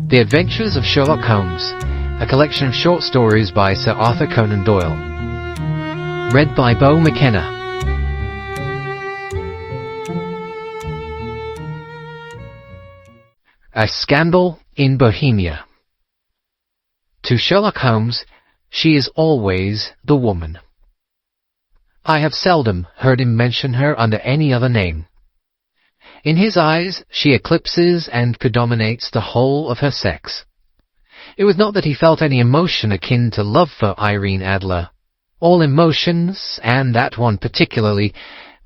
The Adventures of Sherlock Holmes, a collection of short stories by Sir Arthur Conan Doyle. Read by Bo McKenna. A Scandal in Bohemia. To Sherlock Holmes, she is always the woman. I have seldom heard him mention her under any other name. In his eyes, she eclipses and predominates the whole of her sex. It was not that he felt any emotion akin to love for Irene Adler. All emotions, and that one particularly,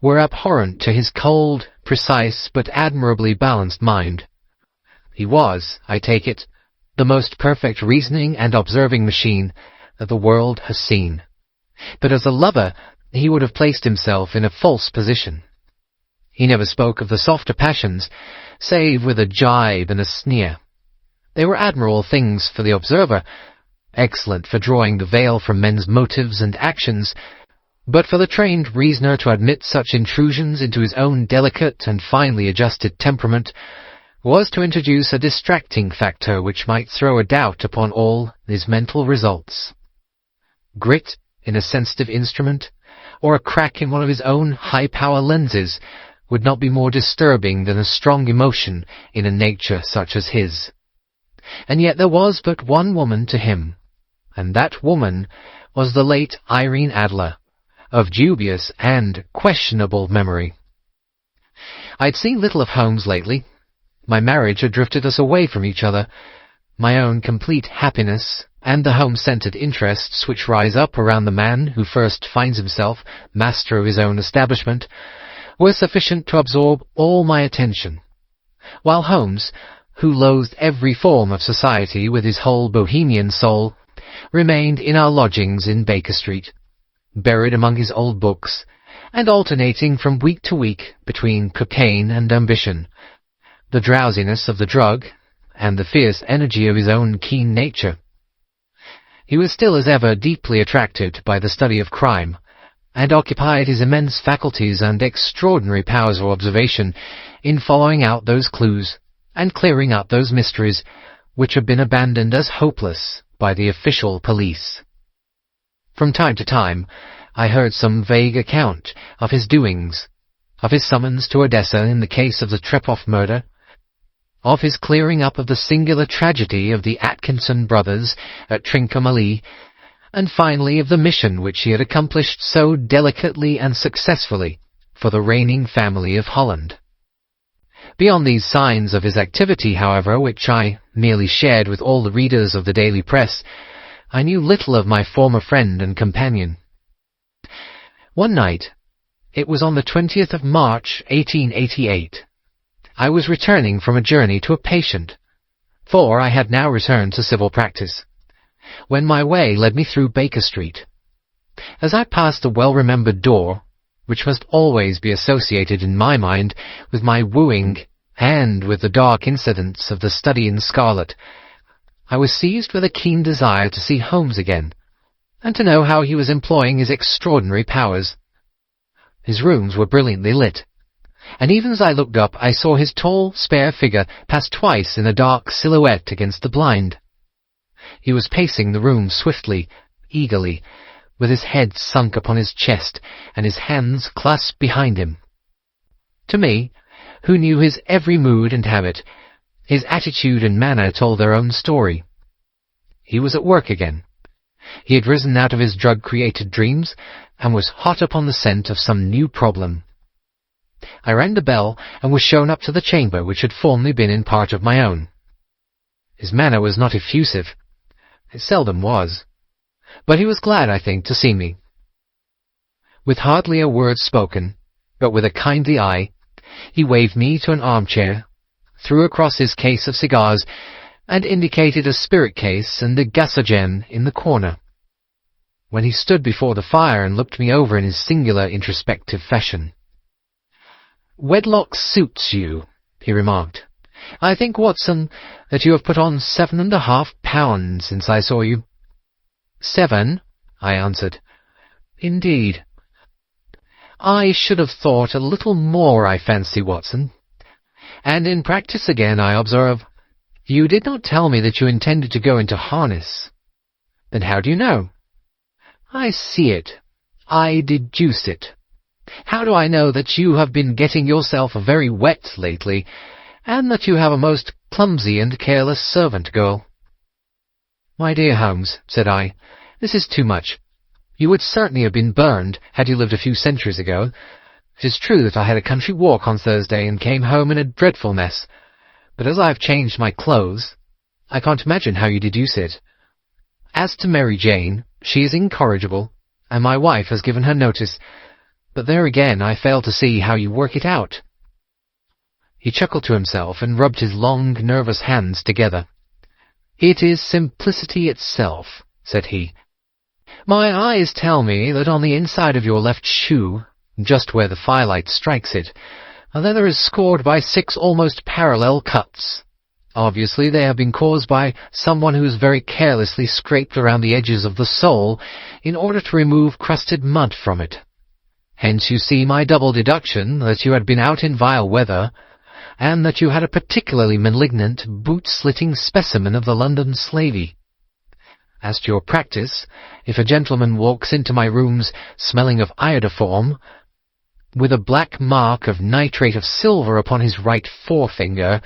were abhorrent to his cold, precise, but admirably balanced mind. He was, I take it, the most perfect reasoning and observing machine that the world has seen. But as a lover, he would have placed himself in a false position. He never spoke of the softer passions, save with a jibe and a sneer. They were admirable things for the observer, excellent for drawing the veil from men's motives and actions, but for the trained reasoner to admit such intrusions into his own delicate and finely adjusted temperament was to introduce a distracting factor which might throw a doubt upon all his mental results. Grit in a sensitive instrument, or a crack in one of his own high-power lenses, would not be more disturbing than a strong emotion in a nature such as his. And yet there was but one woman to him, and that woman was the late Irene Adler, of dubious and questionable memory. I had seen little of Holmes lately. My marriage had drifted us away from each other. My own complete happiness, and the home-centred interests which rise up around the man who first finds himself master of his own establishment, were sufficient to absorb all my attention, while Holmes, who loathed every form of society with his whole Bohemian soul, remained in our lodgings in Baker Street, buried among his old books, and alternating from week to week between cocaine and ambition, the drowsiness of the drug, and the fierce energy of his own keen nature. He was still as ever deeply attracted by the study of crime, and occupied his immense faculties and extraordinary powers of observation in following out those clues and clearing up those mysteries which have been abandoned as hopeless by the official police. From time to time I heard some vague account of his doings, of his summons to Odessa in the case of the Trepoff murder, of his clearing up of the singular tragedy of the Atkinson brothers at Trincomalee, and finally of the mission which he had accomplished so delicately and successfully for the reigning family of Holland. Beyond these signs of his activity, however, which I merely shared with all the readers of the daily press, I knew little of my former friend and companion. One night, it was on the 20th of March, 1888, I was returning from a journey to a patient, for I had now returned to civil practice, when my way led me through Baker Street. As I passed the well-remembered door, which must always be associated in my mind with my wooing and with the dark incidents of the Study in Scarlet, I was seized with a keen desire to see Holmes again, and to know how he was employing his extraordinary powers. His rooms were brilliantly lit, and even as I looked up I saw his tall, spare figure pass twice in a dark silhouette against the blind. He was pacing the room swiftly, eagerly, with his head sunk upon his chest and his hands clasped behind him. To me, who knew his every mood and habit, his attitude and manner told their own story. He was at work again. He had risen out of his drug-created dreams and was hot upon the scent of some new problem. I rang the bell and was shown up to the chamber which had formerly been in part of my own. His manner was not effusive. It seldom was. But he was glad, I think, to see me. With hardly a word spoken, but with a kindly eye, he waved me to an armchair, threw across his case of cigars, and indicated a spirit case and a gasogen in the corner. When he stood before the fire and looked me over in his singular introspective fashion. "Wedlock suits you," he remarked. "I think, Watson, that you have put on 7.5 pounds since I saw you." "7?" I answered. "Indeed." I should have thought a little more, I fancy, Watson. And in practice again, I observe. You did not tell me that you intended to go into harness. Then how do you know? I see it. I deduce it. How do I know that you have been getting yourself very wet lately, and that you have a most clumsy and careless servant girl? My dear Holmes, said I, this is too much. You would certainly have been burned had you lived a few centuries ago. It is true that I had a country walk on Thursday and came home in a dreadful mess. But as I have changed my clothes, I can't imagine how you deduce it. As to Mary Jane, she is incorrigible, and my wife has given her notice. But there again I fail to see how you work it out. He chuckled to himself and rubbed his long, nervous hands together. It is simplicity itself, said he. My eyes tell me that on the inside of your left shoe, just where the firelight strikes it, a leather is scored by 6 almost parallel cuts. Obviously they have been caused by someone who has very carelessly scraped around the edges of the sole in order to remove crusted mud from it. Hence you see my double deduction that you had been out in vile weather, and that you had a particularly malignant, boot-slitting specimen of the London slavey. As to your practice, if a gentleman walks into my rooms smelling of iodoform, with a black mark of nitrate of silver upon his right forefinger,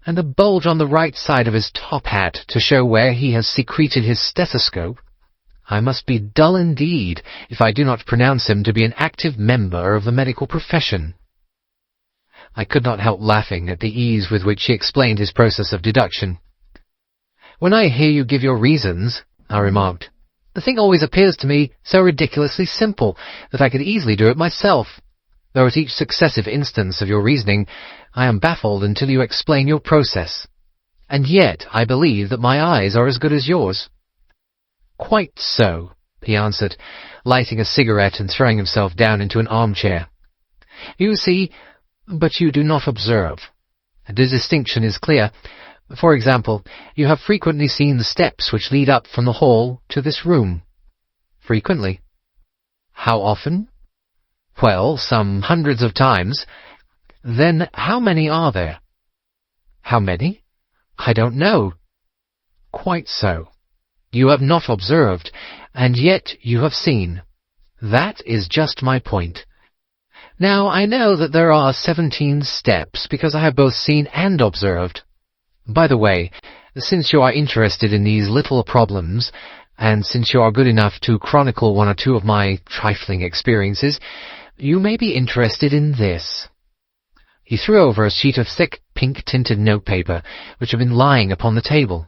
and a bulge on the right side of his top hat to show where he has secreted his stethoscope, I must be dull indeed if I do not pronounce him to be an active member of the medical profession. I could not help laughing at the ease with which he explained his process of deduction. When I hear you give your reasons, I remarked, the thing always appears to me so ridiculously simple that I could easily do it myself, though at each successive instance of your reasoning I am baffled until you explain your process. And yet I believe that my eyes are as good as yours. Quite so, he answered, lighting a cigarette and throwing himself down into an armchair. You see, but you do not observe. The distinction is clear. For example, you have frequently seen the steps which lead up from the hall to this room. Frequently. How often? Well, some hundreds of times. Then how many are there? How many? I don't know. Quite so. You have not observed, and yet you have seen. That is just my point. Now, I know that there are 17 steps, because I have both seen and observed. By the way, since you are interested in these little problems, and since you are good enough to chronicle one or two of my trifling experiences, you may be interested in this. He threw over a sheet of thick, pink-tinted notepaper, which had been lying upon the table.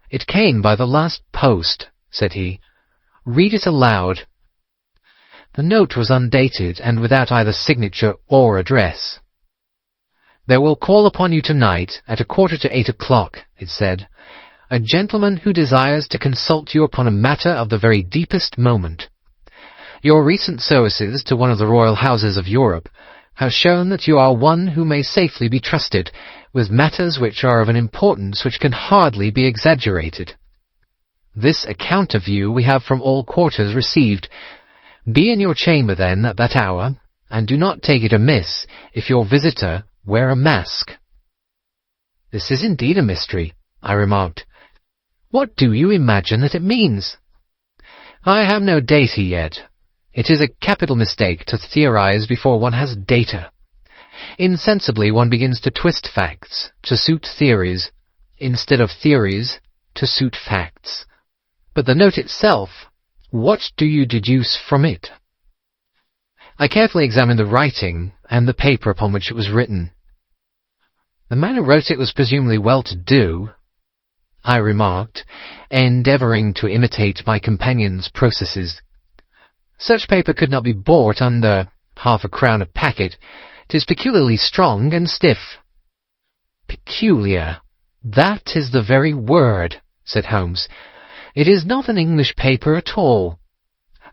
It came by the last post, said he. Read it aloud. The note was undated, and without either signature or address. There will call upon you tonight at 7:45, it said, a gentleman who desires to consult you upon a matter of the very deepest moment. Your recent services to one of the royal houses of Europe have shown that you are one who may safely be trusted with matters which are of an importance which can hardly be exaggerated. This account of you we have from all quarters received. Be in your chamber, then, at that hour, and do not take it amiss if your visitor wear a mask. This is indeed a mystery, I remarked. What do you imagine that it means? I have no data yet. It is a capital mistake to theorize before one has data. Insensibly one begins to twist facts to suit theories, instead of theories to suit facts. But the note itself, what do you deduce from it? I carefully examined the writing and the paper upon which it was written. The man who wrote it was presumably well-to-do, I remarked, endeavouring to imitate my companion's processes. Such paper could not be bought under £0.50 a packet. 'Tis peculiarly strong and stiff. Peculiar. That is the very word, said Holmes. It is not an English paper at all.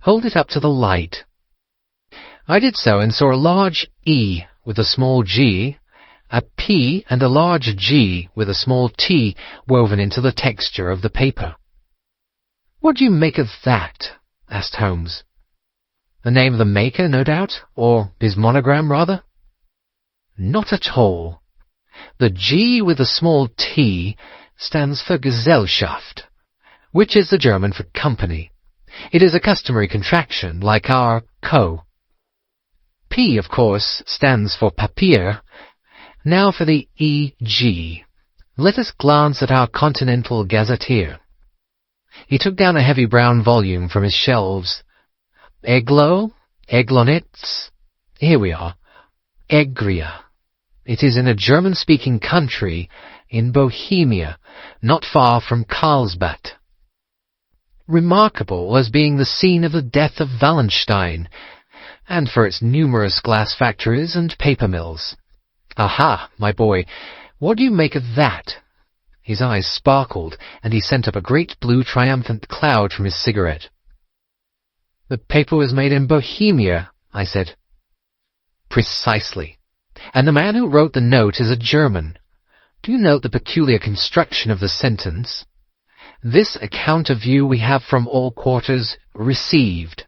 Hold it up to the light. I did so and saw a large E with a small g, a P and a large G with a small t woven into the texture of the paper. What do you make of that? Asked Holmes. The name of the maker, no doubt, or his monogram, rather? Not at all. The G with a small t stands for Gesellschaft, which is the German for company. It is a customary contraction, like our co. P, of course, stands for Papier. Now for the E.G. Let us glance at our Continental Gazetteer. He took down a heavy brown volume from his shelves. Eglo, Eglonitz. Here we are. Egria. It is in a German-speaking country in Bohemia, not far from Carlsbad. Remarkable as being the scene of the death of Wallenstein, and for its numerous glass factories and paper mills. Aha, my boy, what do you make of that? His eyes sparkled, and he sent up a great blue triumphant cloud from his cigarette. The paper was made in Bohemia, I said. Precisely. And the man who wrote the note is a German. Do you note the peculiar construction of the sentence? This account of you we have from all quarters received.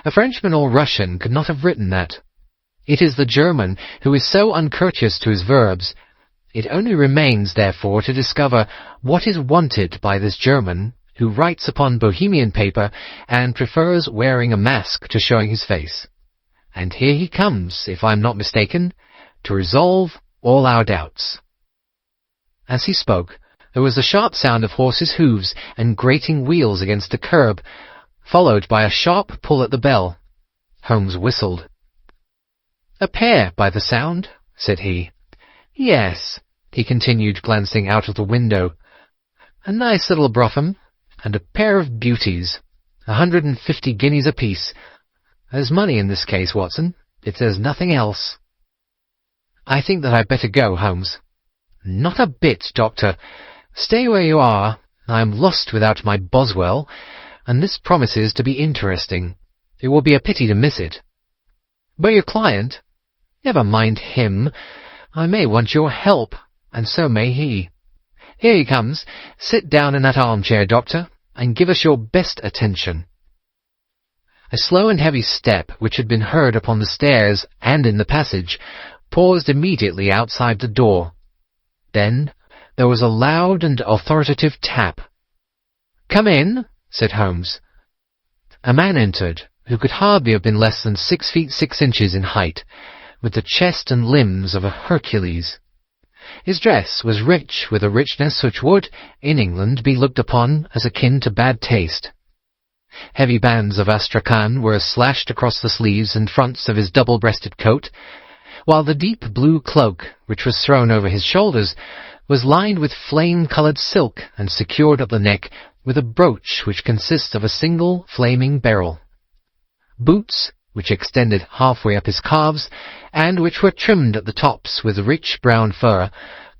A Frenchman or Russian could not have written that. It is the German who is so uncourteous to his verbs. It only remains, therefore, to discover what is wanted by this German who writes upon Bohemian paper and prefers wearing a mask to showing his face. And here he comes, if I am not mistaken, to resolve all our doubts. As he spoke, there was the sharp sound of horses' hooves and grating wheels against the curb, followed by a sharp pull at the bell. Holmes whistled. "A pair, by the sound," said he. "Yes," he continued, glancing out of the window. "A nice little brougham, and a pair of beauties. 150 guineas apiece. There's money in this case, Watson, if there's nothing else." "I think that I'd better go, Holmes." "Not a bit, Doctor. Stay where you are. I am lost without my Boswell, and this promises to be interesting. It will be a pity to miss it." "But your client?" "Never mind him. I may want your help, and so may he. Here he comes. Sit down in that armchair, Doctor, and give us your best attention." A slow and heavy step, which had been heard upon the stairs and in the passage, paused immediately outside the door. Then there was a loud and authoritative tap. "Come in," said Holmes. A man entered, who could hardly have been less than 6 feet 6 inches in height, with the chest and limbs of a Hercules. His dress was rich with a richness which would, in England, be looked upon as akin to bad taste. Heavy bands of astrakhan were slashed across the sleeves and fronts of his double-breasted coat, while the deep blue cloak, which was thrown over his shoulders, was lined with flame-coloured silk and secured at the neck with a brooch which consists of a single flaming beryl. Boots, which extended halfway up his calves, and which were trimmed at the tops with rich brown fur,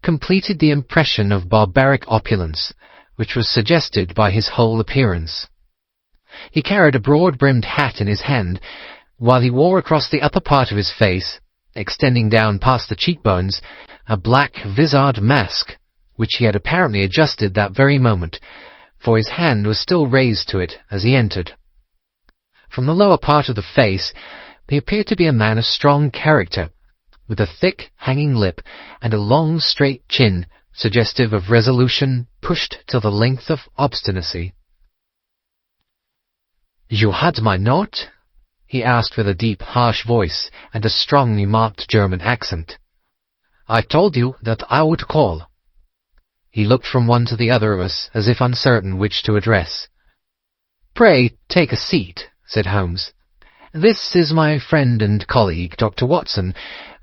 completed the impression of barbaric opulence, which was suggested by his whole appearance. He carried a broad-brimmed hat in his hand, while he wore across the upper part of his face, extending down past the cheekbones, a black vizard mask, which he had apparently adjusted that very moment, for his hand was still raised to it as he entered. From the lower part of the face, he appeared to be a man of strong character, with a thick, hanging lip and a long, straight chin, suggestive of resolution pushed to the length of obstinacy. "You had my note?" he asked with a deep, harsh voice and a strongly marked German accent. "I told you that I would call." He looked from one to the other of us, as if uncertain which to address. "Pray take a seat," said Holmes. "This is my friend and colleague, Dr. Watson,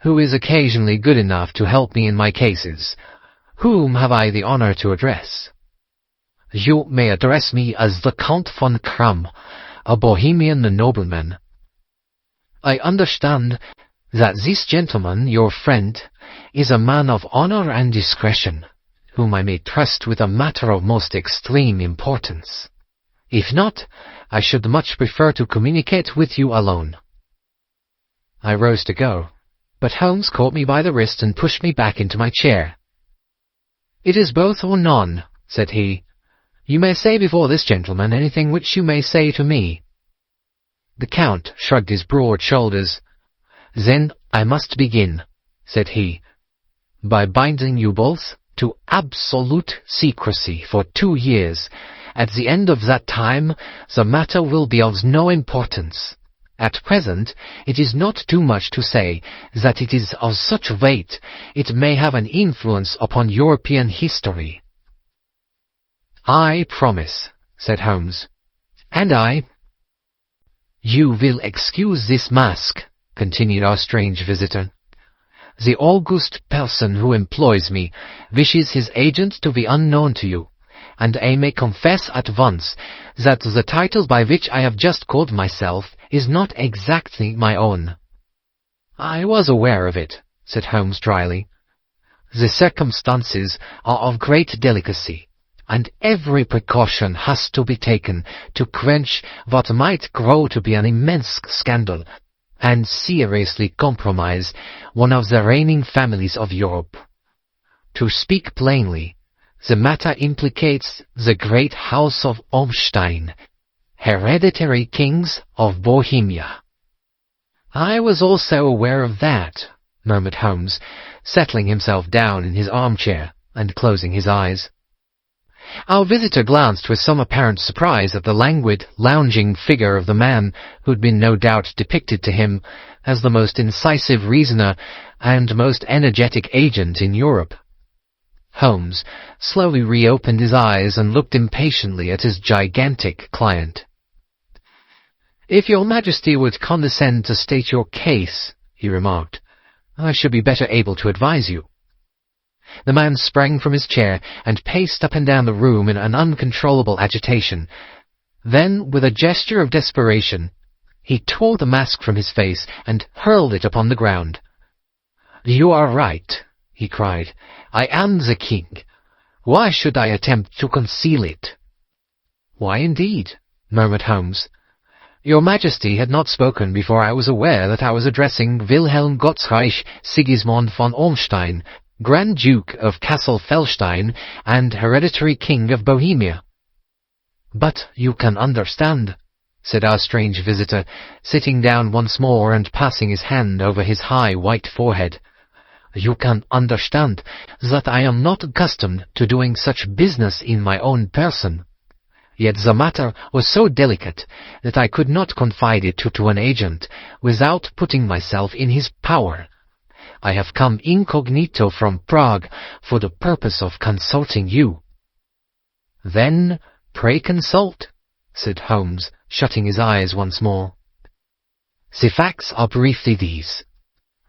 who is occasionally good enough to help me in my cases. Whom have I the honour to address?" "You may address me as the Count von Kramm, a Bohemian nobleman." "I understand that this gentleman, your friend, is a man of honour and discretion, whom I may trust with a matter of most extreme importance. If not, I should much prefer to communicate with you alone." I rose to go, but Holmes caught me by the wrist and pushed me back into my chair. "It is both or none," said he. "You may say before this gentleman anything which you may say to me." The Count shrugged his broad shoulders. "Then I must begin," said he, "by binding you both to absolute secrecy for 2 years. At the end of that time, the matter will be of no importance. At present, it is not too much to say that it is of such weight it may have an influence upon European history." "I promise," said Holmes. "And I." "You will excuse this mask," continued our strange visitor. "The august person who employs me wishes his agent to be unknown to you, and I may confess at once that the title by which I have just called myself is not exactly my own." "I was aware of it," said Holmes dryly. "The circumstances are of great delicacy, and every precaution has to be taken to quench what might grow to be an immense scandal and seriously compromise one of the reigning families of Europe. To speak plainly, the matter implicates the great house of Ormstein, hereditary kings of Bohemia." "I was also aware of that," murmured Holmes, settling himself down in his armchair and closing his eyes. Our visitor glanced with some apparent surprise at the languid, lounging figure of the man who had been no doubt depicted to him as the most incisive reasoner and most energetic agent in Europe. Holmes slowly reopened his eyes and looked impatiently at his gigantic client. "If your Majesty would condescend to state your case," he remarked, "I should be better able to advise you." The man sprang from his chair and paced up and down the room in an uncontrollable agitation. Then, with a gesture of desperation, he tore the mask from his face and hurled it upon the ground. "You are right," he cried. "I am the king. Why should I attempt to conceal it?" "Why, indeed?" murmured Holmes. "Your Majesty had not spoken before I was aware that I was addressing Wilhelm Gottsreich Sigismund von Ormstein, Grand Duke of Cassel-Felstein and hereditary King of Bohemia." "But you can understand," said our strange visitor, sitting down once more and passing his hand over his high white forehead. "You can understand that I am not accustomed to doing such business in my own person. Yet the matter was so delicate that I could not confide it to an agent without putting myself in his power. I have come incognito from Prague for the purpose of consulting you." "Then pray consult," said Holmes, shutting his eyes once more. "The facts are briefly these.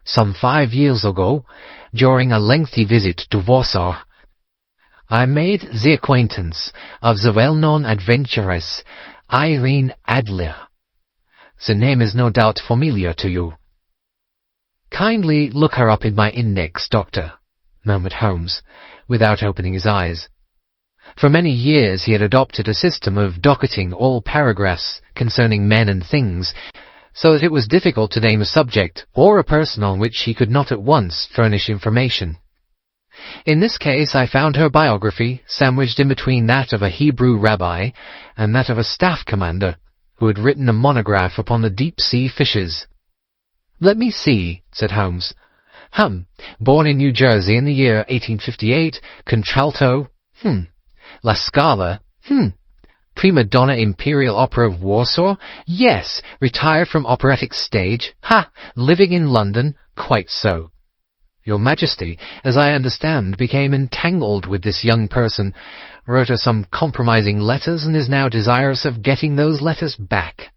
Some 5 years ago, during a lengthy visit to Warsaw, I made the acquaintance of the well-known adventuress Irene Adler. The name is no doubt familiar to you." "Kindly look her up in my index, Doctor," murmured Holmes, without opening his eyes. For many years he had adopted a system of docketing all paragraphs concerning men and things, so that it was difficult to name a subject or a person on which he could not at once furnish information. In this case I found her biography sandwiched in between that of a Hebrew rabbi and that of a staff commander who had written a monograph upon the deep-sea fishes. "Let me see," said Holmes. Born in New Jersey in the year 1858, contralto, La Scala, prima donna Imperial Opera of Warsaw, yes, retired from operatic stage, living in London, quite so. Your Majesty, as I understand, became entangled with this young person, wrote her some compromising letters, and is now desirous of getting those letters back."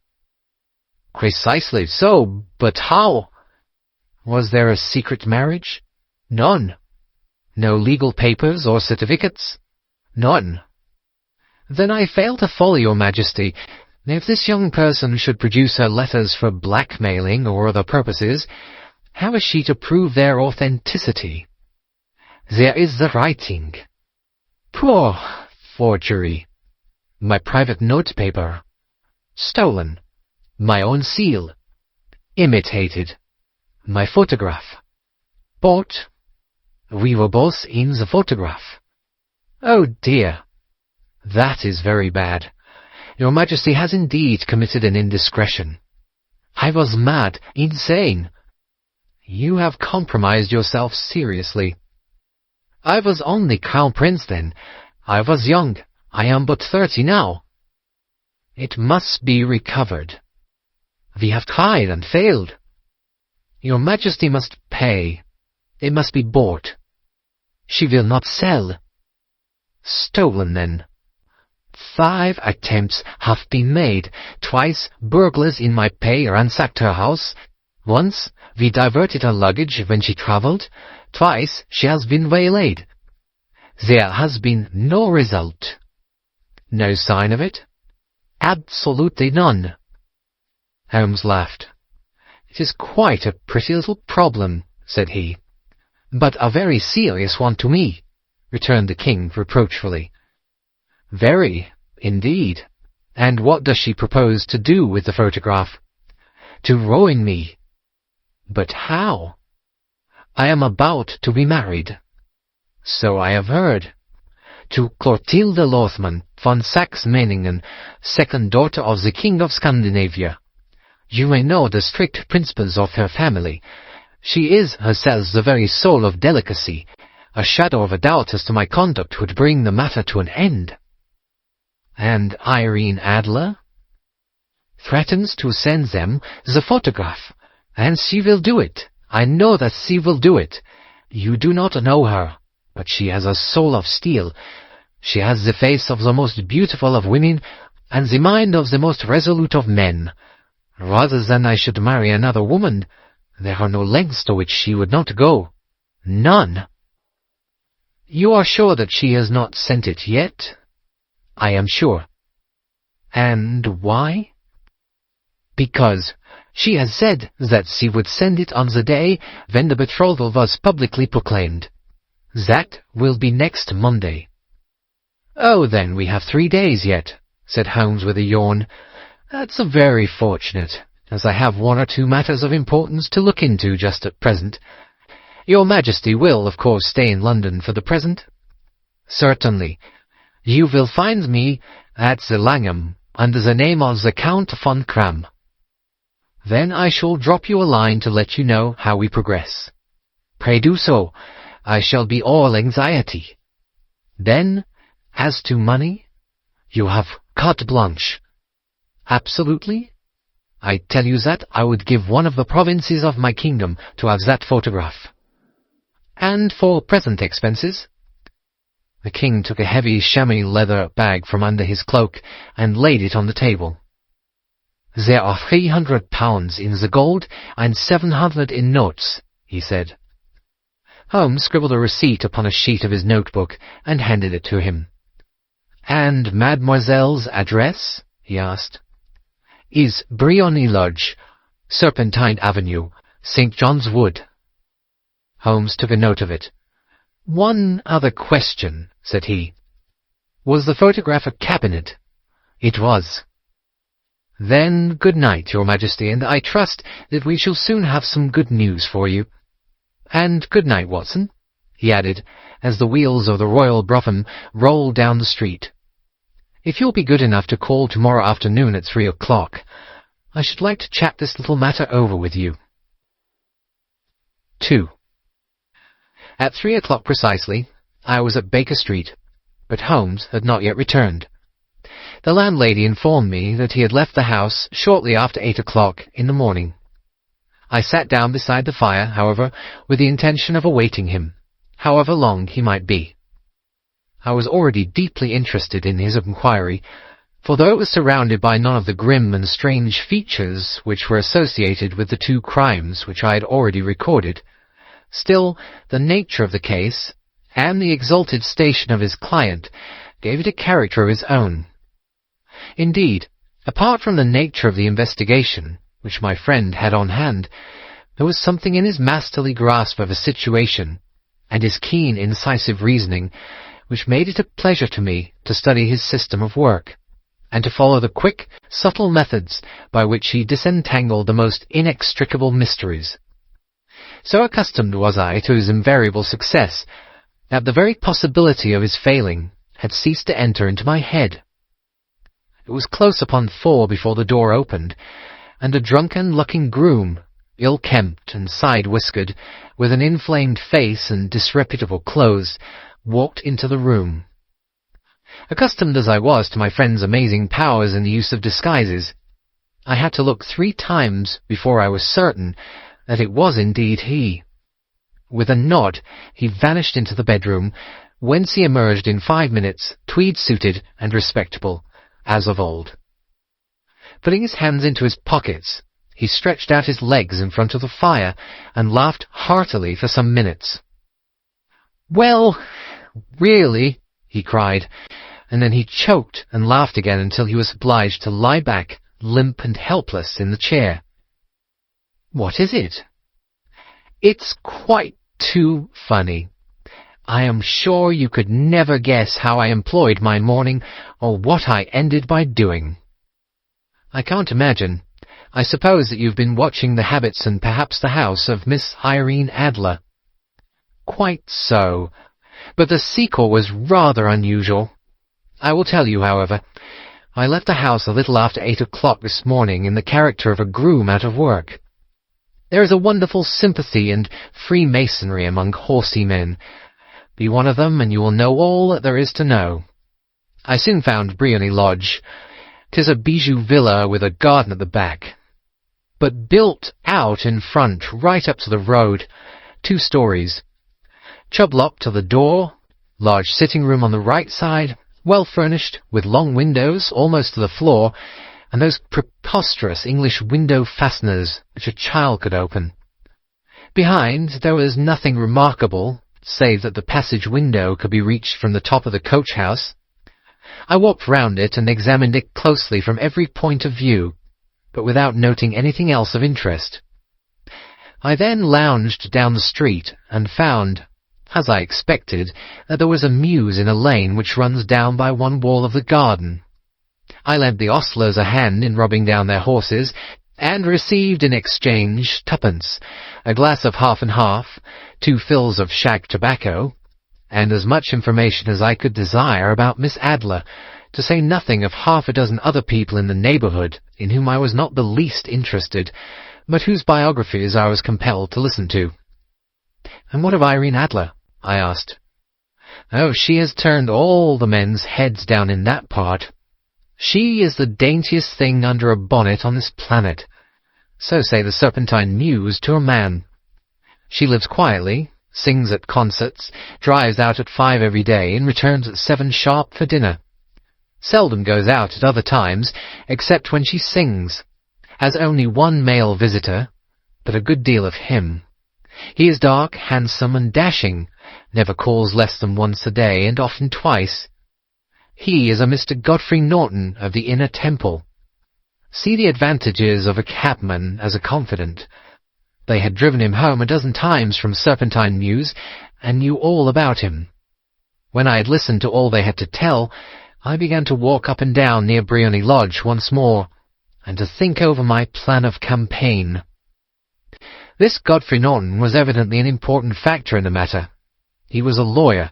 "Precisely so, but how?" "Was there a secret marriage?" "None." "No legal papers or certificates?" "None." "Then I fail to follow, Your Majesty. If this young person should produce her letters for blackmailing or other purposes, how is she to prove their authenticity?" "There is the writing." "Poor forgery." "My private notepaper." "Stolen." "My own seal." "Imitated." "My photograph." "Bought." "We were both in the photograph." "Oh dear." "That is very bad. Your Majesty has indeed committed an indiscretion. I was mad, insane. You have compromised yourself seriously. I was only Crown Prince then. I was young. I am but 30 now. It must be recovered. We have tried and failed. Your Majesty must pay. It must be bought. She will not sell. Stolen, then. 5 attempts have been made. Twice burglars in my pay ransacked her house. Once we diverted her luggage when she travelled. Twice she has been waylaid. There has been no result. No sign of it? Absolutely none. Holmes laughed. It is quite a pretty little problem, said he. But a very serious one to me, returned the king reproachfully. Very, indeed. And what does she propose to do with the photograph? To ruin me. But how? I am about to be married. So I have heard. To Clotilde Lothman von Saxe-Meiningen, second daughter of the King of Scandinavia. You may know the strict principles of her family. She is herself the very soul of delicacy. A shadow of a doubt as to my conduct would bring the matter to an end. And Irene Adler? Threatens to send them the photograph. And she will do it. I know that she will do it. You do not know her, but she has a soul of steel. She has the face of the most beautiful of women, and the mind of the most resolute of men. Rather than I should marry another woman, there are no lengths to which she would not go. None. You are sure that she has not sent it yet? I am sure. And why? Because she has said that she would send it on the day when the betrothal was publicly proclaimed. That will be next Monday. Oh, then we have 3 days yet, said Holmes with a yawn. That's very fortunate, as I have 1 or 2 matters of importance to look into just at present. Your Majesty will, of course, stay in London for the present? Certainly. You will find me at the Langham, under the name of the Count von Kram. Then I shall drop you a line to let you know how we progress. Pray do so. I shall be all anxiety. Then, as to money, you have carte blanche. Absolutely? I tell you that I would give one of the provinces of my kingdom to have that photograph. And for present expenses? The king took a heavy chamois leather bag from under his cloak and laid it on the table. There are £300 in the gold and 700 in notes, he said. Holmes scribbled a receipt upon a sheet of his notebook and handed it to him. And Mademoiselle's address? He asked. Is Briony Lodge, Serpentine Avenue, St. John's Wood. Holmes took a note of it. One other question, said he. Was the photograph a cabinet? It was. Then good night, Your Majesty, and I trust that we shall soon have some good news for you. And good night, Watson, he added, as the wheels of the Royal Brougham rolled down the street. If you'll be good enough to call tomorrow afternoon at 3 o'clock, I should like to chat this little matter over with you. 2. At 3 o'clock precisely, I was at Baker Street, but Holmes had not yet returned. The landlady informed me that he had left the house shortly after 8 o'clock in the morning. I sat down beside the fire, however, with the intention of awaiting him, however long he might be. I was already deeply interested in his inquiry, for though it was surrounded by none of the grim and strange features which were associated with the 2 crimes which I had already recorded, still the nature of the case, and the exalted station of his client, gave it a character of its own. Indeed, apart from the nature of the investigation, which my friend had on hand, there was something in his masterly grasp of a situation, and his keen, incisive reasoning, which made it a pleasure to me to study his system of work, and to follow the quick, subtle methods by which he disentangled the most inextricable mysteries. So accustomed was I to his invariable success, that the very possibility of his failing had ceased to enter into my head. It was close upon 4 before the door opened, and a drunken-looking groom, ill-kempt and side-whiskered, with an inflamed face and disreputable clothes, walked into the room. Accustomed as I was to my friend's amazing powers in the use of disguises, I had to look 3 times before I was certain that it was indeed he. With a nod, he vanished into the bedroom, whence he emerged in 5 minutes, tweed-suited and respectable, as of old. Putting his hands into his pockets, he stretched out his legs in front of the fire and laughed heartily for some minutes. "Well, really," he cried, and then he choked and laughed again until he was obliged to lie back, limp and helpless, in the chair. "What is it?" "It's quite too funny. I am sure you could never guess how I employed my morning or what I ended by doing." "I can't imagine. I suppose that you've been watching the habits and perhaps the house of Miss Irene Adler." "Quite so. But the sequel was rather unusual. I will tell you, however. I left the house a little after 8 o'clock this morning in the character of a groom out of work. There is a wonderful sympathy and freemasonry among horsey men. Be one of them, and you will know all that there is to know. I soon found Briony Lodge. 'Tis a bijou villa with a garden at the back, but built out in front, right up to the road, 2 stories. Chublock to the door, large sitting-room on the right side, well furnished, with long windows almost to the floor, and those preposterous English window fasteners which a child could open. Behind there was nothing remarkable, save that the passage window could be reached from the top of the coach-house. I walked round it and examined it closely from every point of view, but without noting anything else of interest. I then lounged down the street and found, as I expected, that there was a mews in a lane which runs down by one wall of the garden. I lent the ostlers a hand in rubbing down their horses, and received in exchange 2pence, a glass of half and half, 2 fills of shag tobacco, and as much information as I could desire about Miss Adler, to say nothing of 6 other people in the neighbourhood in whom I was not the least interested, but whose biographies I was compelled to listen to. "And what of Irene Adler?" I asked. "Oh, she has turned all the men's heads down in that part. She is the daintiest thing under a bonnet on this planet. So say the Serpentine Mews to a man. She lives quietly, sings at concerts, drives out at 5 every day, and returns at 7 sharp for dinner. Seldom goes out at other times, except when she sings. Has only 1 male visitor, but a good deal of him. He is dark, handsome, and dashing, never calls less than once a day, and often twice. He is a Mr. Godfrey Norton of the Inner Temple. See the advantages of a cabman as a confidant. They had driven him home 12 times from Serpentine Mews, and knew all about him. When I had listened to all they had to tell, I began to walk up and down near Briony Lodge once more, and to think over my plan of campaign. This Godfrey Norton was evidently an important factor in the matter. He was a lawyer.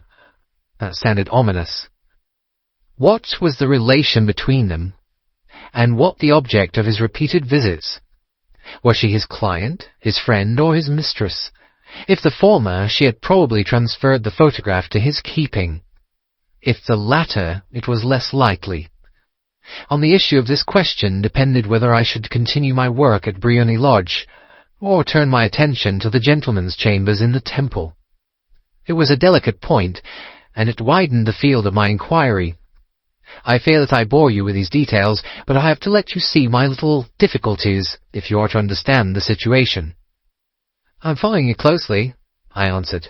That sounded ominous. What was the relation between them, and what the object of his repeated visits? Was she his client, his friend, or his mistress? If the former, she had probably transferred the photograph to his keeping. If the latter, it was less likely. On the issue of this question depended whether I should continue my work at Briony Lodge, or turn my attention to the gentlemen's chambers in the Temple. It was a delicate point, and it widened the field of my inquiry. I fear that I bore you with these details, but I have to let you see my little difficulties, if you are to understand the situation. "I'm following you closely," I answered.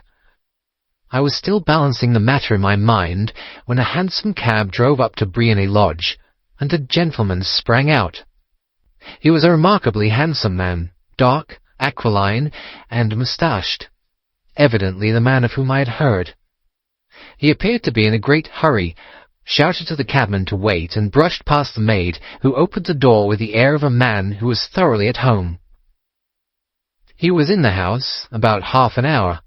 I was still balancing the matter in my mind when a hansom cab drove up to Briony Lodge, and a gentleman sprang out. He was a remarkably handsome man, dark, aquiline, and moustached, evidently the man of whom I had heard. He appeared to be in a great hurry, shouted to the cabman to wait, and brushed past the maid, who opened the door with the air of a man who was thoroughly at home. He was in the house about half an hour,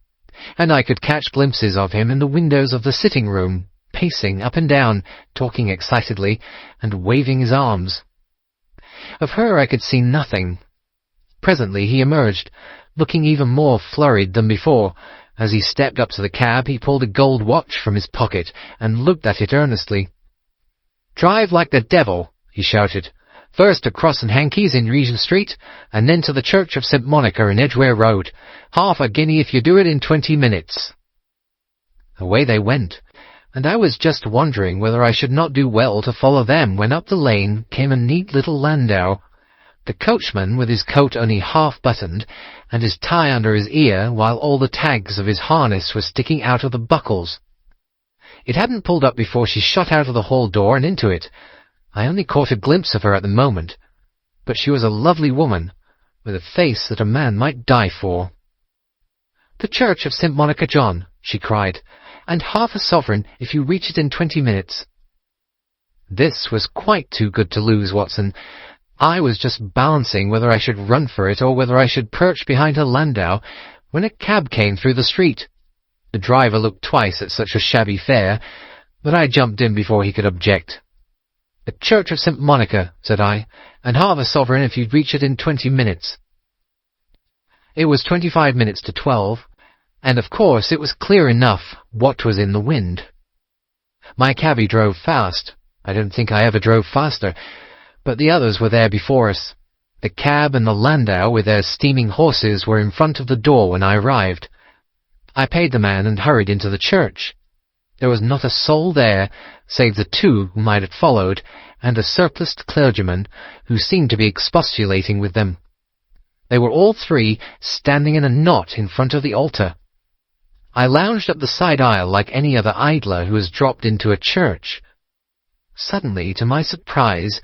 and I could catch glimpses of him in the windows of the sitting-room, pacing up and down, talking excitedly, and waving his arms. Of her I could see nothing. Presently he emerged, looking even more flurried than before. As he stepped up to the cab, he pulled a gold watch from his pocket and looked at it earnestly. "Drive like the devil," he shouted. "First across St. Hankey's in Regent Street, and then to the Church of St. Monica in Edgware Road. Half a guinea if you do it in 20 minutes. Away they went, and I was just wondering whether I should not do well to follow them when up the lane came a neat little landau. The coachman, with his coat only half buttoned, and his tie under his ear, while all the tags of his harness were sticking out of the buckles. It hadn't pulled up before she shot out of the hall door and into it. I only caught a glimpse of her at the moment, but she was a lovely woman, with a face that a man might die for. "The Church of St. Monica, John," she cried, "and half a sovereign if you reach it in 20 minutes. This was quite too good to lose, Watson. I was just balancing whether I should run for it or whether I should perch behind her landau when a cab came through the street. The driver looked twice at such a shabby fare, but I jumped in before he could object. "The Church of St. Monica," said I, "and half a sovereign if you'd reach it in 20 minutes. It was 25 minutes to 12, and of course it was clear enough what was in the wind. My cabby drove fast. I don't think I ever drove faster, but the others were there before us. The cab and the landau with their steaming horses were in front of the door when I arrived. I paid the man and hurried into the church. There was not a soul there, save the two whom I had followed, and a surpliced clergyman, who seemed to be expostulating with them. They were all three standing in a knot in front of the altar. I lounged up the side aisle like any other idler who has dropped into a church. Suddenly, to my surprise,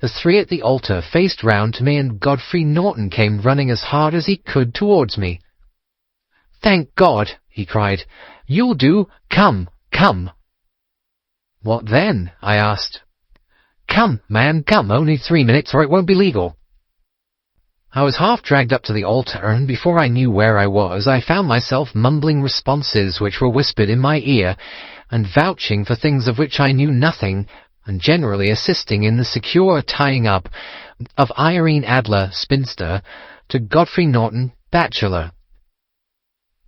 the three at the altar faced round to me, and Godfrey Norton came running as hard as he could towards me. "Thank God!" he cried. "You'll do. Come, come." "What then?" I asked. "Come, man, come, only 3 minutes, or it won't be legal." I was half dragged up to the altar, and before I knew where I was, I found myself mumbling responses which were whispered in my ear, and vouching for things of which I knew nothing, and generally assisting in the secure tying up of Irene Adler, spinster, to Godfrey Norton, bachelor.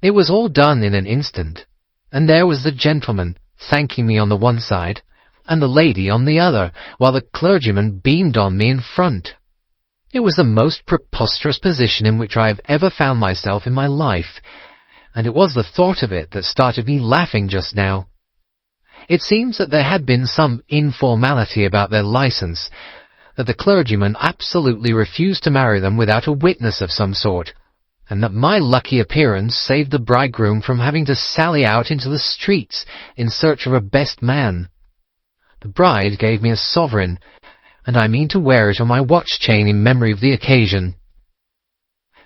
It was all done in an instant, and there was the gentleman thanking me on the one side, and the lady on the other, while the clergyman beamed on me in front. It was the most preposterous position in which I have ever found myself in my life, and it was the thought of it that started me laughing just now. It seems that there had been some informality about their license, that the clergyman absolutely refused to marry them without a witness of some sort, and that my lucky appearance saved the bridegroom from having to sally out into the streets in search of a best man. The bride gave me a sovereign, and I mean to wear it on my watch chain in memory of the occasion.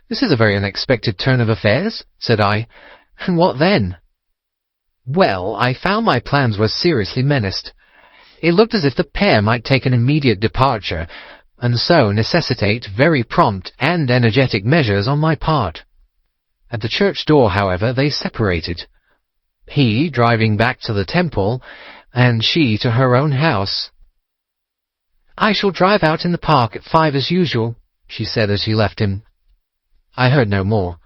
"This is a very unexpected turn of affairs," said I. "And what then?" "Well, I found my plans were seriously menaced. It looked as if the pair might take an immediate departure, and so necessitate very prompt and energetic measures on my part. At the church door, however, they separated, he driving back to the temple, and she to her own house. "I shall drive out in the park at 5 as usual," she said as she left him. I heard no more.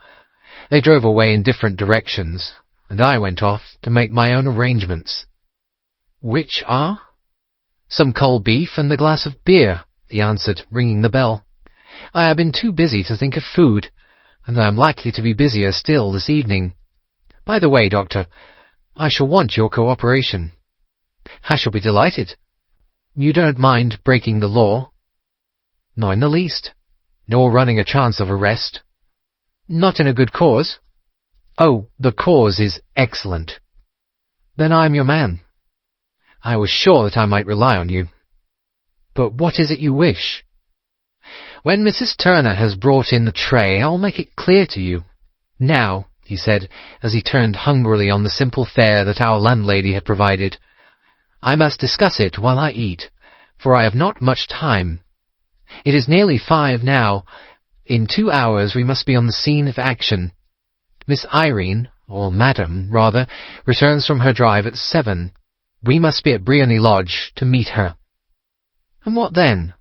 They drove away in different directions, and I went off to make my own arrangements. "Which are?" "Some cold beef and a glass of beer," he answered, ringing the bell. "I have been too busy to think of food, and I am likely to be busier still this evening. By the way, Doctor, I shall want your cooperation." "I shall be delighted." "You don't mind breaking the law?" "Not in the least." "Nor running a chance of arrest?" "Not in a good cause." "Oh, the cause is excellent." "Then I am your man." "I was sure that I might rely on you." "But what is it you wish?" "When Mrs. Turner has brought in the tray, I'll make it clear to you. Now," he said, as he turned hungrily on the simple fare that our landlady had provided, "I must discuss it while I eat, for I have not much time. It is nearly 5 now. In 2 hours we must be on the scene of action. Miss Irene, or Madam, rather, returns from her drive at 7. We must be at Briony Lodge to meet her." "And what then?"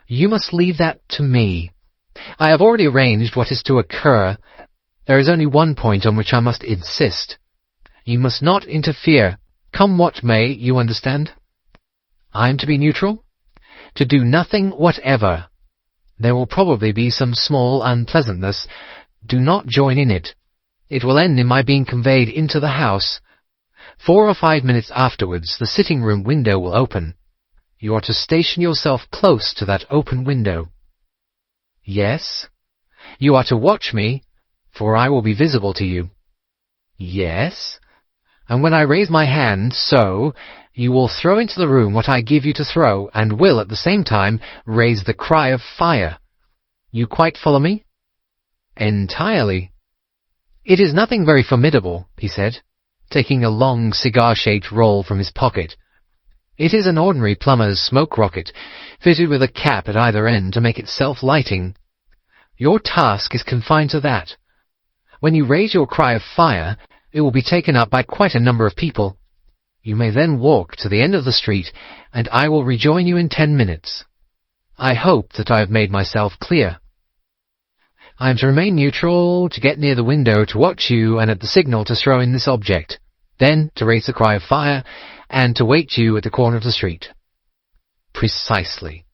You must leave that to me. I have already arranged what is to occur. There is only one point on which I must insist. You must not interfere. Come what may, you understand? I am to be neutral? To do nothing whatever. There will probably be some small unpleasantness. Do not join in it. It will end in my being conveyed into the house. 4 or 5 minutes afterwards, the sitting-room window will open. You are to station yourself close to that open window. Yes. You are to watch me, for I will be visible to you. Yes. And when I raise my hand, so, you will throw into the room what I give you to throw, and will, at the same time, raise the cry of fire. You quite follow me? Entirely. It is nothing very formidable, he said, taking a long cigar-shaped roll from his pocket. It is an ordinary plumber's smoke rocket, fitted with a cap at either end to make it self-lighting. Your task is confined to that. When you raise your cry of fire, it will be taken up by quite a number of people. You may then walk to the end of the street, and I will rejoin you in 10 minutes. I hope that I have made myself clear. I am to remain neutral, to get near the window to watch you, and at the signal to throw in this object, then to raise the cry of fire, and to wait you at the corner of the street. Precisely.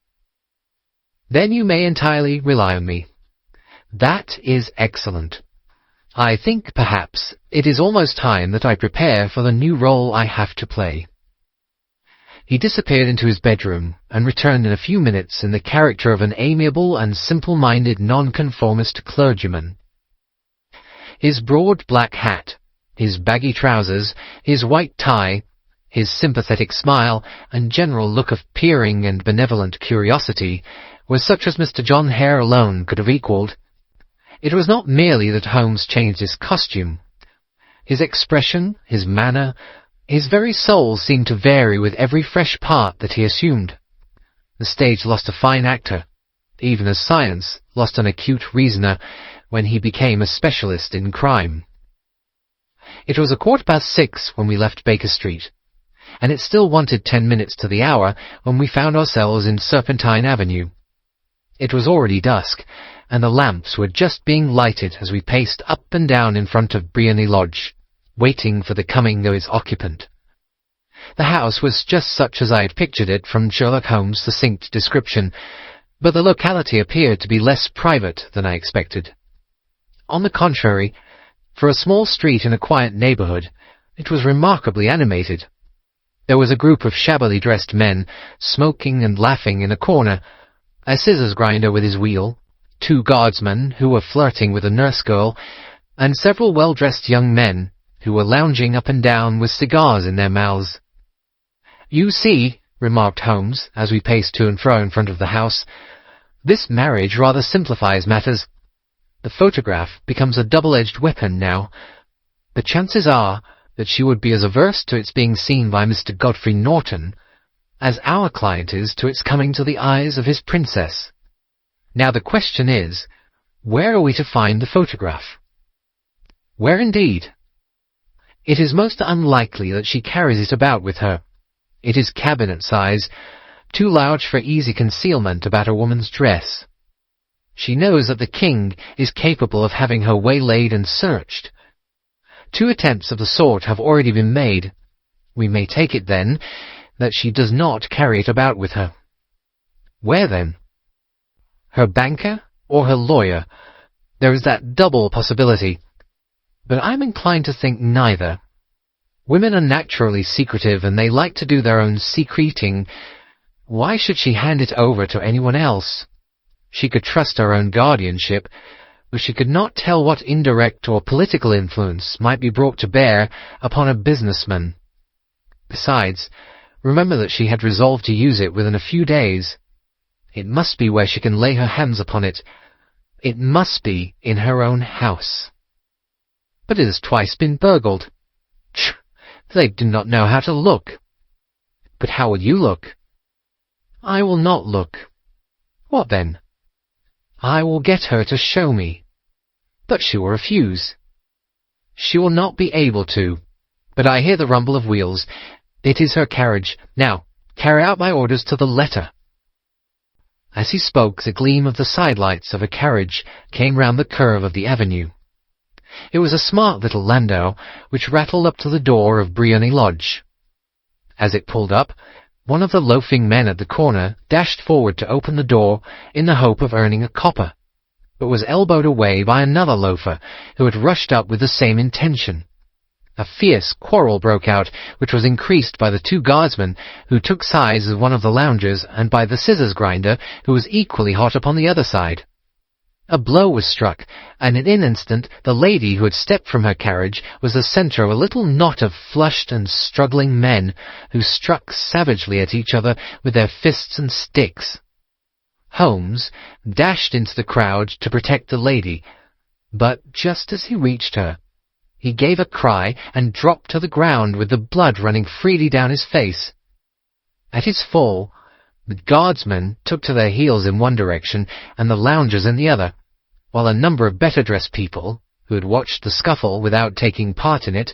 Then you may entirely rely on me. That is excellent. I think, perhaps, it is almost time that I prepare for the new role I have to play. He disappeared into his bedroom, and returned in a few minutes in the character of an amiable and simple-minded nonconformist clergyman. His broad black hat, his baggy trousers, his white tie, his sympathetic smile, and general look of peering and benevolent curiosity were such as Mr. John Hare alone could have equalled. It was not merely that Holmes changed his costume. His expression, his manner, his very soul seemed to vary with every fresh part that he assumed. The stage lost a fine actor, even as science lost an acute reasoner when he became a specialist in crime. It was 6:15 when we left Baker Street, and it still wanted 10 minutes to the hour when we found ourselves in Serpentine Avenue. It was already dusk, and the lamps were just being lighted as we paced up and down in front of Briony Lodge, waiting for the coming of its occupant. The house was just such as I had pictured it from Sherlock Holmes' succinct description, but the locality appeared to be less private than I expected. On the contrary, for a small street in a quiet neighbourhood, it was remarkably animated. There was a group of shabbily dressed men, smoking and laughing in a corner, a scissors grinder with his wheel, 2 guardsmen who were flirting with a nurse girl, and several well-dressed young men who were lounging up and down with cigars in their mouths. "You see," remarked Holmes, as we paced to and fro in front of the house, "this marriage rather simplifies matters. The photograph becomes a double-edged weapon now. The chances are that she would be as averse to its being seen by Mr. Godfrey Norton as our client is to its coming to the eyes of his princess. Now the question is, where are we to find the photograph?" "Where indeed?" "It is most unlikely that she carries it about with her. It is cabinet size, too large for easy concealment about a woman's dress. She knows that the king is capable of having her waylaid and searched. 2 attempts of the sort have already been made. We may take it, then, that she does not carry it about with her." "Where, then?" "Her banker or her lawyer. There is that double possibility. But I am inclined to think neither. Women are naturally secretive, and they like to do their own secreting. Why should she hand it over to anyone else? She could trust her own guardianship, but she could not tell what indirect or political influence might be brought to bear upon a businessman. Besides, remember that she had resolved to use it within a few days. It must be where she can lay her hands upon it. It must be in her own house." "But it has twice been burgled." "Tch! They do not know how to look." "But how will you look?" "I will not look." "What then?" "I will get her to show me." "But she will refuse." "She will not be able to. But I hear the rumble of wheels. It is her carriage. Now, carry out my orders to the letter." As he spoke, the gleam of the sidelights of a carriage came round the curve of the avenue. It was a smart little landau, which rattled up to the door of Briony Lodge. As it pulled up, one of the loafing men at the corner dashed forward to open the door in the hope of earning a copper, but was elbowed away by another loafer who had rushed up with the same intention. A fierce quarrel broke out, which was increased by the two guardsmen who took sides of one of the loungers and by the scissors grinder who was equally hot upon the other side. A blow was struck, and in an instant the lady who had stepped from her carriage was the centre of a little knot of flushed and struggling men who struck savagely at each other with their fists and sticks. Holmes dashed into the crowd to protect the lady, but just as he reached her, he gave a cry and dropped to the ground with the blood running freely down his face. At his fall, the guardsmen took to their heels in one direction and the loungers in the other, while a number of better-dressed people, who had watched the scuffle without taking part in it,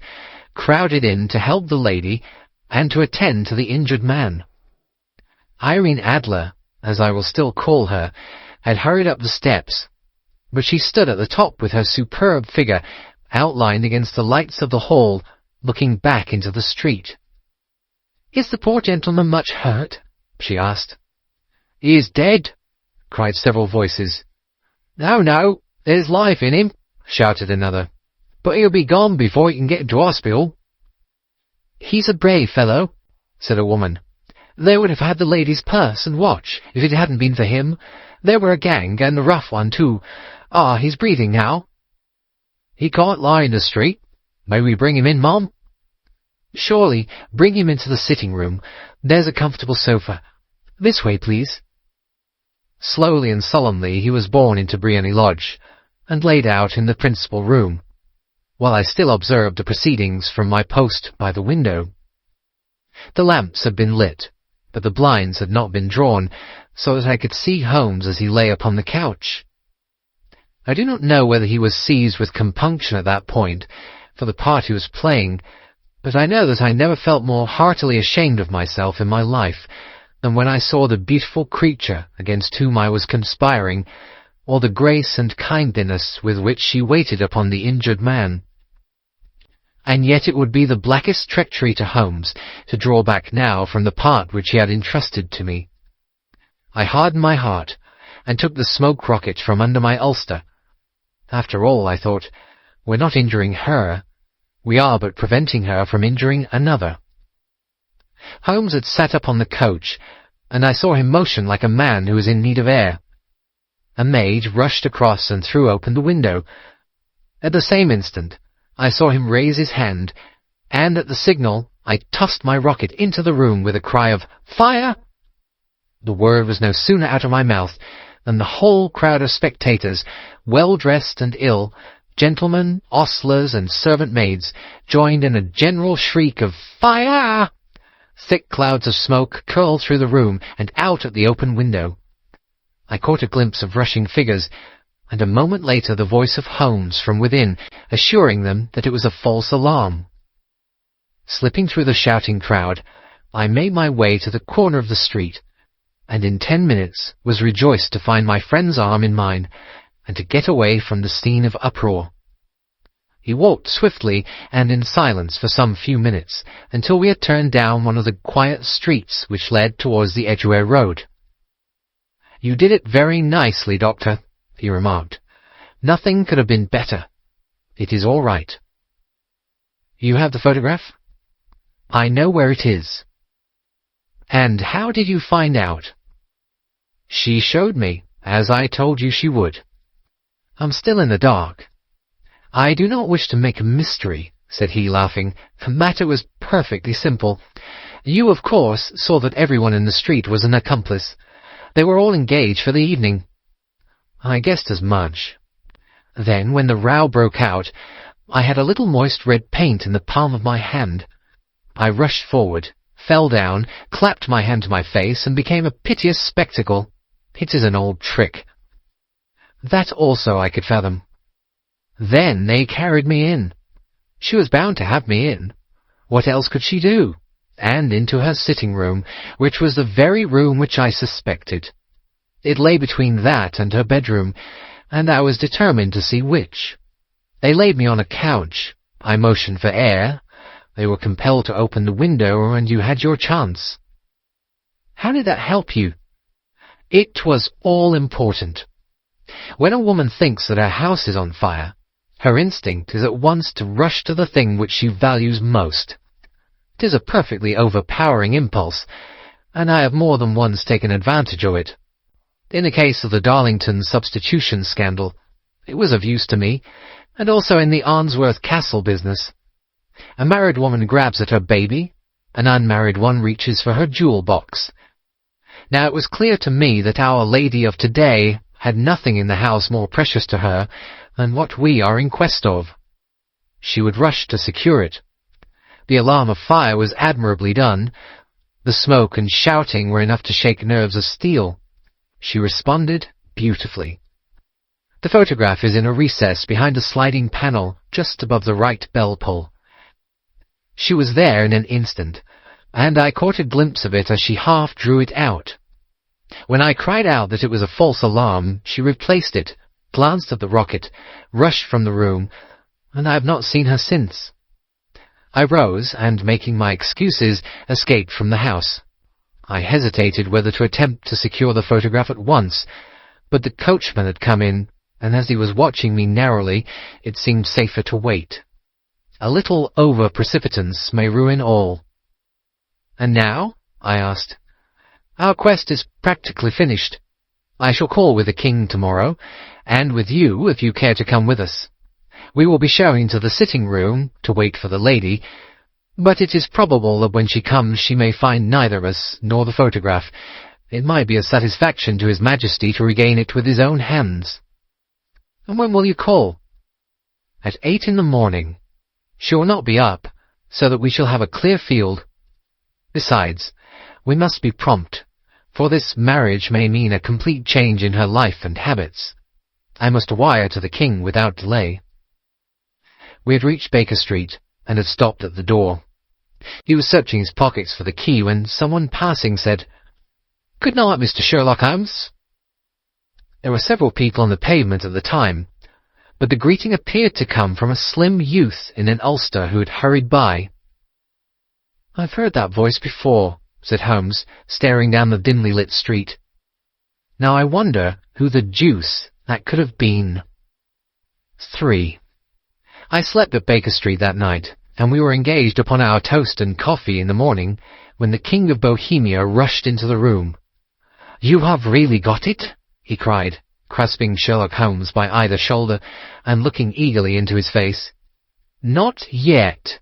crowded in to help the lady and to attend to the injured man. Irene Adler, as I will still call her, had hurried up the steps, but she stood at the top with her superb figure outlined against the lights of the hall, looking back into the street. "Is the poor gentleman much hurt?" she asked. "He is dead," cried several voices. "No, no, there's life in him," shouted another. "But he'll be gone before he can get to hospital." "He's a brave fellow," said a woman. "They would have had the lady's purse and watch if it hadn't been for him. They were a gang, and a rough one, too. Ah, he's breathing now." "He can't lie in the street. May we bring him in, Mum?" "Surely. Bring him into the sitting-room. There's a comfortable sofa. This way, please." Slowly and solemnly he was borne into Briony Lodge, and laid out in the principal room, while I still observed the proceedings from my post by the window. The lamps had been lit, but the blinds had not been drawn, so that I could see Holmes as he lay upon the couch. I do not know whether he was seized with compunction at that point for the part he was playing, but I know that I never felt more heartily ashamed of myself in my life than when I saw the beautiful creature against whom I was conspiring, or the grace and kindliness with which she waited upon the injured man. And yet it would be the blackest treachery to Holmes to draw back now from the part which he had entrusted to me. I hardened my heart, and took the smoke rocket from under my ulster. After all, I thought, we're not injuring her. We are but preventing her from injuring another. Holmes had sat up on the coach, and I saw him motion like a man who is in need of air. A maid rushed across and threw open the window. At the same instant, I saw him raise his hand, and at the signal I tossed my rocket into the room with a cry of "Fire!" The word was no sooner out of my mouth than the whole crowd of spectators, well-dressed and ill, gentlemen, ostlers, and servant-maids, joined in a general shriek of "Fire!" Thick clouds of smoke curled through the room and out at the open window. I caught a glimpse of rushing figures, and a moment later the voice of Holmes from within, assuring them that it was a false alarm. Slipping through the shouting crowd, I made my way to the corner of the street, and in 10 minutes was rejoiced to find my friend's arm in mine, and to get away from the scene of uproar. He walked swiftly and in silence for some few minutes, until we had turned down one of the quiet streets which led towards the Edgware Road. "You did it very nicely, Doctor," he remarked. "Nothing could have been better. It is all right." "You have the photograph?" "I know where it is." "And how did you find out?" "She showed me, as I told you she would." "I'm still in the dark." "I do not wish to make a mystery," said he, laughing. "The matter was perfectly simple. You, of course, saw that everyone in the street was an accomplice. They were all engaged for the evening." "I guessed as much." "Then, when the row broke out, I had a little moist red paint in the palm of my hand. I rushed forward, fell down, clapped my hand to my face, and became a piteous spectacle. It is an old trick." "That also I could fathom." "Then they carried me in. She was bound to have me in. What else could she do? And into her sitting-room, which was the very room which I suspected. It lay between that and her bedroom, and I was determined to see which. They laid me on a couch. I motioned for air. They were compelled to open the window, and you had your chance. How did that help you? It was all important. When a woman thinks that her house is on fire, her instinct is at once to rush to the thing which she values most. It is a perfectly overpowering impulse, and I have more than once taken advantage of it. In the case of the Darlington substitution scandal, it was of use to me, and also in the Arnsworth Castle business. A married woman grabs at her baby, an unmarried one reaches for her jewel box. Now it was clear to me that Our Lady of today had nothing in the house more precious to her than what we are in quest of. She would rush to secure it. The alarm of fire was admirably done. The smoke and shouting were enough to shake nerves of steel. She responded beautifully. The photograph is in a recess behind a sliding panel just above the right bell pull. She was there in an instant, and I caught a glimpse of it as she half drew it out. When I cried out that it was a false alarm, she replaced it, glanced at the rocket, rushed from the room, and I have not seen her since. I rose, and making my excuses, escaped from the house. I hesitated whether to attempt to secure the photograph at once, but the coachman had come in, and as he was watching me narrowly, it seemed safer to wait. A little over-precipitance may ruin all. "And now?" I asked. "Our quest is practically finished. I shall call with the king tomorrow, and with you if you care to come with us. We will be showing to the sitting-room to wait for the lady, but it is probable that when she comes she may find neither us nor the photograph. It might be a satisfaction to His Majesty to regain it with his own hands." "And when will you call?" "At 8 in the morning. She will not be up, so that we shall have a clear field. Besides, we must be prompt, for this marriage may mean a complete change in her life and habits. I must wire to the king without delay." We had reached Baker Street, and had stopped at the door. He was searching his pockets for the key when someone passing said, "Good night, Mr. Sherlock Holmes." There were several people on the pavement at the time, but the greeting appeared to come from a slim youth in an ulster who had hurried by. "I've heard that voice before," said Holmes, staring down the dimly lit street. "Now I wonder who the deuce that could have been." 3. I slept at Baker Street that night, and we were engaged upon our toast and coffee in the morning when the King of Bohemia rushed into the room. "You have really got it?" he cried, grasping Sherlock Holmes by either shoulder and looking eagerly into his face. "Not yet.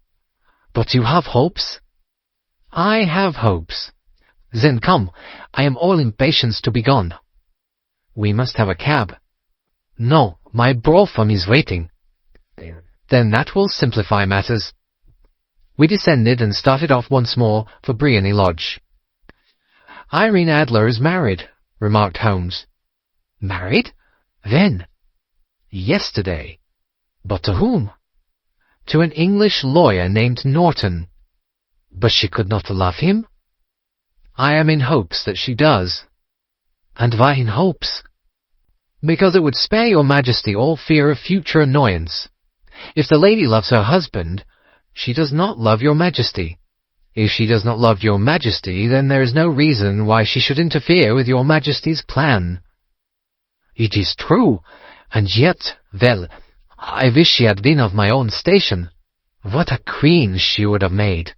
But you have hopes?" "I have hopes." "Then come. I am all impatience to be gone." "We must have a cab." "No, my brougham is waiting." "Then that will simplify matters." We descended and started off once more for Briony Lodge. "Irene Adler is married," remarked Holmes. "Married? When?" "Yesterday." "But to whom?" "To an English lawyer named Norton." "But she could not love him?" "I am in hopes that she does." "And why in hopes?" "Because it would spare your Majesty all fear of future annoyance. If the lady loves her husband, she does not love your Majesty. If she does not love your Majesty, then there is no reason why she should interfere with your Majesty's plan." "It is true, and yet, well, I wish she had been of my own station. What a queen she would have made."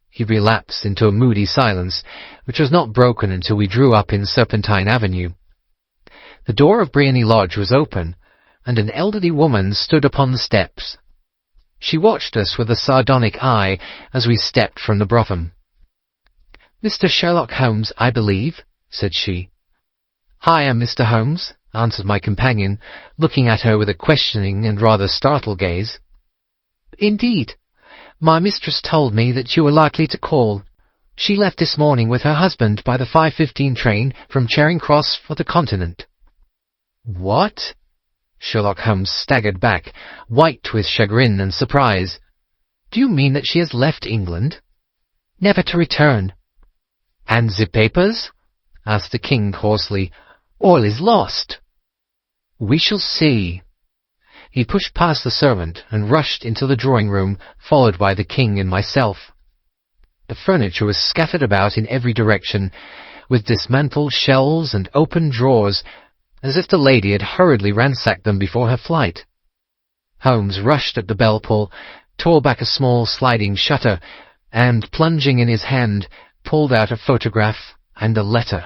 He relapsed into a moody silence, which was not broken until we drew up in Serpentine Avenue. The door of Briony Lodge was open, and an elderly woman stood upon the steps. She watched us with a sardonic eye as we stepped from the brougham. "Mr. Sherlock Holmes, I believe," said she. "I am Mr. Holmes," answered my companion, looking at her with a questioning and rather startled gaze. "Indeed. My mistress told me that you were likely to call. She left this morning with her husband by the 5:15 train from Charing Cross for the Continent." "What?" Sherlock Holmes staggered back, white with chagrin and surprise. "Do you mean that she has left England?" "Never to return." "And the papers?" asked the king hoarsely. All is lost. We shall see. He pushed past the servant and rushed into the drawing-room, followed by the king and myself. The furniture was scattered about in every direction, with dismantled shelves and open drawers, as if the lady had hurriedly ransacked them before her flight. Holmes rushed at the bell-pull, tore back a small sliding shutter, and, plunging in his hand, pulled out a photograph and a letter.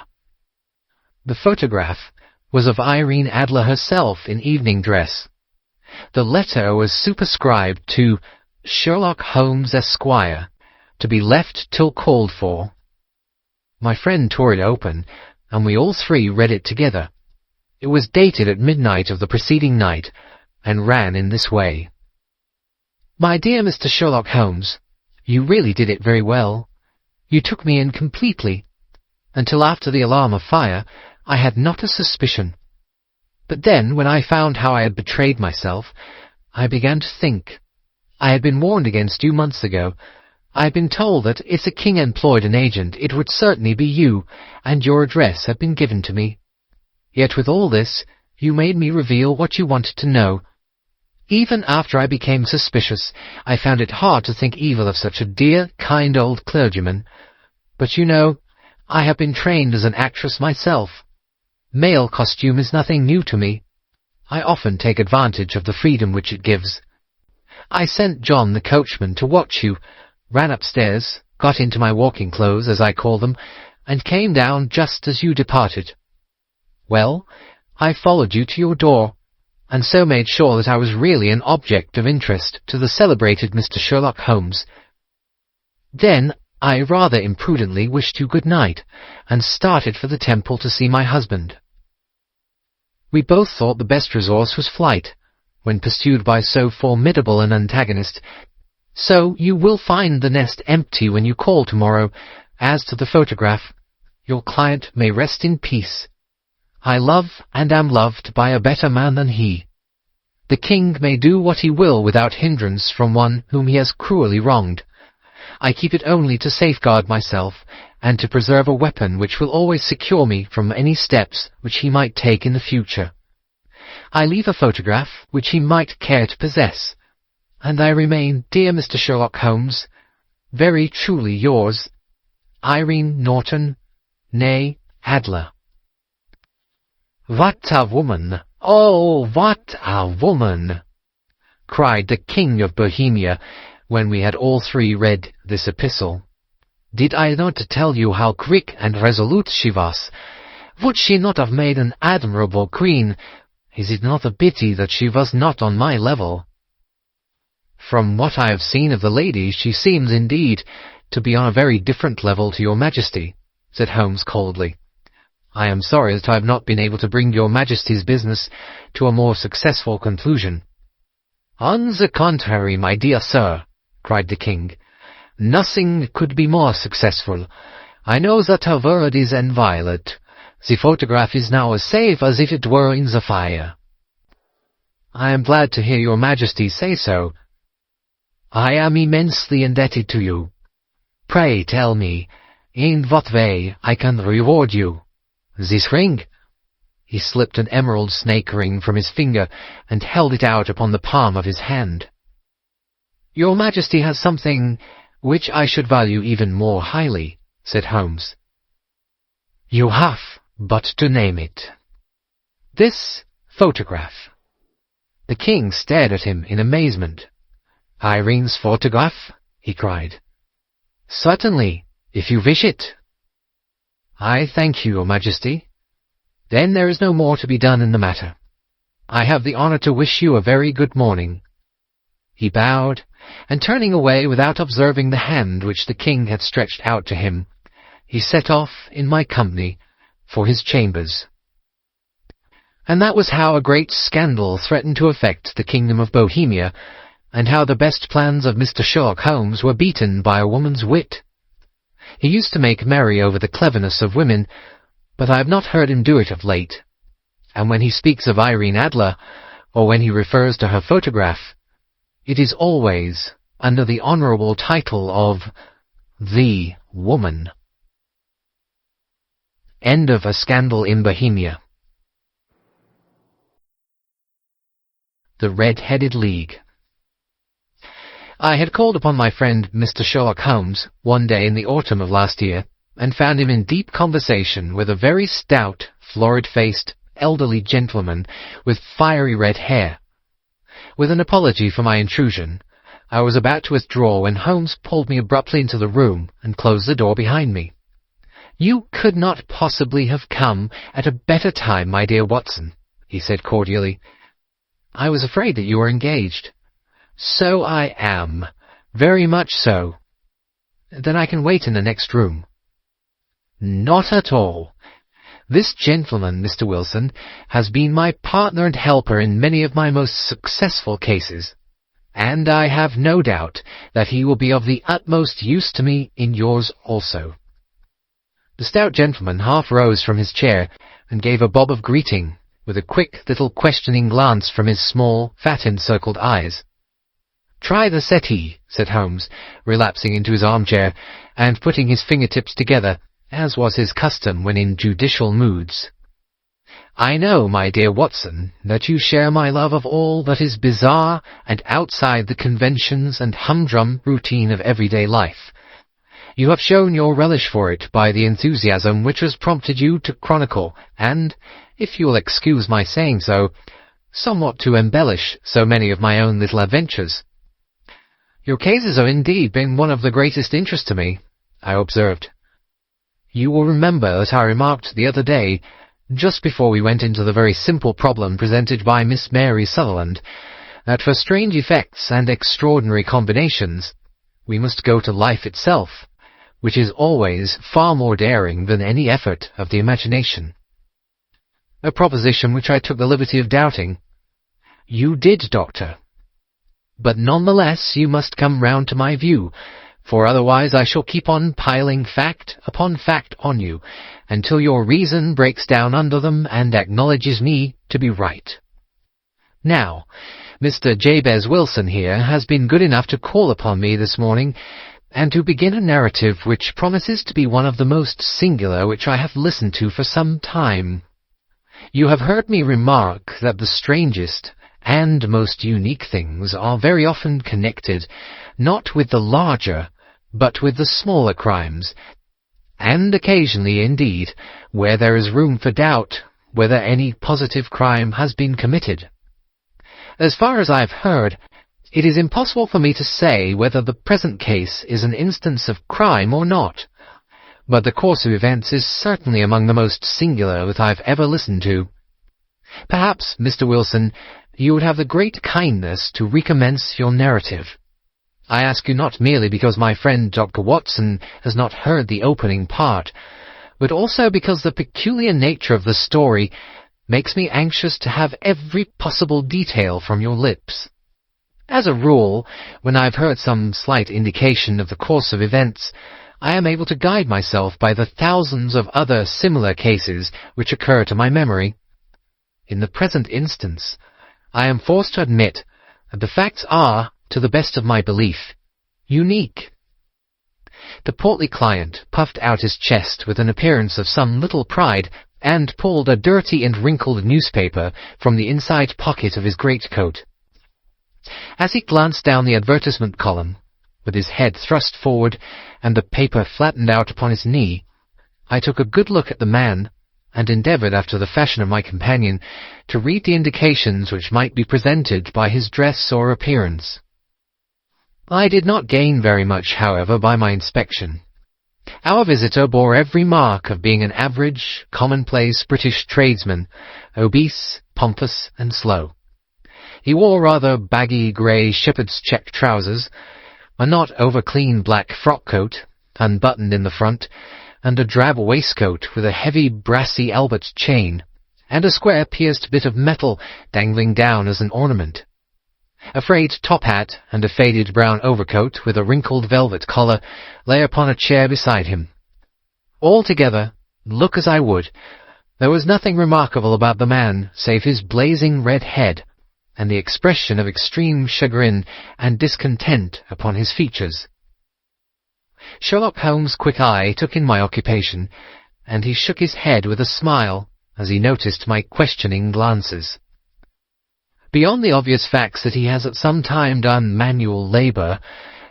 The photograph was of Irene Adler herself in evening dress. The letter was superscribed to Sherlock Holmes, Esquire, to be left till called for. My friend tore it open, and we all three read it together. It was dated at midnight of the preceding night, and ran in this way. My dear Mr. Sherlock Holmes, you really did it very well. You took me in completely. Until after the alarm of fire, I had not a suspicion. But then, when I found how I had betrayed myself, I began to think. I had been warned against you months ago. I had been told that if the king employed an agent, it would certainly be you, and your address had been given to me. Yet with all this, you made me reveal what you wanted to know. Even after I became suspicious, I found it hard to think evil of such a dear, kind old clergyman. But you know, I have been trained as an actress myself. Male costume is nothing new to me. I often take advantage of the freedom which it gives. I sent John the coachman to watch you, ran upstairs, got into my walking clothes, as I call them, and came down just as you departed. Well, I followed you to your door, and so made sure that I was really an object of interest to the celebrated Mr. Sherlock Holmes. Then I rather imprudently wished you good night, and started for the temple to see my husband. We both thought the best resource was flight, when pursued by so formidable an antagonist, so you will find the nest empty when you call tomorrow. As to the photograph, your client may rest in peace. I love and am loved by a better man than he. The king may do what he will without hindrance from one whom he has cruelly wronged. I keep it only to safeguard myself, and to preserve a weapon which will always secure me from any steps which he might take in the future. I leave a photograph which he might care to possess, and I remain, dear Mr. Sherlock Holmes, very truly yours, Irene Norton, née Adler. "What a woman! Oh, what a woman!" cried the King of Bohemia, when we had all three read this epistle. "Did I not tell you how quick and resolute she was? Would she not have made an admirable queen? Is it not a pity that she was not on my level?" "From what I have seen of the lady, she seems, indeed, to be on a very different level to your Majesty," said Holmes coldly. "I am sorry that I have not been able to bring your Majesty's business to a more successful conclusion." "On the contrary, my dear sir," cried the king, "nothing could be more successful. I know that her word is inviolate. The photograph is now as safe as if it were in the fire." "I am glad to hear your Majesty say so." "I am immensely indebted to you. Pray tell me, in what way I can reward you? This ring?" He slipped an emerald snake ring from his finger and held it out upon the palm of his hand. "Your Majesty has something which I should value even more highly," said Holmes. "You have but to name it." "This photograph." The king stared at him in amazement. "Irene's photograph?" he cried. "Certainly, if you wish it." "I thank you, your Majesty. Then there is no more to be done in the matter. I have the honour to wish you a very good morning." He bowed, and turning away without observing the hand which the king had stretched out to him, he set off in my company for his chambers. And that was how a great scandal threatened to affect the kingdom of Bohemia, and how the best plans of Mr. Sherlock Holmes were beaten by a woman's wit. He used to make merry over the cleverness of women, but I have not heard him do it of late. And when he speaks of Irene Adler, or when he refers to her photograph, it is always under the honourable title of the woman. End of A Scandal in Bohemia. the Red-Headed League. I had called upon my friend Mr. Sherlock Holmes one day in the autumn of last year, and found him in deep conversation with a very stout, florid-faced, elderly gentleman with fiery red hair. With an apology for my intrusion, I was about to withdraw when Holmes pulled me abruptly into the room and closed the door behind me. "You could not possibly have come at a better time, my dear Watson," he said cordially. "I was afraid that you were engaged." "So I am. Very much so." "Then I can wait in the next room." "Not at all. This gentleman, Mr. Wilson, has been my partner and helper in many of my most successful cases, and I have no doubt that he will be of the utmost use to me in yours also." The stout gentleman half rose from his chair and gave a bob of greeting, with a quick little questioning glance from his small, fat-encircled eyes. "Try the settee," said Holmes, relapsing into his armchair, and putting his fingertips together, as was his custom when in judicial moods. "I know, my dear Watson, that you share my love of all that is bizarre and outside the conventions and humdrum routine of everyday life. You have shown your relish for it by the enthusiasm which has prompted you to chronicle, and, if you will excuse my saying so, somewhat to embellish so many of my own little adventures." "Your cases have indeed been one of the greatest interest to me," I observed. "You will remember that I remarked the other day, just before we went into the very simple problem presented by Miss Mary Sutherland, that for strange effects and extraordinary combinations, we must go to life itself, which is always far more daring than any effort of the imagination." "A proposition which I took the liberty of doubting." "You did, Doctor. But none the less you must come round to my view, for otherwise I shall keep on piling fact upon fact on you, until your reason breaks down under them and acknowledges me to be right. Now, Mr. Jabez Wilson here has been good enough to call upon me this morning, and to begin a narrative which promises to be one of the most singular which I have listened to for some time. You have heard me remark that the strangest and most unique things are very often connected, not with the larger, but with the smaller crimes, and occasionally, indeed, where there is room for doubt whether any positive crime has been committed. As far as I have heard, it is impossible for me to say whether the present case is an instance of crime or not, but the course of events is certainly among the most singular that I have ever listened to. Perhaps, Mr. Wilson, you would have the great kindness to recommence your narrative. I ask you not merely because my friend Dr. Watson has not heard the opening part, but also because the peculiar nature of the story makes me anxious to have every possible detail from your lips. As a rule, when I have heard some slight indication of the course of events, I am able to guide myself by the thousands of other similar cases which occur to my memory. In the present instance, I am forced to admit that the facts are, to the best of my belief, unique." The portly client puffed out his chest with an appearance of some little pride, and pulled a dirty and wrinkled newspaper from the inside pocket of his greatcoat. As he glanced down the advertisement column, with his head thrust forward and the paper flattened out upon his knee, I took a good look at the man, and endeavoured, after the fashion of my companion, to read the indications which might be presented by his dress or appearance. I did not gain very much, however, by my inspection. Our visitor bore every mark of being an average, commonplace British tradesman, obese, pompous, and slow. He wore rather baggy grey shepherd's check trousers, a not over-clean black frock-coat, unbuttoned in the front, and a drab waistcoat with a heavy brassy Albert chain, and a square pierced bit of metal dangling down as an ornament. A frayed top hat and a faded brown overcoat with a wrinkled velvet collar lay upon a chair beside him. Altogether, look as I would, there was nothing remarkable about the man save his blazing red head, and the expression of extreme chagrin and discontent upon his features. Sherlock Holmes' quick eye took in my occupation, and he shook his head with a smile as he noticed my questioning glances. Beyond the obvious facts that he has at some time done manual labour,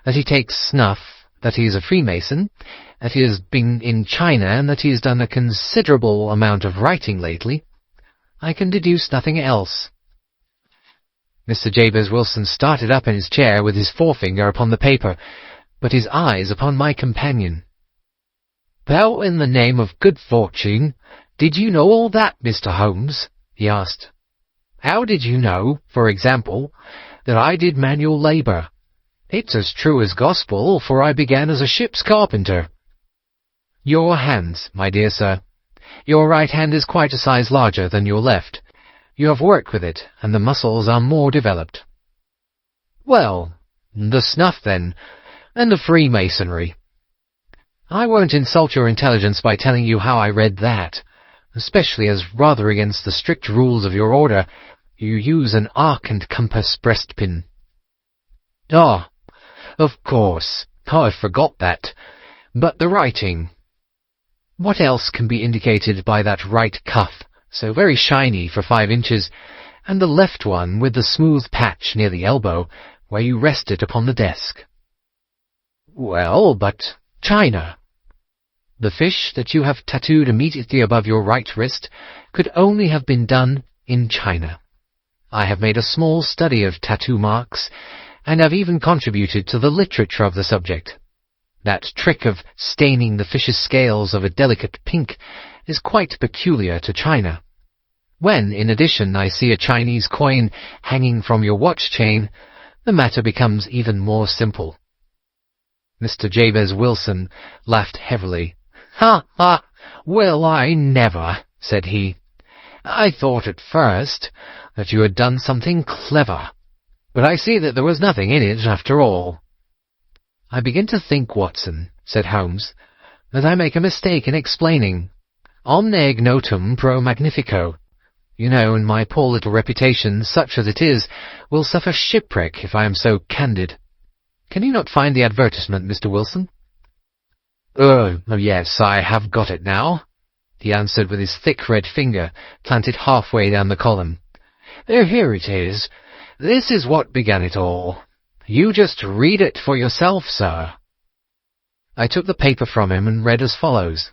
that he takes snuff, that he is a Freemason, that he has been in China, and that he has done a considerable amount of writing lately, I can deduce nothing else." Mr. Jabez Wilson started up in his chair with his forefinger upon the paper, but his eyes upon my companion. "How in the name of good fortune did you know all that, Mr. Holmes?" he asked. "How did you know, for example, that I did manual labour? It's as true as gospel, for I began as a ship's carpenter." "Your hands, my dear sir. Your right hand is quite a size larger than your left. You have worked with it, and the muscles are more developed." "Well, the snuff, then, and the Freemasonry. I won't insult your intelligence by telling you how I read that, especially as, rather against the strict rules of your order, you use an arc and compass breastpin." "Ah, of course, I forgot that. But the writing. What else can be indicated by that right cuff, so very shiny for 5 inches, and the left one with the smooth patch near the elbow, where you rest it upon the desk?" "Well, but China. The fish that you have tattooed immediately above your right wrist could only have been done in China. I have made a small study of tattoo marks, and have even contributed to the literature of the subject. That trick of staining the fish's scales of a delicate pink is quite peculiar to China. When, in addition, I see a Chinese coin hanging from your watch chain, the matter becomes even more simple." Mr. Jabez Wilson laughed heavily. "Ha, ha! Well, I never," said he. "I thought at first that you had done something clever, but I see that there was nothing in it after all." "I begin to think, Watson," said Holmes, "that I make a mistake in explaining. Omne ignotum pro magnifico. You know, and my poor little reputation, such as it is, will suffer shipwreck if I am so candid. Can you not find the advertisement, Mr. Wilson?" Oh, yes, I have got it now," he answered with his thick red finger planted halfway down the column. "Here it is. This is what began it all. You just read it for yourself, sir." I took the paper from him and read as follows.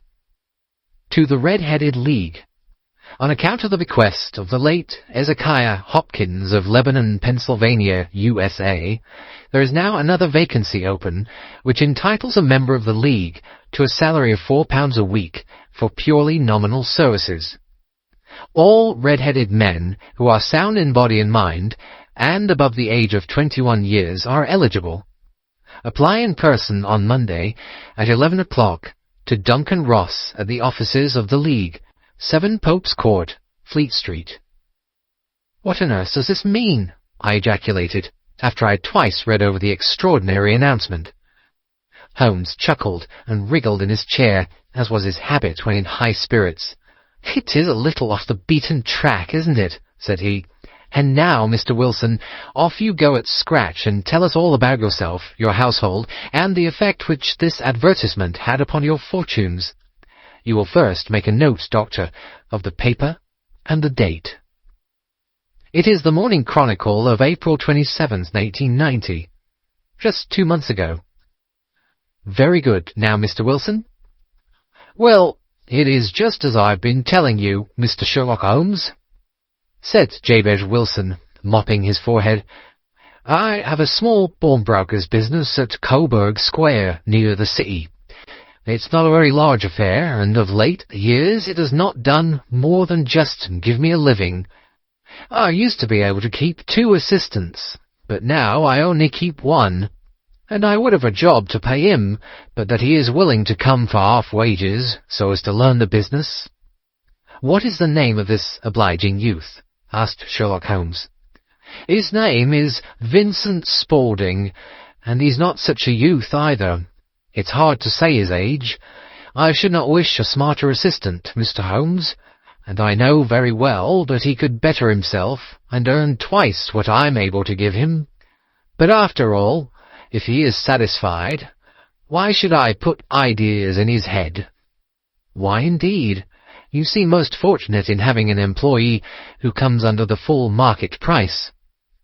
"To the Red-Headed League. On account of the bequest of the late Ezekiah Hopkins of Lebanon, Pennsylvania, USA, there is now another vacancy open, which entitles a member of the League to a salary of £4 a week for purely nominal services. All red-headed men who are sound in body and mind, and above the age of 21 years, are eligible. Apply in person on Monday at 11 o'clock to Duncan Ross at the offices of the League, 7 Pope's Court, Fleet Street." "What on earth does this mean?" I ejaculated, after I had twice read over the extraordinary announcement. Holmes chuckled and wriggled in his chair, as was his habit when in high spirits. "It is a little off the beaten track, isn't it?" said he. "And now, Mr. Wilson, off you go at scratch and tell us all about yourself, your household, and the effect which this advertisement had upon your fortunes. You will first make a note, Doctor, of the paper and the date." "It is the Morning Chronicle of April 27th, 1890. Just 2 months ago." "Very good. Now, Mr. Wilson?" "Well, it is just as I've been telling you, Mr. Sherlock Holmes," said Jabez Wilson, mopping his forehead. "I have a small pawnbroker's business at Coburg Square, near the city. It's not a very large affair, and of late years it has not done more than just give me a living. I used to be able to keep 2 assistants, but now I only keep 1, and I would have a job to pay him, but that he is willing to come for half wages, so as to learn the business." "What is the name of this obliging youth?" asked Sherlock Holmes. "His name is Vincent Spaulding, and he's not such a youth either. It's hard to say his age. I should not wish a smarter assistant, Mr. Holmes, and I know very well that he could better himself and earn twice what I'm able to give him. But after all, if he is satisfied, why should I put ideas in his head?" "Why, indeed? You seem most fortunate in having an employee who comes under the full market price,"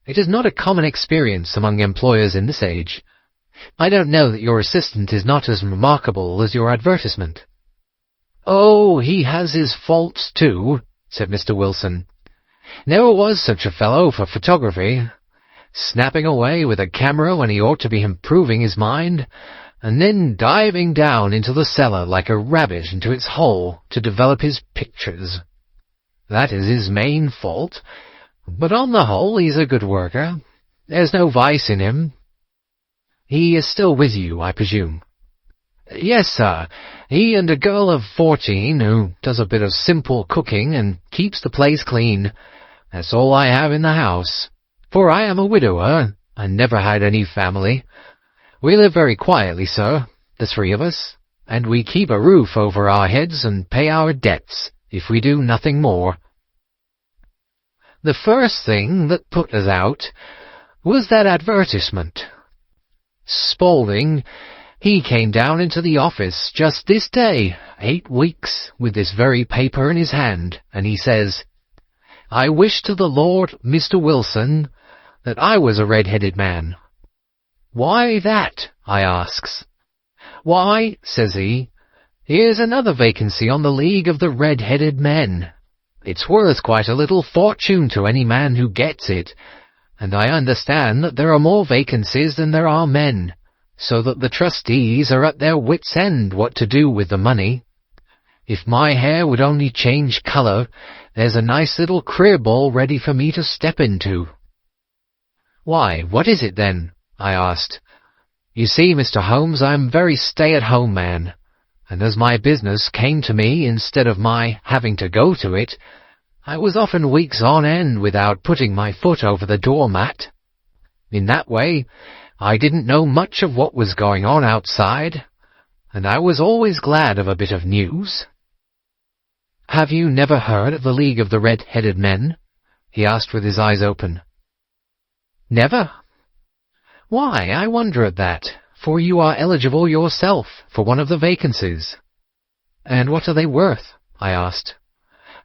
It is not a common experience among employers in this age. I don't know that your assistant is not as remarkable as your advertisement." "Oh, he has his faults too," said Mr. Wilson. "Never was such a fellow for photography. Snapping away with a camera when he ought to be improving his mind, and then diving down into the cellar like a rabbit into its hole to develop his pictures. That is his main fault, but on the whole he's a good worker. There's no vice in him." "He is still with you, I presume?" "Yes, sir. He and a girl of 14 who does a bit of simple cooking and keeps the place clean. That's all I have in the house, for I am a widower and never had any family. We live very quietly, sir, the three of us, and we keep a roof over our heads and pay our debts, if we do nothing more." The first thing that put us out was that advertisement. Spaulding, he came down into the office just this day, 8 weeks, with this very paper in his hand, and he says, "I wish to the Lord, Mr. Wilson, that I was a red-headed man." "Why that?" I asks. "Why," says he, "here's another vacancy on the League of the Red-Headed Men. It's worth quite a little fortune to any man who gets it, and I understand that there are more vacancies than there are men, so that the trustees are at their wits' end what to do with the money. If my hair would only change colour, there's a nice little crib all ready for me to step into." "Why, what is it then?" I asked. "You see, Mr. Holmes, I'm a very stay-at-home man, and as my business came to me instead of my having to go to it, I was often weeks on end without putting my foot over the doormat. In that way, I didn't know much of what was going on outside, and I was always glad of a bit of news." "Have you never heard of the League of the Red-Headed Men?" he asked with his eyes open. "Never? Why, I wonder at that, for you are eligible yourself for one of the vacancies." "And what are they worth?" I asked.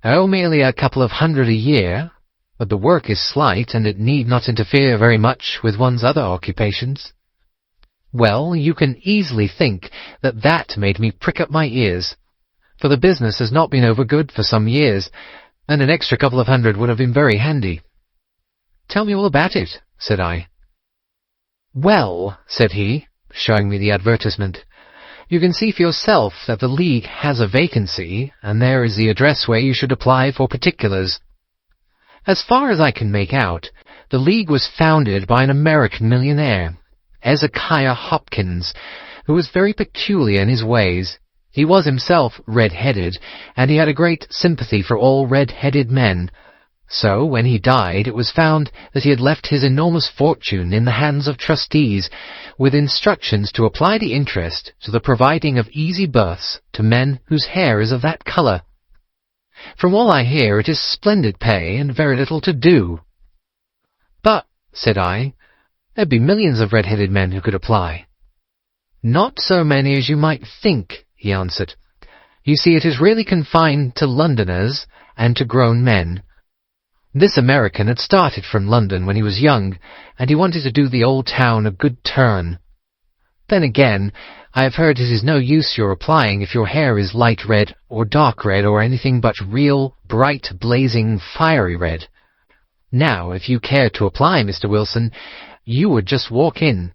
"Oh, merely a couple of hundred a year, but the work is slight, and it need not interfere very much with one's other occupations." Well, you can easily think that that made me prick up my ears, for the business has not been over good for some years, and an extra couple of hundred would have been very handy. "Tell me all about it," said I. "Well," said he, showing me the advertisement, "you can see for yourself that the League has a vacancy, and there is the address where you should apply for particulars. As far as I can make out, the League was founded by an American millionaire, Ezekiah Hopkins, who was very peculiar in his ways. He was himself red-headed, and he had a great sympathy for all red-headed men. So, when he died, it was found that he had left his enormous fortune in the hands of trustees, with instructions to apply the interest to the providing of easy berths to men whose hair is of that colour. From all I hear, it is splendid pay and very little to do." "But," said I, "there'd be millions of red-headed men who could apply." "Not so many as you might think," he answered. "You see, it is really confined to Londoners and to grown men. This American had started from London when he was young, and he wanted to do the old town a good turn. Then again, I have heard it is no use your applying if your hair is light red or dark red or anything but real, bright, blazing, fiery red. Now, if you cared to apply, Mr. Wilson, you would just walk in,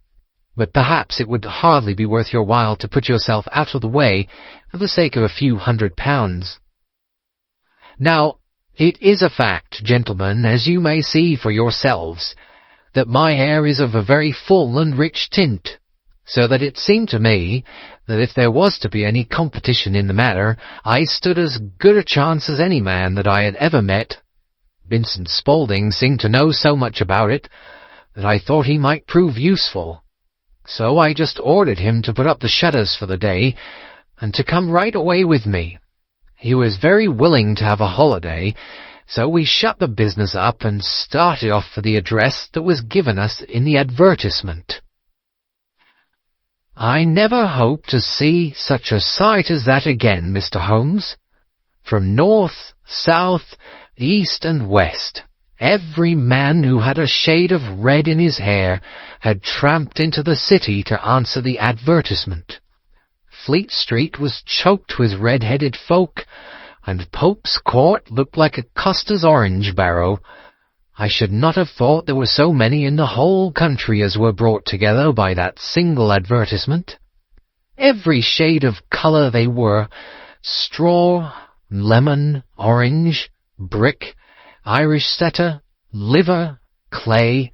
but perhaps it would hardly be worth your while to put yourself out of the way for the sake of a few £100. Now, it is a fact, gentlemen, as you may see for yourselves, that my hair is of a very full and rich tint, so that it seemed to me that if there was to be any competition in the matter, I stood as good a chance as any man that I had ever met. Vincent Spaulding seemed to know so much about it that I thought he might prove useful. So I just ordered him to put up the shutters for the day, and to come right away with me. He was very willing to have a holiday, so we shut the business up and started off for the address that was given us in the advertisement. I never hope to see such a sight as that again, Mr. Holmes. From north, south, east and west, Every man who had a shade of red in his hair had tramped into the city to answer the advertisement. Fleet Street was choked with red-headed folk, and Pope's Court looked like a coster's orange barrow. I should not have thought there were so many in the whole country as were brought together by that single advertisement. Every shade of colour they were: straw, lemon, orange, brick, Irish setter, liver, clay.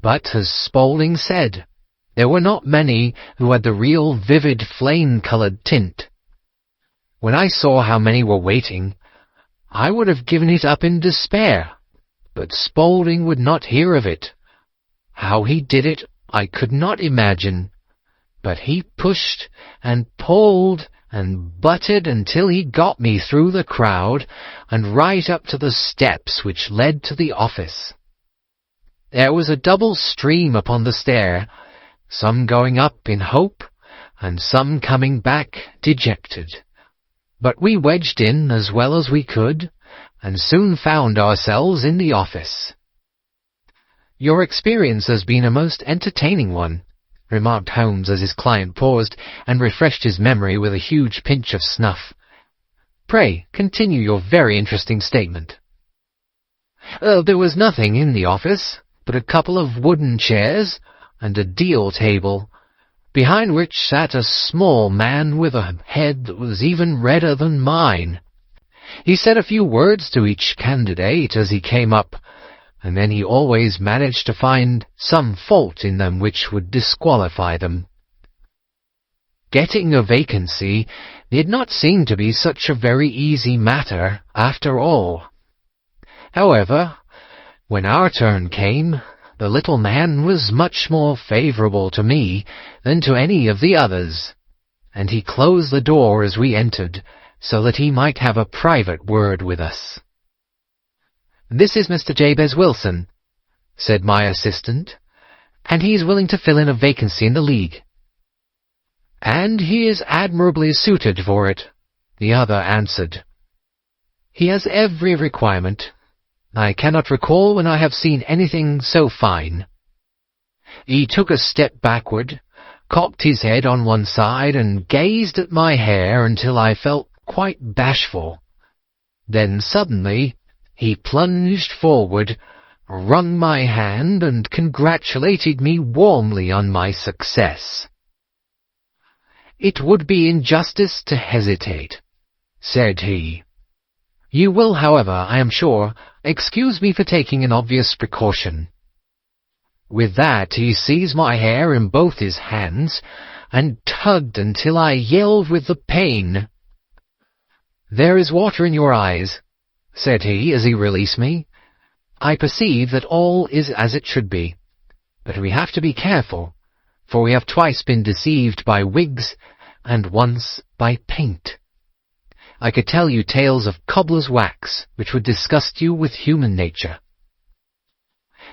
But, as Spaulding said, there were not many who had the real vivid flame-coloured tint. When I saw how many were waiting, I would have given it up in despair, but Spaulding would not hear of it. How he did it I could not imagine, but he pushed and pulled and butted until he got me through the crowd and right up to the steps which led to the office. There was a double stream upon the stair, some going up in hope, and some coming back dejected. But we wedged in as well as we could, and soon found ourselves in the office. "Your experience has been a most entertaining one," remarked Holmes as his client paused and refreshed his memory with a huge pinch of snuff. "Pray, continue your very interesting statement." "There was nothing in the office but a couple of wooden chairs and a deal table, behind which sat a small man with a head that was even redder than mine. He said a few words to each candidate as he came up, and then he always managed to find some fault in them which would disqualify them. Getting a vacancy did not seem to be such a very easy matter after all. However, when our turn came, the little man was much more favourable to me than to any of the others, and he closed the door as we entered, so that he might have a private word with us. "This is Mr. Jabez Wilson," said my assistant, "and he is willing to fill in a vacancy in the League." "And he is admirably suited for it," the other answered. "He has every requirement. I cannot recall when I have seen anything so fine." He took a step backward, cocked his head on one side, and gazed at my hair until I felt quite bashful. Then suddenly he plunged forward, wrung my hand, and congratulated me warmly on my success. "It would be injustice to hesitate," said he. "You will, however, I am sure, excuse me for taking an obvious precaution." With that he seized my hair in both his hands and tugged until I yelled with the pain. "There is water in your eyes," said he as he released me. "I perceive that all is as it should be, but we have to be careful, for we have twice been deceived by wigs and once by paint. I could tell you tales of cobbler's wax which would disgust you with human nature."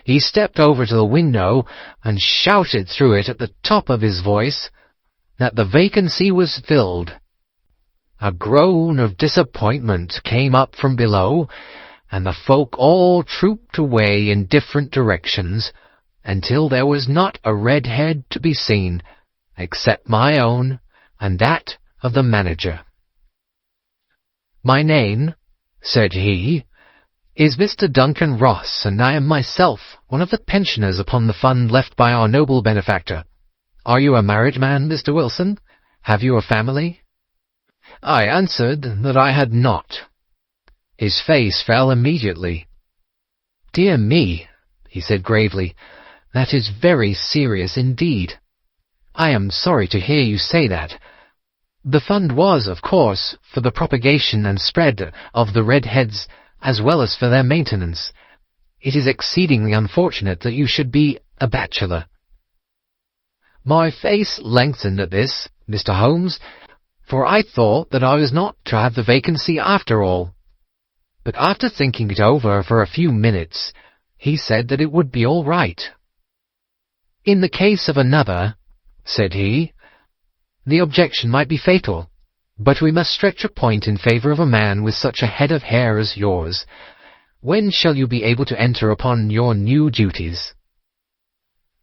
He stepped over to the window and shouted through it at the top of his voice that the vacancy was filled. A groan of disappointment came up from below, and the folk all trooped away in different directions, until there was not a red head to be seen, except my own and that of the manager. "My name," said he, "is Mr. Duncan Ross, and I am myself one of the pensioners upon the fund left by our noble benefactor. Are you a married man, Mr. Wilson? Have you a family?" I answered that I had not. His face fell immediately. "Dear me," he said gravely, "that is very serious indeed. I am sorry to hear you say that. The fund was, of course, for the propagation and spread of the redheads, as well as for their maintenance. It is exceedingly unfortunate that you should be a bachelor." My face lengthened at this, Mr. Holmes, for I thought that I was not to have the vacancy after all. But after thinking it over for a few minutes, he said that it would be all right. "In the case of another," said he, "the objection might be fatal, but we must stretch a point in favour of a man with such a head of hair as yours. When shall you be able to enter upon your new duties?"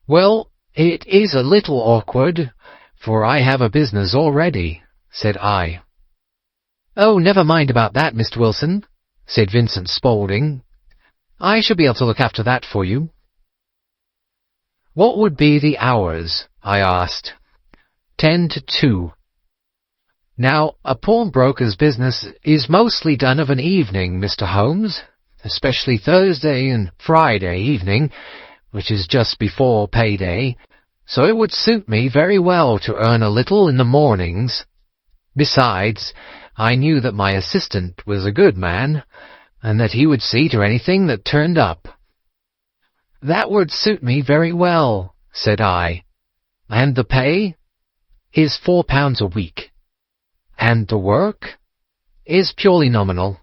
"Well, it is a little awkward, for I have a business already," said I. "Oh, never mind about that, Mr. Wilson," said Vincent Spaulding. "I shall be able to look after that for you." "What would be the hours?" I asked. 10 to 2. "Now, a pawnbroker's business is mostly done of an evening, Mr. Holmes, especially Thursday and Friday evening, which is just before payday, so it would suit me very well to earn a little in the mornings. Besides, I knew that my assistant was a good man, and that he would see to anything that turned up." "That would suit me very well," said I. "And the pay?" "Is £4 a week." "And the work?" "Is purely nominal."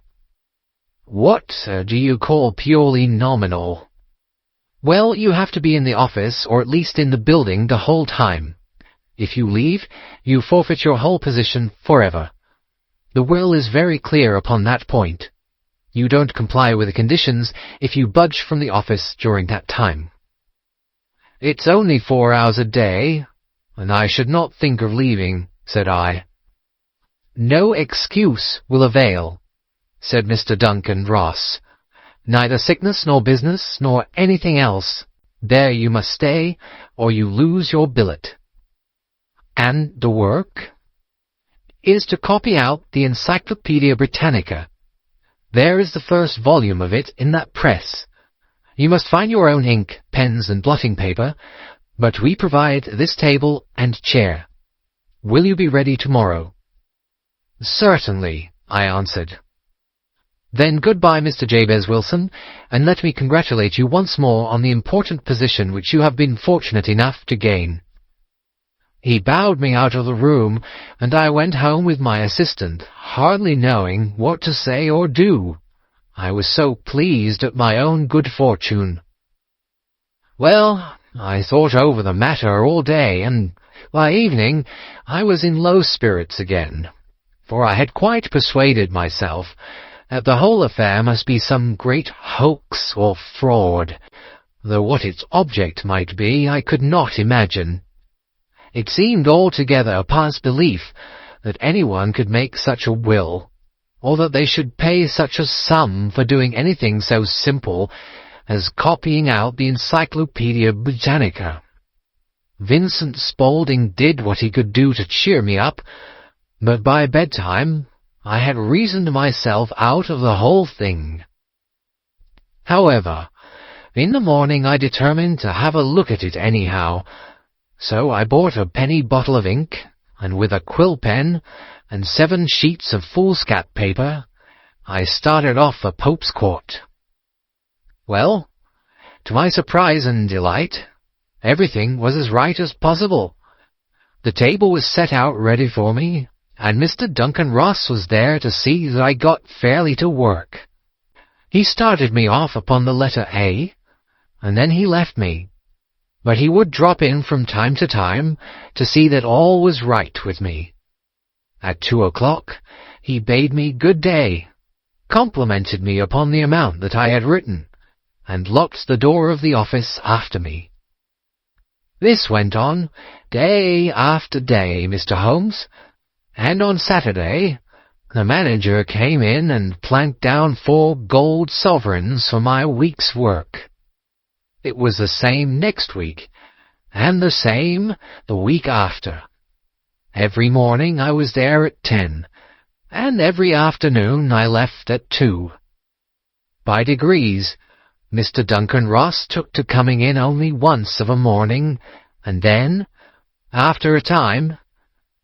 "What do you call purely nominal?" "Well, you have to be in the office, or at least in the building, the whole time. If you leave, you forfeit your whole position forever. The will is very clear upon that point. You don't comply with the conditions if you budge from the office during that time." "It's only 4 hours a day, and I should not think of leaving," said I. "No excuse will avail," said Mr. Duncan Ross. "Neither sickness nor business nor anything else. There you must stay, or you lose your billet." "And the work?" "Is to copy out the Encyclopaedia Britannica. There is the first volume of it in that press. You must find your own ink, pens, and blotting paper, but we provide this table and chair. Will you be ready tomorrow?" "Certainly," I answered. "Then goodbye, Mr. Jabez Wilson, and let me congratulate you once more on the important position which you have been fortunate enough to gain." He bowed me out of the room, and I went home with my assistant, hardly knowing what to say or do. I was so pleased at my own good fortune. Well, I thought over the matter all day, and by evening I was in low spirits again, for I had quite persuaded myself that the whole affair must be some great hoax or fraud, though what its object might be I could not imagine. It seemed altogether past belief that anyone could make such a will, or that they should pay such a sum for doing anything so simple as copying out the Encyclopaedia Britannica. Vincent Spaulding did what he could do to cheer me up, but by bedtime I had reasoned myself out of the whole thing. However, in the morning I determined to have a look at it anyhow, so I bought a penny bottle of ink, and with a quill pen and 7 sheets of foolscap paper, I started off for Pope's Court. Well, to my surprise and delight, everything was as right as possible. The table was set out ready for me, and Mr. Duncan Ross was there to see that I got fairly to work. He started me off upon the letter A, and then he left me. But he would drop in from time to see that all was right with me. At 2 o'clock he bade me good day, complimented me upon the amount that I had written, and locked the door of the office after me. This went on day after day, Mr. Holmes, and on Saturday the manager came in and planked down 4 gold sovereigns for my week's work. It was the same next week, and the same the week after. Every morning I was there at 10, and every afternoon I left at 2. By degrees, Mr. Duncan Ross took to coming in only once of a morning, and then, after a time,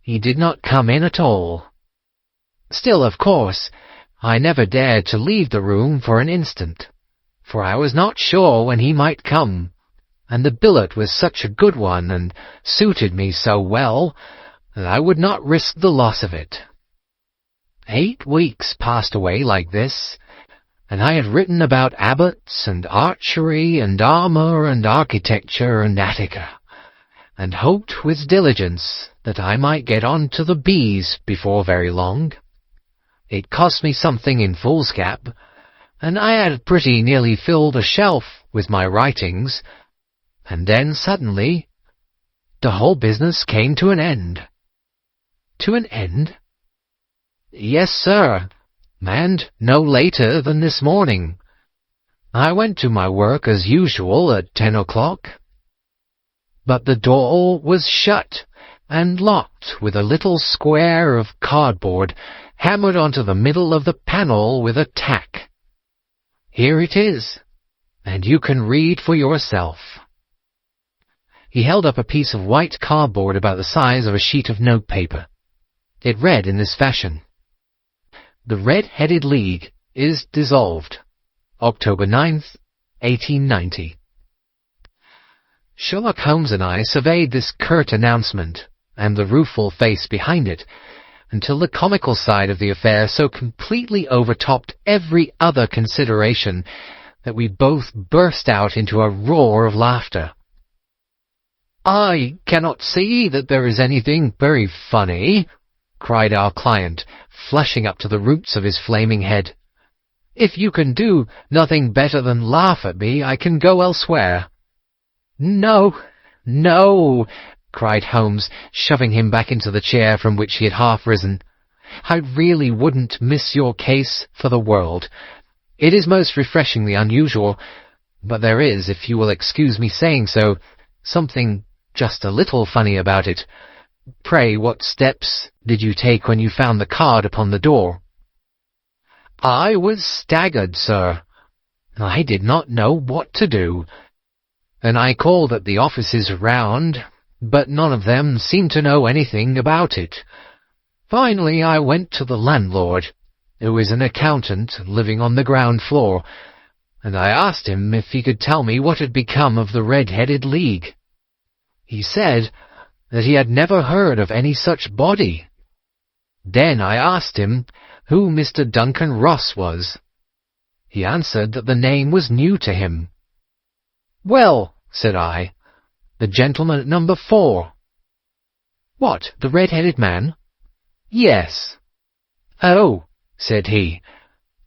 he did not come in at all. Still, of course, I never dared to leave the room for an instant, for I was not sure when he might come, and the billet was such a good one and suited me so well that I would not risk the loss of it. 8 weeks passed away like this, and I had written about abbots and archery and armour and architecture and Attica, and hoped with diligence that I might get on to the B's before very long. It cost me something in foolscap, and I had pretty nearly filled a shelf with my writings, and then suddenly the whole business came to an end." "To an end?" "Yes, sir, and no later than this morning. I went to my work as usual at 10 o'clock, but the door was shut and locked with a little square of cardboard hammered onto the middle of the panel with a tack. Here it is, and you can read for yourself." He held up a piece of white cardboard about the size of a sheet of notepaper. It read in this fashion: "The Red-Headed League is dissolved. October 9th, 1890. Sherlock Holmes and I surveyed this curt announcement and the rueful face behind it until the comical side of the affair so completely overtopped every other consideration that we both burst out into a roar of laughter. "I cannot see that there is anything very funny," cried our client, flushing up to the roots of his flaming head. "If you can do nothing better than laugh at me, I can go elsewhere." "No, no," cried Holmes, shoving him back into the chair from which he had half risen. "I really wouldn't miss your case for the world. It is most refreshingly unusual, but there is, if you will excuse me saying so, something just a little funny about it. Pray, what steps did you take when you found the card upon the door?" "I was staggered, sir. I did not know what to do, and I called at the offices round, but none of them seemed to know anything about it. Finally, I went to the landlord, who is an accountant living on the ground floor, and I asked him if he could tell me what had become of the Red-Headed League. He said that he had never heard of any such body. Then I asked him who Mr. Duncan Ross was. He answered that the name was new to him. 'Well,' said I, 'the gentleman at number 4. "'What, the red-headed man?' "'Yes.' "'Oh,' said he,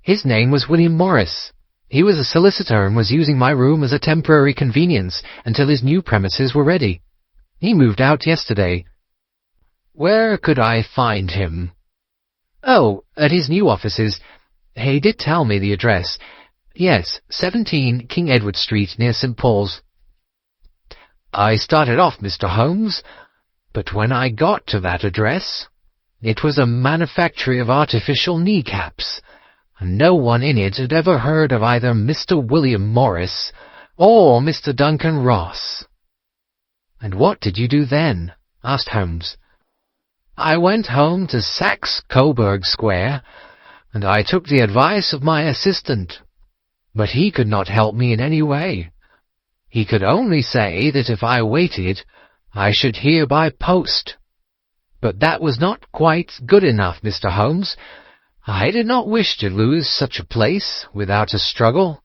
'his name was William Morris. He was a solicitor and was using my room as a temporary convenience until his new premises were ready. He moved out yesterday.' "'Where could I find him?' "'Oh, at his new offices. He did tell me the address. Yes, 17 King Edward Street, near St. Paul's.' I started off, Mr. Holmes, but when I got to that address, it was a manufactory of artificial kneecaps, and no one in it had ever heard of either Mr. William Morris or Mr. Duncan Ross." "And what did you do then?" asked Holmes. "I went home to Saxe Coburg Square, and I took the advice of my assistant, but he could not help me in any way. He could only say that if I waited, I should hear by post. But that was not quite good enough, Mr. Holmes. I did not wish to lose such a place without a struggle.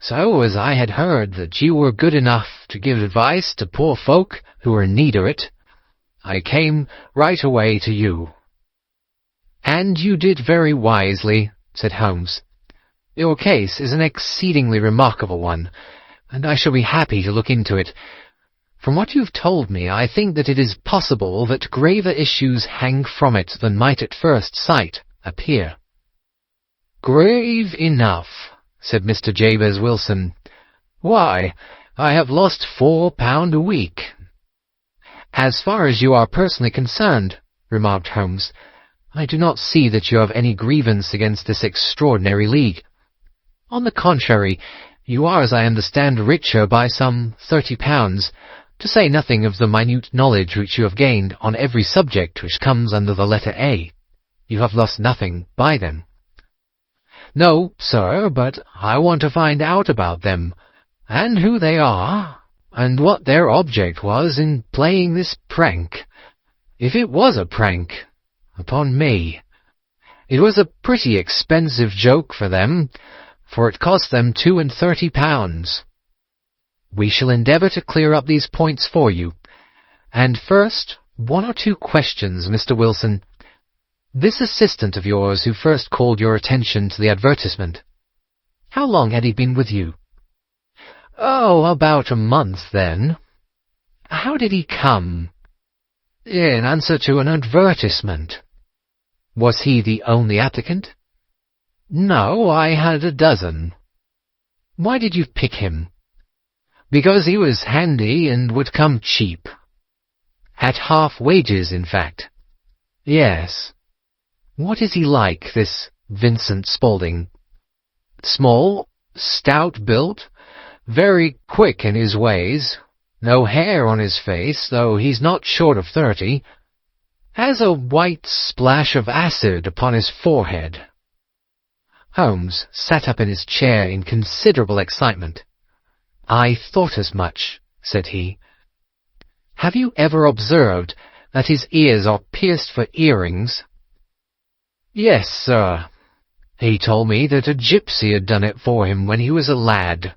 So, as I had heard that you were good enough to give advice to poor folk who were in need of it, I came right away to you." "And you did very wisely," said Holmes. "Your case is an exceedingly remarkable one, and I shall be happy to look into it. From what you have told me, I think that it is possible that graver issues hang from it than might at first sight appear." "Grave enough," said Mr. Jabez Wilson. "Why, I have lost £4 a week." "As far as you are personally concerned," remarked Holmes, "I do not see that you have any grievance against this extraordinary league. On the contrary, you are, as I understand, richer by some £30, to say nothing of the minute knowledge which you have gained on every subject which comes under the letter A. You have lost nothing by them." "No, sir, but I want to find out about them, and who they are, and what their object was in playing this prank, if it was a prank, upon me. It was a pretty expensive joke for them, for it cost them £32. We shall endeavour to clear up these points for you. And first, 1 or 2 questions, Mr. Wilson. This assistant of yours who first called your attention to the advertisement, How long had he been with you? Oh, about a month then. How did he come? In answer to an advertisement. Was he the only applicant? No, I had a dozen. Why did you pick him? Because he was handy and would come cheap. At half wages, in fact. Yes. What is he like, this Vincent Spaulding? Small, stout-built, very quick in his ways, no hair on his face, though he's not short of 30, has a white splash of acid upon his forehead. Holmes sat up in his chair in considerable excitement. I thought as much, said he. Have you ever observed that his ears are pierced for earrings? Yes, sir. He told me that a gypsy had done it for him when he was a lad.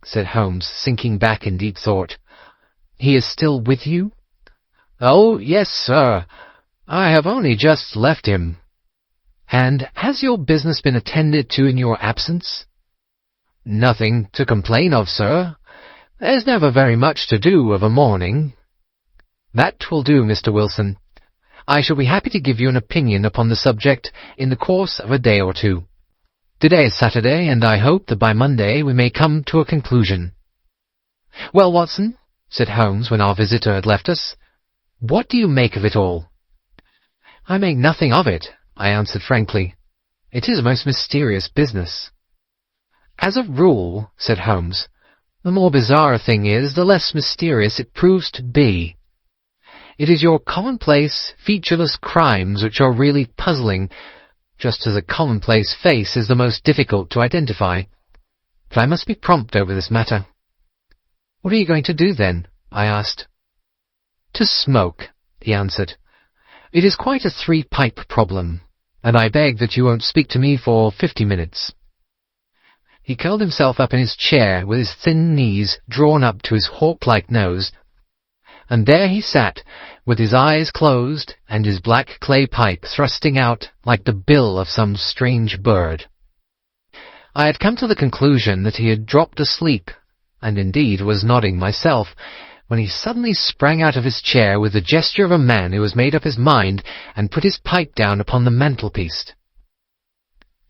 Said Holmes, sinking back in deep thought. He is still with you? Oh, yes, sir. I have only just left him. And has your business been attended to in your absence? Nothing to complain of, sir. There's never very much to do of a morning. That will do, Mr. Wilson. I shall be happy to give you an opinion upon the subject in the course of a day or two. Today is Saturday, and I hope that by Monday we may come to a conclusion. Well, Watson, said Holmes when our visitor had left us, what do you make of it all? I make nothing of it, I answered frankly. It is a most mysterious business. As a rule, said Holmes, the more bizarre a thing is, the less mysterious it proves to be. It is your commonplace, featureless crimes which are really puzzling, just as a commonplace face is the most difficult to identify. But I must be prompt over this matter. What are you going to do, then? I asked. To smoke, he answered. It is quite a three-pipe problem, and I beg that you won't speak to me for 50 minutes. He curled himself up in his chair with his thin knees drawn up to his hawk-like nose, and there he sat, with his eyes closed and his black clay pipe thrusting out like the bill of some strange bird. I had come to the conclusion that he had dropped asleep, and indeed was nodding myself, when he suddenly sprang out of his chair with the gesture of a man who has made up his mind and put his pipe down upon the mantelpiece.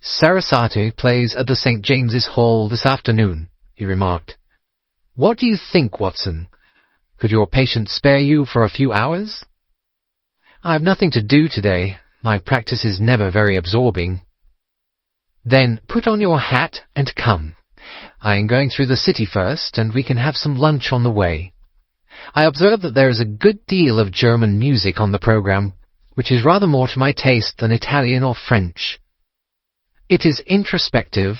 Sarasate plays at the St. James's Hall this afternoon, he remarked. What do you think, Watson? Could your patient spare you for a few hours? I have nothing to do today. My practice is never very absorbing. Then put on your hat and come. I am going through the city first, and we can have some lunch on the way. I observe that there is a good deal of German music on the programme, which is rather more to my taste than Italian or French. It is introspective,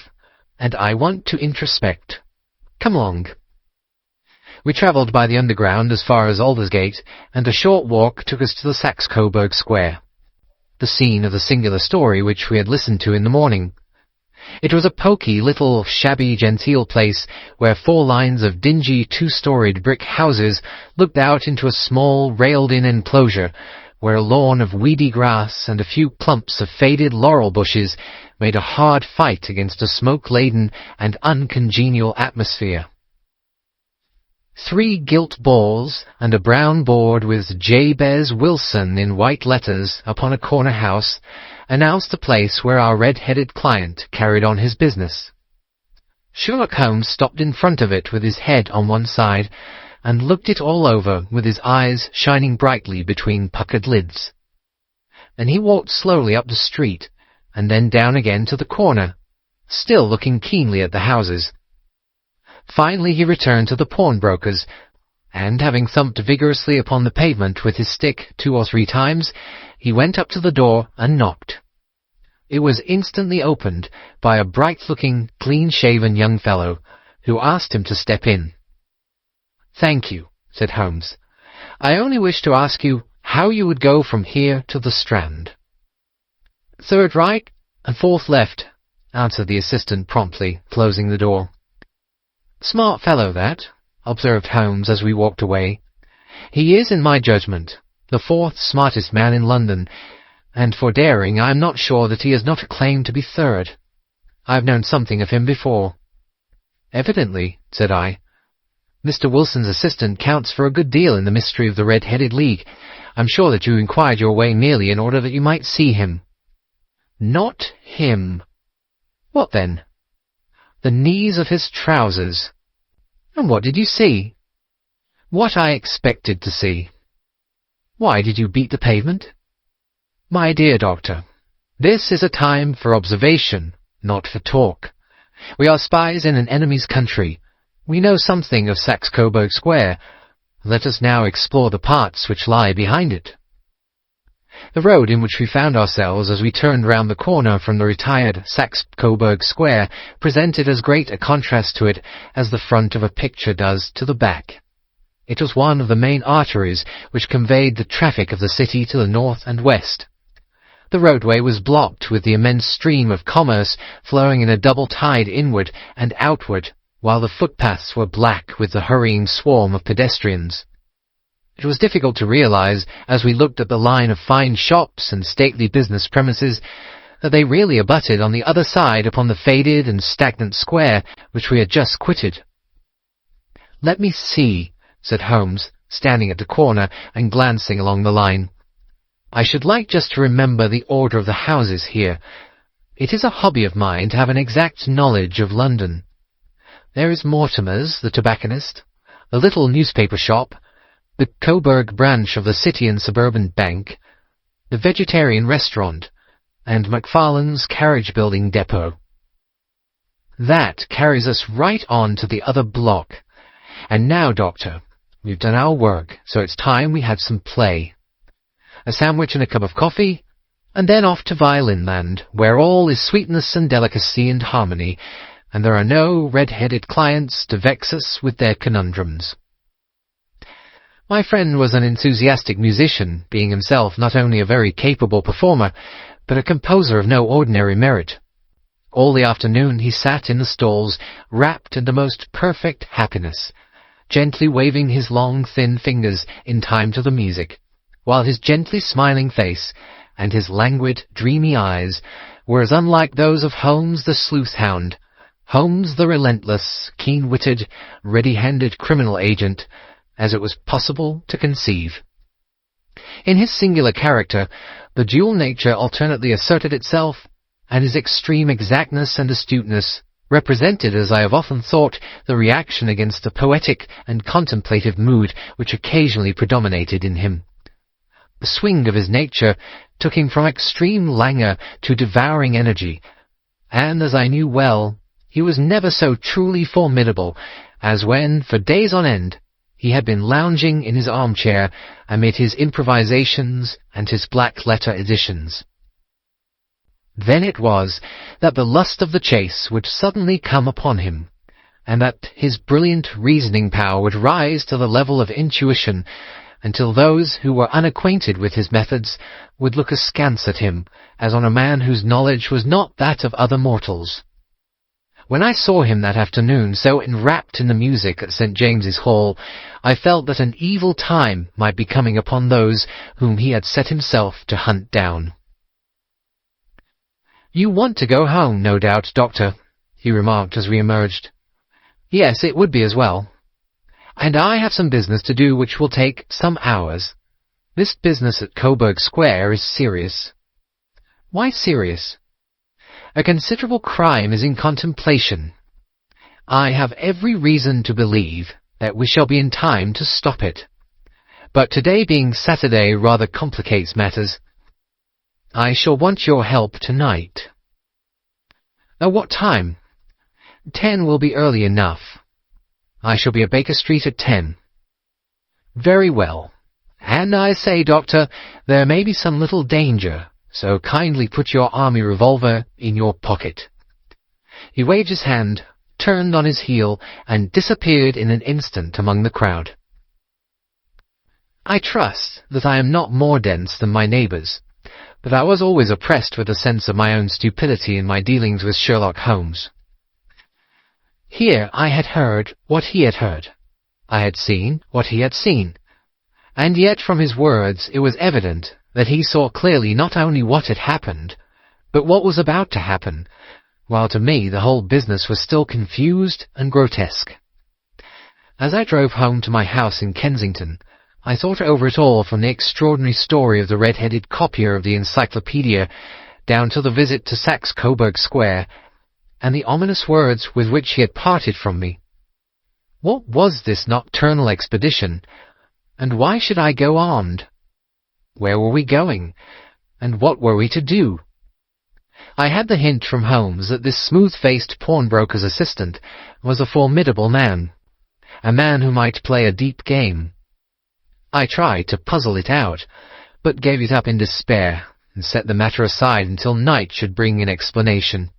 and I want to introspect. Come along. We travelled by the Underground as far as Aldersgate, and a short walk took us to the Saxe-Coburg Square, the scene of the singular story which we had listened to in the morning. It was a poky little shabby genteel place where 4 lines of dingy 2-storied brick houses looked out into a small railed-in enclosure where a lawn of weedy grass and a few clumps of faded laurel bushes made a hard fight against a smoke-laden and uncongenial atmosphere. 3 gilt balls and a brown board with Jabez Wilson in white letters upon a corner house announced the place where our red-headed client carried on his business. Sherlock Holmes stopped in front of it with his head on one side and looked it all over with his eyes shining brightly between puckered lids. Then he walked slowly up the street and then down again to the corner, still looking keenly at the houses. Finally he returned to the pawnbroker's, and having thumped vigorously upon the pavement with his stick 2 or 3 times, he went up to the door and knocked. It was instantly opened by a bright-looking, clean-shaven young fellow, who asked him to step in. "Thank you," said Holmes. "I only wish to ask you how you would go from here to the Strand." "Third right and 4th left," answered the assistant promptly, closing the door. "Smart fellow, that," observed Holmes as we walked away. "He is, in my judgment, the 4th smartest man in London, and for daring I am not sure that he has not a claim to be 3rd. I have known something of him before." "Evidently," said I. "Mr. Wilson's assistant counts for a good deal in the mystery of the Red-Headed League. I'm sure that you inquired your way merely in order that you might see him." "Not him." "What then?" "The knees of his trousers." "And what did you see?" "What I expected to see." "Why did you beat the pavement?" "My dear doctor, this is a time for observation, not for talk. We are spies in an enemy's country. We know something of Saxe-Coburg Square. Let us now explore the parts which lie behind it." The road in which we found ourselves as we turned round the corner from the retired Saxe-Coburg Square presented as great a contrast to it as the front of a picture does to the back. It was one of the main arteries which conveyed the traffic of the city to the north and west. The roadway was blocked with the immense stream of commerce flowing in a double tide inward and outward, while the footpaths were black with the hurrying swarm of pedestrians. It was difficult to realize, as we looked at the line of fine shops and stately business premises, that they really abutted on the other side upon the faded and stagnant square which we had just quitted. "Let me see," said Holmes, standing at the corner and glancing along the line. "I should like just to remember the order of the houses here. It is a hobby of mine to have an exact knowledge of London. There is Mortimer's, the tobacconist, the little newspaper shop, the Coburg branch of the City and Suburban Bank, the vegetarian restaurant, and Macfarlane's carriage-building depot. That carries us right on to the other block. And now, Doctor, we've done our work, so it's time we had some play. A sandwich and a cup of coffee, and then off to Violin Land, where all is sweetness and delicacy and harmony, and there are no red-headed clients to vex us with their conundrums." My friend was an enthusiastic musician, being himself not only a very capable performer, but a composer of no ordinary merit. All the afternoon he sat in the stalls, wrapped in the most perfect happiness, gently waving his long, thin fingers in time to the music, while his gently smiling face and his languid, dreamy eyes were as unlike those of Holmes the sleuth-hound, Holmes the relentless, keen-witted, ready-handed criminal agent, as it was possible to conceive. In his singular character, the dual nature alternately asserted itself, and his extreme exactness and astuteness represented, as I have often thought, the reaction against the poetic and contemplative mood which occasionally predominated in him. The swing of his nature took him from extreme languor to devouring energy, and, as I knew well, he was never so truly formidable as when, for days on end, he had been lounging in his armchair amid his improvisations and his black-letter editions. Then it was that the lust of the chase would suddenly come upon him, and that his brilliant reasoning power would rise to the level of intuition, until those who were unacquainted with his methods would look askance at him, as on a man whose knowledge was not that of other mortals. When I saw him that afternoon so enwrapped in the music at St. James's Hall, I felt that an evil time might be coming upon those whom he had set himself to hunt down. "You want to go home, no doubt, Doctor," he remarked as we emerged. "Yes, it would be as well. And I have some business to do which will take some hours. This business at Coburg Square is serious." "Why serious?" "A considerable crime is in contemplation. I have every reason to believe that we shall be in time to stop it. But today being Saturday rather complicates matters. I shall want your help tonight." "At what time?" 10 will be early enough. I shall be at Baker Street at 10. "Very well. And I say, Doctor, there may be some little danger, so kindly put your army revolver in your pocket." He waved his hand, turned on his heel, and disappeared in an instant among the crowd. I trust that I am not more dense than my neighbours, but I was always oppressed with a sense of my own stupidity in my dealings with Sherlock Holmes. Here I had heard what he had heard. I had seen what he had seen. And yet from his words it was evident that he saw clearly not only what had happened, but what was about to happen, while to me the whole business was still confused and grotesque. As I drove home to my house in Kensington, I thought over it all, from the extraordinary story of the red-headed copier of the encyclopedia down to the visit to Saxe-Coburg Square, and the ominous words with which he had parted from me. What was this nocturnal expedition, and why should I go armed? Where were we going, and what were we to do? I had the hint from Holmes that this smooth-faced pawnbroker's assistant was a formidable man, a man who might play a deep game. I tried to puzzle it out, but gave it up in despair, and set the matter aside until night should bring an explanation.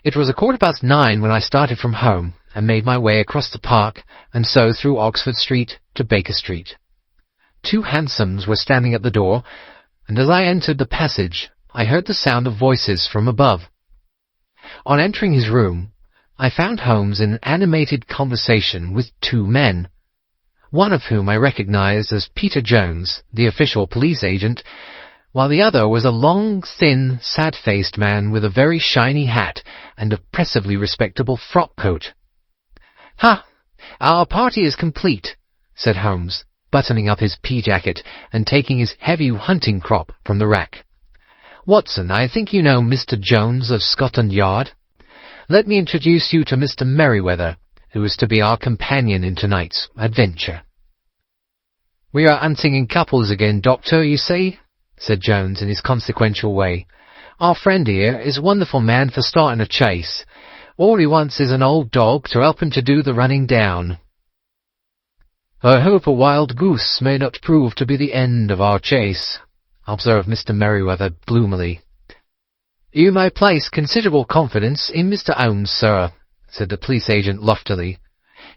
It was 9:15 when I started from home, and made my way across the park, and so through Oxford Street to Baker Street. 2 hansoms were standing at the door, and as I entered the passage, I heard the sound of voices from above. On entering his room, I found Holmes in animated conversation with 2 men, one of whom I recognized as Peter Jones, the official police agent, while the other was a long, thin, sad-faced man with a very shiny hat and oppressively respectable frock-coat. "Ha! Our party is complete," said Holmes, buttoning up his pea-jacket and taking his heavy hunting crop from the rack. "Watson, I think you know Mr. Jones of Scotland Yard. Let me introduce you to Mr. Merryweather, who is to be our companion in tonight's adventure." "We are hunting in couples again, Doctor, you see," said Jones in his consequential way. "Our friend here is a wonderful man for starting a chase. All he wants is an old dog to help him to do the running down." "I hope a wild goose may not prove to be the end of our chase," observed Mr. Merryweather gloomily. "You may place considerable confidence in Mr. Holmes, sir," said the police agent loftily.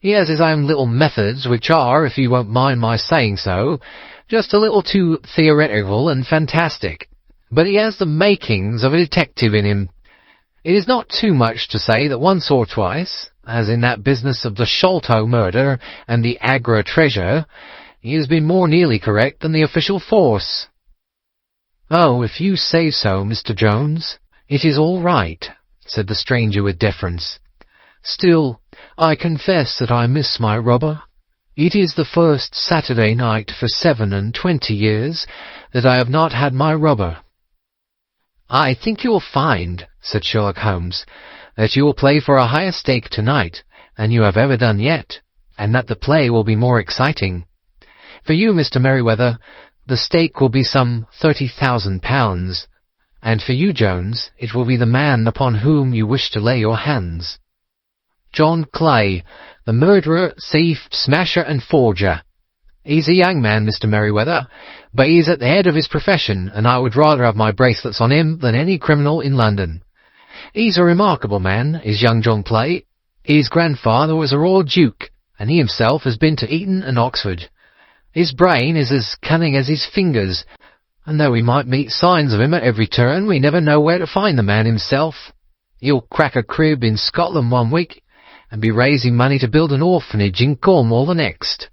"He has his own little methods, which are, if you won't mind my saying so, just a little too theoretical and fantastic, but he has the makings of a detective in him. It is not too much to say that once or twice, as in that business of the Sholto murder and the Agra treasure, he has been more nearly correct than the official force." "Oh, if you say so, Mr. Jones, it is all right," said the stranger with deference. "Still, I confess that I miss my rubber. It is the first Saturday night for 27 years that I have not had my rubber." "I think you will find," said Sherlock Holmes, "that you will play for a higher stake tonight than you have ever done yet, and that the play will be more exciting. For you, Mr. Merryweather, the stake will be some £30,000, and for you, Jones, it will be the man upon whom you wish to lay your hands. John Clay, the murderer, thief, smasher, and forger. He's a young man, Mr. Merryweather, but he's at the head of his profession, and I would rather have my bracelets on him than any criminal in London. He's a remarkable man, is young John Clay. His grandfather was a royal duke, and he himself has been to Eton and Oxford. His brain is as cunning as his fingers, and though we might meet signs of him at every turn, we never know where to find the man himself. He'll crack a crib in Scotland one week, and be raising money to build an orphanage in Cornwall the next.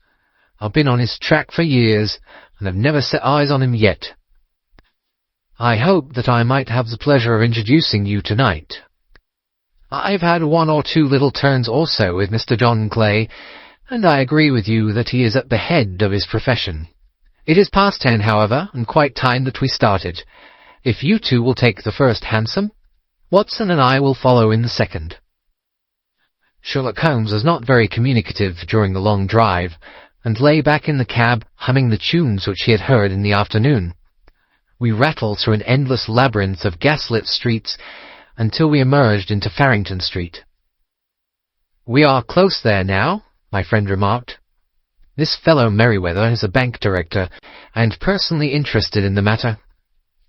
I've been on his track for years, and have never set eyes on him yet. I hope that I might have the pleasure of introducing you tonight. I've had 1 or 2 little turns also with Mr. John Clay, and I agree with you that he is at the head of his profession. It is past 10, however, and quite time that we started. If you 2 will take the first hansom, Watson and I will follow in the second." Sherlock Holmes was not very communicative during the long drive, and lay back in the cab humming the tunes which he had heard in the afternoon. We rattled through an endless labyrinth of gaslit streets until we emerged into Farrington Street. "We are close there now," my friend remarked. "This fellow Merryweather is a bank director, and personally interested in the matter.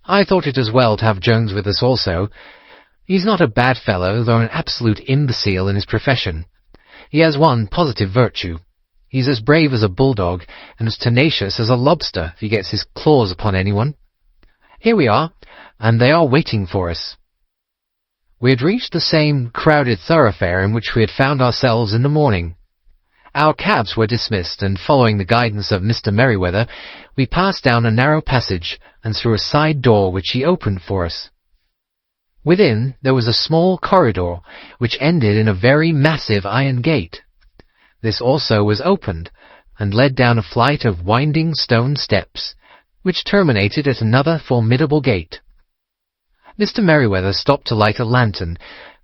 I thought it as well to have Jones with us also. He's not a bad fellow, though an absolute imbecile in his profession. He has one positive virtue. He's as brave as a bulldog, and as tenacious as a lobster if he gets his claws upon anyone. Here we are, and they are waiting for us." We had reached the same crowded thoroughfare in which we had found ourselves in the morning. Our cabs were dismissed, and following the guidance of Mr. Merryweather, we passed down a narrow passage and through a side door which he opened for us. Within there was a small corridor, which ended in a very massive iron gate. This also was opened, and led down a flight of winding stone steps, which terminated at another formidable gate. Mr. Merryweather stopped to light a lantern,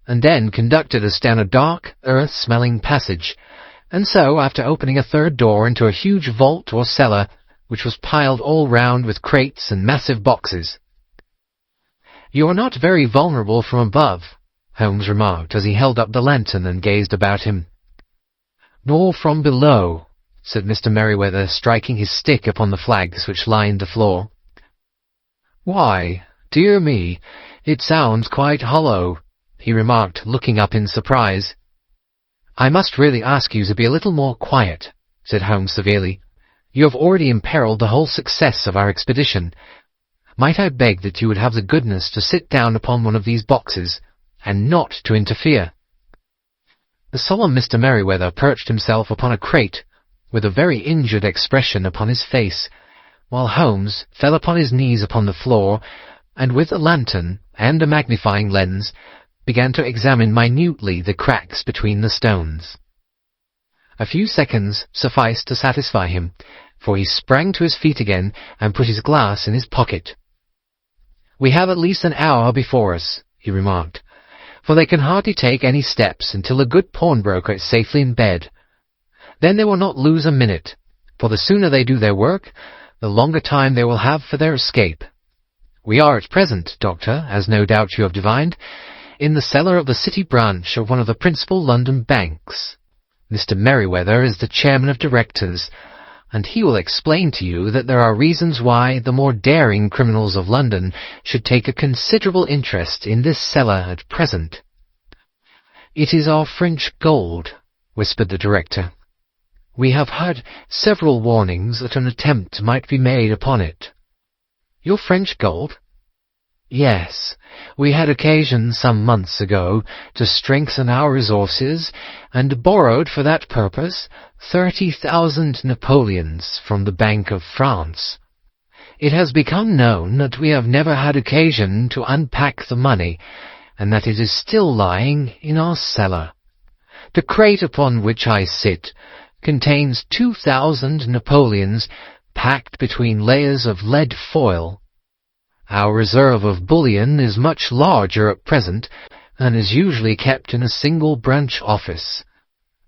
and then conducted us down a dark, earth-smelling passage, and so, after opening a third door into a huge vault or cellar, which was piled all round with crates and massive boxes. "You are not very vulnerable from above," Holmes remarked as he held up the lantern and gazed about him. "Nor from below," said Mr. Merryweather, striking his stick upon the flags which lined the floor. "Why, dear me, it sounds quite hollow," he remarked, looking up in surprise. "I must really ask you to be a little more quiet," said Holmes severely. "You have already imperilled the whole success of our expedition. Might I beg that you would have the goodness to sit down upon one of these boxes, and not to interfere?" The solemn Mr. Merryweather perched himself upon a crate, with a very injured expression upon his face, while Holmes fell upon his knees upon the floor, and with a lantern and a magnifying lens began to examine minutely the cracks between the stones. A few seconds sufficed to satisfy him, for he sprang to his feet again and put his glass in his pocket. "We have at least an hour before us," he remarked, "for they can hardly take any steps until a good pawnbroker is safely in bed. Then they will not lose a minute, for the sooner they do their work, the longer time they will have for their escape. We are at present, Doctor, as no doubt you have divined, in the cellar of the City branch of one of the principal London banks. Mr. Merryweather is the chairman of directors, and he will explain to you that there are reasons why the more daring criminals of London should take a considerable interest in this cellar at present." "It is our French gold," whispered the director. "We have had several warnings that an attempt might be made upon it." "Your French gold?" "Yes. We had occasion some months ago to strengthen our resources, and borrowed for that purpose 30,000 Napoleons from the Bank of France. It has become known that we have never had occasion to unpack the money, and that it is still lying in our cellar. The crate upon which I sit contains 2,000 Napoleons packed between layers of lead foil. Our reserve of bullion is much larger at present, and is usually kept in a single branch office,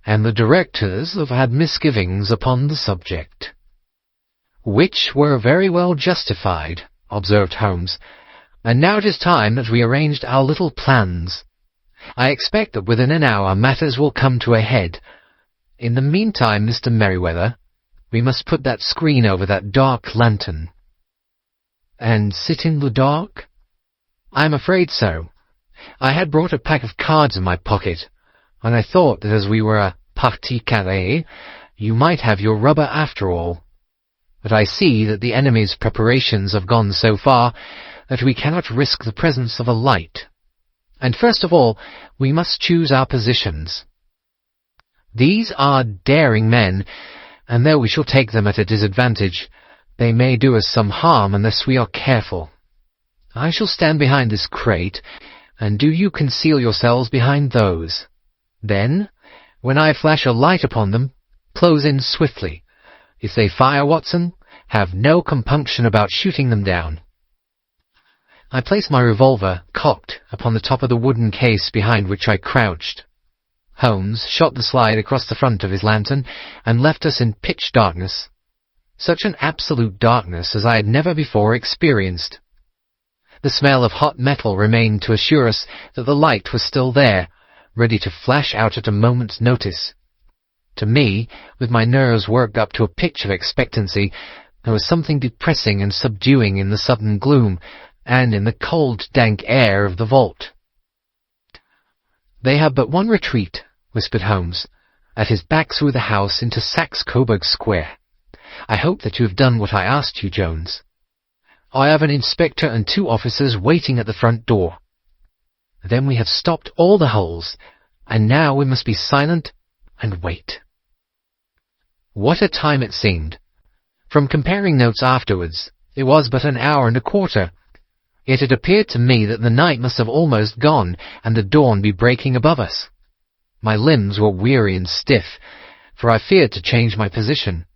and the directors have had misgivings upon the subject." "Which were very well justified," observed Holmes. "And now it is time that we arranged our little plans. I expect that within an hour matters will come to a head. In the meantime, Mr. Merryweather, we must put that screen over that dark lantern." "And sit in the dark?" "I am afraid so. I had brought a pack of cards in my pocket, and I thought that as we were a partie carrée, you might have your rubber after all. But I see that the enemy's preparations have gone so far that we cannot risk the presence of a light. And first of all, we must choose our positions. These are daring men, and though we shall take them at a disadvantage, they may do us some harm unless we are careful. I shall stand behind this crate, and do you conceal yourselves behind those. Then, when I flash a light upon them, close in swiftly. If they fire, Watson, have no compunction about shooting them down." I placed my revolver, cocked, upon the top of the wooden case behind which I crouched. Holmes shot the slide across the front of his lantern, and left us in pitch darkness. Such an absolute darkness as I had never before experienced. The smell of hot metal remained to assure us that the light was still there, ready to flash out at a moment's notice. To me, with my nerves worked up to a pitch of expectancy, there was something depressing and subduing in the sudden gloom, and in the cold, dank air of the vault. "They have but one retreat," whispered Holmes, "at his back through the house into Saxe-Coburg Square. I hope that you have done what I asked you, Jones. I have an inspector and 2 officers waiting at the front door. Then we have stopped all the holes, and now we must be silent and wait." What a time it seemed! From comparing notes afterwards, it was but an hour and a quarter. Yet it appeared to me that the night must have almost gone, and the dawn be breaking above us. My limbs were weary and stiff, for I feared to change my position.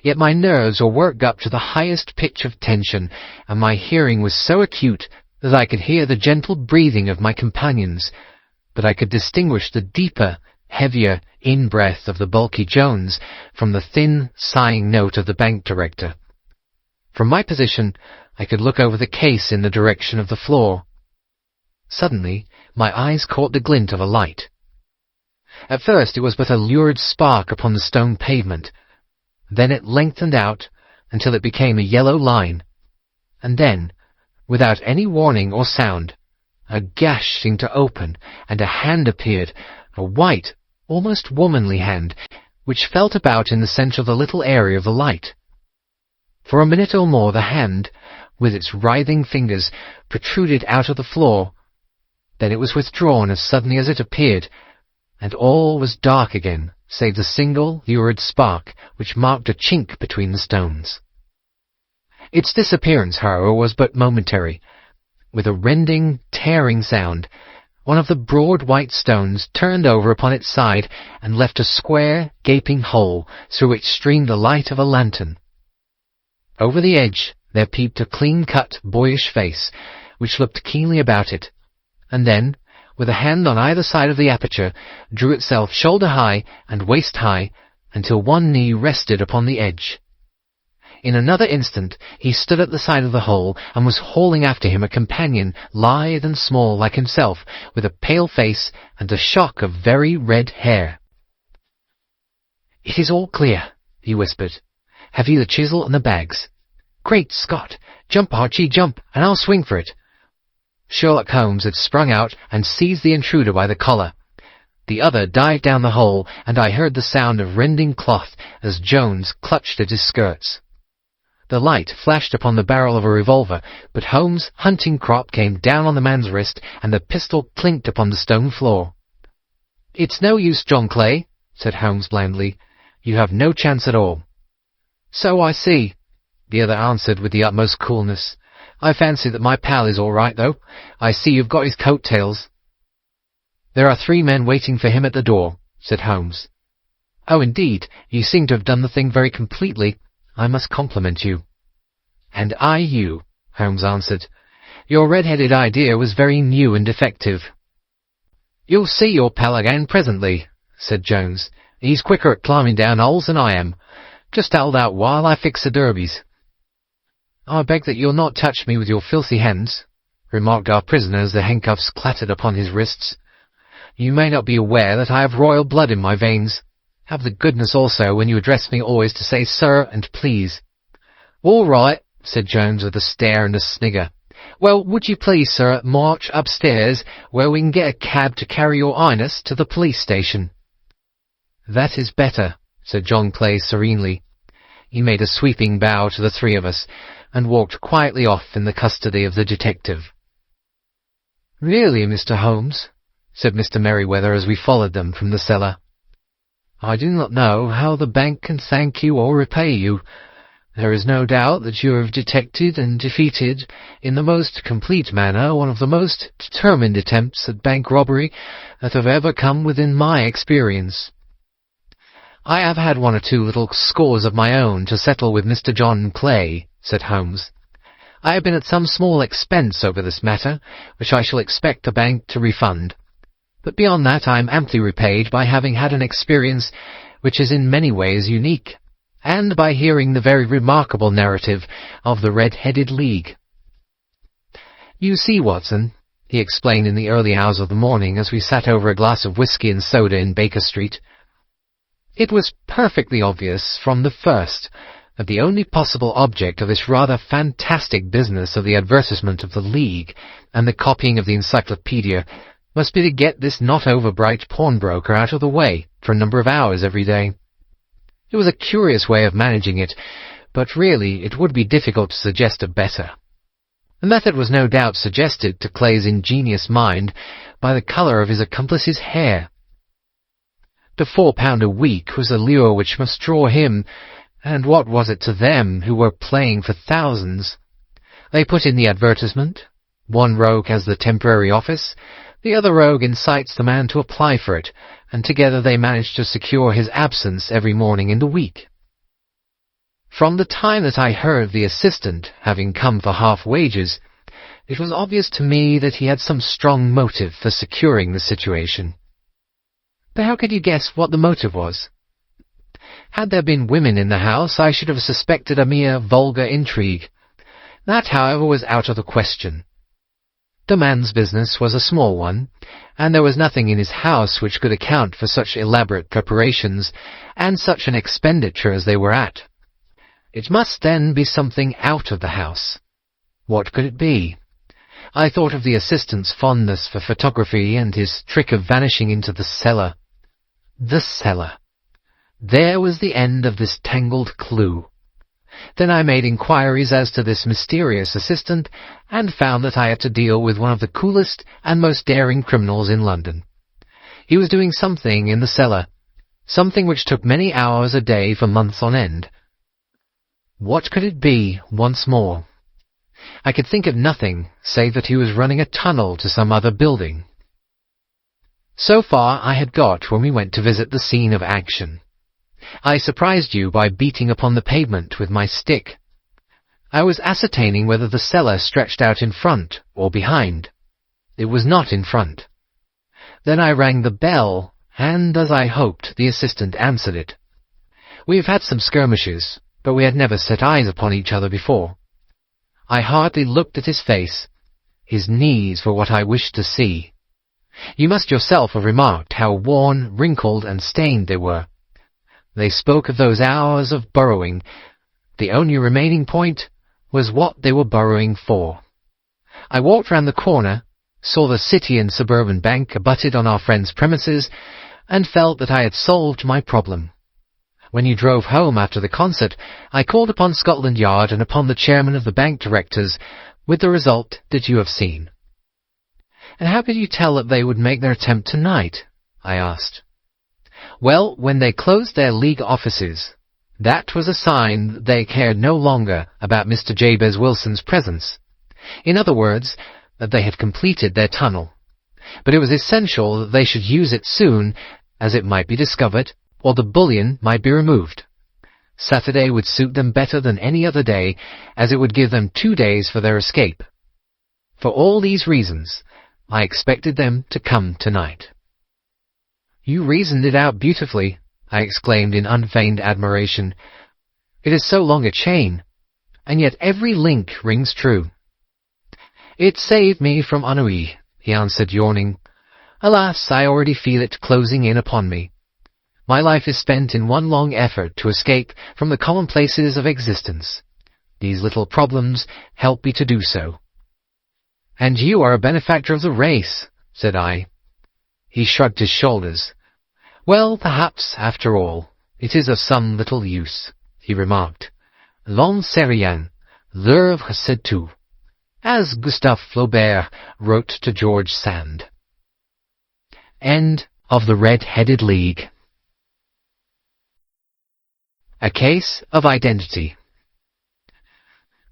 Yet my nerves were worked up to the highest pitch of tension, and my hearing was so acute that I could hear the gentle breathing of my companions, but I could distinguish the deeper, heavier in-breath of the bulky Jones from the thin, sighing note of the bank director. From my position, I could look over the case in the direction of the floor. Suddenly, my eyes caught the glint of a light. At first it was but a lurid spark upon the stone pavement. Then it lengthened out until it became a yellow line, and then, without any warning or sound, a gash seemed to open, and a hand appeared, a white, almost womanly hand, which felt about in the centre of the little area of the light. For a minute or more the hand, with its writhing fingers, protruded out of the floor. Then it was withdrawn as suddenly as it appeared, and all was dark again, save the single lurid spark which marked a chink between the stones. Its disappearance, however, was but momentary. With a rending, tearing sound, one of the broad white stones turned over upon its side and left a square, gaping hole through which streamed the light of a lantern. Over the edge there peeped a clean-cut, boyish face, which looked keenly about it, and then, with a hand on either side of the aperture, drew itself shoulder-high and waist-high until one knee rested upon the edge. In another instant he stood at the side of the hole and was hauling after him a companion, lithe and small like himself, with a pale face and a shock of very red hair. "It is all clear," he whispered. "Have you the chisel and the bags? Great Scott! Jump, Archie, jump, and I'll swing for it." Sherlock Holmes had sprung out and seized the intruder by the collar. The other dived down the hole, and I heard the sound of rending cloth as Jones clutched at his skirts. The light flashed upon the barrel of a revolver, but Holmes' hunting crop came down on the man's wrist, and the pistol clinked upon the stone floor. "It's no use, John Clay," said Holmes blandly. "You have no chance at all." "So I see," the other answered with the utmost coolness. "I fancy that my pal is all right, though. I see you've got his coat-tails." "There are 3 men waiting for him at the door," said Holmes. "Oh, indeed, you seem to have done the thing very completely. I must compliment you." "And I you," Holmes answered. "Your red-headed idea was very new and effective." "You'll see your pal again presently," said Jones. "He's quicker at climbing down holes than I am. Just hold out while I fix the derbies." "I beg that you'll not touch me with your filthy hands," remarked our prisoner as the handcuffs clattered upon his wrists. "You may not be aware that I have royal blood in my veins. Have the goodness also, when you address me, always to say sir and please." "All right," said Jones with a stare and a snigger. "Well, would you please, sir, march upstairs, where we can get a cab to carry your highness to the police station?" "That is better," said John Clay serenely. He made a sweeping bow to the 3 of us, and walked quietly off in the custody of the detective. "Really, Mr. Holmes," said Mr. Merryweather as we followed them from the cellar, "I do not know how the bank can thank you or repay you. There is no doubt that you have detected and defeated, in the most complete manner, one of the most determined attempts at bank robbery that have ever come within my experience. I have had 1 or 2 little scores of my own to settle with Mr. John Clay," said Holmes. "I have been at some small expense over this matter, which I shall expect the bank to refund. But beyond that I am amply repaid by having had an experience which is in many ways unique, and by hearing the very remarkable narrative of the Red-Headed League. You see, Watson," he explained in the early hours of the morning as we sat over a glass of whisky and soda in Baker Street, "it was perfectly obvious from the first that the only possible object of this rather fantastic business of the advertisement of the League and the copying of the encyclopedia must be to get this not-over-bright pawnbroker out of the way for a number of hours every day. It was a curious way of managing it, but really it would be difficult to suggest a better. The method was no doubt suggested to Clay's ingenious mind by the colour of his accomplice's hair. The £4 a week was a lure which must draw him, and what was it to them who were playing for thousands? They put in the advertisement, One rogue has the temporary office, the other rogue incites the man to apply for it, and together they manage to secure his absence every morning in the week. From the time that I heard of the assistant having come for half wages, it was obvious to me that he had some strong motive for securing the situation. But how could you guess what the motive was? Had there been women in the house, I should have suspected a mere vulgar intrigue. That, however, was out of the question. The man's business was a small one, and there was nothing in his house which could account for such elaborate preparations and such an expenditure as they were at. It must then be something out of the house. What could it be? I thought of the assistant's fondness for photography and his trick of vanishing into the cellar. The cellar. There was the end of this tangled clue. Then I made inquiries as to this mysterious assistant, and found that I had to deal with one of the coolest and most daring criminals in London. He was doing something in the cellar, something which took many hours a day for months on end. What could it be once more? I could think of nothing save that he was running a tunnel to some other building. So far I had got when we went to visit the scene of action. I surprised you by beating upon the pavement with my stick. I was ascertaining whether the cellar stretched out in front or behind. It was not in front. Then I rang the bell, and, as I hoped, the assistant answered it. We have had some skirmishes, but we had never set eyes upon each other before. I hardly looked at his face. His knees were what I wished to see. You must yourself have remarked how worn, wrinkled, and stained they were. They spoke of those hours of burrowing. The only remaining point was what they were burrowing for. I walked round the corner, saw the City and Suburban Bank abutted on our friend's premises, and felt that I had solved my problem. When you drove home after the concert, I called upon Scotland Yard and upon the chairman of the bank directors, with the result that you have seen. And how could you tell that they would make their attempt tonight? I asked. Well, when they closed their League offices, that was a sign that they cared no longer about Mr. Jabez Wilson's presence. In other words, that they had completed their tunnel. But it was essential that they should use it soon, as it might be discovered, or the bullion might be removed. Saturday would suit them better than any other day, as it would give them 2 days for their escape. For all these reasons, I expected them to come tonight. You reasoned it out beautifully, I exclaimed in unfeigned admiration. It is so long a chain, and yet every link rings true. It saved me from ennui, he answered, yawning. Alas, I already feel it closing in upon me. My life is spent in one long effort to escape from the commonplaces of existence. These little problems help me to do so. And you are a benefactor of the race, said I. He shrugged his shoulders. Well, perhaps, after all, it is of some little use, he remarked. L'on sait rien, l'œuvre c'est tout, as Gustave Flaubert wrote to George Sand. End of The Red-Headed League. A Case of Identity.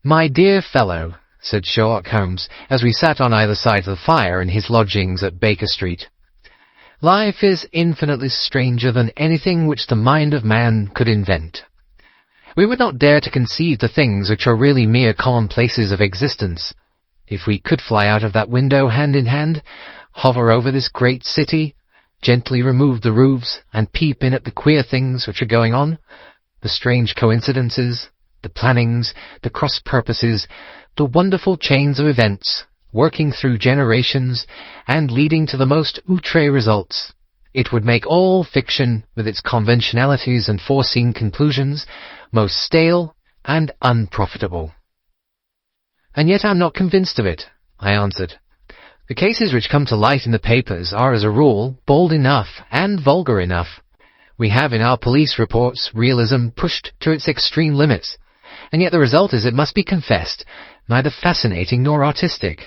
My dear fellow, said Sherlock Holmes, as we sat on either side of the fire in his lodgings at Baker Street. Life is infinitely stranger than anything which the mind of man could invent. We would not dare to conceive the things which are really mere commonplaces of existence. If we could fly out of that window hand in hand, hover over this great city, gently remove the roofs, and peep in at the queer things which are going on, the strange coincidences, the plannings, the cross-purposes, the wonderful chains of events, working through generations, and leading to the most outré results, it would make all fiction, with its conventionalities and foreseen conclusions, most stale and unprofitable. And yet I am not convinced of it, I answered. The cases which come to light in the papers are, as a rule, bold enough and vulgar enough. We have in our police reports realism pushed to its extreme limits, and yet the result is, it must be confessed, neither fascinating nor artistic.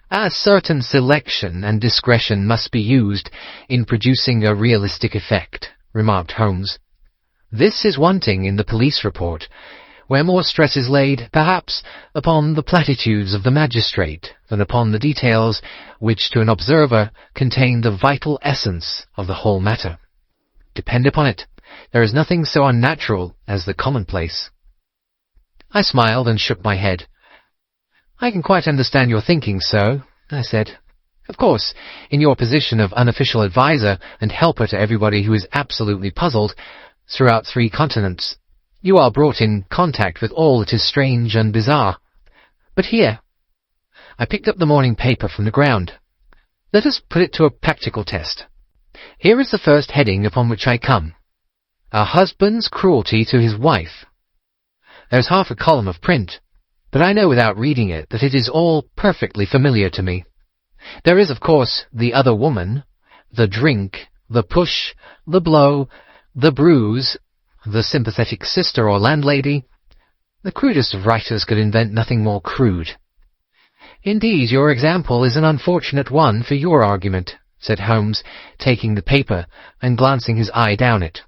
A certain selection and discretion must be used in producing a realistic effect, remarked Holmes. This is wanting in the police report. where more stress is laid, perhaps, upon the platitudes of the magistrate than upon the details which, to an observer, contain the vital essence of the whole matter. Depend upon it, there is nothing so unnatural as the commonplace." I smiled and shook my head. "I can quite understand your thinking so," I said. "Of course, in your position of unofficial adviser and helper to everybody who is absolutely puzzled throughout 3 continents, you are brought in contact with all that is strange and bizarre. But here," I picked up the morning paper from the ground, "let us put it to a practical test. Here is the first heading upon which I come. A husband's cruelty to his wife. There's half a column of print, but I know without reading it that it is all perfectly familiar to me. There is, of course, the other woman, the drink, the push, the blow, the bruise, the sympathetic sister or landlady. The crudest of writers could invent nothing more crude." "Indeed, your example is an unfortunate one for your argument," said Holmes, taking the paper and glancing his eye down it.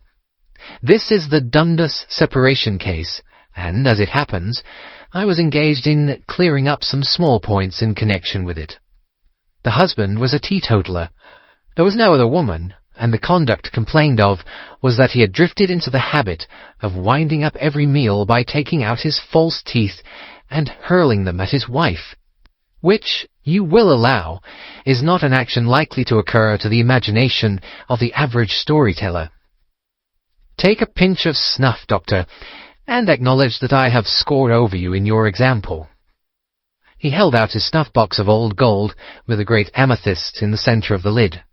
"This is the Dundas separation case, and, as it happens, I was engaged in clearing up some small points in connection with it. The husband was a teetotaler. There was no other woman, and the conduct complained of was that he had drifted into the habit of winding up every meal by taking out his false teeth and hurling them at his wife, which, you will allow, is not an action likely to occur to the imagination of the average storyteller. Take a pinch of snuff, Doctor, and acknowledge that I have scored over you in your example." He held out his snuff-box of old gold with a great amethyst in the centre of the lid.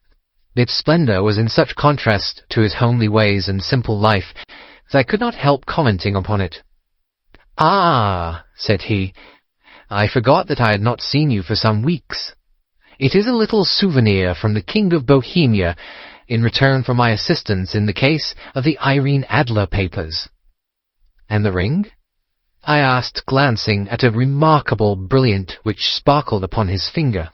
Its splendour was in such contrast to his homely ways and simple life that I could not help commenting upon it. "Ah," said he, "I forgot that I had not seen you for some weeks. It is a little souvenir from the King of Bohemia in return for my assistance in the case of the Irene Adler papers." "And the ring?" I asked, glancing at a remarkable brilliant which sparkled upon his finger.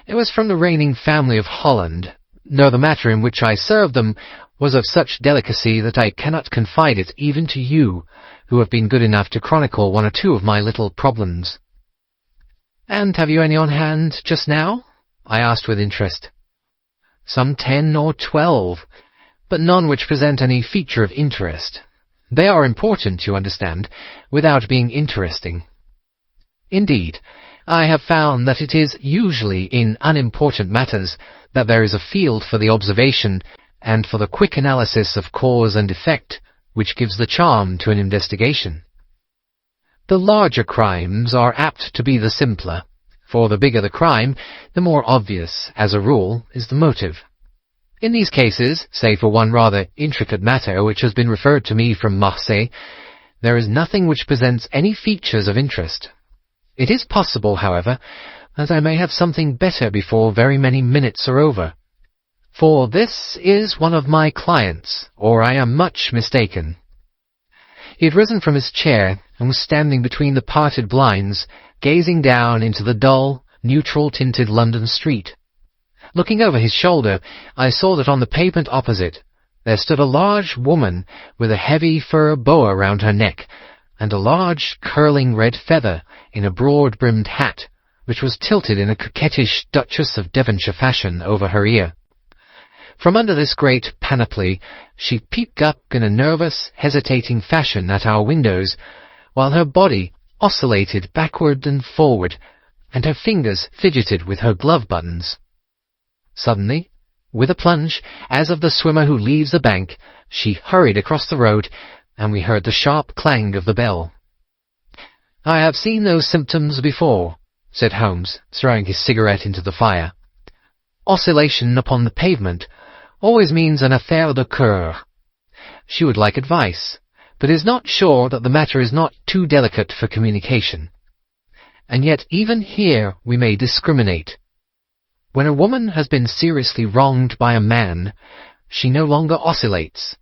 "It was from the reigning family of Holland, though the matter in which I served them was of such delicacy that I cannot confide it even to you, who have been good enough to chronicle 1 or 2 of my little problems." "And have you any on hand just now?" I asked with interest. "Some 10 or 12, but none which present any feature of interest. They are important, you understand, without being interesting. Indeed, I have found that it is usually in unimportant matters that there is a field for the observation and for the quick analysis of cause and effect which gives the charm to an investigation. The larger crimes are apt to be the simpler, for the bigger the crime, the more obvious, as a rule, is the motive. In these cases, save for one rather intricate matter which has been referred to me from Marseille, there is nothing which presents any features of interest. It is possible, however, that I may have something better before very many minutes are over. For this is one of my clients, or I am much mistaken." He had risen from his chair and was standing between the parted blinds, gazing down into the dull, neutral-tinted London street. Looking over his shoulder, I saw that on the pavement opposite there stood a large woman with a heavy fur boa round her neck, and a large curling red feather in a broad-brimmed hat, which was tilted in a coquettish Duchess of Devonshire fashion over her ear. From under this great panoply she peeped up in a nervous, hesitating fashion at our windows, while her body oscillated backward and forward, and her fingers fidgeted with her glove-buttons. Suddenly, with a plunge, as of the swimmer who leaves the bank, she hurried across the road, and we heard the sharp clang of the bell. "I have seen those symptoms before," said Holmes, throwing his cigarette into the fire. "Oscillation upon the pavement always means an affaire de cœur. She would like advice, but is not sure that the matter is not too delicate for communication. And yet even here we may discriminate. When a woman has been seriously wronged by a man, she no longer oscillates,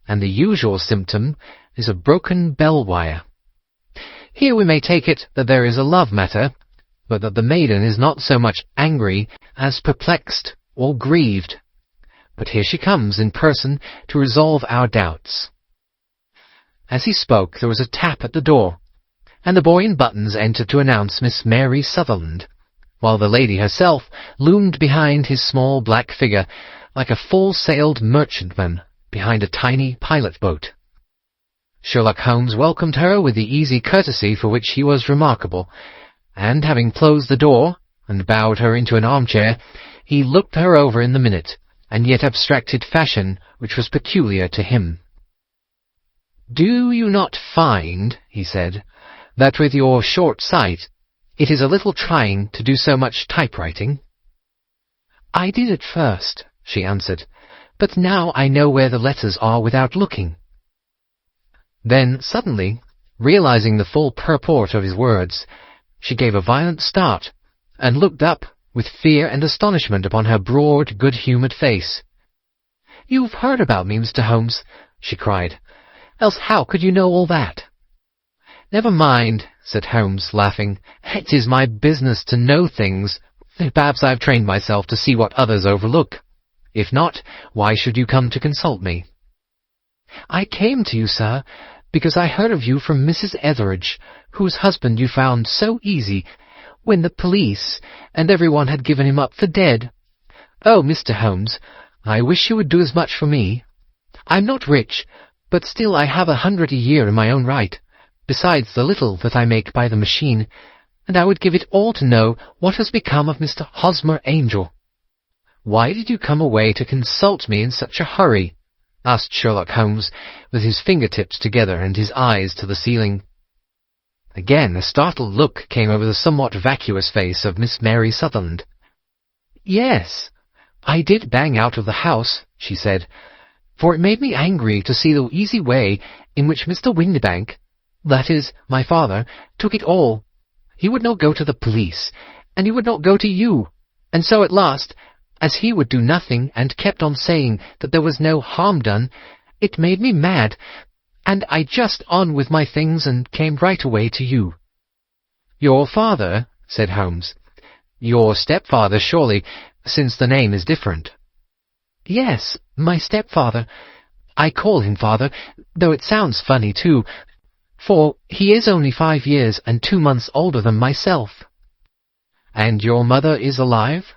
and the usual symptom is a broken bell wire. Here we may take it that there is a love matter, but that the maiden is not so much angry as perplexed or grieved. But here she comes in person to resolve our doubts." As he spoke, there was a tap at the door, and the boy in buttons entered to announce Miss Mary Sutherland, while the lady herself loomed behind his small black figure like a full-sailed merchantman behind a tiny pilot-boat. Sherlock Holmes welcomed her with the easy courtesy for which he was remarkable, and having closed the door and bowed her into an armchair, he looked her over in the minute and yet abstracted fashion which was peculiar to him. "Do you not find," he said, "that with your short sight it is a little trying to do so much typewriting?" "I did at first," she answered, "but now I know where the letters are without looking." Then, suddenly, realizing the full purport of his words, she gave a violent start, and looked up with fear and astonishment upon her broad, good-humoured face. "You've heard about me, Mr. Holmes," she cried. "Else how could you know all that?" "Never mind," said Holmes, laughing. "It is my business to know things. Perhaps I have trained myself to see what others overlook. If not, why should you come to consult me?" "I came to you, sir, because I heard of you from Mrs. Etheridge, whose husband you found so easy, when the police and everyone had given him up for dead. Oh, Mr. Holmes, I wish you would do as much for me. I'm not rich, but still I have 100 a year in my own right, besides the little that I make by the machine, and I would give it all to know what has become of Mr. Hosmer Angel." "Why did you come away to consult me in such a hurry?" asked Sherlock Holmes, with his fingertips together and his eyes to the ceiling. Again a startled look came over the somewhat vacuous face of Miss Mary Sutherland. "Yes, I did bang out of the house," she said, "for it made me angry to see the easy way in which Mr. Windibank, that is, my father, took it all. He would not go to the police, and he would not go to you, and so at last, as he would do nothing and kept on saying that there was no harm done, it made me mad, and I just on with my things and came right away to you." "Your father?" said Holmes. "Your stepfather, surely, since the name is different." "Yes, my stepfather. I call him father, though it sounds funny too, for he is only 5 years and 2 months older than myself." "And your mother is alive?"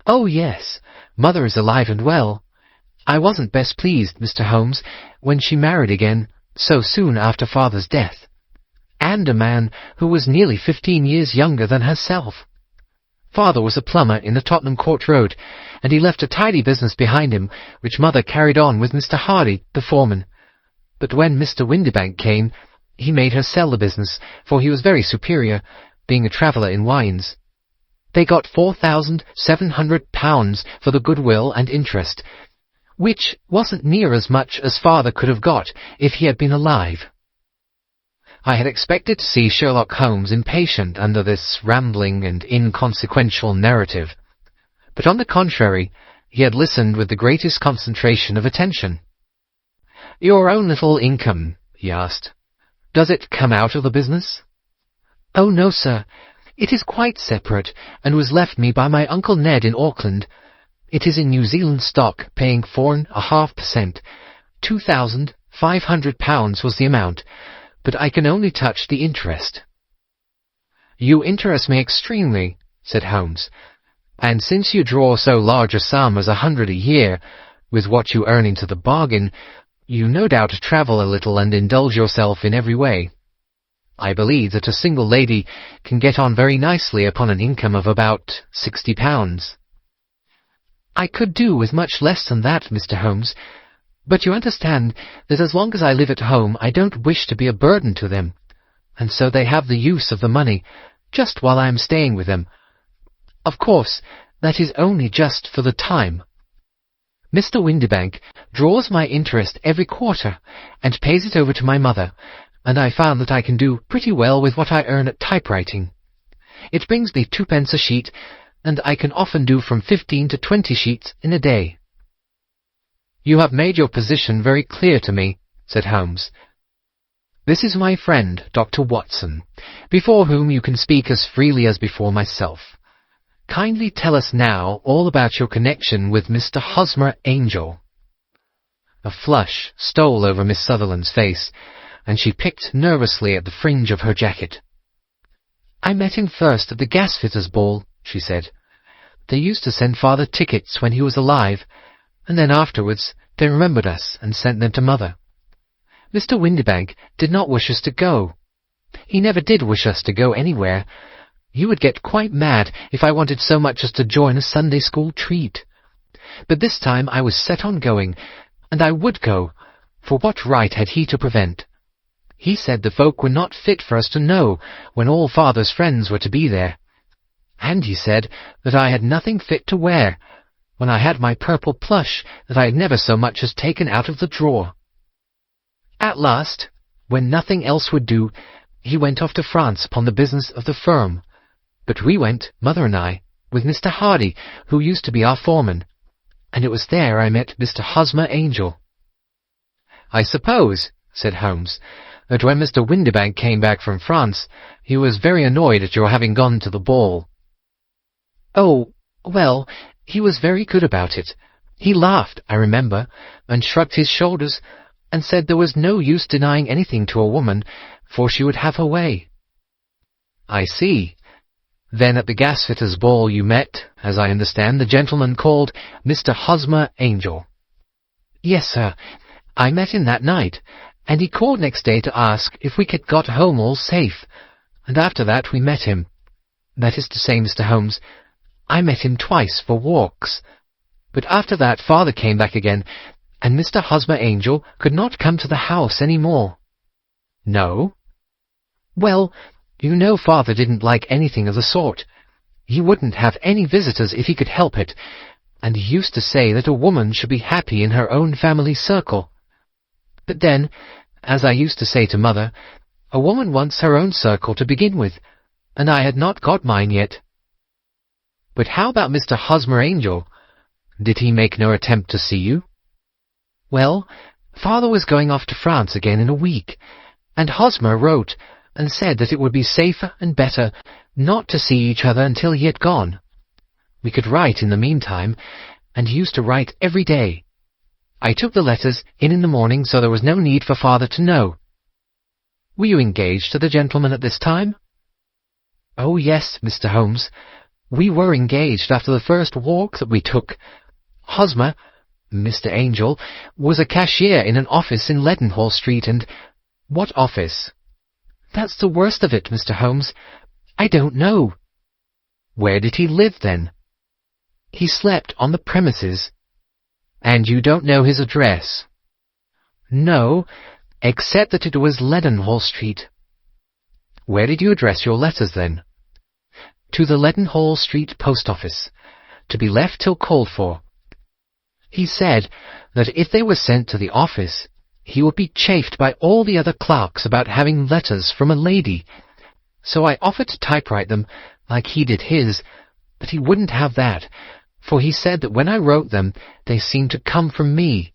"Oh, yes, mother is alive and well. I wasn't best pleased, Mr. Holmes, when she married again, so soon after father's death, and a man who was nearly 15 years younger than herself. Father was a plumber in the Tottenham Court Road, and he left a tidy business behind him, which mother carried on with Mr. Hardy, the foreman. But when Mr. Windibank came, he made her sell the business, for he was very superior, being a traveller in wines. They got £4,700 for the goodwill and interest, which wasn't near as much as father could have got if he had been alive." I had expected to see Sherlock Holmes impatient under this rambling and inconsequential narrative, but on the contrary, he had listened with the greatest concentration of attention. "Your own little income," he asked, "does it come out of the business?" "Oh, no, sir. It is quite separate, and was left me by my Uncle Ned in Auckland. It is in New Zealand stock, paying 4.5%. £2,500 was the amount, but I can only touch the interest." "You interest me extremely," said Holmes, "and since you draw so large a sum as 100 a year, with what you earn into the bargain, you no doubt travel a little and indulge yourself in every way. I believe that a single lady can get on very nicely upon an income of about £60. "I could do with much less than that, Mr. Holmes, but you understand that as long as I live at home I don't wish to be a burden to them, and so they have the use of the money just while I am staying with them. Of course, that is only just for the time. Mr. Windibank draws my interest every quarter and pays it over to my mother, and I found that I can do pretty well with what I earn at typewriting. It brings me 2 pence a sheet, and I can often do from 15 to 20 sheets in a day." "You have made your position very clear to me," said Holmes. "This is my friend, Dr. Watson, before whom you can speak as freely as before myself. Kindly tell us now all about your connection with Mr. Hosmer Angel." A flush stole over Miss Sutherland's face, and she picked nervously at the fringe of her jacket. "I met him first at the gasfitters' ball," she said. "They used to send father tickets when he was alive, and then afterwards they remembered us and sent them to mother. Mr. Windibank did not wish us to go. He never did wish us to go anywhere. He would get quite mad if I wanted so much as to join a Sunday school treat. But this time I was set on going, and I would go, for what right had he to prevent? He said the folk were not fit for us to know when all father's friends were to be there. And he said that I had nothing fit to wear, when I had my purple plush that I had never so much as taken out of the drawer. At last, when nothing else would do, he went off to France upon the business of the firm. But we went, mother and I, with Mr. Hardy, who used to be our foreman, and it was there I met Mr. Hosmer Angel." "I suppose," said Holmes, "that when Mr. Windibank came back from France, he was very annoyed at your having gone to the ball." "Oh, well, he was very good about it. He laughed, I remember, and shrugged his shoulders, and said there was no use denying anything to a woman, for she would have her way." "I see. Then at the gasfitters' ball you met, as I understand, the gentleman called Mr. Hosmer Angel." "Yes, sir. I met him that night, and he called next day to ask if we had got home all safe, and after that we met him. That is to say, Mr. Holmes, I met him twice for walks. But after that father came back again, and Mr. Hosmer Angel could not come to the house any more." "No?" "Well, you know father didn't like anything of the sort. He wouldn't have any visitors if he could help it, and he used to say that a woman should be happy in her own family circle. But then, as I used to say to mother, a woman wants her own circle to begin with, and I had not got mine yet." "But how about Mr. Hosmer Angel? Did he make no attempt to see you?" "Well, father was going off to France again in a week, and Hosmer wrote and said that it would be safer and better not to see each other until he had gone. We could write in the meantime, and he used to write every day. I took the letters in the morning, so there was no need for father to know." "Were you engaged to the gentleman at this time?" "Oh, yes, Mr. Holmes. We were engaged after the first walk that we took. Hosmer, Mr. Angel, was a cashier in an office in Leadenhall Street, and—" "What office?" "That's the worst of it, Mr. Holmes. I don't know." "Where did he live, then?" "He slept on the premises." "And you don't know his address?" "No, except that it was Leadenhall Street." "Where did you address your letters, then?" "To the Leadenhall Street post office, to be left till called for. He said that if they were sent to the office, he would be chaffed by all the other clerks about having letters from a lady. So I offered to typewrite them, like he did his, but he wouldn't have that, for he said that when I wrote them, they seemed to come from me.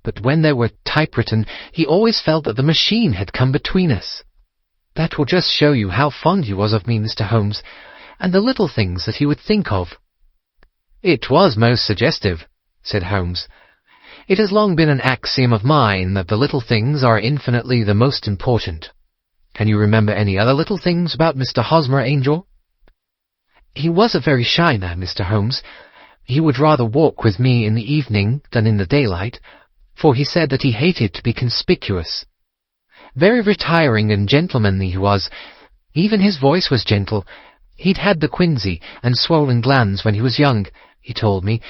But when they were typewritten, he always felt that the machine had come between us. That will just show you how fond he was of me, Mr. Holmes, and the little things that he would think of." "It was most suggestive," said Holmes. "It has long been an axiom of mine that the little things are infinitely the most important. Can you remember any other little things about Mr. Hosmer Angel?" "He was a very shy man, Mr. Holmes. He would rather walk with me in the evening than in the daylight, for he said that he hated to be conspicuous. Very retiring and gentlemanly he was. Even his voice was gentle. He'd had the quinsy and swollen glands when he was young, he told me,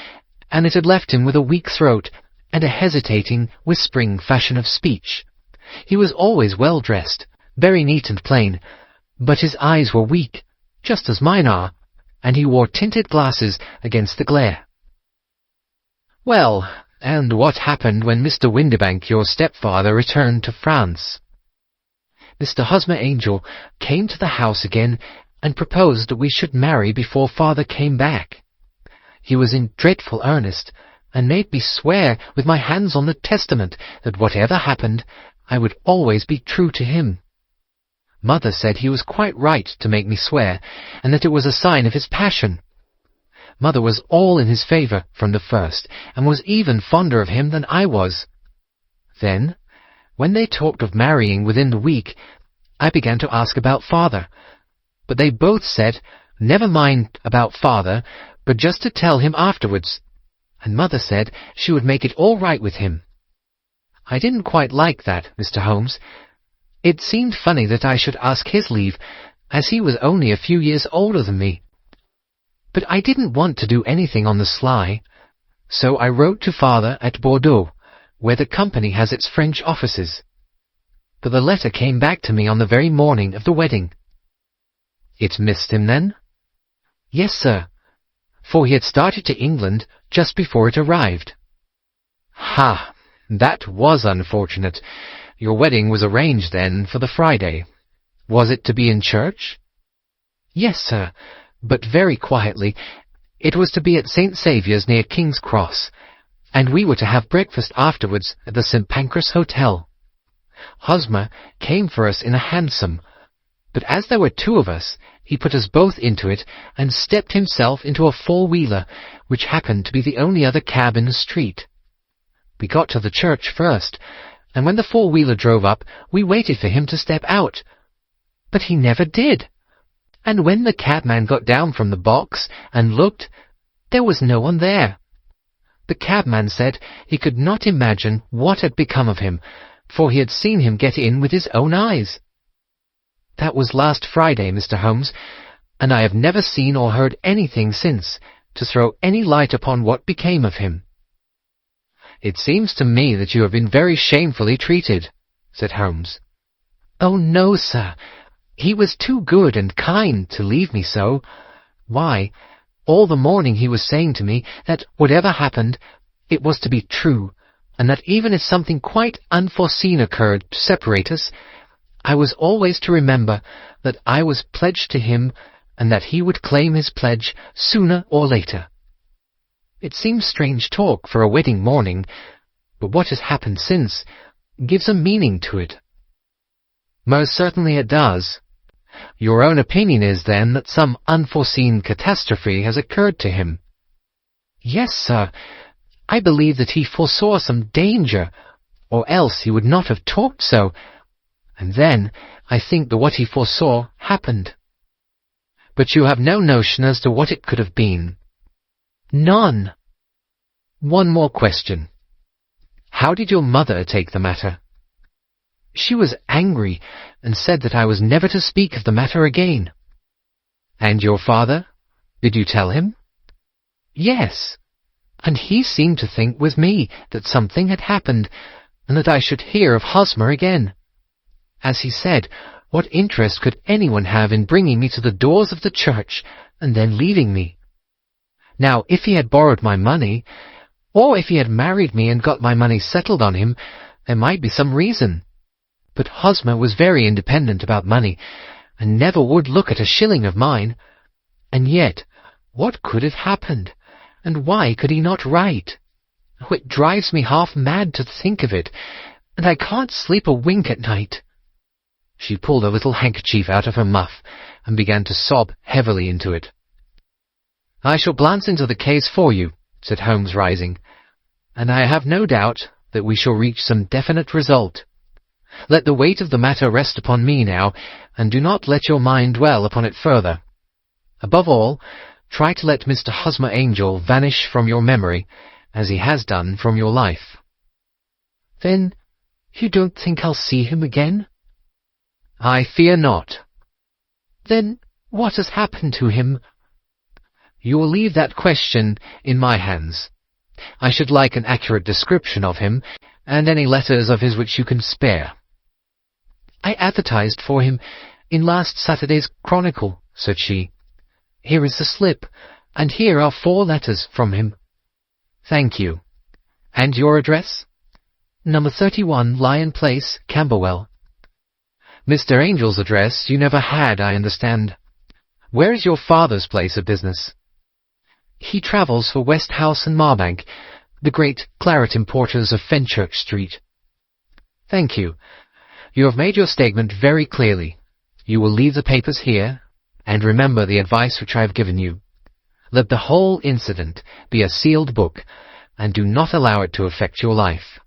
and it had left him with a weak throat and a hesitating, whispering fashion of speech. He was always well dressed, very neat and plain, but his eyes were weak, just as mine are, and he wore tinted glasses against the glare." "Well, and what happened when Mr. Windibank, your stepfather, returned to France?" "Mr. Hosmer Angel came to the house again and proposed that we should marry before father came back. He was in dreadful earnest, and made me swear with my hands on the testament that whatever happened, I would always be true to him. Mother said he was quite right to make me swear, and that it was a sign of his passion. Mother was all in his favour from the first, and was even fonder of him than I was. Then, When they talked of marrying within the week, I began to ask about father, but they both said, never mind about father, but just to tell him afterwards, and mother said she would make it all right with him. I didn't quite like that, Mr. Holmes. It seemed funny that I should ask his leave, as he was only a few years older than me. But I didn't want to do anything on the sly, so I wrote to father at Bordeaux, where the company has its French offices. But the letter came back to me on the very morning of the wedding. It missed him then? Yes, sir, for he had started to England just before it arrived. Ha! That was unfortunate. Your wedding was arranged, then, for the Friday. Was it to be in church? Yes, sir, but very quietly. It was to be at St. Saviour's near King's Cross, and we were to have breakfast afterwards at the St. Pancras Hotel. Hosmer came for us in a hansom, but as there were two of us, he put us both into it and stepped himself into a four-wheeler, which happened to be the only other cab in the street. We got to the church first, and when the four-wheeler drove up, we waited for him to step out. But he never did. And when the cabman got down from the box and looked, there was no one there. The cabman said he could not imagine what had become of him, for he had seen him get in with his own eyes. That was last Friday, Mr. Holmes, and I have never seen or heard anything since to throw any light upon what became of him. It seems to me that you have been very shamefully treated, said Holmes. Oh, no, sir. He was too good and kind to leave me so. Why, all the morning he was saying to me that whatever happened, it was to be true, and that even if something quite unforeseen occurred to separate us, I was always to remember that I was pledged to him and that he would claim his pledge sooner or later. It seems strange talk for a wedding morning, but what has happened since gives a meaning to it. Most certainly it does. Your own opinion is, then, that some unforeseen catastrophe has occurred to him. Yes, sir. I believe that he foresaw some danger, or else he would not have talked so, and then I think that what he foresaw happened. But you have no notion as to what it could have been. None. One more question. How did your mother take the matter? She was angry and said that I was never to speak of the matter again. And your father? Did you tell him? Yes, and he seemed to think with me that something had happened, and that I should hear of Hosmer again. As he said, what interest could anyone have in bringing me to the doors of the church and then leaving me? Now, if he had borrowed my money, or if he had married me and got my money settled on him, there might be some reason. But Hosmer was very independent about money, and never would look at a shilling of mine. And yet, what could have happened? And why could he not write? Oh, it drives me half mad to think of it, and I can't sleep a wink at night. She pulled a little handkerchief out of her muff, and began to sob heavily into it. I shall glance into the case for you, said Holmes, rising, and I have no doubt that we shall reach some definite result. Let the weight of the matter rest upon me now, and do not let your mind dwell upon it further. Above all, try to let Mr. Hosmer Angel vanish from your memory, as he has done from your life. Then you don't think I'll see him again? I fear not. Then what has happened to him? You will leave that question in my hands. I should like an accurate description of him, and any letters of his which you can spare. I advertised for him in last Saturday's Chronicle, said she. Here is the slip, and here are 4 letters from him. Thank you. And your address? Number 31, Lion Place, Camberwell. Mr. Angel's address you never had, I understand. Where is your father's place of business? He travels for Westhouse and Marbank, the great claret importers of Fenchurch Street. Thank you. You have made your statement very clearly. You will leave the papers here, and remember the advice which I have given you. Let the whole incident be a sealed book, and do not allow it to affect your life.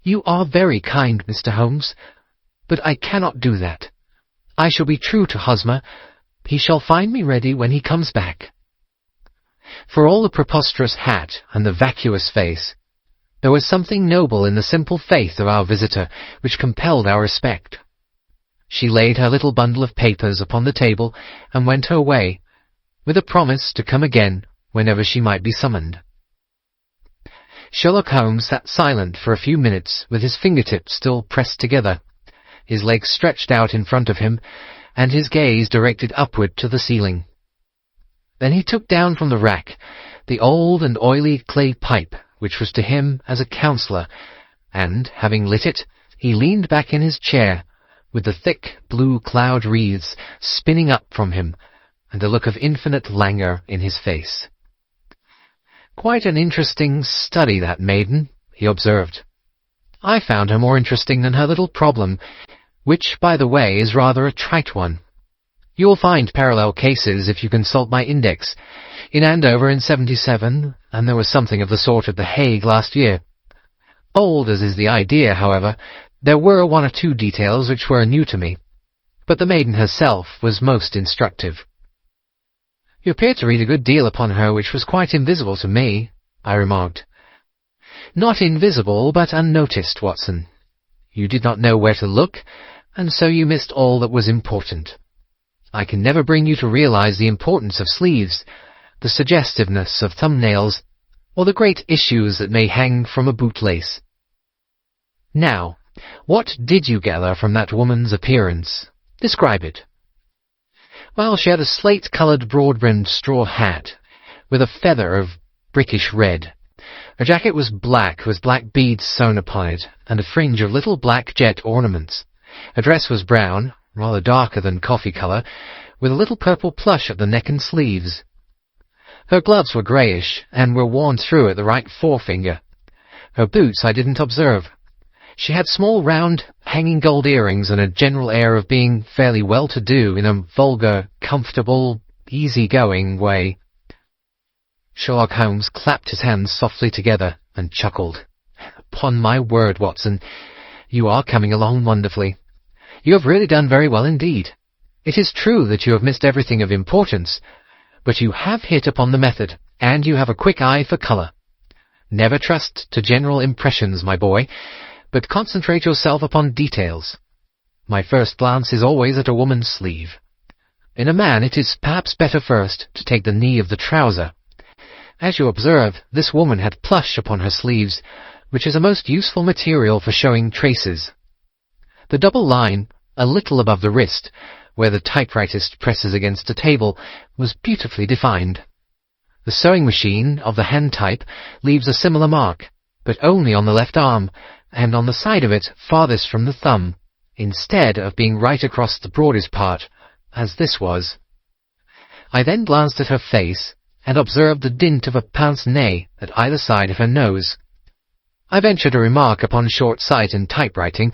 "You are very kind, Mr. Holmes, but I cannot do that. I shall be true to Hosmer. He shall find me ready when he comes back." For all the preposterous hat and the vacuous face, there was something noble in the simple faith of our visitor which compelled our respect. She laid her little bundle of papers upon the table and went her way, with a promise to come again whenever she might be summoned. Sherlock Holmes sat silent for a few minutes, with his fingertips still pressed together, his legs stretched out in front of him, and his gaze directed upward to the ceiling. Then he took down from the rack the old and oily clay pipe which was to him as a counsellor, and, having lit it, he leaned back in his chair, with the thick blue cloud wreaths spinning up from him, and a look of infinite languor in his face. "Quite an interesting study, that maiden," he observed. "I found her more interesting than her little problem, which, by the way, is rather a trite one. You will find parallel cases if you consult my index. In Andover in 77, and there was something of the sort at The Hague last year. Old as is the idea, however, there were one or two details which were new to me, but the maiden herself was most instructive." "You appear to read a good deal upon her which was quite invisible to me," I remarked. "Not invisible, but unnoticed, Watson. You did not know where to look, and so you missed all that was important. I can never bring you to realize the importance of sleeves, the suggestiveness of thumbnails, or the great issues that may hang from a bootlace. Now, what did you gather from that woman's appearance? Describe it." "Well, she had a slate-coloured broad-brimmed straw hat, with a feather of brickish red. Her jacket was black, with black beads sewn upon it, and a fringe of little black jet ornaments. Her dress was brown, rather darker than coffee colour, with a little purple plush at the neck and sleeves. Her gloves were greyish, and were worn through at the right forefinger. Her boots I didn't observe. She had small round hanging gold earrings and a general air of being fairly well-to-do in a vulgar, comfortable, easy-going way." Sherlock Holmes clapped his hands softly together and chuckled. "Upon my word, Watson, you are coming along wonderfully. You have really done very well indeed. It is true that you have missed everything of importance, but you have hit upon the method, and you have a quick eye for colour. Never trust to general impressions, my boy, but concentrate yourself upon details. My first glance is always at a woman's sleeve. In a man it is perhaps better first to take the knee of the trouser. As you observe, this woman had plush upon her sleeves, which is a most useful material for showing traces. The double line, a little above the wrist, where the typewritist presses against a table, was beautifully defined. The sewing machine of the hand type leaves a similar mark, but only on the left arm, and on the side of it farthest from the thumb, instead of being right across the broadest part, as this was. I then glanced at her face, and observed the dint of a pince-nez at either side of her nose. I ventured a remark upon short sight in typewriting,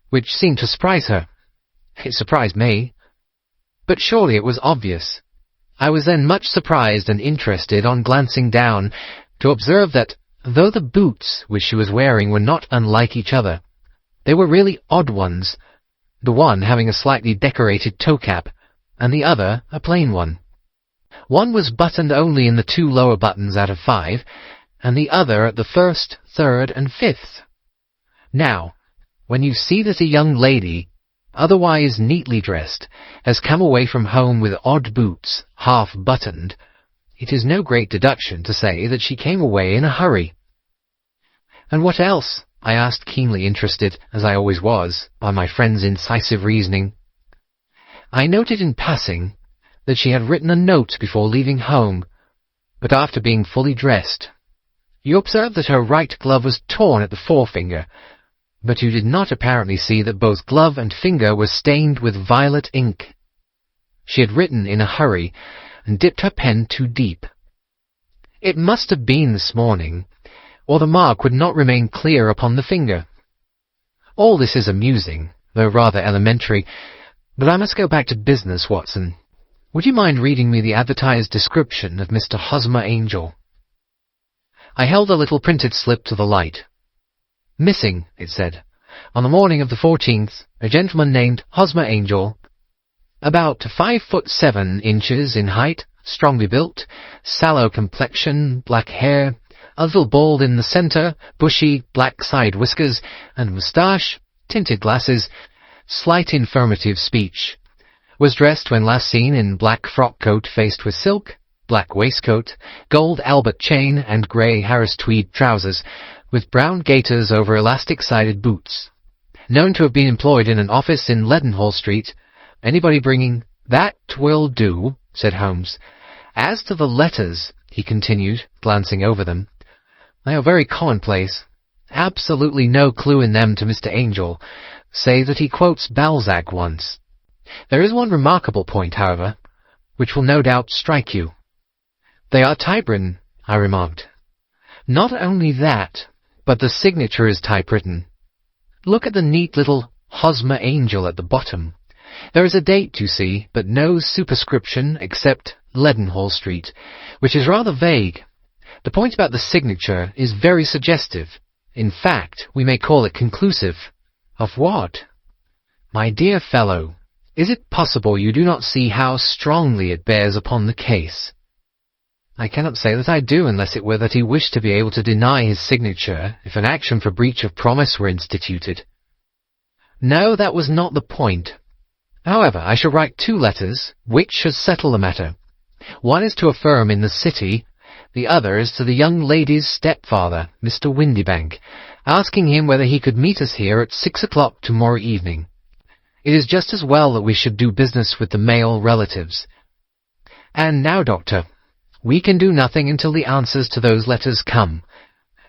which seemed to surprise her. It surprised me. But surely it was obvious. I was then much surprised and interested on glancing down to observe that, though the boots which she was wearing were not unlike each other, they were really odd ones, the one having a slightly decorated toe-cap, and the other a plain one. One was buttoned only in the 2 lower buttons out of 5, and the other at the 1st, 3rd, and 5th. Now, when you see that a young lady, otherwise neatly dressed, has come away from home with odd boots, half-buttoned, it is no great deduction to say that she came away in a hurry." "And what else?" I asked, keenly interested, as I always was, by my friend's incisive reasoning. "I noted in passing that she had written a note before leaving home, but after being fully dressed. You observed that her right glove was torn at the forefinger, but you did not apparently see that both glove and finger were stained with violet ink. She had written in a hurry, and dipped her pen too deep. It must have been this morning, or the mark would not remain clear upon the finger. All this is amusing, though rather elementary, but I must go back to business, Watson. Would you mind reading me the advertised description of Mr. Hosmer Angel?" I held a little printed slip to the light. "Missing," it said. "On the morning of the 14th, a gentleman named Hosmer Angel, about 5'7" in height, strongly built, sallow complexion, black hair, a little bald in the centre, bushy black side whiskers, and moustache, tinted glasses, slight infirmity of speech, was dressed when last seen in black frock coat faced with silk, black waistcoat, gold Albert chain, and grey Harris tweed trousers, with brown gaiters over elastic-sided boots. Known to have been employed in an office in Leadenhall Street. Anybody bringing—" "That will do," said Holmes. "As to the letters," he continued, glancing over them, "they are very commonplace. Absolutely no clue in them to Mr. Angel, save that he quotes Balzac once. There is one remarkable point, however, which will no doubt strike you." "They are typewritten," I remarked. "Not only that, but the signature is typewritten. Look at the neat little Hosmer Angel at the bottom. There is a date, you see, but no superscription except Leadenhall Street, which is rather vague. The point about the signature is very suggestive. In fact, we may call it conclusive." "Of what?" "My dear fellow, is it possible you do not see how strongly it bears upon the case?" "I cannot say that I do, unless it were that he wished to be able to deny his signature if an action for breach of promise were instituted." "No, that was not the point. However, I shall write 2 letters, which should settle the matter. One is to a firm in the city, the other is to the young lady's stepfather, Mr. Windybank, asking him whether he could meet us here at 6 o'clock tomorrow evening. It is just as well that we should do business with the male relatives. And now, Doctor, we can do nothing until the answers to those letters come,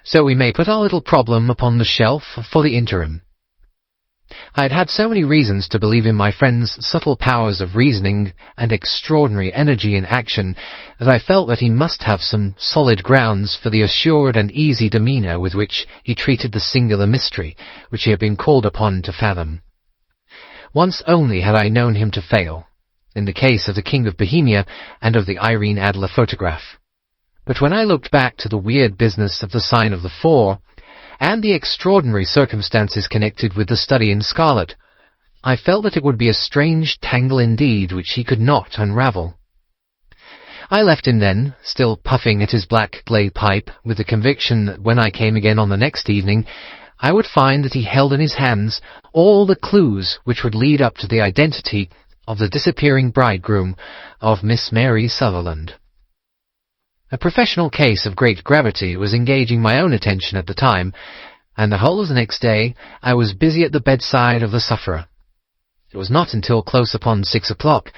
so we may put our little problem upon the shelf for the interim." I had had so many reasons to believe in my friend's subtle powers of reasoning and extraordinary energy in action that I felt that he must have some solid grounds for the assured and easy demeanour with which he treated the singular mystery which he had been called upon to fathom. Once only had I known him to fail, in the case of the King of Bohemia and of the Irene Adler photograph. But when I looked back to the weird business of the Sign of the Four, and the extraordinary circumstances connected with the study in scarlet, I felt that it would be a strange tangle indeed which he could not unravel. I left him then, still puffing at his black clay pipe, with the conviction that when I came again on the next evening, I would find that he held in his hands all the clues which would lead up to the identity of the disappearing bridegroom of Miss Mary Sutherland. A professional case of great gravity was engaging my own attention at the time, and the whole of the next day I was busy at the bedside of the sufferer. It was not until close upon 6 o'clock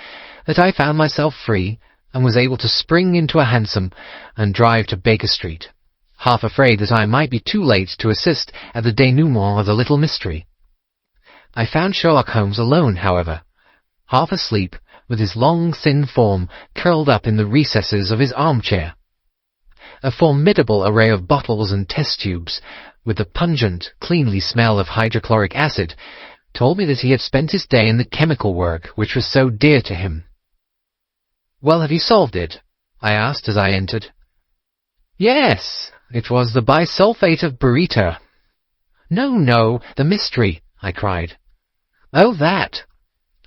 that I found myself free, and was able to spring into a hansom and drive to Baker Street, half afraid that I might be too late to assist at the denouement of the little mystery. I found Sherlock Holmes alone, however, half asleep, with his long, thin form curled up in the recesses of his armchair. A formidable array of bottles and test-tubes, with the pungent, cleanly smell of hydrochloric acid, told me that he had spent his day in the chemical work which was so dear to him. "Well, have you solved it?" I asked as I entered. "Yes, it was the bisulfate of baryta." No, the mystery," I cried. "Oh, that!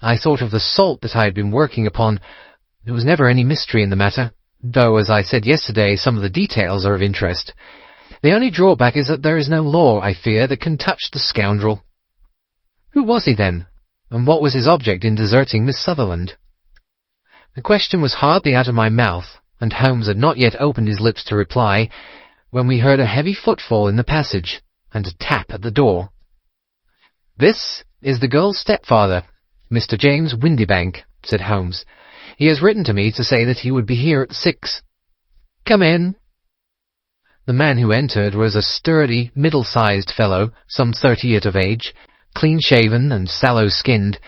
I thought of the salt that I had been working upon. There was never any mystery in the matter, though, as I said yesterday, some of the details are of interest. The only drawback is that there is no law, I fear, that can touch the scoundrel." "Who was he, then? And what was his object in deserting Miss Sutherland?" The question was hardly out of my mouth, and Holmes had not yet opened his lips to reply, when we heard a heavy footfall in the passage, and a tap at the door. "This is the girl's stepfather, Mr. James Windybank," said Holmes. "He has written to me to say that he would be here at 6. Come in." The man who entered was a sturdy, middle-sized fellow, some 30 years of age, clean-shaven and sallow-skinned,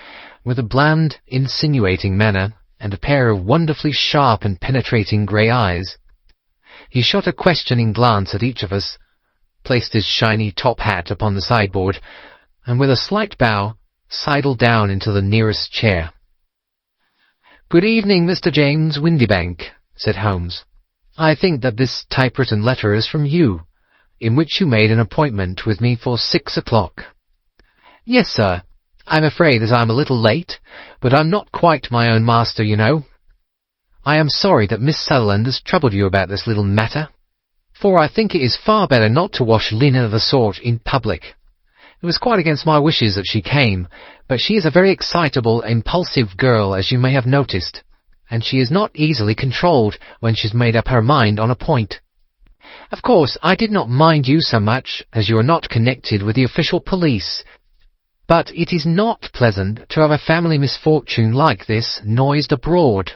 with a bland, insinuating manner, and a pair of wonderfully sharp and penetrating grey eyes. He shot a questioning glance at each of us, placed his shiny top hat upon the sideboard, and with a slight bow, sidled down into the nearest chair. "Good evening, Mr. James Windybank," said Holmes. "I think that this typewritten letter is from you. in which you made an appointment with me for 6 o'clock. Yes, sir. I'm afraid that I'm a little late, but I'm not quite my own master, you know. I am sorry that Miss Sutherland has troubled you about this little matter, for I think it is far better not to wash linen of the sort in public. It was quite against my wishes that she came, but she is a very excitable, impulsive girl, as you may have noticed, and she is not easily controlled when she's made up her mind on a point. Of course, I did not mind you so much, as you are not connected with the official police, but it is not pleasant to have a family misfortune like this noised abroad.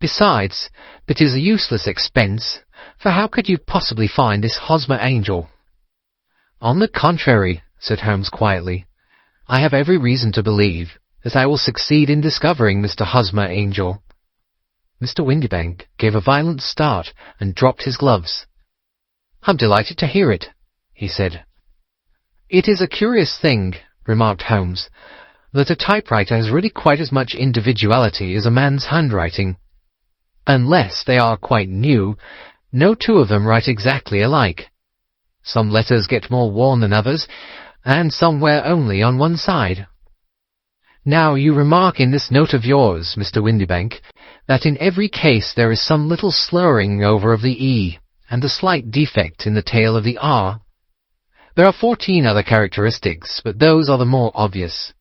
Besides, it is a useless expense, for how could you possibly find this Hosmer Angel? On the contrary, said Holmes quietly, I have every reason to believe that I will succeed in discovering Mr. Hosmer Angel. Mr. Windibank gave a violent start and dropped his gloves. I'm delighted to hear it, he said. It is a curious thing, remarked Holmes, that a typewriter has really quite as much individuality as a man's handwriting. Unless they are quite new, no two of them write exactly alike. Some letters get more worn than others, and some wear only on one side. Now you remark in this note of yours, Mr. Windibank, that in every case there is some little slurring over of the E, and a slight defect in the tail of the R. There are 14 other characteristics, but those are the more obvious.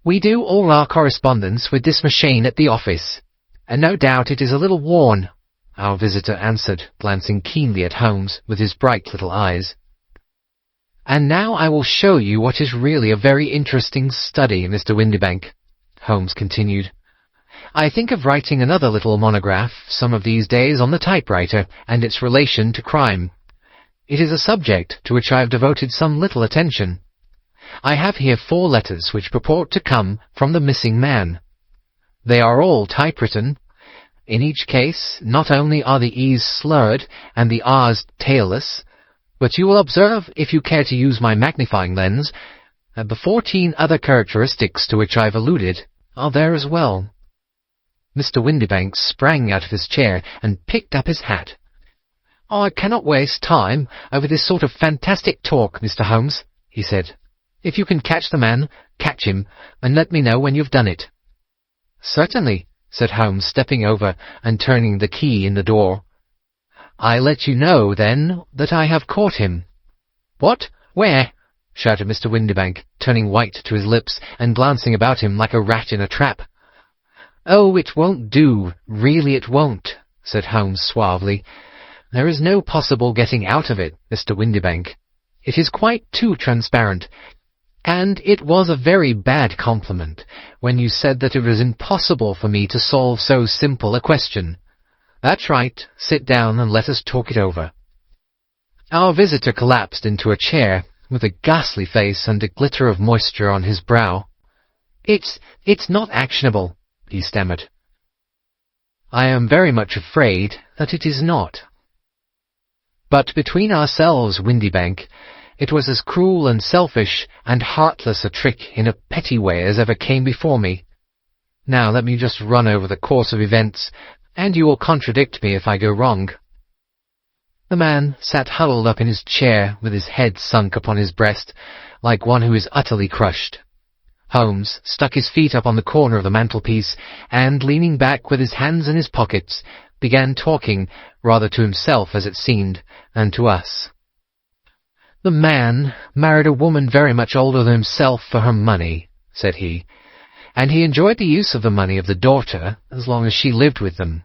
We do all our correspondence with this machine at the office, and no doubt it is a little worn, our visitor answered, glancing keenly at Holmes with his bright little eyes. And now I will show you what is really a very interesting study, Mr. Windibank, Holmes continued. I think of writing another little monograph some of these days on the typewriter and its relation to crime. It is a subject to which I have devoted some little attention. I have here 4 letters which purport to come from the missing man. They are all typewritten. In each case, not only are the E's slurred and the R's tailless, but you will observe, if you care to use my magnifying lens, that the 14 other characteristics to which I have alluded are there as well. Mr. Windibank sprang out of his chair and picked up his hat. I cannot waste time over this sort of fantastic talk, Mr. Holmes, he said. If you can catch the man, catch him, and let me know when you've done it. Certainly, said Holmes, stepping over and turning the key in the door. I let you know, then, that I have caught him. What? Where? Shouted Mr. Windibank, turning white to his lips and glancing about him like a rat in a trap. Oh, it won't do, really it won't, said Holmes suavely. There is no possible getting out of it, Mr. Windibank. It is quite too transparent, and it was a very bad compliment when you said that it was impossible for me to solve so simple a question. That's right, sit down and let us talk it over. Our visitor collapsed into a chair, with a ghastly face and a glitter of moisture on his brow. It's not actionable, he stammered. I am very much afraid that it is not. But between ourselves, Windibank, it was as cruel and selfish and heartless a trick in a petty way as ever came before me. Now let me just run over the course of events, and you will contradict me if I go wrong. The man sat huddled up in his chair with his head sunk upon his breast, like one who is utterly crushed. Holmes stuck his feet up on the corner of the mantelpiece, and, leaning back with his hands in his pockets, began talking, rather to himself as it seemed, than to us. The man married a woman very much older than himself for her money, said he, and he enjoyed the use of the money of the daughter as long as she lived with them.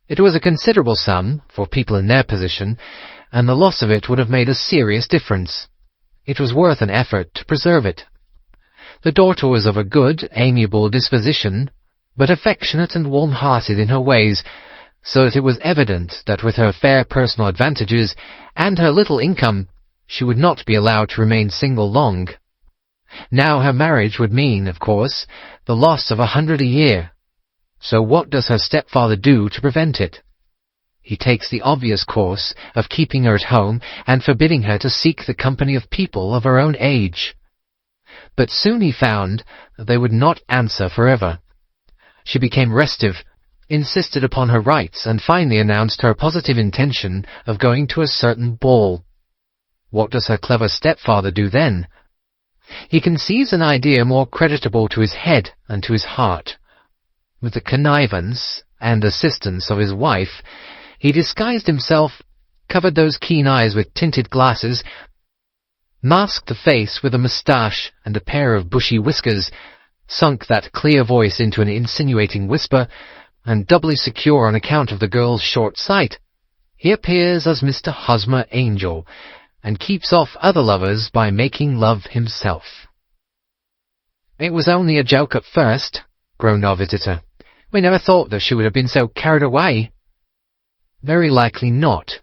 It was a considerable sum for people in their position, and the loss of it would have made a serious difference. It was worth an effort to preserve it. The daughter was of a good, amiable disposition, but affectionate and warm-hearted in her ways, so that it was evident that with her fair personal advantages and her little income, she would not be allowed to remain single long. Now her marriage would mean, of course, the loss of 100 a year. So what does her stepfather do to prevent it? He takes the obvious course of keeping her at home and forbidding her to seek the company of people of her own age. But soon he found that they would not answer forever. She became restive, insisted upon her rights, and finally announced her positive intention of going to a certain ball. What does her clever stepfather do then? He conceives an idea more creditable to his head than to his heart. With the connivance and assistance of his wife, he disguised himself, covered those keen eyes with tinted glasses, masked the face with a moustache and a pair of bushy whiskers, sunk that clear voice into an insinuating whisper, and doubly secure on account of the girl's short sight, he appears as Mr. Hosmer Angel, and keeps off other lovers by making love himself. "It was only a joke at first," groaned our visitor. "We never thought that she would have been so carried away." "Very likely not.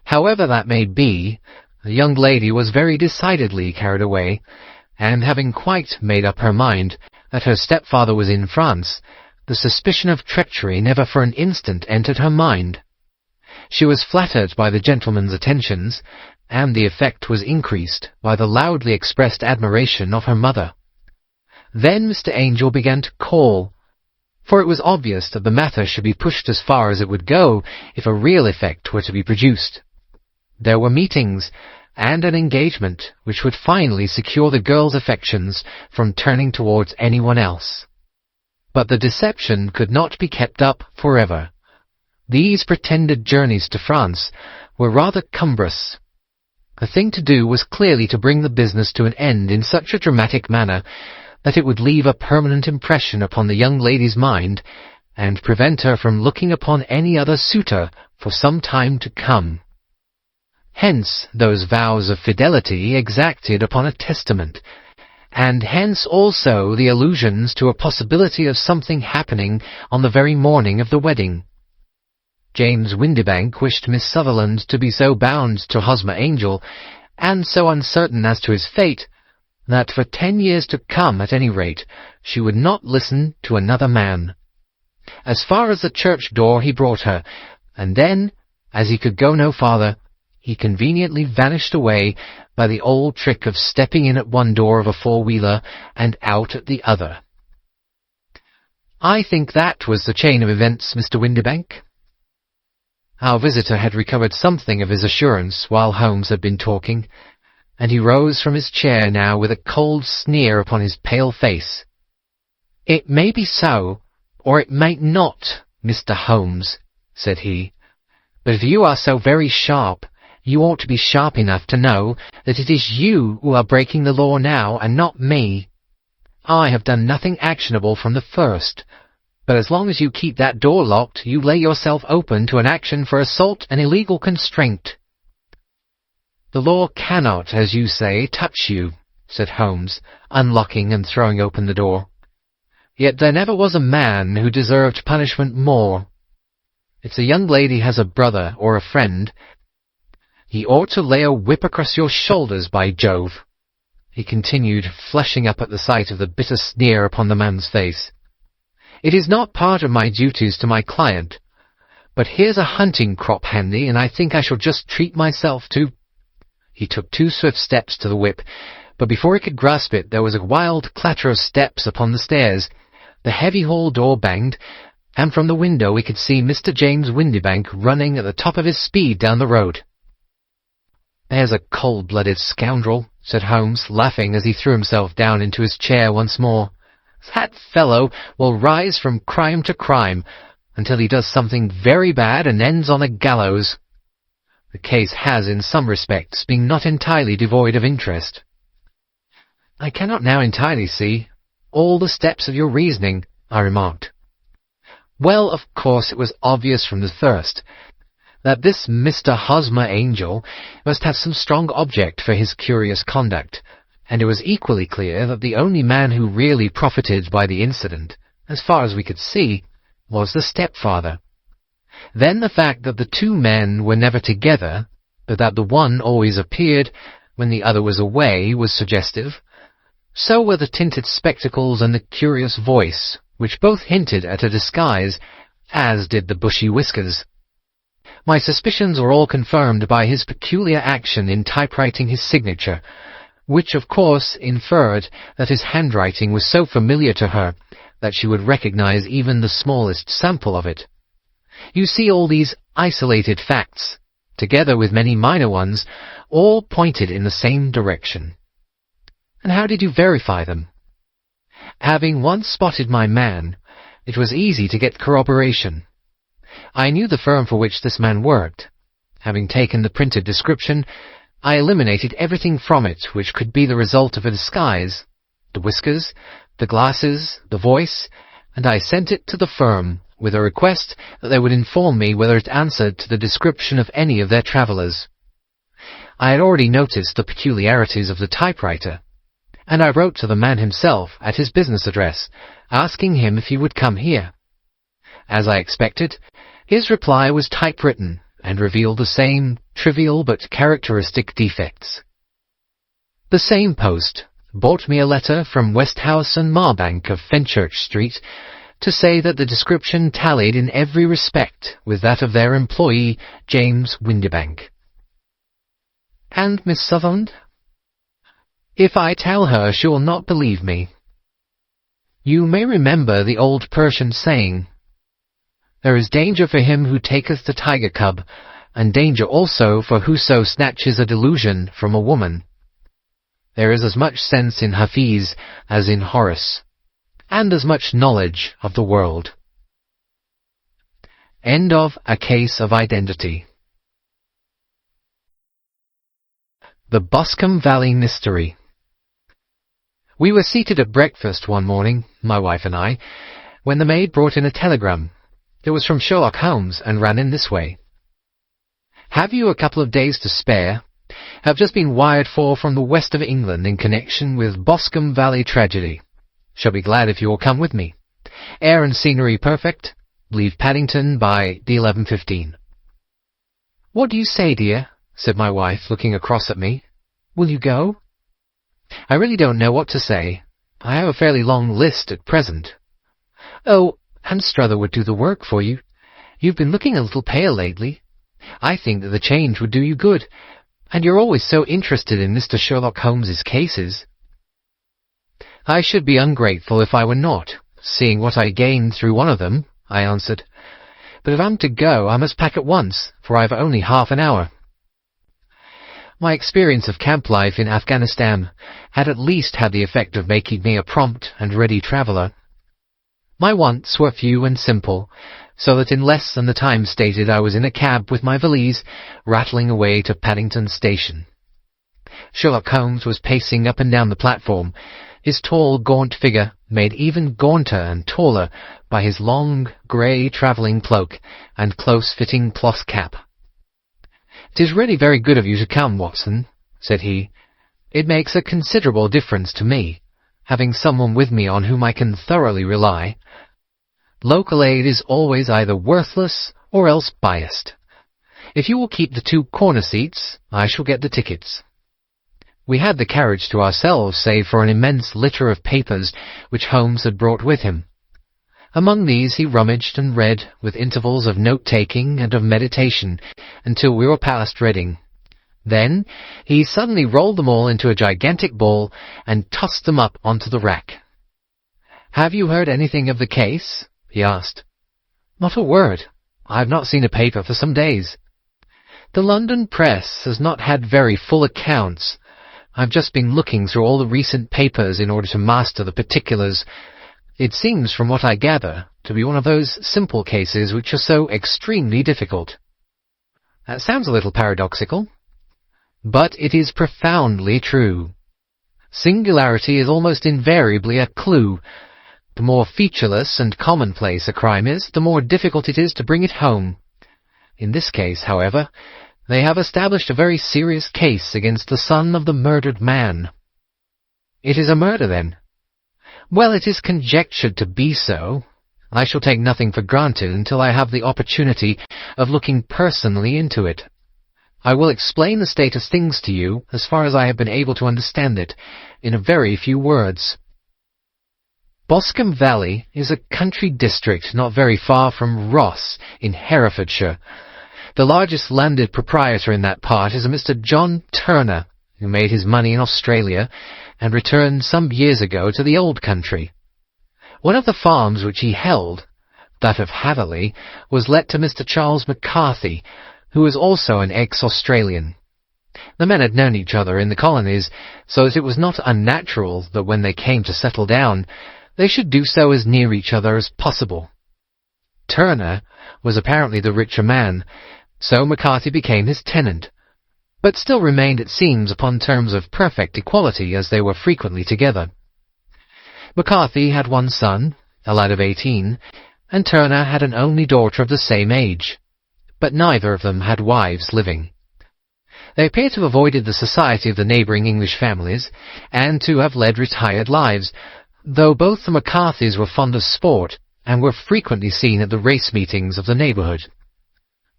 However that may be, the young lady was very decidedly carried away, and having quite made up her mind that her stepfather was in France, the suspicion of treachery never for an instant entered her mind. She was flattered by the gentleman's attentions, and the effect was increased by the loudly expressed admiration of her mother. Then Mr. Angel began to call, for it was obvious that the matter should be pushed as far as it would go if a real effect were to be produced. There were meetings, and an engagement which would finally secure the girl's affections from turning towards anyone else. But the deception could not be kept up forever. These pretended journeys to France were rather cumbrous. The thing to do was clearly to bring the business to an end in such a dramatic manner that it would leave a permanent impression upon the young lady's mind, and prevent her from looking upon any other suitor for some time to come. Hence those vows of fidelity exacted upon a testament, and hence also the allusions to a possibility of something happening on the very morning of the wedding. James Windibank wished Miss Sutherland to be so bound to Hosmer Angel, and so uncertain as to his fate, that for 10 years to come, at any rate, she would not listen to another man. As far as the church door he brought her, and then, as he could go no farther, he conveniently vanished away by the old trick of stepping in at one door of a four-wheeler and out at the other. I think that was the chain of events, Mr. Windibank." Our visitor had recovered something of his assurance while Holmes had been talking, and he rose from his chair now with a cold sneer upon his pale face. "It may be so, or it may not, Mr. Holmes," said he, "but if you are so very sharp, you ought to be sharp enough to know that it is you who are breaking the law now, and not me. I have done nothing actionable from the first, but as long as you keep that door locked, you lay yourself open to an action for assault and illegal constraint." "The law cannot, as you say, touch you," said Holmes, unlocking and throwing open the door. "Yet there never was a man who deserved punishment more. If the young lady has a brother or a friend, he ought to lay a whip across your shoulders, by Jove," he continued, flushing up at the sight of the bitter sneer upon the man's face. "It is not part of my duties to my client, but here's a hunting crop handy, and I think I shall just treat myself to—" He took 2 swift steps to the whip, but before he could grasp it there was a wild clatter of steps upon the stairs, the heavy hall door banged, and from the window we could see Mr. James Windibank running at the top of his speed down the road. "There's a cold-blooded scoundrel," said Holmes, laughing as he threw himself down into his chair once more. "That fellow will rise from crime to crime, until he does something very bad and ends on a gallows. The case has, in some respects, been not entirely devoid of interest." "I cannot now entirely see all the steps of your reasoning," I remarked. "Well, of course, it was obvious from the first that this Mr. Hosmer Angel must have some strong object for his curious conduct, and it was equally clear that the only man who really profited by the incident, as far as we could see, was the stepfather. Then the fact that the 2 men were never together, but that the one always appeared when the other was away, was suggestive. So were the tinted spectacles and the curious voice, which both hinted at a disguise, as did the bushy whiskers. My suspicions were all confirmed by his peculiar action in typewriting his signature, which of course inferred that his handwriting was so familiar to her that she would recognize even the smallest sample of it. You see, all these isolated facts, together with many minor ones, all pointed in the same direction. And how did you verify them? Having once spotted my man, it was easy to get corroboration. I knew the firm for which this man worked. Having taken the printed description, I eliminated everything from it which could be the result of a disguise, the whiskers, the glasses, the voice, and I sent it to the firm with a request that they would inform me whether it answered to the description of any of their travellers. I had already noticed the peculiarities of the typewriter, and I wrote to the man himself at his business address, asking him if he would come here. As I expected, his reply was typewritten and revealed the same trivial but characteristic defects. The same post brought me a letter from Westhouse and Marbank of Fenchurch Street to say that the description tallied in every respect with that of their employee, James Windibank. And Miss Sutherland? If I tell her, she will not believe me. You may remember the old Persian saying, "There is danger for him who taketh the tiger cub, and danger also for whoso snatches a delusion from a woman." There is as much sense in Hafiz as in Horace, and as much knowledge of the world. End of A Case of Identity. The Boscombe Valley Mystery. We were seated at breakfast one morning, my wife and I, when the maid brought in a telegram. It was from Sherlock Holmes and ran in this way. "Have you a couple of days to spare? Have just been wired for from the west of England in connection with Boscombe Valley tragedy. Shall be glad if you will come with me. Air and scenery perfect. Leave Paddington by the 11:15. "What do you say, dear?" said my wife, looking across at me. "Will you go?" "I really don't know what to say. I have a fairly long list at present." "Oh, Anstruther would do the work for you. You've been looking a little pale lately. I think that the change would do you good, and you're always so interested in Mr. Sherlock Holmes's cases." "I should be ungrateful if I were not, seeing what I gained through one of them," I answered. "But if I'm to go, I must pack at once, for I have only half an hour." My experience of camp life in Afghanistan had at least had the effect of making me a prompt and ready traveller. My wants were few and simple, so that in less than the time stated I was in a cab with my valise, rattling away to Paddington Station. Sherlock Holmes was pacing up and down the platform, his tall, gaunt figure made even gaunter and taller by his long, grey travelling cloak and close-fitting cloth cap. "'Tis really very good of you to come, Watson," said he. "It makes a considerable difference to me, having someone with me on whom I can thoroughly rely. Local aid is always either worthless or else biased. If you will keep the 2 corner seats, I shall get the tickets." We had the carriage to ourselves, save for an immense litter of papers which Holmes had brought with him. Among these he rummaged and read, with intervals of note-taking and of meditation, until we were past Reading. Then he suddenly rolled them all into a gigantic ball and tossed them up onto the rack. "Have you heard anything of the case?" he asked. "Not a word. I have not seen a paper for some days. The London press has not had very full accounts. I've just been looking through all the recent papers in order to master the particulars. It seems, from what I gather, to be one of those simple cases which are so extremely difficult." That sounds a little paradoxical, but it is profoundly true. Singularity is almost invariably a clue. The more featureless and commonplace a crime is, the more difficult it is to bring it home. In this case, however, they have established a very serious case against the son of the murdered man. "It is a murder, then?" "Well, it is conjectured to be so. I shall take nothing for granted until I have the opportunity of looking personally into it. I will explain the state of things to you, as far as I have been able to understand it, in a very few words. Boscombe Valley is a country district not very far from Ross, in Herefordshire. The largest landed proprietor in that part is a Mr. John Turner, who made his money in Australia and returned some years ago to the old country. One of the farms which he held, that of Hatherley, was let to Mr. Charles McCarthy, who was also an ex-Australian. The men had known each other in the colonies, so that it was not unnatural that when they came to settle down, they should do so as near each other as possible. Turner was apparently the richer man, so McCarthy became his tenant, but still remained, it seems, upon terms of perfect equality, as they were frequently together. McCarthy had one son, a lad of 18, and Turner had an only daughter of the same age, but neither of them had wives living. They appear to have avoided the society of the neighbouring English families, and to have led retired lives, though both the McCarthys were fond of sport, and were frequently seen at the race meetings of the neighbourhood.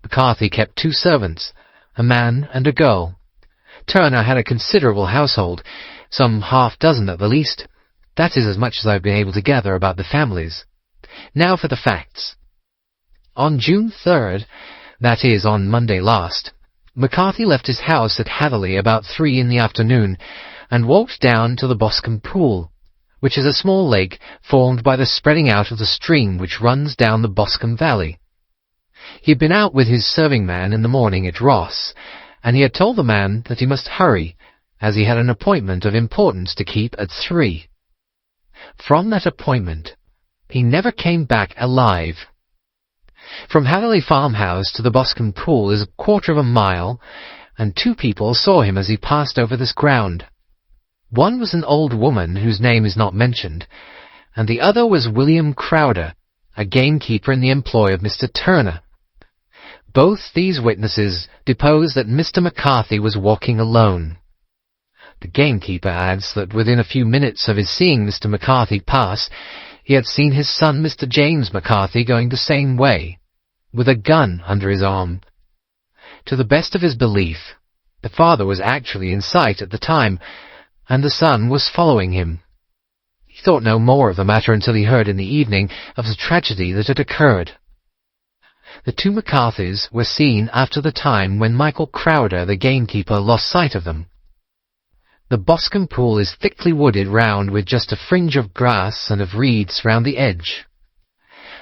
McCarthy kept 2 servants, a man and a girl. Turner had a considerable household, some half-dozen at the least. That is as much as I have been able to gather about the families. Now for the facts. On June 3rd, that is, on Monday last, McCarthy left his house at Hatherley about 3 in the afternoon, and walked down to the Boscombe pool, which is a small lake formed by the spreading out of the stream which runs down the Boscombe valley. He had been out with his serving man in the morning at Ross, and he had told the man that he must hurry, as he had an appointment of importance to keep at 3. From that appointment, he never came back alive. From Hatherley farmhouse to the Boscombe pool is 1/4 mile, and 2 people saw him as he passed over this ground. One was an old woman whose name is not mentioned, and the other was William Crowder, a gamekeeper in the employ of Mr. Turner. Both these witnesses deposed that Mr. McCarthy was walking alone. The gamekeeper adds that within a few minutes of his seeing Mr. McCarthy pass, he had seen his son Mr. James McCarthy going the same way, with a gun under his arm. To the best of his belief, the father was actually in sight at the time, and the son was following him. He thought no more of the matter until he heard in the evening of the tragedy that had occurred. The 2 McCarthys were seen after the time when Michael Crowder, the gamekeeper, lost sight of them. The Boscombe pool is thickly wooded round with just a fringe of grass and of reeds round the edge.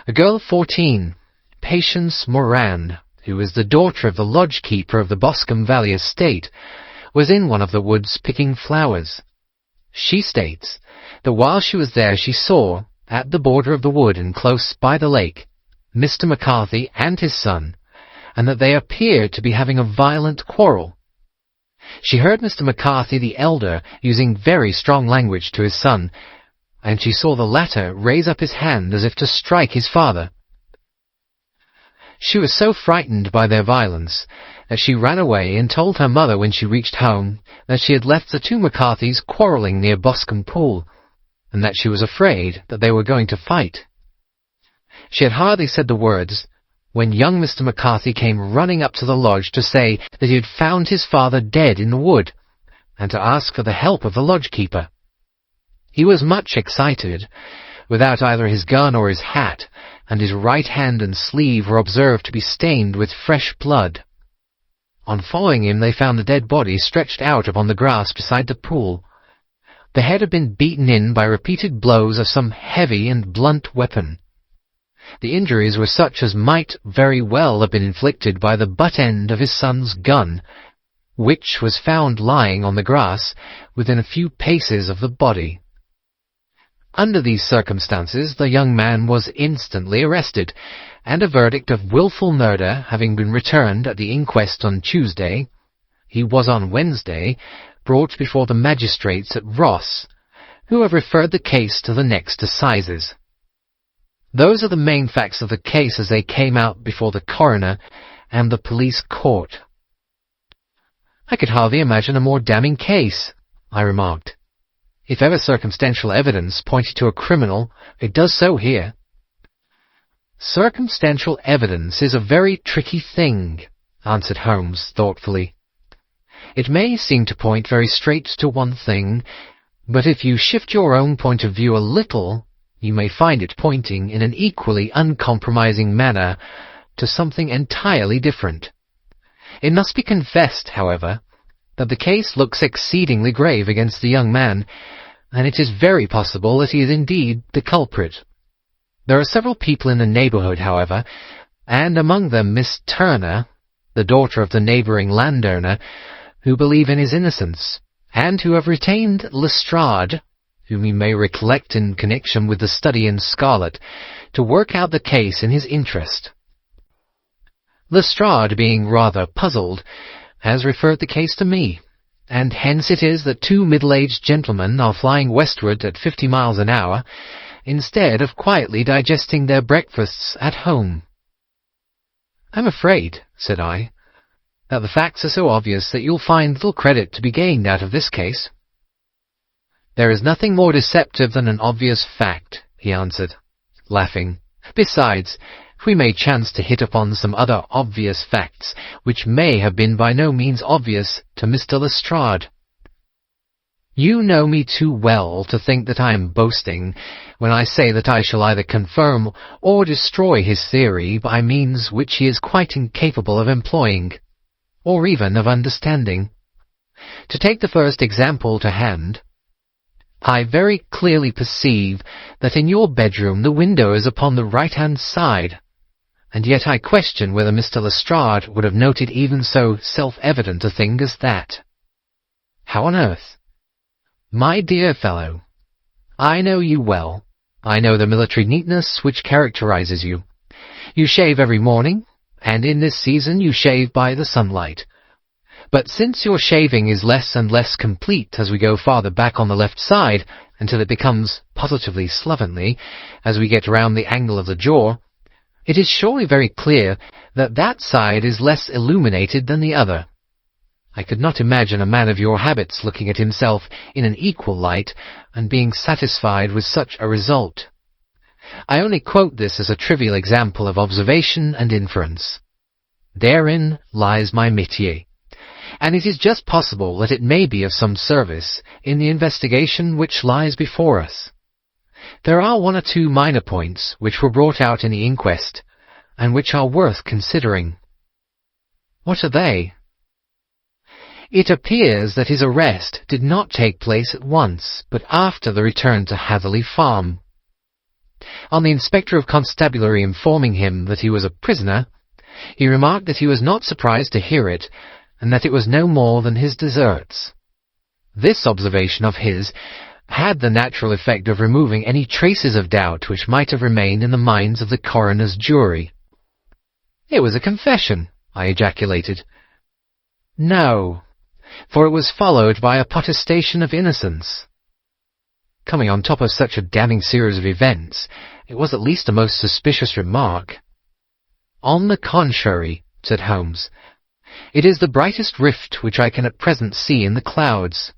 A girl of 14, Patience Moran, who is the daughter of the lodge-keeper of the Boscombe Valley estate, was in one of the woods picking flowers. She states that while she was there she saw, at the border of the wood and close by the lake, Mr. McCarthy and his son, and that they appeared to be having a violent quarrel. She heard Mr. McCarthy the elder using very strong language to his son, and she saw the latter raise up his hand as if to strike his father. She was so frightened by their violence that she ran away and told her mother when she reached home that she had left the 2 McCarthys quarrelling near Boscombe pool, and that she was afraid that they were going to fight. She had hardly said the words when young Mr. McCarthy came running up to the lodge to say that he had found his father dead in the wood, and to ask for the help of the lodge-keeper. He was much excited, without either his gun or his hat, and his right hand and sleeve were observed to be stained with fresh blood. On following him they found the dead body stretched out upon the grass beside the pool. The head had been beaten in by repeated blows of some heavy and blunt weapon. The injuries were such as might very well have been inflicted by the butt end of his son's gun, which was found lying on the grass within a few paces of the body. Under these circumstances the young man was instantly arrested, and a verdict of wilful murder having been returned at the inquest on Tuesday, he was on Wednesday brought before the magistrates at Ross, who have referred the case to the next assizes. Those are the main facts of the case as they came out before the coroner and the police court. "I could hardly imagine a more damning case," I remarked. "If ever circumstantial evidence pointed to a criminal, it does so here." "Circumstantial evidence is a very tricky thing," answered Holmes thoughtfully. "It may seem to point very straight to one thing, but if you shift your own point of view a little, you may find it pointing in an equally uncompromising manner to something entirely different. It must be confessed, however, that the case looks exceedingly grave against the young man, and it is very possible that he is indeed the culprit, There are several people in the neighbourhood, however, and among them Miss Turner, the daughter of the neighbouring landowner, who believe in his innocence, and who have retained Lestrade, whom you may recollect in connection with the study in scarlet, to work out the case in his interest. Lestrade, being rather puzzled, has referred the case to me, and hence it is that two middle-aged gentlemen are flying westward at 50 miles an hour, instead of quietly digesting their breakfasts at home. "I'm afraid," said I, "that the facts are so obvious that you'll find little credit to be gained out of this case." "There is nothing more deceptive than an obvious fact," he answered, laughing. "Besides, we may chance to hit upon some other obvious facts, which may have been by no means obvious to Mr. Lestrade. You know me too well to think that I am boasting when I say that I shall either confirm or destroy his theory by means which he is quite incapable of employing, or even of understanding. To take the first example to hand, I very clearly perceive that in your bedroom the window is upon the right-hand side, and yet I question whether Mr. Lestrade would have noted even so self-evident a thing as that. How on earth? My dear fellow, I know you well. I know the military neatness which characterizes you. You shave every morning, and in this season you shave by the sunlight. But since your shaving is less and less complete as we go farther back on the left side, until it becomes positively slovenly as we get round the angle of the jaw, it is surely very clear that that side is less illuminated than the other. I could not imagine a man of your habits looking at himself in an equal light and being satisfied with such a result. I only quote this as a trivial example of observation and inference. Therein lies my métier, and it is just possible that it may be of some service in the investigation which lies before us. There are one or two minor points which were brought out in the inquest, and which are worth considering. What are they? It appears that his arrest did not take place at once, but after the return to Hatherley Farm. On the Inspector of Constabulary informing him that he was a prisoner, he remarked that he was not surprised to hear it, and that it was no more than his deserts. This observation of his had the natural effect of removing any traces of doubt which might have remained in the minds of the coroner's jury. "It was a confession," I ejaculated. "No, for it was followed by a protestation of innocence." Coming on top of such a damning series of events, it was at least a most suspicious remark. "On the contrary," said Holmes, "it is the brightest rift which I can at present see in the clouds.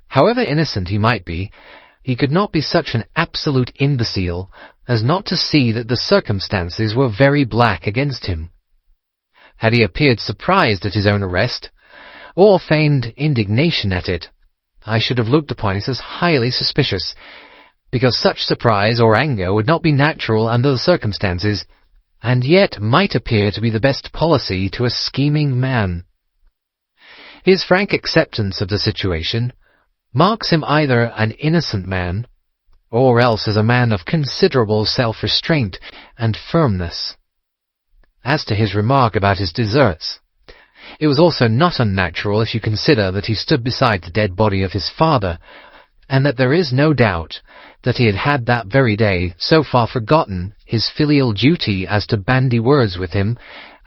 However innocent he might be, he could not be such an absolute imbecile as not to see that the circumstances were very black against him. Had he appeared surprised at his own arrest, or feigned indignation at it, I should have looked upon it as highly suspicious, because such surprise or anger would not be natural under the circumstances, and yet might appear to be the best policy to a scheming man. His frank acceptance of the situation marks him either an innocent man, or else as a man of considerable self-restraint and firmness. As to his remark about his deserts, it was also not unnatural if you consider that he stood beside the dead body of his father, and that there is no doubt that he had that very day so far forgotten his filial duty as to bandy words with him,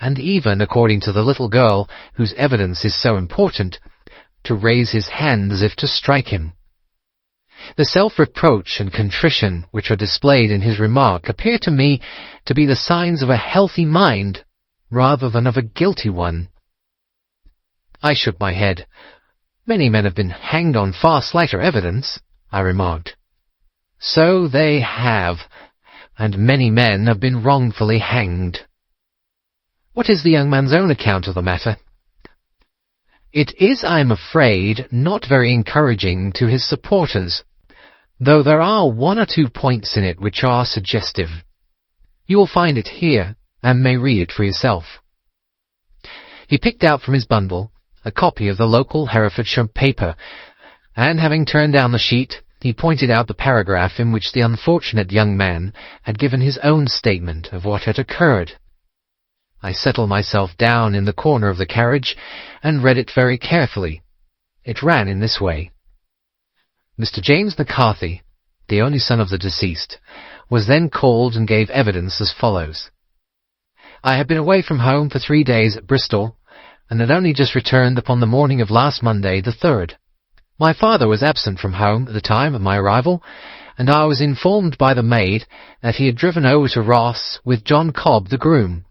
and even, according to the little girl whose evidence is so important, to raise his hand as if to strike him. The self-reproach and contrition which are displayed in his remark appear to me to be the signs of a healthy mind rather than of a guilty one. I shook my head. "Many men have been hanged on far slighter evidence," I remarked. "So they have, and many men have been wrongfully hanged." "What is the young man's own account of the matter?" "It is, I am afraid, not very encouraging to his supporters, though there are one or two points in it which are suggestive. You will find it here, and may read it for yourself." He picked out from his bundle a copy of the local Herefordshire paper, and having turned down the sheet, He pointed out the paragraph in which the unfortunate young man had given his own statement of what had occurred. I settled myself down in the corner of the carriage and read it very carefully. It ran in this way. Mr. James McCarthy, the only son of the deceased, was then called and gave evidence as follows. I had been away from home for 3 days at Bristol, and had only just returned upon the morning of last Monday, the 3rd. My father was absent from home at the time of my arrival, and I was informed by the maid that he had driven over to Ross with John Cobb, the groom.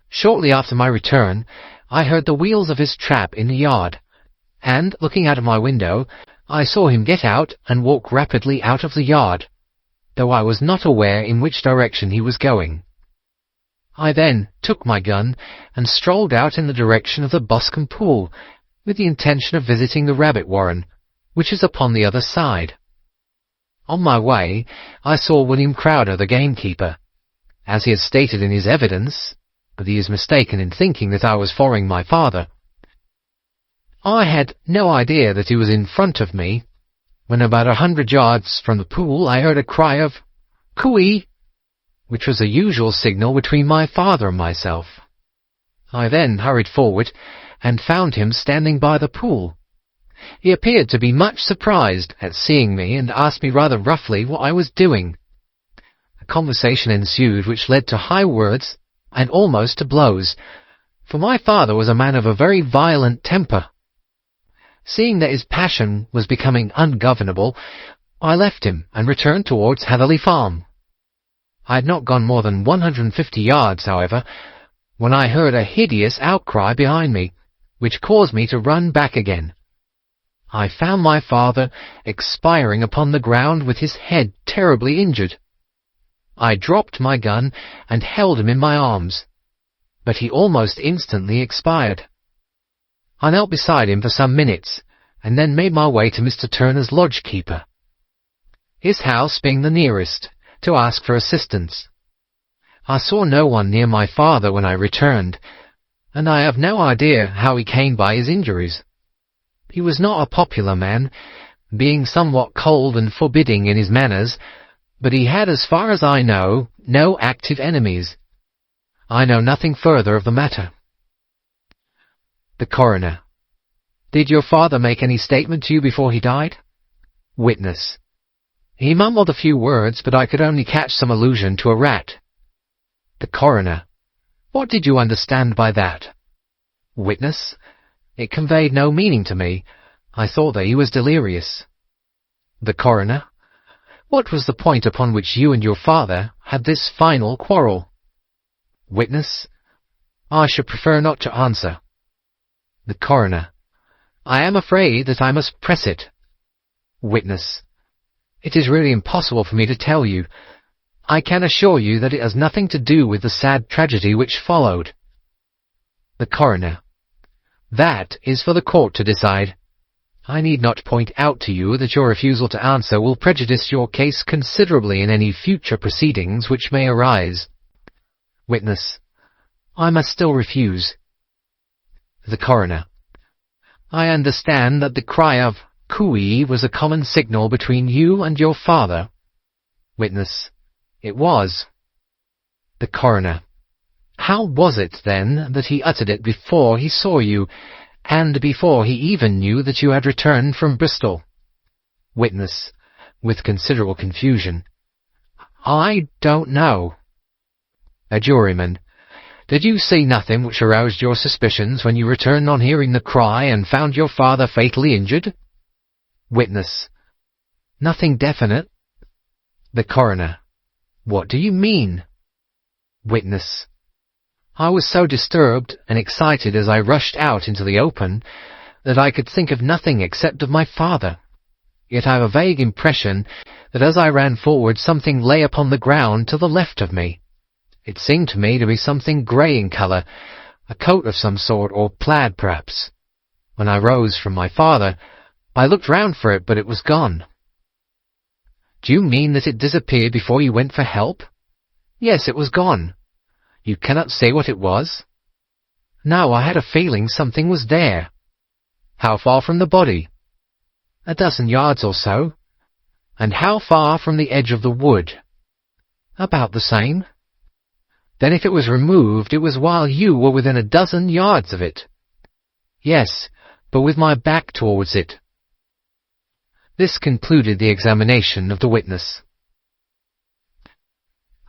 Shortly after my return, I heard the wheels of his trap in the yard, and, looking out of my window, I saw him get out and walk rapidly out of the yard, though I was not aware in which direction he was going. I then took my gun and strolled out in the direction of the Boscombe pool, with the intention of visiting the rabbit warren, which is upon the other side. On my way, I saw William Crowder, the gamekeeper. As he had stated in his evidence, but he is mistaken in thinking that I was following my father. I had no idea that he was in front of me. When about 100 yards from the pool, I heard a cry of "Cooey," which was the usual signal between my father and myself. I then hurried forward and found him standing by the pool. He appeared to be much surprised at seeing me and asked me rather roughly what I was doing. A conversation ensued which led to high words and almost to blows, for my father was a man of a very violent temper. Seeing that his passion was becoming ungovernable, I left him and returned towards Hatherley Farm. I had not gone more than 150 yards, however, when I heard a hideous outcry behind me, which caused me to run back again. I found my father expiring upon the ground with his head terribly injured. I dropped my gun and held him in my arms, but he almost instantly expired. I knelt beside him for some minutes, and then made my way to Mr. Turner's lodge-keeper, his house being the nearest, to ask for assistance. I saw no one near my father when I returned, and I have no idea how he came by his injuries. He was not a popular man, being somewhat cold and forbidding in his manners, but he had, as far as I know, no active enemies. I know nothing further of the matter. The Coroner. Did your father make any statement to you before he died? Witness. He mumbled a few words, but I could only catch some allusion to a rat. The Coroner. What did you understand by that? Witness. It conveyed no meaning to me. I thought that he was delirious. The Coroner. What was the point upon which you and your father had this final quarrel? Witness. I should prefer not to answer. The Coroner. I am afraid that I must press it. Witness. It is really impossible for me to tell you. I can assure you that it has nothing to do with the sad tragedy which followed. The Coroner. That is for the court to decide. I need not point out to you that your refusal to answer will prejudice your case considerably in any future proceedings which may arise. Witness. I must still refuse. The Coroner. I understand that the cry of "Cooey" was a common signal between you and your father. Witness. It was. The Coroner. How was it, then, that he uttered it before he saw you, and before he even knew that you had returned from Bristol? Witness, with considerable confusion. I don't know. A juryman. Did you see nothing which aroused your suspicions when you returned on hearing the cry and found your father fatally injured? Witness. Nothing definite. The Coroner. What do you mean? Witness. I was so disturbed and excited as I rushed out into the open that I could think of nothing except of my father. Yet I have a vague impression that as I ran forward something lay upon the ground to the left of me. It seemed to me to be something grey in colour, a coat of some sort, or plaid perhaps. When I rose from my father, I looked round for it, but it was gone. Do you mean that it disappeared before you went for help? Yes, it was gone. You cannot say what it was? No, I had a feeling something was there. How far from the body? 12 yards or so. And how far from the edge of the wood? About the same. Then if it was removed, it was while you were within a dozen yards of it. Yes, but with my back towards it. This concluded the examination of the witness.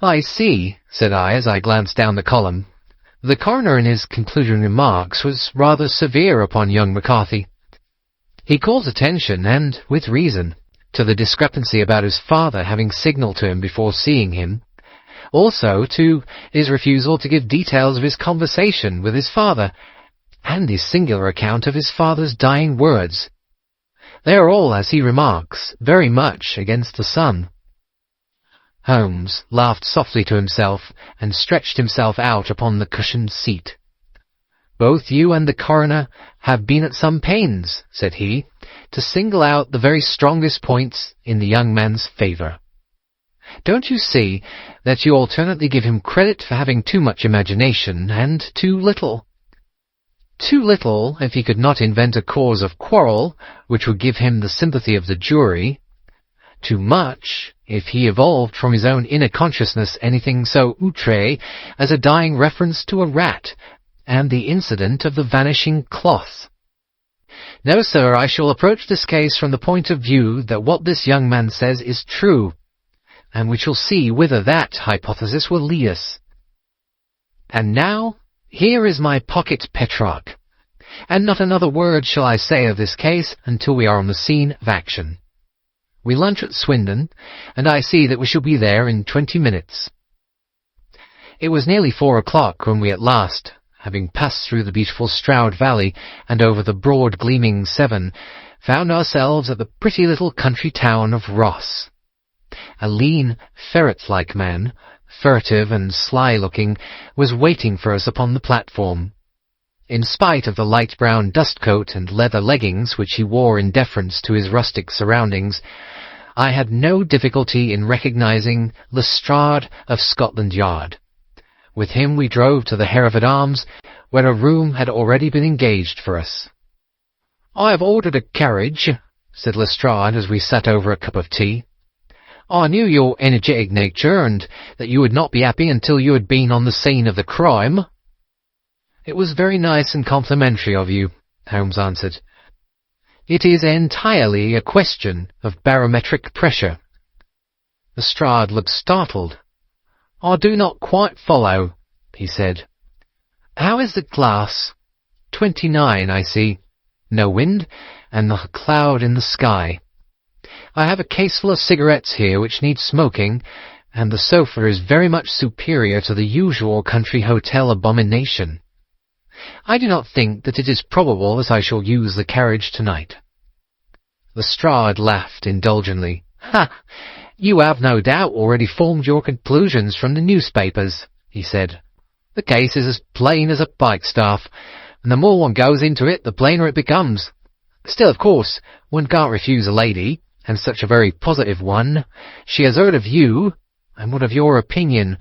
I see, said I as I glanced down the column. The coroner in his concluding remarks was rather severe upon young McCarthy. He calls attention, and with reason, to the discrepancy about his father having signalled to him before seeing him, also to his refusal to give details of his conversation with his father, and his singular account of his father's dying words. They are all, as he remarks, very much against the son. Holmes laughed softly to himself, and stretched himself out upon the cushioned seat. Both you and the coroner have been at some pains, said he, to single out the very strongest points in the young man's favour. Don't you see that you alternately give him credit for having too much imagination and too little? Too little if he could not invent a cause of quarrel which would give him the sympathy of the jury. Too much if he evolved from his own inner consciousness anything so outre as a dying reference to a rat, and the incident of the vanishing cloth. No, sir, I shall approach this case from the point of view that what this young man says is true, and we shall see whither that hypothesis will lead us. And now, here is my pocket Petrarch, and not another word shall I say of this case until we are on the scene of action. We lunch at Swindon, and I see that we shall be there in 20 minutes. It was nearly 4 o'clock when we at last, having passed through the beautiful Stroud Valley and over the broad gleaming Severn, found ourselves at the pretty little country town of Ross. A lean, ferret-like man, furtive and sly-looking, was waiting for us upon the platform. In spite of the light brown dust-coat and leather leggings which he wore in deference to his rustic surroundings, I had no difficulty in recognizing Lestrade of Scotland Yard. With him we drove to the Hereford Arms, where a room had already been engaged for us. "I have ordered a carriage," said Lestrade as we sat over a cup of tea. "I knew your energetic nature, and that you would not be happy until you had been on the scene of the crime." "It was very nice and complimentary of you," Holmes answered. "It is entirely a question of barometric pressure." Lestrade looked startled. "I do not quite follow," he said. "How is the glass?" 29, I see. No wind, and not a cloud in the sky. I have a caseful of cigarettes here which need smoking, and the sofa is very much superior to the usual country hotel abomination. I do not think that it is probable that I shall use the carriage tonight." Lestrade laughed indulgently. "Ha! You have no doubt already formed your conclusions from the newspapers," he said. "The case is as plain as a pikestaff, and the more one goes into it, the plainer it becomes. Still, of course, one can't refuse a lady, and such a very positive one. She has heard of you, and what of your opinion?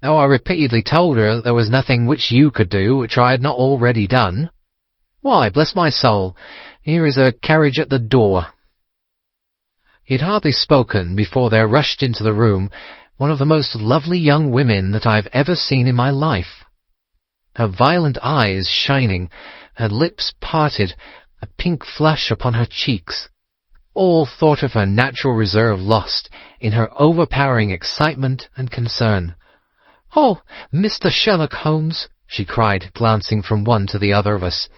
Though I repeatedly told her that there was nothing which you could do which I had not already done. Why, bless my soul, here is a carriage at the door." He had hardly spoken before there rushed into the room one of the most lovely young women that I have ever seen in my life. Her violet eyes shining, her lips parted, a pink flush upon her cheeks. All thought of her natural reserve lost in her overpowering excitement and concern. "Oh, Mr. Sherlock Holmes," she cried, glancing from one to the other of us,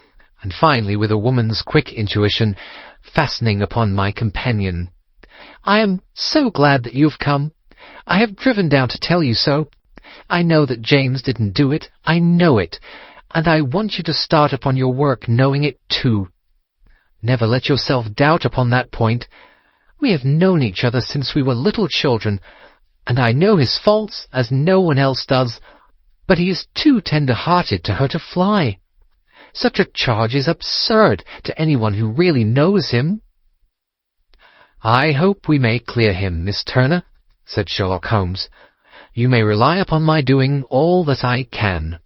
and finally, with a woman's quick intuition, fastening upon my companion. "I am so glad that you have come. I have driven down to tell you so. I know that James didn't do it. I know it. And I want you to start upon your work knowing it too. Never let yourself doubt upon that point. We have known each other since we were little children, and I know his faults as no one else does, but he is too tender-hearted to hurt a fly. Such a charge is absurd to anyone who really knows him." "I hope we may clear him, Miss Turner," said Sherlock Holmes. "You may rely upon my doing all that I can."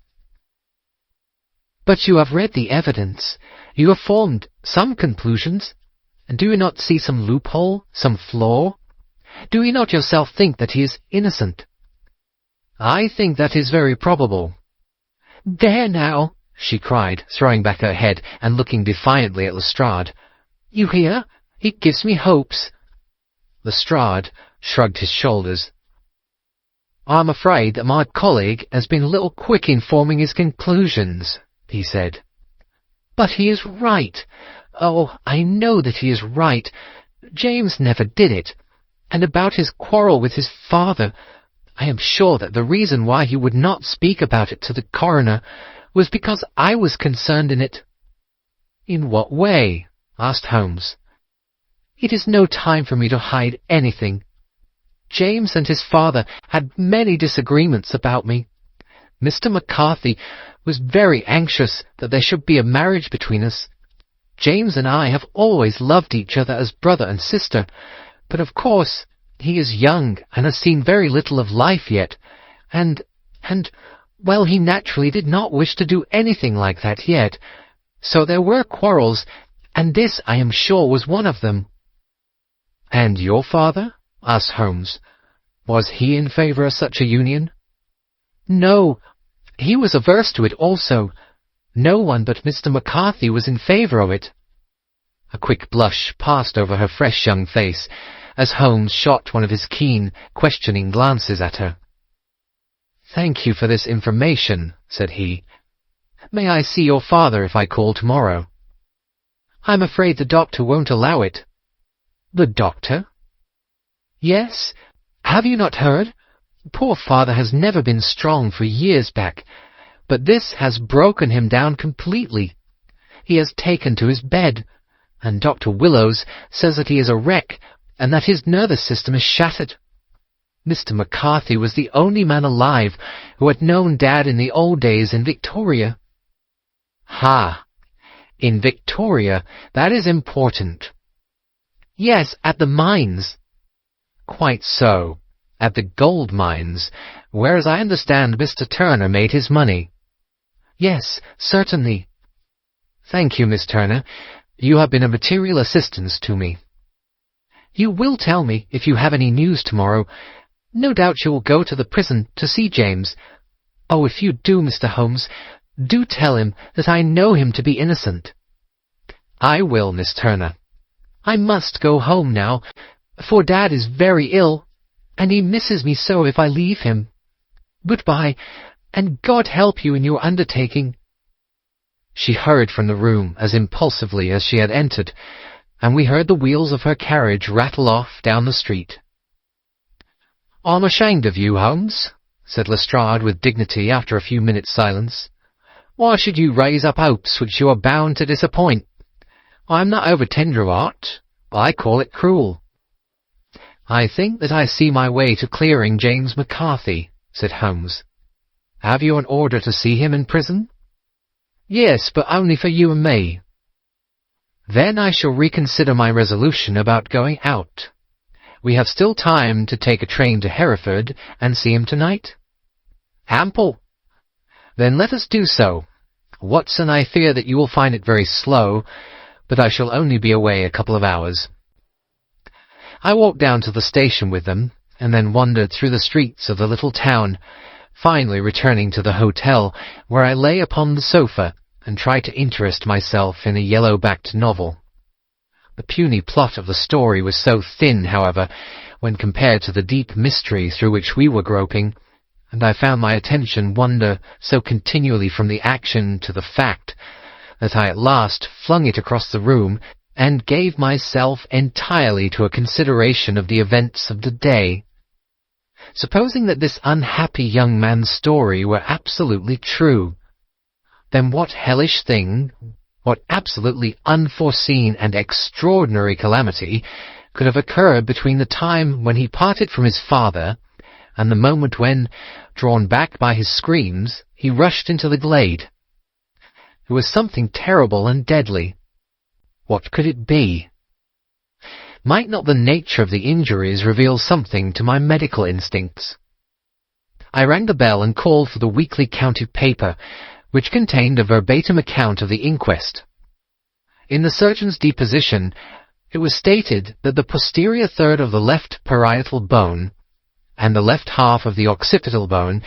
"But you have read the evidence. You have formed some conclusions. And do you not see some loophole, some flaw?" Do you not yourself think that he is innocent?" "I think that is very probable." "There now!" she cried, throwing back her head and looking defiantly at Lestrade. "You hear? He gives me hopes." Lestrade shrugged his shoulders. "I'm afraid that my colleague has been a little quick in forming his conclusions," he said. "But he is right. Oh, I know that he is right. James never did it. And about his quarrel with his father, I am sure that the reason why he would not speak about it to the coroner was because I was concerned in it." "In what way?" asked Holmes. "It is no time for me to hide anything. James and his father had many disagreements about me. Mr. McCarthy was very anxious that there should be a marriage between us. James and I have always loved each other as brother and sister, but of course he is young and has seen very little of life yet, and, well, he naturally did not wish to do anything like that yet. So there were quarrels, and this, I am sure, was one of them." "And your father?" asked Holmes. "Was he in favour of such a union?" "No, he was averse to it also. No one but Mr. McCarthy was in favour of it." A quick blush passed over her fresh young face as Holmes shot one of his keen, questioning glances at her. "Thank you for this information," said he. "May I see your father if I call tomorrow?" "I'm afraid the doctor won't allow it." "The doctor?" "Yes. Have you not heard? Poor father has never been strong for years back, but this has broken him down completely. He has taken to his bed, and Dr. Willows says that he is a wreck and that his nervous system is shattered. Mr. McCarthy was the only man alive who had known Dad in the old days in Victoria." "Ha! In Victoria, that is important." "Yes, at the mines." "Quite so. At the gold mines, where, as I understand, Mr. Turner made his money." "Yes, certainly." "Thank you, Miss Turner. You have been a material assistance to me." "You will tell me if you have any news tomorrow. No doubt you will go to the prison to see James. Oh, if you do, Mr. Holmes, do tell him that I know him to be innocent." "I will, Miss Turner." "I must go home now, for Dad is very ill, and he misses me so if I leave him. Goodbye, and God help you in your undertaking." She hurried from the room as impulsively as she had entered, and we heard the wheels of her carriage rattle off down the street. "I'm ashamed of you, Holmes," said Lestrade with dignity after a few minutes' silence. "Why should you raise up hopes which you are bound to disappoint? I am not over tender of heart. I call it cruel." "I think that I see my way to clearing James McCarthy," said Holmes. "Have you an order to see him in prison?" "Yes, but only for you and me." "Then I shall reconsider my resolution about going out. We have still time to take a train to Hereford and see him tonight?" "Ample." "Then let us do so. Watson, I fear that you will find it very slow, but I shall only be away a couple of hours." I walked down to the station with them, and then wandered through the streets of the little town, finally returning to the hotel, where I lay upon the sofa and tried to interest myself in a yellow-backed novel. The puny plot of the story was so thin, however, when compared to the deep mystery through which we were groping, and I found my attention wander so continually from the action to the fact that I at last flung it across the room and gave myself entirely to a consideration of the events of the day. Supposing that this unhappy young man's story were absolutely true, then what hellish thing, what absolutely unforeseen and extraordinary calamity could have occurred between the time when he parted from his father and the moment when, drawn back by his screams, he rushed into the glade? It was something terrible and deadly. What could it be? Might not the nature of the injuries reveal something to my medical instincts? I rang the bell and called for the weekly county paper, which contained a verbatim account of the inquest. In the surgeon's deposition, It was stated that the posterior third of the left parietal bone and the left half of the occipital bone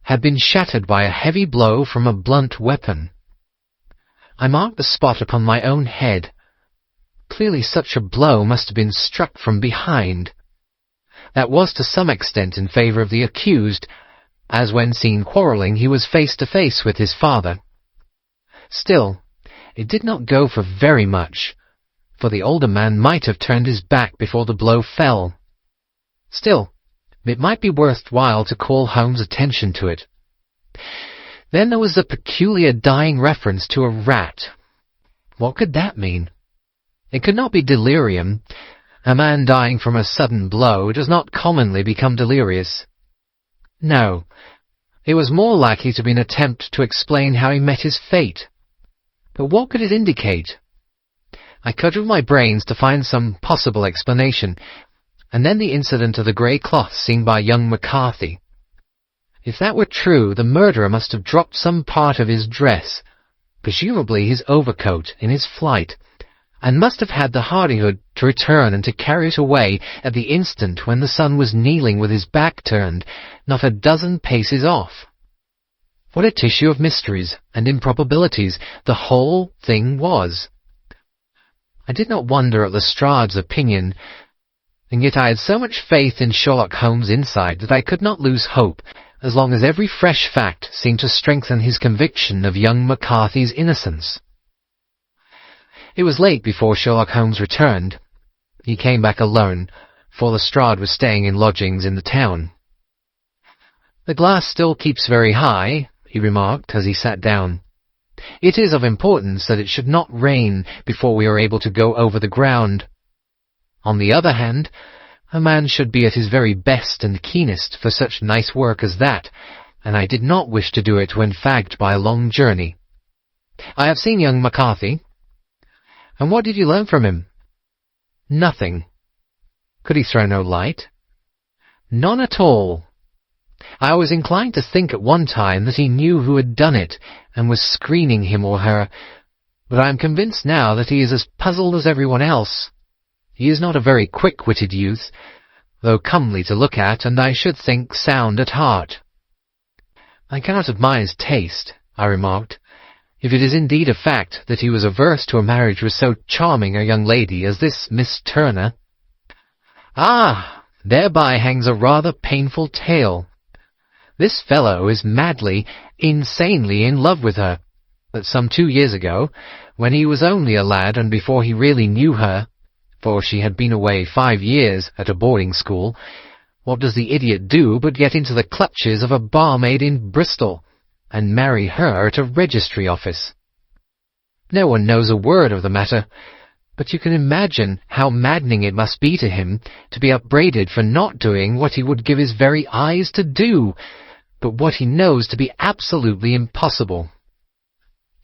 had been shattered by a heavy blow from a blunt weapon. I marked the spot upon my own head. Clearly such a blow must have been struck from behind. That was to some extent in favour of the accused, as when seen quarrelling he was face to face with his father. Still, it did not go for very much, for the older man might have turned his back before the blow fell. Still, it might be worthwhile to call Holmes' attention to it. Then there was the peculiar dying reference to a rat. What could that mean? It could not be delirium. A man dying from a sudden blow does not commonly become delirious. No, it was more likely to be an attempt to explain how he met his fate. But what could it indicate? I cudgelled my brains to find some possible explanation, and then the incident of the grey cloth seen by young McCarthy. If that were true, the murderer must have dropped some part of his dress, presumably his overcoat, in his flight, and must have had the hardihood to return and to carry it away at the instant when the son was kneeling with his back turned, not a dozen paces off. What a tissue of mysteries and improbabilities the whole thing was! I did not wonder at Lestrade's opinion, and yet I had so much faith in Sherlock Holmes' insight that I could not lose hope, as long as every fresh fact seemed to strengthen his conviction of young McCarthy's innocence. It was late before Sherlock Holmes returned. He came back alone, for Lestrade was staying in lodgings in the town. "The glass still keeps very high," he remarked as he sat down. "It is of importance that it should not rain before we are able to go over the ground. On the other hand, a man should be at his very best and keenest for such nice work as that, and I did not wish to do it when fagged by a long journey. I have seen young McCarthy." "And what did you learn from him?" "Nothing." "Could he throw no light?" "None at all. I was inclined to think at one time that he knew who had done it, and was screening him or her, but I am convinced now that he is as puzzled as everyone else. He is not a very quick-witted youth, though comely to look at, and I should think sound at heart." "I cannot admire his taste," I remarked, "if it is indeed a fact that he was averse to a marriage with so charming a young lady as this Miss Turner." "Ah, thereby hangs a rather painful tale. This fellow is madly, insanely in love with her, but some 2 years ago, when he was only a lad and before he really knew her, for she had been away 5 years at a boarding school, what does the idiot do but get into the clutches of a barmaid in Bristol, and marry her at a registry office? No one knows a word of the matter, but you can imagine how maddening it must be to him to be upbraided for not doing what he would give his very eyes to do, but what he knows to be absolutely impossible.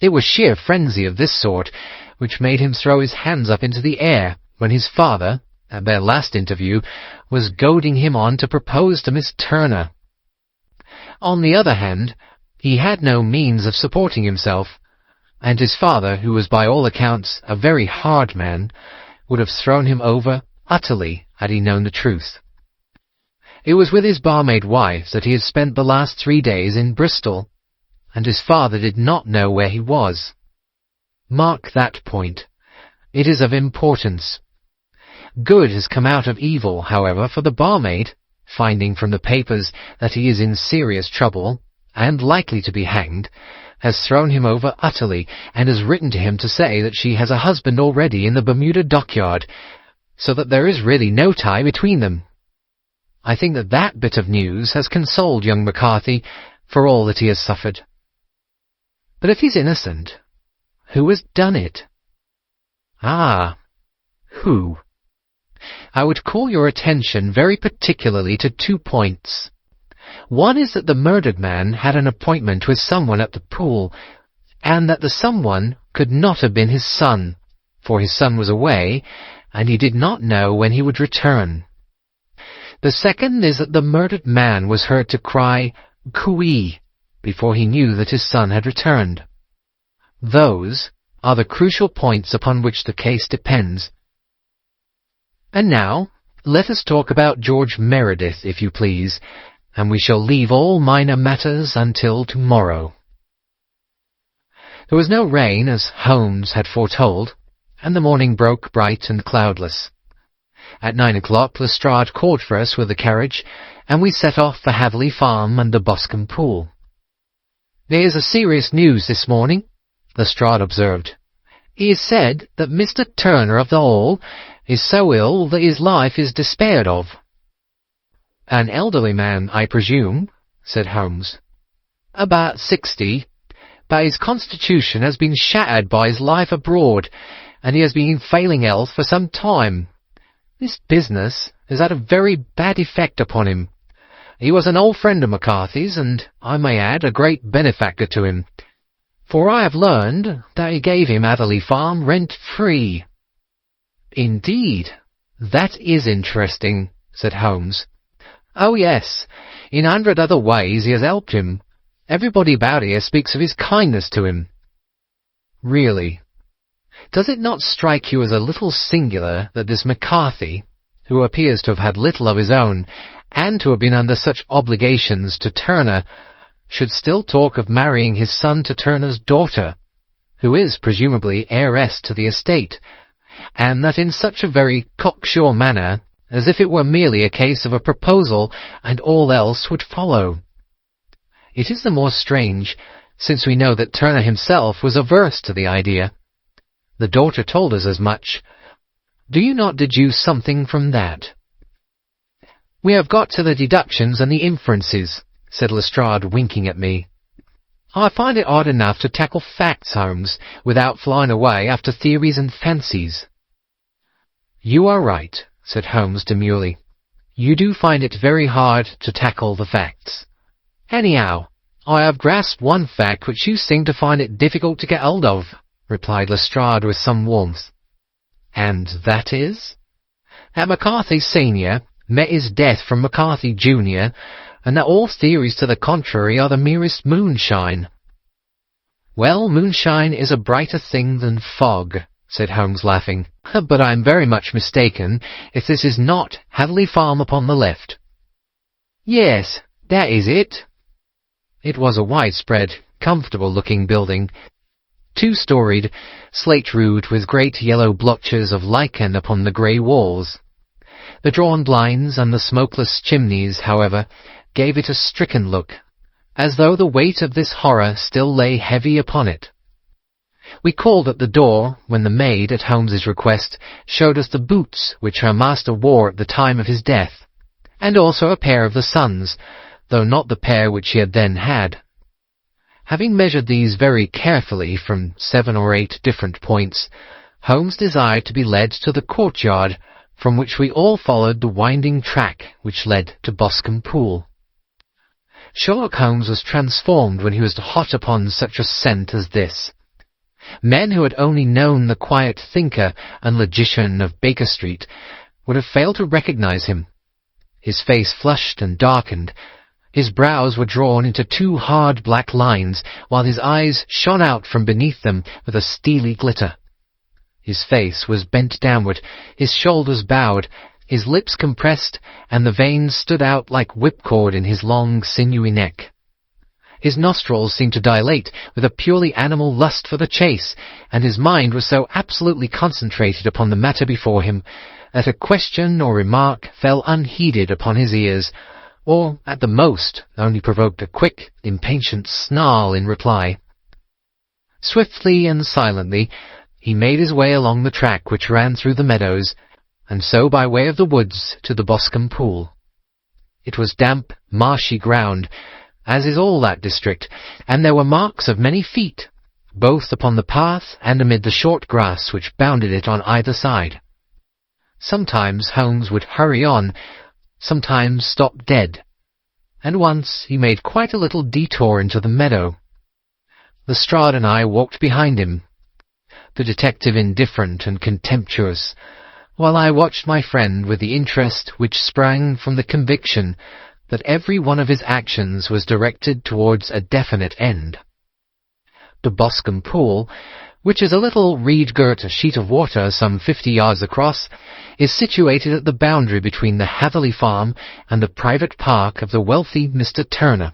It was sheer frenzy of this sort which made him throw his hands up into the air when his father, at their last interview, was goading him on to propose to Miss Turner. On the other hand, he had no means of supporting himself, and his father, who was by all accounts a very hard man, would have thrown him over utterly had he known the truth. It was with his barmaid wife that he had spent the last 3 days in Bristol, and his father did not know where he was. Mark that point. It is of importance. Good has come out of evil, however, for the barmaid, finding from the papers that he is in serious trouble, and likely to be hanged, has thrown him over utterly, and has written to him to say that she has a husband already in the Bermuda dockyard, so that there is really no tie between them. I think that that bit of news has consoled young McCarthy for all that he has suffered. But if he's innocent, who has done it? Ah, who? I would call your attention very particularly to 2 points. One is that the murdered man had an appointment with someone at the pool, and that the someone could not have been his son, for his son was away, and he did not know when he would return. The second is that the murdered man was heard to cry "Cooee" before he knew that his son had returned. Those are the crucial points upon which the case depends. And now, let us talk about George Meredith, if you please, and we shall leave all minor matters until tomorrow. There was no rain, as Holmes had foretold, and the morning broke bright and cloudless. At 9 o'clock Lestrade called for us with the carriage, and we set off for Hatherley Farm and the Boscombe Pool. "There is a serious news this morning," Lestrade observed. "It is said that Mr. Turner of the Hall is so ill that his life is despaired of." "An elderly man, I presume," said Holmes. "About 60, but his constitution has been shattered by his life abroad, and he has been in failing health for some time. This business has had a very bad effect upon him. He was an old friend of McCarthy's, and, I may add, a great benefactor to him, for I have learned that he gave him Hatherley Farm rent-free." "Indeed, that is interesting," said Holmes. "Oh, yes, in 100 other ways he has helped him. Everybody about here speaks of his kindness to him." "Really? Does it not strike you as a little singular that this McCarthy, who appears to have had little of his own, and to have been under such obligations to Turner, should still talk of marrying his son to Turner's daughter, who is presumably heiress to the estate, and that in such a very cocksure manner, as if it were merely a case of a proposal and all else would follow? It is the more strange, since we know that Turner himself was averse to the idea. The daughter told us as much. Do you not deduce something from that?" "We have got to the deductions and the inferences," said Lestrade, winking at me. "I find it hard enough to tackle facts, Holmes, without flying away after theories and fancies." "You are right," said Holmes demurely. "You do find it very hard to tackle the facts. Anyhow, I have grasped one fact which you seem to find it difficult to get hold of," replied Lestrade with some warmth. "And that is?" "That McCarthy Senior met his death from McCarthy Junior, and that all theories to the contrary are the merest moonshine." "Well, moonshine is a brighter thing than fog," said Holmes, laughing. "But I am very much mistaken if this is not Hatherley Farm upon the left." "Yes, that is it." It was a widespread, comfortable-looking building, two-storied, slate-roofed, with great yellow blotches of lichen upon the grey walls. The drawn blinds and the smokeless chimneys, however, gave it a stricken look, as though the weight of this horror still lay heavy upon it. We called at the door, when the maid, at Holmes's request, showed us the boots which her master wore at the time of his death, and also a pair of the son's, though not the pair which he had then had. Having measured these very carefully from 7 or 8 different points, Holmes desired to be led to the courtyard, from which we all followed the winding track which led to Boscombe Pool. Sherlock Holmes was transformed when he was hot upon such a scent as this. Men who had only known the quiet thinker and logician of Baker Street would have failed to recognize him. His face flushed and darkened. His brows were drawn into 2 hard black lines, while his eyes shone out from beneath them with a steely glitter. His face was bent downward, his shoulders bowed, his lips compressed, and the veins stood out like whipcord in his long, sinewy neck. His nostrils seemed to dilate with a purely animal lust for the chase, and his mind was so absolutely concentrated upon the matter before him that a question or remark fell unheeded upon his ears, or, at the most, only provoked a quick, impatient snarl in reply. Swiftly and silently he made his way along the track which ran through the meadows, and so by way of the woods to the Boscombe Pool. It was damp, marshy ground, as is all that district, and there were marks of many feet, both upon the path and amid the short grass which bounded it on either side. Sometimes Holmes would hurry on, sometimes stop dead, and once he made quite a little detour into the meadow. Lestrade and I walked behind him, the detective indifferent and contemptuous, while I watched my friend with the interest which sprang from the conviction that every one of his actions was directed towards a definite end. The Boscombe Pool which is a little reed-girt sheet of water some 50 yards across, is situated at the boundary between the Hatherley Farm and the private park of the wealthy Mr. Turner.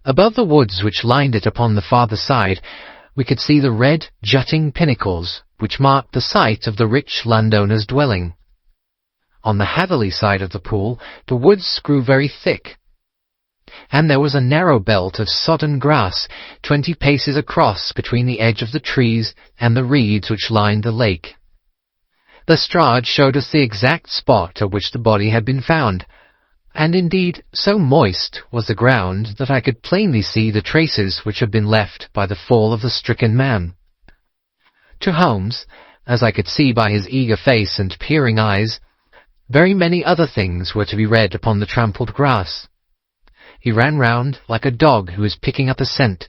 Above the woods which lined it upon the farther side, we could see the red, jutting pinnacles which marked the site of the rich landowner's dwelling. On the Hatherley side of the pool, the woods grew very thick, and there was a narrow belt of sodden grass 20 paces across between the edge of the trees and the reeds which lined the lake. Lestrade showed us the exact spot at which the body had been found, and indeed so moist was the ground that I could plainly see the traces which had been left by the fall of the stricken man. To Holmes, as I could see by his eager face and peering eyes, very many other things were to be read upon the trampled grass. He ran round like a dog who is picking up a scent,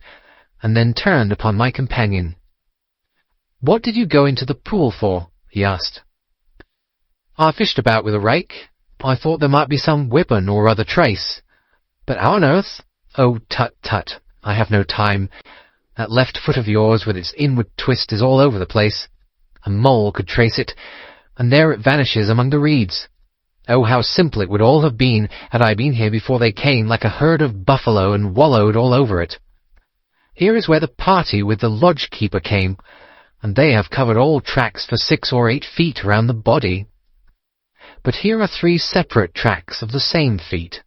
and then turned upon my companion. "What did you go into the pool for?" he asked. "I fished about with a rake. I thought there might be some weapon or other trace. But how on earth—" "Oh, tut, tut, I have no time. That left foot of yours with its inward twist is all over the place. A mole could trace it, and there it vanishes among the reeds. Oh, how simple it would all have been had I been here before they came like a herd of buffalo and wallowed all over it. Here is where the party with the lodge-keeper came, and they have covered all tracks for 6 or 8 feet round the body. But here are 3 separate tracks of the same feet."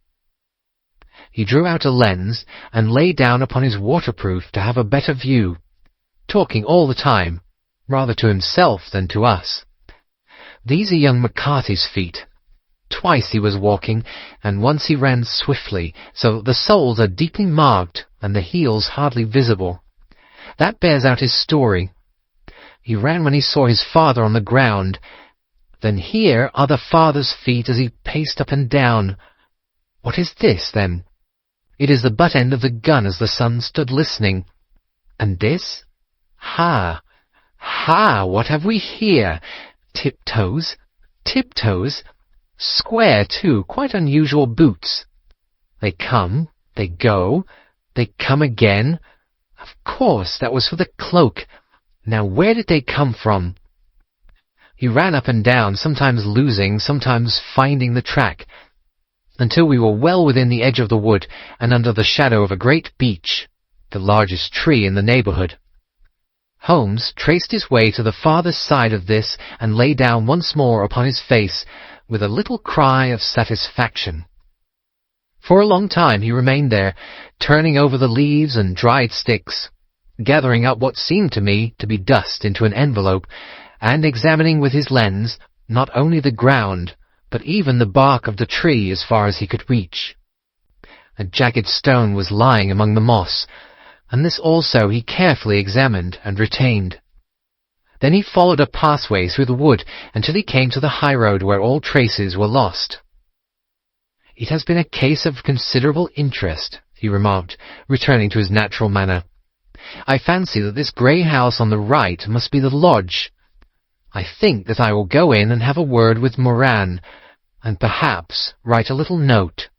He drew out a lens and lay down upon his waterproof to have a better view, talking all the time, rather to himself than to us. "These are young McCarthy's feet. Twice he was walking, and once he ran swiftly, so that the soles are deeply marked and the heels hardly visible. That bears out his story. He ran when he saw his father on the ground. Then here are the father's feet as he paced up and down. What is this, then? It is the butt end of the gun as the son stood listening. And this? Ha! Ha! What have we here? Tiptoes? Tiptoes? Square, too, quite unusual boots. They come, they go, they come again. Of course, that was for the cloak. Now where did they come from?" He ran up and down, sometimes losing, sometimes finding the track, until we were well within the edge of the wood and under the shadow of a great beech, the largest tree in the neighbourhood. Holmes traced his way to the farthest side of this and lay down once more upon his face with a little cry of satisfaction. For a long time he remained there, turning over the leaves and dried sticks, gathering up what seemed to me to be dust into an envelope, and examining with his lens not only the ground, but even the bark of the tree as far as he could reach. A jagged stone was lying among the moss, and this also he carefully examined and retained. Then he followed a pathway through the wood until he came to the high road where all traces were lost. "It has been a case of considerable interest," he remarked, returning to his natural manner. "I fancy that this grey house on the right must be the lodge. I think that I will go in and have a word with Moran, and perhaps write a little note.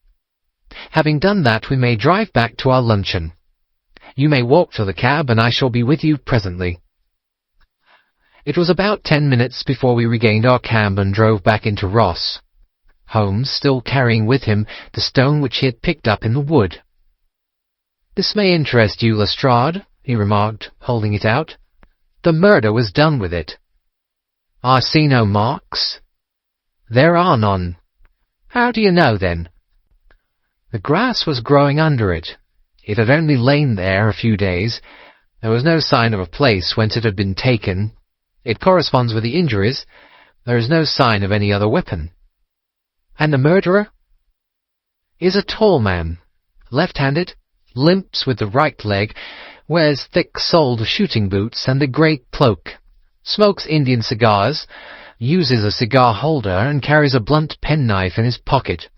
Having done that, we may drive back to our luncheon. You may walk to the cab, and I shall be with you presently." It was about 10 minutes before we regained our cab and drove back into Ross, Holmes still carrying with him the stone which he had picked up in the wood. "This may interest you, Lestrade," he remarked, holding it out. "The murder was done with it." "I see no marks." "There are none." "How do you know, then?" "The grass was growing under it. It had only lain there a few days. There was no sign of a place whence it had been taken. It corresponds with the injuries. There is no sign of any other weapon." "And the murderer?" "Is a tall man, left-handed, limps with the right leg, wears thick-soled shooting boots and a grey cloak, smokes Indian cigars, uses a cigar-holder, and carries a blunt penknife in his pocket.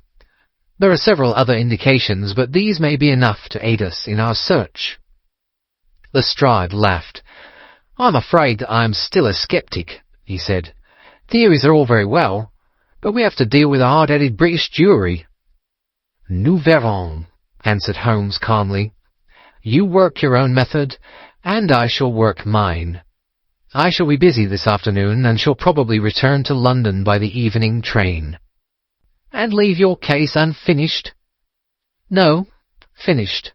There are several other indications, but these may be enough to aid us in our search." Lestrade laughed. "I'm afraid that I am still a sceptic," he said. "Theories are all very well, but we have to deal with a hard-headed British jury." "Nous verrons," answered Holmes calmly. "You work your own method, And I shall work mine. I shall be busy this afternoon, and shall probably return to London by the evening train. And leave your case unfinished? No, finished.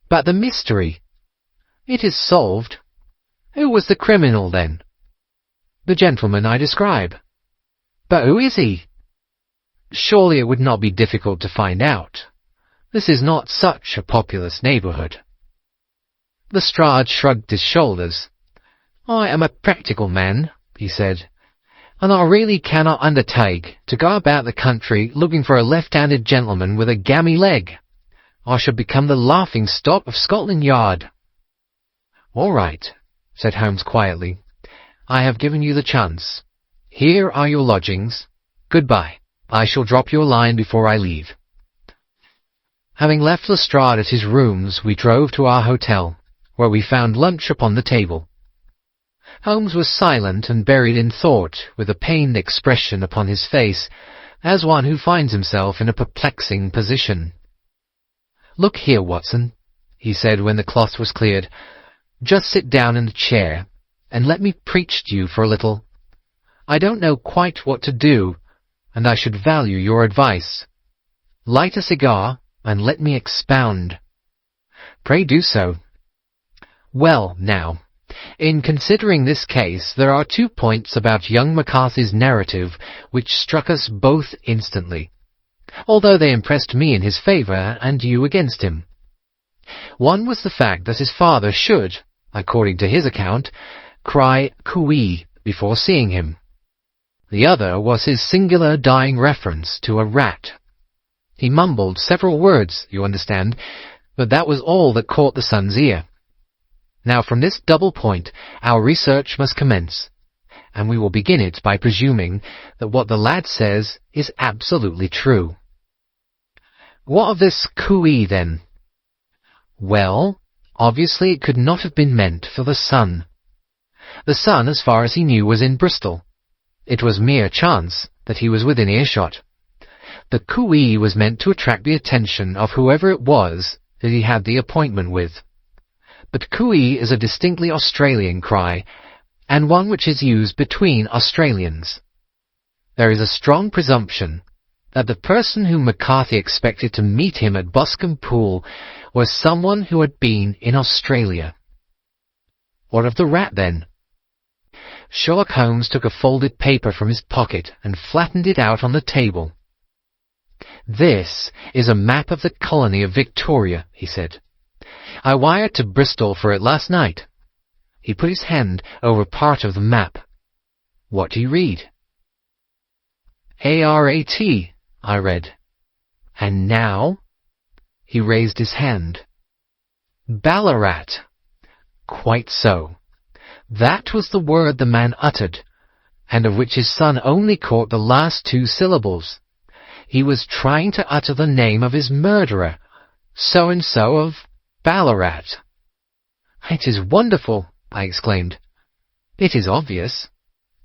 But the mystery? It is solved. Who was the criminal, then? The gentleman I describe. But who is he? Surely it would not be difficult to find out. This is not such a populous neighbourhood. Lestrade shrugged his shoulders. I am a practical man, he said, and I really cannot undertake to go about the country looking for a left-handed gentleman with a gammy leg. I should become the laughing-stock of Scotland Yard. All right, said Holmes quietly. I have given you the chance. Here are your lodgings. Goodbye. I shall drop you a line before I leave. Having left Lestrade at his rooms, we drove to our hotel, where we found lunch upon the table. Holmes was silent and buried in thought, with a pained expression upon his face, as one who finds himself in a perplexing position. Look here, Watson, he said when the cloth was cleared. Just sit down in a chair, and let me preach to you for a little. I don't know quite what to do, and I should value your advice. Light a cigar, and let me expound. Pray do so. Well, now, in considering this case, there are 2 points about young McCarthy's narrative which struck us both instantly, although they impressed me in his favour and you against him. One was the fact that his father should, according to his account, cry "cooee" before seeing him. The other was his singular dying reference to a rat. He mumbled several words, you understand, but that was all that caught the son's ear. Now from this double point our research must commence, and we will begin it by presuming that what the lad says is absolutely true. What of this cooee, then? Well, obviously it could not have been meant for the son. The son, as far as he knew, was in Bristol. It was mere chance that he was within earshot. The cooee was meant to attract the attention of whoever it was that he had the appointment with. But cooee is a distinctly Australian cry, and one which is used between Australians. There is a strong presumption that the person whom McCarthy expected to meet him at Boscombe Pool was someone who had been in Australia. What of the rat, then? Sherlock Holmes took a folded paper from his pocket and flattened it out on the table. This is a map of the colony of Victoria, he said. I wired to Bristol for it last night. He put his hand over part of the map. What do you read? A-R-A-T, I read. And now? He raised his hand. Ballarat. Quite so. That was the word the man uttered, and of which his son only caught the last 2 syllables. He was trying to utter the name of his murderer, so-and-so of Ballarat. It is wonderful, I exclaimed. It is obvious.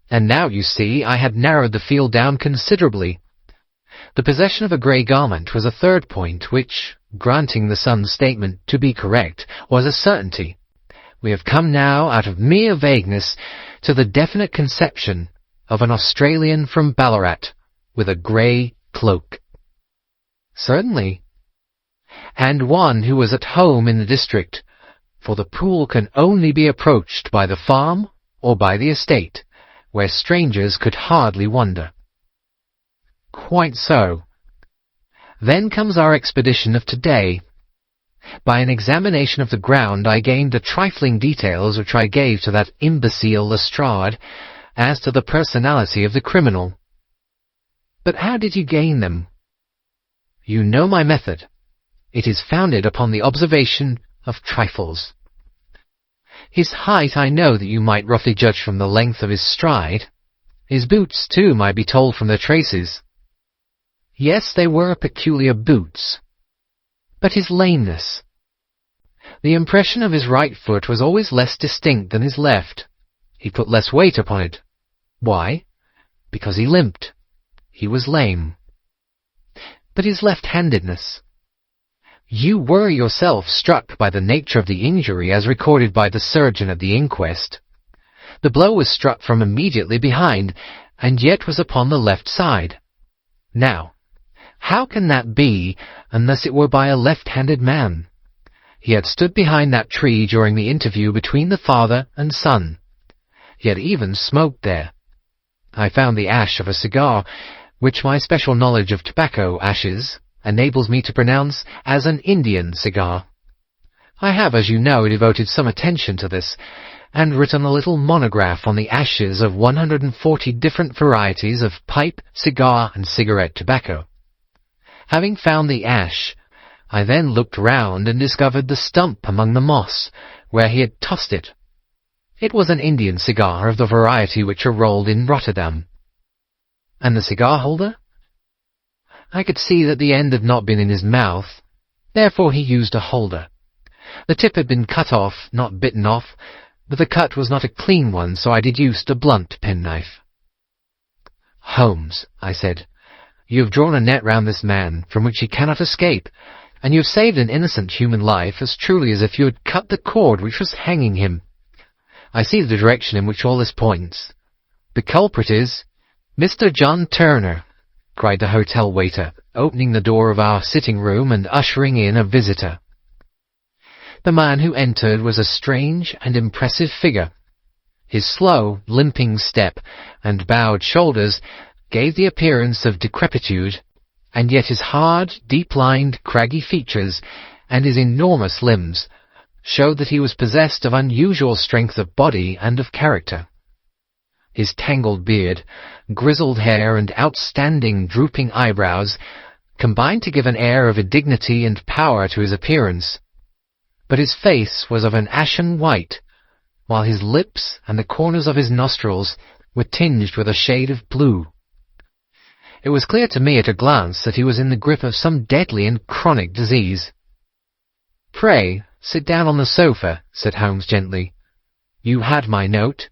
And now, you see, I had narrowed the field down considerably. The possession of a grey garment was a third point which, granting the son's statement to be correct, was a certainty. We have come now out of mere vagueness to the definite conception of an Australian from Ballarat with a grey cloak. Certainly. And one who was at home in the district, for the pool can only be approached by the farm or by the estate, where strangers could hardly wander. Quite so. Then comes our expedition of today. By an examination of the ground I gained the trifling details which I gave to that imbecile Lestrade as to the personality of the criminal. But how did you gain them? You know my method. It is founded upon the observation of trifles. His height I know that you might roughly judge from the length of his stride. His boots, too, might be told from their traces. Yes, they were peculiar boots. But his lameness. The impression of his right foot was always less distinct than his left. He put less weight upon it. Why? Because he limped. He was lame. But his left-handedness. You were yourself struck by the nature of the injury as recorded by the surgeon at the inquest. The blow was struck from immediately behind, and yet was upon the left side. Now, how can that be unless it were by a left-handed man? He had stood behind that tree during the interview between the father and son. He had even smoked there. I found the ash of a cigar, which my special knowledge of tobacco ashes enables me to pronounce as an Indian cigar. I have, as you know, devoted some attention to this, and written a little monograph on the ashes of 140 different varieties of pipe, cigar, and cigarette tobacco. Having found the ash, I then looked round and discovered the stump among the moss, where he had tossed it. It was an Indian cigar of the variety which are rolled in Rotterdam. And the cigar-holder? I could see that the end had not been in his mouth, therefore he used a holder. The tip had been cut off, not bitten off, but the cut was not a clean one, so I deduced a blunt penknife. "Holmes," I said, "you have drawn a net round this man, from which he cannot escape, and you have saved an innocent human life as truly as if you had cut the cord which was hanging him. I see the direction in which all this points. The culprit is Mr. John Turner," cried the hotel waiter, opening the door of our sitting-room and ushering in a visitor. The man who entered was a strange and impressive figure. His slow, limping step and bowed shoulders gave the appearance of decrepitude, and yet his hard, deep-lined, craggy features and his enormous limbs showed that he was possessed of unusual strength of body and of character. His tangled beard, grizzled hair, and outstanding drooping eyebrows combined to give an air of dignity and power to his appearance, but his face was of an ashen white, while his lips and the corners of his nostrils were tinged with a shade of blue. It was clear to me at a glance that he was in the grip of some deadly and chronic disease. "Pray, sit down on the sofa," said Holmes gently. "You had my note?"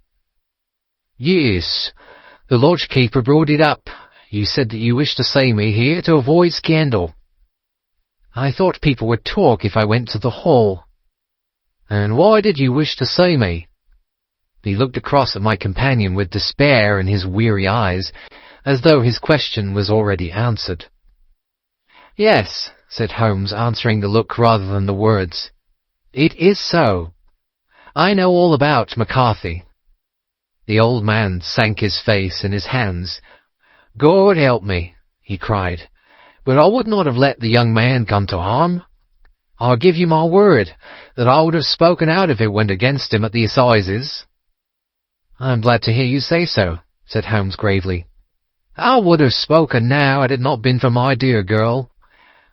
"Yes. The lodge-keeper brought it up. You said that you wished to see me here to avoid scandal." "I thought people would talk if I went to the hall." "And why did you wish to see me?" He looked across at my companion with despair in his weary eyes, as though his question was already answered. "Yes," said Holmes, answering the look rather than the words. "It is so. I know all about McCarthy." The old man sank his face in his hands. "God help me," he cried, "but I would not have let the young man come to harm. I give you my word that I would have spoken out if it went against him at the assizes." "I am glad to hear you say so," said Holmes gravely. "I would have spoken now had it not been for my dear girl.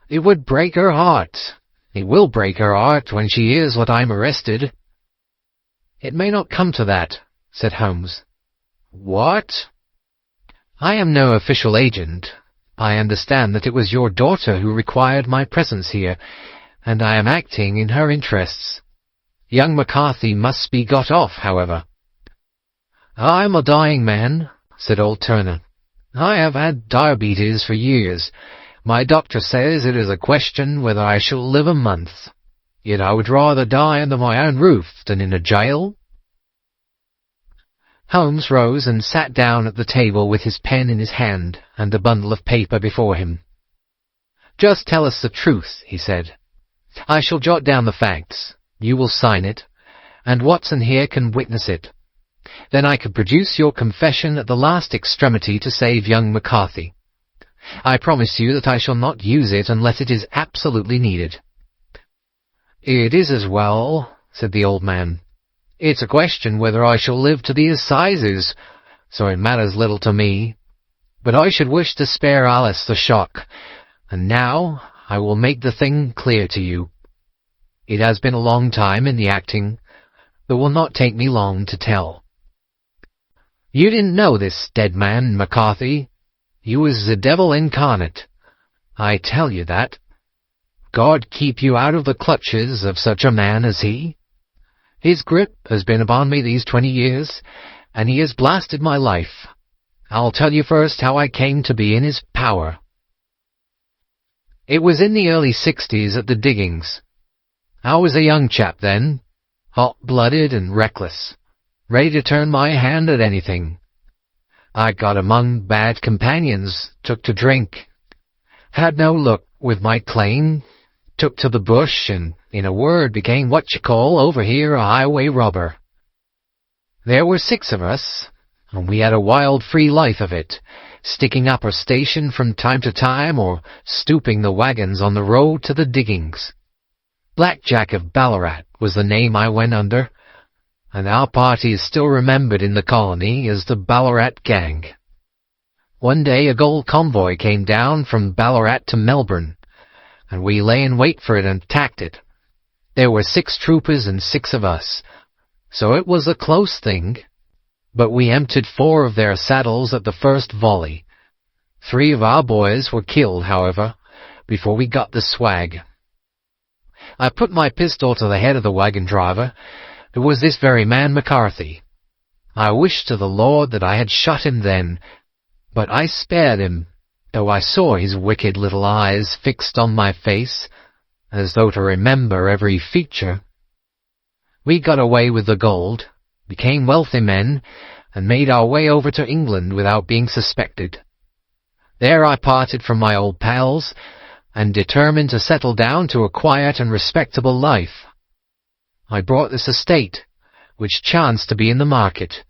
It would break her heart. It will break her heart when she hears that I am arrested." "It may not come to that," said Holmes. "What?" "I am no official agent. I understand that it was your daughter who required my presence here, and I am acting in her interests. Young McCarthy must be got off, however." "I am a dying man," said old Turner. "I have had diabetes for years. My doctor says it is a question whether I shall live a month. Yet I would rather die under my own roof than in a jail." Holmes rose and sat down at the table with his pen in his hand and a bundle of paper before him. "Just tell us the truth," he said. "I shall jot down the facts. You will sign it, and Watson here can witness it. Then I can produce your confession at the last extremity to save young McCarthy. I promise you that I shall not use it unless it is absolutely needed." "It is as well," said the old man. "It's a question whether I shall live to the assizes, so it matters little to me. But I should wish to spare Alice the shock, and now I will make the thing clear to you. It has been a long time in the acting, but will not take me long to tell. You didn't know this dead man, McCarthy. He was the devil incarnate. I tell you that. God keep you out of the clutches of such a man as he. His grip has been upon me these 20 years, and he has blasted my life. I'll tell you first how I came to be in his power. It was in the early 60s at the diggings. I was a young chap then, hot-blooded and reckless, ready to turn my hand at anything. I got among bad companions, took to drink, had no luck with my claim, took to the bush, and, in a word, became what you call over here a highway robber. There were 6 of us, and we had a wild free life of it, sticking up our station from time to time or stooping the wagons on the road to the diggings. Black Jack of Ballarat was the name I went under, and our party is still remembered in the colony as the Ballarat Gang. One day a gold convoy came down from Ballarat to Melbourne, and we lay in wait for it and attacked it. There were 6 troopers and 6 of us, so it was a close thing, but we emptied 4 of their saddles at the first volley. 3 of our boys were killed, however, before we got the swag. I put my pistol to the head of the wagon driver. It was this very man McCarthy. I wished to the Lord that I had shot him then, but I spared him, though I saw his wicked little eyes fixed on my face, as though to remember every feature. We got away with the gold, became wealthy men, and made our way over to England without being suspected. There I parted from my old pals, and determined to settle down to a quiet and respectable life. I bought this estate, which chanced to be in the market,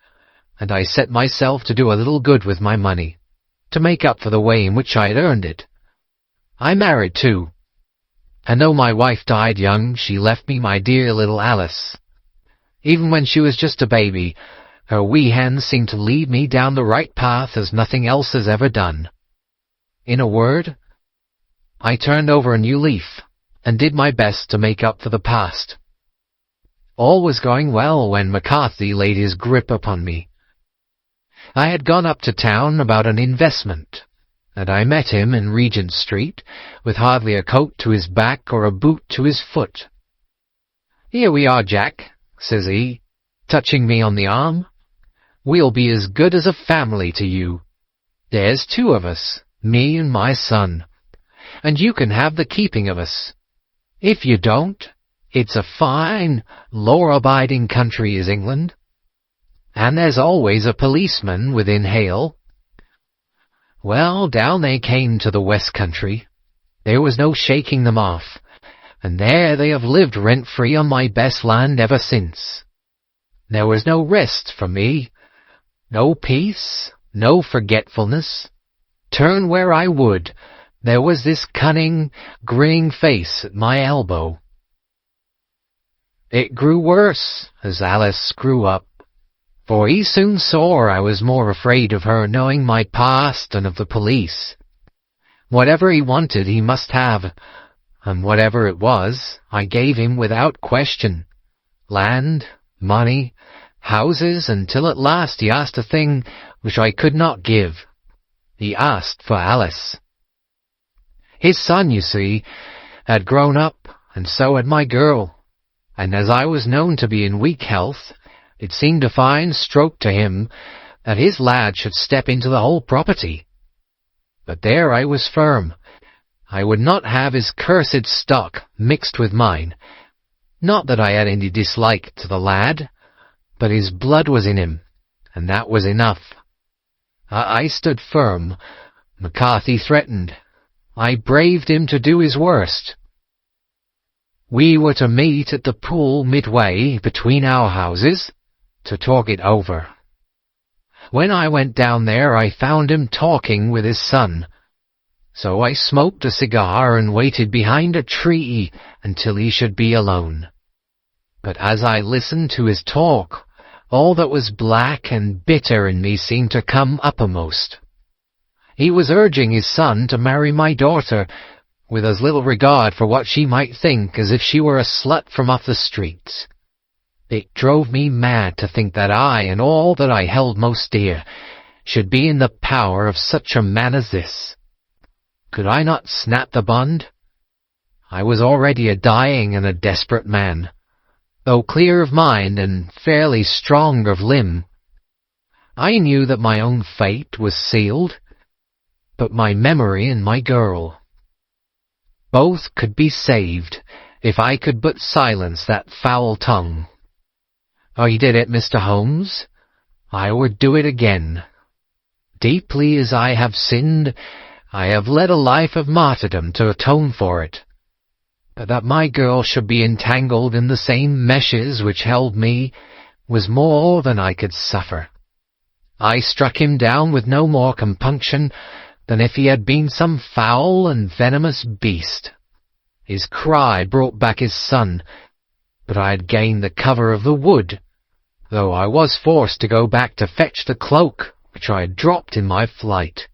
and I set myself to do a little good with my money, to make up for the way in which I had earned it. I married too, and though my wife died young, she left me my dear little Alice. Even when she was just a baby, her wee hands seemed to lead me down the right path as nothing else has ever done. In a word, I turned over a new leaf, and did my best to make up for the past. All was going well when McCarthy laid his grip upon me. I had gone up to town about an investment, and I met him in Regent Street, with hardly a coat to his back or a boot to his foot. "Here we are, Jack," says he, touching me on the arm. "We'll be as good as a family to you. There's 2 of us, me and my son, and you can have the keeping of us. If you don't, it's a fine, law-abiding country is England, and there's always a policeman within hail." Well, down they came to the West Country. There was no shaking them off, and there they have lived rent-free on my best land ever since. There was no rest for me, no peace, no forgetfulness. Turn where I would, there was this cunning, grinning face at my elbow. It grew worse as Alice grew up, for he soon saw I was more afraid of her knowing my past than of the police. Whatever he wanted he must have, and whatever it was, I gave him without question. Land, money, houses, until at last he asked a thing which I could not give. He asked for Alice. His son, you see, had grown up, and so had my girl, and as I was known to be in weak health, it seemed a fine stroke to him that his lad should step into the whole property. But there I was firm. I would not have his cursed stock mixed with mine. Not that I had any dislike to the lad, but his blood was in him, and that was enough. I stood firm. McCarthy threatened. I braved him to do his worst. We were to meet at the pool midway between our houses, to talk it over. When I went down there I found him talking with his son, so I smoked a cigar and waited behind a tree until he should be alone. But as I listened to his talk, all that was black and bitter in me seemed to come uppermost. He was urging his son to marry my daughter, with as little regard for what she might think as if she were a slut from off the streets. It drove me mad to think that I, and all that I held most dear, should be in the power of such a man as this. Could I not snap the bond? I was already a dying and a desperate man, though clear of mind and fairly strong of limb. I knew that my own fate was sealed, but my memory and my girl. both could be saved, if I could but silence that foul tongue. I did it, Mr. Holmes. I would do it again. Deeply as I have sinned, I have led a life of martyrdom to atone for it. But that my girl should be entangled in the same meshes which held me was more than I could suffer. I struck him down with no more compunction than if he had been some foul and venomous beast. His cry brought back his son, but I had gained the cover of the wood, though I was forced to go back to fetch the cloak which I had dropped in my flight.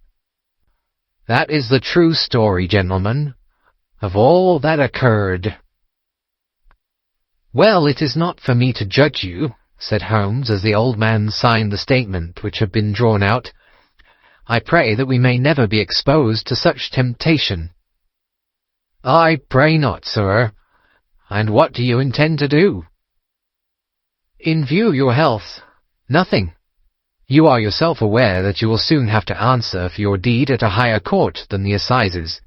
That is the true story, gentlemen, of all that occurred. Well, it is not for me to judge you, said Holmes, as the old man signed the statement which had been drawn out. I pray that we may never be exposed to such temptation. I pray not, sir. And what do you intend to do? In view of your health, nothing. You are yourself aware that you will soon have to answer for your deed at a higher court than the assizes.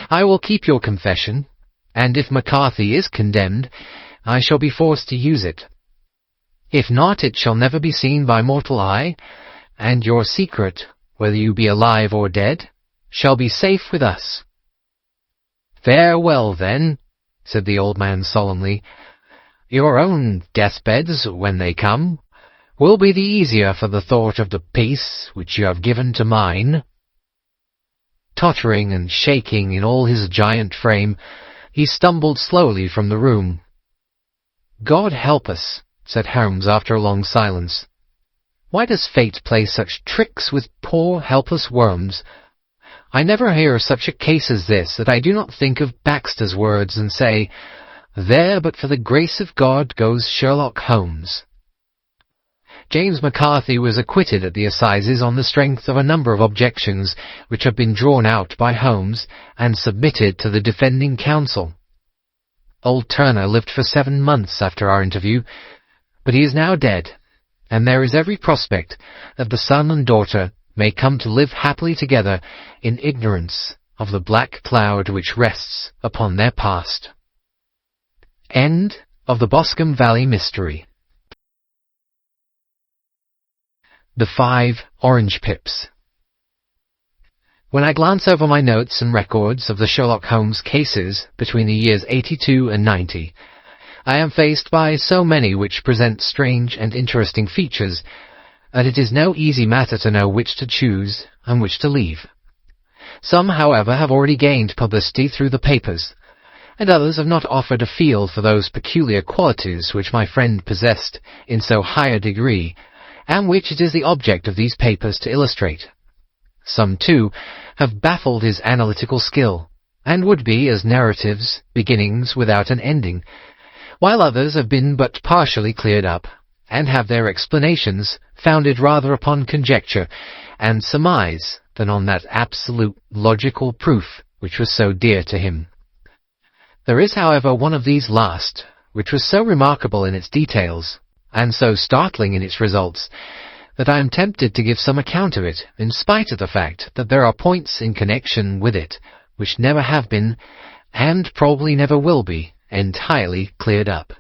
I will keep your confession, and if McCarthy is condemned, I shall be forced to use it. If not, it shall never be seen by mortal eye, and your secret, whether you be alive or dead, shall be safe with us. Farewell, then, said the old man solemnly. Your own deathbeds, when they come, will be the easier for the thought of the peace which you have given to mine. Tottering and shaking in all his giant frame, he stumbled slowly from the room. God help us, said Holmes after a long silence. Why does fate play such tricks with poor helpless worms? I never hear of such a case as this that I do not think of Baxter's words and say, There but for the grace of God goes Sherlock Holmes. James McCarthy was acquitted at the assizes on the strength of a number of objections which had been drawn out by Holmes and submitted to the defending counsel. Old Turner lived for 7 months after our interview, but he is now dead, and there is every prospect that the son and daughter may come to live happily together in ignorance of the black cloud which rests upon their past. End of the Boscombe Valley Mystery. The 5 Orange Pips. When I glance over my notes and records of the Sherlock Holmes cases between the years 82 and 90, I am faced by so many which present strange and interesting features that it is no easy matter to know which to choose and which to leave. Some, however, have already gained publicity through the papers, and others have not offered a field for those peculiar qualities which my friend possessed in so high a degree, and which it is the object of these papers to illustrate. Some, too, have baffled his analytical skill, and would be as narratives, beginnings without an ending, while others have been but partially cleared up, and have their explanations founded rather upon conjecture and surmise than on that absolute logical proof which was so dear to him. There is, however, one of these last, which was so remarkable in its details, and so startling in its results, that I am tempted to give some account of it, in spite of the fact that there are points in connection with it which never have been, and probably never will be, entirely cleared up.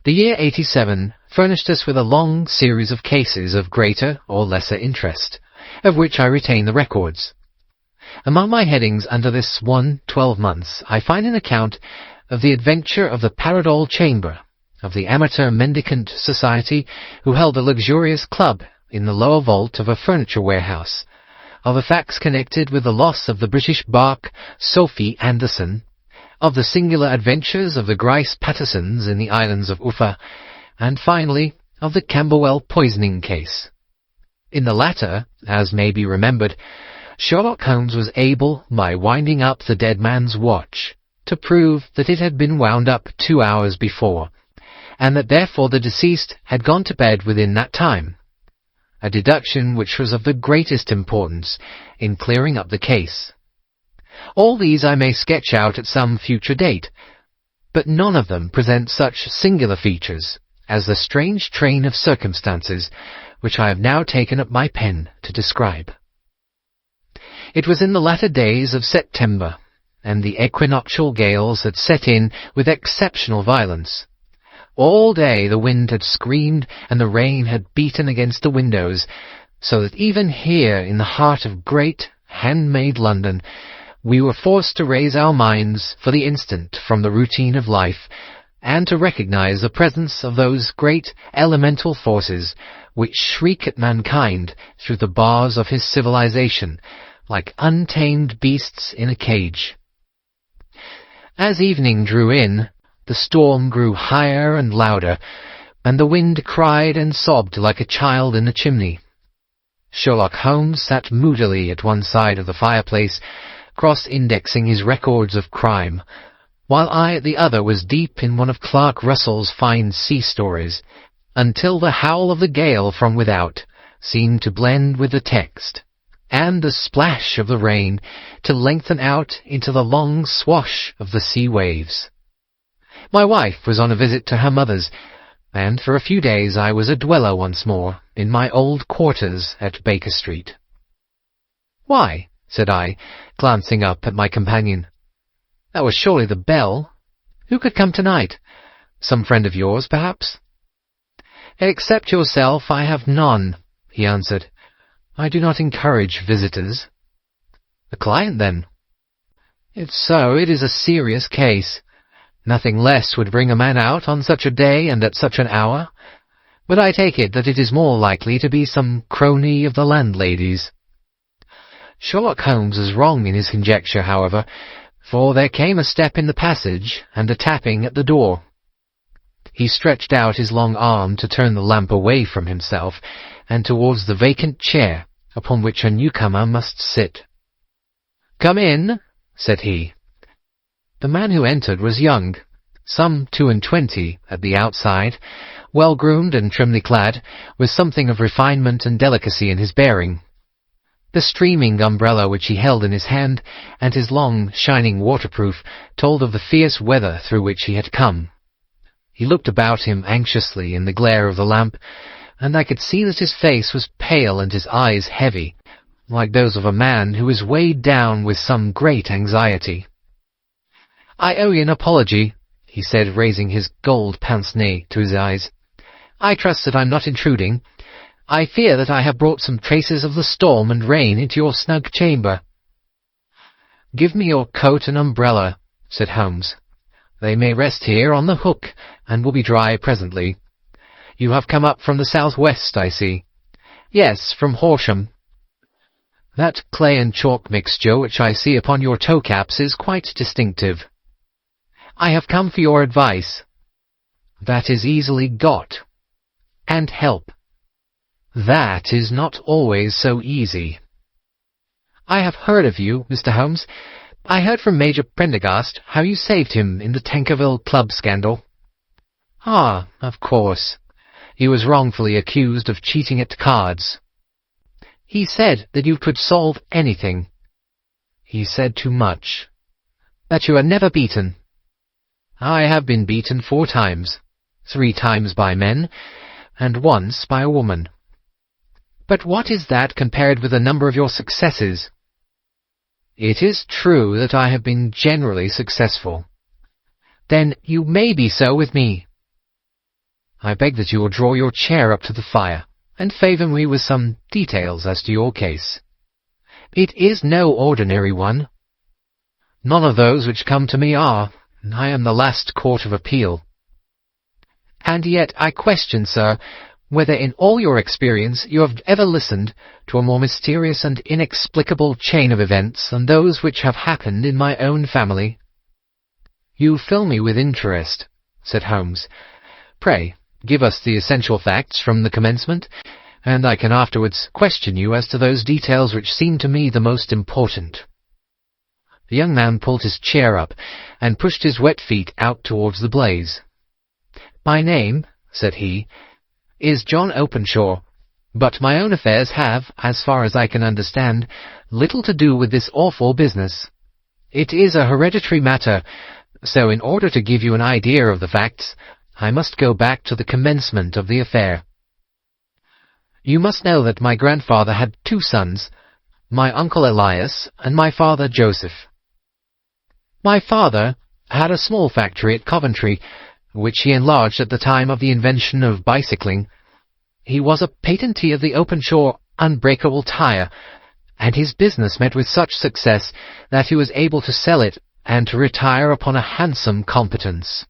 The year 87 furnished us with a long series of cases of greater or lesser interest, of which I retain the records. Among my headings under this 12 months, I find an account of the adventure of the Paradol Chamber, of the Amateur Mendicant Society who held a luxurious club in the lower vault of a furniture warehouse, of the facts connected with the loss of the British bark Sophie Anderson, of the singular adventures of the Grice Pattersons in the islands of Uffa, and finally of the Camberwell poisoning case. In the latter, as may be remembered, Sherlock Holmes was able, by winding up the dead man's watch, to prove that it had been wound up 2 hours before, and that therefore the deceased had gone to bed within that time, a deduction which was of the greatest importance in clearing up the case. All these I may sketch out at some future date, but none of them present such singular features as the strange train of circumstances which I have now taken up my pen to describe. It was in the latter days of September, and the equinoctial gales had set in with exceptional violence. All day the wind had screamed and the rain had beaten against the windows, so that even here in the heart of great, handmade London, we were forced to raise our minds for the instant from the routine of life, and to recognize the presence of those great elemental forces which shriek at mankind through the bars of his civilization, like untamed beasts in a cage. As evening drew in, the storm grew higher and louder, and the wind cried and sobbed like a child in a chimney. Sherlock Holmes sat moodily at one side of the fireplace, cross-indexing his records of crime, while I at the other was deep in one of Clark Russell's fine sea stories, until the howl of the gale from without seemed to blend with the text, and the splash of the rain to lengthen out into the long swash of the sea waves. My wife was on a visit to her mother's, and for a few days I was a dweller once more in my old quarters at Baker Street. "Why?" said I, glancing up at my companion. "That was surely the bell. Who could come tonight? Some friend of yours, perhaps?" "Except yourself, I have none," he answered. "I do not encourage visitors." "A client, then?" "If so, it is a serious case. Nothing less would bring a man out on such a day and at such an hour, but I take it that it is more likely to be some crony of the landlady's." Sherlock Holmes was wrong in his conjecture, however, for there came a step in the passage and a tapping at the door. He stretched out his long arm to turn the lamp away from himself and towards the vacant chair upon which a newcomer must sit. "Come in," said he. The man who entered was young, some 22 at the outside, well-groomed and trimly clad, with something of refinement and delicacy in his bearing. The streaming umbrella which he held in his hand, and his long, shining waterproof, told of the fierce weather through which he had come. He looked about him anxiously in the glare of the lamp, and I could see that his face was pale and his eyes heavy, like those of a man who is weighed down with some great anxiety. "I owe you an apology," he said, raising his gold pince-nez to his eyes. "I trust that I'm not intruding. I fear that I have brought some traces of the storm and rain into your snug chamber." "Give me your coat and umbrella," said Holmes. "They may rest here on the hook, and will be dry presently. You have come up from the south-west, I see." "Yes, from Horsham." "That clay and chalk mixture which I see upon your toe-caps is quite distinctive." "I have come for your advice." "That is easily got." "And help." "That is not always so easy." "I have heard of you, Mr. Holmes. I heard from Major Prendergast how you saved him in the Tankerville Club scandal." "Ah, of course. He was wrongfully accused of cheating at cards." "He said that you could solve anything." "He said too much." "That you are never beaten." "I have been beaten 4 times, 3 times by men, and once by a woman." "But what is that compared with the number of your successes?" "It is true that I have been generally successful." "Then you may be so with me." "I beg that you will draw your chair up to the fire, and favour me with some details as to your case." "It is no ordinary one." "None of those which come to me are. I am the last court of appeal." "And yet I question, sir, whether in all your experience you have ever listened to a more mysterious and inexplicable chain of events than those which have happened in my own family." "You fill me with interest," said Holmes. "Pray, give us the essential facts from the commencement, and I can afterwards question you as to those details which seem to me the most important." The young man pulled his chair up and pushed his wet feet out towards the blaze. "My name," said he, "is John Openshaw, but my own affairs have, as far as I can understand, little to do with this awful business. It is a hereditary matter, so in order to give you an idea of the facts, I must go back to the commencement of the affair. You must know that my grandfather had 2 sons, my uncle Elias and my father Joseph. My father had a small factory at Coventry, which he enlarged at the time of the invention of bicycling. He was a patentee of the open-shore unbreakable tire, and his business met with such success that he was able to sell it and to retire upon a handsome competence.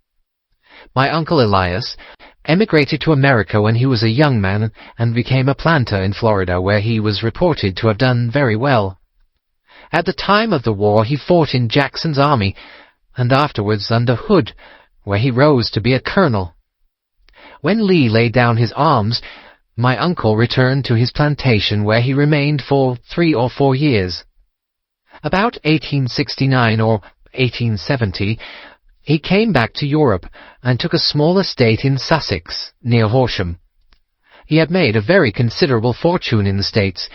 My uncle Elias emigrated to America when he was a young man and became a planter in Florida, where he was reported to have done very well. At the time of the war he fought in Jackson's army, and afterwards under Hood, where he rose to be a colonel. When Lee laid down his arms, my uncle returned to his plantation, where he remained for 3 or 4 years. About 1869 or 1870, he came back to Europe and took a small estate in Sussex, near Horsham. He had made a very considerable fortune in the States,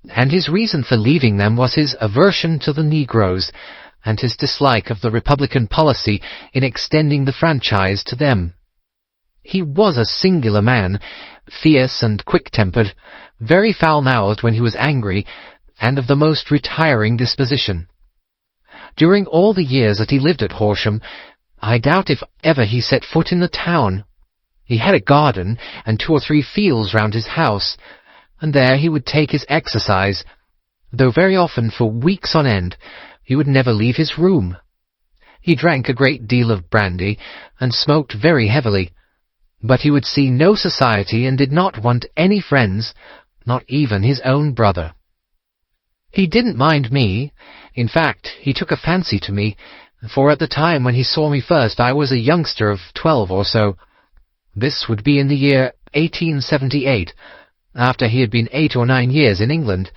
and his reason for leaving them was his aversion to the Negroes and his dislike of the Republican policy in extending the franchise to them. He was a singular man, fierce and quick-tempered, very foul-mouthed when he was angry, and of the most retiring disposition. During all the years that he lived at Horsham, I doubt if ever he set foot in the town. He had a garden and 2 or 3 fields round his house, and there he would take his exercise, though very often for weeks on end he would never leave his room. He drank a great deal of brandy and smoked very heavily, but he would see no society and did not want any friends, not even his own brother. He didn't mind me. In fact, he took a fancy to me, for at the time when he saw me first I was a youngster of 12 or so. This would be in the year 1878, after he had been 8 or 9 years in England.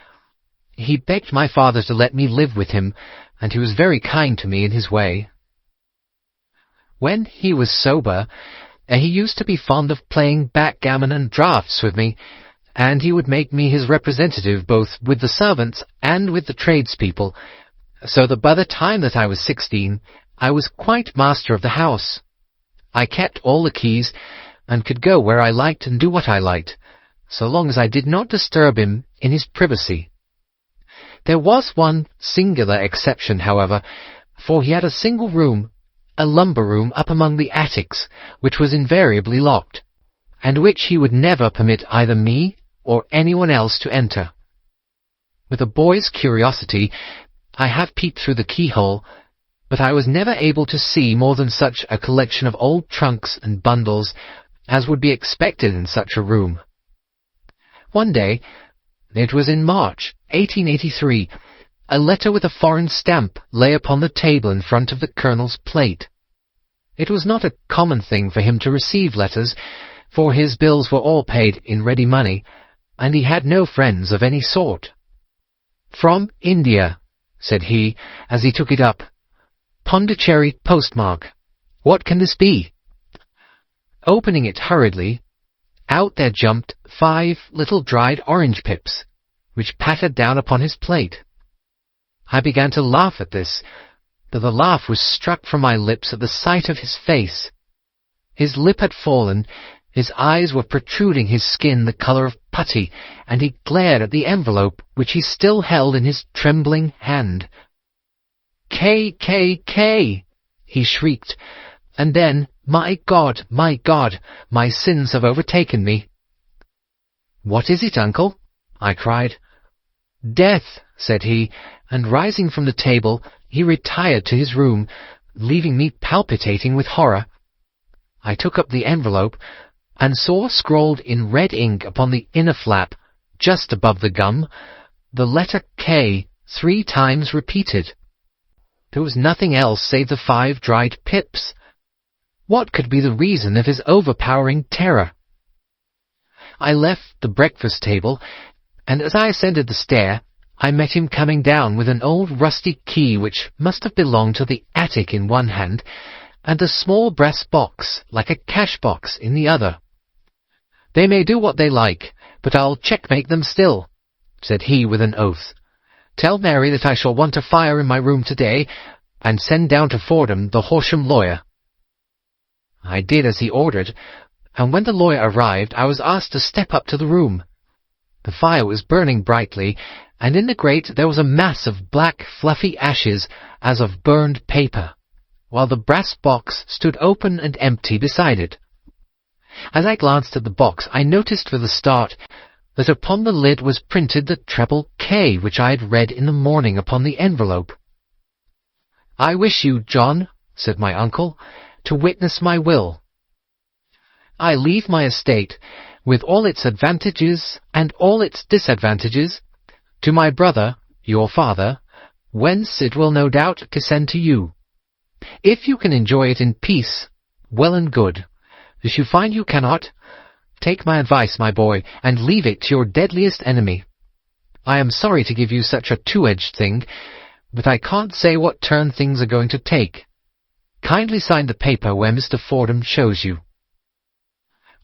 He begged my father to let me live with him, and he was very kind to me in his way. When he was sober, he used to be fond of playing backgammon and draughts with me, and he would make me his representative both with the servants and with the tradespeople, so that by the time that I was 16, I was quite master of the house. I kept all the keys, and could go where I liked and do what I liked, so long as I did not disturb him in his privacy. There was one singular exception, however, for he had a single room, a lumber room up among the attics, which was invariably locked, and which he would never permit either me or anyone else to enter. With a boy's curiosity, I have peeped through the keyhole, but I was never able to see more than such a collection of old trunks and bundles as would be expected in such a room. One day, it was in March 1883, a letter with a foreign stamp lay upon the table in front of the Colonel's plate. It was not a common thing for him to receive letters, for his bills were all paid in ready money, and he had no friends of any sort. "From India," said he, as he took it up. "Pondicherry postmark. What can this be?" Opening it hurriedly, out there jumped 5 little dried orange pips, which pattered down upon his plate. I began to laugh at this, but the laugh was struck from my lips at the sight of his face. His lip had fallen, his eyes were protruding, his skin the colour of putty, and he glared at the envelope which he still held in his trembling hand. "K, K, K!" he shrieked, and then, my God, my sins have overtaken me." "What is it, uncle?" I cried. "Death," said he, and rising from the table, he retired to his room, leaving me palpitating with horror. I took up the envelope, and saw scrawled in red ink upon the inner flap, just above the gum, the letter K 3 times repeated. There was nothing else save the 5 dried pips. What could be the reason of his overpowering terror? I left the breakfast table, and as I ascended the stair, I met him coming down with an old rusty key which must have belonged to the attic in one hand, and a small brass box, like a cash-box, in the other. "They may do what they like, but I'll checkmate them still," said he with an oath. "Tell Mary that I shall want a fire in my room today, and send down to Fordham the Horsham lawyer." I did as he ordered, and when the lawyer arrived I was asked to step up to the room. The fire was burning brightly, and in the grate there was a mass of black, fluffy ashes as of burned paper, while the brass box stood open and empty beside it. As I glanced at the box, I noticed with a start that upon the lid was printed the treble K which I had read in the morning upon the envelope. "I wish you, John," said my uncle, "to witness my will. I leave my estate, with all its advantages and all its disadvantages, to my brother, your father, whence it will no doubt descend to you. If you can enjoy it in peace, well and good. If you find you cannot, take my advice, my boy, and leave it to your deadliest enemy. I am sorry to give you such a two-edged thing, but I can't say what turn things are going to take. Kindly sign the paper where Mr. Fordham shows you."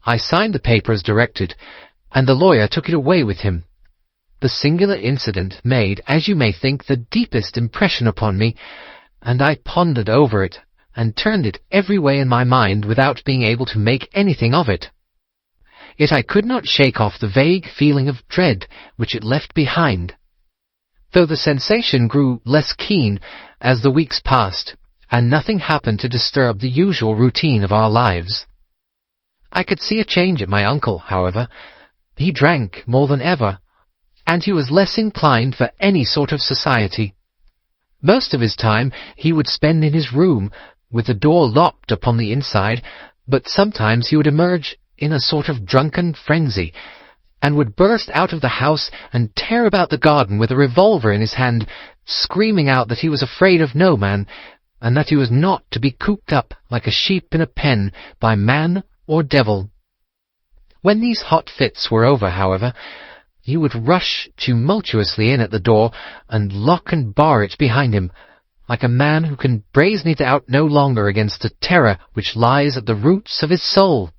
I signed the paper as directed, and the lawyer took it away with him. The singular incident made, as you may think, the deepest impression upon me, and I pondered over it, and turned it every way in my mind without being able to make anything of it. Yet I could not shake off the vague feeling of dread which it left behind, though the sensation grew less keen as the weeks passed, and nothing happened to disturb the usual routine of our lives. I could see a change in my uncle, however. He drank more than ever, and he was less inclined for any sort of society. Most of his time he would spend in his room, with the door locked upon the inside, but sometimes he would emerge in a sort of drunken frenzy, and would burst out of the house and tear about the garden with a revolver in his hand, screaming out that he was afraid of no man, and that he was not to be cooped up like a sheep in a pen by man or devil. When these hot fits were over, however, he would rush tumultuously in at the door and lock and bar it behind him, like a man who can brazen it out no longer against the terror which lies at the roots of his soul.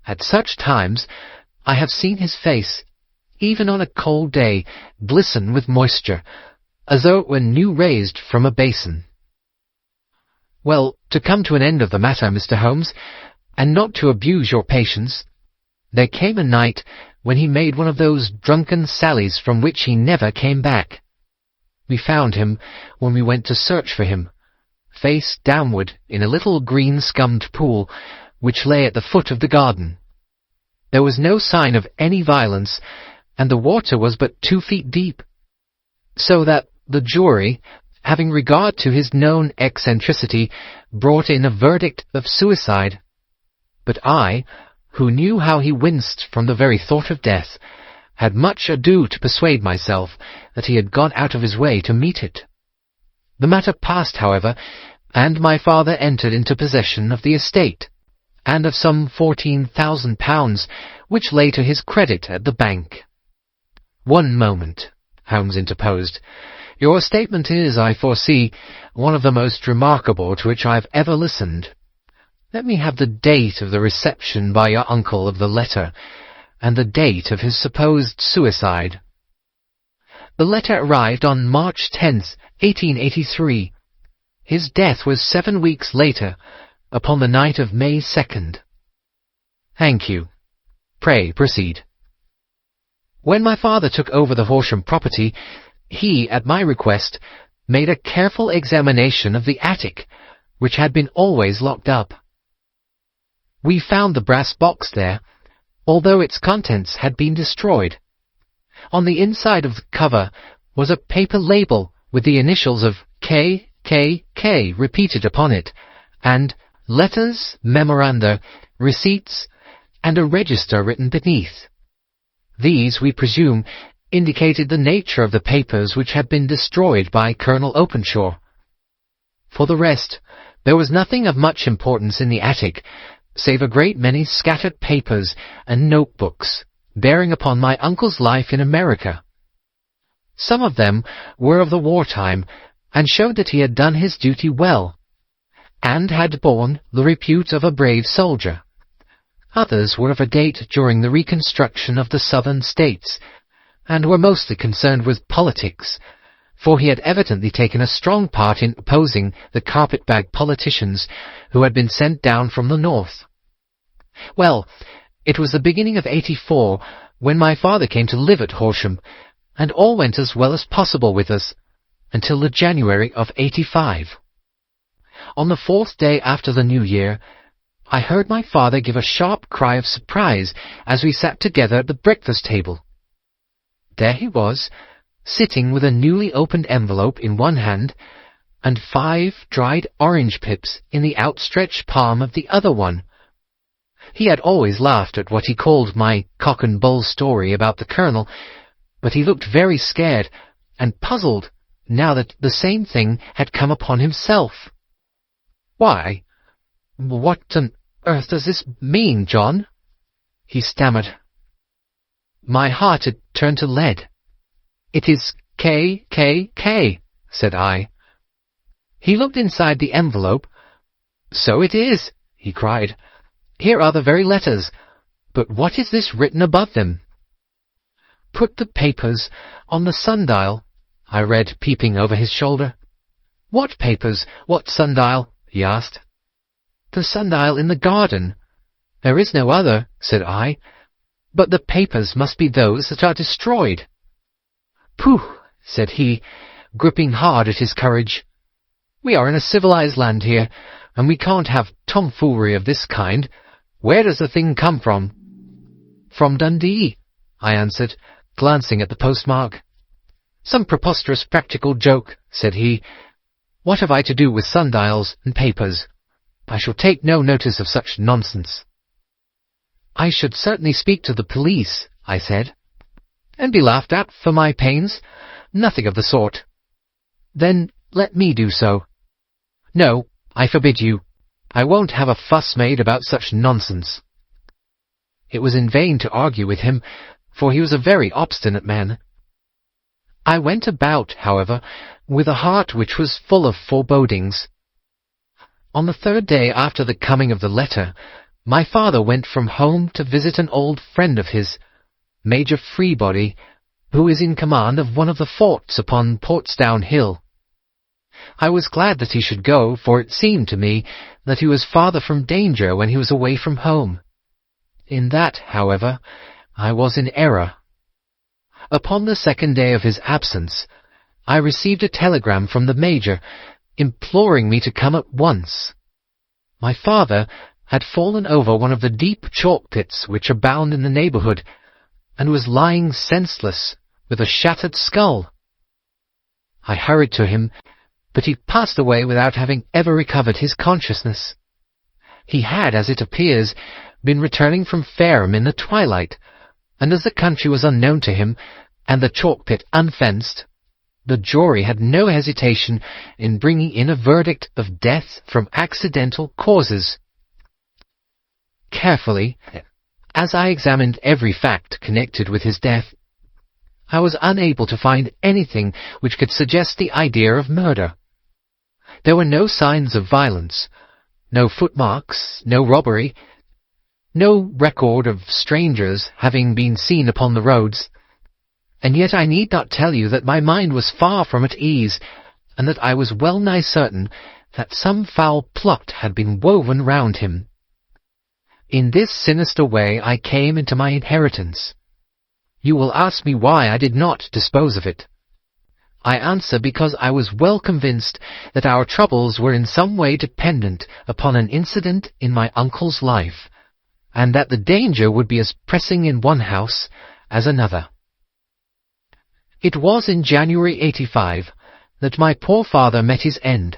At such times I have seen his face, even on a cold day, glisten with moisture, as though it were new raised from a basin. Well, to come to an end of the matter, Mr. Holmes, and not to abuse your patience, there came a night when he made one of those drunken sallies from which he never came back. We found him, when we went to search for him, face downward in a little green-scummed pool which lay at the foot of the garden. There was no sign of any violence, and the water was but 2 feet deep, so that the jury, having regard to his known eccentricity, brought in a verdict of suicide. But I, who knew how he winced from the very thought of death, had much ado to persuade myself that he had gone out of his way to meet it. The matter passed, however, and my father entered into possession of the estate, and of some £14,000, which lay to his credit at the bank. "One moment," Holmes interposed. "Your statement is, I foresee, one of the most remarkable to which I have ever listened. Let me have the date of the reception by your uncle of the letter, and the date of his supposed suicide." "The letter arrived on March 10th, 1883. His death was 7 weeks later, upon the night of May 2nd. "Thank you. Pray proceed." "When my father took over the Horsham property, he, at my request, made a careful examination of the attic, which had been always locked up. We found the brass box there, although its contents had been destroyed. On the inside of the cover was a paper label with the initials of K.K.K. repeated upon it, and letters, memoranda, receipts, and a register written beneath. These, we presume, indicated the nature of the papers which had been destroyed by Colonel Openshaw. For the rest, there was nothing of much importance in the attic, save a great many scattered papers and notebooks, bearing upon my uncle's life in America. Some of them were of the war-time, and showed that he had done his duty well, and had borne the repute of a brave soldier. Others were of a date during the reconstruction of the southern states, and were mostly concerned with politics, for he had evidently taken a strong part in opposing the carpet-bag politicians who had been sent down from the north. Well, it was the beginning of '84 when my father came to live at Horsham, and all went as well as possible with us until the January of 85. On the 4th day after the New Year, I heard my father give a sharp cry of surprise as we sat together at the breakfast table. There he was, sitting with a newly opened envelope in one hand and 5 dried orange pips in the outstretched palm of the other one. He had always laughed at what he called my cock and bull story about the Colonel, but he looked very scared and puzzled now that the same thing had come upon himself. "Why, what on earth does this mean, John?" he stammered. My heart had turned to lead. "It is K, said I. He looked inside the envelope. "So it is," he cried. "Here are the very letters, but what is this written above them?" "Put the papers on the sundial," I read, peeping over his shoulder. "What papers? What sundial?" he asked. "The sundial in the garden. There is no other," said I. "But the papers must be those that are destroyed." "Pooh," said he, gripping hard at his courage. "We are in a civilized land here, and we can't have tomfoolery of this kind. Where does the thing come from?" "From Dundee," I answered, glancing at the postmark. "Some preposterous practical joke," said he. "What have I to do with sundials and papers? I shall take no notice of such nonsense." "I should certainly speak to the police," I said. "And be laughed at for my pains? Nothing of the sort." "Then let me do so." "No, I forbid you. I won't have a fuss made about such nonsense." It was in vain to argue with him, for he was a very obstinate man. I went about, however, with a heart which was full of forebodings. On the 3rd day after the coming of the letter, my father went from home to visit an old friend of his, Major Freebody, who is in command of one of the forts upon Portsdown Hill. I was glad that he should go, for it seemed to me that he was farther from danger when he was away from home. In that, however, I was in error. Upon the 2nd day of his absence, I received a telegram from the Major, imploring me to come at once. My father had fallen over one of the deep chalk pits which abound in the neighbourhood, and was lying senseless, with a shattered skull. I hurried to him, but he passed away without having ever recovered his consciousness. He had, as it appears, been returning from Fareham in the twilight, and as the country was unknown to him, and the chalk pit unfenced, the jury had no hesitation in bringing in a verdict of death from accidental causes. Carefully, as I examined every fact connected with his death, I was unable to find anything which could suggest the idea of murder. There were no signs of violence, no footmarks, no robbery, no record of strangers having been seen upon the roads, and yet I need not tell you that my mind was far from at ease, and that I was well nigh certain that some foul plot had been woven round him. In this sinister way I came into my inheritance. You will ask me why I did not dispose of it. I answer because I was well convinced that our troubles were in some way dependent upon an incident in my uncle's life, and that the danger would be as pressing in one house as another. It was in January 85 that my poor father met his end,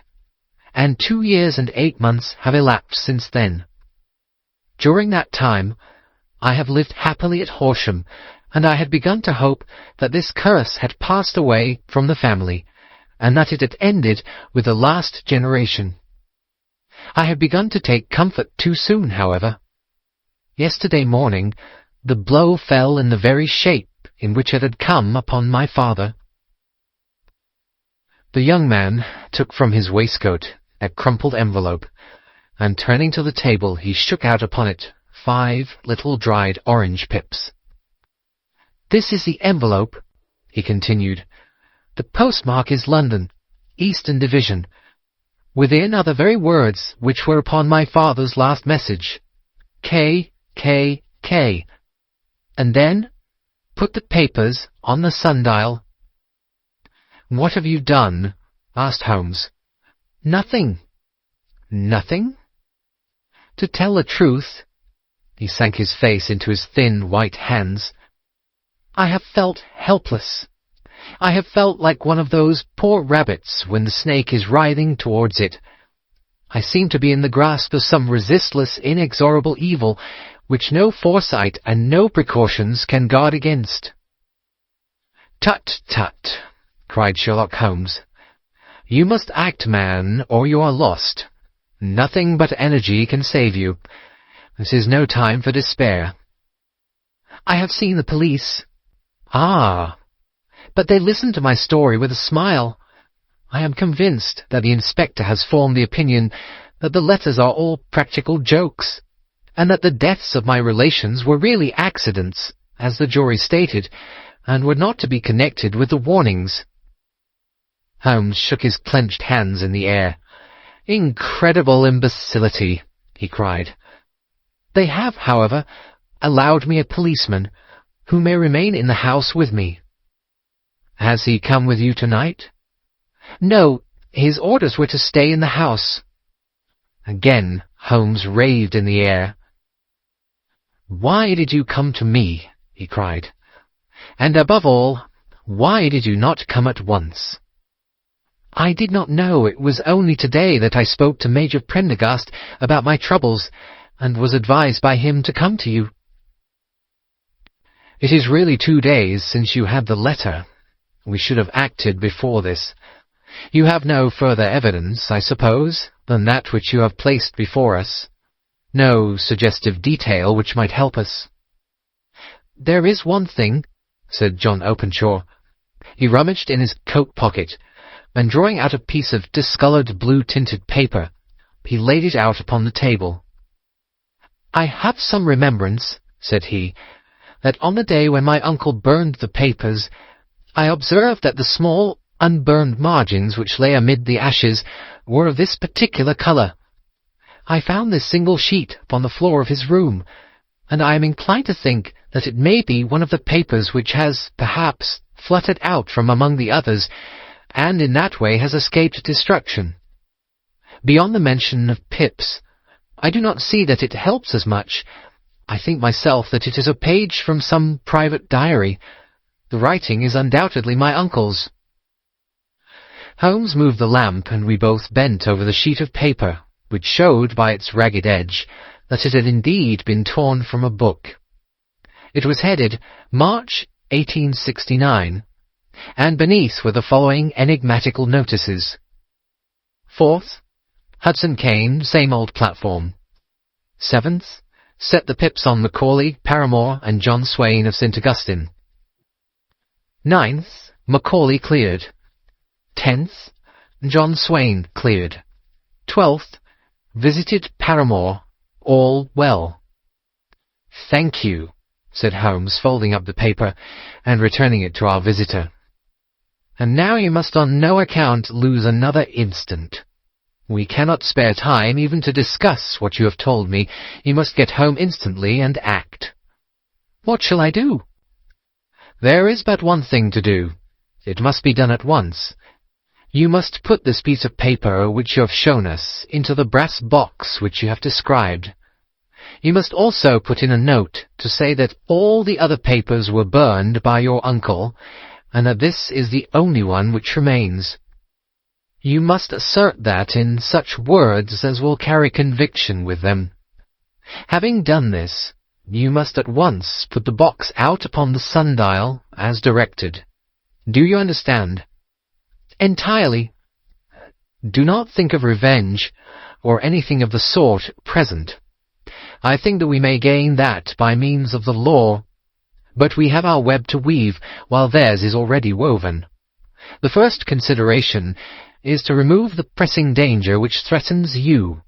and 2 years and 8 months have elapsed since then. During that time I have lived happily at Horsham, and I had begun to hope that this curse had passed away from the family, and that it had ended with the last generation. I had begun to take comfort too soon, however. Yesterday morning the blow fell in the very shape in which it had come upon my father. The young man took from his waistcoat a crumpled envelope, and turning to the table he shook out upon it 5 little dried orange pips. "This is the envelope," he continued. "The postmark is London, Eastern Division. Within are the very words which were upon my father's last message, K. And then, put the papers on the sundial." "What have you done?" asked Holmes. "Nothing." "Nothing?" "To tell the truth," he sank his face into his thin white hands, "I have felt helpless. I have felt like one of those poor rabbits when the snake is writhing towards it. I seem to be in the grasp of some resistless, inexorable evil which no foresight and no precautions can guard against." "Tut, tut," cried Sherlock Holmes. "You must act, man, or you are lost. Nothing but energy can save you. This is no time for despair." "I have seen the police." "Ah! But they listened to my story with a smile. I am convinced that the inspector has formed the opinion that the letters are all practical jokes, and that the deaths of my relations were really accidents, as the jury stated, and were not to be connected with the warnings." Holmes shook his clenched hands in the air. "Incredible imbecility!" he cried. "They have, however, allowed me a policeman, who may remain in the house with me." "Has he come with you tonight?" "No, his orders were to stay in the house." Again Holmes raved in the air. "Why did you come to me?" he cried. "And above all, why did you not come at once?" "I did not know. It was only today that I spoke to Major Prendergast about my troubles, and was advised by him to come to you." "It is really 2 days since you had the letter. We should have acted before this. You have no further evidence, I suppose, than that which you have placed before us? No suggestive detail which might help us?" "There is one thing," said John Openshaw. He rummaged in his coat pocket, and drawing out a piece of discoloured blue-tinted paper, he laid it out upon the table. "I have some remembrance," said he, "that on the day when my uncle burned the papers, I observed that the small, unburned margins which lay amid the ashes were of this particular colour. I found this single sheet upon the floor of his room, and I am inclined to think that it may be one of the papers which has, perhaps, fluttered out from among the others, and in that way has escaped destruction. Beyond the mention of pips, I do not see that it helps us much. I think myself that it is a page from some private diary. The writing is undoubtedly my uncle's." Holmes moved the lamp, and we both bent over the sheet of paper, which showed by its ragged edge that it had indeed been torn from a book. It was headed March 1869, and beneath were the following enigmatical notices: 4th, Hudson Kane, same old platform. 7th, set the pips on Macaulay, Paramore, and John Swain of St. Augustine. 9th, Macaulay cleared. 10th, John Swain cleared. 12th, visited Paramore, all well. "Thank you," said Holmes, folding up the paper and returning it to our visitor. "And now you must on no account lose another instant. We cannot spare time even to discuss what you have told me. You must get home instantly and act." "What shall I do?" "There is but one thing to do. It must be done at once. You must put this piece of paper which you have shown us into the brass box which you have described. You must also put in a note to say that all the other papers were burned by your uncle, and that this is the only one which remains. You must assert that in such words as will carry conviction with them. Having done this, you must at once put the box out upon the sundial as directed. Do you understand?" "Entirely." "Do not think of revenge, or anything of the sort at present. I think that we may gain that by means of the law, but we have our web to weave, while theirs is already woven. The first consideration is to remove the pressing danger which threatens you.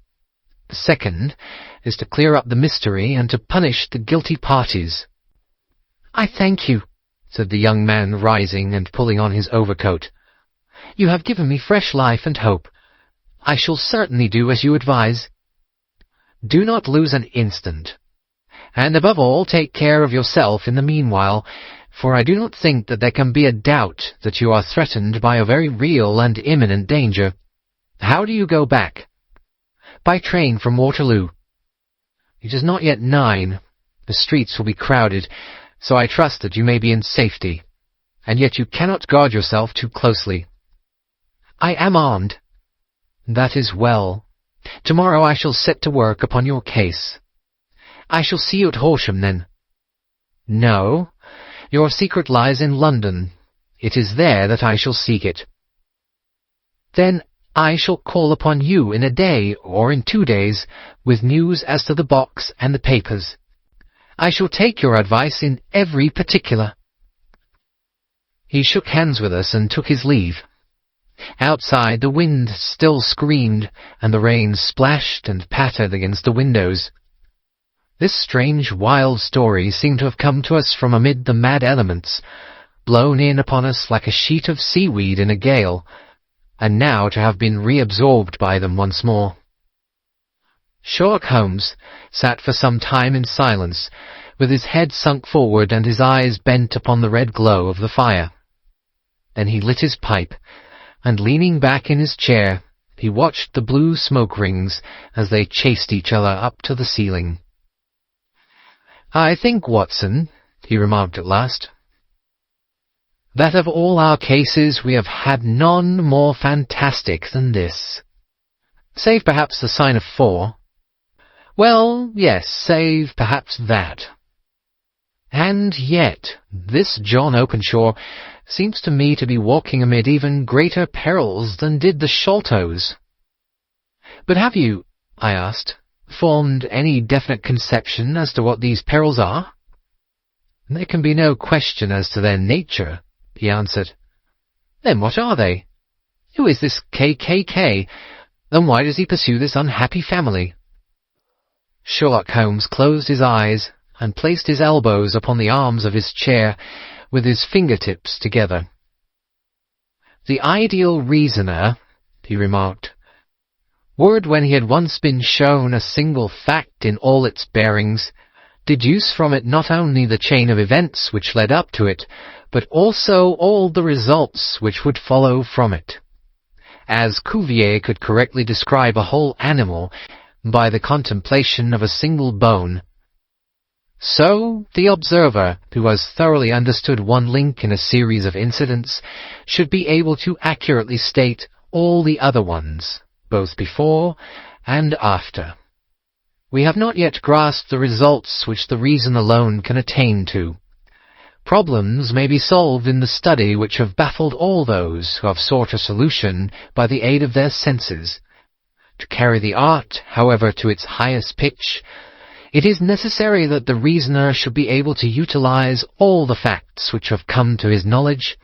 The second is to clear up the mystery and to punish the guilty parties." "I thank you," said the young man, rising and pulling on his overcoat. "You have given me fresh life and hope. I shall certainly do as you advise." "Do not lose an instant. And above all, take care of yourself in the meanwhile, for I do not think that there can be a doubt that you are threatened by a very real and imminent danger. How do you go back?" "By train from Waterloo." "It is not yet 9. The streets will be crowded, so I trust that you may be in safety. And yet you cannot guard yourself too closely." "I am armed." "That is well. Tomorrow I shall set to work upon your case." "I shall see you at Horsham, then." "No. Your secret lies in London. It is there that I shall seek it." "Then I shall call upon you in a day or in 2 days with news as to the box and the papers. I shall take your advice in every particular." He shook hands with us and took his leave. Outside the wind still screamed, and the rain splashed and pattered against the windows. This strange, wild story seemed to have come to us from amid the mad elements, blown in upon us like a sheet of seaweed in a gale, and now to have been reabsorbed by them once more. Sherlock Holmes sat for some time in silence, with his head sunk forward and his eyes bent upon the red glow of the fire. Then he lit his pipe, and leaning back in his chair, he watched the blue smoke rings as they chased each other up to the ceiling. "I think, Watson," he remarked at last, "that of all our cases we have had none more fantastic than this. Save perhaps the sign of 4. Well, yes, save perhaps that. And yet this John Openshaw seems to me to be walking amid even greater perils than did the Sholtos." "But have you," I asked, "formed any definite conception as to what these perils are?" "There can be no question as to their nature," he answered. "Then what are they? Who is this KKK, and why does he pursue this unhappy family?" Sherlock Holmes closed his eyes and placed his elbows upon the arms of his chair with his fingertips together. "The ideal reasoner," he remarked, "would, when he had once been shown a single fact in all its bearings, deduce from it not only the chain of events which led up to it, but also all the results which would follow from it. As Cuvier could correctly describe a whole animal by the contemplation of a single bone, so the observer, who has thoroughly understood one link in a series of incidents, should be able to accurately state all the other ones, both before and after. We have not yet grasped the results which the reason alone can attain to. Problems may be solved in the study which have baffled all those who have sought a solution by the aid of their senses. To carry the art, however, to its highest pitch, it is necessary that the reasoner should be able to utilize all the facts which have come to his knowledge,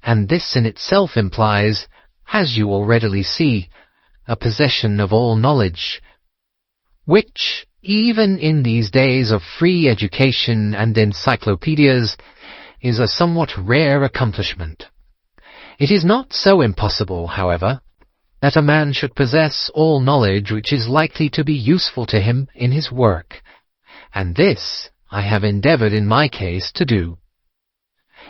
and this in itself implies, as you will readily see, a possession of all knowledge, which, even in these days of free education and encyclopedias, is a somewhat rare accomplishment. It is not so impossible, however, that a man should possess all knowledge which is likely to be useful to him in his work, and this I have endeavoured in my case to do.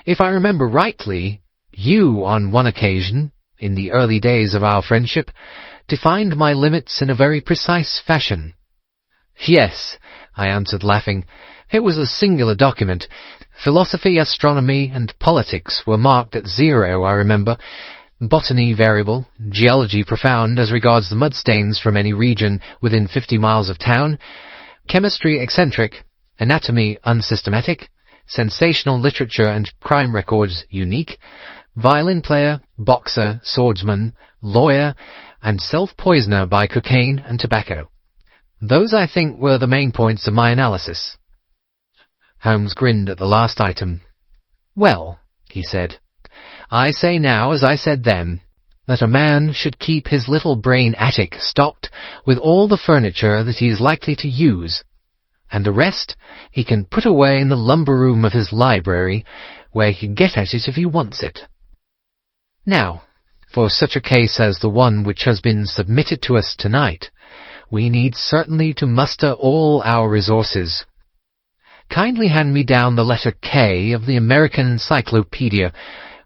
If I remember rightly, you, on one occasion, in the early days of our friendship, defined my limits in a very precise fashion." "Yes," I answered, laughing. "It was a singular document. Philosophy, astronomy, and politics were marked at 0, I remember. Botany variable, geology profound as regards the mud-stains from any region within 50 miles of town, chemistry eccentric, anatomy unsystematic, sensational literature and crime records unique, violin player, boxer, swordsman, lawyer, and self-poisoner by cocaine and tobacco. Those, I think, were the main points of my analysis." Holmes grinned at the last item. "Well," he said, "I say now, as I said then, that a man should keep his little brain attic stocked with all the furniture that he is likely to use, and the rest he can put away in the lumber room of his library, where he can get at it if he wants it. Now, for such a case as the one which has been submitted to us tonight, we need certainly to muster all our resources. kindly hand me down the letter K of the American Encyclopedia,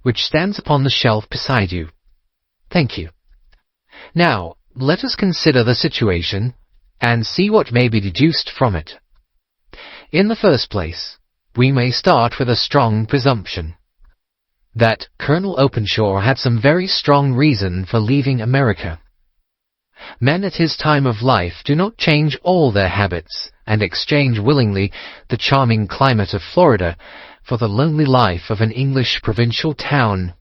which stands upon the shelf beside you. Thank you. Now, let us consider the situation and see what may be deduced from it. In the first place, we may start with a strong presumption that Colonel Openshaw had some very strong reason for leaving America. Men at his time of life do not change all their habits and exchange willingly the charming climate of Florida for the lonely life of an English provincial town.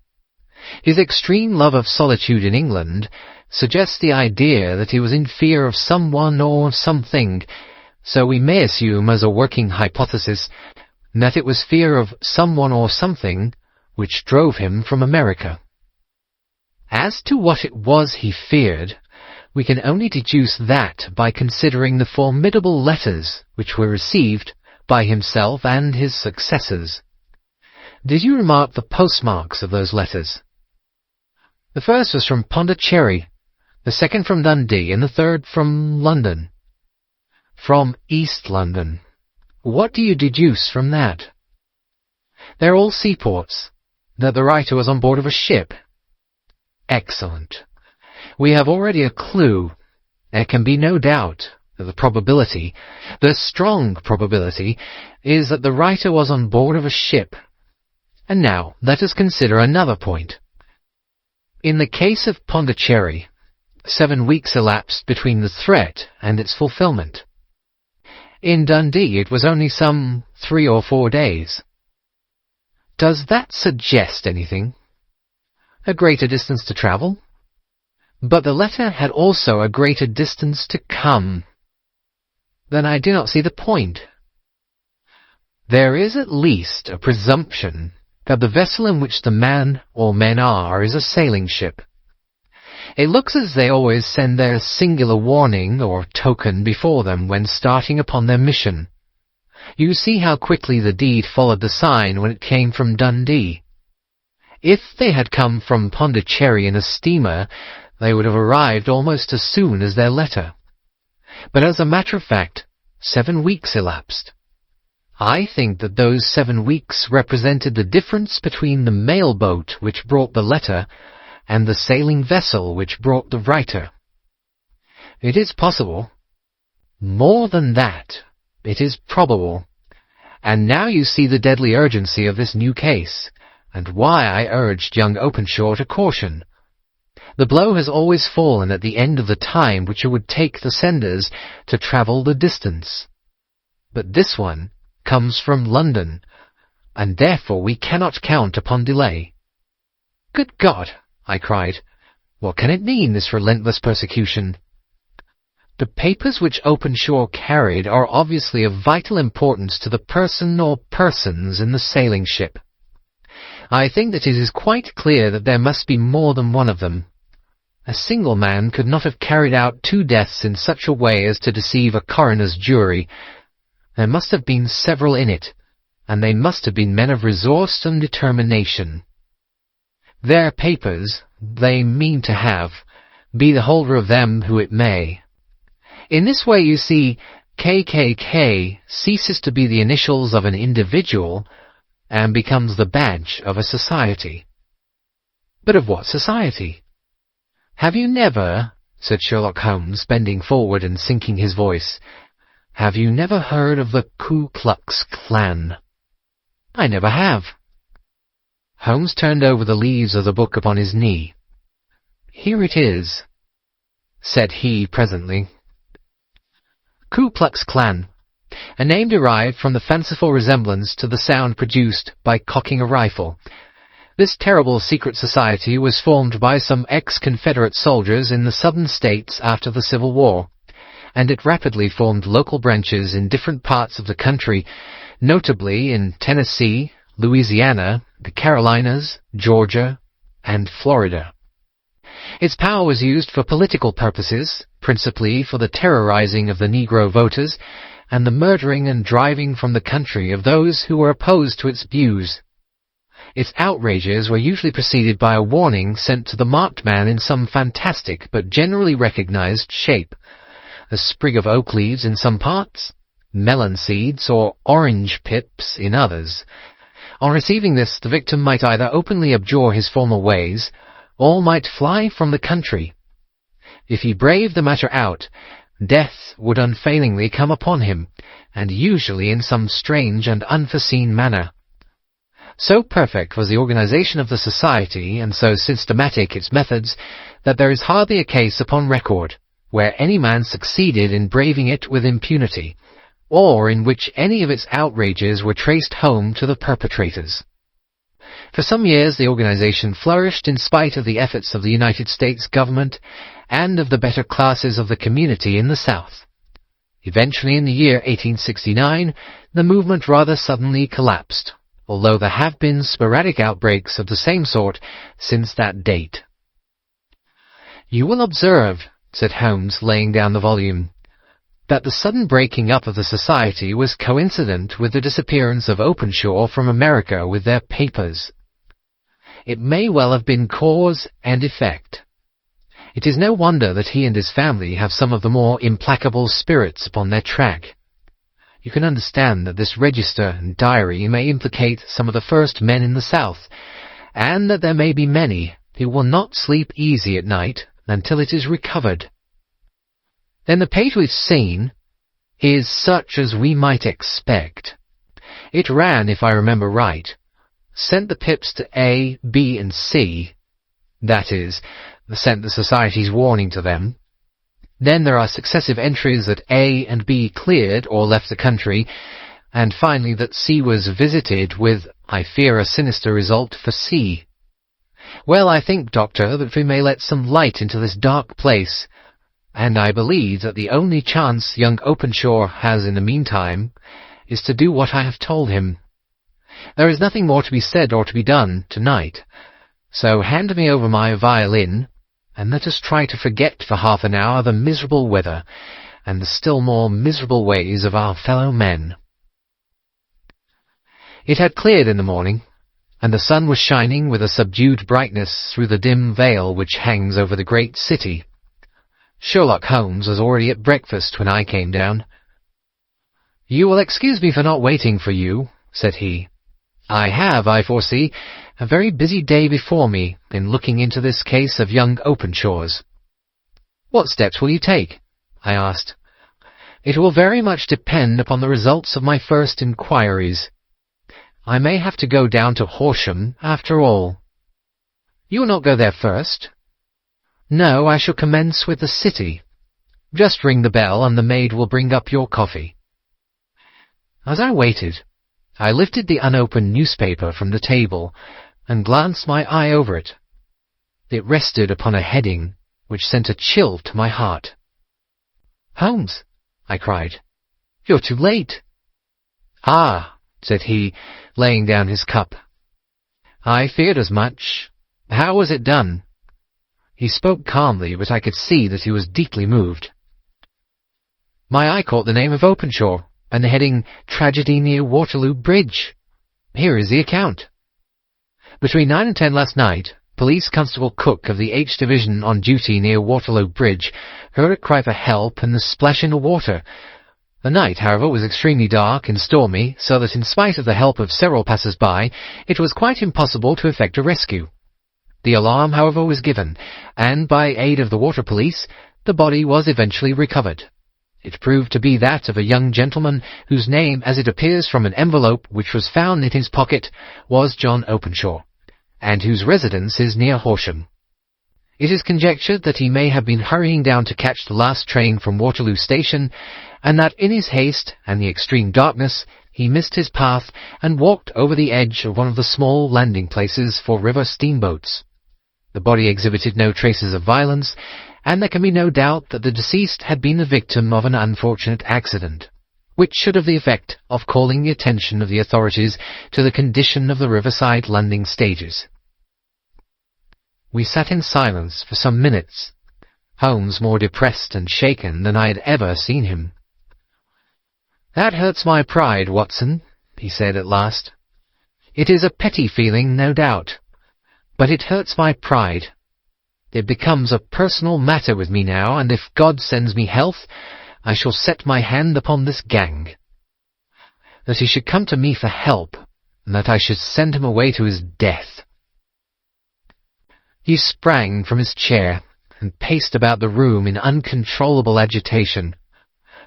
His extreme love of solitude in England suggests the idea that he was in fear of someone or something, so we may assume as a working hypothesis that it was fear of someone or something which drove him from America. As to what it was he feared, we can only deduce that by considering the formidable letters which were received by himself and his successors. Did you remark the postmarks of those letters? The first was from Pondicherry, the second from Dundee, and the third from London. From East London. What do you deduce from that? They're all seaports. That the writer was on board of a ship. Excellent. We have already a clue. There can be no doubt that the strong probability, is that the writer was on board of a ship. And now, let us consider another point. In the case of Pondicherry, 7 weeks elapsed between the threat and its fulfillment. In Dundee, it was only some 3 or 4 days. Does that suggest anything? A greater distance to travel? But the letter had also a greater distance to come. Then I do not see the point. There is at least a presumption that the vessel in which the man or men are is a sailing ship. It looks as they always send their singular warning or token before them when starting upon their mission. You see how quickly the deed followed the sign when it came from Dundee. If they had come from Pondicherry in a steamer, they would have arrived almost as soon as their letter. But as a matter of fact, 7 weeks elapsed. I think that those 7 weeks represented the difference between the mail boat which brought the letter and the sailing vessel which brought the writer. It is possible. More than that, it is probable. And now you see the deadly urgency of this new case, and why I urged young Openshaw to caution. The blow has always fallen at the end of the time which it would take the senders to travel the distance. But this one comes from London, and therefore we cannot count upon delay. Good God! I cried. What can it mean, this relentless persecution? The papers which Openshaw carried are obviously of vital importance to the person or persons in the sailing ship. I think that it is quite clear that there must be more than one of them. A single man could not have carried out 2 deaths in such a way as to deceive a coroner's jury. There must have been several in it, and they must have been men of resource and determination. Their papers, they mean to have, be the holder of them who it may. In this way, you see, KKK ceases to be the initials of an individual and becomes the badge of a society. But of what society? Have you never, said Sherlock Holmes, bending forward and sinking his voice, have you never heard of the Ku Klux Klan? I never have. Holmes turned over the leaves of the book upon his knee. Here it is, said he presently. Ku Klux Klan, a name derived from the fanciful resemblance to the sound produced by cocking a rifle. This terrible secret society was formed by some ex-Confederate soldiers in the southern states after the Civil War, and it rapidly formed local branches in different parts of the country, notably in Tennessee, Louisiana, the Carolinas, Georgia, and Florida. Its power was used for political purposes, principally for the terrorizing of the Negro voters and the murdering and driving from the country of those who were opposed to its views. Its outrages were usually preceded by a warning sent to the marked man in some fantastic but generally recognized shape: a sprig of oak leaves in some parts, melon seeds, or orange pips in others. On receiving this, the victim might either openly abjure his former ways, or might fly from the country. If he braved the matter out, death would unfailingly come upon him, and usually in some strange and unforeseen manner. So perfect was the organization of the society, and so systematic its methods, that there is hardly a case upon record where any man succeeded in braving it with impunity, or in which any of its outrages were traced home to the perpetrators. For some years the organization flourished in spite of the efforts of the United States government and of the better classes of the community in the South. Eventually, in the year 1869, the movement rather suddenly collapsed, although there have been sporadic outbreaks of the same sort since that date. "You will observe," said Holmes, laying down the volume, "that the sudden breaking up of the society was coincident with the disappearance of Openshaw from America with their papers. It may well have been cause and effect. It is no wonder that he and his family have some of the more implacable spirits upon their track. You can understand that this register and diary may implicate some of the first men in the South, and that there may be many who will not sleep easy at night until it is recovered. Then the page we've seen is such as we might expect. It ran, if I remember right, sent the pips to A, B, and C, that is, sent the society's warning to them. Then there are successive entries that A and B cleared or left the country, and finally that C was visited with, I fear, a sinister result for C. Well, I think, Doctor, that we may let some light into this dark place, and I believe that the only chance young Openshaw has in the meantime is to do what I have told him. There is nothing more to be said or to be done tonight, so hand me over my violin, and let us try to forget for half an hour the miserable weather and the still more miserable ways of our fellow men." It had cleared in the morning, and the sun was shining with a subdued brightness through the dim veil which hangs over the great city. Sherlock Holmes was already at breakfast when I came down. "You will excuse me for not waiting for you," said he. "I have, I foresee, a very busy day before me in looking into this case of young Openshaw's." "What steps will you take?" I asked. "It will very much depend upon the results of my first inquiries. I may have to go down to Horsham after all." "You will not go there first?" "No, I shall commence with the city. Just ring the bell, and the maid will bring up your coffee." As I waited, I lifted the unopened newspaper from the table and glanced my eye over it. It rested upon a heading which sent a chill to my heart. "Holmes," I cried, "you're too late." "Ah," said he, laying down his cup. "I feared as much. How was it done?" He spoke calmly, but I could see that he was deeply moved. "My eye caught the name of Openshaw, and the heading, 'Tragedy near Waterloo Bridge.' Here is the account. Between 9 and 10 last night, Police Constable Cook of the H Division on duty near Waterloo Bridge heard a cry for help and the splash in the water. The night, however, was extremely dark and stormy, so that in spite of the help of several passers-by, it was quite impossible to effect a rescue. The alarm, however, was given, and by aid of the water police, the body was eventually recovered. It proved to be that of a young gentleman whose name, as it appears from an envelope which was found in his pocket, was John Openshaw, and whose residence is near Horsham. It is conjectured that he may have been hurrying down to catch the last train from Waterloo Station, and that in his haste and the extreme darkness he missed his path and walked over the edge of one of the small landing places for river steamboats. The body exhibited no traces of violence, and there can be no doubt that the deceased had been the victim of an unfortunate accident, which should have the effect of calling the attention of the authorities to the condition of the riverside landing stages. We sat in silence for some minutes, Holmes more depressed and shaken than I had ever seen him. "That hurts my pride, Watson," he said at last. "It is a petty feeling, no doubt, but it hurts my pride. It becomes a personal matter with me now, and if God sends me health, I shall set my hand upon this gang, that he should come to me for help, and that I should send him away to his death." He sprang from his chair and paced about the room in uncontrollable agitation,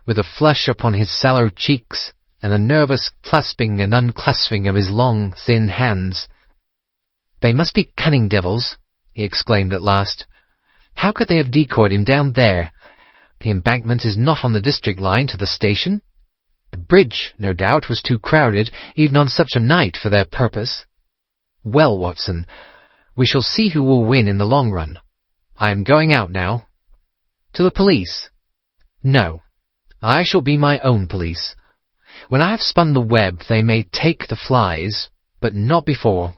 with a flush upon his sallow cheeks and a nervous clasping and unclasping of his long, thin hands. "They must be cunning devils," he exclaimed at last. "How could they have decoyed him down there? The embankment is not on the district line to the station. The bridge, no doubt, was too crowded, even on such a night, for their purpose. Well, Watson, we shall see who will win in the long run. I am going out now." "To the police?" "No. I shall be my own police. When I have spun the web, they may take the flies, but not before."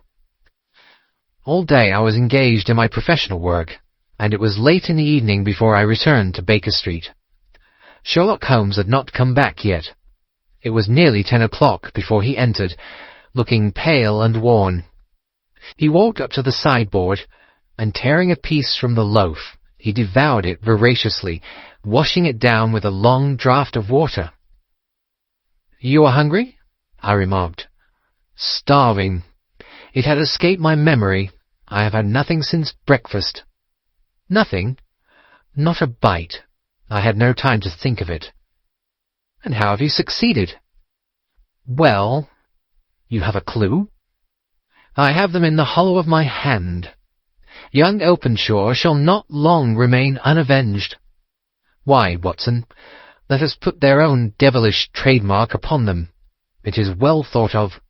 All day I was engaged in my professional work, and it was late in the evening before I returned to Baker Street. Sherlock Holmes had not come back yet. It was nearly 10 o'clock before he entered, looking pale and worn. He walked up to the sideboard, and tearing a piece from the loaf, he devoured it voraciously, washing it down with a long draught of water. "You are hungry?" I remarked. "Starving. It had escaped my memory. I have had nothing since breakfast." "Nothing?" "Not a bite. I had no time to think of it." "And how have you succeeded?" "Well, you have a clue?" "I have them in the hollow of my hand. Young Openshaw shall not long remain unavenged. Why, Watson, let us put their own devilish trademark upon them. It is well thought of."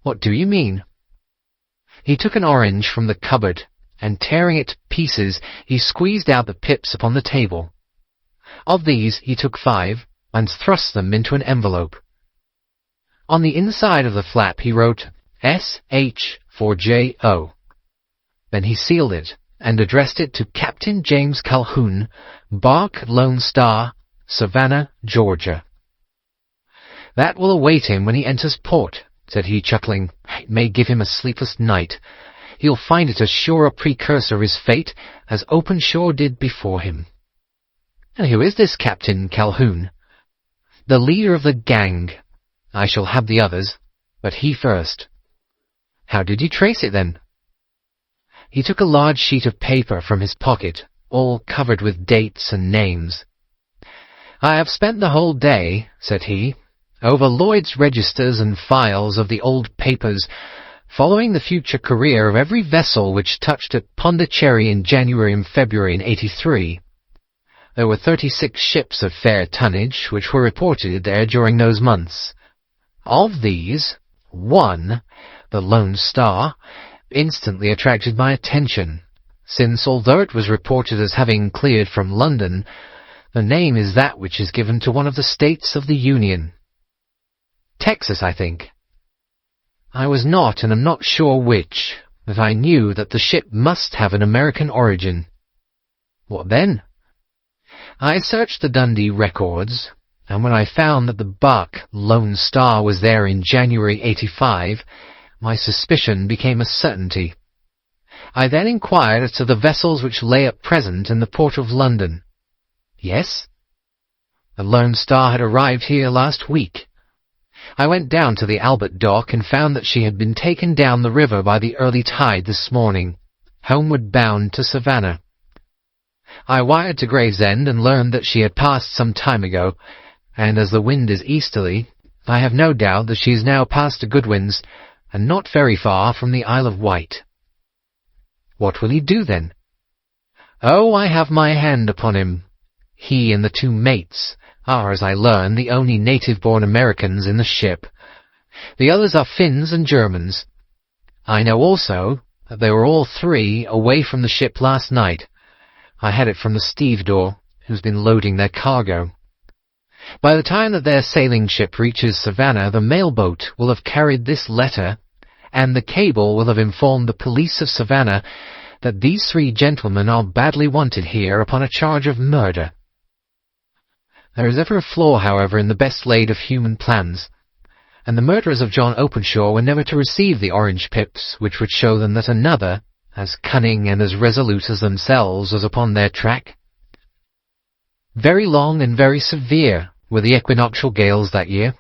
"What do you mean?" He took an orange from the cupboard, and tearing it to pieces, he squeezed out the pips upon the table. Of these he took 5, and thrust them into an envelope. On the inside of the flap he wrote S.H. for J.O. Then he sealed it, and addressed it to Captain James Calhoun, Bark Lone Star, Savannah, Georgia. "That will await him when he enters port," said he, chuckling. "It may give him a sleepless night. He'll find it as sure a precursor of his fate as Openshaw did before him." "And who is this Captain Calhoun?" "The leader of the gang. I shall have the others, but he first." "How did you trace it, then?" He took a large sheet of paper from his pocket, all covered with dates and names. "I have spent the whole day," said he, "over Lloyd's registers and files of the old papers, following the future career of every vessel which touched at Pondicherry in January and February in '83. There were 36 ships of fair tonnage which were reported there during those months. Of these, one, the Lone Star, instantly attracted my attention, since although it was reported as having cleared from London, the name is that which is given to one of the states of the Union. Texas, I think. I was not, and am not sure which, but I knew that the ship must have an American origin." "What then?" "I searched the Dundee records, and when I found that the bark Lone Star was there in January '85, my suspicion became a certainty. I then inquired as to the vessels which lay at present in the port of London." "Yes?" "The Lone Star had arrived here last week. I went down to the Albert dock and found that she had been taken down the river by the early tide this morning, homeward bound to Savannah. I wired to Gravesend and learned that she had passed some time ago, and as the wind is easterly, I have no doubt that she is now past the Goodwins, and not very far from the Isle of Wight." "What will he do, then?" "Oh, I have my hand upon him. He and the 2 mates are, as I learn, the only native-born Americans in the ship. The others are Finns and Germans. I know also that they were all 3 away from the ship last night. I had it from the stevedore, who's been loading their cargo. By the time that their sailing ship reaches Savannah, the mail-boat will have carried this letter, and the cable will have informed the police of Savannah that these 3 gentlemen are badly wanted here upon a charge of murder. There is ever a flaw, however, in the best laid of human plans, and the murderers of John Openshaw were never to receive the orange pips which would show them that another, as cunning and as resolute as themselves, was upon their track. Very long and very severe were the equinoctial gales that year.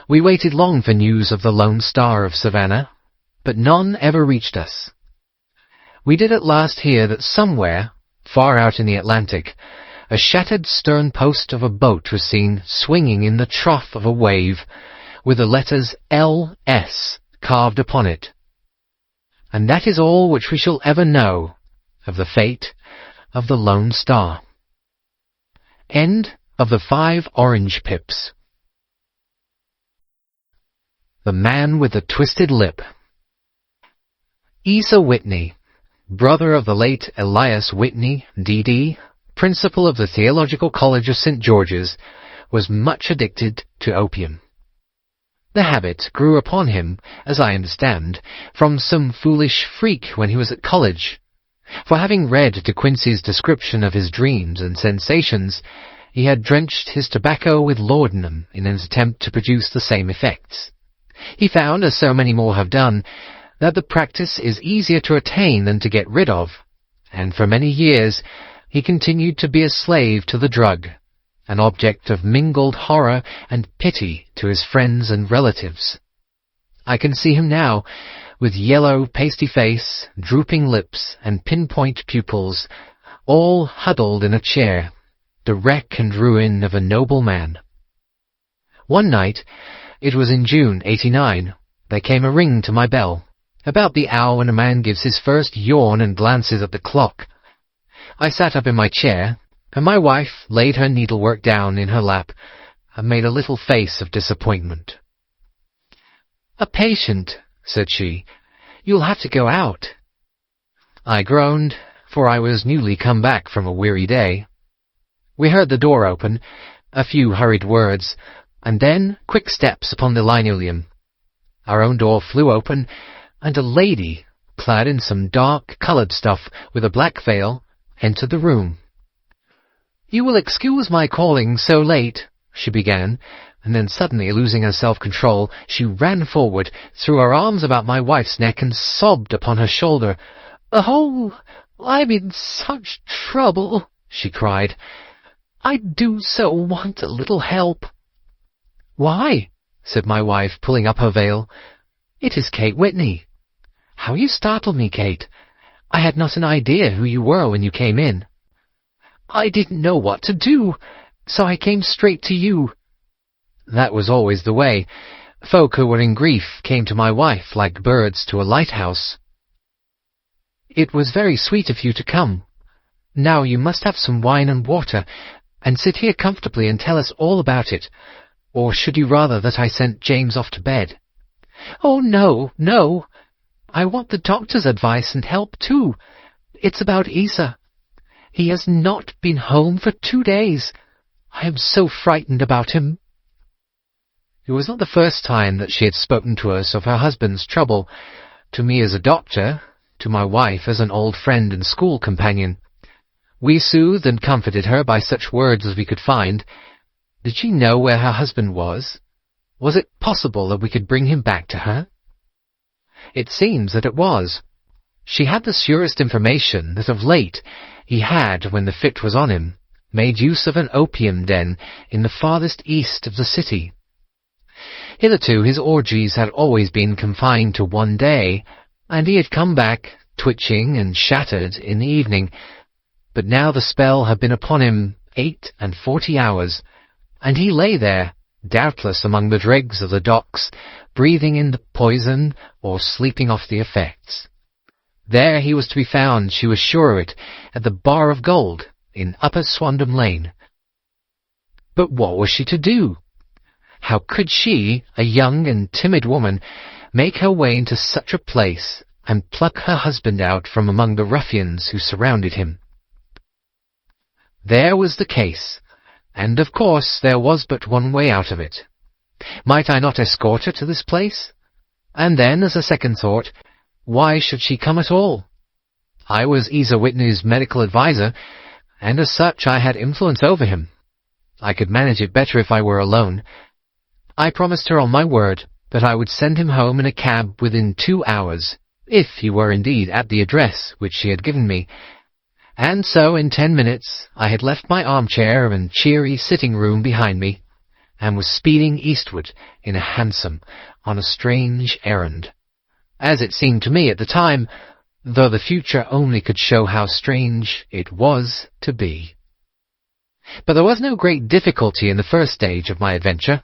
We waited long for news of the Lone Star of Savannah, but none ever reached us. We did at last hear that somewhere, far out in the Atlantic, a shattered stern post of a boat was seen swinging in the trough of a wave, with the letters L.S. carved upon it. And that is all which we shall ever know of the fate of the Lone Star. End of the 5 Orange Pips. The Man with the Twisted Lip. Asa Whitney, brother of the late Elias Whitney, D.D., principal of the Theological College of St. George's, was much addicted to opium. The habit grew upon him, as I understand, from some foolish freak when he was at college. For having read De Quincey's description of his dreams and sensations, he had drenched his tobacco with laudanum in an attempt to produce the same effects. He found, as so many more have done, that the practice is easier to attain than to get rid of, and for many years he continued to be a slave to the drug, an object of mingled horror and pity to his friends and relatives. I can see him now, with yellow, pasty face, drooping lips, and pinpoint pupils, all huddled in a chair, the wreck and ruin of a noble man. One night, it was in June, 89, there came a ring to my bell, about the hour when a man gives his first yawn and glances at the clock. I sat up in my chair, and my wife laid her needlework down in her lap and made a little face of disappointment. "A patient," said she. "You'll have to go out." I groaned, for I was newly come back from a weary day. We heard the door open, a few hurried words, and then quick steps upon the linoleum. Our own door flew open, and a lady, clad in some dark-coloured stuff with a black veil, entered the room. "You will excuse my calling so late," she began, and then suddenly losing her self-control, she ran forward, threw her arms about my wife's neck, and sobbed upon her shoulder. "Oh, I'm in such trouble," she cried. "I do so want a little help." "Why?" said my wife, pulling up her veil. "It is Kate Whitney." "How you startled me, Kate. I had not an idea who you were when you came in." "I didn't know what to do, so I came straight to you." That was always the way. Folk who were in grief came to my wife like birds to a lighthouse. "It was very sweet of you to come. Now you must have some wine and water, and sit here comfortably and tell us all about it. Or should you rather that I sent James off to bed?" "Oh, no, no. I want the doctor's advice and help, too. It's about Asa. He has not been home for 2 days. I am so frightened about him." It was not the first time that she had spoken to us of her husband's trouble, to me as a doctor, to my wife as an old friend and school companion. We soothed and comforted her by such words as we could find. Did she know where her husband was? Was it possible that we could bring him back to her? It seems that it was. She had the surest information that of late he had, when the fit was on him, made use of an opium den in the farthest east of the city. Hitherto his orgies had always been confined to one day, and he had come back, twitching and shattered, in the evening. But now the spell had been upon him 48 hours, and he lay there, doubtless among the dregs of the docks, breathing in the poison or sleeping off the effects. There he was to be found, she was sure of it, at the Bar of Gold, in Upper Swandam Lane. But what was she to do? How could she, a young and timid woman, make her way into such a place and pluck her husband out from among the ruffians who surrounded him? There was the case, and of course there was but one way out of it. Might I not escort her to this place? And then, as a second thought, why should she come at all? I was Asa Whitney's medical adviser, and as such I had influence over him. I could manage it better if I were alone. I promised her on my word that I would send him home in a cab within 2 hours, if he were indeed at the address which she had given me. And so in 10 minutes I had left my armchair and cheery sitting-room behind me, and was speeding eastward in a hansom on a strange errand, as it seemed to me at the time, though the future only could show how strange it was to be. But there was no great difficulty in the first stage of my adventure.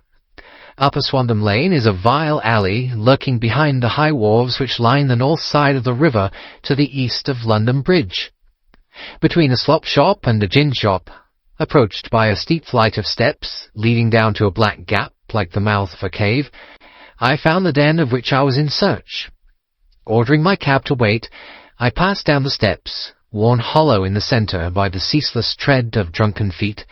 Upper Swandam Lane is a vile alley lurking behind the high wharves which line the north side of the river to the east of London Bridge. Between a slop shop and a gin shop, approached by a steep flight of steps leading down to a black gap like the mouth of a cave, I found the den of which I was in search. Ordering my cab to wait, I passed down the steps, worn hollow in the centre by the ceaseless tread of drunken feet,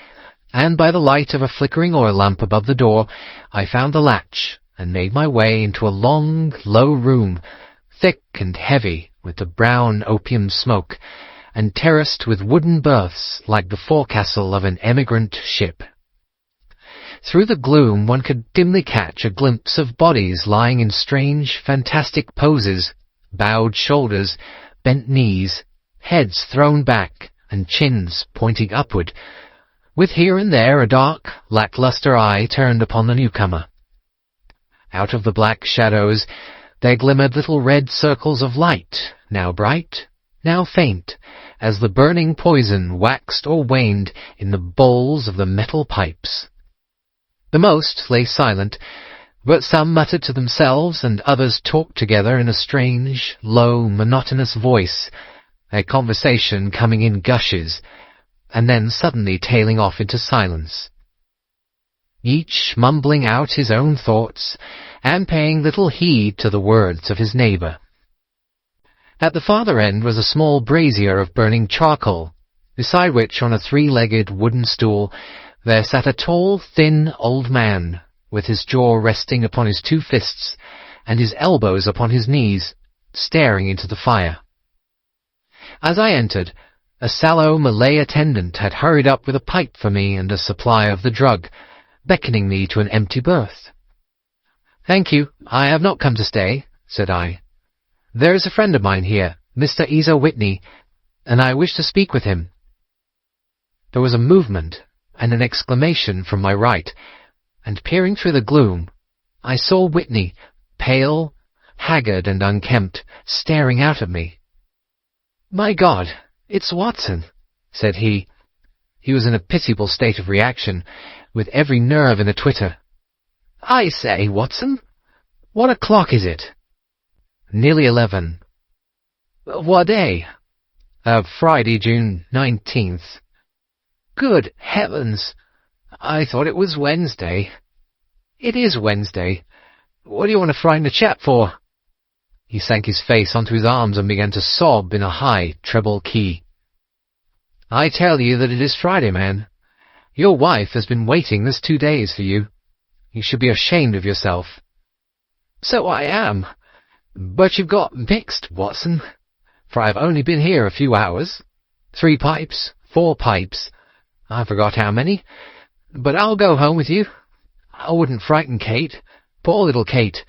and by the light of a flickering oil lamp above the door, I found the latch, and made my way into a long, low room, thick and heavy with the brown opium smoke, and terraced with wooden berths like the forecastle of an emigrant ship. Through the gloom one could dimly catch a glimpse of bodies lying in strange, fantastic poses, bowed shoulders, bent knees, heads thrown back, and chins pointing upward, with here and there a dark, lacklustre eye turned upon the newcomer. Out of the black shadows there glimmered little red circles of light, now bright, now faint, as the burning poison waxed or waned in the bowls of the metal pipes. The most lay silent, but some muttered to themselves, and others talked together in a strange, low, monotonous voice, their conversation coming in gushes, and then suddenly tailing off into silence, each mumbling out his own thoughts, and paying little heed to the words of his neighbour. At the farther end was a small brazier of burning charcoal, beside which, on a three-legged wooden stool, there sat a tall, thin old man, with his jaw resting upon his two fists, and his elbows upon his knees, staring into the fire. As I entered, a sallow Malay attendant had hurried up with a pipe for me and a supply of the drug, beckoning me to an empty berth. "Thank you, I have not come to stay," said I. "There is a friend of mine here, Mr. Isa Whitney, and I wish to speak with him." There was a movement and an exclamation from my right, and peering through the gloom, I saw Whitney, pale, haggard and unkempt, staring out at me. "My God, it's Watson," said he. He was in a pitiable state of reaction, with every nerve in a twitter. "I say, Watson, what o'clock is it?" "Nearly 11. "What day?" "Friday, June 19th. "Good heavens! I thought it was Wednesday." "It is Wednesday. What do you want to frighten a chap for?" He sank his face onto his arms and began to sob in a high treble key. "I tell you that it is Friday, man. Your wife has been waiting this 2 days for you. You should be ashamed of yourself." "So I am. But you've got mixed, Watson, for I've only been here a few hours. 3 pipes, 4 pipes, I forgot how many. But I'll go home with you. I wouldn't frighten Kate, poor little Kate.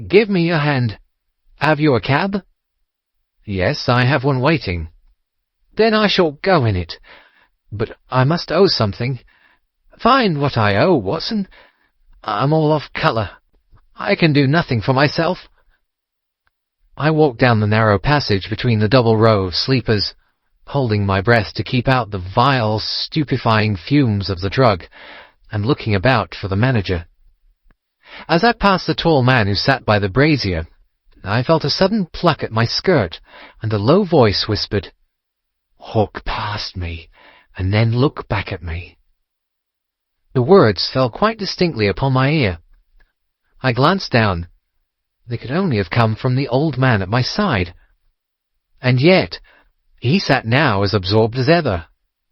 Give me your hand. Have you a cab?" "Yes, I have one waiting." "Then I shall go in it. But I must owe something. Find what I owe, Watson. I'm all off colour. I can do nothing for myself." I walked down the narrow passage between the double row of sleepers, holding my breath to keep out the vile, stupefying fumes of the drug, and looking about for the manager. As I passed the tall man who sat by the brazier, I felt a sudden pluck at my skirt, and a low voice whispered, "Walk past me, and then look back at me." The words fell quite distinctly upon my ear. I glanced down. They could only have come from the old man at my side. And yet he sat now as absorbed as ever,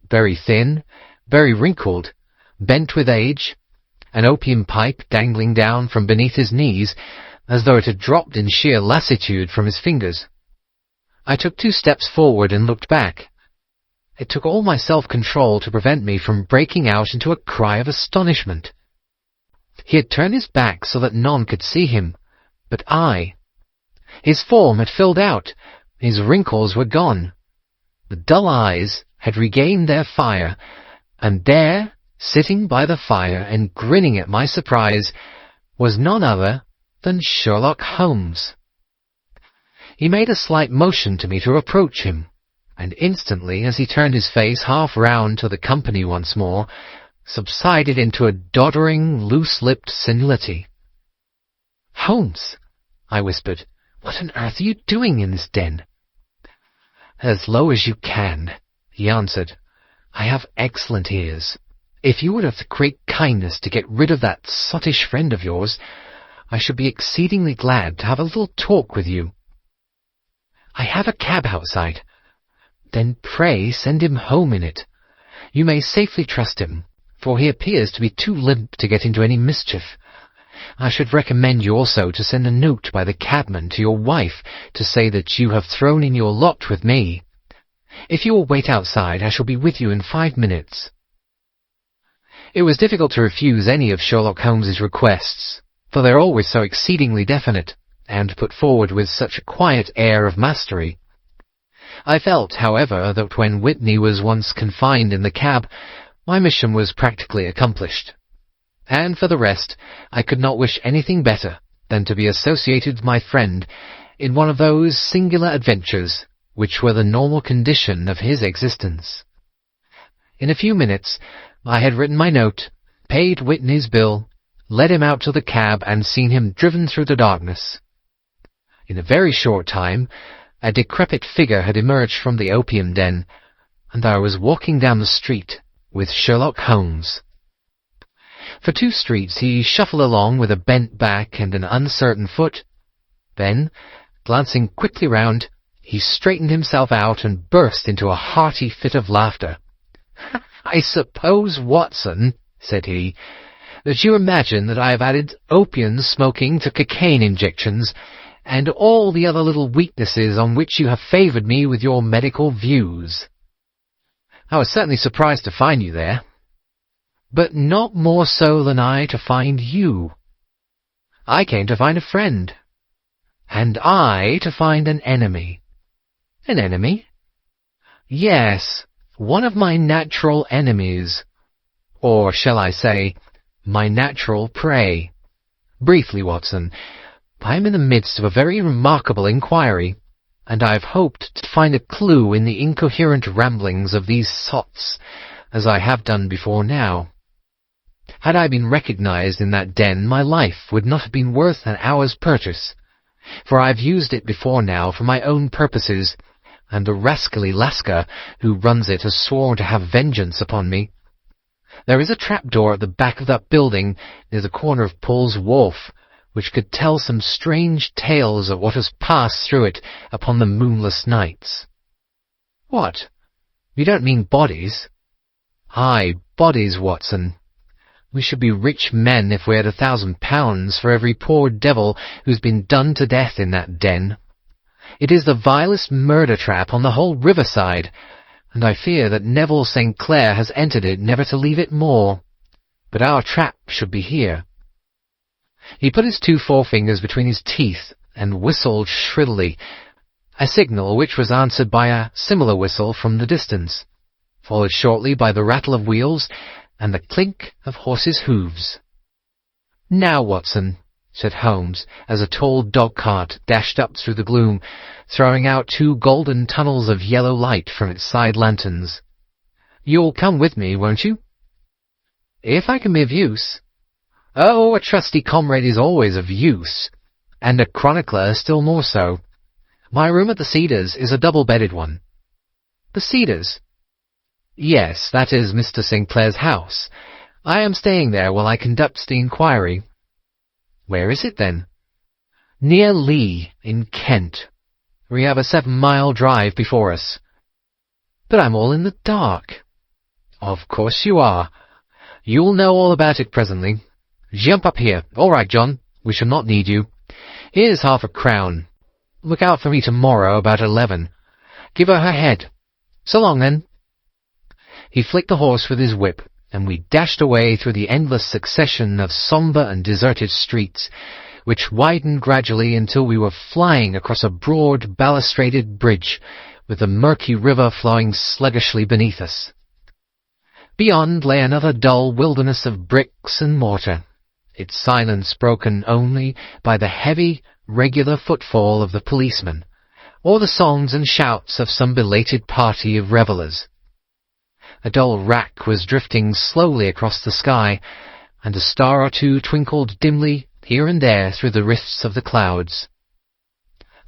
very thin, very wrinkled, bent with age, an opium pipe dangling down from beneath his knees, as though it had dropped in sheer lassitude from his fingers. I took 2 steps forward and looked back. It took all my self-control to prevent me from breaking out into a cry of astonishment. He had turned his back so that none could see him, but I. His form had filled out, his wrinkles were gone. The dull eyes had regained their fire, and there, sitting by the fire and grinning at my surprise, was none other than Sherlock Holmes. He made a slight motion to me to approach him, and instantly, as he turned his face half round to the company once more, subsided into a doddering, loose-lipped senility. "Holmes," I whispered, "what on earth are you doing in this den?" "As low as you can," he answered. "I have excellent ears. If you would have the great kindness to get rid of that sottish friend of yours, I should be exceedingly glad to have a little talk with you." "I have a cab outside." "Then pray send him home in it. You may safely trust him, for he appears to be too limp to get into any mischief. I should recommend you also to send a note by the cabman to your wife to say that you have thrown in your lot with me. If you will wait outside, I shall be with you in 5 minutes." It was difficult to refuse any of Sherlock Holmes's requests, for they are always so exceedingly definite, and put forward with such a quiet air of mastery. I felt, however, that when Whitney was once confined in the cab, my mission was practically accomplished. And for the rest, I could not wish anything better than to be associated with my friend in one of those singular adventures which were the normal condition of his existence. In a few minutes I had written my note, paid Whitney's bill, led him out to the cab, and seen him driven through the darkness. In a very short time a decrepit figure had emerged from the opium den, and I was walking down the street with Sherlock Holmes. For 2 streets he shuffled along with a bent back and an uncertain foot. Then, glancing quickly round, he straightened himself out and burst into a hearty fit of laughter. "I suppose, Watson," said he, "that you imagine that I have added opium smoking to cocaine injections, and all the other little weaknesses on which you have favoured me with your medical views. I was certainly surprised to find you there, but not more so than I to find you. I came to find a friend, and I to find an enemy." "An enemy?" "Yes, one of my natural enemies, or shall I say, my natural prey. Briefly, Watson, I am in the midst of a very remarkable inquiry, and I have hoped to find a clue in the incoherent ramblings of these sots, as I have done before now. Had I been recognized in that den, my life would not have been worth an hour's purchase, for I have used it before now for my own purposes, and the rascally Lascar who runs it has sworn to have vengeance upon me. There is a trapdoor at the back of that building near the corner of Paul's Wharf, which could tell some strange tales of what has passed through it upon the moonless nights." "What? You don't mean bodies?" "Aye, bodies, Watson. We should be rich men if we had £1,000 for every poor devil who's been done to death in that den. It is the vilest murder trap on the whole riverside, and I fear that Neville St. Clair has entered it never to leave it more. But our trap should be here." He put his 2 forefingers between his teeth and whistled shrilly, a signal which was answered by a similar whistle from the distance, followed shortly by the rattle of wheels and the clink of horses' hoofs. "Now, Watson," said Holmes, as a tall dog-cart dashed up through the gloom, throwing out 2 golden tunnels of yellow light from its side lanterns. "You'll come with me, won't you?" "If I can be of use." "Oh, a trusty comrade is always of use, and a chronicler still more so. My room at the Cedars is a double-bedded one." "The Cedars?" "Yes, that is Mr. St. Clair's house. I am staying there while I conduct the inquiry." "Where is it, then?" "Near Lee, in Kent. We have a 7-mile drive before us." "But I'm all in the dark." "Of course you are. You'll know all about it presently. Jump up here. All right, John. We shall not need you. Here's £half-a-crown. Look out for me tomorrow about 11. Give her head. So long, then." He flicked the horse with his whip, and we dashed away through the endless succession of sombre and deserted streets, which widened gradually until we were flying across a broad balustraded bridge, with the murky river flowing sluggishly beneath us. Beyond lay another dull wilderness of bricks and mortar, its silence broken only by the heavy, regular footfall of the policeman, or the songs and shouts of some belated party of revellers. A dull wrack was drifting slowly across the sky, and a star or two twinkled dimly here and there through the rifts of the clouds.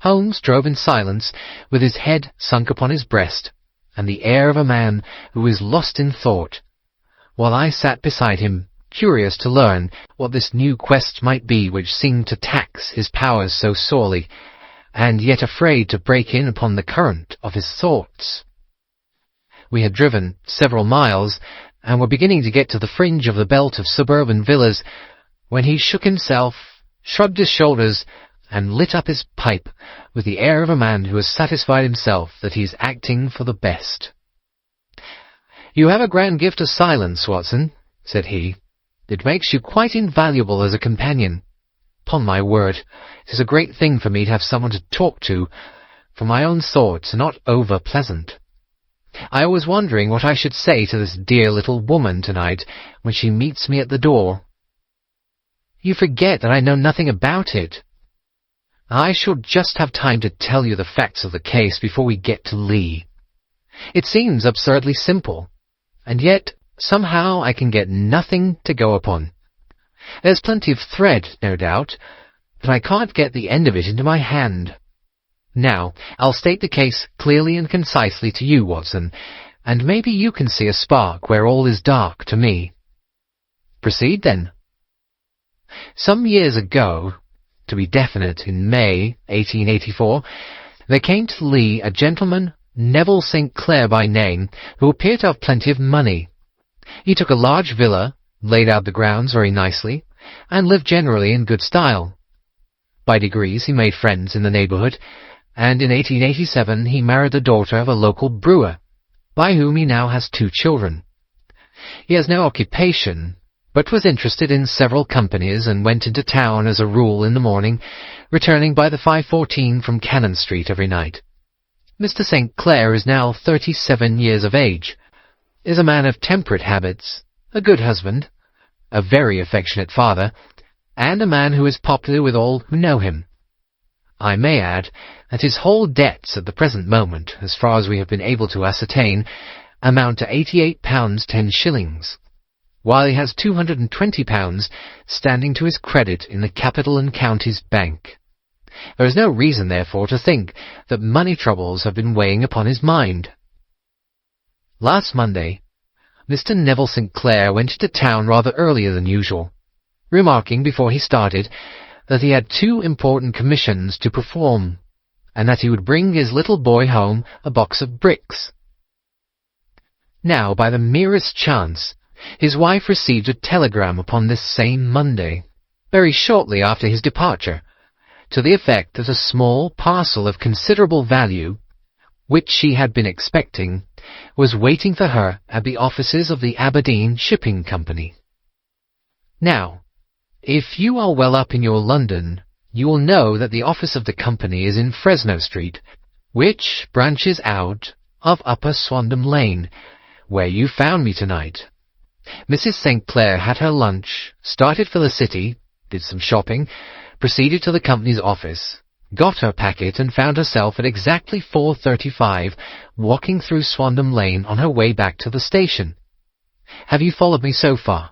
Holmes drove in silence, with his head sunk upon his breast, and the air of a man who is lost in thought, while I sat beside him, curious to learn what this new quest might be which seemed to tax his powers so sorely, and yet afraid to break in upon the current of his thoughts. We had driven several miles, and were beginning to get to the fringe of the belt of suburban villas, when he shook himself, shrugged his shoulders, and lit up his pipe with the air of a man who has satisfied himself that he is acting for the best. "You have a grand gift of silence, Watson," said he. "It makes you quite invaluable as a companion. Upon my word, it is a great thing for me to have someone to talk to, for my own thoughts are not over-pleasant. I was wondering what I should say to this dear little woman tonight when she meets me at the door." "You forget that I know nothing about it." "I shall just have time to tell you the facts of the case before we get to Lee. It seems absurdly simple, and yet somehow I can get nothing to go upon. There's plenty of thread, no doubt, but I can't get the end of it into my hand. Now, I'll state the case clearly and concisely to you, Watson, and maybe you can see a spark where all is dark to me." "Proceed, then." "Some years ago, to be definite, in May 1884, there came to Lee a gentleman, Neville St. Clair by name, who appeared to have plenty of money. He took a large villa, laid out the grounds very nicely, and lived generally in good style. By degrees he made friends in the neighbourhood, and in 1887 he married the daughter of a local brewer, by whom he now has 2 children. He has no occupation, but was interested in several companies and went into town as a rule in the morning, returning by the 5:14 from Cannon Street every night. Mr. St. Clair is now 37 years of age, is a man of temperate habits, a good husband, a very affectionate father, and a man who is popular with all who know him. I may add that his whole debts at the present moment, as far as we have been able to ascertain, amount to £88 10s, while he has £220 standing to his credit in the Capital and Counties Bank. There is no reason, therefore, to think that money troubles have been weighing upon his mind. Last Monday, Mr. Neville St. Clair went into town rather earlier than usual, remarking before he started that he had 2 important commissions to perform, and that he would bring his little boy home a box of bricks. Now, by the merest chance, his wife received a telegram upon this same Monday, very shortly after his departure, to the effect that a small parcel of considerable value, which she had been expecting, was waiting for her at the offices of the Aberdeen Shipping Company. Now, if you are well up in your London, you will know that the office of the company is in Fresno Street, which branches out of Upper Swandam Lane, where you found me tonight. Mrs. St. Clair had her lunch, started for the city, did some shopping, proceeded to the company's office, got her packet, and found herself at exactly 4:35 walking through Swandam Lane on her way back to the station. Have you followed me so far?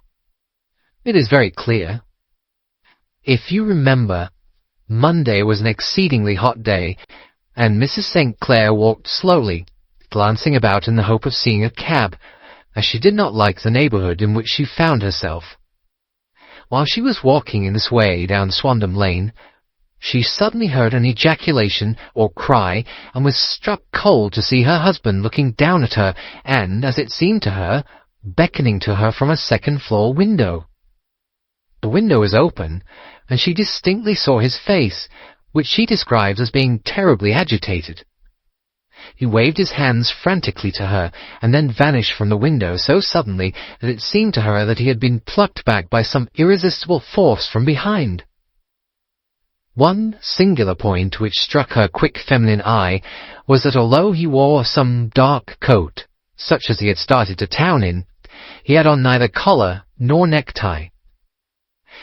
It is very clear. If you remember, Monday was an exceedingly hot day, and Mrs. St. Clair walked slowly, glancing about in the hope of seeing a cab, as she did not like the neighbourhood in which she found herself. While she was walking in this way down Swandam Lane, she suddenly heard an ejaculation or cry, and was struck cold to see her husband looking down at her and, as it seemed to her, beckoning to her from a second-floor window. The window was open, and she distinctly saw his face, which she describes as being terribly agitated. He waved his hands frantically to her, and then vanished from the window so suddenly that it seemed to her that he had been plucked back by some irresistible force from behind. One singular point which struck her quick feminine eye was that although he wore some dark coat, such as he had started to town in, He had on neither collar nor necktie.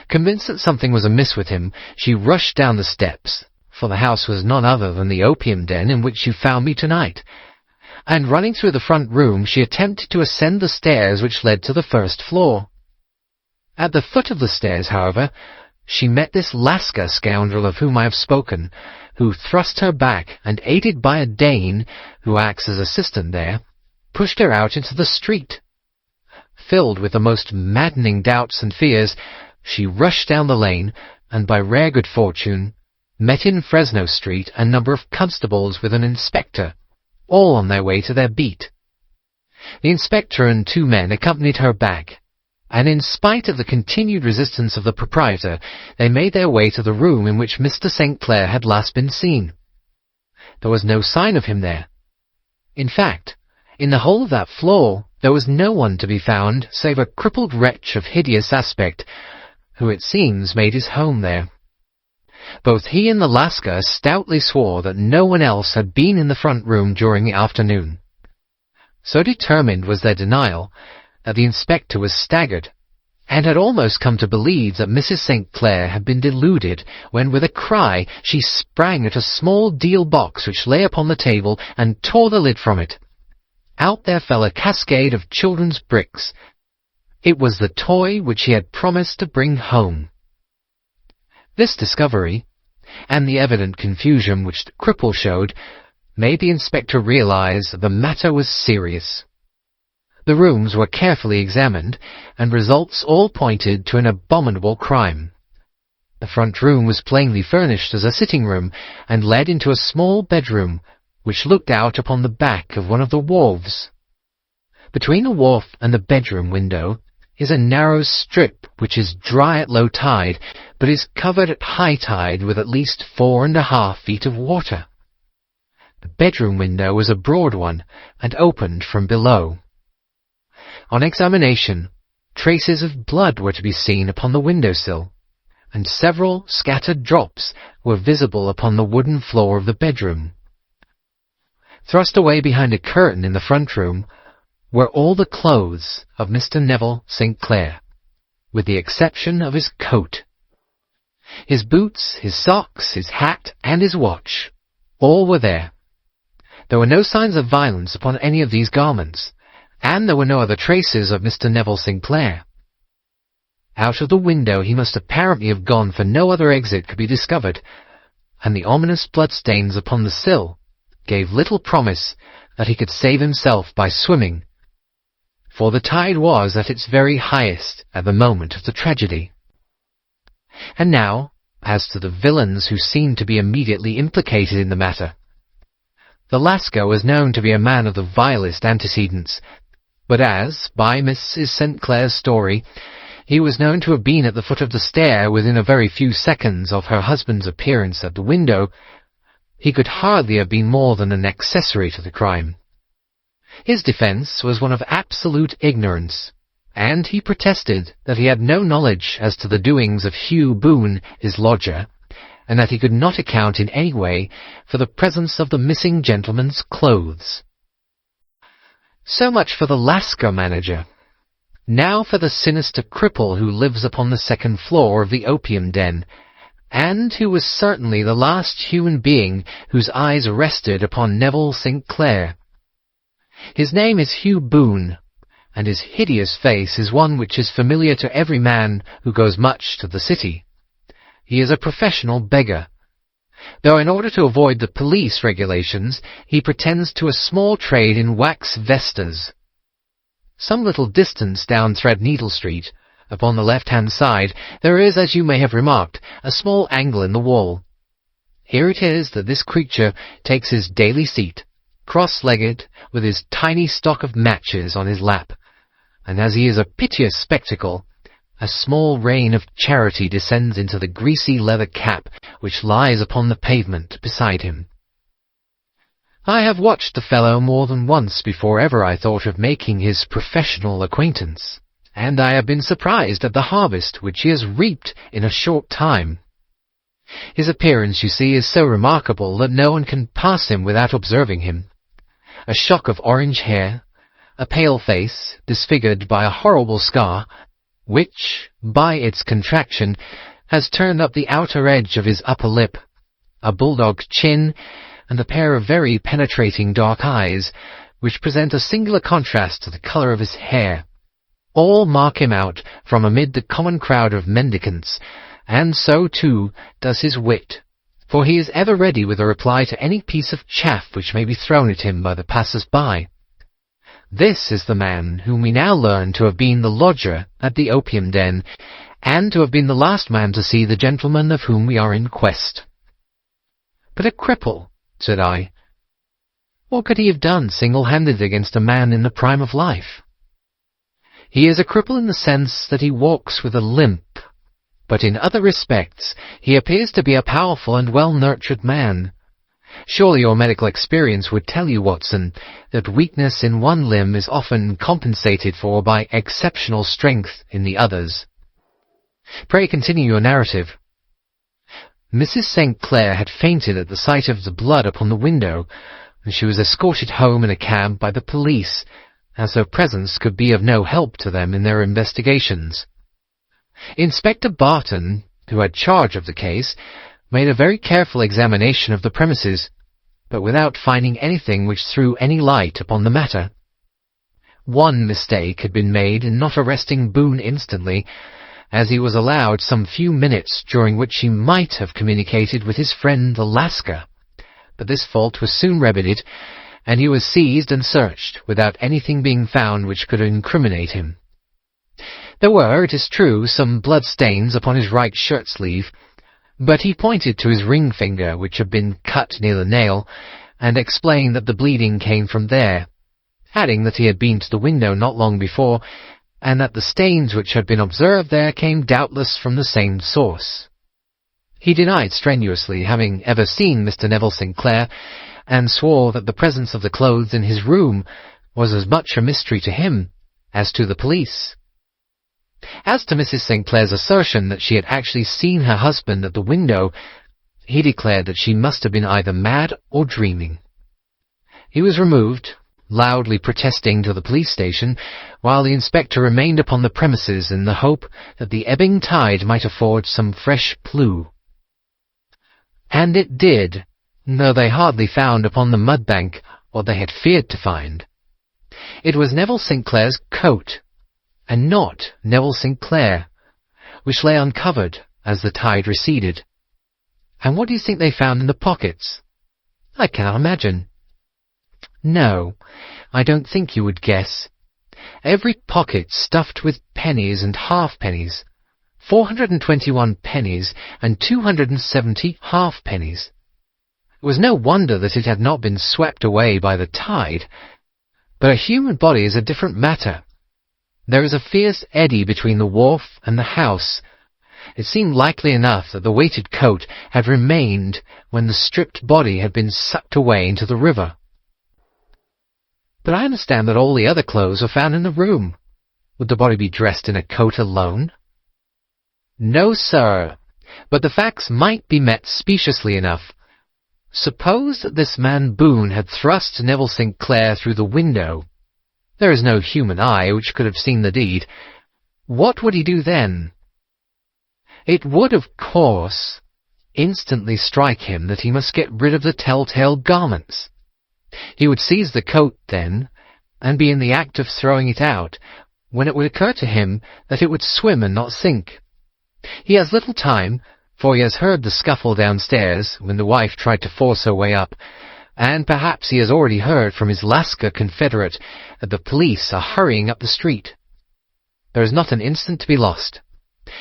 Convinced that something was amiss with him, she rushed down the steps, for the house was none other than the opium den in which you found me tonight, and running through the front room, she attempted to ascend the stairs which led to the first floor. At the foot of the stairs, however, she met this Lascar scoundrel of whom I have spoken, who thrust her back, and aided by a Dane, who acts as assistant there, pushed her out into the street. Filled with the most maddening doubts and fears, she rushed down the lane, and by rare good fortune, met in Fresno Street a number of constables with an inspector, all on their way to their beat. The inspector and 2 men accompanied her back, and in spite of the continued resistance of the proprietor, they made their way to the room in which Mr. St. Clair had last been seen. There was no sign of him there. In fact, in the whole of that floor, there was no one to be found save a crippled wretch of hideous aspect, who it seems made his home there. Both he and the Lascar stoutly swore that no one else had been in the front room during the afternoon. So determined was their denial that the inspector was staggered, and had almost come to believe that Mrs. St. Clair had been deluded, when with a cry she sprang at a small deal box which lay upon the table and tore the lid from it. Out there fell a cascade of children's bricks. It was the toy which he had promised to bring home. This discovery, and the evident confusion which the cripple showed, made the inspector realize that the matter was serious. The rooms were carefully examined, and results all pointed to an abominable crime. The front room was plainly furnished as a sitting room, and led into a small bedroom, which looked out upon the back of one of the wharves. Between the wharf and the bedroom window is a narrow strip which is dry at low tide, but is covered at high tide with at least 4½ feet of water. The bedroom window was a broad one, and opened from below. On examination, traces of blood were to be seen upon the window-sill, and several scattered drops were visible upon the wooden floor of the bedroom. Thrust away behind a curtain in the front room were all the clothes of Mr. Neville St. Clair, with the exception of his coat. His boots, his socks, his hat, and his watch, all were there. There were no signs of violence upon any of these garments, and there were no other traces of Mr. Neville St. Clair. Out of the window he must apparently have gone, for no other exit could be discovered, and the ominous bloodstains upon the sill gave little promise that he could save himself by swimming, for the tide was at its very highest at the moment of the tragedy. And now, as to the villains who seemed to be immediately implicated in the matter. The Lascar was known to be a man of the vilest antecedents, but as, by Mrs. St. Clair's story, he was known to have been at the foot of the stair within a very few seconds of her husband's appearance at the window, he could hardly have been more than an accessory to the crime. His defence was one of absolute ignorance, and he protested that he had no knowledge as to the doings of Hugh Boone, his lodger, and that he could not account in any way for the presence of the missing gentleman's clothes. So much for the Lascar manager. Now for the sinister cripple who lives upon the second floor of the opium den, and who was certainly the last human being whose eyes rested upon Neville St. Clair. His name is Hugh Boone, and his hideous face is one which is familiar to every man who goes much to the city. He is a professional beggar, though in order to avoid the police regulations he pretends to a small trade in wax vestas. Some little distance down Threadneedle Street, upon the left-hand side, there is, as you may have remarked, a small angle in the wall. Here it is that this creature takes his daily seat, cross-legged, with his tiny stock of matches on his lap, and as he is a piteous spectacle, a small rain of charity descends into the greasy leather cap which lies upon the pavement beside him. I have watched the fellow more than once before ever I thought of making his professional acquaintance, and I have been surprised at the harvest which he has reaped in a short time. His appearance, you see, is so remarkable that no one can pass him without observing him. A shock of orange hair, a pale face disfigured by a horrible scar, which, by its contraction, has turned up the outer edge of his upper lip, a bulldog chin, and a pair of very penetrating dark eyes, which present a singular contrast to the colour of his hair. All mark him out from amid the common crowd of mendicants, and so, too, does his wit, for he is ever ready with a reply to any piece of chaff which may be thrown at him by the passers-by. This is the man whom we now learn to have been the lodger at the opium den, and to have been the last man to see the gentleman of whom we are in quest. But a cripple, said I. What could he have done single-handed against a man in the prime of life? He is a cripple in the sense that he walks with a limp, but in other respects he appears to be a powerful and well-nurtured man. Surely your medical experience would tell you, Watson, that weakness in one limb is often compensated for by exceptional strength in the others. Pray continue your narrative. Mrs. St. Clair had fainted at the sight of the blood upon the window, and she was escorted home in a cab by the police, as her presence could be of no help to them in their investigations. Inspector Barton, who had charge of the case, made a very careful examination of the premises, but without finding anything which threw any light upon the matter. One mistake had been made in not arresting Boone instantly, as he was allowed some few minutes during which he might have communicated with his friend Alaska, but this fault was soon remedied, and he was seized and searched without anything being found which could incriminate him. There were, it is true, some blood-stains upon his right shirt-sleeve, but he pointed to his ring finger, which had been cut near the nail, and explained that the bleeding came from there, adding that he had been to the window not long before, and that the stains which had been observed there came doubtless from the same source. He denied strenuously having ever seen Mr. Neville St. Clair, and swore that the presence of the clothes in his room was as much a mystery to him as to the police. As to Mrs. St. Clair's assertion that she had actually seen her husband at the window, he declared that she must have been either mad or dreaming. He was removed, loudly protesting, to the police station, while the inspector remained upon the premises in the hope that the ebbing tide might afford some fresh clue. And it did, though they hardly found upon the mud-bank what they had feared to find. It was Neville St. Clair's coat, and not Neville St. Clair, which lay uncovered as the tide receded. And what do you think they found in the pockets? I cannot imagine. No, I don't think you would guess. Every pocket stuffed with pennies and halfpennies, 421 pennies and 270 halfpennies. It was no wonder that it had not been swept away by the tide. But a human body is a different matter. There is a fierce eddy between the wharf and the house. It seemed likely enough that the weighted coat had remained when the stripped body had been sucked away into the river. But I understand that all the other clothes were found in the room. Would the body be dressed in a coat alone? No, sir, but the facts might be met speciously enough. Suppose that this man Boone had thrust Neville St. Clair through the window. There is no human eye which could have seen the deed. What would he do then? It would, of course, instantly strike him that he must get rid of the telltale garments. He would seize the coat then, and be in the act of throwing it out, when it would occur to him that it would swim and not sink. He has little time, for he has heard the scuffle downstairs when the wife tried to force her way up, and perhaps he has already heard from his Lascar confederate that the police are hurrying up the street. There is not an instant to be lost.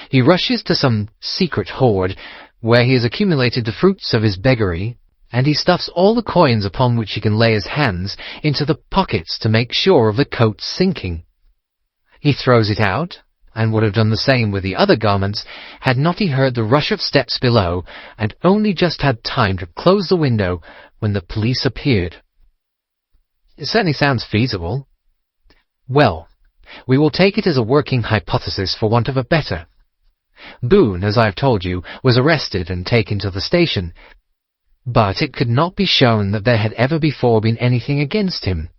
He rushes to some secret hoard, where he has accumulated the fruits of his beggary, and he stuffs all the coins upon which he can lay his hands into the pockets to make sure of the coat's sinking. He throws it out, and would have done the same with the other garments, had not he heard the rush of steps below, and only just had time to close the window when the police appeared. It certainly sounds feasible. Well, we will take it as a working hypothesis for want of a better. Boone, as I have told you, was arrested and taken to the station, but it could not be shown that there had ever before been anything against him.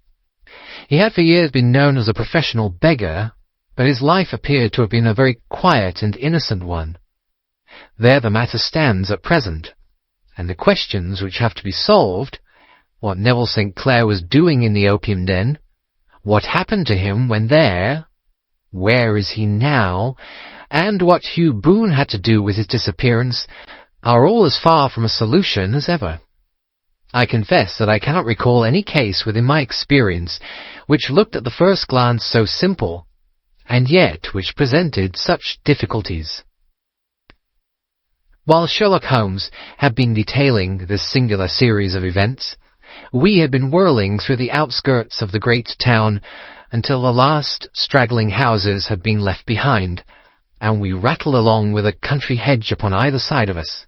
He had for years been known as a professional beggar, but his life appeared to have been a very quiet and innocent one. There the matter stands at present, and the questions which have to be solved, what Neville St. Clair was doing in the opium den, what happened to him when there, where is he now, and what Hugh Boone had to do with his disappearance, are all as far from a solution as ever. I confess that I cannot recall any case within my experience which looked at the first glance so simple, and yet which presented such difficulties. While Sherlock Holmes had been detailing this singular series of events, we had been whirling through the outskirts of the great town until the last straggling houses had been left behind, and we rattled along with a country hedge upon either side of us.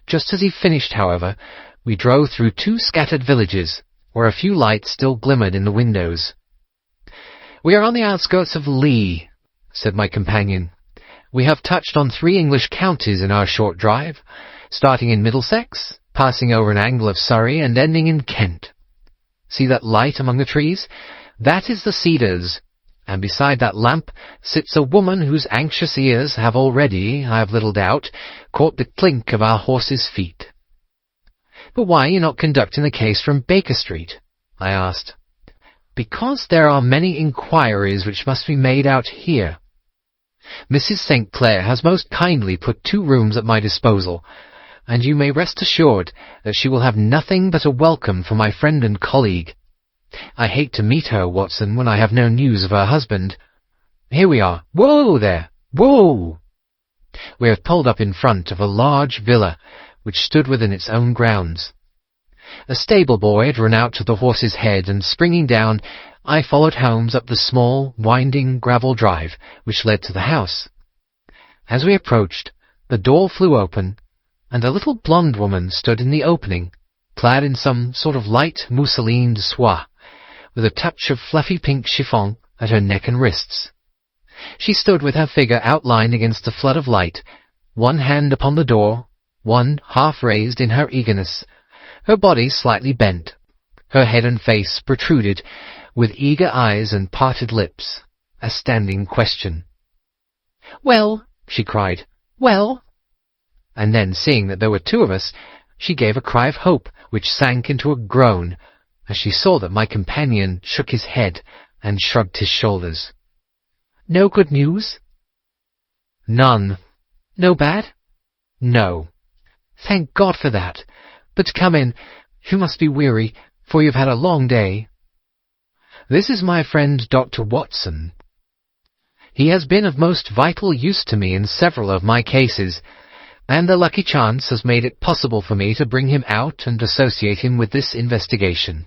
Just as he finished, however, we drove through 2 scattered villages, where a few lights still glimmered in the windows. "We are on the outskirts of Lee," said my companion. "We have touched on 3 English counties in our short drive, starting in Middlesex, passing over an angle of Surrey, and ending in Kent. See that light among the trees? That is the Cedars, and beside that lamp sits a woman whose anxious ears have already, I have little doubt, caught the clink of our horses' feet." "But why are you not conducting the case from Baker Street?" I asked. "Because there are many inquiries which must be made out here. Mrs. St. Clair has most kindly put 2 rooms at my disposal, and you may rest assured that she will have nothing but a welcome from my friend and colleague. I hate to meet her, Watson, when I have no news of her husband. Here we are. Whoa there! Whoa!" We have pulled up in front of a large villa which stood within its own grounds. A stable boy had run out to the horse's head, and springing down, I followed Holmes up the small, winding gravel drive which led to the house. As we approached, the door flew open, and a little blonde woman stood in the opening, clad in some sort of light mousseline de soie, with a touch of fluffy pink chiffon at her neck and wrists. She stood with her figure outlined against the flood of light, one hand upon the door, one half raised in her eagerness, her body slightly bent, her head and face protruded, with eager eyes and parted lips, a standing question. "Well," she cried, "well?" And then, seeing that there were 2 of us, she gave a cry of hope, which sank into a groan, as she saw that my companion shook his head and shrugged his shoulders. "No good news?" "None." "No bad?" "No." "Thank God for that. But come in. You must be weary, for you've had a long day." "This is my friend Dr. Watson. He has been of most vital use to me in several of my cases, and the lucky chance has made it possible for me to bring him out and associate him with this investigation."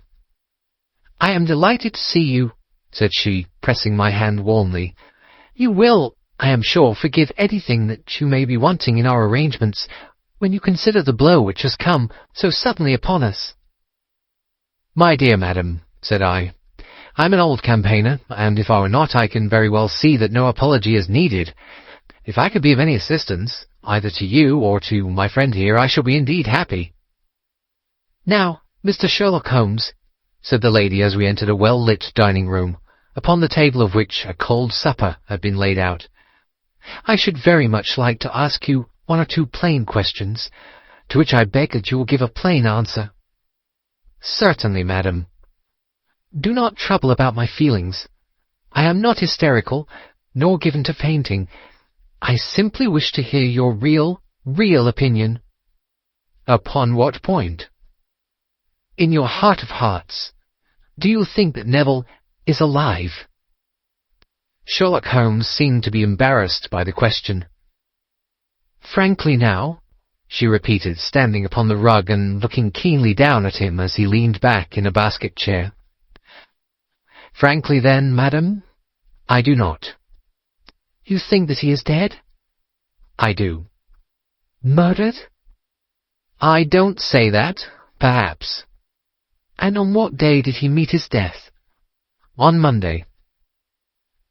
"I am delighted to see you," said she, pressing my hand warmly. "You will, I am sure, forgive anything that you may be wanting in our arrangements, when you consider the blow which has come so suddenly upon us." "My dear madam," said I, "I'm an old campaigner, and if I were not, I can very well see that no apology is needed. If I could be of any assistance, either to you or to my friend here, I shall be indeed happy." "Now, Mr. Sherlock Holmes," said the lady as we entered a well-lit dining-room, upon the table of which a cold supper had been laid out, "I should very much like to ask you 1 or 2 plain questions, to which I beg that you will give a plain answer." "Certainly, madam." "Do not trouble about my feelings. I am not hysterical, nor given to fainting. I simply wish to hear your real opinion." "Upon what point?" "In your heart of hearts, do you think that Neville is alive?" Sherlock Holmes seemed to be embarrassed by the question. "Frankly now," she repeated, standing upon the rug and looking keenly down at him as he leaned back in a basket chair. "Frankly then, madam, I do not." "You think that he is dead?" "I do." "Murdered?" "I don't say that. Perhaps." "And on what day did he meet his death?" "On Monday."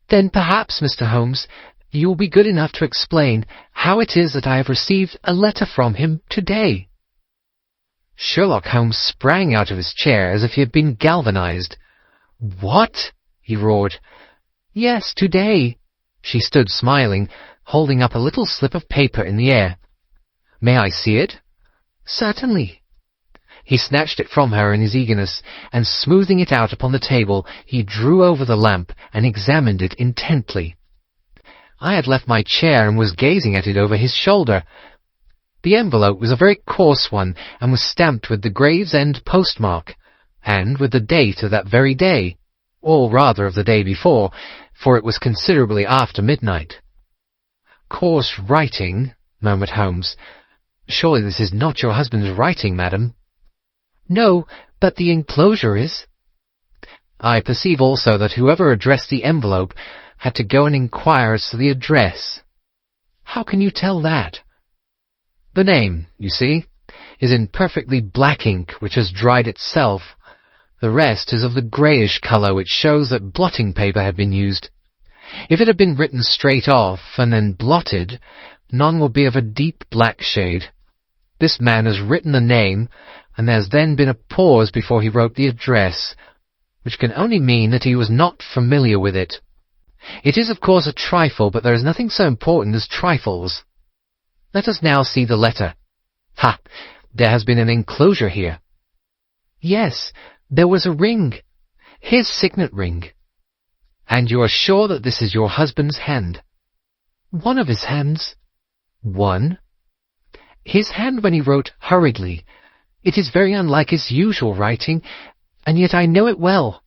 "Then perhaps, Mr. Holmes, you will be good enough to explain how it is that I have received a letter from him today." Sherlock Holmes sprang out of his chair as if he had been galvanized. What? He roared. Yes, today. She stood smiling, holding up a little slip of paper in the air. May I see it? Certainly. He snatched it from her in his eagerness, and smoothing it out upon the table, he drew over the lamp and examined it intently. I had left my chair and was gazing at it over his shoulder. The envelope was a very coarse one, and was stamped with the Gravesend postmark, and with the date of that very day, or rather of the day before, for it was considerably after midnight. Coarse writing, murmured Holmes. Surely this is not your husband's writing, madam? No, but the enclosure is. I perceive also that whoever addressed the envelope had to go and inquire as to the address. How can you tell that? The name, you see, is in perfectly black ink, which has dried itself. The rest is of the greyish colour, which shows that blotting paper had been used. If it had been written straight off and then blotted, none will be of a deep black shade. This man has written the name, and there has then been a pause before he wrote the address, which can only mean that he was not familiar with it. It is, of course, a trifle, but there is nothing so important as trifles. Let us now see the letter. Ha! There has been an enclosure here. Yes, there was a ring. His signet ring. And you are sure that this is your husband's hand? One of his hands. One? His hand when he wrote hurriedly. It is very unlike his usual writing, and yet I know it well.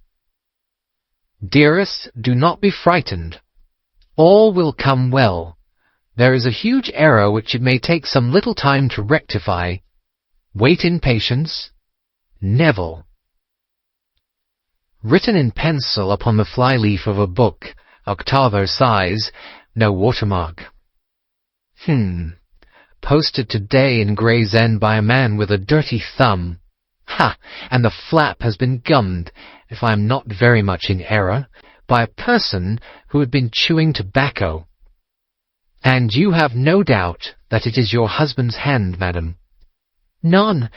Dearest, do not be frightened. All will come well. There is a huge error which it may take some little time to rectify. Wait in patience. Neville. Written in pencil upon the fly-leaf of a book, octavo size, no watermark. Posted today in Gravesend by a man with a dirty thumb. Ha! And the flap has been gummed, if I am not very much in error, by a person who had been chewing tobacco. And you have no doubt that it is your husband's hand, madam? None.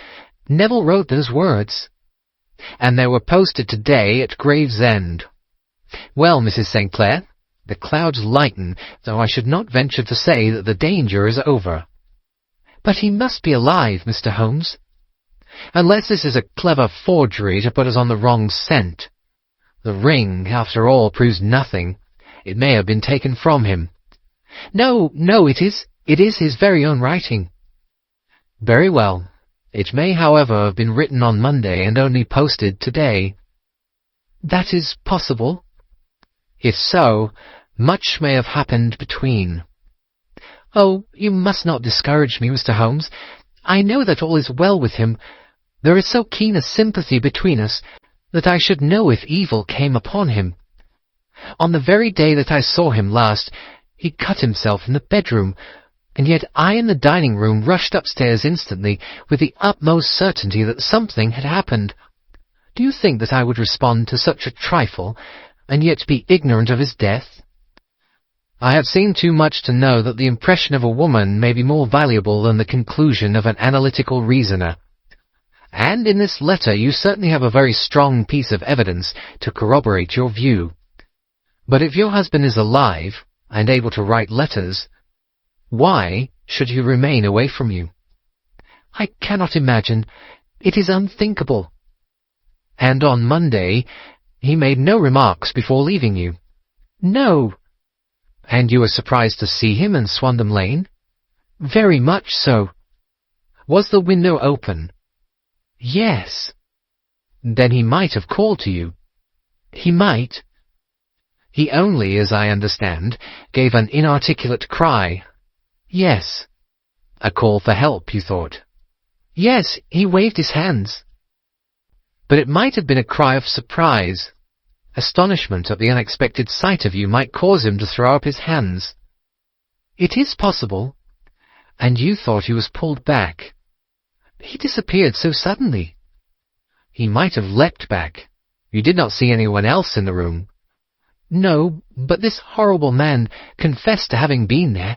Neville wrote those words. And they were posted today at Gravesend. Well, Mrs. St. Clair, the clouds lighten, though I should not venture to say that the danger is over. But he must be alive, Mr. Holmes. Unless this is a clever forgery to put us on the wrong scent. The ring, after all, proves nothing. It may have been taken from him. No, it is his very own writing. Very well. It may, however, have been written on Monday and only posted today. That is possible. If so, much may have happened between. Oh, you must not discourage me, Mr. Holmes. I know that all is well with him. There is so keen a sympathy between us that I should know if evil came upon him. On the very day that I saw him last, he cut himself in the bedroom, and yet I in the dining-room rushed upstairs instantly with the utmost certainty that something had happened. Do you think that I would respond to such a trifle, and yet be ignorant of his death? I have seen too much to know that the impression of a woman may be more valuable than the conclusion of an analytical reasoner. And in this letter you certainly have a very strong piece of evidence to corroborate your view. But if your husband is alive, and able to write letters, why should he remain away from you? I cannot imagine. It is unthinkable. And on Monday he made no remarks before leaving you? No. And you were surprised to see him in Swandam Lane? Very much so. Was the window open? Yes. Then he might have called to you. He might. He only, as I understand, gave an inarticulate cry. Yes. A call for help, you thought? Yes, he waved his hands. But it might have been a cry of surprise. Astonishment at the unexpected sight of you might cause him to throw up his hands. It is possible. And you thought he was pulled back. He disappeared so suddenly. He might have leapt back. You did not see anyone else in the room. No, but this horrible man confessed to having been there,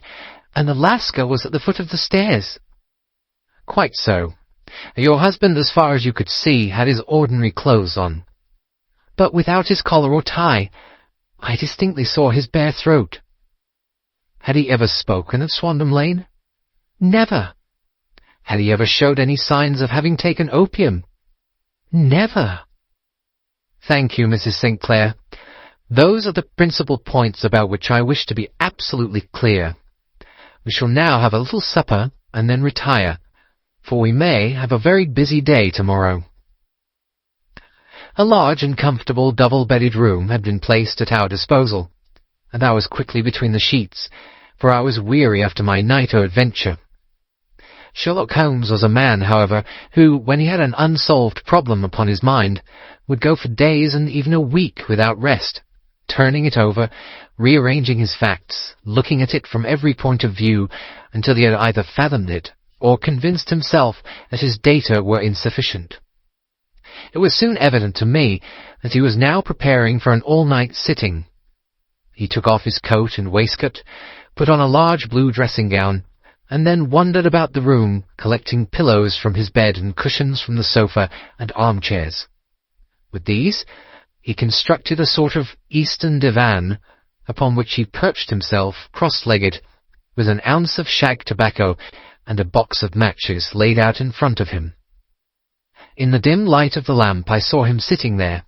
and the Lascar was at the foot of the stairs. Quite so. Your husband, as far as you could see, had his ordinary clothes on. but without his collar or tie. I distinctly saw his bare throat. Had he ever spoken of Swandam Lane? Never. Had he ever showed any signs of having taken opium? Never. Thank you, Mrs. St. Clair. Those are the principal points about which I wish to be absolutely clear. We shall now have a little supper and then retire, for we may have a very busy day tomorrow. A large and comfortable double-bedded room had been placed at our disposal, and I was quickly between the sheets, for I was weary after my night of adventure. Sherlock Holmes was a man, however, who, when he had an unsolved problem upon his mind, would go for days and even a week without rest, turning it over, rearranging his facts, looking at it from every point of view until he had either fathomed it or convinced himself that his data were insufficient. It was soon evident to me that he was now preparing for an all-night sitting. He took off his coat and waistcoat, put on a large blue dressing-gown, and then wandered about the room, collecting pillows from his bed and cushions from the sofa and armchairs. With these, he constructed a sort of Eastern divan, upon which he perched himself cross-legged, with an ounce of shag tobacco and a box of matches laid out in front of him. In the dim light of the lamp I saw him sitting there,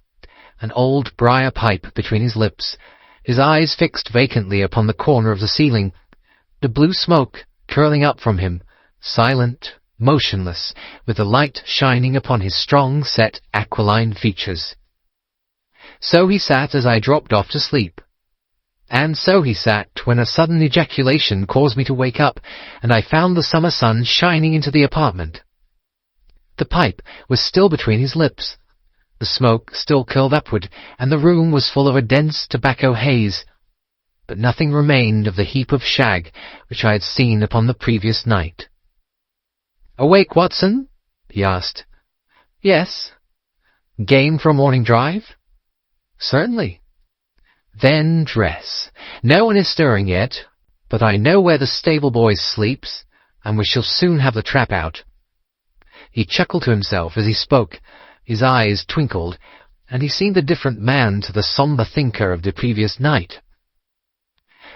an old briar pipe between his lips, his eyes fixed vacantly upon the corner of the ceiling, the blue smoke curling up from him, silent, motionless, with the light shining upon his strong-set, aquiline features. So he sat as I dropped off to sleep. And so he sat when a sudden ejaculation caused me to wake up, and I found the summer sun shining into the apartment. The pipe was still between his lips, the smoke still curled upward, and the room was full of a dense tobacco haze, but nothing remained of the heap of shag which I had seen upon the previous night. "Awake, Watson?" he asked. "Yes." "Game for a morning drive?" "Certainly." "Then dress. No one is stirring yet, but I know where the stable-boy sleeps, and we shall soon have the trap out." He chuckled to himself as he spoke, his eyes twinkled, and he seemed a different man to the sombre thinker of the previous night.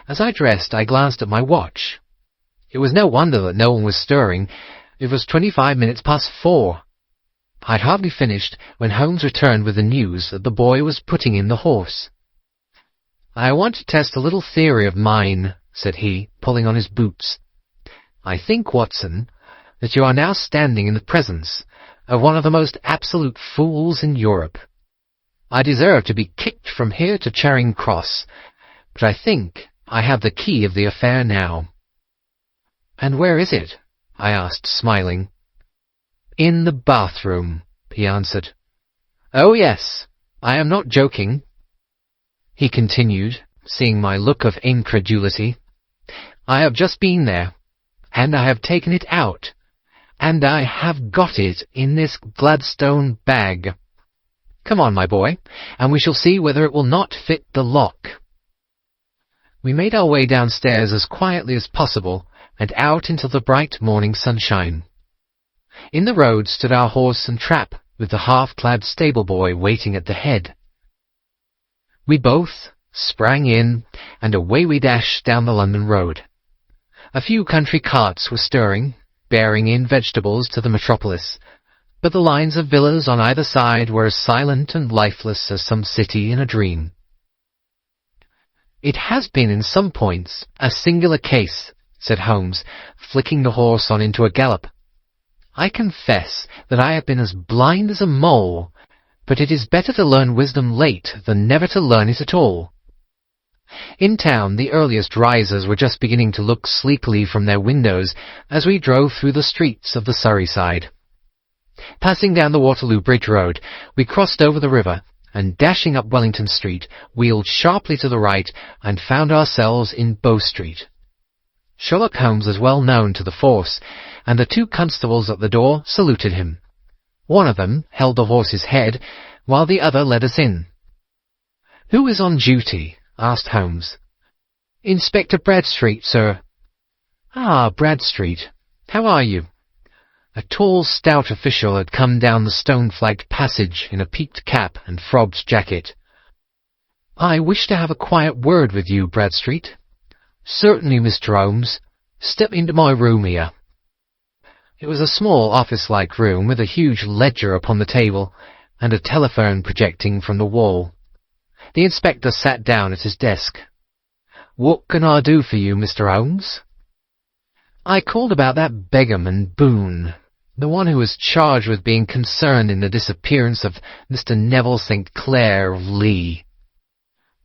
As I dressed, I glanced at my watch. It was no wonder that no one was stirring. It was 25 minutes past 4. I had hardly finished when Holmes returned with the news that the boy was putting in the horse. "I want to test a little theory of mine," said he, pulling on his boots. "I think, Watson, that you are now standing in the presence of one of the most absolute fools in Europe. I deserve to be kicked from here to Charing Cross, but I think I have the key of the affair now." "And where is it?" I asked, smiling. "In the bathroom," he answered. "Oh, yes, I am not joking," he continued, seeing my look of incredulity. "I have just been there, and I have taken it out, and I have got it in this Gladstone bag. Come on, my boy, and we shall see whether it will not fit the lock." We made our way downstairs as quietly as possible, and out into the bright morning sunshine. In the road stood our horse and trap, with the half-clad stable-boy waiting at the head. We both sprang in, and away we dashed down the London road. A few country carts were stirring, bearing in vegetables to the metropolis, but the lines of villas on either side were as silent and lifeless as some city in a dream. "It has been in some points a singular case," said Holmes, flicking the horse on into a gallop. "I confess that I have been as blind as a mole, but it is better to learn wisdom late than never to learn it at all." In town, the earliest risers were just beginning to look sleepily from their windows as we drove through the streets of the Surrey side. Passing down the Waterloo Bridge Road, we crossed over the river, and dashing up Wellington Street, wheeled sharply to the right and found ourselves in Bow Street. Sherlock Holmes was well known to the force, and the two constables at the door saluted him. One of them held the horse's head, while the other led us in. "Who is on duty?" asked Holmes. "Inspector Bradstreet, sir." "Ah, Bradstreet. How are you?" A tall, stout official had come down the stone-flagged passage in a peaked cap and frobbed jacket. "I wish to have a quiet word with you, Bradstreet." "Certainly, Mr. Holmes. Step into my room here." It was a small office-like room with a huge ledger upon the table and a telephone projecting from the wall. The inspector sat down at his desk. "What can I do for you, Mr. Holmes?" "I called about that beggarman Boone, the one who was charged with being concerned in the disappearance of Mr. Neville St. Clair of Lee."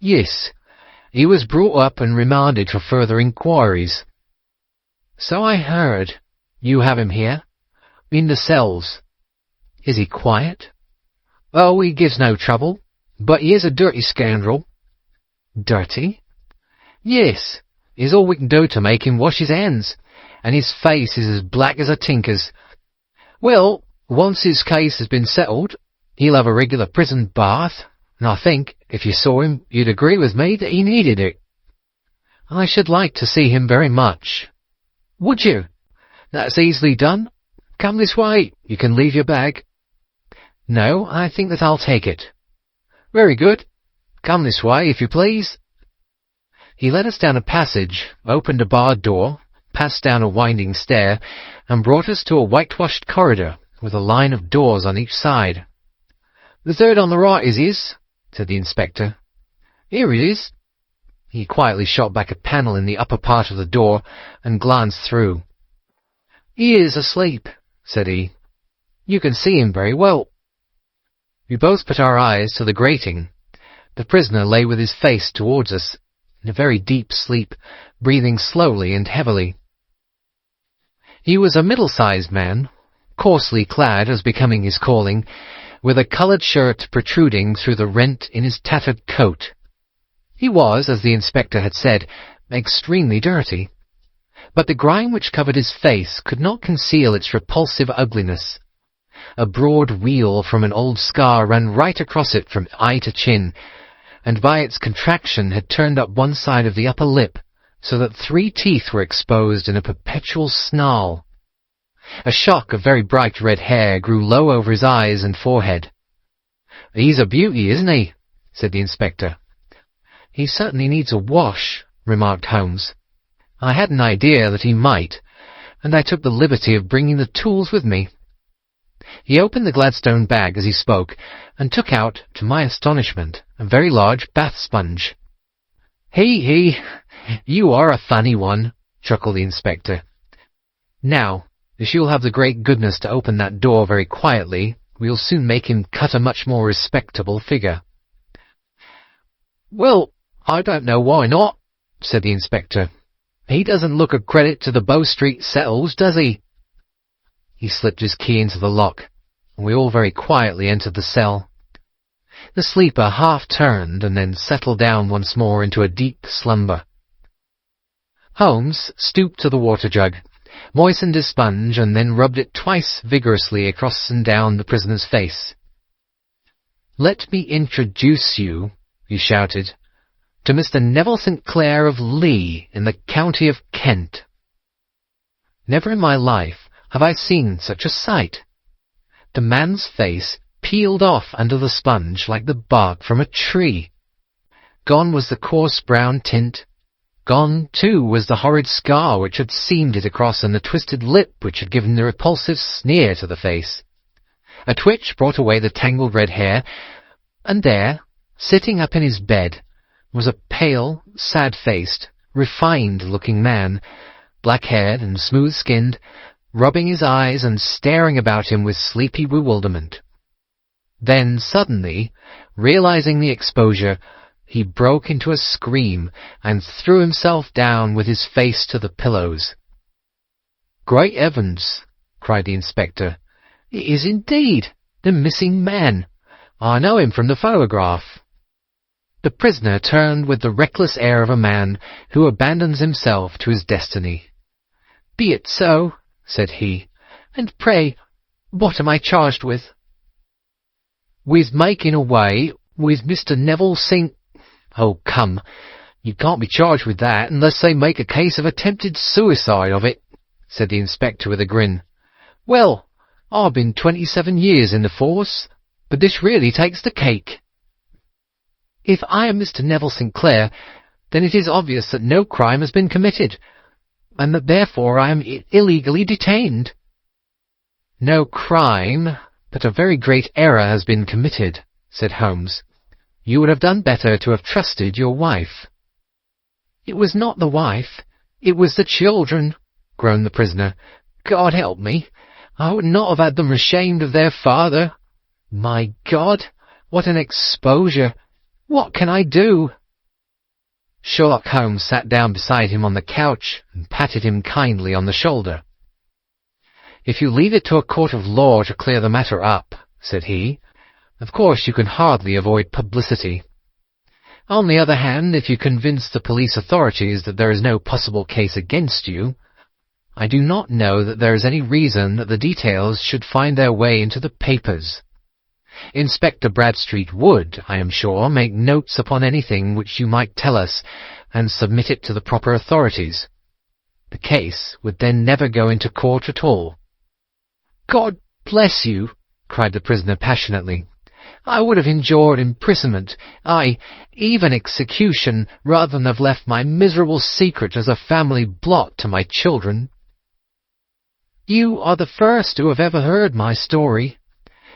"Yes, he was brought up and remanded for further inquiries." "So I heard. You have him here?" "In the cells." "Is he quiet?" "Oh, he gives no trouble, but he is a dirty scoundrel." "Dirty?" "Yes, it's all we can do to make him wash his hands, and his face is as black as a tinker's. Well, once his case has been settled, he'll have a regular prison bath, and I think, if you saw him, you'd agree with me that he needed it." "I should like to see him very much." "Would you? That's easily done. Come this way. You can leave your bag." "No, I think that I'll take it." "Very good. Come this way, if you please." He led us down a passage, opened a barred door, passed down a winding stair, and brought us to a whitewashed corridor with a line of doors on each side. "The third on the right is his," said the inspector. "Here it is." He quietly shot back a panel in the upper part of the door and glanced through. "He is asleep," said he. "You can see him very well." We both put our eyes to the grating. The prisoner lay with his face towards us, in a very deep sleep, breathing slowly and heavily. He was a middle-sized man, coarsely clad as becoming his calling, with a coloured shirt protruding through the rent in his tattered coat. He was, as the inspector had said, extremely dirty, but the grime which covered his face could not conceal its repulsive ugliness. A broad wheal from an old scar ran right across it from eye to chin, and by its contraction had turned up one side of the upper lip, so that 3 teeth were exposed in a perpetual snarl. A shock of very bright red hair grew low over his eyes and forehead. "He's a beauty, isn't he?" said the inspector. "He certainly needs a wash," remarked Holmes. I had an idea that he might, and I took the liberty of bringing the tools with me. He opened the Gladstone bag as he spoke, and took out, to my astonishment, a very large bath sponge. He, you are a funny one," chuckled the inspector. "Now, if you'll have the great goodness to open that door very quietly, we'll soon make him cut a much more respectable figure." "Well, I don't know why not," said the inspector. "He doesn't look a credit to the Bow Street settles, does he?" He slipped his key into the lock, and we all very quietly entered the cell. The sleeper half turned and then settled down once more into a deep slumber. Holmes stooped to the water jug, moistened his sponge, and then rubbed it twice vigorously across and down the prisoner's face. "Let me introduce you," he shouted, "to Mr. Neville St. Clair of Lee in the county of Kent." Never in my life have I seen such a sight. The man's face peeled off under the sponge like the bark from a tree. Gone was the coarse brown tint. Gone, too, was the horrid scar which had seamed it across and the twisted lip which had given the repulsive sneer to the face. A twitch brought away the tangled red hair, and there, sitting up in his bed, was a pale, sad-faced, refined-looking man, black-haired and smooth-skinned, rubbing his eyes and staring about him with sleepy bewilderment. Then, suddenly, realizing the exposure, he broke into a scream and threw himself down with his face to the pillows. "Great heavens!" cried the inspector. "It is indeed the missing man. I know him from the photograph." The prisoner turned with the reckless air of a man who abandons himself to his destiny. "Be it so," said he, "and pray, what am I charged with?" "With making away with Mr. Neville St. "Oh, come, you can't be charged with that unless they make a case of attempted suicide of it," said the inspector with a grin. Well, I've been 27 years in the force, but this really takes the cake. If I am Mr. Neville St. Clair, then it is obvious that no crime has been committed, and that therefore I am illegally detained. No crime, but a very great error has been committed, said Holmes. You would have done better to have trusted your wife. It was not the wife, it was the children, groaned the prisoner. God help me, I would not have had them ashamed of their father. My God, what an exposure! What can I do? Sherlock Holmes sat down beside him on the couch and patted him kindly on the shoulder. If you leave it to a court of law to clear the matter up, said he, of course you can hardly avoid publicity. On the other hand, if you convince the police authorities that there is no possible case against you, I do not know that there is any reason that the details should find their way into the papers. Inspector Bradstreet would, I am sure, make notes upon anything which you might tell us and submit it to the proper authorities. The case would then never go into court at all. God bless you, cried the prisoner passionately. I would have endured imprisonment, aye, even execution, rather than have left my miserable secret as a family blot to my children. You are the first who have ever heard my story.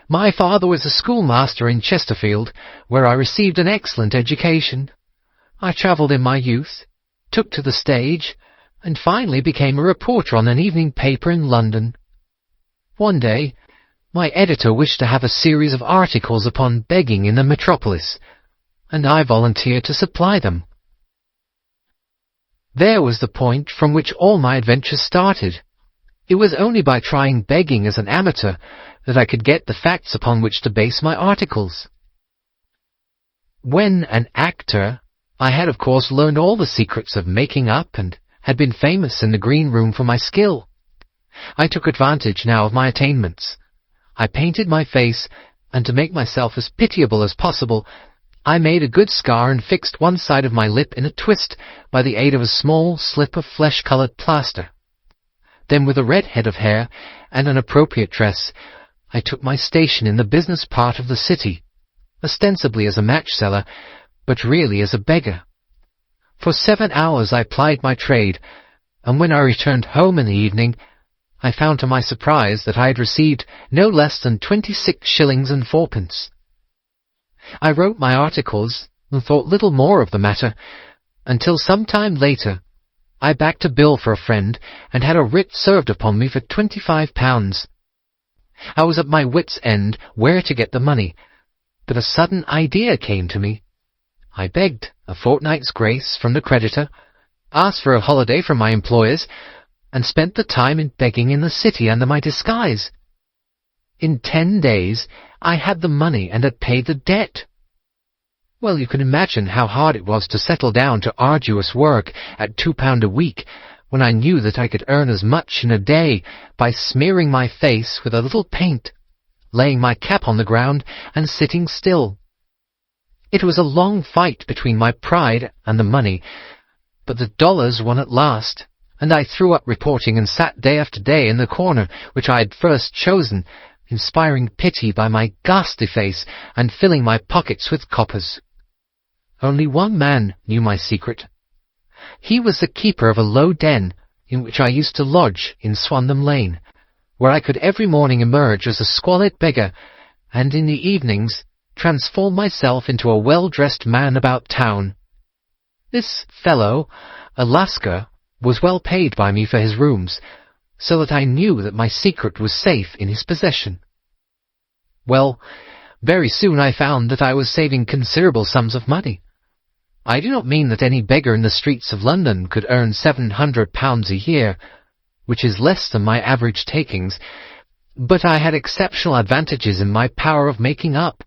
My father was a schoolmaster in Chesterfield, where I received an excellent education. I travelled in my youth, took to the stage, and finally became a reporter on an evening paper in London. One day, my editor wished to have a series of articles upon begging in the metropolis, and I volunteered to supply them. There was the point from which all my adventures started. It was only by trying begging as an amateur that I could get the facts upon which to base my articles. When an actor, I had of course learned all the secrets of making up and had been famous in the green room for my skill. I took advantage now of my attainments. I painted my face, and to make myself as pitiable as possible, I made a good scar and fixed one side of my lip in a twist by the aid of a small slip of flesh-coloured plaster. Then with a red head of hair and an appropriate dress, I took my station in the business part of the city, ostensibly as a match-seller, but really as a beggar. For 7 hours I plied my trade, and when I returned home in the evening, I found to my surprise that I had received no less than 26 shillings and 4pence. I wrote my articles and thought little more of the matter, until some time later I backed a bill for a friend and had a writ served upon me for £25. I was at my wit's end where to get the money, but a sudden idea came to me. I begged a fortnight's grace from the creditor, asked for a holiday from my employers, and spent the time in begging in the city under my disguise. In 10 days I had the money and had paid the debt. Well, you can imagine how hard it was to settle down to arduous work at £2 a week, when I knew that I could earn as much in a day by smearing my face with a little paint, laying my cap on the ground, and sitting still. It was a long fight between my pride and the money, but the dollars won at last, and I threw up reporting and sat day after day in the corner which I had first chosen, inspiring pity by my ghastly face and filling my pockets with coppers. Only one man knew my secret. He was the keeper of a low den in which I used to lodge in Swandam Lane, where I could every morning emerge as a squalid beggar, and in the evenings transform myself into a well-dressed man about town. This fellow, Alaska, was well paid by me for his rooms, so that I knew that my secret was safe in his possession. Well, very soon I found that I was saving considerable sums of money. I do not mean that any beggar in the streets of London could earn £700 a year, which is less than my average takings, but I had exceptional advantages in my power of making up,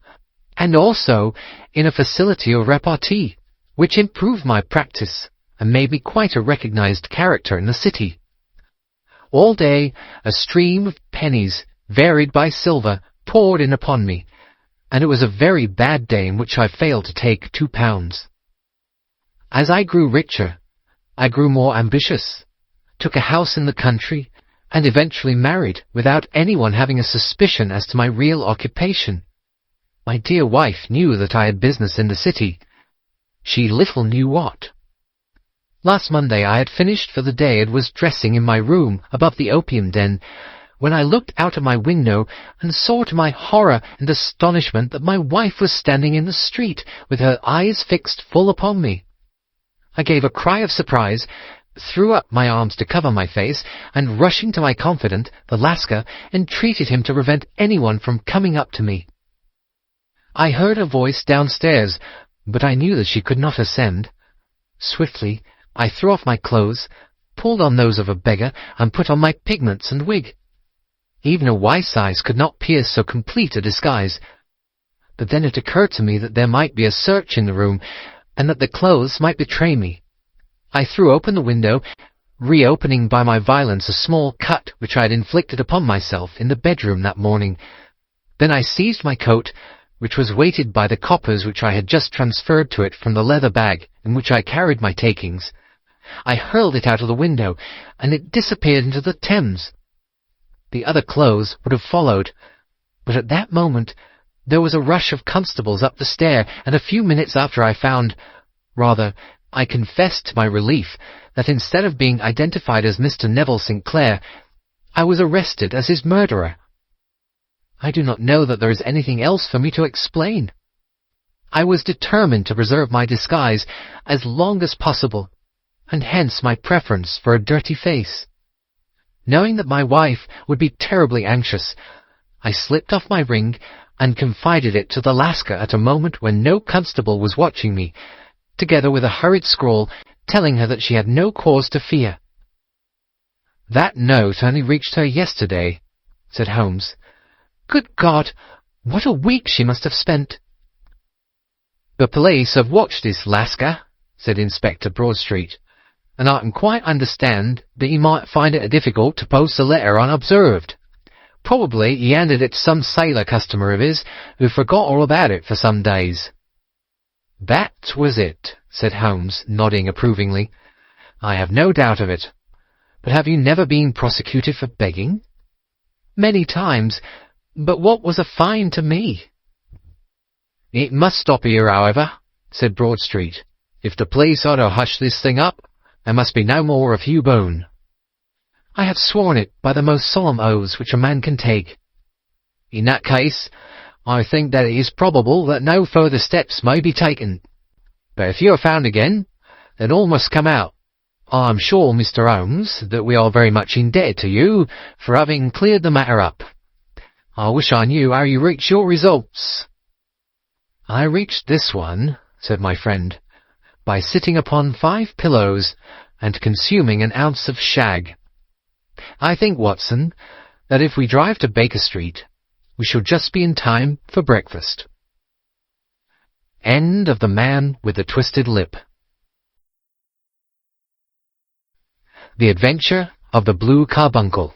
and also in a facility of repartee, which improved my practice and made me quite a recognized character in the city. All day a stream of pennies, varied by silver, poured in upon me, and it was a very bad day in which I failed to take £2. As I grew richer, I grew more ambitious, took a house in the country, and eventually married without anyone having a suspicion as to my real occupation. My dear wife knew that I had business in the city. She little knew what. Last Monday I had finished for the day and was dressing in my room above the opium den, when I looked out of my window and saw to my horror and astonishment that my wife was standing in the street with her eyes fixed full upon me. I gave a cry of surprise, threw up my arms to cover my face, and rushing to my confidant, the Lascar, entreated him to prevent anyone from coming up to me. I heard her voice downstairs, but I knew that she could not ascend. Swiftly I threw off my clothes, pulled on those of a beggar, and put on my pigments and wig. Even a wife's eyes could not pierce so complete a disguise. But then it occurred to me that there might be a search in the room, and that the clothes might betray me. I threw open the window, reopening by my violence a small cut which I had inflicted upon myself in the bedroom that morning. Then I seized my coat, which was weighted by the coppers which I had just transferred to it from the leather bag in which I carried my takings. I hurled it out of the window, and it disappeared into the Thames. The other clothes would have followed, but at that moment there was a rush of constables up the stair, and a few minutes after I confessed to my relief that instead of being identified as Mr. Neville St. Clair, I was arrested as his murderer. I do not know that there is anything else for me to explain. I was determined to preserve my disguise as long as possible, and hence my preference for a dirty face. Knowing that my wife would be terribly anxious, I slipped off my ring and confided it to the Lascar at a moment when no constable was watching me, together with a hurried scrawl telling her that she had no cause to fear. "That note only reached her yesterday," said Holmes. "Good God, what a week she must have spent!" "The police have watched this Lascar," said Inspector Broadstreet, "and I can quite understand that he might find it difficult to post a letter unobserved. Probably he handed it to some sailor customer of his who forgot all about it for some days." "That was it," said Holmes, nodding approvingly. "I have no doubt of it. But have you never been prosecuted for begging?" "Many times, but what was a fine to me?" "It must stop here, however," said Broadstreet. "If the police are to hush this thing up, there must be no more of Hugh Bone." "I have sworn it by the most solemn oaths which a man can take." "In that case, I think that it is probable that no further steps may be taken. But if you are found again, then all must come out. I am sure, Mr. Holmes, that we are very much indebted to you for having cleared the matter up. I wish I knew how you reached your results." "I reached this one," said my friend, "by sitting upon 5 pillows and consuming an ounce of shag. I think, Watson, that if we drive to Baker Street, we shall just be in time for breakfast." End of The Man with the Twisted Lip. The Adventure of the Blue Carbuncle.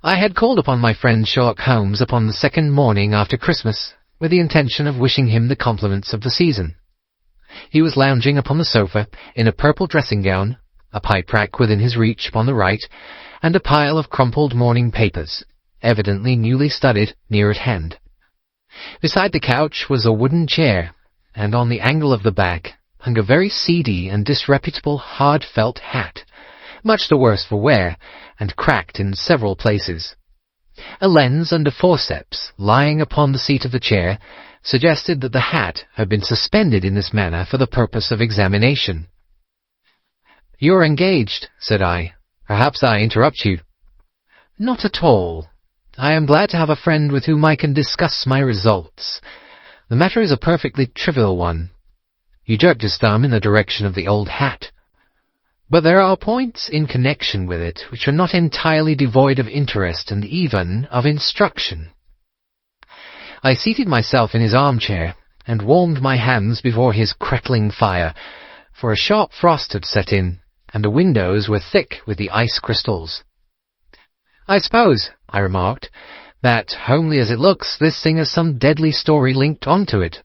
I had called upon my friend Sherlock Holmes upon the second morning after Christmas, with the intention of wishing him the compliments of the season. He was lounging upon the sofa in a purple dressing-gown, a pipe-rack within his reach upon the right, and a pile of crumpled morning papers, evidently newly studied, near at hand. Beside the couch was a wooden chair, and on the angle of the back hung a very seedy and disreputable hard felt hat, much the worse for wear, and cracked in several places. A lens and a forceps lying upon the seat of the chair suggested that the hat had been suspended in this manner for the purpose of examination. "You are engaged," said I. "Perhaps I interrupt you." "Not at all. I am glad to have a friend with whom I can discuss my results. The matter is a perfectly trivial one." He jerked his thumb in the direction of the old hat. "But there are points in connection with it which are not entirely devoid of interest and even of instruction." I seated myself in his armchair and warmed my hands before his crackling fire, for a sharp frost had set in, and the windows were thick with the ice crystals. "I suppose," I remarked, "that, homely as it looks, this thing has some deadly story linked on to it,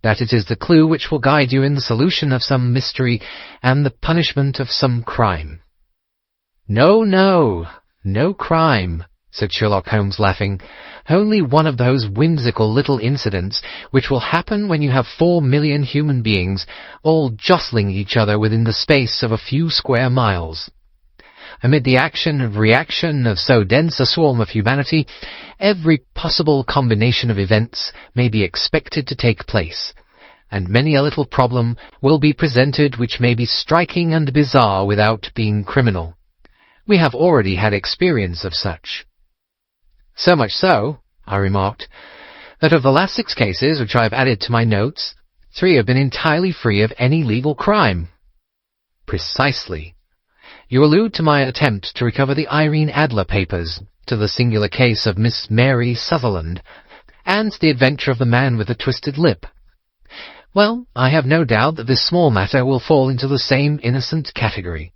that it is the clue which will guide you in the solution of some mystery and the punishment of some crime." "No, no, no crime," said Sherlock Holmes, laughing. "Only one of those whimsical little incidents which will happen when you have 4 million human beings all jostling each other within the space of a few square miles. Amid the action and reaction of so dense a swarm of humanity, every possible combination of events may be expected to take place, and many a little problem will be presented which may be striking and bizarre without being criminal. We have already had experience of such." "So much so," I remarked, "that of the last 6 cases which I have added to my notes, 3 have been entirely free of any legal crime." "Precisely. You allude to my attempt to recover the Irene Adler papers, to the singular case of Miss Mary Sutherland, and the adventure of the man with the twisted lip. Well, I have no doubt that this small matter will fall into the same innocent category.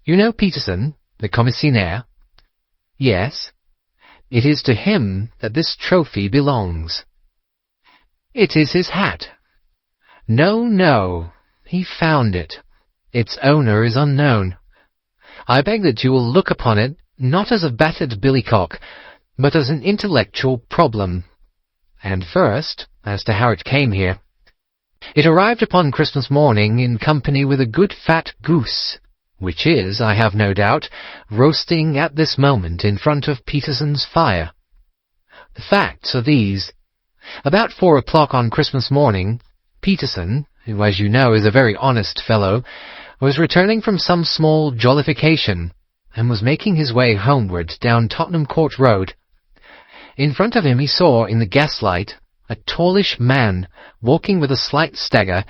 You know Peterson, the commissionaire?" "Yes." "It is to him that this trophy belongs." "It is his hat." "No, no. He found it. Its owner is unknown. I beg that you will look upon it not as a battered billycock, but as an intellectual problem. And first, as to how it came here. It arrived upon Christmas morning in company with a good fat goose, which is, I have no doubt, roasting at this moment in front of Peterson's fire. The facts are these. About 4 o'clock on Christmas morning, Peterson, who, as you know, is a very honest fellow, was returning from some small jollification, and was making his way homeward down Tottenham Court Road. In front of him he saw, in the gaslight, a tallish man walking with a slight stagger,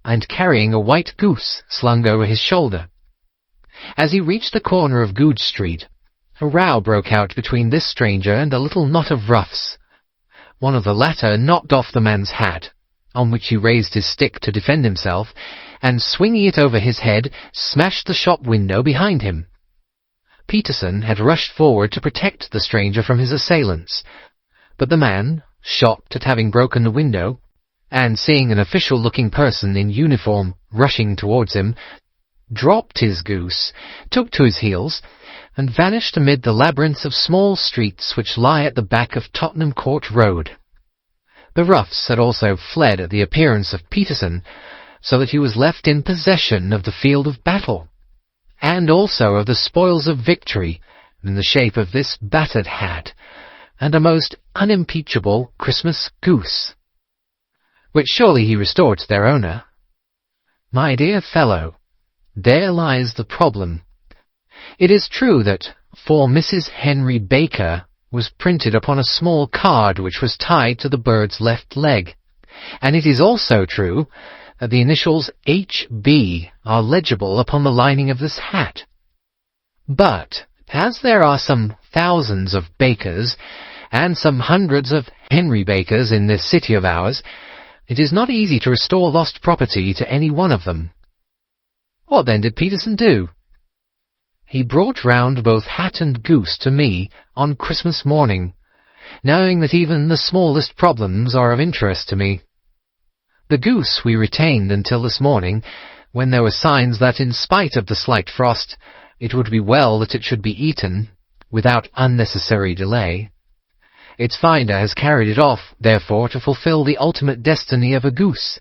and carrying a white goose slung over his shoulder. As he reached the corner of Goodge Street, a row broke out between this stranger and a little knot of roughs. One of the latter knocked off the man's hat, on which he raised his stick to defend himself, and swinging it over his head, smashed the shop window behind him. Peterson had rushed forward to protect the stranger from his assailants, but the man, shocked at having broken the window, and seeing an official-looking person in uniform rushing towards him, dropped his goose, took to his heels, and vanished amid the labyrinth of small streets which lie at the back of Tottenham Court Road. The roughs had also fled at the appearance of Peterson, so that he was left in possession of the field of battle, and also of the spoils of victory in the shape of this battered hat, and a most unimpeachable Christmas goose, which surely he restored to their owner. My dear fellow, there lies the problem. It is true that "For Mrs. Henry Baker" was printed upon a small card which was tied to the bird's left leg, and it is also true that the initials H.B. are legible upon the lining of this hat. But, as there are some thousands of Bakers, and some hundreds of Henry Bakers in this city of ours, it is not easy to restore lost property to any one of them. What then did Peterson do? He brought round both hat and goose to me on Christmas morning, knowing that even the smallest problems are of interest to me. The goose we retained until this morning, when there were signs that, in spite of the slight frost, it would be well that it should be eaten, without unnecessary delay. Its finder has carried it off, therefore, to fulfill the ultimate destiny of a goose,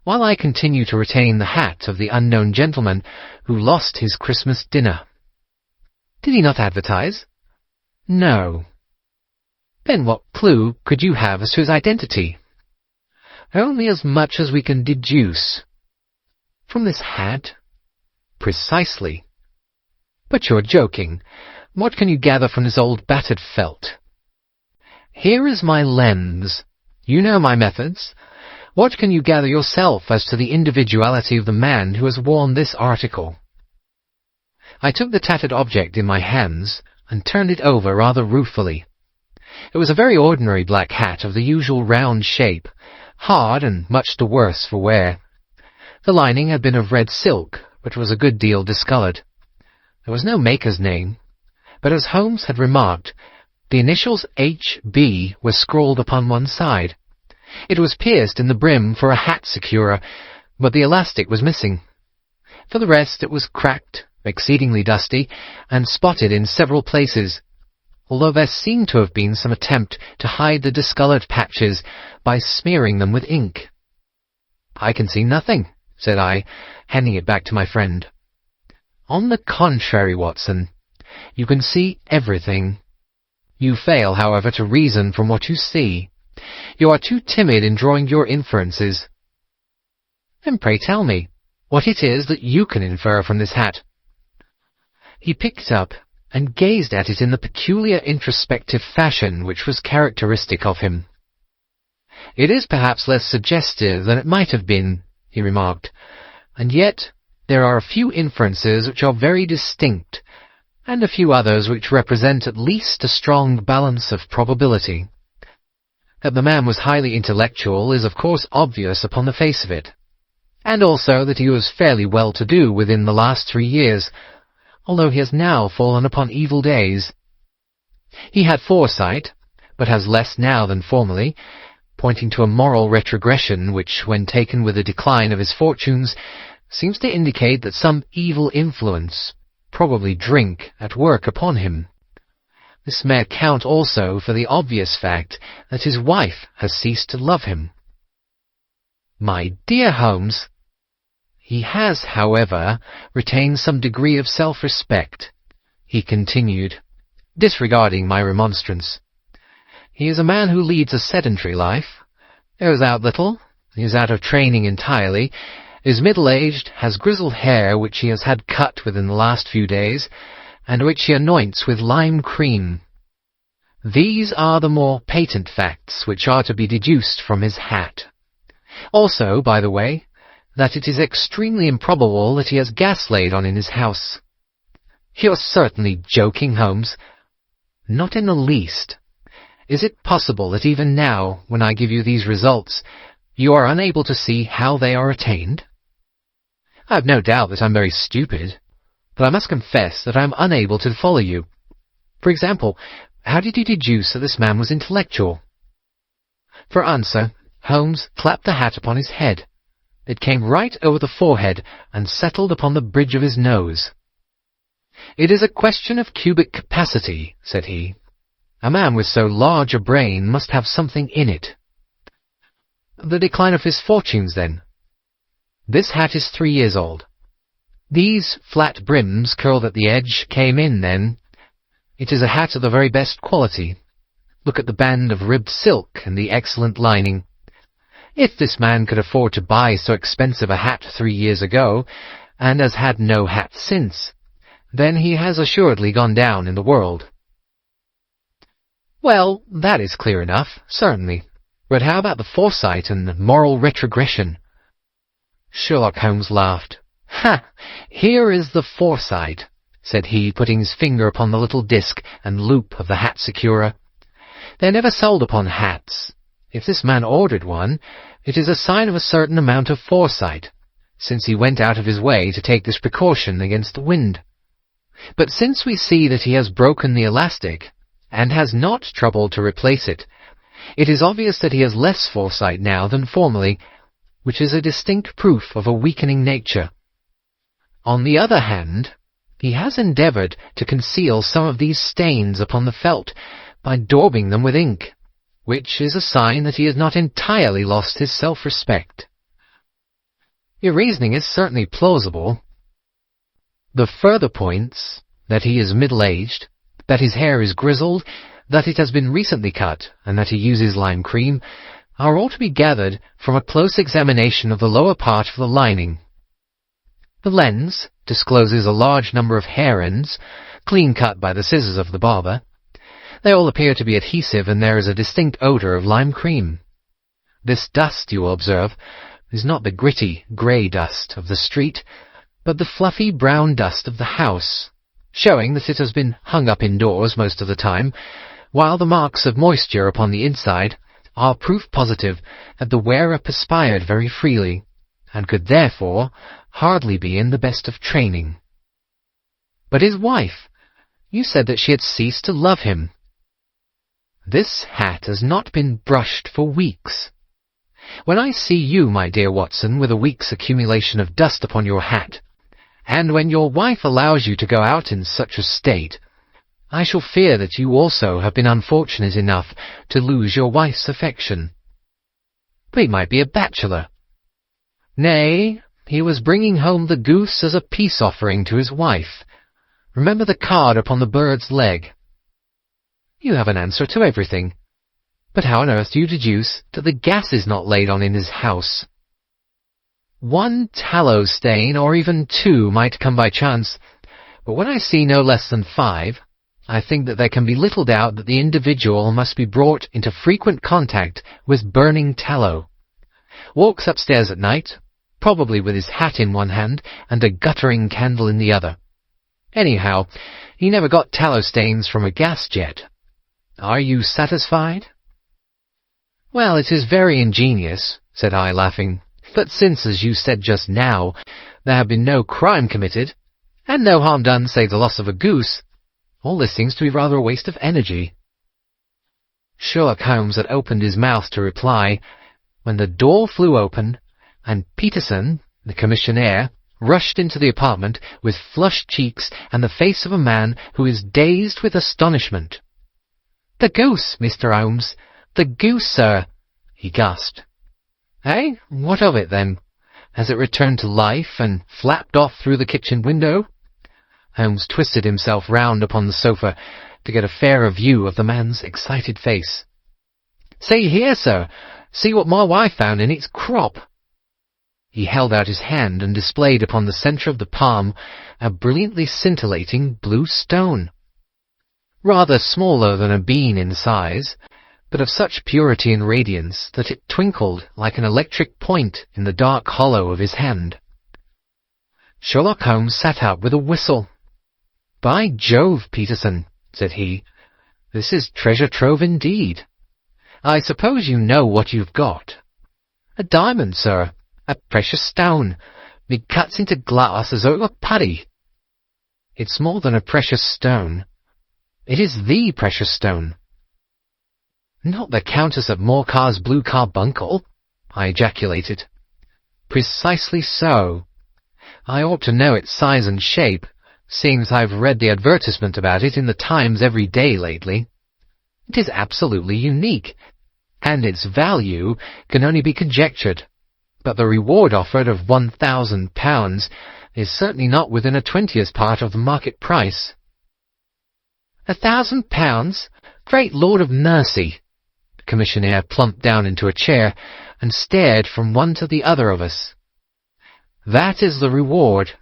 while I continue to retain the hat of the unknown gentleman who lost his Christmas dinner. Did he not advertise? No. Then what clue could you have as to his identity? Only as much as we can deduce. From this hat? Precisely. But you're joking. What can you gather from this old battered felt? Here is my lens. You know my methods. What can you gather yourself as to the individuality of the man who has worn this article? I took the tattered object in my hands and turned it over rather ruefully. It was a very ordinary black hat of the usual round shape, hard and much the worse for wear. The lining had been of red silk, but was a good deal discoloured. There was no maker's name, but as Holmes had remarked, the initials H.B. were scrawled upon one side. It was pierced in the brim for a hat securer, but the elastic was missing. For the rest, it was cracked, exceedingly dusty, and spotted in several places, although there seemed to have been some attempt to hide the discoloured patches by smearing them with ink. "I can see nothing," said I, handing it back to my friend. "On the contrary, Watson, you can see everything. You fail, however, to reason from what you see. You are too timid in drawing your inferences." "Then pray tell me what it is that you can infer from this hat." He picked it up and gazed at it in the peculiar introspective fashion which was characteristic of him. "It is perhaps less suggestive than it might have been," he remarked, "and yet there are a few inferences which are very distinct, and a few others which represent at least a strong balance of probability. That the man was highly intellectual is of course obvious upon the face of it, and also that he was fairly well-to-do within the last 3 years, although he has now fallen upon evil days. He had foresight, but has less now than formerly, pointing to a moral retrogression which, when taken with the decline of his fortunes, seems to indicate that some evil influence, probably drink, at work upon him. This may account also for the obvious fact that his wife has ceased to love him." "My dear Holmes!" "He has, however, retained some degree of self-respect," he continued, disregarding my remonstrance. "He is a man who leads a sedentary life, goes out little, is out of training entirely, is middle-aged, has grizzled hair which he has had cut within the last few days, and which he anoints with lime cream. These are the more patent facts which are to be deduced from his hat. Also, by the way, that it is extremely improbable that he has gas laid on in his house." "You're certainly joking, Holmes." "Not in the least. Is it possible that even now, when I give you these results, you are unable to see how they are attained?" "I have no doubt that I am very stupid, but I must confess that I am unable to follow you. For example, how did you deduce that this man was intellectual?" For answer, Holmes clapped the hat upon his head. It came right over the forehead and settled upon the bridge of his nose. "It is a question of cubic capacity," said he. "A man with so large a brain must have something in it." "The decline of his fortunes, then?" "This hat is 3 years old. These flat brims curled at the edge came in then. It is a hat of the very best quality. Look at the band of ribbed silk and the excellent lining. If this man could afford to buy so expensive a hat 3 years ago, and has had no hat since, then he has assuredly gone down in the world." "Well, that is clear enough, certainly. But how about the foresight and moral retrogression?" Sherlock Holmes laughed. "Ha! Here is the foresight," said he, putting his finger upon the little disc and loop of the hat securer. "They are never sold upon hats. If this man ordered one, it is a sign of a certain amount of foresight, since he went out of his way to take this precaution against the wind. But since we see that he has broken the elastic, and has not troubled to replace it, it is obvious that he has less foresight now than formerly, which is a distinct proof of a weakening nature. On the other hand, he has endeavoured to conceal some of these stains upon the felt by daubing them with ink, which is a sign that he has not entirely lost his self-respect." "Your reasoning is certainly plausible." "The further points, that he is middle-aged, that his hair is grizzled, that it has been recently cut, and that he uses lime cream, are all to be gathered from a close examination of the lower part of the lining. The lens discloses a large number of hair ends, clean cut by the scissors of the barber. They all appear to be adhesive, and there is a distinct odour of lime cream. This dust, you will observe, is not the gritty, grey dust of the street, but the fluffy brown dust of the house, showing that it has been hung up indoors most of the time, while the marks of moisture upon the inside are proof positive that the wearer perspired very freely, and could therefore hardly be in the best of training." "But his wife? You said that she had ceased to love him." "This hat has not been brushed for weeks. When I see you, my dear Watson, with a week's accumulation of dust upon your hat, And when your wife allows you to go out in such a state, I shall fear that you also have been unfortunate enough to lose your wife's affection. But he might be a bachelor. Nay, he was bringing home the goose as a peace offering to his wife. Remember the card upon the bird's leg. You have an answer to everything. But how on earth do you deduce that the gas is not laid on in his house? One tallow stain, or even two, might come by chance, but when I see no less than 5, I think that there can be little doubt that the individual must be brought into frequent contact with burning tallow. Walks upstairs at night, probably with his hat in one hand and a guttering candle in the other. Anyhow, he never got tallow stains from a gas jet. Are you satisfied? Well, it is very ingenious, said I, laughing. But since, as you said just now, there have been no crime committed, and no harm done save the loss of a goose, all this seems to be rather a waste of energy. Sherlock Holmes had opened his mouth to reply, when the door flew open, and Peterson, the commissionaire, rushed into the apartment with flushed cheeks and the face of a man who is dazed with astonishment. "The goose, Mr. Holmes! The goose, sir!" he gasped. "Eh? What of it, then? Has it returned to life and flapped off through the kitchen window?" Holmes twisted himself round upon the sofa to get a fairer view of the man's excited face. "See here, sir! See what my wife found in its crop!" He held out his hand and displayed upon the centre of the palm a brilliantly scintillating blue stone. Rather smaller than a bean in size, but of such purity and radiance that it twinkled like an electric point in the dark hollow of his hand. Sherlock Holmes sat up with a whistle. "By Jove, Peterson," said he, "this is treasure trove indeed. I suppose you know what you've got." "A diamond, sir. A precious stone. It cuts into glass as though it were putty." "It's more than a precious stone. It is the precious stone." "Not the Countess of Morcar's blue carbuncle?" I ejaculated. "Precisely so. I ought to know its size and shape, seeing that I've read the advertisement about it in the Times every day lately. It is absolutely unique, and its value can only be conjectured, but the reward offered of £1,000 is certainly not within a 20th part of the market price." "£1,000? Great Lord of mercy!" The commissionaire plumped down into a chair and stared from one to the other of us. "That is the reward,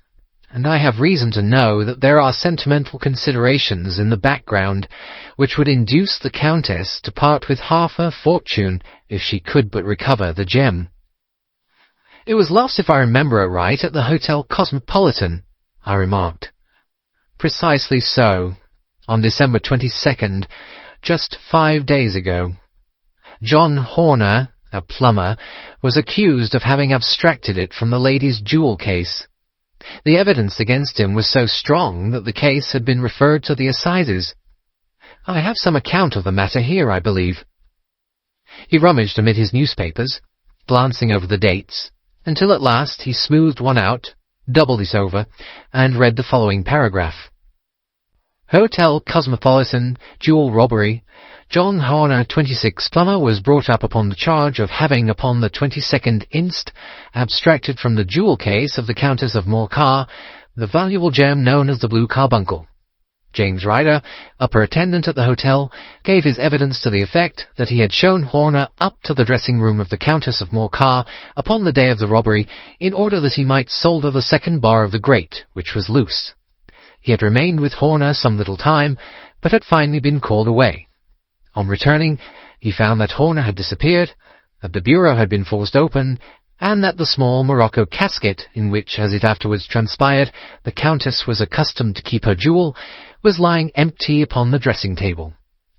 and I have reason to know that there are sentimental considerations in the background which would induce the Countess to part with half her fortune if she could but recover the gem." "It was lost, if I remember it right, at the Hotel Cosmopolitan," I remarked. "Precisely so, on December 22nd, just 5 days ago. John Horner, a plumber, was accused of having abstracted it from the lady's jewel case. The evidence against him was so strong that the case had been referred to the assizes. I have some account of the matter here, I believe." He rummaged amid his newspapers, glancing over the dates, until at last he smoothed one out, doubled it over, and read the following paragraph. "Hotel Cosmopolitan, jewel robbery. John Horner, 26, plumber, was brought up upon the charge of having, upon the 22nd inst., abstracted from the jewel case of the Countess of Morcar the valuable gem known as the blue carbuncle. James Ryder, upper attendant at the hotel, gave his evidence to the effect that he had shown Horner up to the dressing-room of the Countess of Morcar upon the day of the robbery in order that he might solder the second bar of the grate, which was loose. He had remained with Horner some little time, but had finally been called away. On returning, he found that Horner had disappeared, that the bureau had been forced open, and that the small morocco casket, in which, as it afterwards transpired, the Countess was accustomed to keep her jewel, was lying empty upon the dressing-table.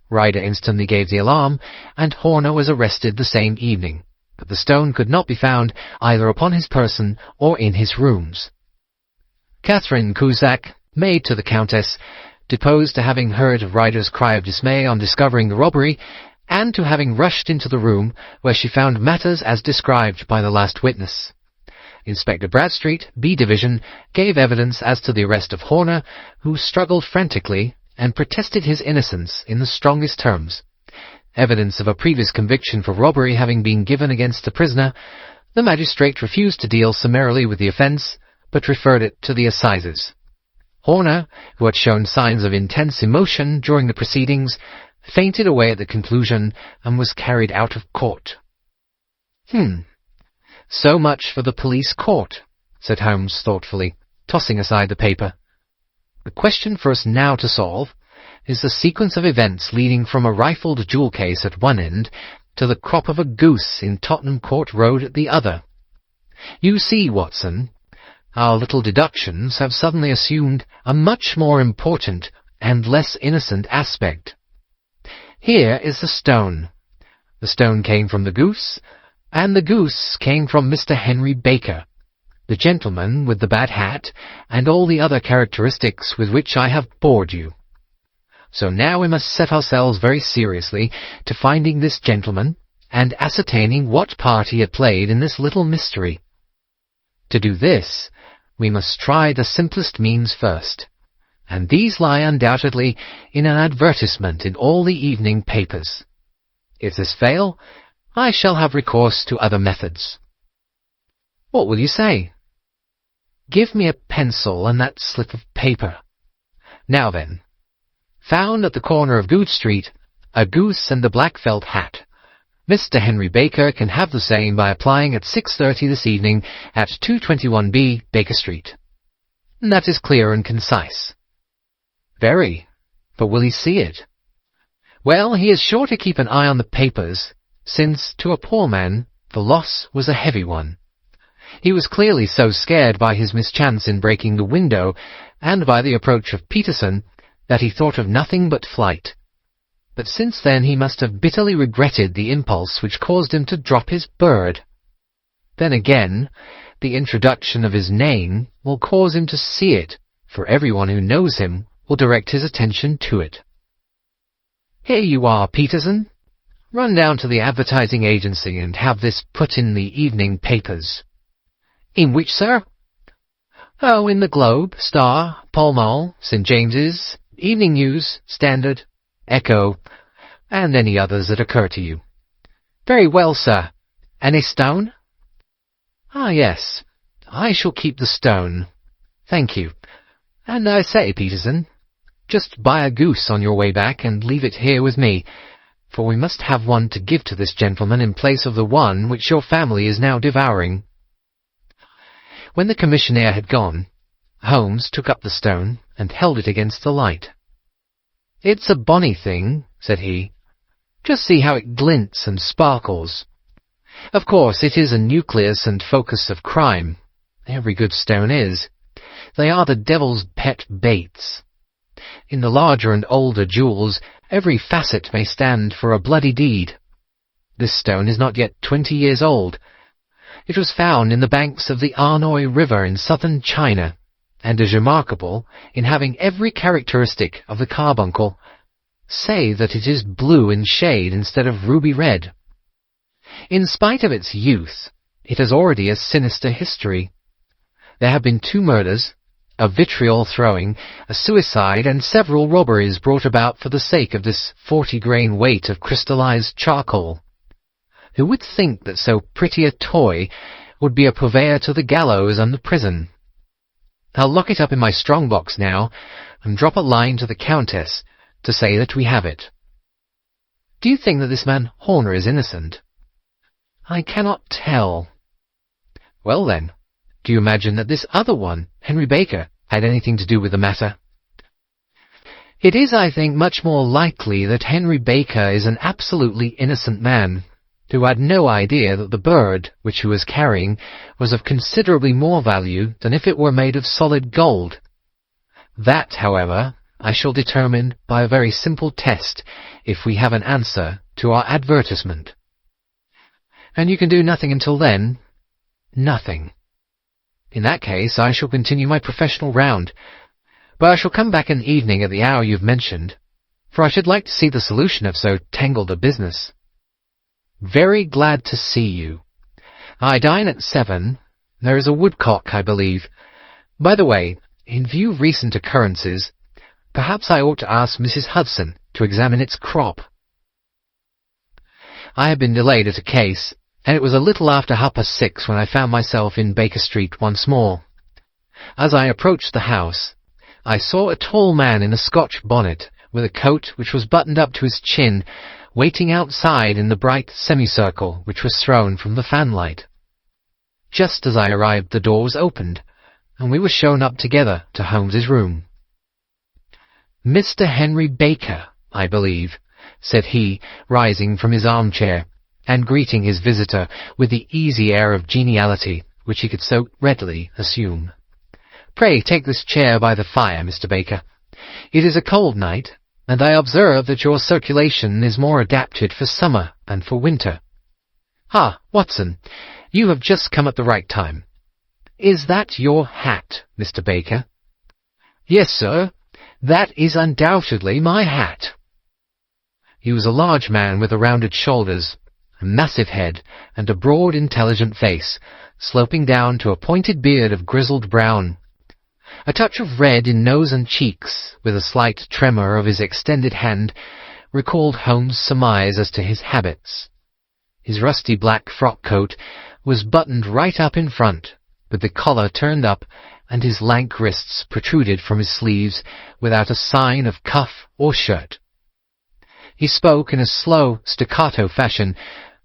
Ryder instantly gave the alarm, and Horner was arrested the same evening, but the stone could not be found either upon his person or in his rooms. Catherine Cusack, maid to the Countess, deposed to having heard Ryder's cry of dismay on discovering the robbery, and to having rushed into the room where she found matters as described by the last witness. Inspector Bradstreet, B Division, gave evidence as to the arrest of Horner, who struggled frantically and protested his innocence in the strongest terms. Evidence of a previous conviction for robbery having been given against the prisoner, the magistrate refused to deal summarily with the offence, but referred it to the assizes. Horner, who had shown signs of intense emotion during the proceedings, fainted away at the conclusion and was carried out of court. So much for the police court, said Holmes thoughtfully, tossing aside the paper. The question for us now to solve is the sequence of events leading from a rifled jewel case at one end to the crop of a goose in Tottenham Court Road at the other. You see, Watson, our little deductions have suddenly assumed a much more important and less innocent aspect. Here is the stone. The stone came from the goose, and the goose came from Mr. Henry Baker, the gentleman with the bad hat, and all the other characteristics with which I have bored you. So now we must set ourselves very seriously to finding this gentleman and ascertaining what part he had played in this little mystery. To do this, we must try the simplest means first, and these lie undoubtedly in an advertisement in all the evening papers. If this fail, I shall have recourse to other methods. What will you say? Give me a pencil and that slip of paper. Now then, found at the corner of Goode Street, a goose and a black felt hat. Mr. Henry Baker can have the same by applying at 6:30 this evening at 221B Baker Street. That is clear and concise. Very. But will he see it? Well, he is sure to keep an eye on the papers, since, to a poor man, the loss was a heavy one. He was clearly so scared by his mischance in breaking the window, and by the approach of Peterson, that he thought of nothing but flight. But since then he must have bitterly regretted the impulse which caused him to drop his bird. Then again, the introduction of his name will cause him to see it, for everyone who knows him will direct his attention to it. Here you are, Peterson. Run down to the advertising agency and have this put in the evening papers. In which, sir? Oh, in the Globe, Star, Pall Mall, St. James's, Evening News, Standard, Echo, and any others that occur to you. Very well, sir. Any stone? Ah, yes. I shall keep the stone. Thank you. And I say, Peterson, just buy a goose on your way back and leave it here with me, for we must have one to give to this gentleman in place of the one which your family is now devouring. When the commissionaire had gone, Holmes took up the stone and held it against the light. It's a bonny thing, said he. Just see how it glints and sparkles. Of course, it is a nucleus and focus of crime. Every good stone is. They are the devil's pet baits. In the larger and older jewels, every facet may stand for a bloody deed. This stone is not yet 20 years old. It was found in the banks of the Arnoy River in southern China, and is remarkable in having every characteristic of the carbuncle, save that it is blue in shade instead of ruby red. In spite of its youth, it has already a sinister history. There have been 2 murders, a vitriol throwing, a suicide, and several robberies brought about for the sake of this 40-grain weight of crystallized charcoal. Who would think that so pretty a toy would be a purveyor to the gallows and the prison? I'll lock it up in my strong-box now, and drop a line to the Countess to say that we have it. Do you think that this man Horner is innocent? I cannot tell. Well then, do you imagine that this other one, Henry Baker, had anything to do with the matter? It is, I think, much more likely that Henry Baker is an absolutely innocent man, who had no idea that the bird which he was carrying was of considerably more value than if it were made of solid gold. That, however, I shall determine by a very simple test if we have an answer to our advertisement. And you can do nothing until then? Nothing. In that case, I shall continue my professional round, but I shall come back in the evening at the hour you've mentioned, for I should like to see the solution of so tangled a business. Very glad to see you. I dine at 7, There is a woodcock, I believe. By the way, in view of recent occurrences, perhaps I ought to ask Mrs. Hudson to examine its crop. I had been delayed at a case, and it was a little after 6:30 when I found myself in Baker Street once more. As I approached the house, I saw a tall man in a Scotch bonnet, with a coat which was buttoned up to his chin, waiting outside in the bright semicircle which was thrown from the fanlight. Just as I arrived, the door was opened, and we were shown up together to Holmes's room. "Mr. Henry Baker, I believe," said he, rising from his armchair, and greeting his visitor with the easy air of geniality which he could so readily assume. "Pray take this chair by the fire, Mr. Baker. It is a cold night, and I observe that your circulation is more adapted for summer than for winter. Ah, Watson, you have just come at the right time. Is that your hat, Mr. Baker?" "Yes, sir, that is undoubtedly my hat." He was a large man with rounded shoulders, a massive head, and a broad, intelligent face, sloping down to a pointed beard of grizzled brown. A touch of red in nose and cheeks, with a slight tremor of his extended hand, recalled Holmes' surmise as to his habits. His rusty black frock-coat was buttoned right up in front, with the collar turned up, and his lank wrists protruded from his sleeves without a sign of cuff or shirt. He spoke in a slow, staccato fashion,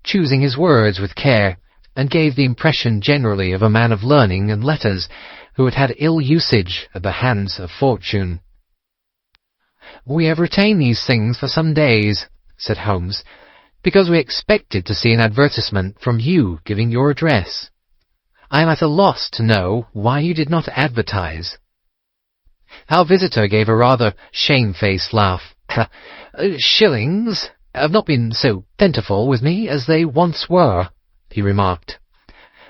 choosing his words with care, and gave the impression generally of a man of learning and letters who had had ill usage at the hands of fortune. "We have retained these things for some days," said Holmes, "because we expected to see an advertisement from you giving your address. I am at a loss to know why you did not advertise." Our visitor gave a rather shamefaced laugh. "Shillings have not been so plentiful with me as they once were," he remarked.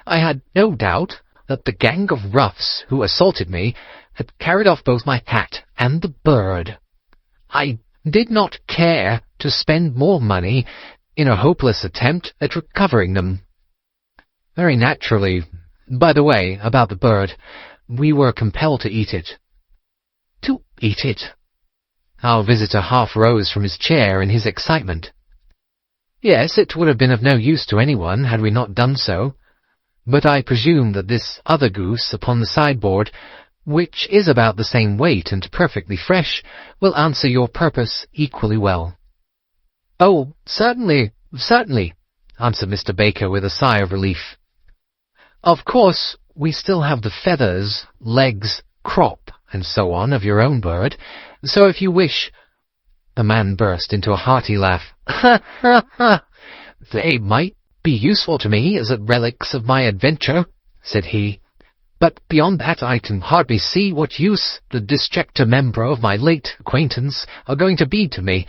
"I had no doubt that the gang of roughs who assaulted me had carried off both my hat and the bird. I did not care to spend more money in a hopeless attempt at recovering them." "Very naturally. By the way, about the bird, we were compelled to eat it." "To eat it?" Our visitor half rose from his chair in his excitement. "Yes, it would have been of no use to anyone had we not done so. But I presume that this other goose upon the sideboard, which is about the same weight and perfectly fresh, will answer your purpose equally well." "Oh, certainly, certainly," answered Mr. Baker with a sigh of relief. "Of course, we still have the feathers, legs, crop, and so on of your own bird, so if you wish—" The man burst into a hearty laugh. "Ha, ha, ha! They might be useful to me as relics of my adventure," said he. "But beyond that I can hardly see what use the disjecta membra of my late acquaintance are going to be to me.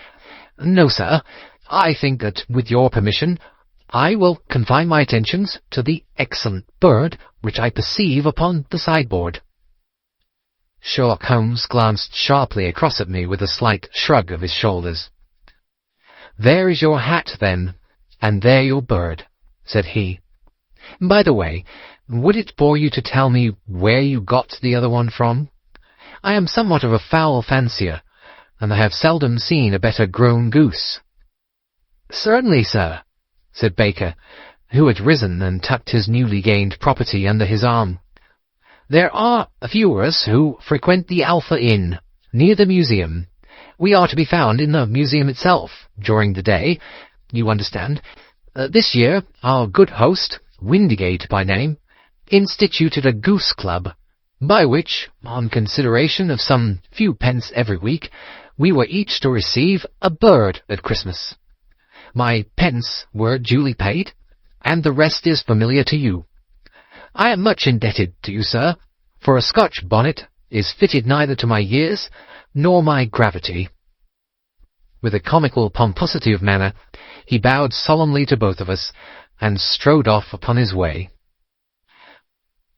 No, sir, I think that, with your permission, I will confine my attentions to the excellent bird which I perceive upon the sideboard." Sherlock Holmes glanced sharply across at me with a slight shrug of his shoulders. "There is your hat, then, and there your bird," said he. "By the way, would it bore you to tell me where you got the other one from? I am somewhat of a fowl fancier, and I have seldom seen a better grown goose." "Certainly, sir," said Baker, who had risen and tucked his newly gained property under his arm. "There are a few of us who frequent the Alpha Inn, near the museum. We are to be found in the museum itself during the day, you understand. This year our good host, Windigate by name, instituted a goose club, by which, on consideration of some few pence every week, we were each to receive a bird at Christmas. My pence were duly paid, and the rest is familiar to you. I am much indebted to you, sir, for a Scotch bonnet is fitted neither to my years nor my gravity." With a comical pomposity of manner, he bowed solemnly to both of us, and strode off upon his way.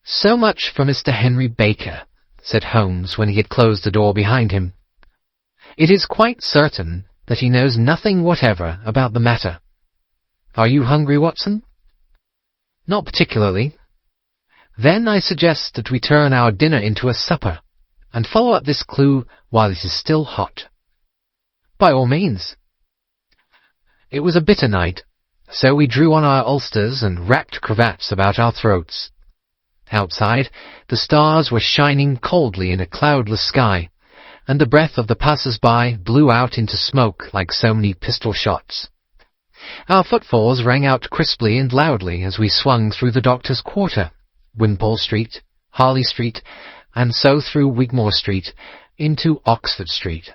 "So much for Mr. Henry Baker," said Holmes when he had closed the door behind him. "It is quite certain that he knows nothing whatever about the matter. Are you hungry, Watson?" "Not particularly." Then I suggest that we turn our dinner into a supper, and follow up this clue while it is still hot. By all means. It was a bitter night, so we drew on our ulsters and wrapped cravats about our throats. Outside, the stars were shining coldly in a cloudless sky, and the breath of the passers-by blew out into smoke like so many pistol shots. Our footfalls rang out crisply and loudly as we swung through the Doctor's Quarter, Wimpole Street, Harley Street, and so through Wigmore Street into Oxford Street.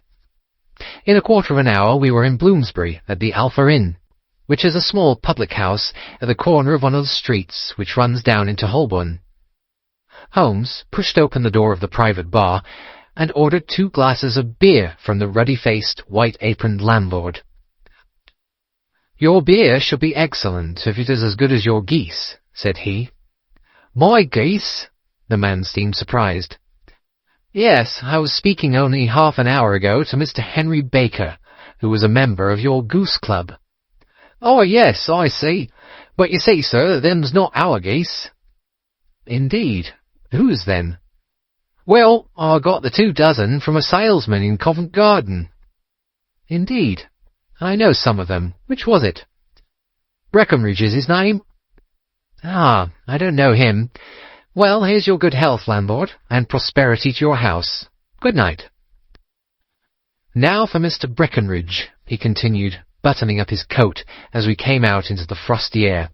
In a quarter of an hour we were in Bloomsbury at the Alpha Inn, which is a small public house at the corner of one of the streets which runs down into Holborn. Holmes pushed open the door of the private bar and ordered 2 glasses of beer from the ruddy-faced, white-aproned landlord. "Your beer shall be excellent if it is as good as your geese," said he. "My geese?" The man seemed surprised. "Yes, I was speaking only half an hour ago to Mr. Henry Baker, who was a member of your goose club." "Oh, yes, I see. But you see, sir, them's not our geese." "Indeed. Whose, then?" "Well, I got the 2 dozen from a salesman in Covent Garden." "Indeed. I know some of them. Which was it?" "Breckenridge is his name." "Ah, I don't know him. Well, here's your good health, landlord, and prosperity to your house. Good night." "Now for Mr. Breckenridge," he continued, buttoning up his coat as we came out into the frosty air.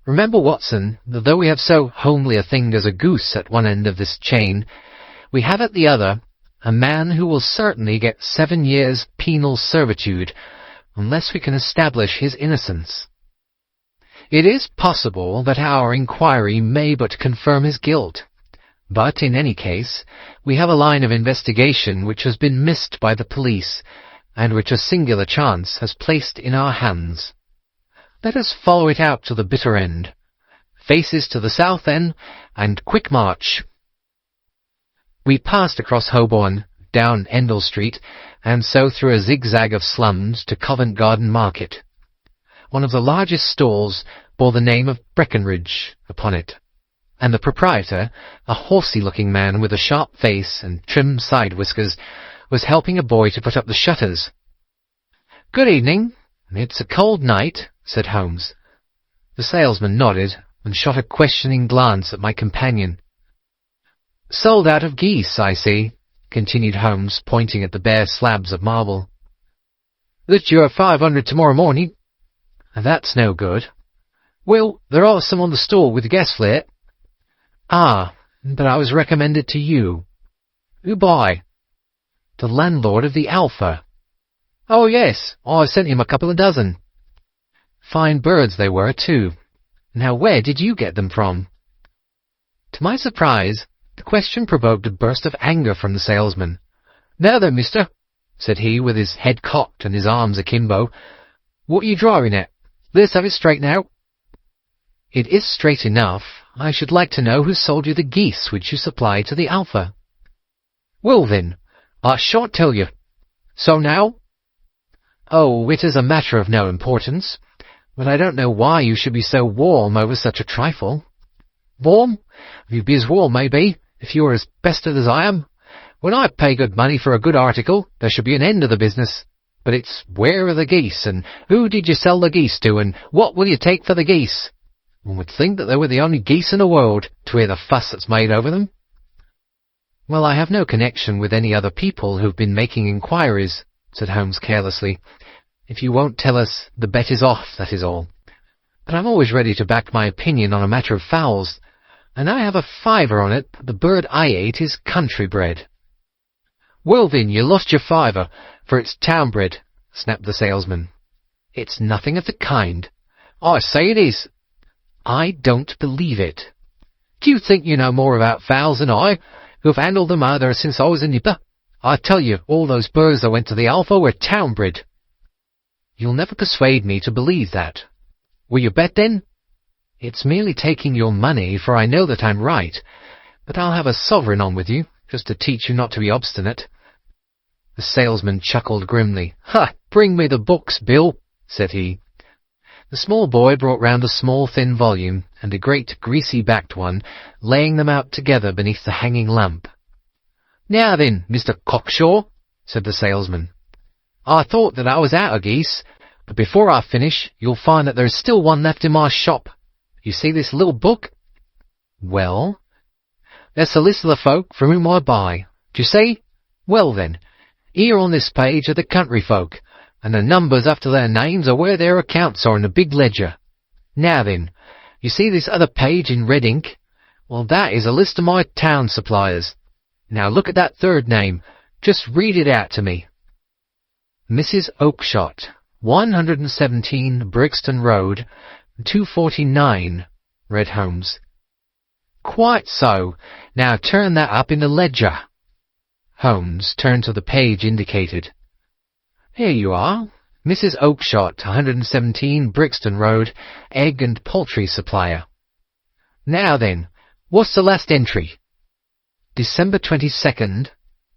"Remember, Watson, that though we have so homely a thing as a goose at one end of this chain, we have at the other a man who will certainly get 7 years' penal servitude unless we can establish his innocence. It is possible that our inquiry may but confirm his guilt, but in any case we have a line of investigation which has been missed by the police, and which a singular chance has placed in our hands. Let us follow it out to the bitter end. Faces to the south, then, and quick march." We passed across Holborn, down Endell Street, and so through a zigzag of slums to Covent Garden Market. One of the largest stalls bore the name of Breckenridge upon it, and the proprietor, a horsey-looking man with a sharp face and trim side-whiskers, was helping a boy to put up the shutters. "Good evening. It's a cold night," said Holmes. The salesman nodded and shot a questioning glance at my companion. "Sold out of geese, I see," continued Holmes, pointing at the bare slabs of marble. "That you're 500 tomorrow morning." "That's no good." "Well, there are some on the stall with guest fare." "Ah, but I was recommended to you." "Who by?" "The landlord of the Alpha." "Oh, yes, I sent him a couple of dozen." Fine birds they were, too. Now where did you get them from? To my surprise, the question provoked a burst of anger from the salesman. "Now then, mister," said he, with his head cocked and his arms akimbo, "what are you driving at? Let's have it straight now." "It is straight enough. I should like to know who sold you the geese which you supplied to the Alpha." "Well then, I shan't tell you. So now?" "Oh, it is a matter of no importance, but I don't know why you should be so warm over such a trifle." "Warm? You'd be as warm, maybe, if you were as bested as I am. When I pay good money for a good article, there should be an end of the business. But it's where are the geese, and who did you sell the geese to, and what will you take for the geese? One would think that they were the only geese in the world, to hear the fuss that's made over them." "Well, I have no connection with any other people who've been making inquiries," said Holmes carelessly. "If you won't tell us, the bet is off, that is all. But I'm always ready to back my opinion on a matter of fowls, and I have a fiver on it that the bird I ate is country-bred." "Well then, you lost your fiver, for it's town-bred," snapped the salesman. "It's nothing of the kind." "I say it is." "I don't believe it." "Do you think you know more about fowls than I, who have handled them either since I was a nipper? I tell you, all those birds that went to the Alpha were town-bred." "You'll never persuade me to believe that." "Will you bet, then?" "It's merely taking your money, for I know that I'm right. But I'll have a sovereign on with you, just to teach you not to be obstinate." The salesman chuckled grimly. "Ha! Bring me the books, Bill," said he. The small boy brought round a small thin volume, and a great greasy-backed one, laying them out together beneath the hanging lamp. "Now then, Mr. Cockshaw," said the salesman. "I thought that I was out of geese, but before I finish, you'll find that there's still one left in my shop. You see this little book?" "Well?" "That's a list of the folk from whom I buy. Do you see? Well then, here on this page are the country folk, and the numbers after their names are where their accounts are in the big ledger. Now then, you see this other page in red ink? Well, that is a list of my town suppliers. Now look at that third name. Just read it out to me." "Mrs. Oakshott, 117 Brixton Road, 249, read Holmes. "Quite so. Now turn that up in the ledger." Holmes turned to the page indicated. "Here you are. Mrs. Oakshott, 117 Brixton Road, egg and poultry supplier. Now then, what's the last entry?" "December 22nd,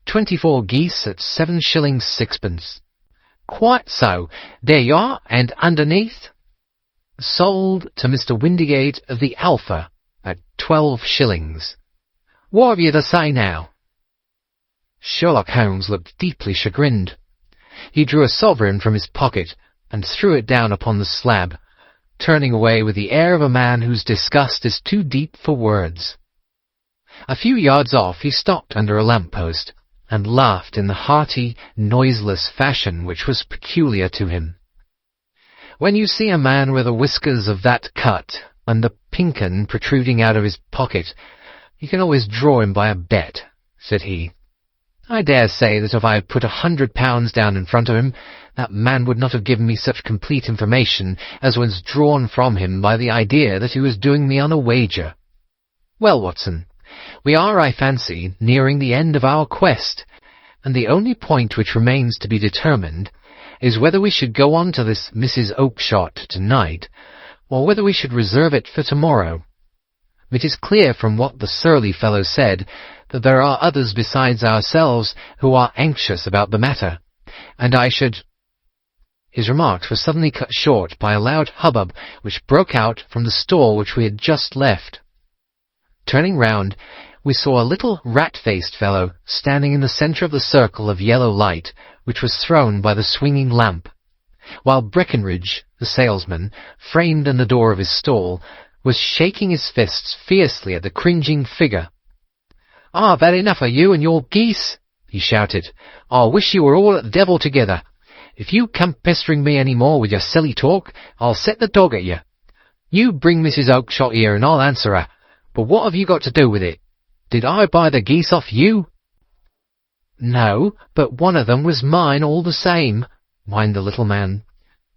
24 geese at 7 shillings 6pence. "Quite so. There you are, and underneath, "Sold to Mr. Windigate of the Alpha at 12 shillings. What have you to say now?" Sherlock Holmes looked deeply chagrined. He drew a sovereign from his pocket and threw it down upon the slab, turning away with the air of a man whose disgust is too deep for words. A few yards off he stopped under a lamp-post, and laughed in the hearty, noiseless fashion which was peculiar to him. "When you see a man with the whiskers of that cut, and the pink 'un protruding out of his pocket, you can always draw him by a bet," said he. "I dare say that if I had put £100 down in front of him, that man would not have given me such complete information as was drawn from him by the idea that he was doing me on a wager. Well, Watson, we are, I fancy, nearing the end of our quest, and the only point which remains to be determined is whether we should go on to this Mrs. Oakshott tonight, or whether we should reserve it for tomorrow. It is clear from what the surly fellow said that there are others besides ourselves who are anxious about the matter, and I should—" His remarks were suddenly cut short by a loud hubbub which broke out from the stall which we had just left. Turning round, we saw a little rat-faced fellow standing in the centre of the circle of yellow light which was thrown by the swinging lamp, while Breckenridge, the salesman, framed in the door of his stall, was shaking his fists fiercely at the cringing figure. "I've had enough of you and your geese," he shouted. "I wish you were all at the devil together. If you come pestering me any more with your silly talk, I'll set the dog at you. You bring Mrs. Oakshott here and I'll answer her. But what have you got to do with it? Did I buy the geese off you?" "No, but one of them was mine all the same," whined the little man.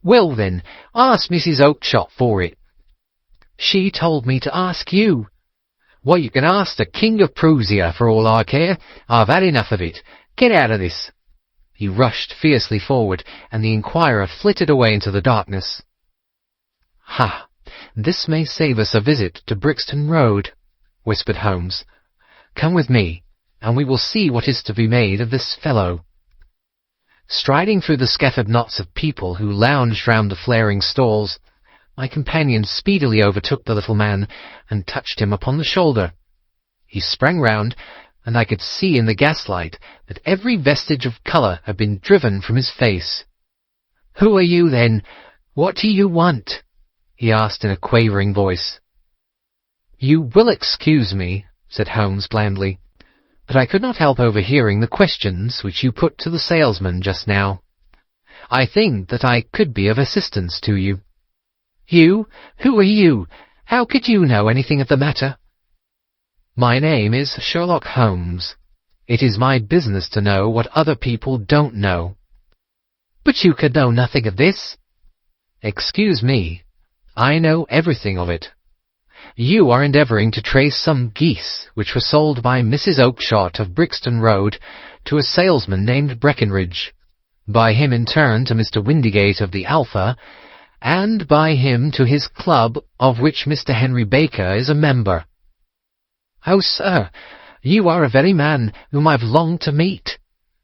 "Well then, ask Mrs. Oakshott for it." "She told me to ask you." "Well, you can ask the King of Prussia for all I care. I've had enough of it. Get out of this." He rushed fiercely forward, and the inquirer flitted away into the darkness. "Ha! This may save us a visit to Brixton Road," whispered Holmes. "Come with me, and we will see what is to be made of this fellow." Striding through the scattered knots of people who lounged round the flaring stalls, my companion speedily overtook the little man and touched him upon the shoulder. He sprang round, and I could see in the gaslight that every vestige of colour had been driven from his face. "Who are you, then? What do you want?" he asked in a quavering voice. "You will excuse me," said Holmes blandly, "but I could not help overhearing the questions which you put to the salesman just now. I think that I could be of assistance to you." "You? Who are you? How could you know anything of the matter?" "My name is Sherlock Holmes. It is my business to know what other people don't know." "But you could know nothing of this." "Excuse me. I know everything of it. You are endeavouring to trace some geese which were sold by Mrs. Oakshott of Brixton Road to a salesman named Breckenridge, by him in turn to Mr. Windigate of the Alpha, and by him to his club, of which Mr. Henry Baker is a member." "Oh, sir, you are a very man whom I've longed to meet,"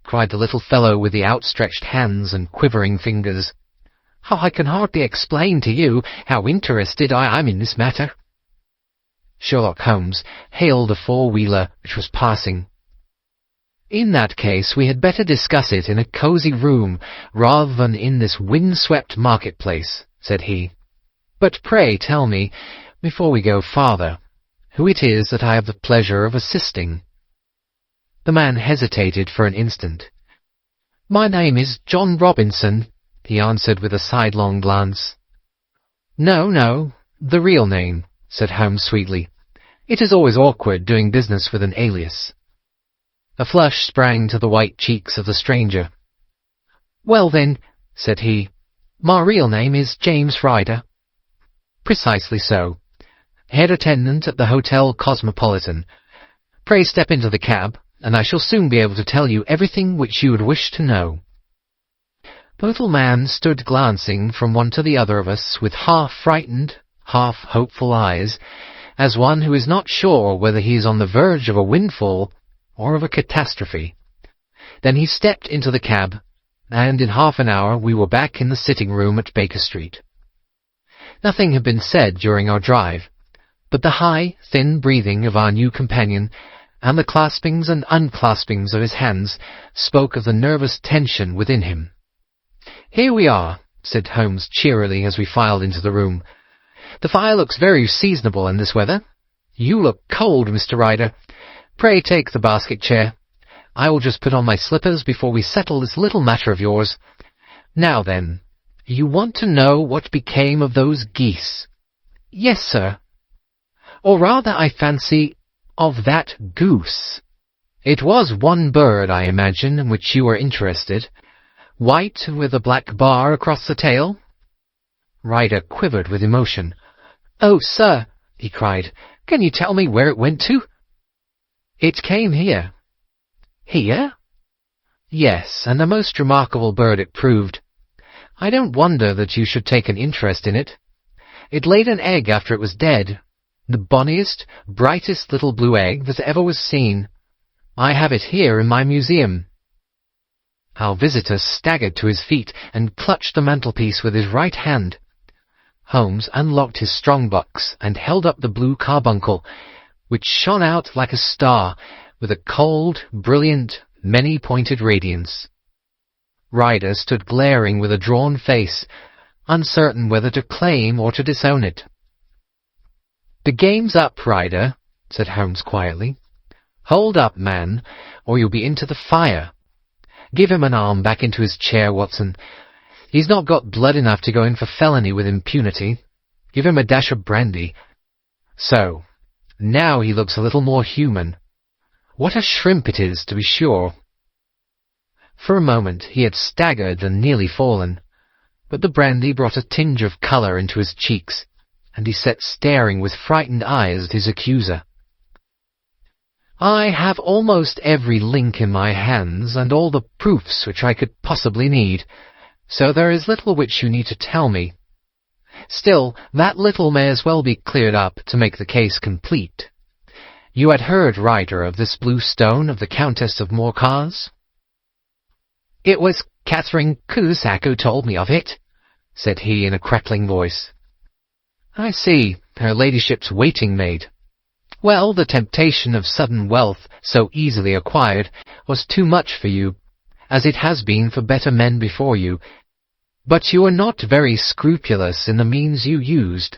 cried the little fellow with the outstretched hands and quivering fingers. how I can hardly explain to you how interested I am in this matter." Sherlock Holmes hailed a four-wheeler which was passing. "In that case, we had better discuss it in a cosy room rather than in this wind-swept marketplace," said he. "But pray tell me, before we go farther, who it is that I have the pleasure of assisting." The man hesitated for an instant. "My name is John Robinson," he answered with a sidelong glance. No, the real name," said Holmes sweetly. "It is always awkward doing business with an alias." A flush sprang to the white cheeks of the stranger. "Well then," said he, "my real name is James Ryder." "Precisely so. Head attendant at the Hotel Cosmopolitan. Pray step into the cab, and I shall soon be able to tell you everything which you would wish to know." The little man stood glancing from one to the other of us with half-frightened, half-hopeful eyes, as one who is not sure whether he is on the verge of a windfall or of a catastrophe. Then he stepped into the cab, and in half an hour we were back in the sitting-room at Baker Street. Nothing had been said during our drive, but the high, thin breathing of our new companion and the claspings and unclaspings of his hands spoke of the nervous tension within him. "Here we are," said Holmes cheerily as we filed into the room. "The fire looks very seasonable in this weather. You look cold, Mr. Ryder. Pray take the basket chair. I will just put on my slippers before we settle this little matter of yours. Now then, you want to know what became of those geese?" "Yes, sir." "Or rather, I fancy, of that goose. It was one bird, I imagine, in which you were interested. White with a black bar across the tail?" Ryder quivered with emotion. "Oh, sir," he cried, "can you tell me where it went to?" "It came here." "Here?" "Yes, and a most remarkable bird it proved. I don't wonder that you should take an interest in it. It laid an egg after it was dead, the bonniest, brightest little blue egg that ever was seen. I have it here in my museum." Our visitor staggered to his feet and clutched the mantelpiece with his right hand. Holmes unlocked his strong-box and held up the blue carbuncle, which shone out like a star with a cold, brilliant, many-pointed radiance. Ryder stood glaring with a drawn face, uncertain whether to claim or to disown it. "The game's up, Ryder," said Holmes quietly. "Hold up, man, or you'll be into the fire. Give him an arm back into his chair, Watson. He's not got blood enough to go in for felony with impunity. Give him a dash of brandy. So, now he looks a little more human. What a shrimp it is, to be sure." For a moment he had staggered and nearly fallen, but the brandy brought a tinge of colour into his cheeks, and he sat staring with frightened eyes at his accuser. "I have almost every link in my hands, and all the proofs which I could possibly need, so there is little which you need to tell me. Still, that little may as well be cleared up to make the case complete. You had heard, Ryder, of this blue stone of the Countess of Morcar's?" "It was Catherine Cusack who told me of it," said he in a crackling voice. "I see, her ladyship's waiting-maid. Well, the temptation of sudden wealth so easily acquired was too much for you, as it has been for better men before you. But you were not very scrupulous in the means you used.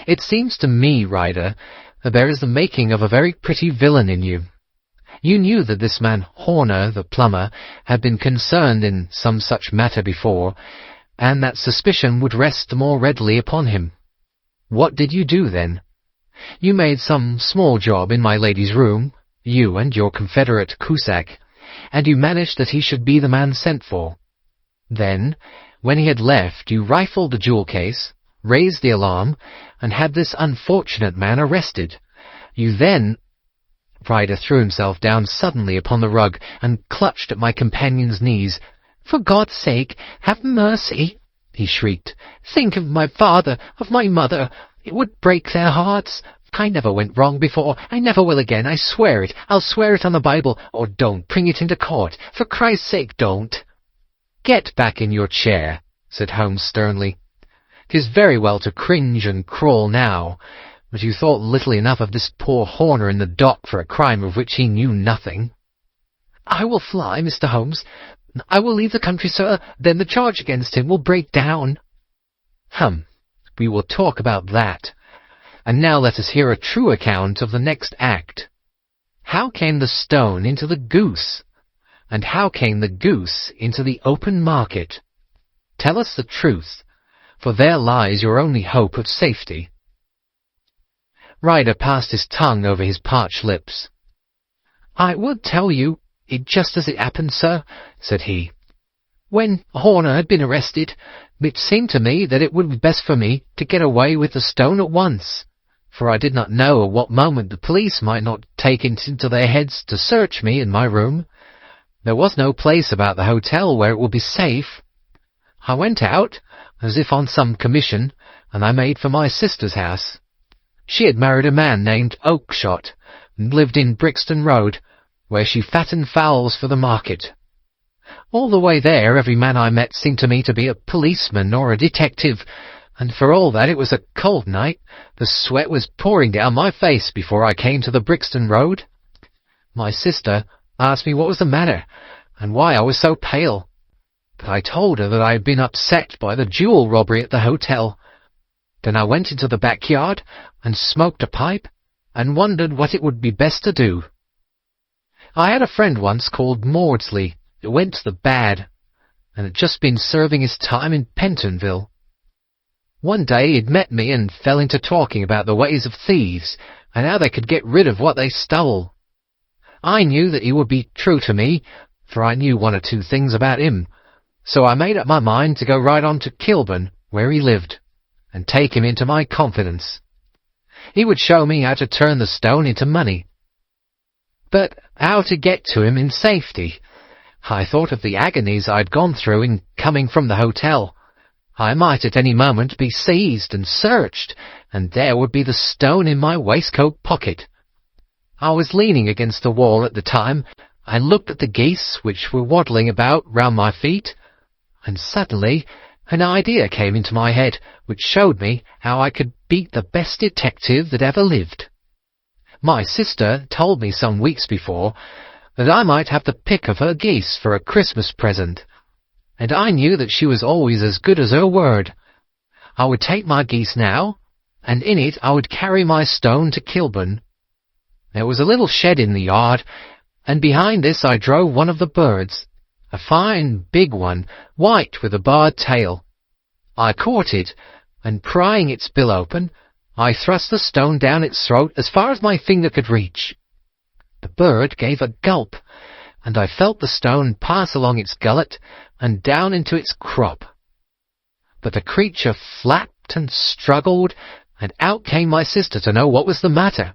It seems to me, Ryder, that there is the making of a very pretty villain in you. You knew that this man Horner, the plumber, had been concerned in some such matter before, and that suspicion would rest more readily upon him. What did you do then? You made some small job in my lady's room, you and your confederate Cusack, and you managed that he should be the man sent for. Then, when he had left, you rifled the jewel case, raised the alarm, and had this unfortunate man arrested. You then—" Ryder threw himself down suddenly upon the rug and clutched at my companion's knees. "For God's sake, have mercy!" he shrieked. "Think of my father, of my mother. It would break their hearts. I never went wrong before. I never will again. I swear it. I'll swear it on the Bible. Or don't bring it into court. For Christ's sake, don't." "Get back in your chair," said Holmes sternly. "'Tis very well to cringe and crawl now, but you thought little enough of this poor Horner in the dock for a crime of which he knew nothing." "I will fly, Mr. Holmes. I will leave the country, sir. Then the charge against him will break down." We will talk about that. And now let us hear a true account of the next act. How came the stone into the goose? And how came the goose into the open market? Tell us the truth, for there lies your only hope of safety." Ryder passed his tongue over his parched lips. "I will tell you it just as it happened, sir," said he. "When Horner had been arrested, it seemed to me that it would be best for me to get away with the stone at once, for I did not know at what moment the police might not take it into their heads to search me in my room. There was no place about the hotel where it would be safe. I went out, as if on some commission, and I made for my sister's house. She had married a man named Oakshott, and lived in Brixton Road, where she fattened fowls for the market. All the way there every man I met seemed to me to be a policeman or a detective, and for all that it was a cold night, the sweat was pouring down my face before I came to the Brixton Road. My sister asked me what was the matter, and why I was so pale, but I told her that I had been upset by the jewel robbery at the hotel. Then I went into the backyard and smoked a pipe, and wondered what it would be best to do. I had a friend once called Maudsley, who went to the bad, and had just been serving his time in Pentonville. One day he'd met me and fell into talking about the ways of thieves, and how they could get rid of what they stole. I knew that he would be true to me, for I knew one or two things about him, so I made up my mind to go right on to Kilburn, where he lived, and take him into my confidence. He would show me how to turn the stone into money. But how to get to him in safety? I thought of the agonies I'd gone through in coming from the hotel. I might at any moment be seized and searched, and there would be the stone in my waistcoat pocket. I was leaning against the wall at the time, and looked at the geese which were waddling about round my feet, and suddenly an idea came into my head which showed me how I could beat the best detective that ever lived. My sister told me some weeks before that I might have the pick of her geese for a Christmas present, and I knew that she was always as good as her word. I would take my geese now, and in it I would carry my stone to Kilburn. There was a little shed in the yard, and behind this I drove one of the birds, a fine big one, white with a barred tail. I caught it, and prying its bill open, I thrust the stone down its throat as far as my finger could reach. The bird gave a gulp, and I felt the stone pass along its gullet and down into its crop. But the creature flapped and struggled, and out came my sister to know what was the matter.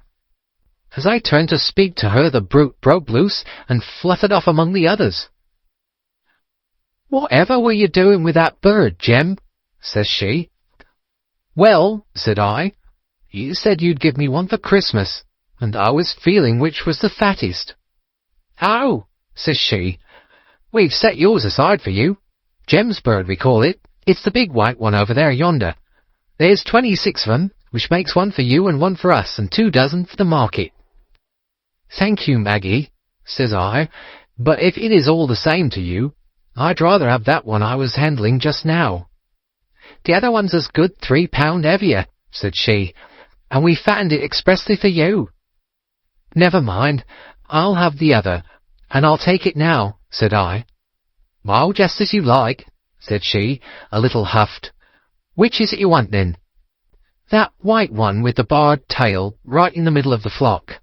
As I turned to speak to her, the brute broke loose and fluttered off among the others. "Whatever were you doing with that bird, Jem?" says she. "Well," said I, "you said you'd give me one for Christmas, and I was feeling which was the fattest." "Oh," says she, "we've set yours aside for you. Jem's bird, we call it. It's the big white one over there yonder. There's 26 of 'em, which makes one for you and one for us, and 2 dozen for the market." "Thank you, Maggie," says I, "but if it is all the same to you, I'd rather have that one I was handling just now." "The other one's as good 3 pound heavier," said she, "and we fattened it expressly for you." "Never mind, I'll have the other, and I'll take it now," said I. "Oh, just as you like," said she, a little huffed. "Which is it you want, then?" "That white one with the barred tail, right in the middle of the flock."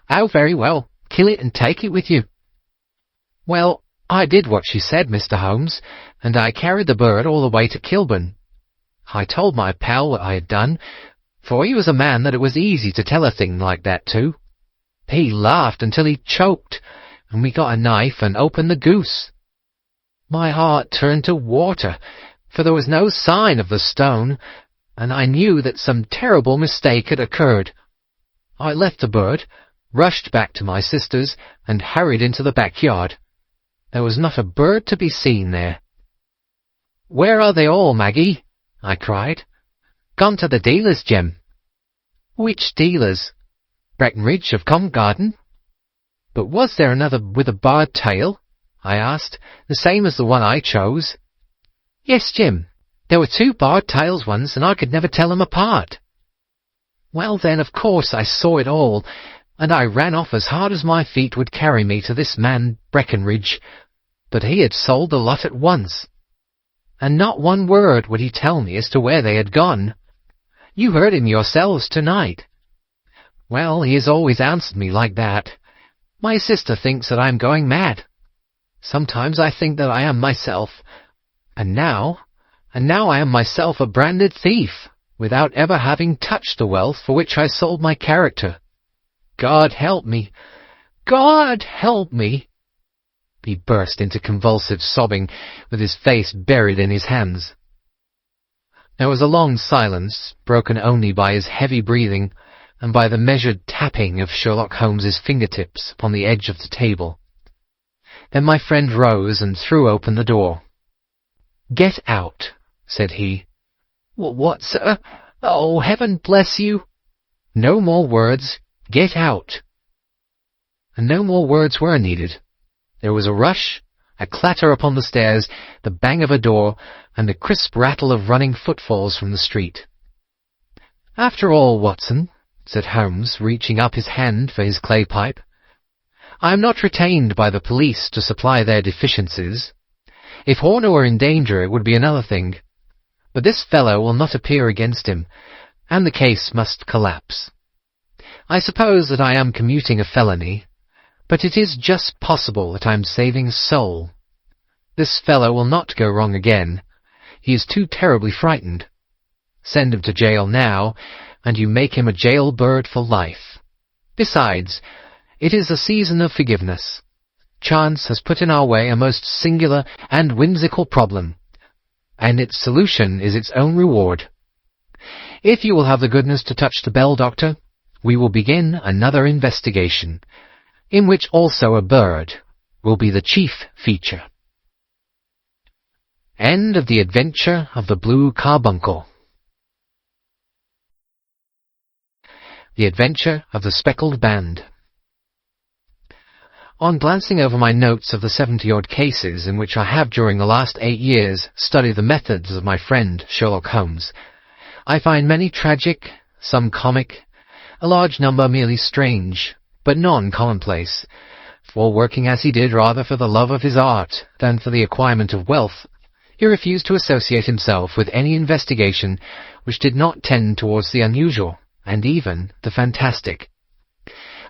"Oh, very well. Kill it and take it with you." Well, I did what she said, Mr. Holmes, and I carried the bird all the way to Kilburn. I told my pal what I had done, for he was a man that it was easy to tell a thing like that to. He laughed until he choked, and we got a knife and opened the goose. My heart turned to water, for there was no sign of the stone, and I knew that some terrible mistake had occurred. I left the bird, rushed back to my sister's, and hurried into the backyard. There was not a bird to be seen there. "Where are they all, Maggie?" I cried. "Gone to the dealers, Jem." "Which dealers?" "Breckenridge of Covent Garden." "But was there another with a barred tail?" I asked, "the same as the one I chose?" "Yes, Jim. There were 2 barred tails once, and I could never tell them apart." Well then, of course I saw it all, and I ran off as hard as my feet would carry me to this man Breckenridge, but he had sold the lot at once, and not one word would he tell me as to where they had gone. You heard him yourselves tonight. Well, he has always answered me like that. My sister thinks that I am going mad. Sometimes I think that I am myself, and now I am myself a branded thief, without ever having touched the wealth for which I sold my character. God help me! God help me!" He burst into convulsive sobbing, with his face buried in his hands. There was a long silence, broken only by his heavy breathing and by the measured tapping of Sherlock Holmes's fingertips upon the edge of the table. Then my friend rose and threw open the door. "Get out," said he. "What, sir? Oh, heaven bless you!" "No more words. Get out." And no more words were needed. There was a rush, a clatter upon the stairs, the bang of a door, and a crisp rattle of running footfalls from the street. "After all, Watson," said Holmes, reaching up his hand for his clay pipe, "I am not retained by the police to supply their deficiencies. If Horner were in danger, it would be another thing. But this fellow will not appear against him, and the case must collapse. I suppose that I am commuting a felony, but it is just possible that I am saving a soul. This fellow will not go wrong again. He is too terribly frightened. Send him to jail now, and you make him a jailbird for life. Besides, it is a season of forgiveness. Chance has put in our way a most singular and whimsical problem, and its solution is its own reward. If you will have the goodness to touch the bell, Doctor, we will begin another investigation, in which also a bird will be the chief feature." End of The Adventure of the Blue Carbuncle. The Adventure of the Speckled Band. On glancing over my notes of the 70-odd cases in which I have during the last 8 years studied the methods of my friend Sherlock Holmes, I find many tragic, some comic, a large number merely strange, but non-commonplace, for working as he did rather for the love of his art than for the acquirement of wealth, he refused to associate himself with any investigation which did not tend towards the unusual, and even the fantastic.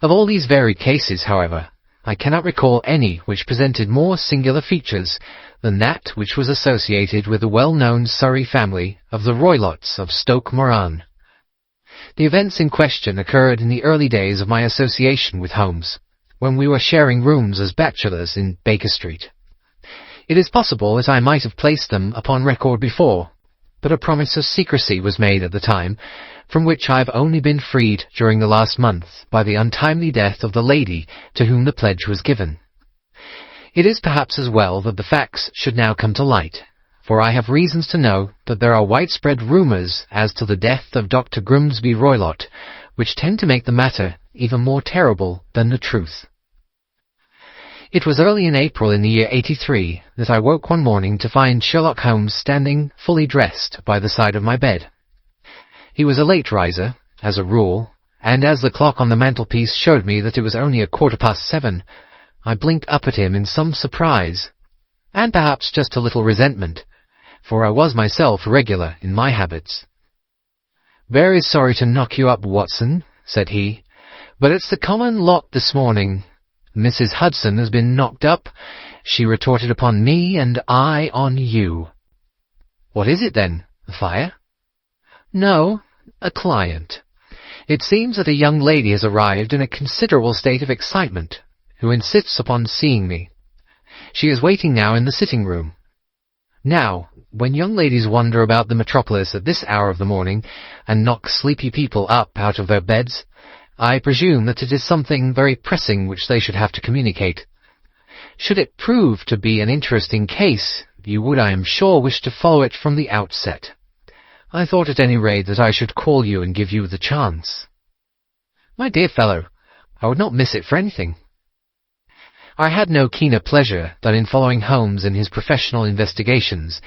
Of all these varied cases, however, I cannot recall any which presented more singular features than that which was associated with the well-known Surrey family of the Roylots of Stoke Moran. The events in question occurred in the early days of my association with Holmes, when we were sharing rooms as bachelors in Baker Street. It is possible that I might have placed them upon record before, but a promise of secrecy was made at the time, from which I have only been freed during the last month by the untimely death of the lady to whom the pledge was given. It is perhaps as well that the facts should now come to light, for I have reasons to know that there are widespread rumours as to the death of Dr. Grimsby Roylott, which tend to make the matter even more terrible than the truth. It was early in April in the year 83 that I woke one morning to find Sherlock Holmes standing fully dressed by the side of my bed. He was a late riser, as a rule, and as the clock on the mantelpiece showed me that it was only 7:15, I blinked up at him in some surprise, and perhaps just a little resentment, for I was myself regular in my habits. "Very sorry to knock you up, Watson," said he, "but it's the common lot this morning. Mrs. Hudson has been knocked up. She retorted upon me, and I on you." "What is it, then? A fire?" "No, a client. It seems that a young lady has arrived in a considerable state of excitement, who insists upon seeing me. She is waiting now in the sitting-room. Now, when young ladies wander about the metropolis at this hour of the morning, and knock sleepy people up out of their beds, I presume that it is something very pressing which they should have to communicate. Should it prove to be an interesting case, you would, I am sure, wish to follow it from the outset. I thought at any rate that I should call you and give you the chance." "My dear fellow, I would not miss it for anything." I had no keener pleasure than in following Holmes in his professional investigations,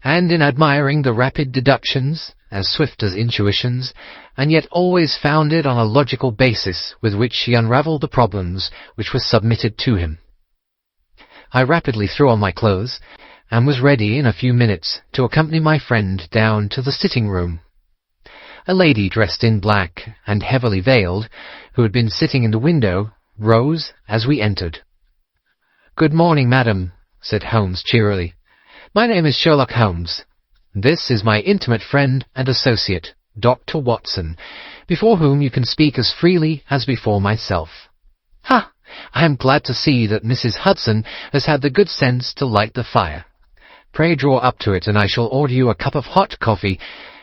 and in admiring the rapid deductions, as swift as intuitions, and yet always founded on a logical basis with which he unravelled the problems which were submitted to him. I rapidly threw on my clothes, and was ready in a few minutes to accompany my friend down to the sitting-room. A lady dressed in black and heavily veiled, who had been sitting in the window, rose as we entered. "Good morning, madam," said Holmes cheerily. "My name is Sherlock Holmes. This is my intimate friend and associate, Dr. Watson, before whom you can speak as freely as before myself. Ha! I am glad to see that Mrs. Hudson has had the good sense to light the fire. Pray draw up to it, and I shall order you a cup of hot coffee,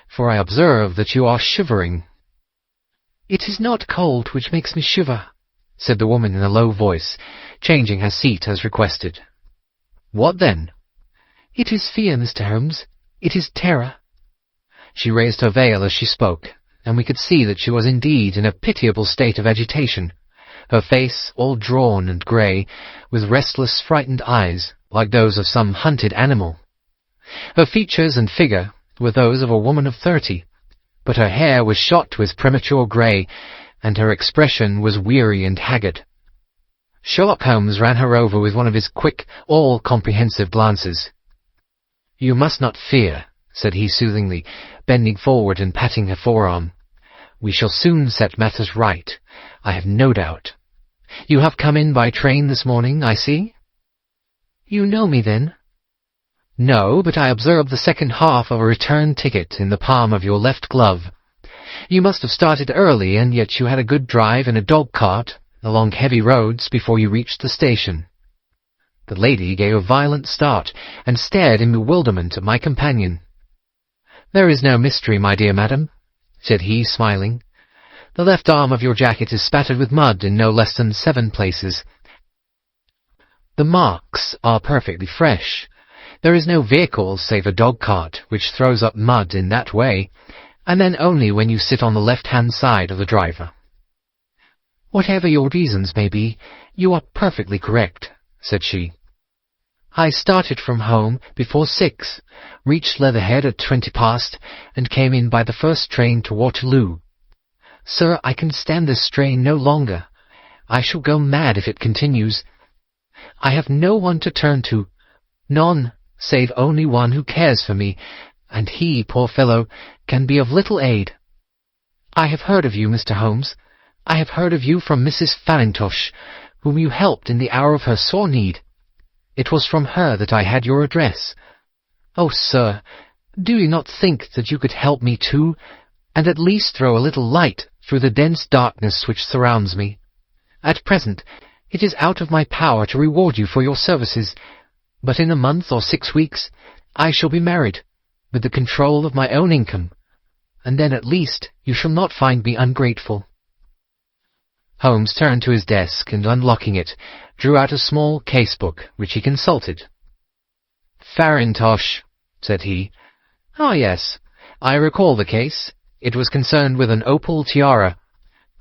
for I observe that you are shivering." "It is not cold which makes me shiver," said the woman in a low voice, changing her seat as requested. "What then?" "It is fear, Mr. Holmes. It is terror." She raised her veil as she spoke, and we could see that she was indeed in a pitiable state of agitation, her face all drawn and grey, with restless, frightened eyes, like those of some hunted animal. Her features and figure were those of a woman of 30, but her hair was shot with premature grey, and her expression was weary and haggard. Sherlock Holmes ran her over with one of his quick, all-comprehensive glances. "You must not fear," said he soothingly, bending forward and patting her forearm. "We shall soon set matters right, I have no doubt. You have come in by train this morning, I see?" "You know me, then?" "No, but I observed the second half of a return ticket in the palm of your left glove. You must have started early, and yet you had a good drive in a dog-cart along heavy roads before you reached the station." The lady gave a violent start, and stared in bewilderment at my companion. "There is no mystery, my dear madam," said he, smiling. "The left arm of your jacket is spattered with mud in no less than 7 places. The marks are perfectly fresh. There is no vehicle save a dog-cart which throws up mud in that way, and then only when you sit on the left-hand side of the driver." "Whatever your reasons may be, you are perfectly correct," said she. "I started from home before 6, reached Leatherhead at 20 past, and came in by the first train to Waterloo. Sir, I can stand this strain no longer. I shall go mad if it continues. I have no one to turn to, none, save only one who cares for me, and he, poor fellow, can be of little aid. I have heard of you, Mr. Holmes. I have heard of you from Mrs. Falintosh, whom you helped in the hour of her sore need. It was from her that I had your address. Oh, sir, do you not think that you could help me too, and at least throw a little light through the dense darkness which surrounds me? At present, it is out of my power to reward you for your services, but in a month or 6 weeks I shall be married, with the control of my own income, and then at least you shall not find me ungrateful." Holmes turned to his desk, and unlocking it, drew out a small case-book, which he consulted. "Farintosh," said he. "Ah, yes, I recall the case. It was concerned with an opal tiara.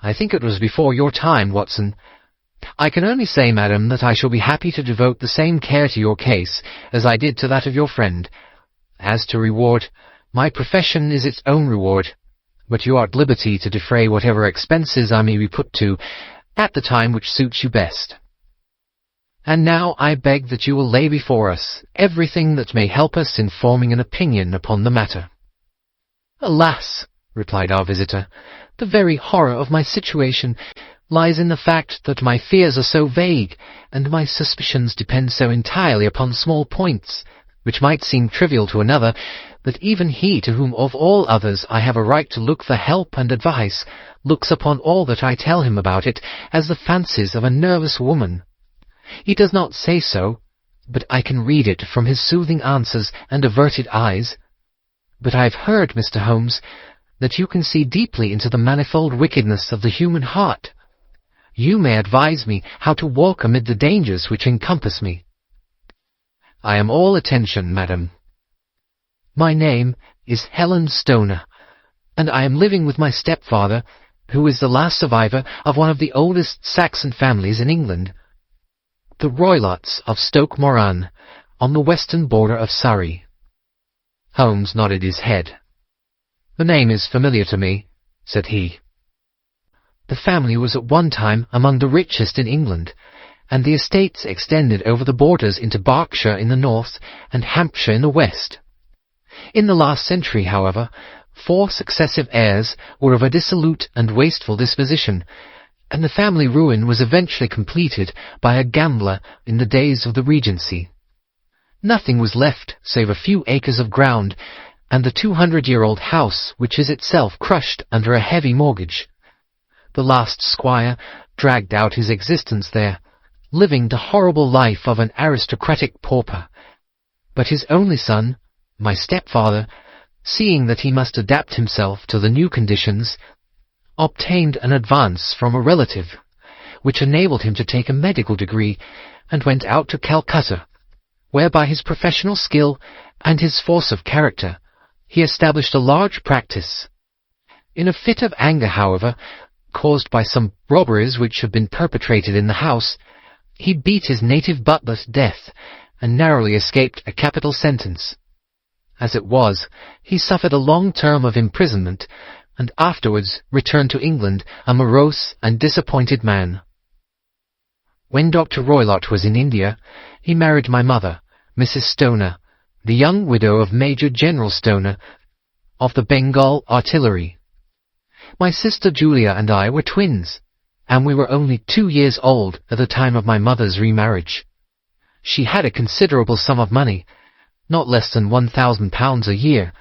I think it was before your time, Watson. I can only say, madam, that I shall be happy to devote the same care to your case as I did to that of your friend. As to reward, my profession is its own reward, but you are at liberty to defray whatever expenses I may be put to at the time which suits you best. And now I beg that you will lay before us everything that may help us in forming an opinion upon the matter." "Alas," replied our visitor, "the very horror of my situation lies in the fact that my fears are so vague, and my suspicions depend so entirely upon small points, which might seem trivial to another, that even he to whom of all others I have a right to look for help and advice looks upon all that I tell him about it as the fancies of a nervous woman. He does not say so, but I can read it from his soothing answers and averted eyes. But I have heard, Mr. Holmes, that you can see deeply into the manifold wickedness of the human heart. You may advise me how to walk amid the dangers which encompass me." I am all attention, madam. My name is Helen Stoner, and I am living with my stepfather, who is the last survivor of one of the oldest Saxon families in England, the Roylotts of Stoke Moran, on the western border of Surrey. Holmes nodded his head. The name is familiar to me, said he. The family was at one time among the richest in England, and the estates extended over the borders into Berkshire in the north and Hampshire in the west. In the last century, however, 4 successive heirs were of a dissolute and wasteful disposition, and the family ruin was eventually completed by a gambler in the days of the Regency. Nothing was left save a few acres of ground and the 200-year-old house, which is itself crushed under a heavy mortgage. The last squire dragged out his existence there, living the horrible life of an aristocratic pauper. But his only son, my stepfather, seeing that he must adapt himself to the new conditions, obtained an advance from a relative, which enabled him to take a medical degree, and went out to Calcutta, where by his professional skill and his force of character he established a large practice. In a fit of anger, however, caused by some robberies which had been perpetrated in the house, he beat his native butler to death, and narrowly escaped a capital sentence. As it was, he suffered a long term of imprisonment, and afterwards returned to England a morose and disappointed man. When Dr. Roylott was in India, he married my mother, Mrs. Stoner, the young widow of Major General Stoner, of the Bengal Artillery. My sister Julia and I were twins, and we were only 2 years old at the time of my mother's remarriage. She had a considerable sum of money, not less than £1,000 a year,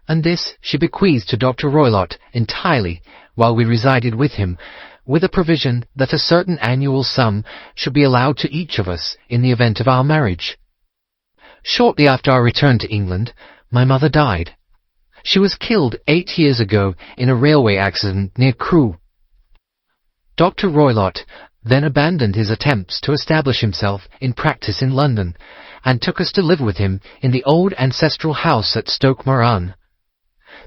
and this she bequeathed to Dr. Roylott entirely while we resided with him, with a provision that a certain annual sum should be allowed to each of us in the event of our marriage. Shortly after our return to England, my mother died. She was killed 8 years ago in a railway accident near Crewe. Dr. Roylott then abandoned his attempts to establish himself in practice in London, and took us to live with him in the old ancestral house at Stoke Moran.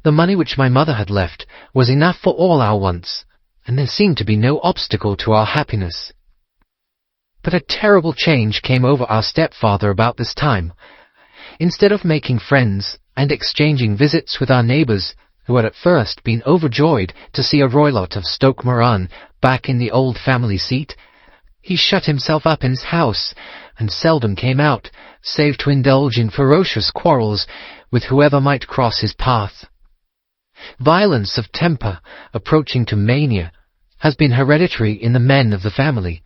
The money which my mother had left was enough for all our wants, and there seemed to be no obstacle to our happiness. But a terrible change came over our stepfather about this time. Instead of making friends and exchanging visits with our neighbours, who had at first been overjoyed to see a Roylott of Stoke Moran back in the old family seat, he shut himself up in his house, and seldom came out, save to indulge in ferocious quarrels with whoever might cross his path. Violence of temper, approaching to mania, has been hereditary in the men of the family,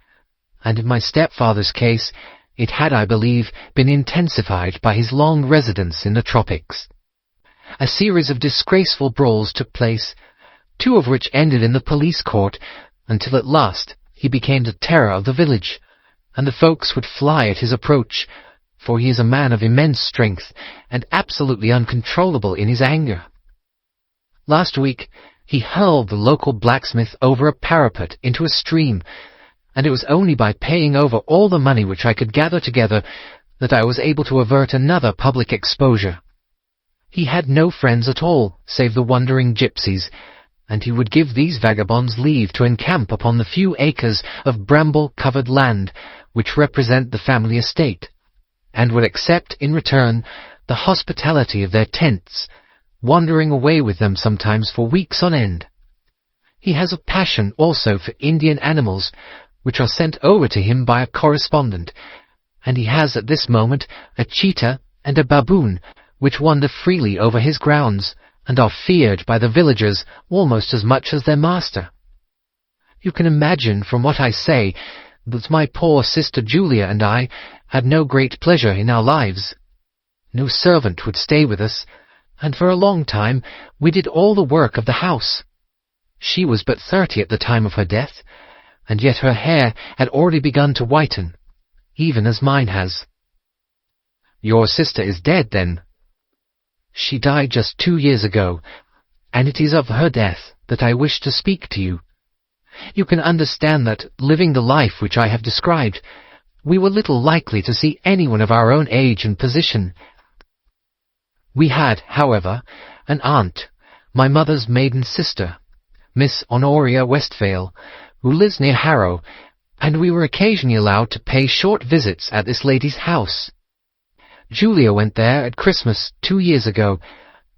and in my stepfather's case it had, I believe, been intensified by his long residence in the tropics. A series of disgraceful brawls took place, 2 of which ended in the police court, until at last he became the terror of the village, and the folks would fly at his approach, for he is a man of immense strength and absolutely uncontrollable in his anger. Last week he hurled the local blacksmith over a parapet into a stream, and it was only by paying over all the money which I could gather together that I was able to avert another public exposure. He had no friends at all, save the wandering gypsies, and he would give these vagabonds leave to encamp upon the few acres of bramble-covered land which represent the family estate, and would accept in return the hospitality of their tents, wandering away with them sometimes for weeks on end. He has a passion also for Indian animals, which are sent over to him by a correspondent, and he has at this moment a cheetah and a baboon which wander freely over his grounds, and are feared by the villagers almost as much as their master. You can imagine from what I say that my poor sister Julia and I had no great pleasure in our lives. No servant would stay with us, and for a long time we did all the work of the house. She was but 30 at the time of her death, and yet her hair had already begun to whiten, even as mine has. Your sister is dead, then? She died just 2 years ago, and it is of her death that I wish to speak to you. You can understand that, living the life which I have described, we were little likely to see anyone of our own age and position. We had, however, an aunt, my mother's maiden sister, Miss Honoria Westphale, who lives near Harrow, and we were occasionally allowed to pay short visits at this lady's house. Julia went there at Christmas 2 years ago,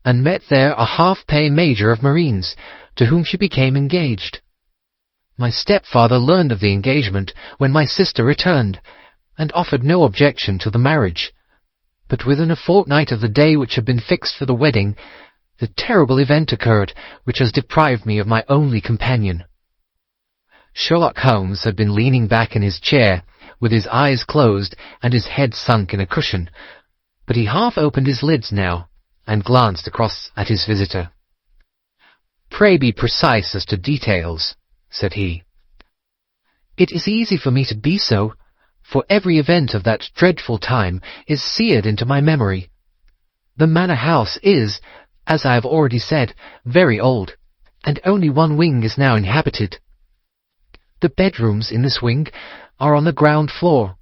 and met there a half-pay major of Marines, to whom she became engaged. My stepfather learned of the engagement when my sister returned, and offered no objection to the marriage. But within a fortnight of the day which had been fixed for the wedding, the terrible event occurred which has deprived me of my only companion. Sherlock Holmes had been leaning back in his chair, with his eyes closed and his head sunk in a cushion, but he half opened his lids now, and glanced across at his visitor. "Pray be precise as to details," said he. "It is easy for me to be so, for every event of that dreadful time is seared into my memory. The manor house is, as I have already said, very old, and only one wing is now inhabited. The bedrooms in this wing are on the ground floor,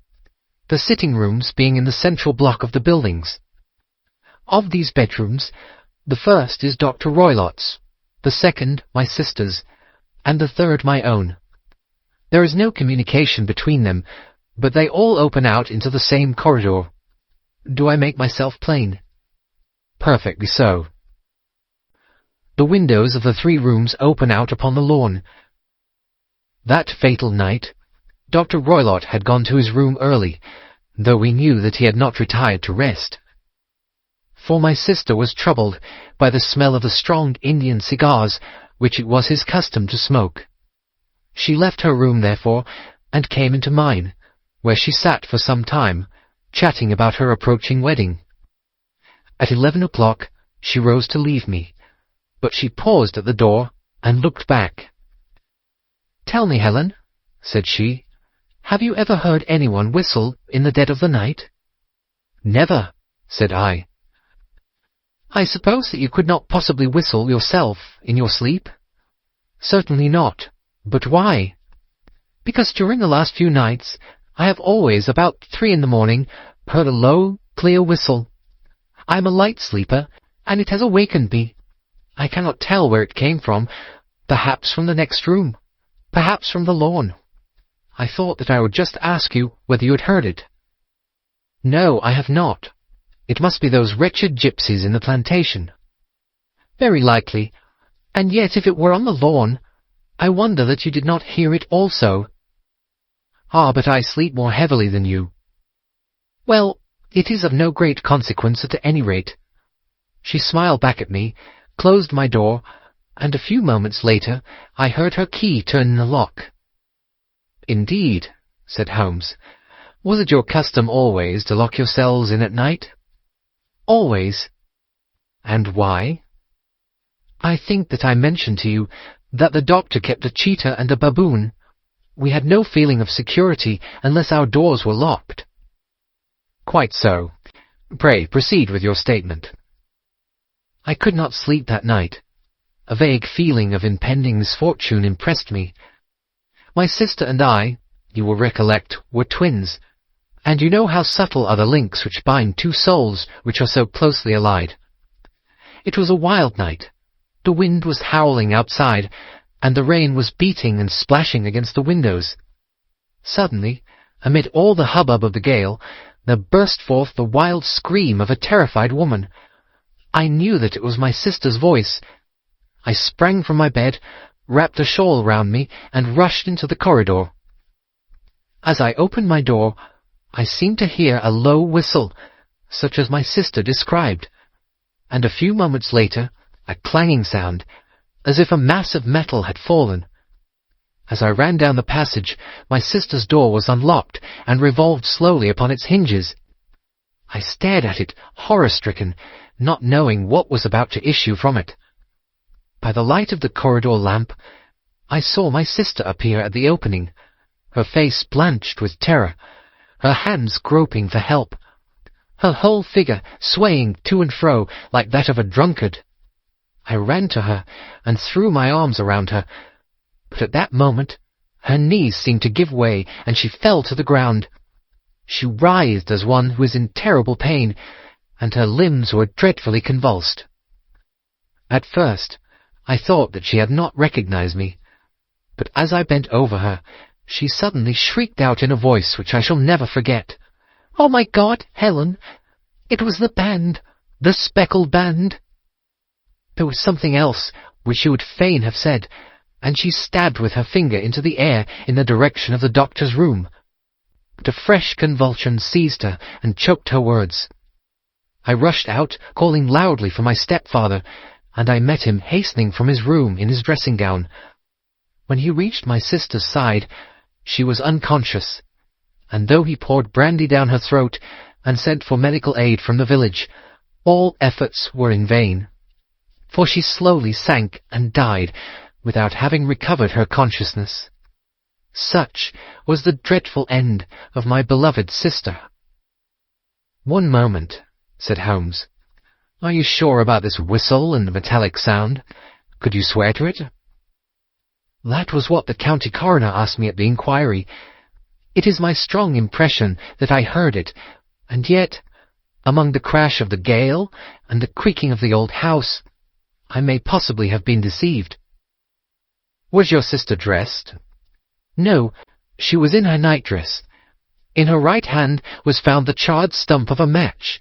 the sitting-rooms being in the central block of the buildings. Of these bedrooms, the first is Dr. Roylott's, the second my sister's, and the third my own. There is no communication between them, but they all open out into the same corridor. Do I make myself plain?" "Perfectly so." "The windows of the 3 rooms open out upon the lawn. That fatal night, Dr. Roylott had gone to his room early, though we knew that he had not retired to rest. For my sister was troubled by the smell of the strong Indian cigars which it was his custom to smoke. She left her room, therefore, and came into mine, where she sat for some time, chatting about her approaching wedding. At 11 o'clock she rose to leave me, but she paused at the door and looked back. "Tell me, Helen," said she, "have you ever heard anyone whistle in the dead of the night?" "Never," said I. "I suppose that you could not possibly whistle yourself in your sleep?" "Certainly not. But why?" "Because during the last few nights I have always, about 3 in the morning, heard a low, clear whistle. I am a light sleeper, and it has awakened me. I cannot tell where it came from, perhaps from the next room, perhaps from the lawn. I thought that I would just ask you whether you had heard it." "No, I have not. It must be those wretched gypsies in the plantation." "Very likely, and yet if it were on the lawn, I wonder that you did not hear it also." "Ah, but I sleep more heavily than you." "Well, it is of no great consequence at any rate." She smiled back at me, closed my door, and a few moments later I heard her key turn in the lock. "Indeed," said Holmes. "Was it your custom always to lock yourselves in at night?" "Always." "And why?" "I think that I mentioned to you that the doctor kept a cheetah and a baboon. We had no feeling of security unless our doors were locked." "Quite so. Pray proceed with your statement." "I could not sleep that night. A vague feeling of impending misfortune impressed me. My sister and I, you will recollect, were twins, and you know how subtle are the links which bind 2 souls which are so closely allied. It was a wild night. The wind was howling outside, and the rain was beating and splashing against the windows. Suddenly, amid all the hubbub of the gale, there burst forth the wild scream of a terrified woman. I knew that it was my sister's voice. I sprang from my bed, wrapped a shawl round me, and rushed into the corridor. As I opened my door, I seemed to hear a low whistle, such as my sister described, and a few moments later a clanging sound, as if a mass of metal had fallen. As I ran down the passage, my sister's door was unlocked and revolved slowly upon its hinges. I stared at it, horror-stricken, not knowing what was about to issue from it. By the light of the corridor lamp, I saw my sister appear at the opening, her face blanched with terror, her hands groping for help, her whole figure swaying to and fro like that of a drunkard. I ran to her and threw my arms around her, but at that moment her knees seemed to give way and she fell to the ground. She writhed as one who is in terrible pain, and her limbs were dreadfully convulsed. At first, I thought that she had not recognized me, but as I bent over her, she suddenly shrieked out in a voice which I shall never forget, "Oh, my God, Helen! It was the band, the speckled band!" There was something else which she would fain have said, and she stabbed with her finger into the air in the direction of the doctor's room. But a fresh convulsion seized her and choked her words. I rushed out, calling loudly for my stepfather, and I met him hastening from his room in his dressing-gown. When he reached my sister's side, she was unconscious, and though he poured brandy down her throat and sent for medical aid from the village, all efforts were in vain, for she slowly sank and died without having recovered her consciousness. Such was the dreadful end of my beloved sister. "One moment," said Holmes. "Are you sure about this whistle and the metallic sound? Could you swear to it?" "That was what the county coroner asked me at the inquiry. It is my strong impression that I heard it, and yet, among the crash of the gale and the creaking of the old house, I may possibly have been deceived." "Was your sister dressed?" "No, she was in her nightdress. In her right hand was found the charred stump of a match,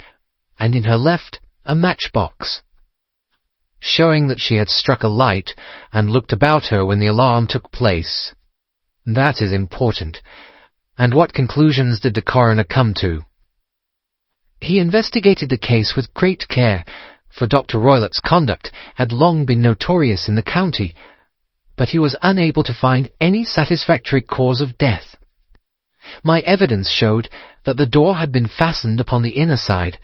and in her left a matchbox, showing that she had struck a light and looked about her when the alarm took place. That is important. And what conclusions did the coroner come to?" "He investigated the case with great care, for Dr. Roylott's conduct had long been notorious in the county, but he was unable to find any satisfactory cause of death. My evidence showed that the door had been fastened upon the inner side,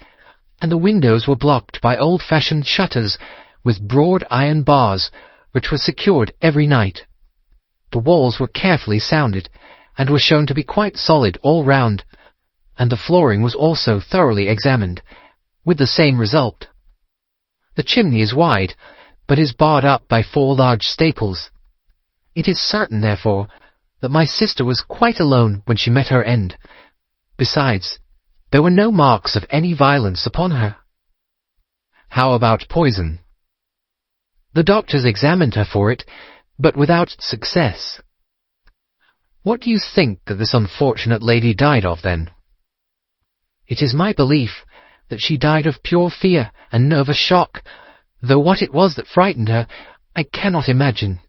and the windows were blocked by old-fashioned shutters with broad iron bars, which were secured every night. The walls were carefully sounded, and were shown to be quite solid all round, and the flooring was also thoroughly examined, with the same result. The chimney is wide, but is barred up by 4 large staples. It is certain, therefore, that my sister was quite alone when she met her end. Besides, there were no marks of any violence upon her." "How about poison?" "The doctors examined her for it, but without success." "What do you think that this unfortunate lady died of, then?" "It is my belief that she died of pure fear and nervous shock, though what it was that frightened her, I cannot imagine."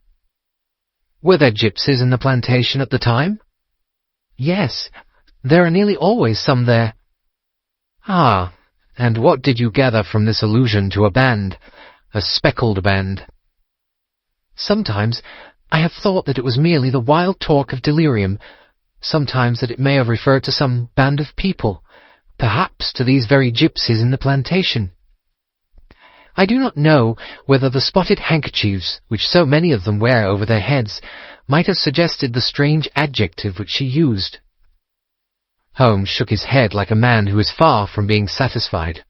"Were there gypsies in the plantation at the time?" "Yes, there are nearly always some there." "Ah, and what did you gather from this allusion to a band, a speckled band?" "Sometimes I have thought that it was merely the wild talk of delirium, sometimes that it may have referred to some band of people, perhaps to these very gypsies in the plantation. I do not know whether the spotted handkerchiefs, which so many of them wear over their heads, might have suggested the strange adjective which she used." Holmes shook his head like a man who is far from being satisfied.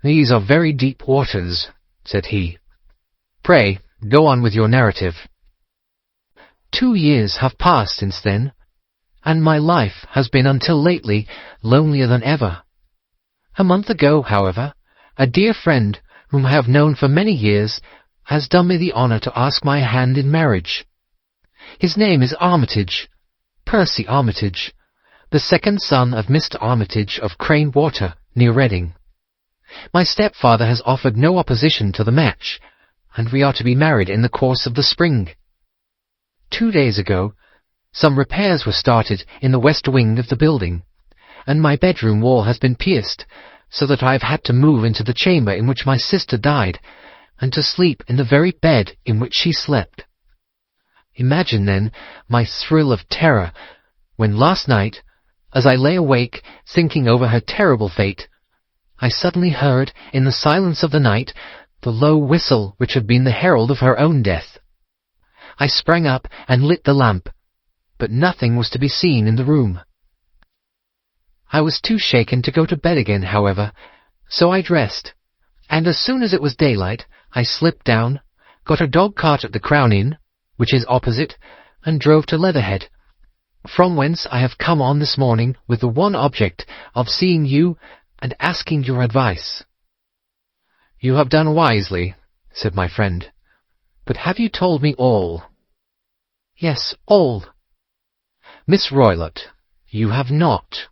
"These are very deep waters," said he. "Pray, go on with your narrative." 2 years have passed since then, and my life has been until lately lonelier than ever. A month ago, however, a dear friend, whom I have known for many years, has done me the honour to ask my hand in marriage. His name is Armitage, Percy Armitage, the second son of Mr. Armitage of Crane Water, near Reading. My stepfather has offered no opposition to the match, and we are to be married in the course of the spring. 2 days ago, some repairs were started in the west wing of the building, and my bedroom wall has been pierced, so that I have had to move into the chamber in which my sister died, and to sleep in the very bed in which she slept. Imagine, then, my thrill of terror when last night, as I lay awake thinking over her terrible fate, I suddenly heard, in the silence of the night, the low whistle which had been the herald of her own death. I sprang up and lit the lamp, but nothing was to be seen in the room. I was too shaken to go to bed again, however, so I dressed, and as soon as it was daylight, I slipped down, got a dog-cart at the Crown Inn, which is opposite, and drove to Leatherhead, from whence I have come on this morning with the one object of seeing you and asking your advice." "You have done wisely," said my friend. "But have you told me all?" "Yes, all." "Miss Roylott, you have not.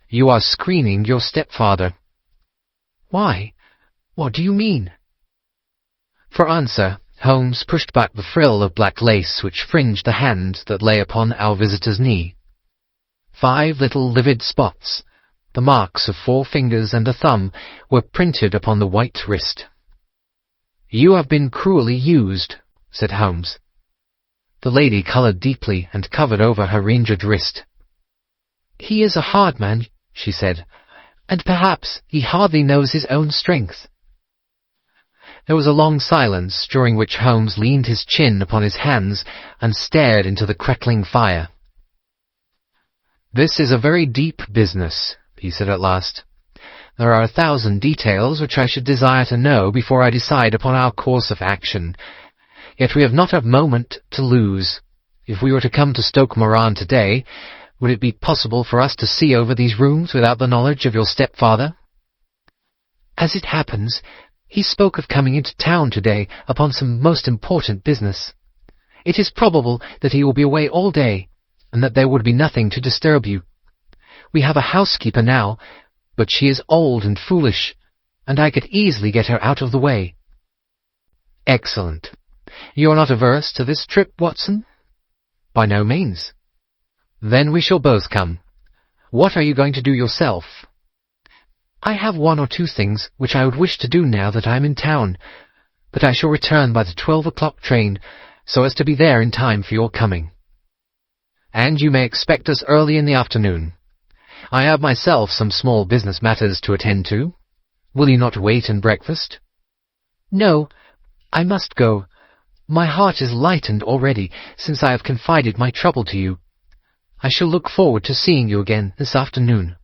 You are screening your stepfather." "Why? What do you mean?" For answer, Holmes pushed back the frill of black lace which fringed the hand that lay upon our visitor's knee. 5 little livid spots, the marks of 4 fingers and a thumb, were printed upon the white wrist. "You have been cruelly used," said Holmes. The lady coloured deeply and covered over her injured wrist. "He is a hard man," she said, "and perhaps he hardly knows his own strength." There was a long silence, during which Holmes leaned his chin upon his hands and stared into the crackling fire. "This is a very deep business," he said at last. "There are 1,000 details which I should desire to know before I decide upon our course of action. Yet we have not a moment to lose. If we were to come to Stoke Moran today, would it be possible for us to see over these rooms without the knowledge of your stepfather?" "As it happens, he spoke of coming into town today upon some most important business. It is probable that he will be away all day, and that there would be nothing to disturb you. We have a housekeeper now, but she is old and foolish, and I could easily get her out of the way." "Excellent. You are not averse to this trip, Watson?" "By no means." "Then we shall both come. What are you going to do yourself?" "I have 1 or 2 things which I would wish to do now that I am in town, but I shall return by the 12 o'clock train, so as to be there in time for your coming." "And you may expect us early in the afternoon. I have myself some small business matters to attend to. Will you not wait and breakfast?" "No, I must go. My heart is lightened already, since I have confided my trouble to you. I shall look forward to seeing you again this afternoon."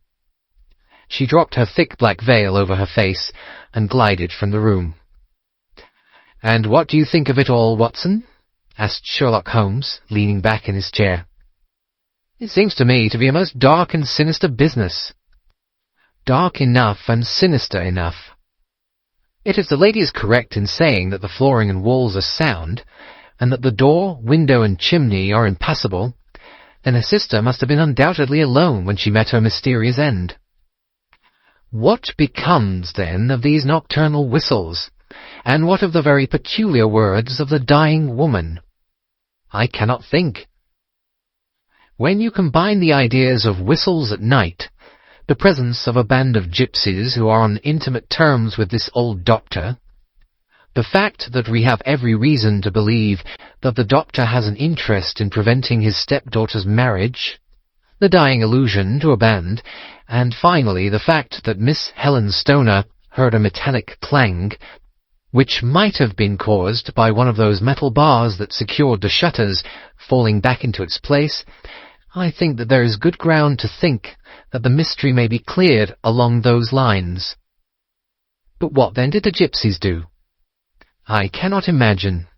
She dropped her thick black veil over her face and glided from the room. "And what do you think of it all, Watson?" asked Sherlock Holmes, leaning back in his chair. "It seems to me to be a most dark and sinister business." "Dark enough and sinister enough. Yet if the lady is correct in saying that the flooring and walls are sound, and that the door, window, and chimney are impassable, then her sister must have been undoubtedly alone when she met her mysterious end. What becomes, then, of these nocturnal whistles, and what of the very peculiar words of the dying woman? I cannot think. When you combine the ideas of whistles at night, the presence of a band of gypsies who are on intimate terms with this old doctor, the fact that we have every reason to believe that the doctor has an interest in preventing his stepdaughter's marriage, the dying allusion to a band, and finally the fact that Miss Helen Stoner heard a metallic clang, which might have been caused by one of those metal bars that secured the shutters falling back into its place, I think that there is good ground to think that the mystery may be cleared along those lines. But what then did the gypsies do? I cannot imagine.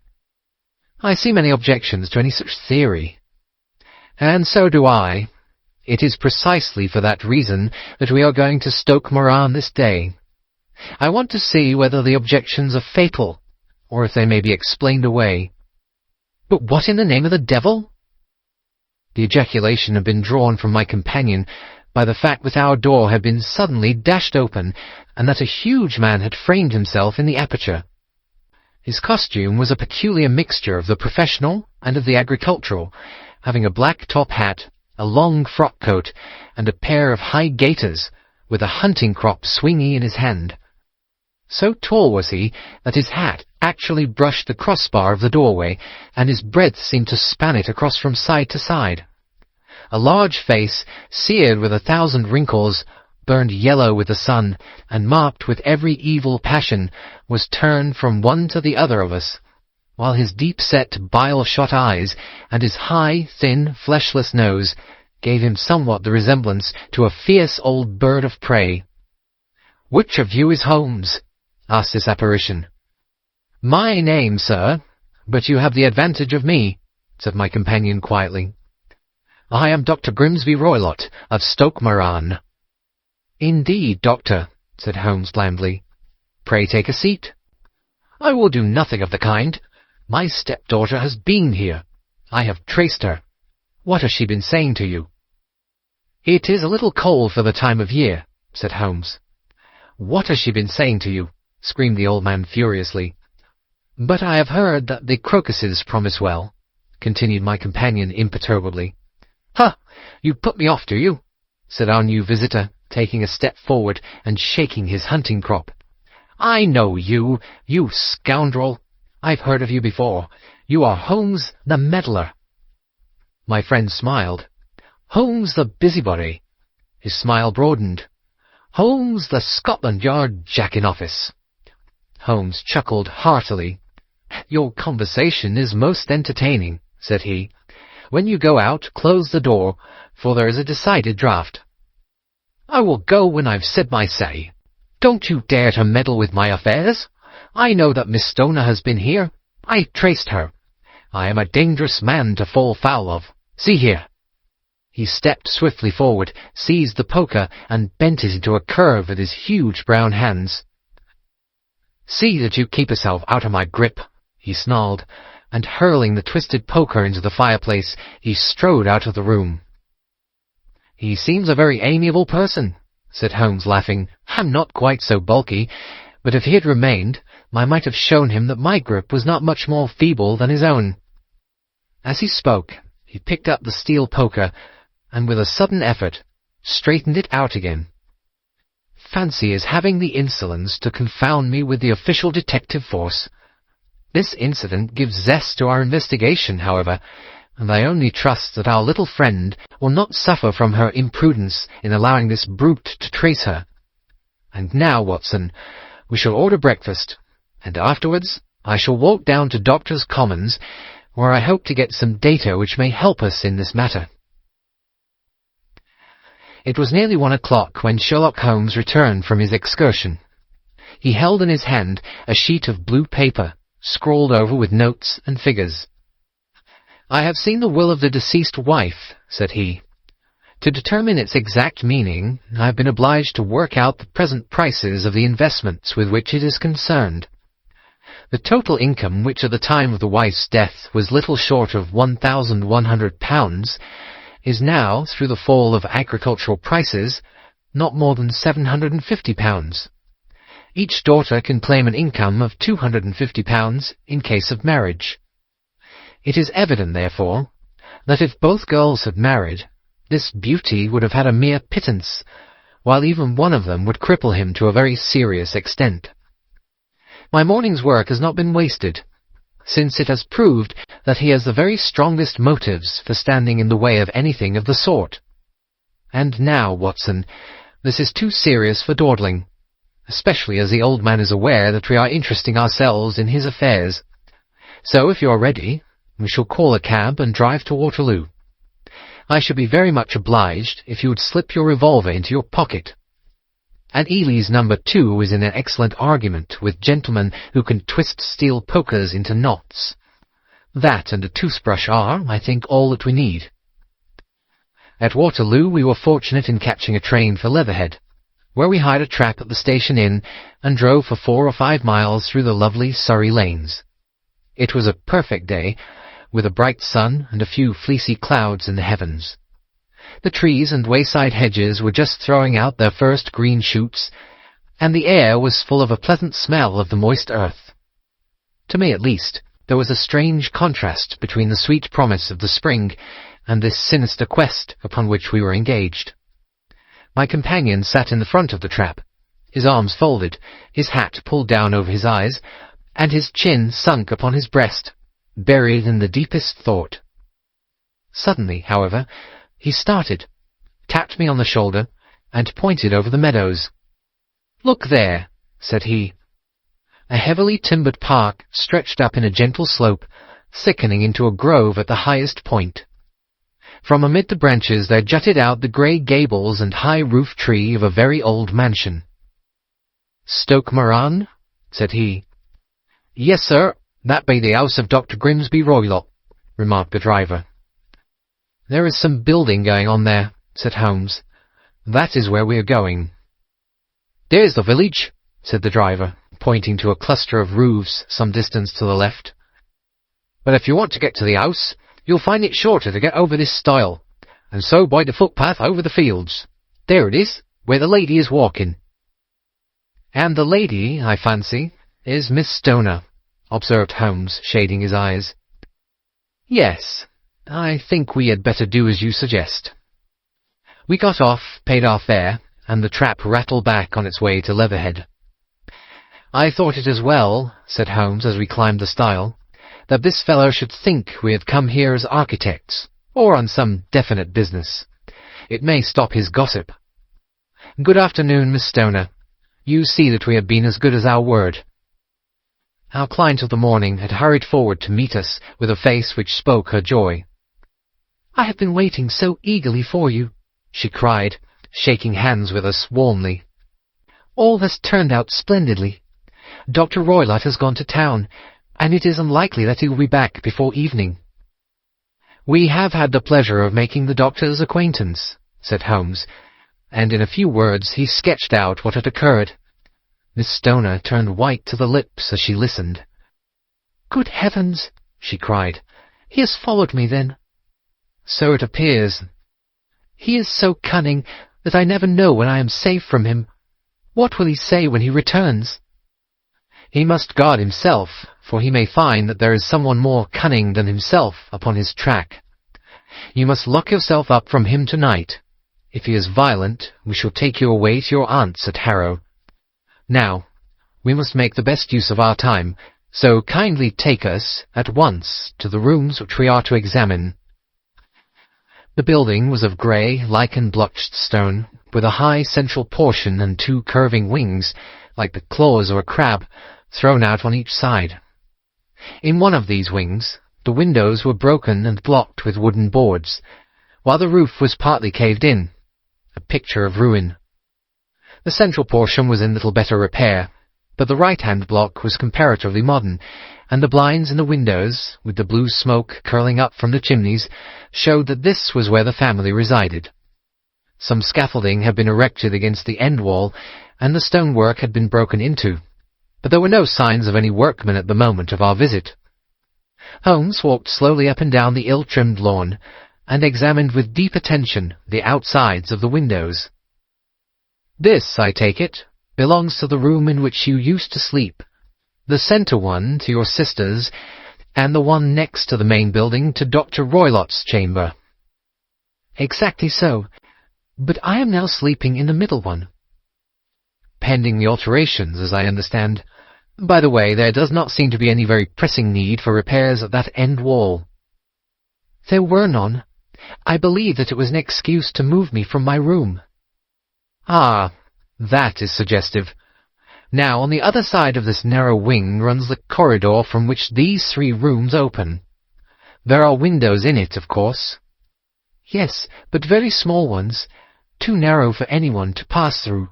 I see many objections to any such theory. And so do I. It is precisely for that reason that we are going to Stoke Moran this day. I want to see whether the objections are fatal, or if they may be explained away. But what in the name of the devil? The ejaculation had been drawn from my companion by the fact that our door had been suddenly dashed open, and that a huge man had framed himself in the aperture. His costume was a peculiar mixture of the professional and of the agricultural, having a black top hat, a long frock coat, and a pair of high gaiters, with a hunting crop swinging in his hand. So tall was he that his hat actually brushed the crossbar of the doorway, and his breadth seemed to span it across from side to side. A large face, seared with 1,000 wrinkles, burned yellow with the sun, and marked with every evil passion, was turned from one to the other of us, while his deep-set, bile-shot eyes, and his high, thin, fleshless nose, gave him somewhat the resemblance to a fierce old bird of prey. "Which of you is Holmes?" asked this apparition. "My name, sir, but you have the advantage of me," said my companion quietly. I am Dr. Grimsby Roylott of Stoke Moran." "Indeed, doctor," said Holmes blandly. "Pray take a seat." "I will do nothing of the kind. My stepdaughter has been here. I have traced her. What has she been saying to you?" "It is a little cold for the time of year," said Holmes. "What has she been saying to you?" screamed the old man furiously. "But I have heard that the crocuses promise well," continued my companion imperturbably. "Ha! You put me off, do you?" said our new visitor, taking a step forward and shaking his hunting crop. "I know you, you scoundrel. I've heard of you before. You are Holmes the meddler." My friend smiled. "Holmes the busybody." His smile broadened. "Holmes the Scotland Yard jack-in-office." Holmes chuckled heartily. "Your conversation is most entertaining," said he. "When you go out, close the door, for there is a decided draught." "I will go when I've said my say. Don't you dare to meddle with my affairs. I know that Miss Stoner has been here. I traced her. I am a dangerous man to fall foul of. See here." He stepped swiftly forward, seized the poker, and bent it into a curve with his huge brown hands. "See that you keep yourself out of my grip," he snarled, and hurling the twisted poker into the fireplace, he strode out of the room. "He seems a very amiable person," said Holmes, laughing. "I'm not quite so bulky, but if he had remained, I might have shown him that my grip was not much more feeble than his own." As he spoke, he picked up the steel poker, and with a sudden effort, straightened it out again. "Fancy his having the insolence to confound me with the official detective force. This incident gives zest to our investigation, however, and I only trust that our little friend will not suffer from her imprudence in allowing this brute to trace her. And now, Watson, we shall order breakfast, and afterwards I shall walk down to Doctors' Commons, where I hope to get some data which may help us in this matter." It was nearly 1 o'clock when Sherlock Holmes returned from his excursion. He held in his hand a sheet of blue paper, scrawled over with notes and figures. "I have seen the will of the deceased wife," said he. "To determine its exact meaning, I have been obliged to work out the present prices of the investments with which it is concerned. The total income, which at the time of the wife's death was little short of £1,100, is now, through the fall of agricultural prices, not more than £750. Each daughter can claim an income of £250 in case of marriage. It is evident, therefore, that if both girls had married, this beauty would have had a mere pittance, while even one of them would cripple him to a very serious extent. My morning's work has not been wasted, since it has proved that he has the very strongest motives for standing in the way of anything of the sort. And now, Watson, this is too serious for dawdling, especially as the old man is aware that we are interesting ourselves in his affairs. So, if you are ready, we shall call a cab and drive to Waterloo. I should be very much obliged if you would slip your revolver into your pocket. And Ely's number 2 is in an excellent argument with gentlemen who can twist steel pokers into knots. That and a toothbrush are, I think, all that we need." At Waterloo we were fortunate in catching a train for Leatherhead, where we hired a trap at the station inn and drove for 4 or 5 miles through the lovely Surrey lanes. It was a perfect day, with a bright sun and a few fleecy clouds in the heavens. The trees and wayside hedges were just throwing out their first green shoots, and the air was full of a pleasant smell of the moist earth. To me, at least, there was a strange contrast between the sweet promise of the spring and this sinister quest upon which we were engaged. My companion sat in the front of the trap, his arms folded, his hat pulled down over his eyes, and his chin sunk upon his breast, buried in the deepest thought. Suddenly, however, he started, tapped me on the shoulder, and pointed over the meadows. "Look there," said he. A heavily timbered park stretched up in a gentle slope, thickening into a grove at the highest point. From amid the branches there jutted out the grey gables and high roof tree of a very old mansion. "Stoke Moran?" said he. "Yes, sir, that be the house of Dr. Grimsby Roylott," remarked the driver. "There is some building going on there," said Holmes. "That is where we are going." "There's the village," said the driver, pointing to a cluster of roofs some distance to the left. "But if you want to get to the house, you'll find it shorter to get over this stile, and so by the footpath over the fields. There it is, where the lady is walking." "And the lady, I fancy, is Miss Stoner," observed Holmes, shading his eyes. "Yes, I think we had better do as you suggest." We got off, paid our fare, and the trap rattled back on its way to Leatherhead. "I thought it as well," said Holmes as we climbed the stile, "that this fellow should think we had come here as architects, or on some definite business. It may stop his gossip. Good afternoon, Miss Stoner. You see that we have been as good as our word." Our client of the morning had hurried forward to meet us with a face which spoke her joy. "I have been waiting so eagerly for you," she cried, shaking hands with us warmly. "All has turned out splendidly. Dr. Roylott has gone to town, and it is unlikely that he will be back before evening." "We have had the pleasure of making the doctor's acquaintance," said Holmes, and in a few words he sketched out what had occurred. Miss Stoner turned white to the lips as she listened. "Good heavens!" she cried. "He has followed me, then?" "So it appears." "He is so cunning that I never know when I am safe from him. What will he say when he returns?" "He must guard himself, for he may find that there is someone more cunning than himself upon his track. You must lock yourself up from him tonight. If he is violent, we shall take you away to your aunt's at Harrow. Now, we must make the best use of our time, so kindly take us at once to the rooms which we are to examine." The building was of grey, lichen-blotched stone, with a high central portion and two curving wings, like the claws of a crab, thrown out on each side. In one of these wings, the windows were broken and blocked with wooden boards, while the roof was partly caved in, a picture of ruin. The central portion was in little better repair, but the right-hand block was comparatively modern, and the blinds in the windows, with the blue smoke curling up from the chimneys, showed that this was where the family resided. Some scaffolding had been erected against the end wall, and the stonework had been broken into, but there were no signs of any workmen at the moment of our visit. Holmes walked slowly up and down the ill-trimmed lawn, and examined with deep attention the outsides of the windows. "This, I take it, belongs to the room in which you used to sleep, the centre one to your sister's, and the one next to the main building to Dr. Roylott's chamber." "Exactly so, but I am now sleeping in the middle one." "Pending the alterations, as I understand. By the way, there does not seem to be any very pressing need for repairs at that end wall." "There were none. I believe that it was an excuse to move me from my room." "Ah, that is suggestive. Now, on the other side of this narrow wing runs the corridor from which these 3 rooms open. There are windows in it, of course." "Yes, but very small ones, too narrow for anyone to pass through."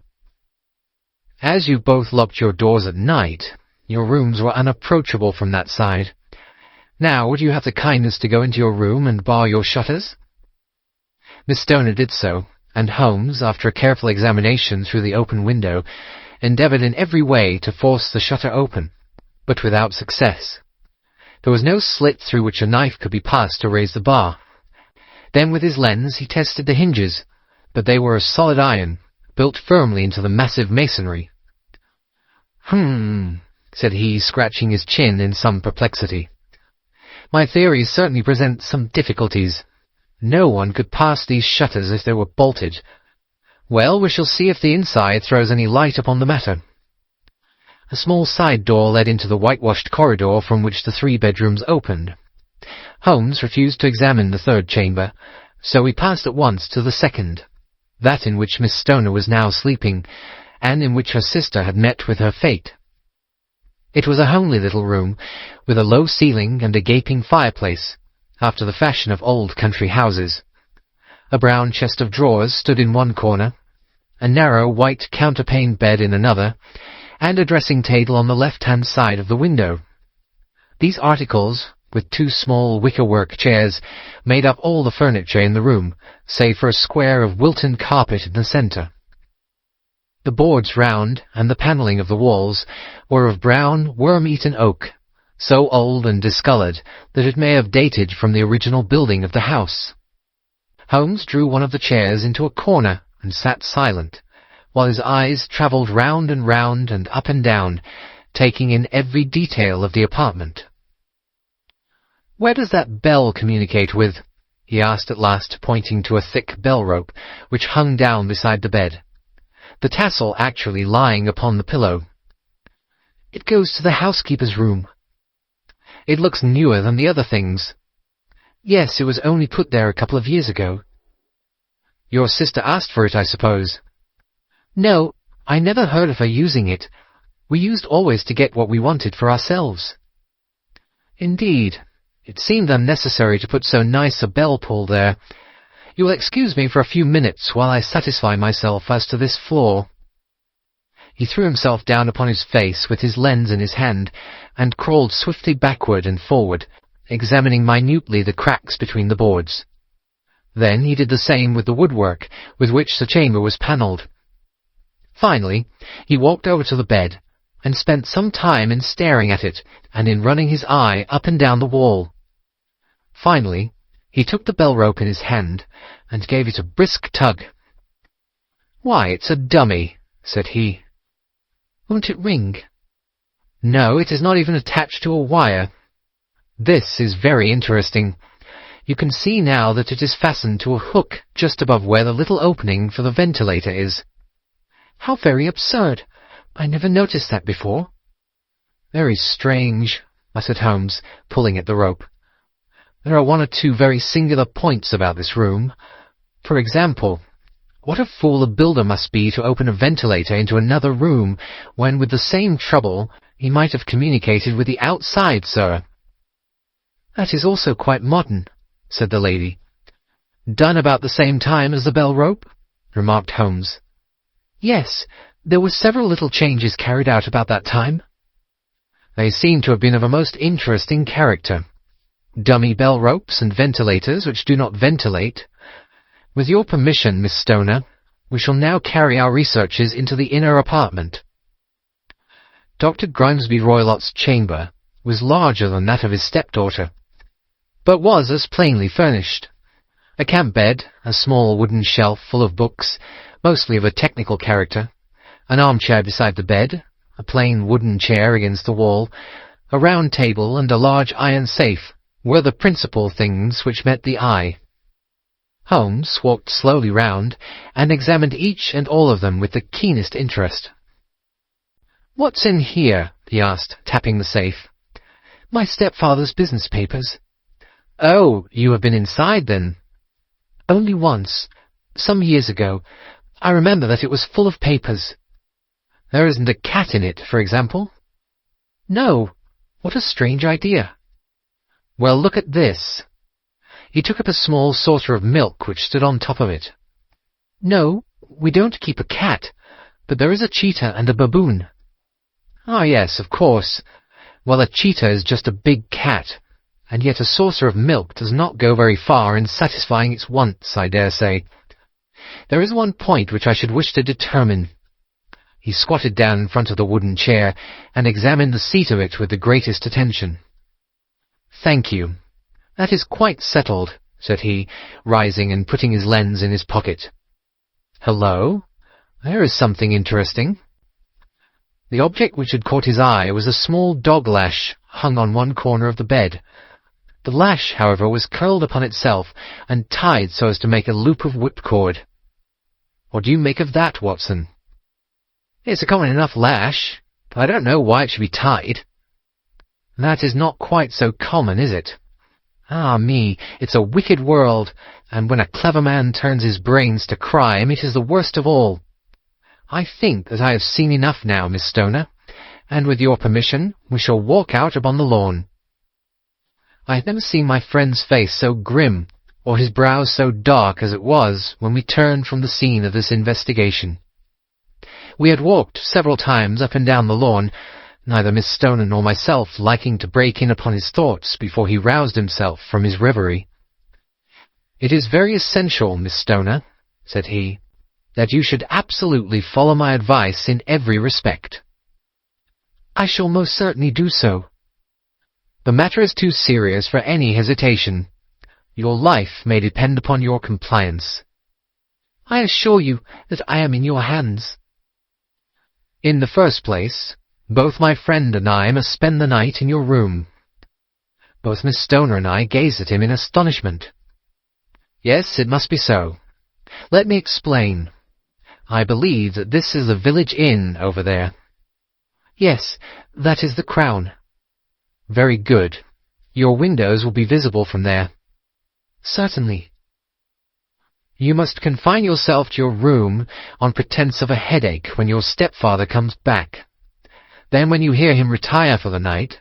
"As you both locked your doors at night, your rooms were unapproachable from that side. Now, would you have the kindness to go into your room and bar your shutters?" Miss Stoner did so, and Holmes, after a careful examination through the open window, endeavoured in every way to force the shutter open, but without success. There was no slit through which a knife could be passed to raise the bar. Then with his lens he tested the hinges, but they were of solid iron, built firmly into the massive masonry. Said he, scratching his chin in some perplexity. "My theories certainly present some difficulties. No one could pass these shutters if they were bolted. Well, we shall see if the inside throws any light upon the matter." A small side door led into the whitewashed corridor from which the 3 bedrooms opened. Holmes refused to examine the 3rd chamber, so we passed at once to the 2nd, that in which Miss Stoner was now sleeping, and in which her sister had met with her fate. It was a homely little room, with a low ceiling and a gaping fireplace, after the fashion of old country houses. A brown chest of drawers stood in one corner, a narrow white counterpaned bed in another, and a dressing-table on the left-hand side of the window. These articles with 2 small wicker-work chairs, made up all the furniture in the room, save for a square of wilton carpet in the centre. The boards round, and the panelling of the walls, were of brown, worm-eaten oak, so old and discoloured that it may have dated from the original building of the house. Holmes drew one of the chairs into a corner and sat silent, while his eyes travelled round and up and down, taking in every detail of the apartment. "Where does that bell communicate with?" he asked at last, pointing to a thick bell-rope which hung down beside the bed, the tassel actually lying upon the pillow. "It goes to the housekeeper's room." "It looks newer than the other things." "Yes, it was only put there a couple of years ago." "Your sister asked for it, I suppose?" "No, I never heard of her using it. We used always to get what we wanted for ourselves." "Indeed. It seemed unnecessary to put so nice a bell-pull there. You will excuse me for a few minutes while I satisfy myself as to this floor." He threw himself down upon his face with his lens in his hand, and crawled swiftly backward and forward, examining minutely the cracks between the boards. Then he did the same with the woodwork with which the chamber was panelled. Finally, he walked over to the bed, and spent some time in staring at it and in running his eye up and down the wall. Finally, he took the bell-rope in his hand and gave it a brisk tug. "Why, it's a dummy," said he. "Won't it ring?" "No, it is not even attached to a wire. This is very interesting. You can see now that it is fastened to a hook just above where the little opening for the ventilator is." "How very absurd! I never noticed that before." "Very strange," muttered Holmes, pulling at the rope. "There are 1 or 2 very singular points about this room. For example, what a fool a builder must be to open a ventilator into another room, when with the same trouble he might have communicated with the outside, sir." "That is also quite modern," said the lady. "Done about the same time as the bell-rope?" remarked Holmes. "Yes, there were several little changes carried out about that time." "They seem to have been of a most interesting character. Dummy bell-ropes and ventilators which do not ventilate. With your permission, Miss Stoner, we shall now carry our researches into the inner apartment." Dr. Grimesby Roylott's chamber was larger than that of his stepdaughter, but was as plainly furnished. A camp bed, a small wooden shelf full of books, mostly of a technical character, an armchair beside the bed, a plain wooden chair against the wall, a round table, and a large iron safe were the principal things which met the eye. Holmes walked slowly round, and examined each and all of them with the keenest interest. "What's in here?" he asked, tapping the safe. "My stepfather's business papers." "Oh, you have been inside, then?" "Only once, some years ago. I remember that it was full of papers." "There isn't a cat in it, for example?" "No. What a strange idea." "Well, look at this." He took up a small saucer of milk which stood on top of it. "No, we don't keep a cat, but there is a cheetah and a baboon." "Ah, yes, of course. Well, a cheetah is just a big cat, and yet a saucer of milk does not go very far in satisfying its wants, I dare say. There is one point which I should wish to determine." He squatted down in front of the wooden chair and examined the seat of it with the greatest attention. "Thank you. That is quite settled," said he, rising and putting his lens in his pocket. "Hello, there is something interesting." The object which had caught his eye was a small dog-lash hung on one corner of the bed. The lash, however, was curled upon itself and tied so as to make a loop of whipcord. "What do you make of that, Watson?" "It's a common enough lash, but I don't know why it should be tied." "That is not quite so common, is it? Ah me, it's a wicked world, and when a clever man turns his brains to crime, it is the worst of all. I think that I have seen enough now, Miss Stoner, and with your permission we shall walk out upon the lawn." I had never seen my friend's face so grim, or his brow so dark as it was when we turned from the scene of this investigation. We had walked several times up and down the lawn, neither Miss Stoner nor myself liking to break in upon his thoughts before he roused himself from his reverie. "It is very essential, Miss Stoner," said he, "that you should absolutely follow my advice in every respect." "I shall most certainly do so." "The matter is too serious for any hesitation. Your life may depend upon your compliance." "I assure you that I am in your hands." "In the first place, both my friend and I must spend the night in your room." Both Miss Stoner and I gazed at him in astonishment. "Yes, it must be so. Let me explain. I believe that this is the village inn over there." "Yes, that is the Crown." "Very good. Your windows will be visible from there." "Certainly." "You must confine yourself to your room on pretence of a headache when your stepfather comes back. Then when you hear him retire for the night,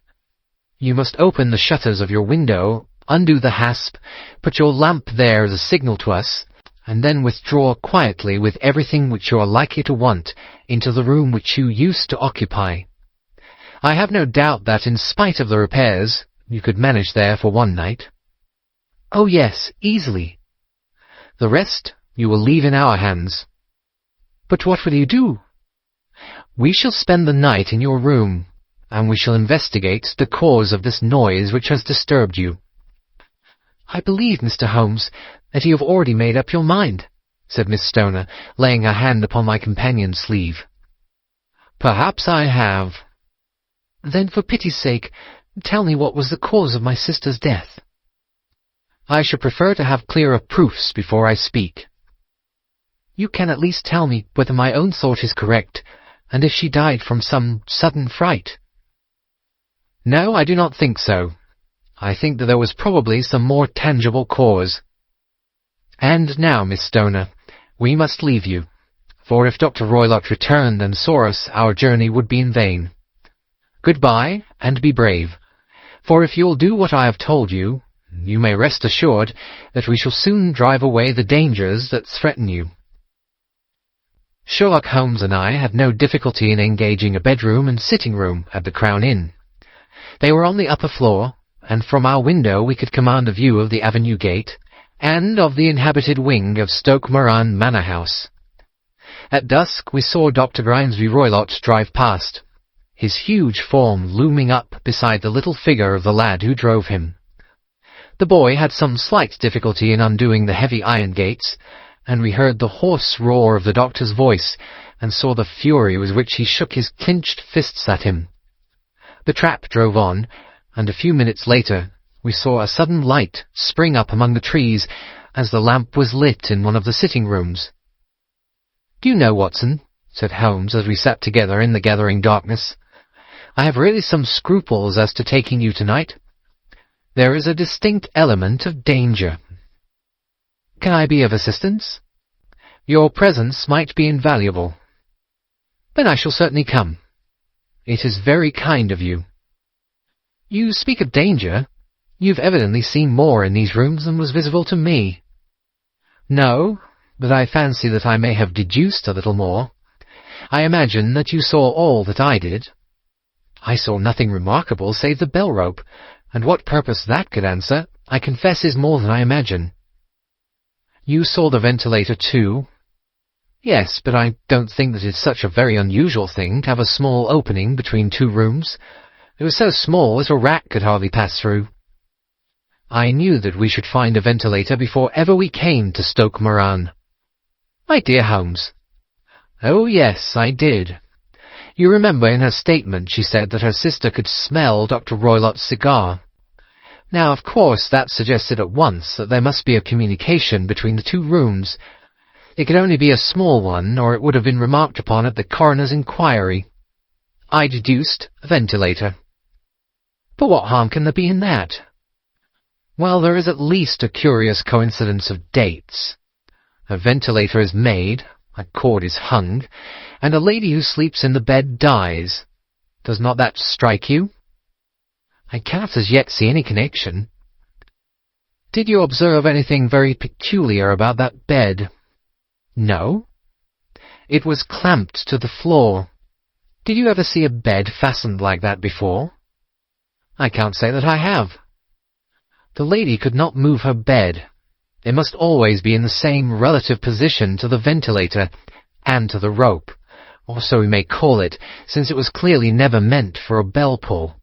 you must open the shutters of your window, undo the hasp, put your lamp there as a signal to us, and then withdraw quietly with everything which you are likely to want into the room which you used to occupy. I have no doubt that, in spite of the repairs, you could manage there for one night." "Oh yes, easily." "The rest you will leave in our hands." "But what will you do?" "We shall spend the night in your room, and we shall investigate the cause of this noise which has disturbed you." "I believe, Mr. Holmes, that you have already made up your mind," said Miss Stoner, laying her hand upon my companion's sleeve. "Perhaps I have." "Then, for pity's sake, tell me what was the cause of my sister's death." "I should prefer to have clearer proofs before I speak." "You can at least tell me whether my own thought is correct, and if she died from some sudden fright." "No, I do not think so. I think that there was probably some more tangible cause. And now, Miss Stoner, we must leave you, for if Dr. Roylott returned and saw us, our journey would be in vain. Goodbye, and be brave, for if you'll do what I have told you, you may rest assured that we shall soon drive away the dangers that threaten you." Sherlock Holmes and I had no difficulty in engaging a bedroom and sitting-room at the Crown Inn. They were on the upper floor, and from our window we could command a view of the avenue gate and of the inhabited wing of Stoke Moran Manor House. At dusk we saw Dr. Grimesby Roylott drive past, his huge form looming up beside the little figure of the lad who drove him. The boy had some slight difficulty in undoing the heavy iron gates, and we heard the hoarse roar of the doctor's voice, and saw the fury with which he shook his clenched fists at him. The trap drove on, and a few minutes later we saw a sudden light spring up among the trees as the lamp was lit in one of the sitting-rooms. "Do you know, Watson," said Holmes as we sat together in the gathering darkness, "I have really some scruples as to taking you tonight. There is a distinct element of danger." "Can I be of assistance?" "Your presence might be invaluable." "Then I shall certainly come." "It is very kind of you." "You speak of danger. You've evidently seen more in these rooms than was visible to me." "No, but I fancy that I may have deduced a little more. I imagine that you saw all that I did." "I saw nothing remarkable save the bell-rope, and what purpose that could answer, I confess, is more than I imagine." "You saw the ventilator too?" "Yes, but I don't think that it's such a very unusual thing to have a small opening between two rooms. It was so small that a rat could hardly pass through." "I knew that we should find a ventilator before ever we came to Stoke Moran." "My dear Holmes." "Oh, yes, I did. You remember in her statement she said that her sister could smell Dr. Roylott's cigar. Now, of course, that suggested at once that there must be a communication between the two rooms. It could only be a small one, or it would have been remarked upon at the coroner's inquiry. I deduced a ventilator." "But what harm can there be in that?" "Well, there is at least a curious coincidence of dates. A ventilator is made, a cord is hung, and a lady who sleeps in the bed dies. Does not that strike you?" "I cannot as yet see any connection." "Did you observe anything very peculiar about that bed?" "No." "It was clamped to the floor." Did you ever see a bed fastened like that before? I can't say that I have. The lady could not move her bed. It must always be in the same relative position to the ventilator and to the rope, or so we may call it, since it was clearly never meant for a bell pull.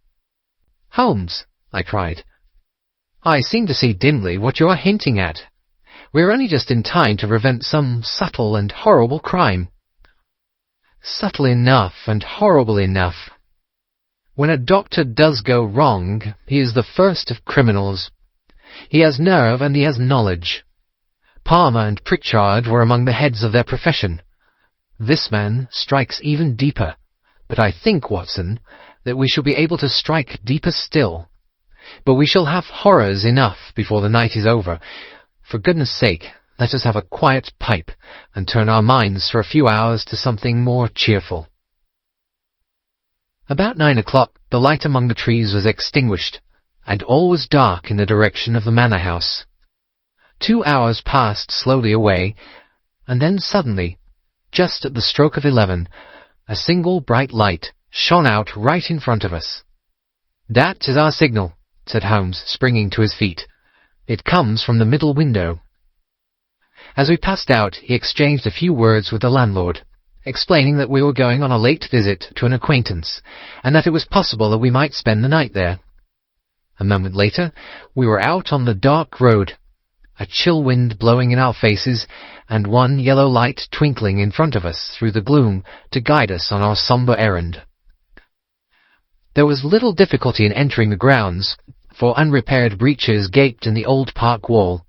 Holmes, I cried, I seem to see dimly what you are hinting at. We are only just in time to prevent some subtle and horrible crime. Subtle enough and horrible enough. When a doctor does go wrong, he is the first of criminals. He has nerve and he has knowledge. Palmer and Pritchard were among the heads of their profession. This man strikes even deeper, but I think, Watson, that we shall be able to strike deeper still. But we shall have horrors enough before the night is over. For goodness' sake, let us have a quiet pipe, and turn our minds for a few hours to something more cheerful. About 9 o'clock the light among the trees was extinguished, and all was dark in the direction of the manor house. 2 hours passed slowly away, and then suddenly, just at the stroke of 11, a single bright light shone out right in front of us. "That is our signal," said Holmes, springing to his feet. "It comes from the middle window." As we passed out, he exchanged a few words with the landlord, explaining that we were going on a late visit to an acquaintance, and that it was possible that we might spend the night there. A moment later, we were out on the dark road, a chill wind blowing in our faces, and one yellow light twinkling in front of us through the gloom to guide us on our sombre errand. There was little difficulty in entering the grounds, for unrepaired breaches gaped in the old park wall.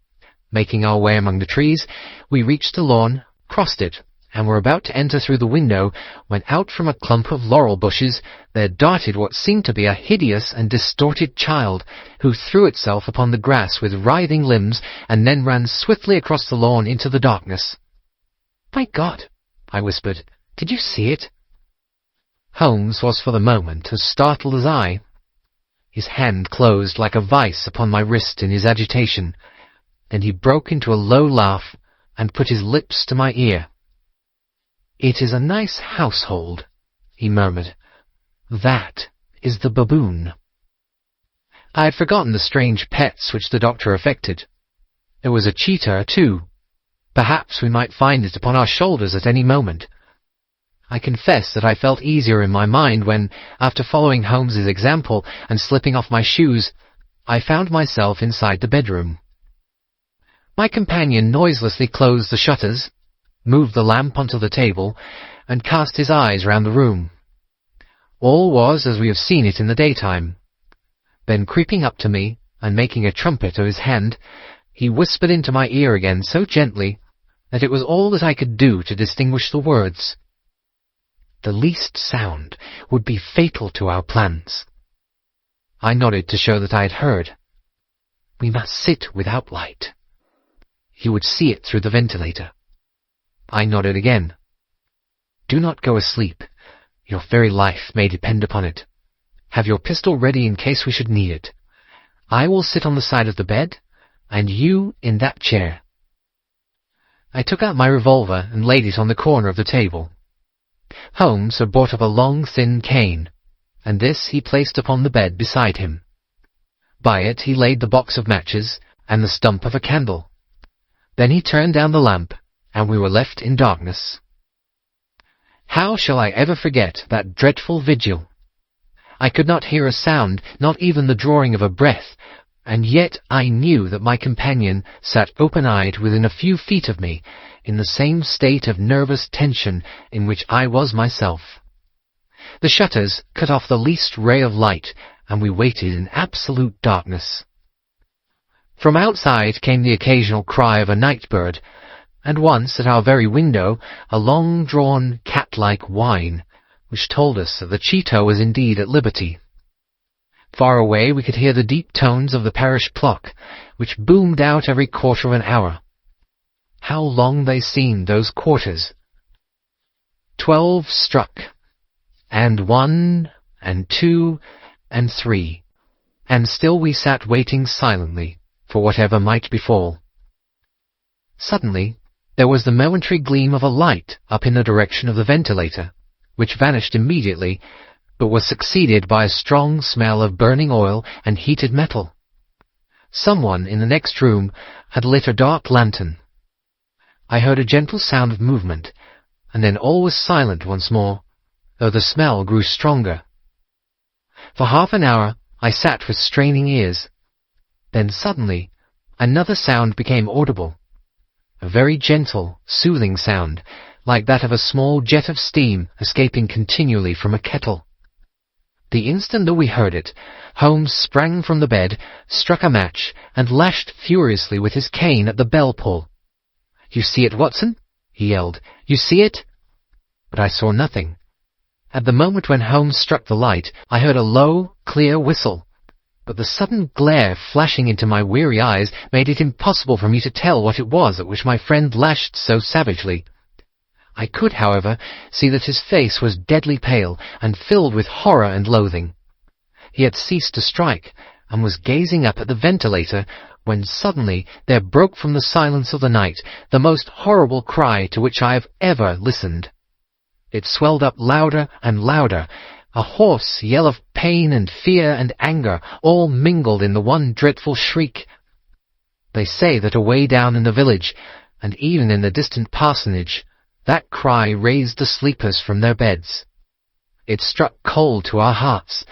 Making our way among the trees, we reached the lawn, crossed it, and were about to enter through the window when out from a clump of laurel bushes there darted what seemed to be a hideous and distorted child, who threw itself upon the grass with writhing limbs and then ran swiftly across the lawn into the darkness. "My God!" I whispered. "Did you see it?" Holmes was for the moment as startled as I. His hand closed like a vice upon my wrist in his agitation. Then he broke into a low laugh and put his lips to my ear. "It is a nice household," he murmured. "That is the baboon." I had forgotten the strange pets which the doctor affected. There was a cheetah, too. Perhaps we might find it upon our shoulders at any moment. I confess that I felt easier in my mind when, after following Holmes's example and slipping off my shoes, I found myself inside the bedroom. My companion noiselessly closed the shutters, moved the lamp onto the table, and cast his eyes round the room. All was as we have seen it in the daytime. Then, creeping up to me, and making a trumpet of his hand, he whispered into my ear again so gently that it was all that I could do to distinguish the words. The least sound would be fatal to our plans. I nodded to show that I had heard. We must sit without light. You would see it through the ventilator. I nodded again. Do not go asleep. Your very life may depend upon it. Have your pistol ready in case we should need it. I will sit on the side of the bed, and you in that chair. I took out my revolver and laid it on the corner of the table. Holmes had brought up a long, thin cane, and this he placed upon the bed beside him. By it he laid the box of matches and the stump of a candle. Then he turned down the lamp, and we were left in darkness. How shall I ever forget that dreadful vigil? I could not hear a sound, not even the drawing of a breath, and yet I knew that my companion sat open-eyed within a few feet of me, in the same state of nervous tension in which I was myself. The shutters cut off the least ray of light, and we waited in absolute darkness. From outside came the occasional cry of a night-bird, and once at our very window a long-drawn, cat-like whine, which told us that the cheetah was indeed at liberty. Far away we could hear the deep tones of the parish clock, which boomed out every quarter of an hour. How long they seemed, those quarters! 12 struck, and 1, and 2, and 3, and still we sat waiting silently for whatever might befall. Suddenly there was the momentary gleam of a light up in the direction of the ventilator, which vanished immediately, but was succeeded by a strong smell of burning oil and heated metal. Someone in the next room had lit a dark lantern. I heard a gentle sound of movement, and then all was silent once more, though the smell grew stronger. For half an hour I sat with straining ears. Then suddenly another sound became audible, a very gentle, soothing sound, like that of a small jet of steam escaping continually from a kettle. The instant that we heard it, Holmes sprang from the bed, struck a match, and lashed furiously with his cane at the bell-pull. "You see it, Watson?" he yelled. "You see it?" But I saw nothing. At the moment when Holmes struck the light, I heard a low, clear whistle, but the sudden glare flashing into my weary eyes made it impossible for me to tell what it was at which my friend lashed so savagely. I could, however, see that his face was deadly pale and filled with horror and loathing. He had ceased to strike, and was gazing up at the ventilator, when suddenly there broke from the silence of the night the most horrible cry to which I have ever listened. It swelled up louder and louder, a hoarse yell of pain and fear and anger, all mingled in the one dreadful shriek. They say that away down in the village, and even in the distant parsonage, that cry raised the sleepers from their beds. It struck cold to our hearts,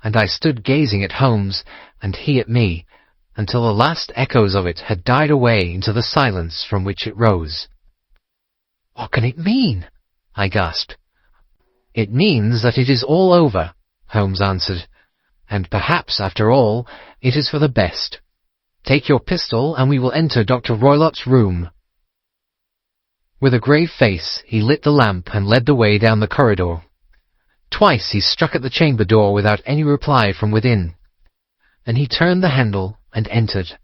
and I stood gazing at Holmes, and he at me, until the last echoes of it had died away into the silence from which it rose. "What can it mean?" I gasped. "It means that it is all over," Holmes answered, "and perhaps, after all, it is for the best. Take your pistol, and we will enter Dr. Roylott's room." With a grave face, he lit the lamp and led the way down the corridor. Twice he struck at the chamber door without any reply from within. Then he turned the handle and entered,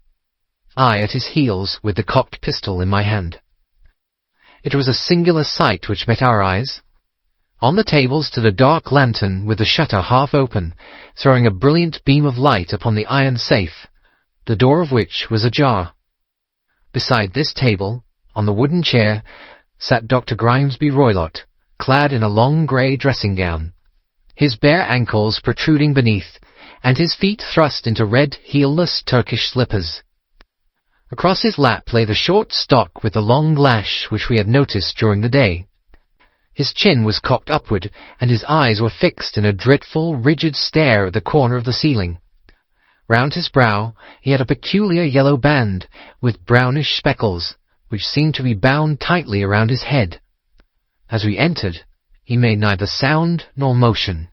I at his heels with the cocked pistol in my hand. It was a singular sight which met our eyes. On the table stood a dark lantern with the shutter half open, throwing a brilliant beam of light upon the iron safe, the door of which was ajar. Beside this table, on the wooden chair, sat Dr. Grimesby Roylott, clad in a long grey dressing-gown, his bare ankles protruding beneath, and his feet thrust into red, heelless Turkish slippers. Across his lap lay the short stock with the long lash which we had noticed during the day. His chin was cocked upward, and his eyes were fixed in a dreadful, rigid stare at the corner of the ceiling. Round his brow he had a peculiar yellow band, with brownish speckles, which seemed to be bound tightly around his head. As we entered, he made neither sound nor motion.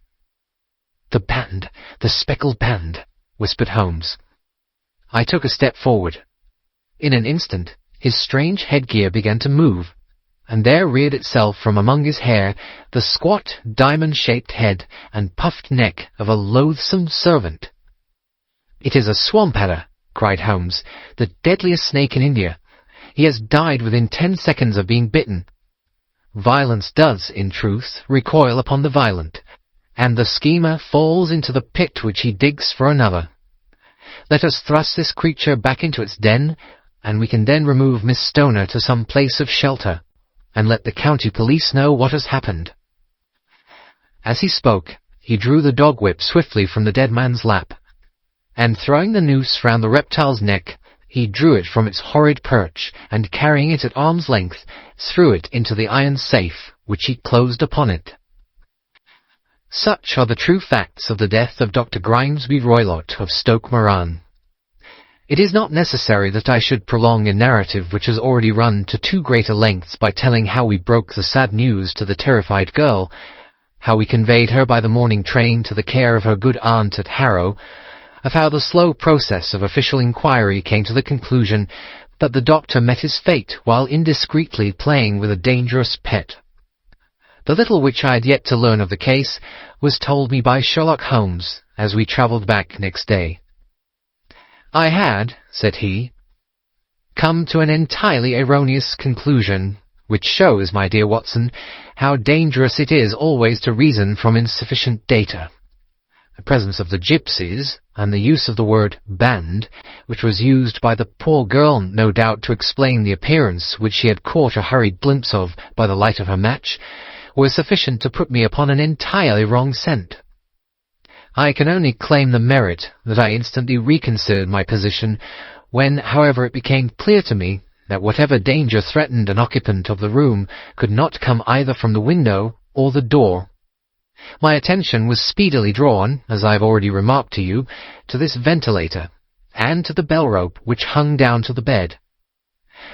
"The band, the speckled band," whispered Holmes. I took a step forward. In an instant his strange headgear began to move, and there reared itself from among his hair the squat, diamond-shaped head and puffed neck of a loathsome servant. "It is a swamp adder," cried Holmes, "the deadliest snake in India. He has died within 10 seconds of being bitten. Violence does, in truth, recoil upon the violent, and the schemer falls into the pit which he digs for another. Let us thrust this creature back into its den, and we can then remove Miss Stoner to some place of shelter, and let the county police know what has happened." As he spoke, he drew the dog-whip swiftly from the dead man's lap, and throwing the noose round the reptile's neck, he drew it from its horrid perch, and carrying it at arm's length, threw it into the iron safe, which he closed upon it. Such are the true facts of the death of Dr. Grimesby Roylott of Stoke Moran. It is not necessary that I should prolong a narrative which has already run to too great a length by telling how we broke the sad news to the terrified girl, how we conveyed her by the morning train to the care of her good aunt at Harrow, of how the slow process of official inquiry came to the conclusion that the doctor met his fate while indiscreetly playing with a dangerous pet. The little which I had yet to learn of the case was told me by Sherlock Holmes as we travelled back next day. "I had," said he, "come to an entirely erroneous conclusion, which shows, my dear Watson, how dangerous it is always to reason from insufficient data. The presence of the gipsies, and the use of the word band, which was used by the poor girl no doubt to explain the appearance which she had caught a hurried glimpse of by the light of her match, were sufficient to put me upon an entirely wrong scent. I can only claim the merit that I instantly reconsidered my position when, however, it became clear to me that whatever danger threatened an occupant of the room could not come either from the window or the door. My attention was speedily drawn, as I have already remarked to you, to this ventilator, and to the bell-rope which hung down to the bed.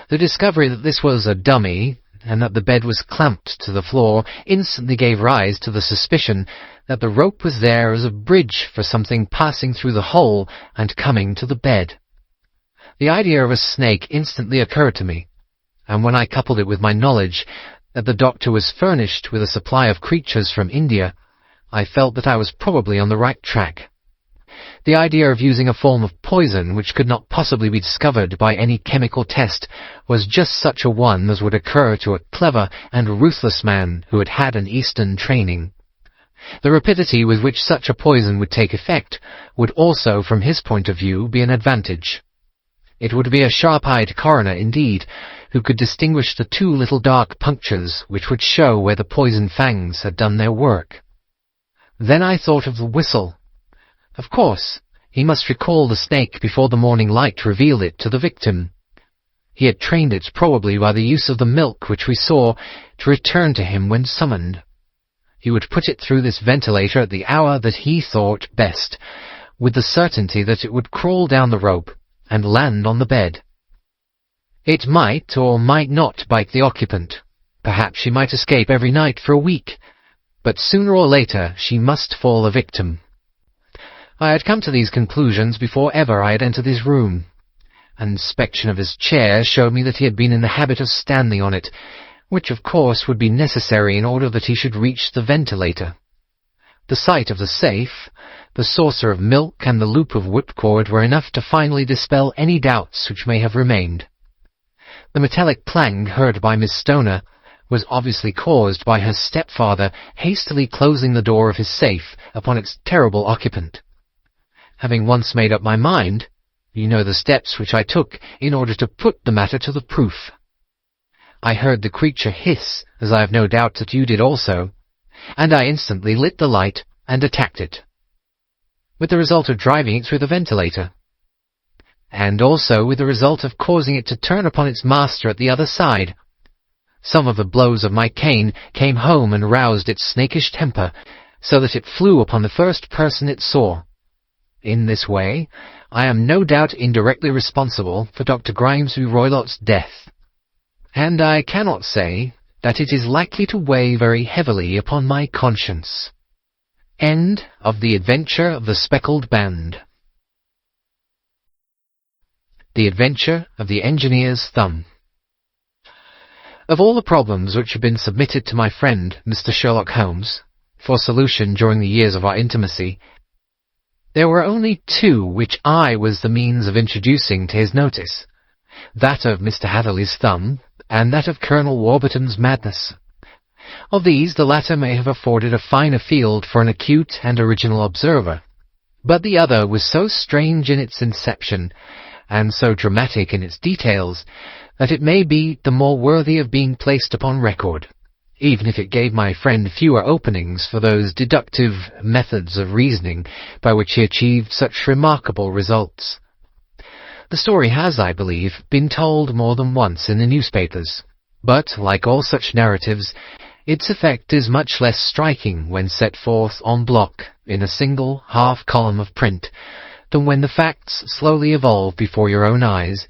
The discovery that this was a dummy, and that the bed was clamped to the floor, instantly gave rise to the suspicion that the rope was there as a bridge for something passing through the hole and coming to the bed. The idea of a snake instantly occurred to me, and when I coupled it with my knowledge that the doctor was furnished with a supply of creatures from India, I felt that I was probably on the right track. The idea of using a form of poison which could not possibly be discovered by any chemical test was just such a one as would occur to a clever and ruthless man who had had an Eastern training. The rapidity with which such a poison would take effect would also, from his point of view, be an advantage. It would be a sharp-eyed coroner, indeed, who could distinguish the two little dark punctures which would show where the poison fangs had done their work. Then I thought of the whistle. Of course, he must recall the snake before the morning light revealed it to the victim. He had trained it, probably by the use of the milk which we saw, to return to him when summoned. He would put it through this ventilator at the hour that he thought best, with the certainty that it would crawl down the rope and land on the bed. It might or might not bite the occupant. Perhaps she might escape every night for a week, but sooner or later she must fall a victim. I had come to these conclusions before ever I had entered his room. An inspection of his chair showed me that he had been in the habit of standing on it, which of course would be necessary in order that he should reach the ventilator. The sight of the safe, the saucer of milk, and the loop of whipcord were enough to finally dispel any doubts which may have remained. The metallic clang heard by Miss Stoner was obviously caused by her stepfather hastily closing the door of his safe upon its terrible occupant. Having once made up my mind, you know the steps which I took in order to put the matter to the proof. I heard the creature hiss, as I have no doubt that you did also, and I instantly lit the light and attacked it, with the result of driving it through the ventilator, and also with the result of causing it to turn upon its master at the other side. Some of the blows of my cane came home and roused its snakish temper, so that it flew upon the first person it saw. In this way, I am no doubt indirectly responsible for Dr. Grimesby Roylott's death, and I cannot say that it is likely to weigh very heavily upon my conscience. End of The Adventure of the Speckled Band. The Adventure of the Engineer's Thumb. Of all the problems which have been submitted to my friend, Mr. Sherlock Holmes, for solution during the years of our intimacy, there were only two which I was the means of introducing to his notice, that of Mr. Hatherley's thumb, and that of Colonel Warburton's madness. Of these, the latter may have afforded a finer field for an acute and original observer, but the other was so strange in its inception, and so dramatic in its details, that it may be the more worthy of being placed upon record, even if it gave my friend fewer openings for those deductive methods of reasoning by which he achieved such remarkable results. The story has, I believe, been told more than once in the newspapers, but, like all such narratives, its effect is much less striking when set forth en bloc in a single half-column of print than when the facts slowly evolve before your own eyes,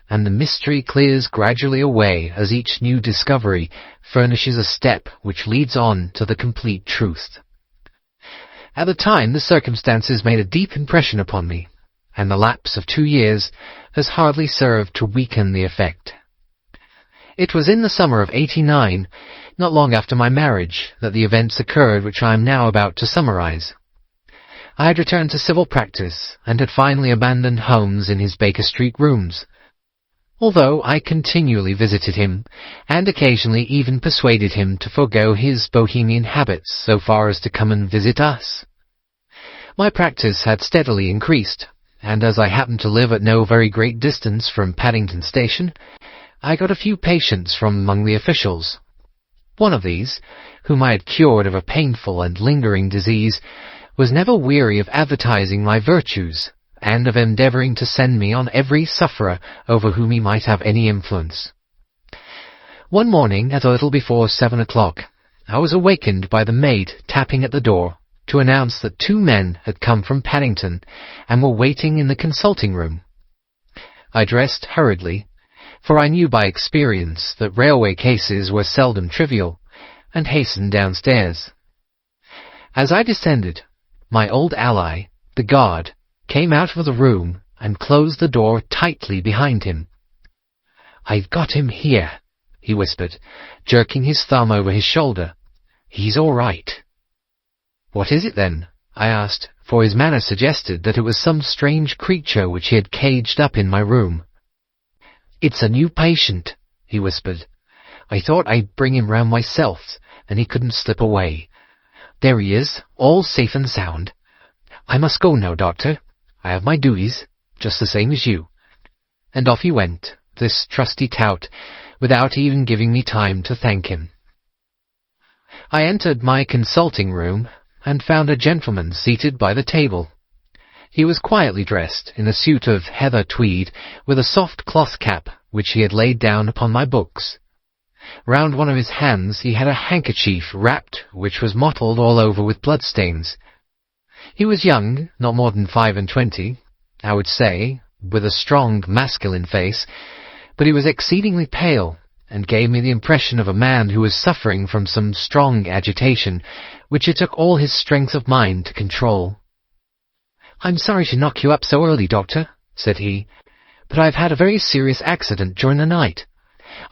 and the mystery clears gradually away as each new discovery furnishes a step which leads on to the complete truth. At the time, the circumstances made a deep impression upon me, and the lapse of 2 years has hardly served to weaken the effect. It was in the summer of '89, not long after my marriage, that the events occurred which I am now about to summarize. I had returned to civil practice, and had finally abandoned Holmes in his Baker Street rooms, although I continually visited him, and occasionally even persuaded him to forego his Bohemian habits so far as to come and visit us. My practice had steadily increased, and as I happened to live at no very great distance from Paddington Station, I got a few patients from among the officials. One of these, whom I had cured of a painful and lingering disease, was never weary of advertising my virtues, and of endeavouring to send me on every sufferer over whom he might have any influence. One morning, at a little before 7 o'clock, I was awakened by the maid tapping at the door to announce that 2 men had come from Paddington and were waiting in the consulting room. I dressed hurriedly, for I knew by experience that railway cases were seldom trivial, and hastened downstairs. As I descended, my old ally, the guard, came out of the room and closed the door tightly behind him. "I've got him here," he whispered, jerking his thumb over his shoulder. "He's all right." "What is it, then?" I asked, for his manner suggested that it was some strange creature which he had caged up in my room. "It's a new patient," he whispered. "I thought I'd bring him round myself, and he couldn't slip away. There he is, all safe and sound. I must go now, Doctor. I have my duties, just the same as you." And off he went, this trusty tout, without even giving me time to thank him. I entered my consulting room, and found a gentleman seated by the table. He was quietly dressed in a suit of heather tweed, with a soft cloth cap which he had laid down upon my books. Round one of his hands he had a handkerchief wrapped, which was mottled all over with bloodstains. He was young, not more than 25, I would say, with a strong masculine face, but he was exceedingly pale, and gave me the impression of a man who was suffering from some strong agitation, which it took all his strength of mind to control. "I'm sorry to knock you up so early, Doctor," said he, "but I've had a very serious accident during the night.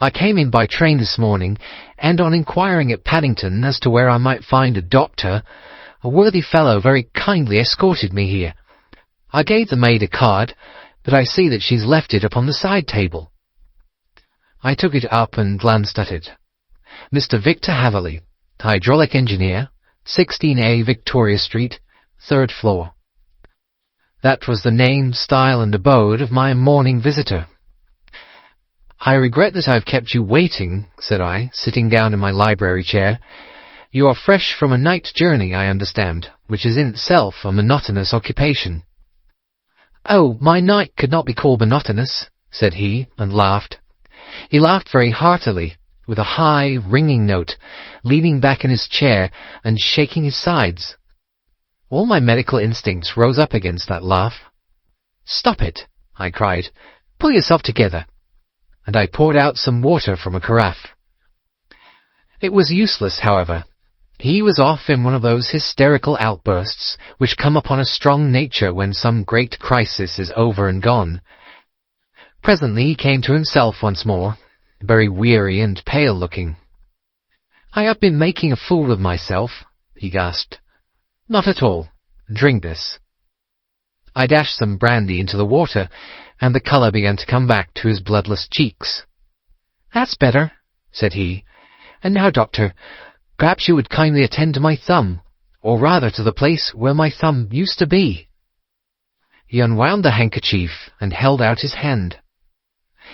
I came in by train this morning, and on inquiring at Paddington as to where I might find a doctor, a worthy fellow very kindly escorted me here. I gave the maid a card, but I see that she's left it upon the side table." I took it up and glanced at it. "Mr. Victor Haverley, hydraulic engineer, 16A Victoria Street, 3rd floor." That was the name, style, and abode of my morning visitor. "I regret that I have kept you waiting," said I, sitting down in my library chair. "You are fresh from a night journey, I understand, which is in itself a monotonous occupation." "Oh, my night could not be called monotonous," said he, and laughed. He laughed very heartily, with a high, ringing note, leaning back in his chair and shaking his sides. All my medical instincts rose up against that laugh. "Stop it," I cried. "Pull yourself together." And I poured out some water from a carafe. It was useless, however. He was off in one of those hysterical outbursts which come upon a strong nature when some great crisis is over and gone. Presently he came to himself once more, very weary and pale-looking. "I have been making a fool of myself," he gasped. "Not at all. Drink this." I dashed some brandy into the water, and the colour began to come back to his bloodless cheeks. "That's better," said he. "And now, Doctor, perhaps you would kindly attend to my thumb, or rather to the place where my thumb used to be." He unwound the handkerchief and held out his hand.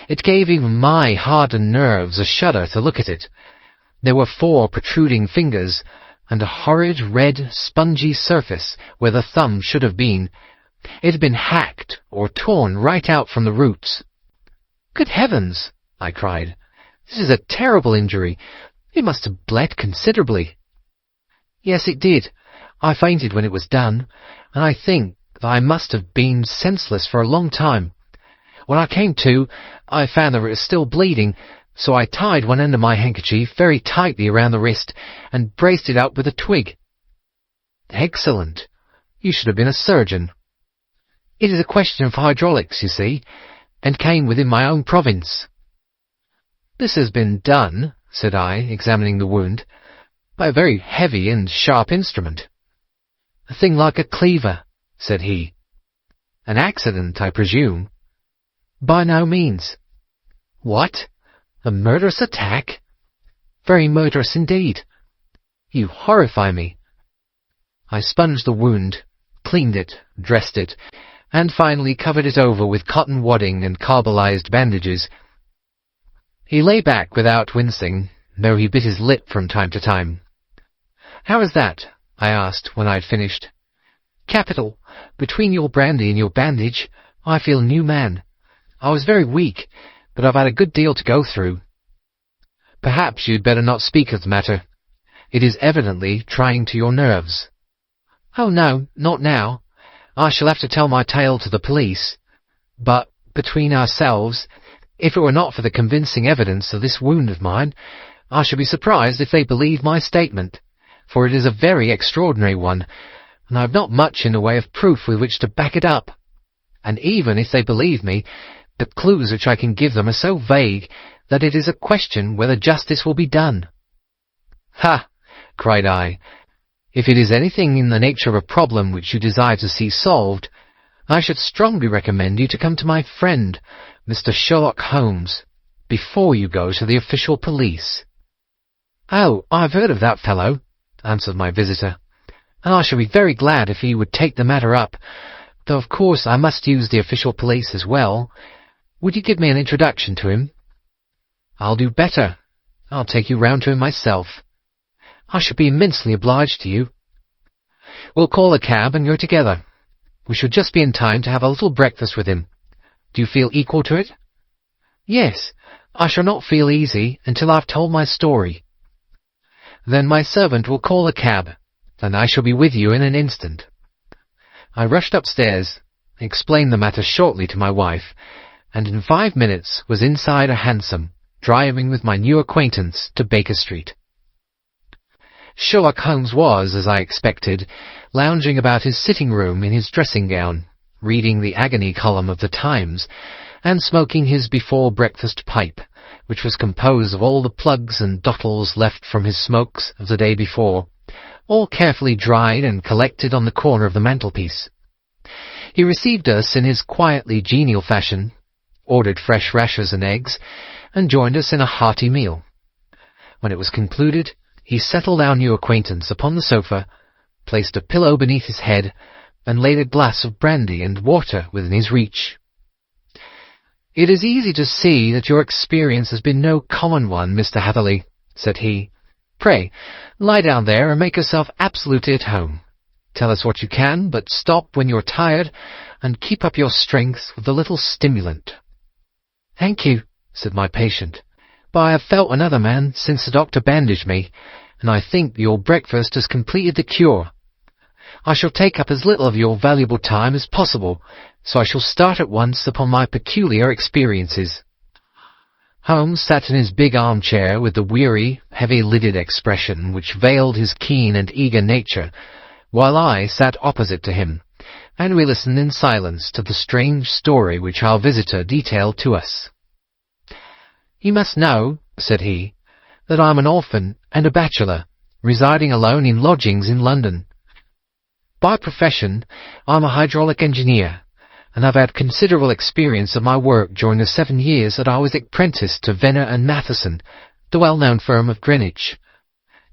It gave even my hardened nerves a shudder to look at it. There were 4 protruding fingers, and a horrid red, spongy surface where the thumb should have been. It had been hacked or torn right out from the roots. "Good heavens!" I cried. "This is a terrible injury. It must have bled considerably." "Yes, it did. I fainted when it was done, and I think that I must have been senseless for a long time. When I came to, I found that it was still bleeding, so I tied one end of my handkerchief very tightly around the wrist and braced it up with a twig." "Excellent. You should have been a surgeon." "It is a question of hydraulics, you see, and came within my own province." "This has been done," said I, examining the wound, "by a very heavy and sharp instrument." "A thing like a cleaver," said he. "An accident, I presume?" "By no means." "What? A murderous attack?" "Very murderous indeed." "You horrify me." I sponged the wound, cleaned it, dressed it, and finally covered it over with cotton wadding and carbolized bandages. He lay back without wincing, though he bit his lip from time to time. "How is that?" I asked when I had finished. "Capital. Between your brandy and your bandage, I feel a new man. I was very weak, but I've had a good deal to go through." "Perhaps you'd better not speak of the matter. It is evidently trying to your nerves." "Oh, no, not now. I shall have to tell my tale to the police. But, between ourselves, if it were not for the convincing evidence of this wound of mine, I should be surprised if they believe my statement, for it is a very extraordinary one, and I have not much in the way of proof with which to back it up. And even if they believe me, the clues which I can give them are so vague that it is a question whether justice will be done." "Ha!" cried I. "If it is anything in the nature of a problem which you desire to see solved, I should strongly recommend you to come to my friend, Mr. Sherlock Holmes, before you go to the official police." "Oh, I have heard of that fellow," answered my visitor, "and I shall be very glad if he would take the matter up, though of course I must use the official police as well. Would you give me an introduction to him?" "I'll do better. I'll take you round to him myself." "I shall be immensely obliged to you." "We'll call a cab and go together. We shall just be in time to have a little breakfast with him. Do you feel equal to it?" "Yes. I shall not feel easy until I've told my story." "Then my servant will call a cab, and I shall be with you in an instant." I rushed upstairs, explained the matter shortly to my wife, and in 5 minutes was inside a hansom, driving with my new acquaintance to Baker Street. Sherlock Holmes was, as I expected, lounging about his sitting-room in his dressing-gown, reading the agony column of the Times, and smoking his before-breakfast pipe, which was composed of all the plugs and dottles left from his smokes of the day before, all carefully dried and collected on the corner of the mantelpiece. He received us in his quietly genial fashion, ordered fresh rashers and eggs, and joined us in a hearty meal. When it was concluded, he settled our new acquaintance upon the sofa, placed a pillow beneath his head, and laid a glass of brandy and water within his reach. "It is easy to see that your experience has been no common one, Mr. Hatherley," said he. "Pray, lie down there and make yourself absolutely at home. Tell us what you can, but stop when you're tired, and keep up your strength with a little stimulant." "Thank you," said my patient, "but I have felt another man since the doctor bandaged me, and I think your breakfast has completed the cure. I shall take up as little of your valuable time as possible, so I shall start at once upon my peculiar experiences." Holmes sat in his big armchair with the weary, heavy-lidded expression which veiled his keen and eager nature, while I sat opposite to him, and we listened in silence to the strange story which our visitor detailed to us. "You must know," said he, "that I am an orphan and a bachelor, residing alone in lodgings in London. By profession, I am a hydraulic engineer, and I've had considerable experience of my work during the 7 years that I was apprenticed to Venner and Matheson, the well-known firm of Greenwich.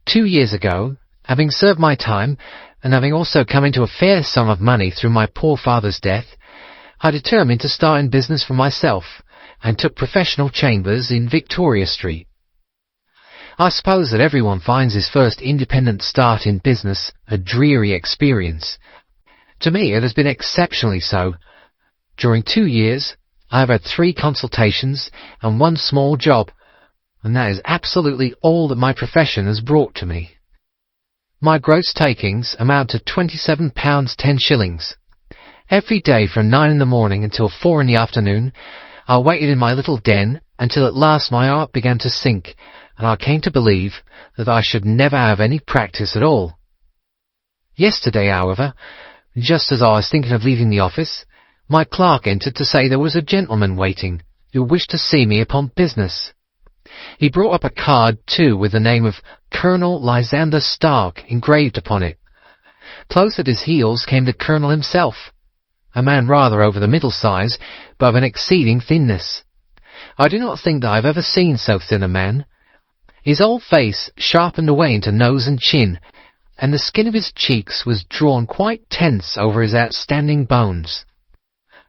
2 years ago, having served my time, and having also come into a fair sum of money through my poor father's death, I determined to start in business for myself, and took professional chambers in Victoria Street. I suppose that everyone finds his first independent start in business a dreary experience. To me it has been exceptionally so. During 2 years I have had 3 consultations and 1 small job, and that is absolutely all that my profession has brought to me. My gross takings amount to £27 10s. Every day from 9 in the morning until 4 in the afternoon I waited in my little den until at last my heart began to sink, and I came to believe that I should never have any practice at all. Yesterday, however, just as I was thinking of leaving the office, my clerk entered to say there was a gentleman waiting who wished to see me upon business. He brought up a card, too, with the name of Colonel Lysander Stark engraved upon it. Close at his heels came the Colonel himself, a man rather over the middle size, but of an exceeding thinness. I do not think that I have ever seen so thin a man. His whole face sharpened away into nose and chin, and the skin of his cheeks was drawn quite tense over his outstanding bones.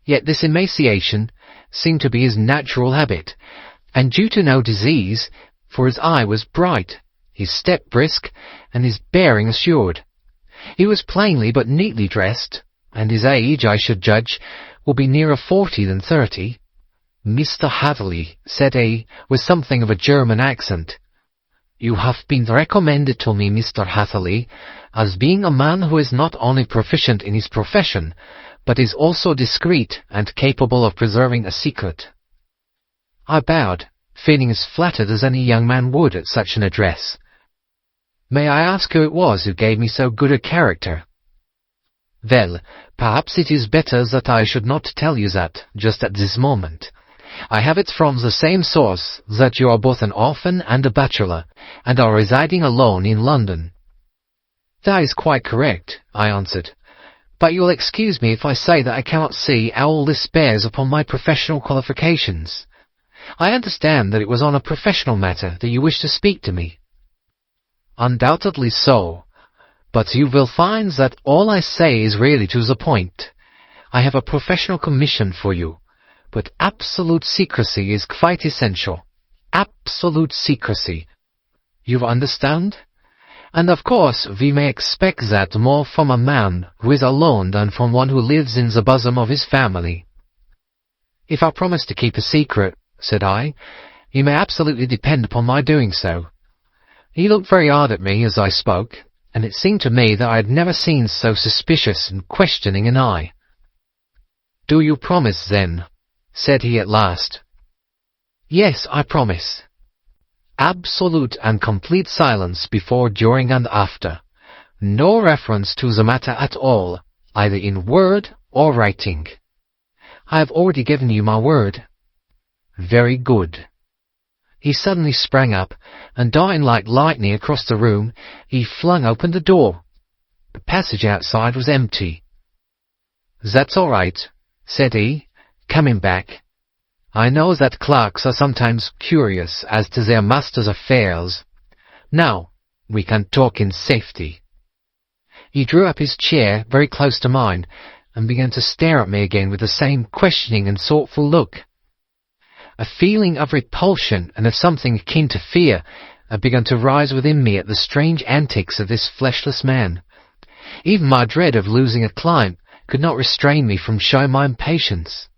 Yet this emaciation seemed to be his natural habit, and due to no disease, for his eye was bright, his step brisk, and his bearing assured. He was plainly but neatly dressed, and his age, I should judge, will be nearer 40 than 30. "Mr. Hatherley," said he, with something of a German accent, "you have been recommended to me, Mr. Hatherley, as being a man who is not only proficient in his profession, but is also discreet and capable of preserving a secret." I bowed, feeling as flattered as any young man would at such an address. "May I ask who it was who gave me so good a character?" "Well, perhaps it is better that I should not tell you that, just at this moment. I have it from the same source that you are both an orphan and a bachelor, and are residing alone in London." "That is quite correct," I answered. "But you will excuse me if I say that I cannot see how all this bears upon my professional qualifications. I understand that it was on a professional matter that you wished to speak to me." "Undoubtedly so. But you will find that all I say is really to the point. I have a professional commission for you, but absolute secrecy is quite essential. Absolute secrecy. You understand? And of course we may expect that more from a man who is alone than from one who lives in the bosom of his family." "If I promise to keep a secret," said I, "you may absolutely depend upon my doing so." He looked very hard at me as I spoke, and it seemed to me that I had never seen so suspicious and questioning an eye. "Do you promise, then?" said he at last. "Yes, I promise." "Absolute and complete silence before, during, and after. No reference to the matter at all, either in word or writing." "I have already given you my word." "Very good." He suddenly sprang up, and darting like lightning across the room, he flung open the door. The passage outside was empty. "That's all right," said he, coming back. "I know that clerks are sometimes curious as to their master's affairs. Now we can talk in safety." He drew up his chair very close to mine, and began to stare at me again with the same questioning and thoughtful look. A feeling of repulsion and of something akin to fear had begun to rise within me at the strange antics of this fleshless man. Even my dread of losing a client could not restrain me from showing my impatience.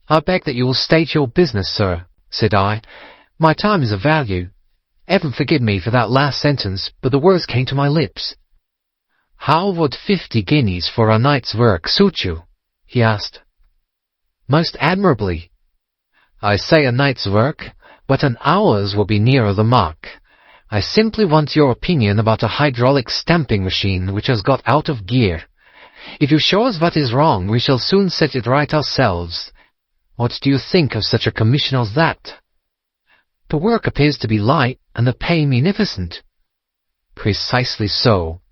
"I beg that you will state your business, sir," said I. "My time is of value. Heaven forgive me for that last sentence, but the words came to my lips." "How would 50 guineas for a night's work suit you?" he asked. "Most admirably." "I say a night's work, but an hour's will be nearer the mark. I simply want your opinion about a hydraulic stamping machine which has got out of gear. If you show us what is wrong, we shall soon set it right ourselves. What do you think of such a commission as that?" "The work appears to be light, and the pay munificent." "Precisely so.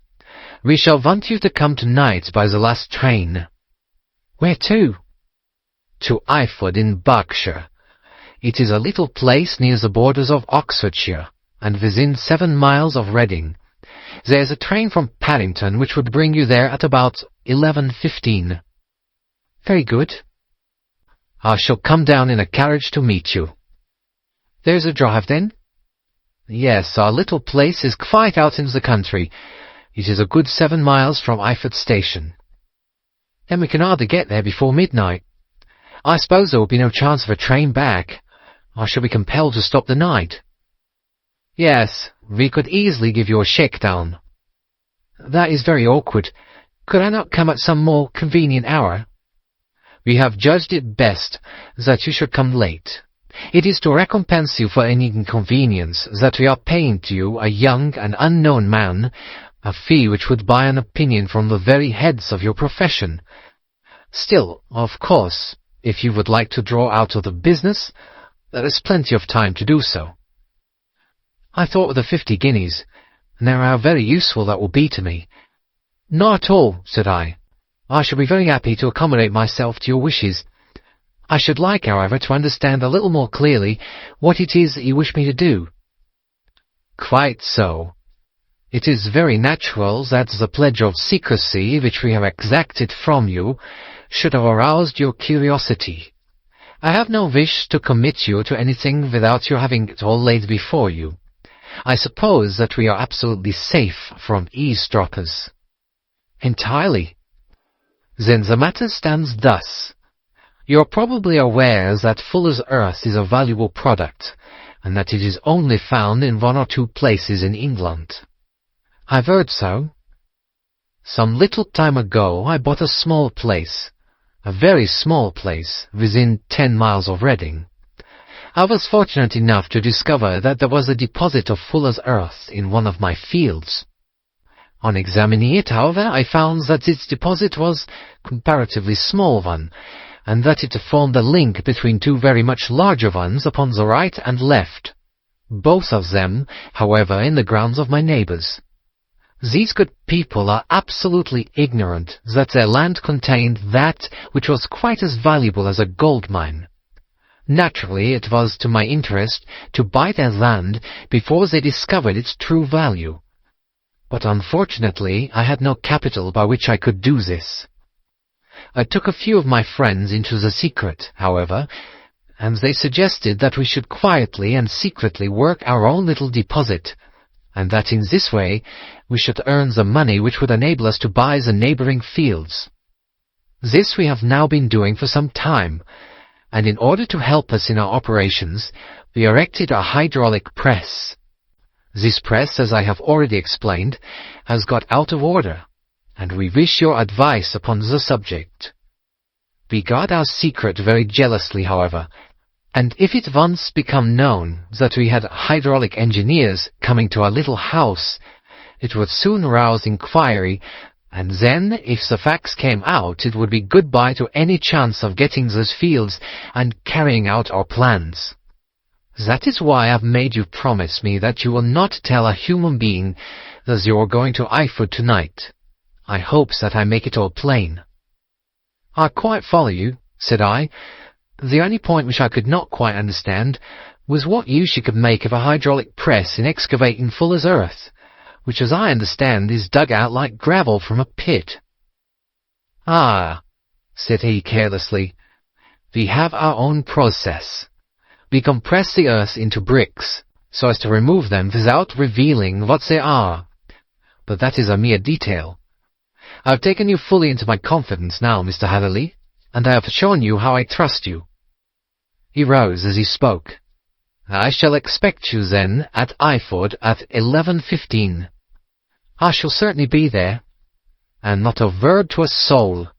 We shall want you to come tonight by the last train." "Where to?" "To Iford in Berkshire. It is a little place near the borders of Oxfordshire, and within 7 miles of Reading. There is a train from Paddington which would bring you there at about 11:15. "Very good." "I shall come down in a carriage to meet you." "There's a drive, then?" "Yes, our little place is quite out in the country. It is a good 7 miles from Iford station." "Then we can hardly get there before midnight. I suppose there will be no chance of a train back. I shall be compelled to stop the night." "Yes, we could easily give you a shakedown." "That is very awkward. Could I not come at some more convenient hour?" "We have judged it best that you should come late. It is to recompense you for any inconvenience that we are paying to you, a young and unknown man, a fee which would buy an opinion from the very heads of your profession. Still, of course, if you would like to draw out of the business, there is plenty of time to do so." I thought of the 50 guineas, and how very useful that will be to me. "Not at all," said I. "I shall be very happy to accommodate myself to your wishes. I should like, however, to understand a little more clearly what it is that you wish me to do." "Quite so. It is very natural that the pledge of secrecy which we have exacted from you should have aroused your curiosity. I have no wish to commit you to anything without you having it all laid before you. I suppose that we are absolutely safe from eavesdroppers. Entirely. Then the matter stands thus. You are probably aware that fuller's earth is a valuable product, and that it is only found in 1 or 2 places in England. I've heard so. Some little time ago I bought a small place, a very small place, within 10 miles of Reading. I was fortunate enough to discover that there was a deposit of fuller's earth in one of my fields. On examining it, however, I found that its deposit was a comparatively small one, and that it formed a link between 2 very much larger ones upon the right and left, both of them, however, in the grounds of my neighbours. These good people are absolutely ignorant that their land contained that which was quite as valuable as a gold mine. Naturally, it was to my interest to buy their land before they discovered its true value. But unfortunately, I had no capital by which I could do this. I took a few of my friends into the secret, however, and they suggested that we should quietly and secretly work our own little deposit, and that in this way we should earn the money which would enable us to buy the neighbouring fields. This we have now been doing for some time, and in order to help us in our operations, we erected a hydraulic press. This press, as I have already explained, has got out of order, and we wish your advice upon the subject. We guard our secret very jealously, however, and if it once become known that we had hydraulic engineers coming to our little house, it would soon rouse inquiry, and then, if the facts came out, it would be goodbye to any chance of getting those fields and carrying out our plans. That is why I have made you promise me that you will not tell a human being that you are going to Eyford tonight. I hope that I make it all plain. I quite follow you, said I. The only point which I could not quite understand was what use you could make of a hydraulic press in excavating fuller's earth, which, as I understand, is dug out like gravel from a pit. Ah, said he carelessly, we have our own process. We compress the earth into bricks, so as to remove them without revealing what they are. But that is a mere detail. I have taken you fully into my confidence now, Mr. Hatherley, and I have shown you how I trust you. He rose as he spoke. I shall expect you, then, at Eyford at 11:15. I shall certainly be there, and not a word to a soul.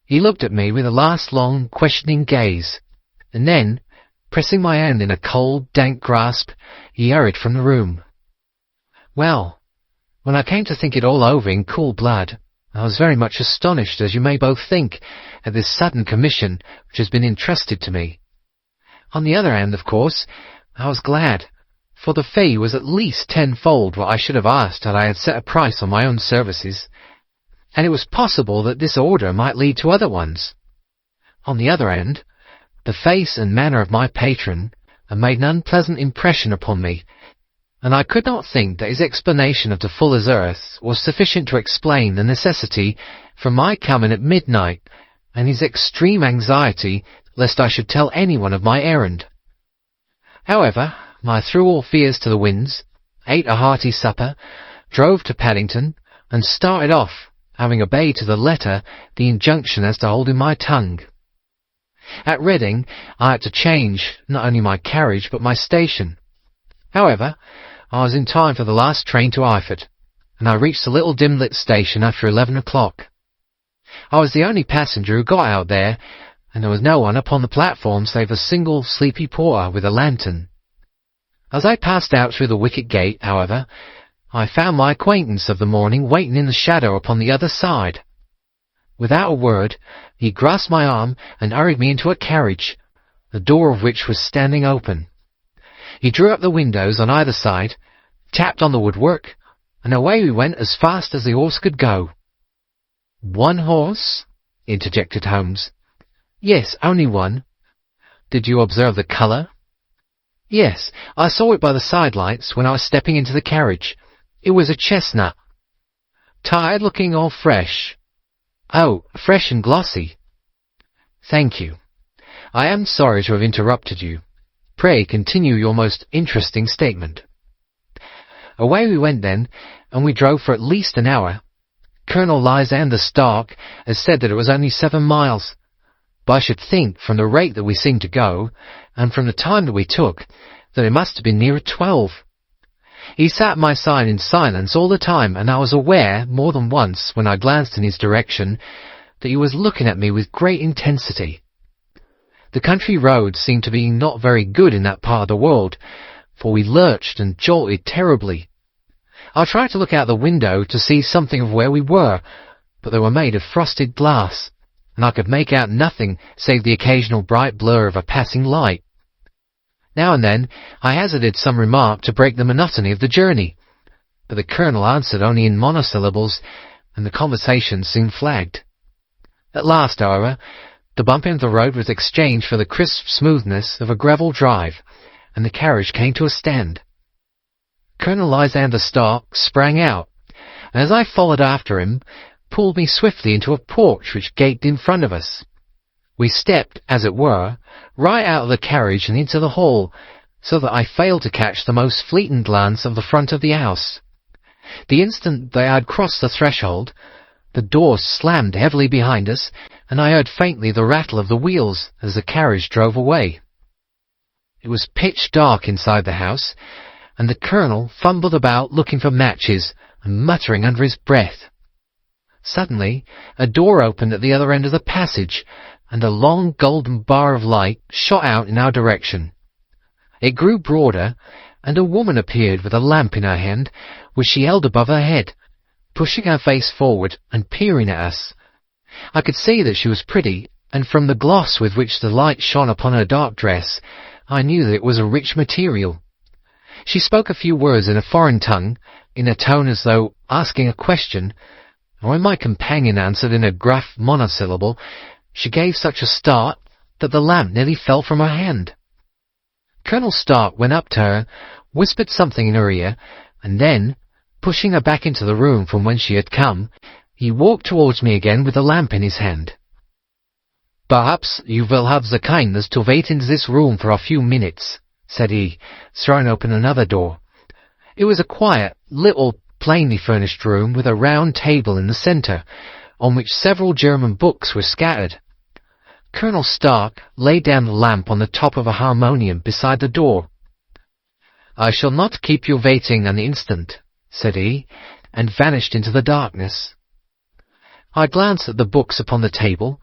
He looked at me with a last long, questioning gaze, and then, pressing my hand in a cold, dank grasp, he hurried from the room. Well, when I came to think it all over in cool blood, I was very much astonished, as you may both think, at this sudden commission which has been entrusted to me. On the other hand, of course, I was glad, for the fee was at least tenfold what I should have asked had I had set a price on my own services, and it was possible that this order might lead to other ones. On the other hand, the face and manner of my patron had made an unpleasant impression upon me, and I could not think that his explanation of the fuller's earth was sufficient to explain the necessity for my coming at midnight, and his extreme anxiety lest I should tell anyone of my errand. However, I threw all fears to the winds, ate a hearty supper, drove to Paddington, and started off, having obeyed to the letter the injunction as to holding my tongue. At Reading, I had to change not only my carriage but my station. However, I was in time for the last train to Eyford, and I reached the little dim-lit station after 11 o'clock. I was the only passenger who got out there, and there was no one upon the platform save a single sleepy porter with a lantern. As I passed out through the wicket gate, however, I found my acquaintance of the morning waiting in the shadow upon the other side. Without a word, he grasped my arm and hurried me into a carriage, the door of which was standing open. He drew up the windows on either side, tapped on the woodwork, and away we went as fast as the horse could go. "One horse?" interjected Holmes. "Yes, only one." "Did you observe the colour?" "Yes, I saw it by the side-lights when I was stepping into the carriage. It was a chestnut." "Tired-looking or fresh?" "Oh, fresh and glossy." "Thank you. I am sorry to have interrupted you. Pray continue your most interesting statement." Away we went then, and we drove for at least an hour. Colonel Lysander Stark has said that it was only 7 miles, but I should think, from the rate that we seemed to go, and from the time that we took, that it must have been nearer 12. He sat at my side in silence all the time, and I was aware, more than once, when I glanced in his direction, that he was looking at me with great intensity. The country roads seemed to be not very good in that part of the world, for we lurched and jolted terribly. I tried to look out the window to see something of where we were, but they were made of frosted glass, and I could make out nothing save the occasional bright blur of a passing light. Now and then I hazarded some remark to break the monotony of the journey, but the Colonel answered only in monosyllables, and the conversation soon flagged. At last, however, the bumping of the road was exchanged for the crisp smoothness of a gravel drive, and the carriage came to a stand. Colonel Lysander Stark sprang out, and as I followed after him, pulled me swiftly into a porch which gaped in front of us. We stepped, as it were, right out of the carriage and into the hall, so that I failed to catch the most fleeting glance of the front of the house. The instant that I had crossed the threshold, the door slammed heavily behind us, and I heard faintly the rattle of the wheels as the carriage drove away. It was pitch dark inside the house, and the Colonel fumbled about looking for matches and muttering under his breath. Suddenly, a door opened at the other end of the passage, and a long golden bar of light shot out in our direction. It grew broader, and a woman appeared with a lamp in her hand, which she held above her head, pushing her face forward and peering at us. I could see that she was pretty, and from the gloss with which the light shone upon her dark dress, I knew that it was a rich material. She spoke a few words in a foreign tongue, in a tone as though asking a question, and when my companion answered in a gruff monosyllable, she gave such a start that the lamp nearly fell from her hand. Colonel Stark went up to her, whispered something in her ear, and then, pushing her back into the room from whence she had come, he walked towards me again with the lamp in his hand. "Perhaps you will have the kindness to wait in this room for a few minutes," said he, throwing open another door. It was a quiet, little, plainly furnished room with a round table in the centre, on which several German books were scattered. Colonel Stark laid down the lamp on the top of a harmonium beside the door. "I shall not keep you waiting an instant," said he, and vanished into the darkness. I glanced at the books upon the table,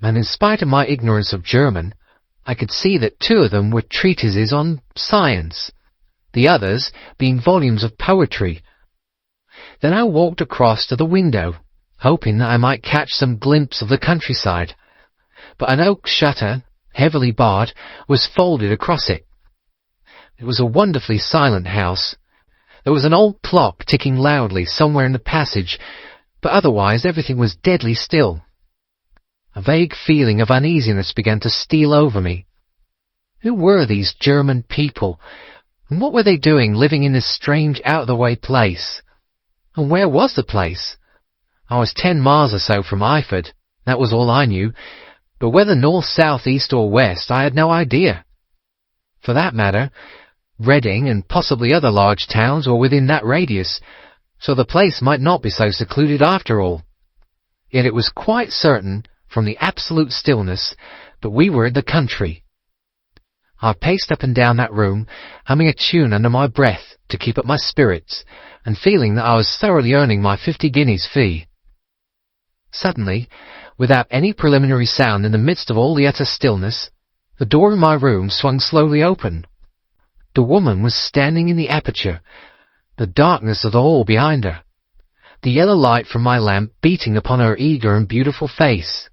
and in spite of my ignorance of German, I could see that 2 of them were treatises on science, the others being volumes of poetry. Then I walked across to the window, hoping that I might catch some glimpse of the countryside, but an oak shutter, heavily barred, was folded across it. It was a wonderfully silent house. There was an old clock ticking loudly somewhere in the passage, but otherwise everything was deadly still. A vague feeling of uneasiness began to steal over me. Who were these German people, and what were they doing living in this strange out-of-the-way place? And where was the place? I was 10 miles or so from Eyford, that was all I knew, but whether north, south, east or west I had no idea. For that matter, Reading and possibly other large towns were within that radius, so the place might not be so secluded after all. Yet it was quite certain, from the absolute stillness, that we were in the country. I paced up and down that room, humming a tune under my breath to keep up my spirits, and feeling that I was thoroughly earning my 50 guineas fee. Suddenly, without any preliminary sound in the midst of all the utter stillness, the door of my room swung slowly open. The woman was standing in the aperture, the darkness of the hall behind her, the yellow light from my lamp beating upon her eager and beautiful face.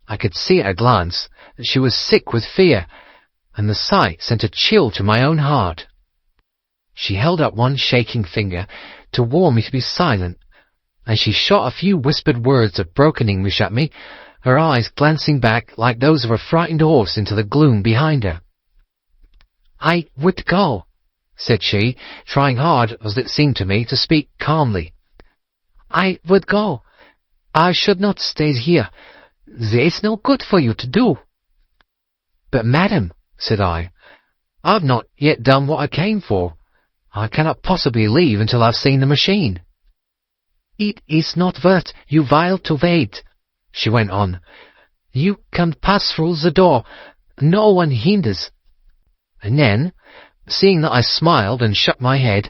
I could see at a glance that she was sick with fear, and the sight sent a chill to my own heart. She held up one shaking finger to warn me to be silent, and she shot a few whispered words of broken English at me, her eyes glancing back like those of a frightened horse into the gloom behind her. "I would go," said she, trying hard, as it seemed to me, to speak calmly. "I would go. I should not stay here. There is no good for you to do." "But, madam," said I have not yet done what I came for. I cannot possibly leave until I've seen the machine." "It is not worth you while to wait," she went on. "You can pass through the door. No one hinders." And then, seeing that I smiled and shook my head,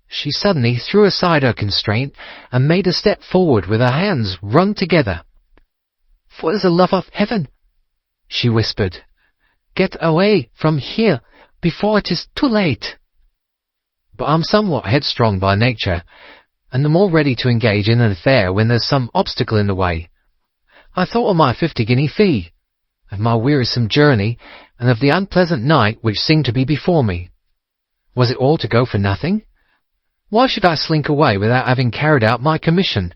she suddenly threw aside her constraint and made a step forward with her hands wrung together. "For the love of heaven," she whispered, "get away from here before it is too late." But I'm somewhat headstrong by nature, and the more ready to engage in an affair when there's some obstacle in the way. I thought of my 50-guinea fee, of my wearisome journey, and of the unpleasant night which seemed to be before me. Was it all to go for nothing? Why should I slink away without having carried out my commission,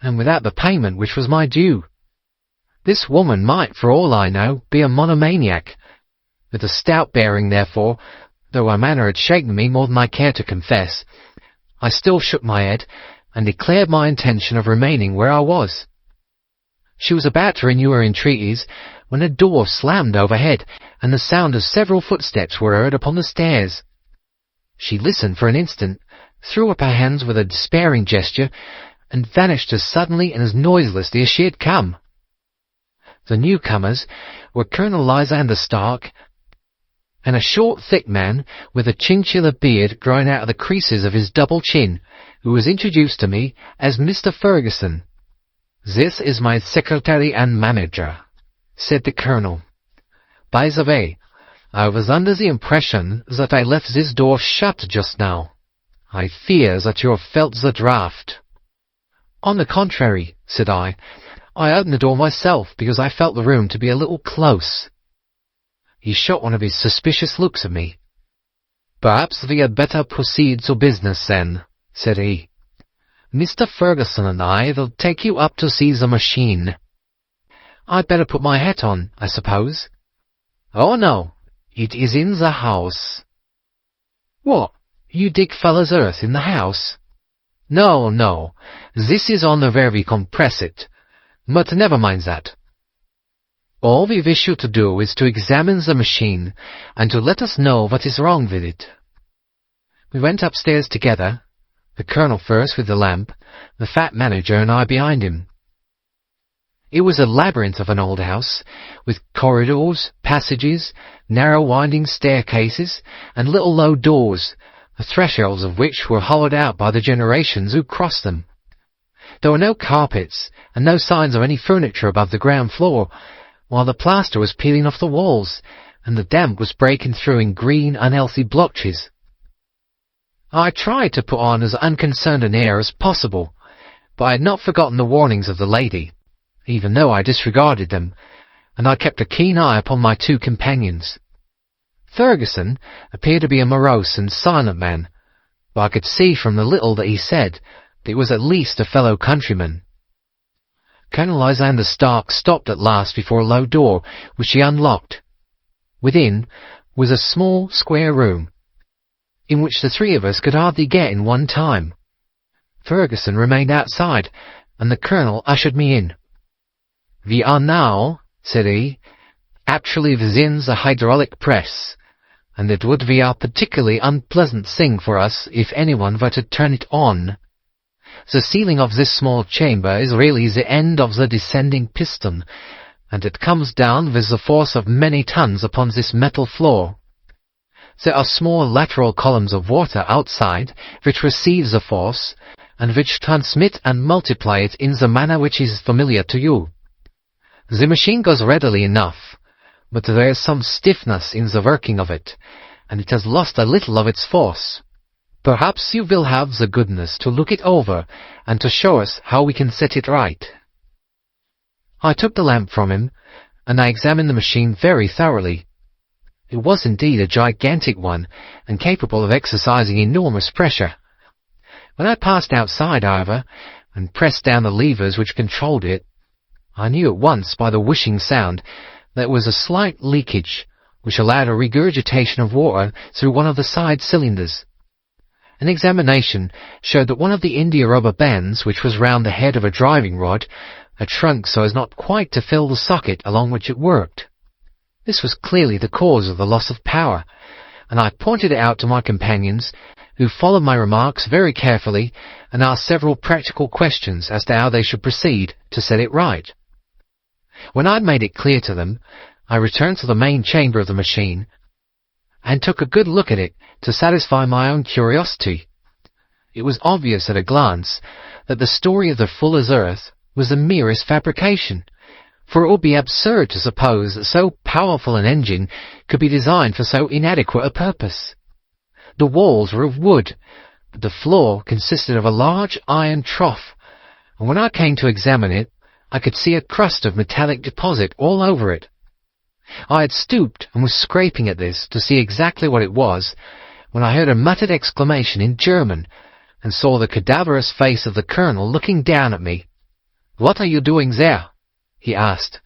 and without the payment which was my due? This woman might, for all I know, be a monomaniac. With a stout bearing, therefore, though her manner had shaken me more than I cared to confess, I still shook my head and declared my intention of remaining where I was. She was about to renew her entreaties when a door slammed overhead, and the sound of several footsteps were heard upon the stairs. She listened for an instant, threw up her hands with a despairing gesture, and vanished as suddenly and as noiselessly as she had come. The newcomers were Colonel Lysander Stark and a short, thick man with a chinchilla beard growing out of the creases of his double chin, who was introduced to me as Mr. Ferguson. "This is my secretary and manager," said the Colonel. "By the way, I was under the impression that I left this door shut just now. I fear that you have felt the draught." "On the contrary," said I opened the door myself because I felt the room to be a little close." He shot one of his suspicious looks at me. "Perhaps we had better proceed to business, then," said he. "Mr. Ferguson and I will take you up to see the machine." "I'd better put my hat on, I suppose?" "Oh, no. It is in the house." "What? You dig fuller's earth in the house?" "No, no. This is on where we compress it. But never mind that. All we wish you to do is to examine the machine and to let us know what is wrong with it." We went upstairs together, the Colonel first with the lamp, the fat manager and I behind him. It was a labyrinth of an old house, with corridors, passages, narrow winding staircases, and little low doors, the thresholds of which were hollowed out by the generations who crossed them. There were no carpets, and no signs of any furniture above the ground floor, while the plaster was peeling off the walls, and the damp was breaking through in green, unhealthy blotches. I tried to put on as unconcerned an air as possible, but I had not forgotten the warnings of the lady, even though I disregarded them, and I kept a keen eye upon my two companions. Ferguson appeared to be a morose and silent man, but I could see from the little that he said that he was at least a fellow countryman. Colonel Lysander Stark stopped at last before a low door, which he unlocked. Within was a small square room, in which the three of us could hardly get in one time. Ferguson remained outside, and the Colonel ushered me in. "We are now," said he, "actually within the hydraulic press, and it would be a particularly unpleasant thing for us if anyone were to turn it on. The ceiling of this small chamber is really the end of the descending piston, and it comes down with the force of many tons upon this metal floor. There are small lateral columns of water outside which receive the force, and which transmit and multiply it in the manner which is familiar to you. The machine goes readily enough, but there is some stiffness in the working of it, and it has lost a little of its force. Perhaps you will have the goodness to look it over and to show us how we can set it right." I took the lamp from him, and I examined the machine very thoroughly. It was indeed a gigantic one, and capable of exercising enormous pressure. When I passed outside, however, and pressed down the levers which controlled it, I knew at once by the whooshing sound that there was a slight leakage, which allowed a regurgitation of water through one of the side cylinders. An examination showed that one of the india-rubber bands, which was round the head of a driving rod, had shrunk so as not quite to fill the socket along which it worked. This was clearly the cause of the loss of power, and I pointed it out to my companions, who followed my remarks very carefully and asked several practical questions as to how they should proceed to set it right. When I had made it clear to them, I returned to the main chamber of the machine and took a good look at it to satisfy my own curiosity. It was obvious at a glance that the story of the Fuller's Earth was the merest fabrication, for it would be absurd to suppose that so powerful an engine could be designed for so inadequate a purpose. The walls were of wood, but the floor consisted of a large iron trough, and when I came to examine it, I could see a crust of metallic deposit all over it. I had stooped and was scraping at this to see exactly what it was, when I heard a muttered exclamation in German, and saw the cadaverous face of the Colonel looking down at me. "What are you doing there?" he asked.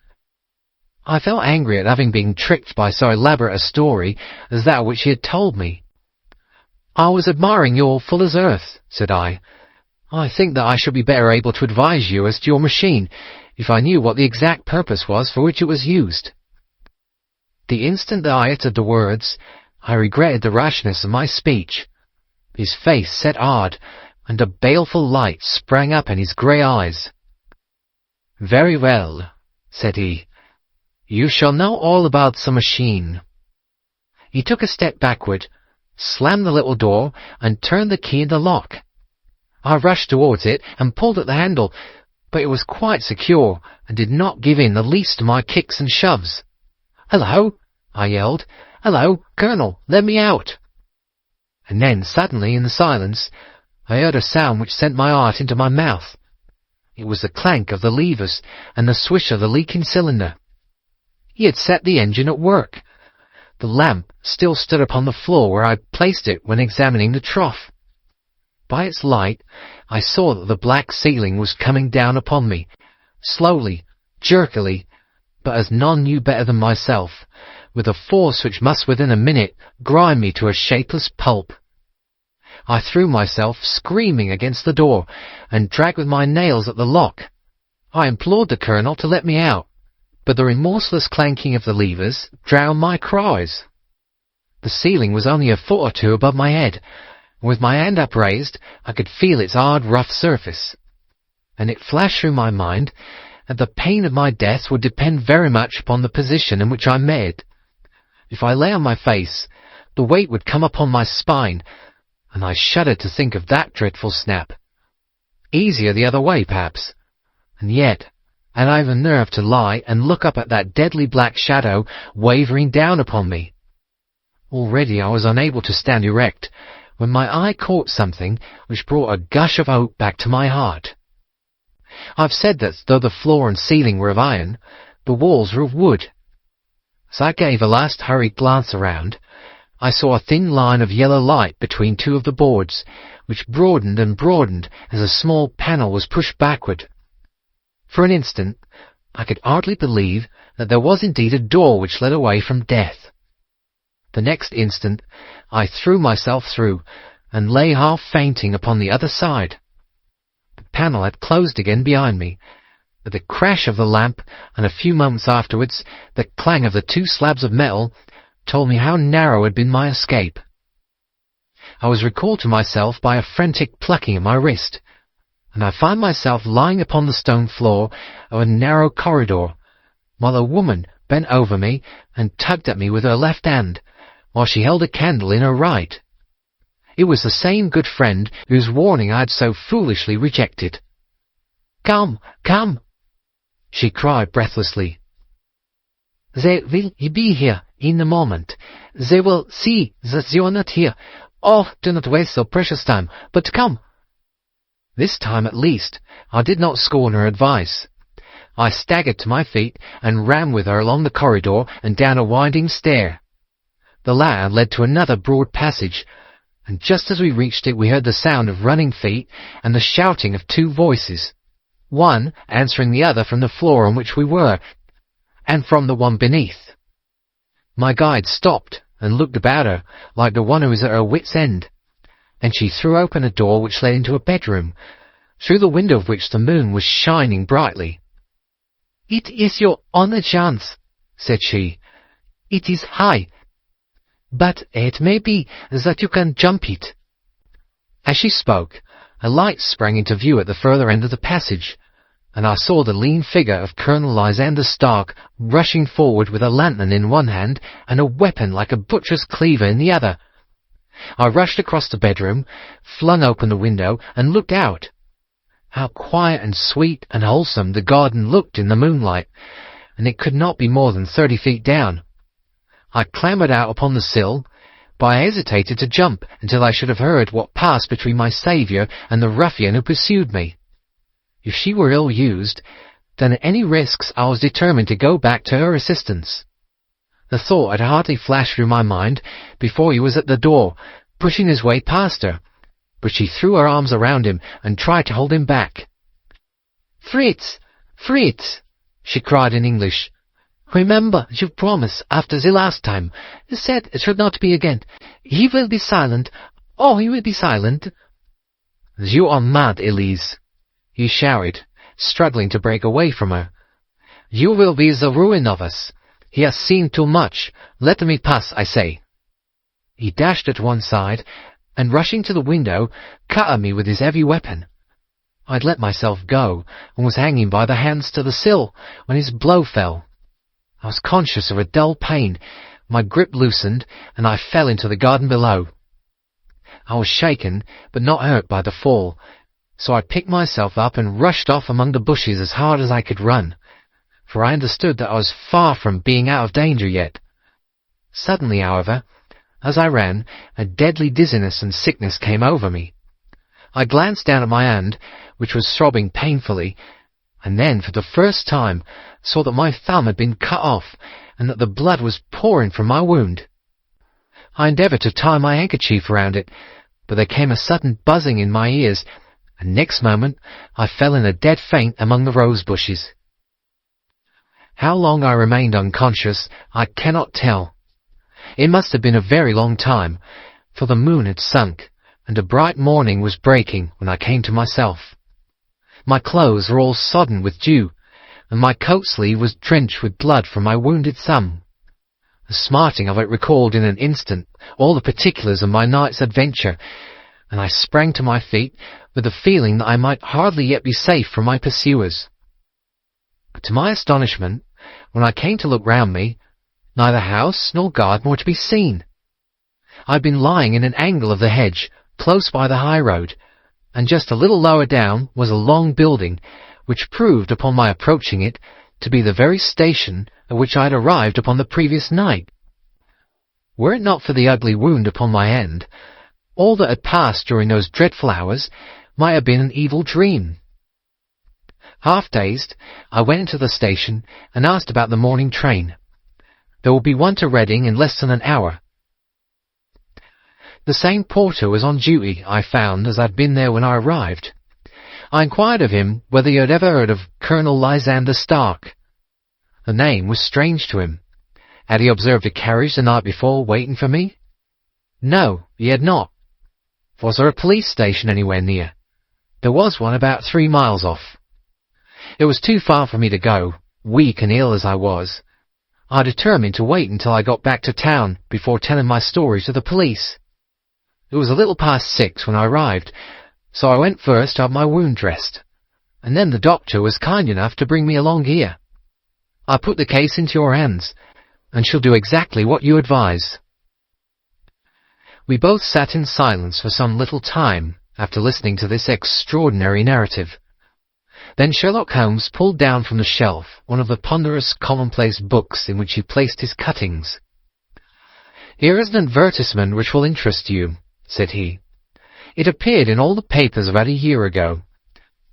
I felt angry at having been tricked by so elaborate a story as that which he had told me. "I was admiring your Fuller's Earth," said I. "I think that I should be better able to advise you as to your machine if I knew what the exact purpose was for which it was used." The instant that I uttered the words, I regretted the rashness of my speech. His face set hard, and a baleful light sprang up in his grey eyes. "Very well," said he. "You shall know all about the machine." He took a step backward, slammed the little door, and turned the key in the lock. I rushed towards it and pulled at the handle, but it was quite secure and did not give in the least to my kicks and shoves. "Hello!" I yelled. "Hello, Colonel, let me out!" And then, suddenly, in the silence, I heard a sound which sent my heart into my mouth. It was the clank of the levers and the swish of the leaking cylinder. He had set the engine at work. The lamp still stood upon the floor where I had placed it when examining the trough. By its light, I saw that the black ceiling was coming down upon me, slowly, jerkily, but as none knew better than myself, with a force which must within a minute grind me to a shapeless pulp. I threw myself screaming against the door, and dragged with my nails at the lock. I implored the Colonel to let me out, but the remorseless clanking of the levers drowned my cries. The ceiling was only a foot or two above my head, and with my hand upraised I could feel its hard, rough surface. And it flashed through my mind that the pain of my death would depend very much upon the position in which I met it. If I lay on my face, the weight would come upon my spine, and I shuddered to think of that dreadful snap. Easier the other way, perhaps. And yet, had I the nerve to lie and look up at that deadly black shadow wavering down upon me? Already I was unable to stand erect, when my eye caught something which brought a gush of hope back to my heart. I've said that though the floor and ceiling were of iron, the walls were of wood. As I gave a last hurried glance around, I saw a thin line of yellow light between two of the boards, which broadened and broadened as a small panel was pushed backward. For an instant, I could hardly believe that there was indeed a door which led away from death. The next instant, I threw myself through, and lay half fainting upon the other side. The panel had closed again behind me, but the crash of the lamp, and a few moments afterwards the clang of the two slabs of metal, told me how narrow had been my escape. I was recalled to myself by a frantic plucking of my wrist, and I found myself lying upon the stone floor of a narrow corridor, while a woman bent over me and tugged at me with her left hand, while she held a candle in her right. It was the same good friend whose warning I had so foolishly rejected. "Come, come!" she cried breathlessly. "They will be here in a moment. They will see that you are not here. Oh, do not waste so precious time, but come!" This time at least I did not scorn her advice. I staggered to my feet and ran with her along the corridor and down a winding stair. The latter led to another broad passage, and just as we reached it we heard the sound of running feet and the shouting of two voices, one answering the other from the floor on which we were, and from the one beneath. My guide stopped and looked about her like the one who is at her wit's end. Then she threw open a door which led into a bedroom, through the window of which the moon was shining brightly. "It is your only chance," said she. It is high, but it may be that you can jump it." As she spoke, a light sprang into view at the further end of the passage, and I saw the lean figure of Colonel Lysander Stark rushing forward with a lantern in one hand and a weapon like a butcher's cleaver in the other. I rushed across the bedroom, flung open the window, and looked out. How quiet and sweet and wholesome the garden looked in the moonlight, and it could not be more than 30 feet down. I clambered out upon the sill, but I hesitated to jump until I should have heard what passed between my saviour and the ruffian who pursued me. If she were ill-used, then at any risks I was determined to go back to her assistance. The thought had hardly flashed through my mind before he was at the door, pushing his way past her, but she threw her arms around him and tried to hold him back. "Fritz! Fritz!" she cried in English. "Remember your promise after the last time. You said it should not be again. He will be silent. Oh, he will be silent." "You are mad, Elise," he shouted, struggling to break away from her. "You will be the ruin of us. He has seen too much. Let me pass, I say." He dashed at one side, and rushing to the window, cut at me with his heavy weapon. I had let myself go, and was hanging by the hands to the sill, when his blow fell. I was conscious of a dull pain, my grip loosened, and I fell into the garden below. I was shaken, but not hurt by the fall, so I picked myself up and rushed off among the bushes as hard as I could run, for I understood that I was far from being out of danger yet. Suddenly, however, as I ran, a deadly dizziness and sickness came over me. I glanced down at my hand, which was throbbing painfully, and then, for the first time, saw that my thumb had been cut off, and that the blood was pouring from my wound. I endeavoured to tie my handkerchief around it, but there came a sudden buzzing in my ears, and next moment I fell in a dead faint among the rose bushes. How long I remained unconscious, I cannot tell. It must have been a very long time, for the moon had sunk, and a bright morning was breaking when I came to myself. My clothes were all sodden with dew, and my coat sleeve was drenched with blood from my wounded thumb. The smarting of it recalled in an instant all the particulars of my night's adventure, and I sprang to my feet with the feeling that I might hardly yet be safe from my pursuers. To my astonishment, when I came to look round me, neither house nor garden were to be seen. I had been lying in an angle of the hedge, close by the high road, and just a little lower down was a long building, which proved upon my approaching it to be the very station at which I had arrived upon the previous night. Were it not for the ugly wound upon my hand, all that had passed during those dreadful hours might have been an evil dream. Half-dazed, I went into the station and asked about the morning train. There will be one to Reading in less than an hour. The same porter was on duty, I found, as I had been there when I arrived. I inquired of him whether he had ever heard of Colonel Lysander Stark. The name was strange to him. Had he observed a carriage the night before waiting for me? No, he had not. Was there a police station anywhere near? There was one about 3 miles off. It was too far for me to go, weak and ill as I was. I determined to wait until I got back to town before telling my story to the police. It was a little past 6 when I arrived, so I went first to have my wound dressed, and then the doctor was kind enough to bring me along here. I put the case into your hands, and shall do exactly what you advise." We both sat in silence for some little time after listening to this extraordinary narrative. Then Sherlock Holmes pulled down from the shelf one of the ponderous commonplace books in which he placed his cuttings. "Here is an advertisement which will interest you," said he. "It appeared in all the papers about a year ago.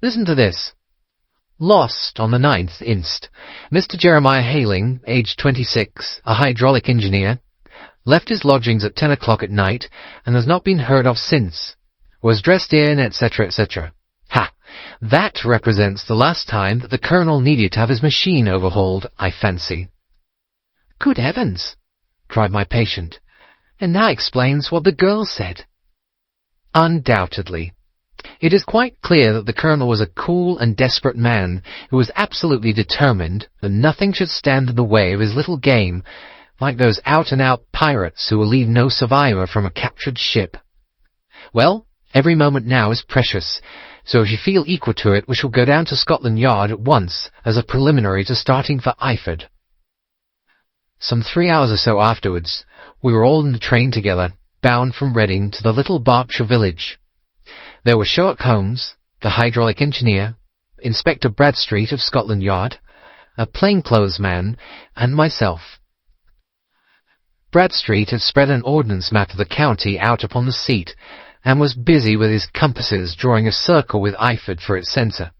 Listen to this. Lost on the 9th inst. Mr. Jeremiah Hayling, aged 26, a hydraulic engineer, left his lodgings at 10 o'clock at night and has not been heard of since. Was dressed in, etc., etc. Ha! That represents the last time that the Colonel needed to have his machine overhauled, I fancy." "Good heavens!" cried my patient. "And that explains what the girl said." "Undoubtedly. It is quite clear that the Colonel was a cool and desperate man who was absolutely determined that nothing should stand in the way of his little game like those out-and-out pirates who will leave no survivor from a captured ship. Well, every moment now is precious, so if you feel equal to it, we shall go down to Scotland Yard at once as a preliminary to starting for Eyford. Some 3 hours or so afterwards, we were all in the train together, bound from Reading to the little Berkshire village. There were Sherlock Holmes, the hydraulic engineer, Inspector Bradstreet of Scotland Yard, a plainclothes man, and myself. Bradstreet had spread an ordnance map of the county out upon the seat, and was busy with his compasses drawing a circle with Eyford for its centre.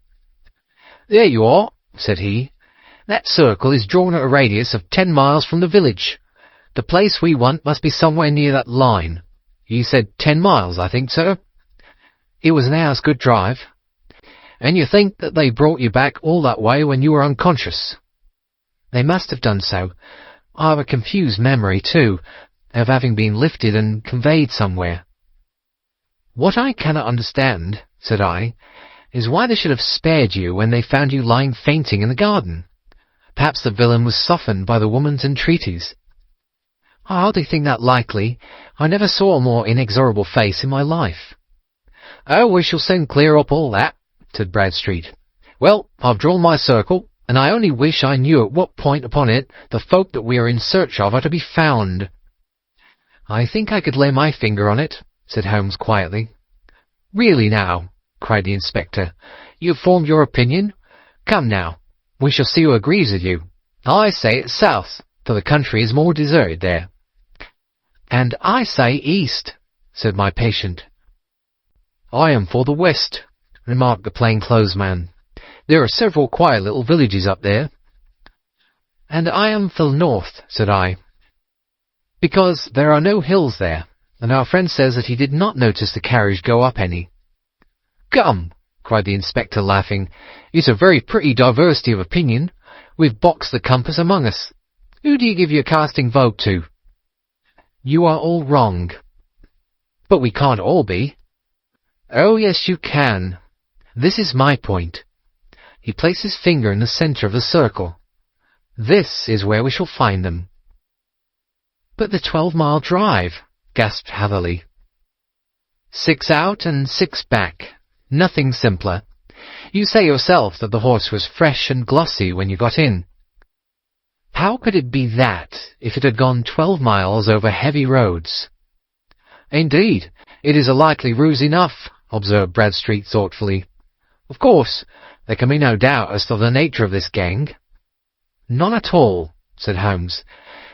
"There you are," said he. "That circle is drawn at a radius of 10 miles from the village. The place we want must be somewhere near that line. You said 10 miles, I think, sir?" "It was an hour's good drive." "And you think that they brought you back all that way when you were unconscious?" "They must have done so. I have a confused memory, too, of having been lifted and conveyed somewhere." "What I cannot understand," said I, "is why they should have spared you when they found you lying fainting in the garden. Perhaps the villain was softened by the woman's entreaties." "I hardly think that likely. I never saw a more inexorable face in my life." "Oh, we shall soon clear up all that," said Bradstreet. "Well, I've drawn my circle, and I only wish I knew at what point upon it the folk that we are in search of are to be found." "I think I could lay my finger on it," said Holmes quietly. "Really now," cried the inspector, "you have formed your opinion? Come now, we shall see who agrees with you. I say it's south, for the country is more deserted there." "And I say east," said my patient. "I am for the west," remarked the plain-clothes man. "There are several quiet little villages up there." "And I am for the north," said I, "because there are no hills there, and our friend says that he did not notice the carriage go up any." "Come," cried the inspector, laughing, "it's a very pretty diversity of opinion. We've boxed the compass among us. Who do you give your casting vote to?" "You are all wrong." "But we can't all be." "Oh, yes, you can. This is my point." He placed his finger in the centre of the circle. "This is where we shall find them." "But the 12-mile drive," gasped Hatherley. 6 out and 6 back. Nothing simpler. You say yourself that the horse was fresh and glossy when you got in. How could it be that, if it had gone 12 miles over heavy roads? "Indeed, it is a likely ruse enough," observed Bradstreet thoughtfully. "Of course, there can be no doubt as to the nature of this gang." "None at all," said Holmes.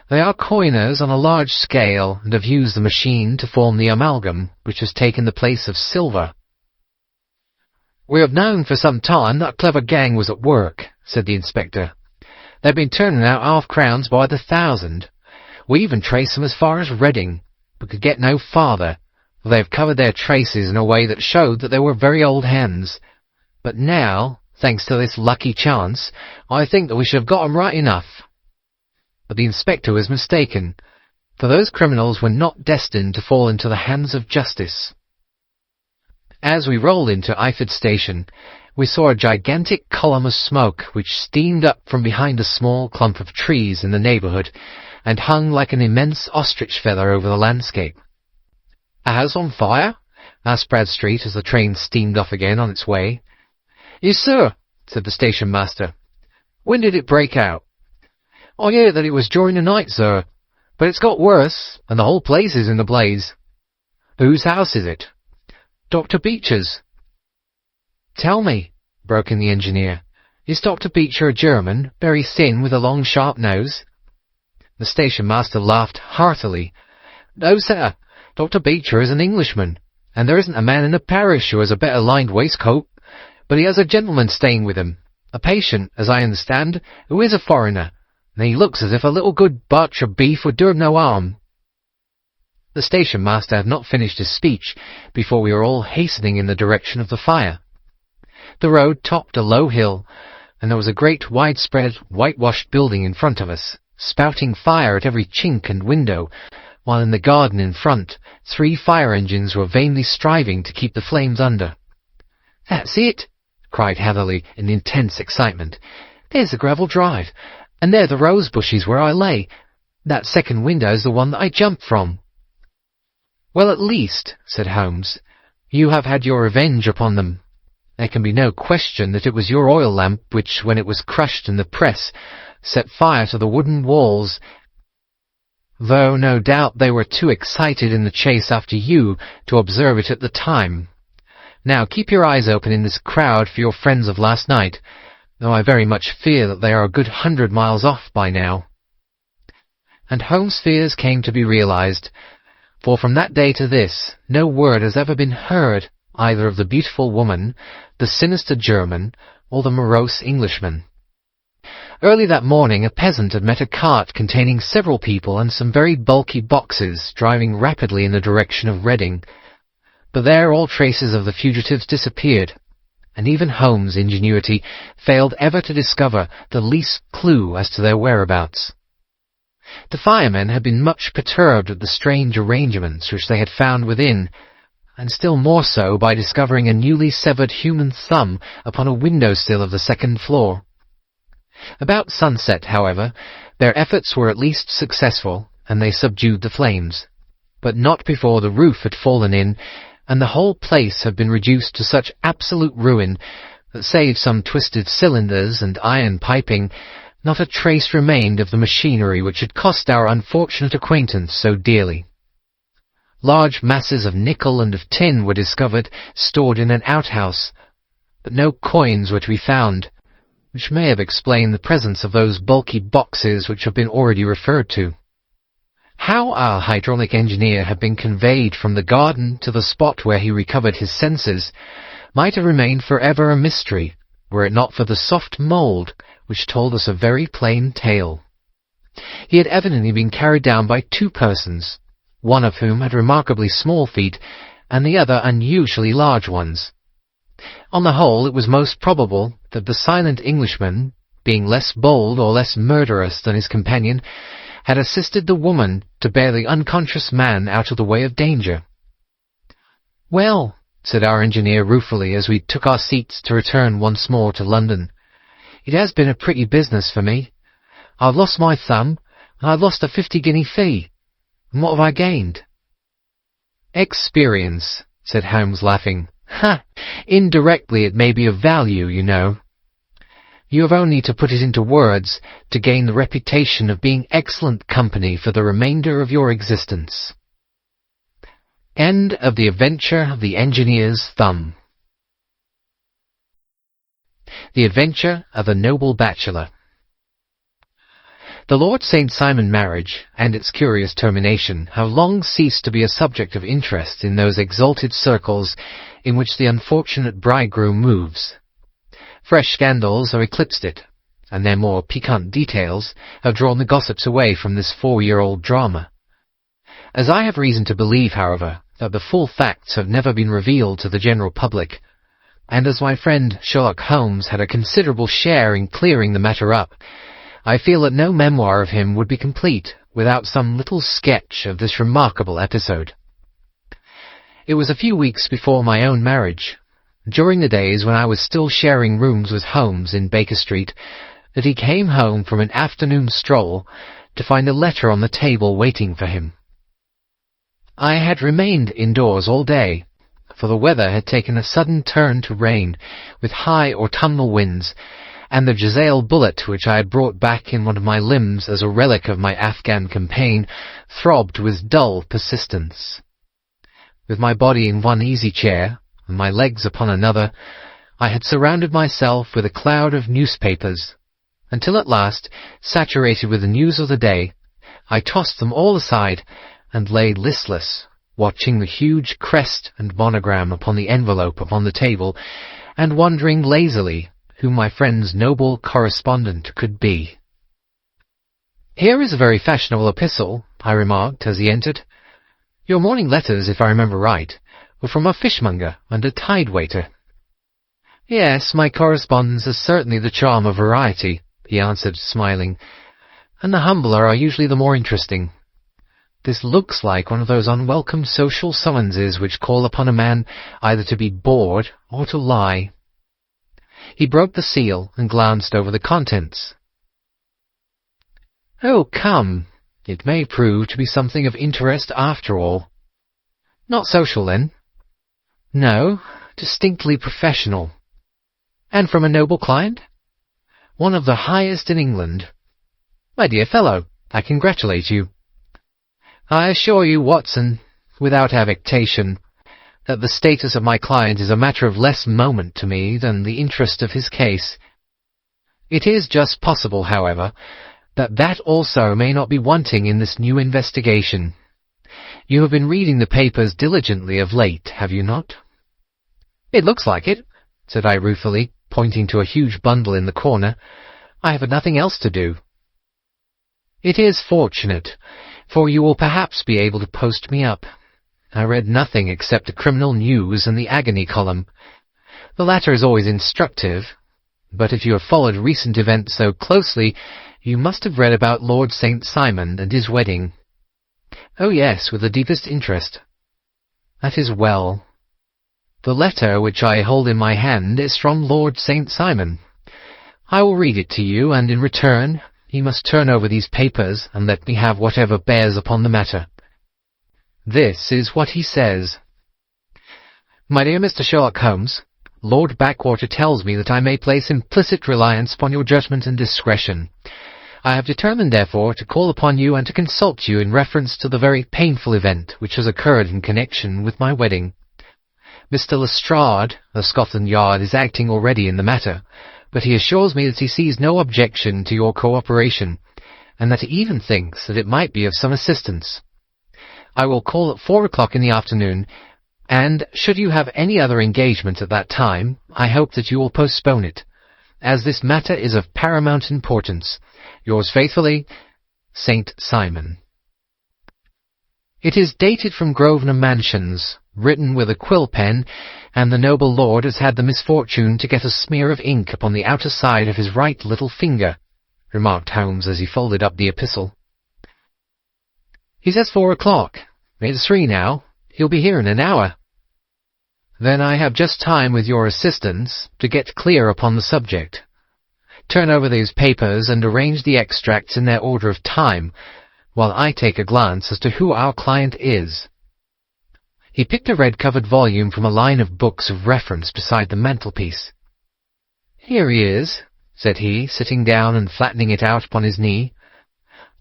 "They are coiners on a large scale, and have used the machine to form the amalgam which has taken the place of silver." "We have known for some time that clever gang was at work," said the inspector. "They've been turning out half-crowns by the thousand. We even traced them as far as Reading, but could get no farther, for they have covered their traces in a way that showed that they were very old hands. But now, thanks to this lucky chance, I think that we should have got 'em right enough." But the inspector was mistaken, for those criminals were not destined to fall into the hands of justice. As we rolled into Eyford Station, we saw a gigantic column of smoke which steamed up from behind a small clump of trees in the neighbourhood, and hung like an immense ostrich feather over the landscape. "A house on fire?" asked Bradstreet as the train steamed off again on its way. "Yes, sir," said the station master. "When did it break out?" "I hear that it was during the night, sir, but it's got worse, and the whole place is in a blaze." "Whose house is it?" "Dr. Beecher's." "Tell me," broke in the engineer, "is Dr. Beecher a German, very thin, with a long sharp nose?" The station master laughed heartily. "No, sir, Dr. Beecher is an Englishman, and there isn't a man in the parish who has a better lined waistcoat, but he has a gentleman staying with him, a patient, as I understand, who is a foreigner, and he looks as if a little good Berkshire beef would do him no harm." The station master had not finished his speech before we were all hastening in the direction of the fire. The road topped a low hill, and there was a great widespread whitewashed building in front of us, spouting fire at every chink and window, while in the garden in front 3 fire engines were vainly striving to keep the flames under. "That's it!" cried Hatherley in intense excitement. "There's the gravel drive, and there the rose bushes where I lay. That second window is the one that I jumped from." "Well, at least," said Holmes, "you have had your revenge upon them. There can be no question that it was your oil lamp which, when it was crushed in the press, set fire to the wooden walls, though no doubt they were too excited in the chase after you to observe it at the time. Now keep your eyes open in this crowd for your friends of last night, though I very much fear that they are a good 100 miles off by now." And Holmes' fears came to be realized, for from that day to this no word has ever been heard either of the beautiful woman, the sinister German, or the morose Englishman. Early that morning a peasant had met a cart containing several people and some very bulky boxes driving rapidly in the direction of Reading, but there all traces of the fugitives disappeared, and even Holmes' ingenuity failed ever to discover the least clue as to their whereabouts. The firemen had been much perturbed at the strange arrangements which they had found within, and still more so by discovering a newly severed human thumb upon a window-sill of the second floor. About sunset, however, their efforts were at least successful, and they subdued the flames, but not before the roof had fallen in, and the whole place had been reduced to such absolute ruin that, save some twisted cylinders and iron piping, not a trace remained of the machinery which had cost our unfortunate acquaintance so dearly. Large masses of nickel and of tin were discovered, stored in an outhouse, but no coins were to be found, which may have explained the presence of those bulky boxes which have been already referred to. How our hydraulic engineer had been conveyed from the garden to the spot where he recovered his senses might have remained forever a mystery, were it not for the soft mould which told us a very plain tale. He had evidently been carried down by two persons, one of whom had remarkably small feet, and the other unusually large ones. On the whole, it was most probable that the silent Englishman, being less bold or less murderous than his companion, had assisted the woman to bear the unconscious man out of the way of danger. "Well," said our engineer ruefully as we took our seats to return once more to London, "it has been a pretty business for me. I've lost my thumb, and I've lost a 50-guinea fee. And what have I gained?" "Experience," said Holmes, laughing. "Ha! Indirectly it may be of value, you know. You have only to put it into words to gain the reputation of being excellent company for the remainder of your existence." End of The Adventure of the Engineer's Thumb. The Adventure of a Noble Bachelor. The Lord St. Simon marriage, and its curious termination, have long ceased to be a subject of interest in those exalted circles in which the unfortunate bridegroom moves. Fresh scandals have eclipsed it, and their more piquant details have drawn the gossips away from this 4-year-old drama. As I have reason to believe, however, that the full facts have never been revealed to the general public, and as my friend Sherlock Holmes had a considerable share in clearing the matter up, I feel that no memoir of him would be complete without some little sketch of this remarkable episode. It was a few weeks before my own marriage, during the days when I was still sharing rooms with Holmes in Baker Street, that he came home from an afternoon stroll to find a letter on the table waiting for him. I had remained indoors all day, for the weather had taken a sudden turn to rain, with high autumnal winds, and the Jezail bullet which I had brought back in one of my limbs as a relic of my Afghan campaign throbbed with dull persistence. With my body in one easy chair, and my legs upon another, I had surrounded myself with a cloud of newspapers, until at last, saturated with the news of the day, I tossed them all aside and lay listless, watching the huge crest and monogram upon the envelope upon the table, and wondering lazily who my friend's noble correspondent could be. "Here is a very fashionable epistle," I remarked as he entered. "Your morning letters, if I remember right, were from a fishmonger and a tide-waiter." "Yes, my correspondence has certainly the charm of variety," he answered, smiling, "and the humbler are usually the more interesting. This looks like one of those unwelcome social summonses which call upon a man either to be bored or to lie." He broke the seal and glanced over the contents. "Oh, come, It may prove to be something of interest after all. Not social, then? No, distinctly professional. And from a noble client? One of the highest in England. My dear fellow, I congratulate you. I assure you, Watson, without affectation, that the status of my client is a matter of less moment to me than the interest of his case. It is just possible, however, that also may not be wanting in this new investigation. You have been reading the papers diligently of late, have you not? It looks like it, said I ruefully, pointing to a huge bundle in the corner. I have nothing else to do. It is fortunate, for you will perhaps be able to post me up. I read nothing except the criminal news and the agony column. The latter is always instructive, but if you have followed recent events so closely, you must have read about Lord St. Simon and his wedding. Oh yes, with the deepest interest. That is well. The letter which I hold in my hand is from Lord St. Simon. I will read it to you, and in return you must turn over these papers and let me have whatever bears upon the matter. This is what he says. My dear Mr. Sherlock Holmes, Lord Backwater tells me that I may place implicit reliance upon your judgment and discretion. I have determined, therefore, to call upon you and to consult you in reference to the very painful event which has occurred in connection with my wedding. Mr. Lestrade of Scotland Yard is acting already in the matter, but he assures me that he sees no objection to your cooperation, and that he even thinks that it might be of some assistance. I will call at 4 o'clock in the afternoon, and should you have any other engagement at that time, I hope that you will postpone it, as this matter is of paramount importance. Yours faithfully, St. Simon. It is dated from Grosvenor Mansions, written with a quill pen, and the noble lord has had the misfortune to get a smear of ink upon the outer side of his right little finger, remarked Holmes as he folded up the epistle. He says 4 o'clock. It's 3 now. He'll be here in an hour. Then I have just time, with your assistance, to get clear upon the subject. Turn over these papers and arrange the extracts in their order of time, while I take a glance as to who our client is. He picked a red-covered volume from a line of books of reference beside the mantelpiece. Here he is, said he, sitting down and flattening it out upon his knee.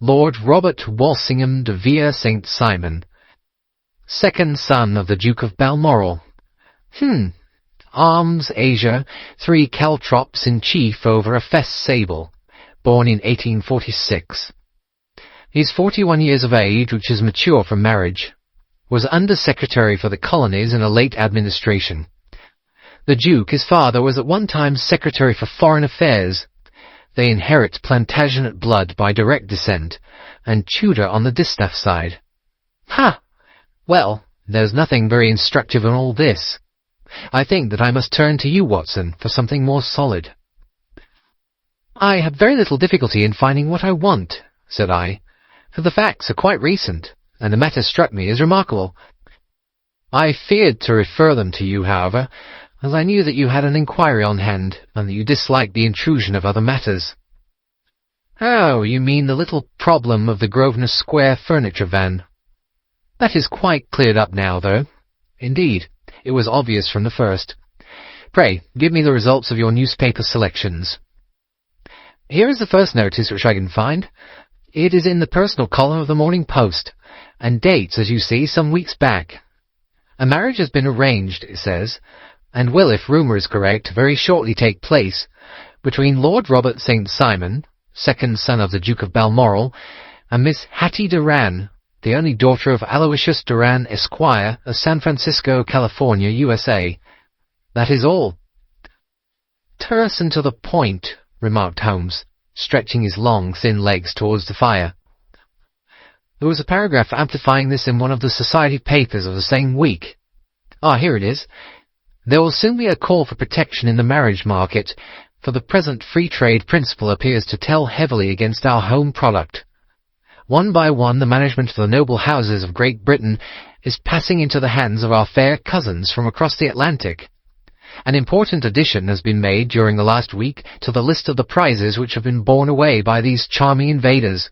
Lord Robert Walsingham de Vere St. Simon, second son of the Duke of Balmoral. Arms, Asia, 3 caltrops in chief over a fess sable, born in 1846. He is 41 years of age, which is mature for marriage. Was Under-Secretary for the Colonies in a late administration. The Duke, his father, was at one time Secretary for Foreign Affairs. They inherit Plantagenet blood by direct descent, and Tudor on the distaff side. Ha! Well, there's nothing very instructive in all this. I think that I must turn to you, Watson, for something more solid. I have very little difficulty in finding what I want, said I, for the facts are quite recent, and the matter struck me as remarkable. I feared to refer them to you, however, as I knew that you had an inquiry on hand, and that you disliked the intrusion of other matters. Oh, you mean the little problem of the Grosvenor Square furniture van. That is quite cleared up now, though. Indeed, it was obvious from the first. Pray, give me the results of your newspaper selections. Here is the first notice which I can find. It is in the personal column of the Morning Post, and dates, as you see, some weeks back. A marriage has been arranged, it says, and will, if rumour is correct, very shortly take place, between Lord Robert St. Simon, second son of the Duke of Balmoral, and Miss Hattie Doran, the only daughter of Aloysius Doran, Esquire, of San Francisco, California, USA. That is all. Terse and to the point, remarked Holmes, stretching his long, thin legs towards the fire. There was a paragraph amplifying this in one of the society papers of the same week. Here it is. There will soon be a call for protection in the marriage market, for the present free trade principle appears to tell heavily against our home product. One by one the management of the noble houses of Great Britain is passing into the hands of our fair cousins from across the Atlantic. An important addition has been made during the last week to the list of the prizes which have been borne away by these charming invaders.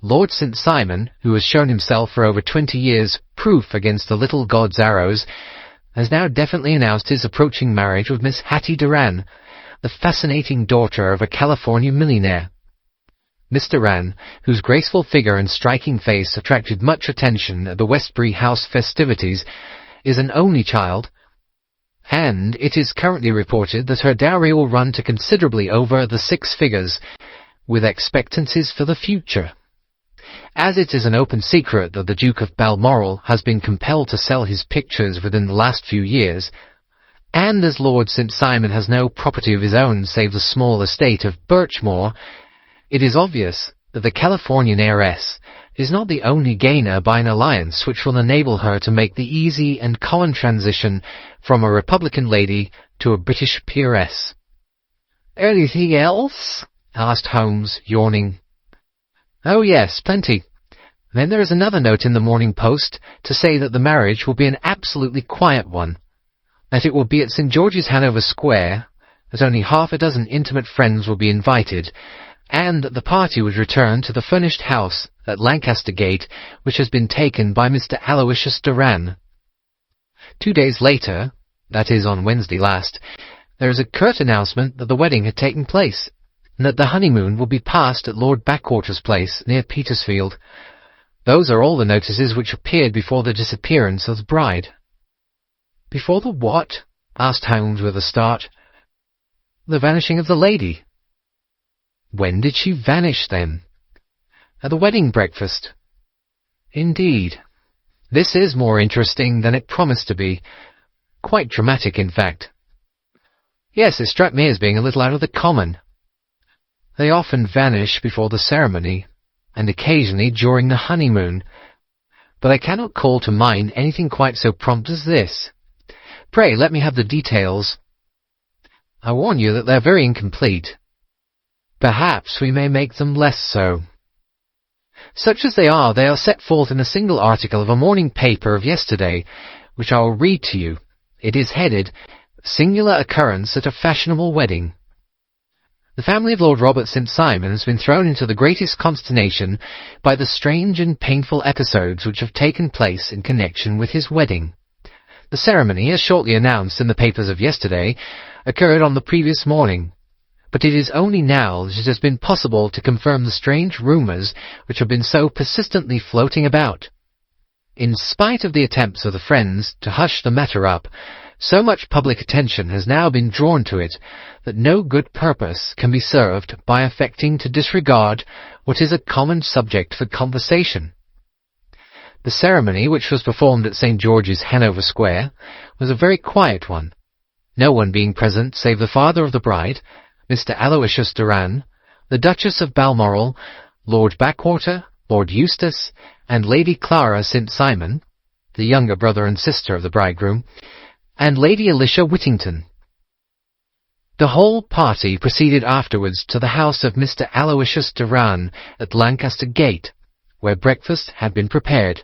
Lord St. Simon, who has shown himself for over 20 years proof against the little god's arrows, has now definitely announced his approaching marriage with Miss Hattie Doran, the fascinating daughter of a California millionaire. Miss Doran, whose graceful figure and striking face attracted much attention at the Westbury House festivities, is an only child, and it is currently reported that her dowry will run to considerably over the 6 figures, with expectancies for the future. As it is an open secret that the Duke of Balmoral has been compelled to sell his pictures within the last few years, and as Lord St. Simon has no property of his own save the small estate of Birchmoor, it is obvious that the Californian heiress is not the only gainer by an alliance which will enable her to make the easy and common transition from a Republican lady to a British peeress. "Anything else?" asked Holmes, yawning. "Oh yes, plenty. Then there is another note in the Morning Post to say that the marriage will be an absolutely quiet one, that it will be at St. George's, Hanover Square, that only half a dozen intimate friends will be invited, and that the party would return to the furnished house at Lancaster Gate, which has been taken by Mr. Aloysius Doran. 2 days later, that is on Wednesday last, there is a curt announcement that the wedding had taken place, and that the honeymoon will be passed at Lord Backwater's place near Petersfield. Those are all the notices which appeared before the disappearance of the bride." "Before the what?" asked Holmes with a start. "The vanishing of the lady." "When did she vanish, then?" "At the wedding breakfast." "Indeed. This is more interesting than it promised to be. Quite dramatic, in fact." "Yes, it struck me as being a little out of the common." "They often vanish before the ceremony, and occasionally during the honeymoon, but I cannot call to mind anything quite so prompt as this. Pray let me have the details." "I warn you that they are very incomplete." "Perhaps we may make them less so." "Such as they are set forth in a single article of a morning paper of yesterday, which I will read to you. It is headed, 'Singular Occurrence at a Fashionable Wedding.' The family of Lord Robert St. Simon has been thrown into the greatest consternation by the strange and painful episodes which have taken place in connection with his wedding. The ceremony, as shortly announced in the papers of yesterday, occurred on the previous morning, but it is only now that it has been possible to confirm the strange rumours which have been so persistently floating about. In spite of the attempts of the friends to hush the matter up, so much public attention has now been drawn to it that no good purpose can be served by affecting to disregard what is a common subject for conversation. The ceremony, which was performed at St. George's, Hanover Square, was a very quiet one, no one being present save the father of the bride, Mr. Aloysius Doran, the Duchess of Balmoral, Lord Backwater, Lord Eustace, and Lady Clara St. Simon, the younger brother and sister of the bridegroom, and Lady Alicia Whittington. The whole party proceeded afterwards to the house of Mr. Aloysius Doran at Lancaster Gate, where breakfast had been prepared.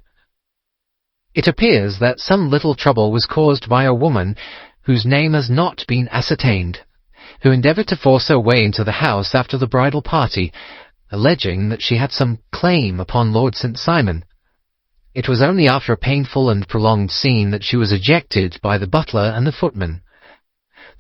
It appears that some little trouble was caused by a woman whose name has not been ascertained, who endeavoured to force her way into the house after the bridal party, alleging that she had some claim upon Lord St. Simon. It was only after a painful and prolonged scene that she was ejected by the butler and the footman.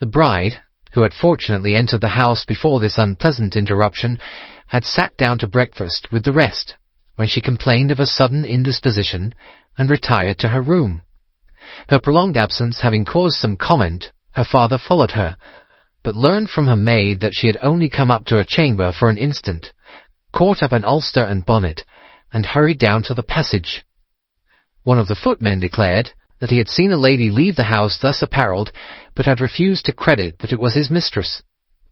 The bride, who had fortunately entered the house before this unpleasant interruption, had sat down to breakfast with the rest, when she complained of a sudden indisposition, and retired to her room. Her prolonged absence having caused some comment, her father followed her, but learned from her maid that she had only come up to her chamber for an instant, caught up an ulster and bonnet, and hurried down to the passage. One of the footmen declared that he had seen a lady leave the house thus apparelled, but had refused to credit that it was his mistress,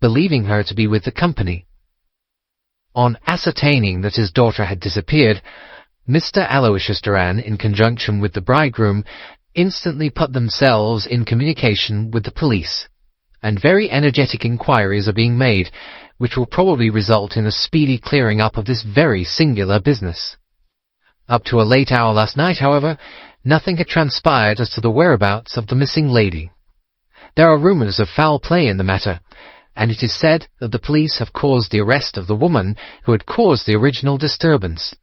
believing her to be with the company. On ascertaining that his daughter had disappeared, Mr. Aloysius Doran, in conjunction with the bridegroom, instantly put themselves in communication with the police, and very energetic inquiries are being made, which will probably result in a speedy clearing up of this very singular business. Up to a late hour last night, however, nothing had transpired as to the whereabouts of the missing lady. There are rumours of foul play in the matter, and it is said that the police have caused the arrest of the woman who had caused the original disturbance,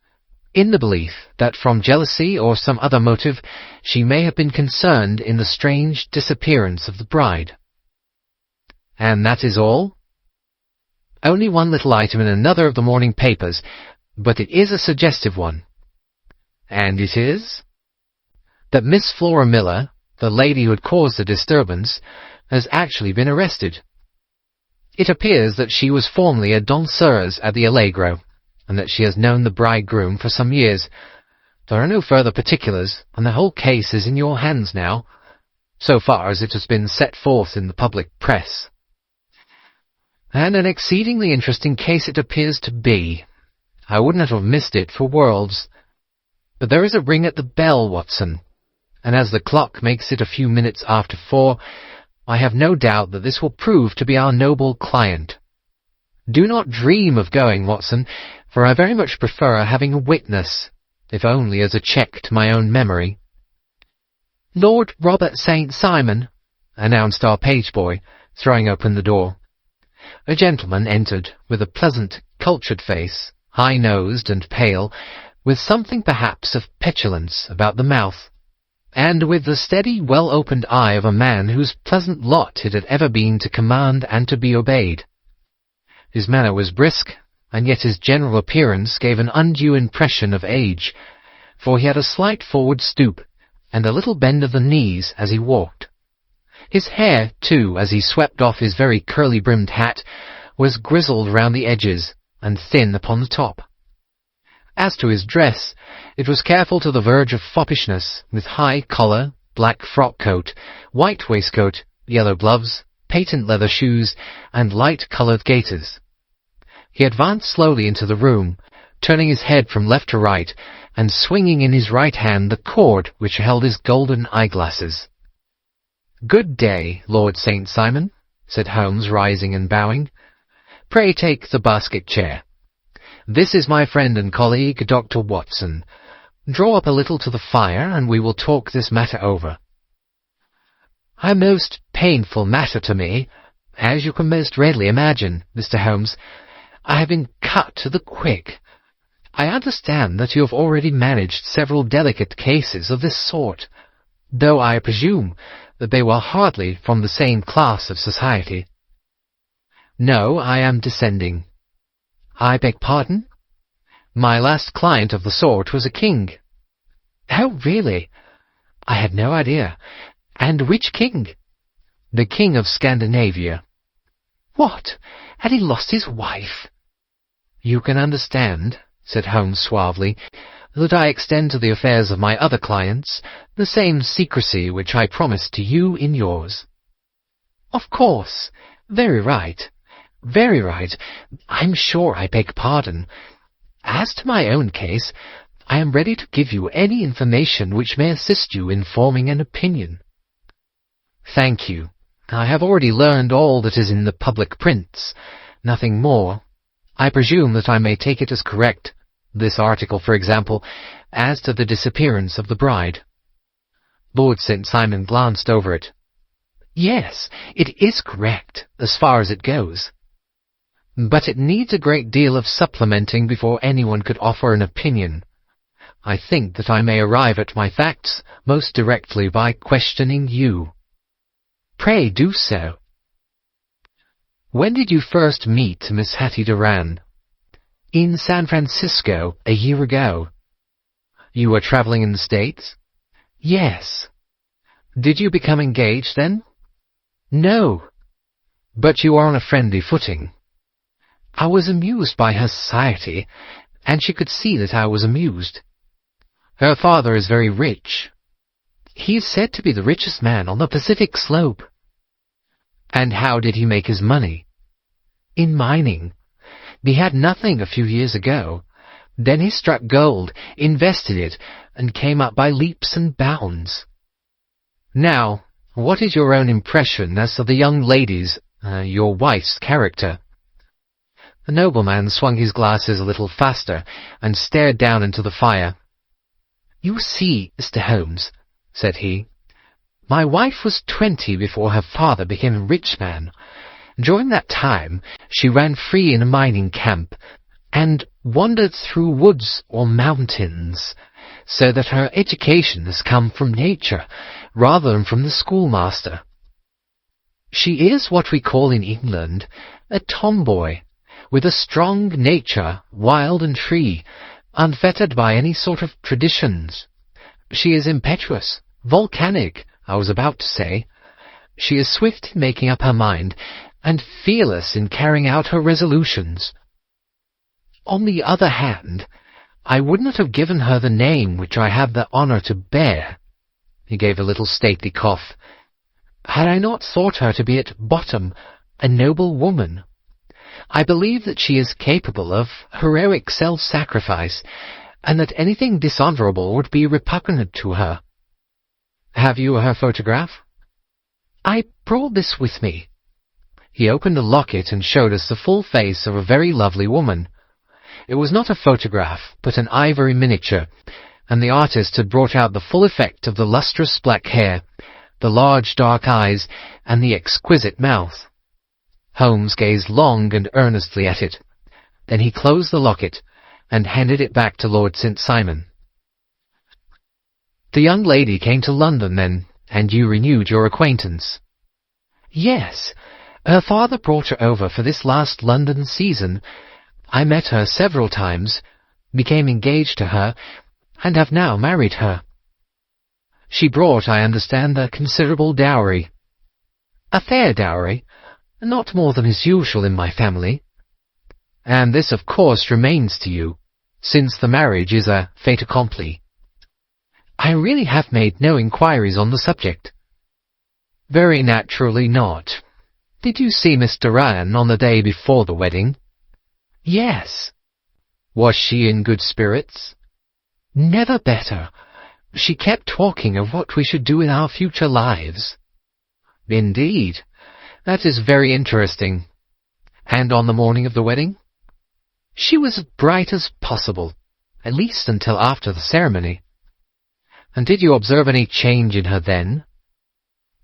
in the belief that from jealousy or some other motive she may have been concerned in the strange disappearance of the bride. And that is all? Only one little item in another of the morning papers, but it is a suggestive one. And it is that Miss Flora Miller, the lady who had caused the disturbance, has actually been arrested. It appears that she was formerly a danseuse at the Allegro, and that she has known the bridegroom for some years. There are no further particulars, and the whole case is in your hands now, so far as it has been set forth in the public press. And an exceedingly interesting case it appears to be. I wouldn't have missed it for worlds. But there is a ring at the bell, Watson, and as the clock makes it a few minutes after 4, I have no doubt that this will prove to be our noble client. Do not dream of going, Watson, for I very much prefer having a witness, if only as a check to my own memory. Lord Robert St. Simon, announced our page-boy, throwing open the door. A gentleman entered, with a pleasant, cultured face, high-nosed and pale, with something perhaps of petulance about the mouth, and with the steady, well-opened eye of a man whose pleasant lot it had ever been to command and to be obeyed. His manner was brisk, and yet his general appearance gave an undue impression of age, for he had a slight forward stoop, and a little bend of the knees as he walked. His hair, too, as he swept off his very curly-brimmed hat, was grizzled round the edges, and thin upon the top. As to his dress, it was careful to the verge of foppishness, with high collar, black frock-coat, white waistcoat, yellow gloves, patent leather shoes, and light-coloured gaiters. He advanced slowly into the room, turning his head from left to right, and swinging in his right hand the cord which held his golden eyeglasses. "Good day, Lord St. Simon," said Holmes, rising and bowing. "Pray take the basket chair. This is my friend and colleague, Dr. Watson. Draw up a little to the fire, and we will talk this matter over." "A most painful matter to me, as you can most readily imagine, Mr. Holmes. I have been cut to the quick. I understand that you have already managed several delicate cases of this sort, though I presume that they were hardly from the same class of society." "No, I am descending." "I beg pardon?" "My last client of the sort was a king." "Oh, really? I had no idea. And which king?" "The King of Scandinavia." "What? Had he lost his wife?" "You can understand," said Holmes suavely, "that I extend to the affairs of my other clients the same secrecy which I promised to you in yours." "Of course. Very right. Very right. I'm sure I beg pardon. As to my own case, I am ready to give you any information which may assist you in forming an opinion." "Thank you. I have already learned all that is in the public prints, nothing more. I presume that I may take it as correct, this article, for example, as to the disappearance of the bride." Lord St. Simon glanced over it. "Yes, it is correct, as far as it goes. But it needs a great deal of supplementing before anyone could offer an opinion. I think that I may arrive at my facts most directly by questioning you." "Pray do so." "When did you first meet Miss Hattie Doran?" "In San Francisco, a year ago." "You were travelling in the States?" "Yes." "Did you become engaged then?" "No." "But you are on a friendly footing?" "I was amused by her society, and she could see that I was amused." "Her father is very rich?" "He is said to be the richest man on the Pacific slope." "And how did he make his money?" "In mining. He had nothing a few years ago. Then he struck gold, invested it, and came up by leaps and bounds." "Now, what is your own impression as to the young lady's, your wife's character?" The nobleman swung his glasses a little faster, and stared down into the fire. "You see, Mr. Holmes," said he, "my wife was 20 before her father became a rich man, During that time she ran free in a mining camp, and wandered through woods or mountains, so that her education has come from nature rather than from the schoolmaster. She is what we call in England a tomboy, with a strong nature, wild and free, unfettered by any sort of traditions. She is impetuous, volcanic, I was about to say. She is swift in making up her mind, and fearless in carrying out her resolutions. On the other hand, I would not have given her the name which I have the honour to bear. He gave a little stately cough. Had I not thought her to be at bottom a noble woman. I believe that she is capable of heroic self-sacrifice, and that anything dishonourable would be repugnant to her. Have you her photograph? I brought this with me. He opened a locket and showed us the full face of a very lovely woman. It was not a photograph, but an ivory miniature, and the artist had brought out the full effect of the lustrous black hair, the large dark eyes, and the exquisite mouth. Holmes gazed long and earnestly at it. Then he closed the locket and handed it back to Lord St. Simon. The young lady came to London then, and you renewed your acquaintance? Yes. Her father brought her over for this last London season. I met her several times, became engaged to her, and have now married her. She brought, I understand, a considerable dowry. A fair dowry, not more than is usual in my family. And this, of course, remains to you, since the marriage is a fait accompli. I really have made no inquiries on the subject. Very naturally not. Did you see Miss Doran on the day before the wedding? Yes. Was she in good spirits? Never better. She kept talking of what we should do in our future lives. Indeed. That is very interesting. And on the morning of the wedding? She was as bright as possible, at least until after the ceremony. And did you observe any change in her then?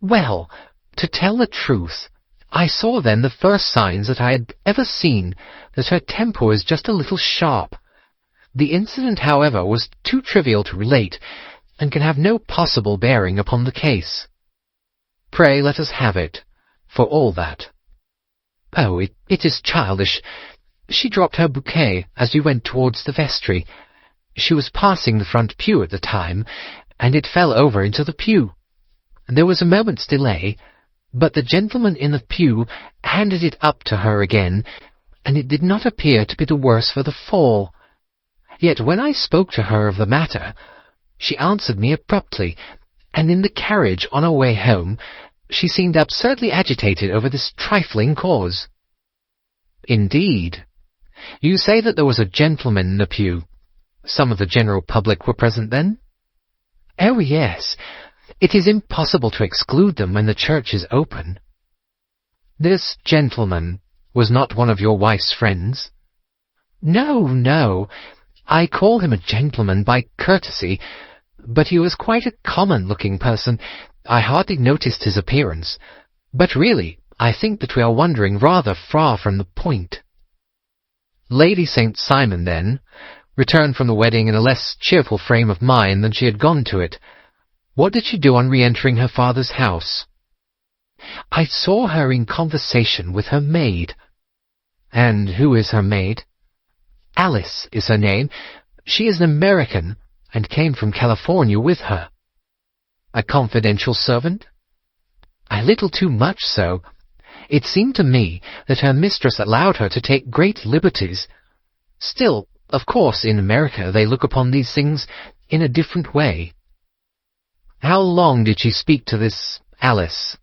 Well, to tell the truth, I saw then the first signs that I had ever seen that her temper was just a little sharp. The incident, however, was too trivial to relate, and can have no possible bearing upon the case. Pray let us have it, for all that. Oh, it is childish. She dropped her bouquet as we went towards the vestry. She was passing the front pew at the time, and it fell over into the pew. There was a moment's delay, but the gentleman in the pew handed it up to her again, and it did not appear to be the worse for the fall. Yet when I spoke to her of the matter, she answered me abruptly, and in the carriage on our way home she seemed absurdly agitated over this trifling cause. Indeed. You say that there was a gentleman in the pew. Some of the general public were present then? Oh, yes. It is impossible to exclude them when the church is open. This gentleman was not one of your wife's friends? No, no. I call him a gentleman by courtesy, but he was quite a common-looking person. I hardly noticed his appearance. But really, I think that we are wandering rather far from the point. Lady St. Simon, then, returned from the wedding in a less cheerful frame of mind than she had gone to it. What did she do on re-entering her father's house? I saw her in conversation with her maid. And who is her maid? Alice is her name. She is an American, and came from California with her. A confidential servant? A little too much so. It seemed to me that her mistress allowed her to take great liberties. Still, of course, in America they look upon these things in a different way. How long did she speak to this Alice?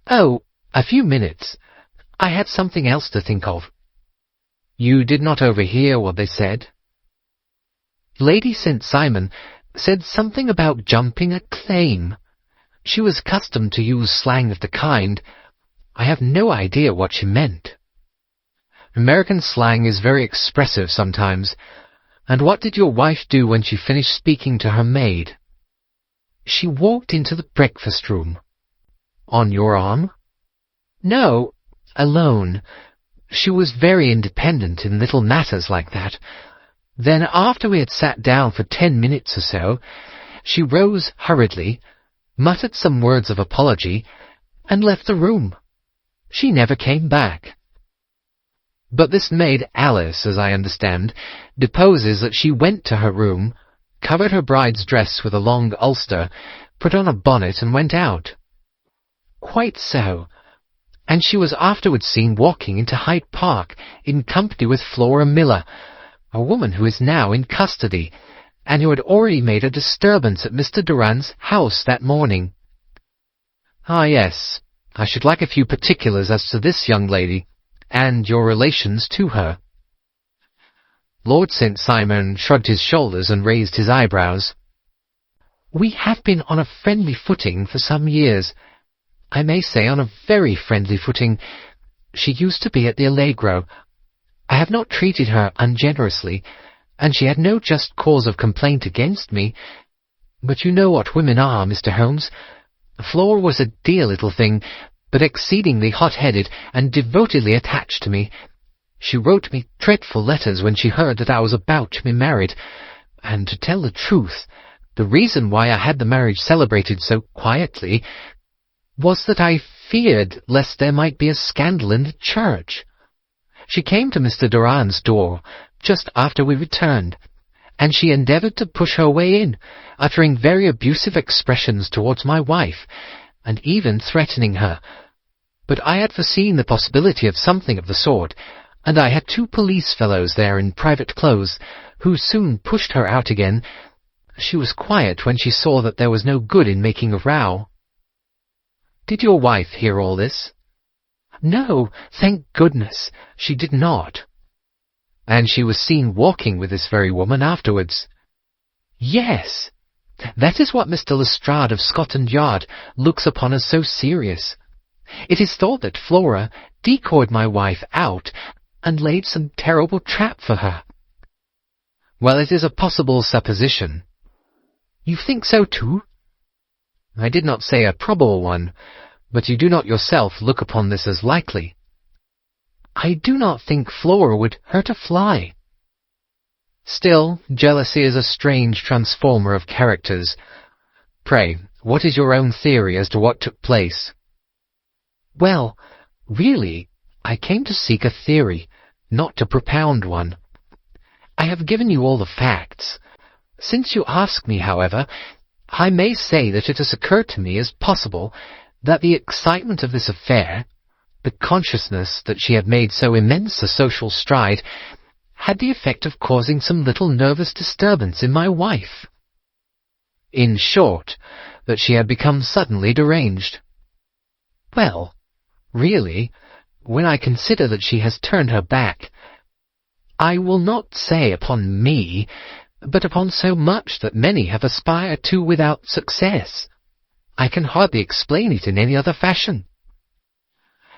Oh, a few minutes. I had something else to think of. You did not overhear what they said? Lady St. Simon said something about jumping a claim. She was accustomed to use slang of the kind. I have no idea what she meant. American slang is very expressive sometimes. And what did your wife do when she finished speaking to her maid? She walked into the breakfast-room. On your arm? No, alone. She was very independent in little matters like that. Then, after we had sat down for 10 minutes or so, she rose hurriedly, muttered some words of apology, and left the room. She never came back. But this maid Alice, as I understand, deposes that she went to her room, covered her bride's dress with a long ulster, put on a bonnet, and went out. Quite so. And she was afterwards seen walking into Hyde Park in company with Flora Miller, a woman who is now in custody, and who had already made a disturbance at Mr. Durand's house that morning. Ah, yes, I should like a few particulars as to this young lady, and your relations to her. Lord St. Simon shrugged his shoulders and raised his eyebrows. We have been on a friendly footing for some years. I may say on a very friendly footing. She used to be at the Allegro. I have not treated her ungenerously, and she had no just cause of complaint against me. But you know what women are, Mr. Holmes. Flora was a dear little thing, but exceedingly hot-headed and devotedly attached to me. She wrote me dreadful letters when she heard that I was about to be married, and to tell the truth, the reason why I had the marriage celebrated so quietly was that I feared lest there might be a scandal in the church. She came to Mr. Durand's door just after we returned, and she endeavoured to push her way in, uttering very abusive expressions towards my wife, and even threatening her. But I had foreseen the possibility of something of the sort, and I had 2 police fellows there in private clothes, who soon pushed her out again. She was quiet when she saw that there was no good in making a row. Did your wife hear all this? No, thank goodness, she did not. And she was seen walking with this very woman afterwards? Yes. That is what Mr. Lestrade of Scotland Yard looks upon as so serious. It is thought that Flora decoyed my wife out and laid some terrible trap for her. Well, it is a possible supposition. You think so too? I did not say a probable one, but you do not yourself look upon this as likely. I do not think Flora would hurt a fly. Still, jealousy is a strange transformer of characters. Pray, what is your own theory as to what took place? Well, really, I came to seek a theory, not to propound one. I have given you all the facts. Since you ask me, however, I may say that it has occurred to me as possible that the excitement of this affair, the consciousness that she had made so immense a social stride, had the effect of causing some little nervous disturbance in my wife. In short, that she had become suddenly deranged. Well, really, when I consider that she has turned her back, I will not say upon me, but upon so much that many have aspired to without success. I can hardly explain it in any other fashion.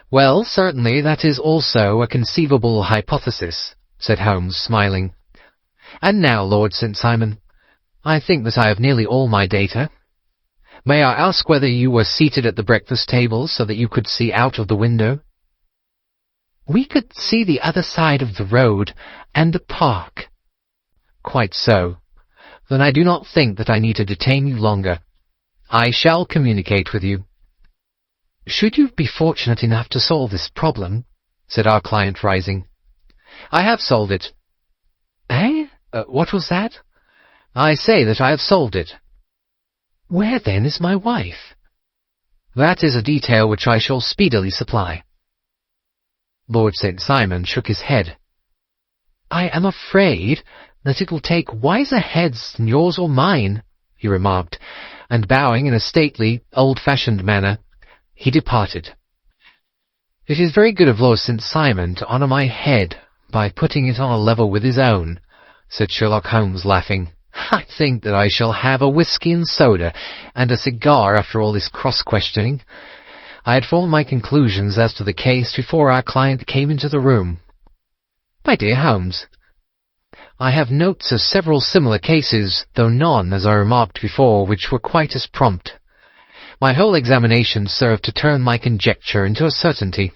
Well, certainly that is also a conceivable hypothesis, said Holmes, smiling. And now, Lord St. Simon, I think that I have nearly all my data. May I ask whether you were seated at the breakfast table so that you could see out of the window? We could see the other side of the road and the park. Quite so. Then I do not think that I need to detain you longer. I shall communicate with you. Should you be fortunate enough to solve this problem, said our client, rising. I have solved it. Eh? What was that? I say that I have solved it. Where, then, is my wife? That is a detail which I shall speedily supply. Lord St. Simon shook his head. I am afraid that it will take wiser heads than yours or mine, he remarked, and bowing in a stately, old-fashioned manner, he departed. It is very good of Lord St. Simon to honour my head by putting it on a level with his own, said Sherlock Holmes, laughing. I think that I shall have a whisky and soda and a cigar after all this cross-questioning. I had formed my conclusions as to the case before our client came into the room. My dear Holmes, I have notes of several similar cases, though none, as I remarked before, which were quite as prompt. My whole examination served to turn my conjecture into a certainty.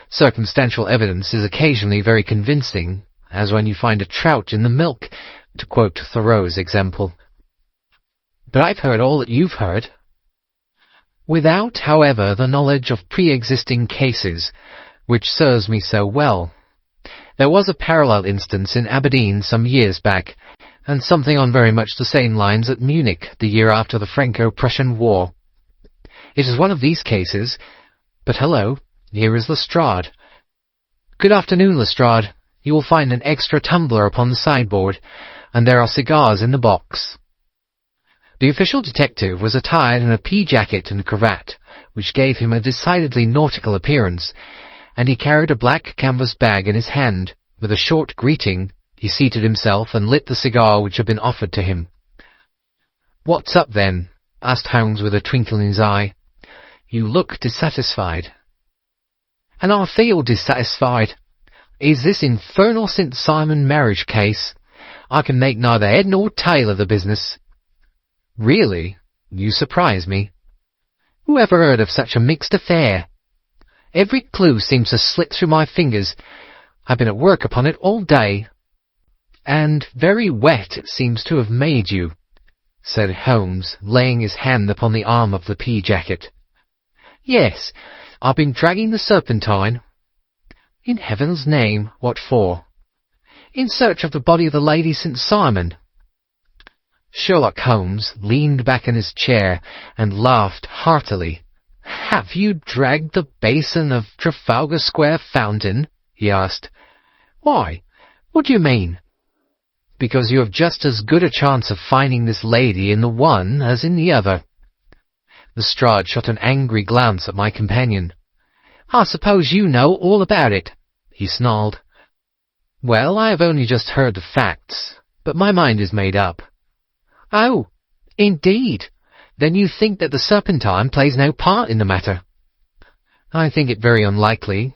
Circumstantial evidence is occasionally very convincing, as when you find a trout in the milk, to quote Thoreau's example. But I've heard all that you've heard. Without, however, the knowledge of pre-existing cases, which serves me so well. There was a parallel instance in Aberdeen some years back, and something on very much the same lines at Munich the year after the Franco-Prussian War. It is one of these cases, but hello, here is Lestrade. Good afternoon, Lestrade. You will find an extra tumbler upon the sideboard, and there are cigars in the box. The official detective was attired in a pea jacket and cravat, which gave him a decidedly nautical appearance, and he carried a black canvas bag in his hand. With a short greeting, he seated himself and lit the cigar which had been offered to him. "What's up, then?" asked Holmes with a twinkle in his eye. "You look dissatisfied." "And I feel dissatisfied. Is this infernal St. Simon marriage case. I can make neither head nor tail of the business." "Really? You surprise me. Who ever heard of such a mixed affair? Every clue seems to slip through my fingers. I've been at work upon it all day." "And very wet it seems to have made you," said Holmes, laying his hand upon the arm of the pea jacket. "Yes, I've been dragging the Serpentine." "In heaven's name, what for?" "In search of the body of the Lady St. Simon." Sherlock Holmes leaned back in his chair and laughed heartily. "Have you dragged the basin of Trafalgar Square fountain?" he asked. "Why? What do you mean?" "Because you have just as good a chance of finding this lady in the one as in the other." Lestrade shot an angry glance at my companion. "I suppose you know all about it," he snarled. "Well, I have only just heard the facts, but my mind is made up." "Oh, indeed? Then you think that the Serpentine plays no part in the matter?" "I think it very unlikely."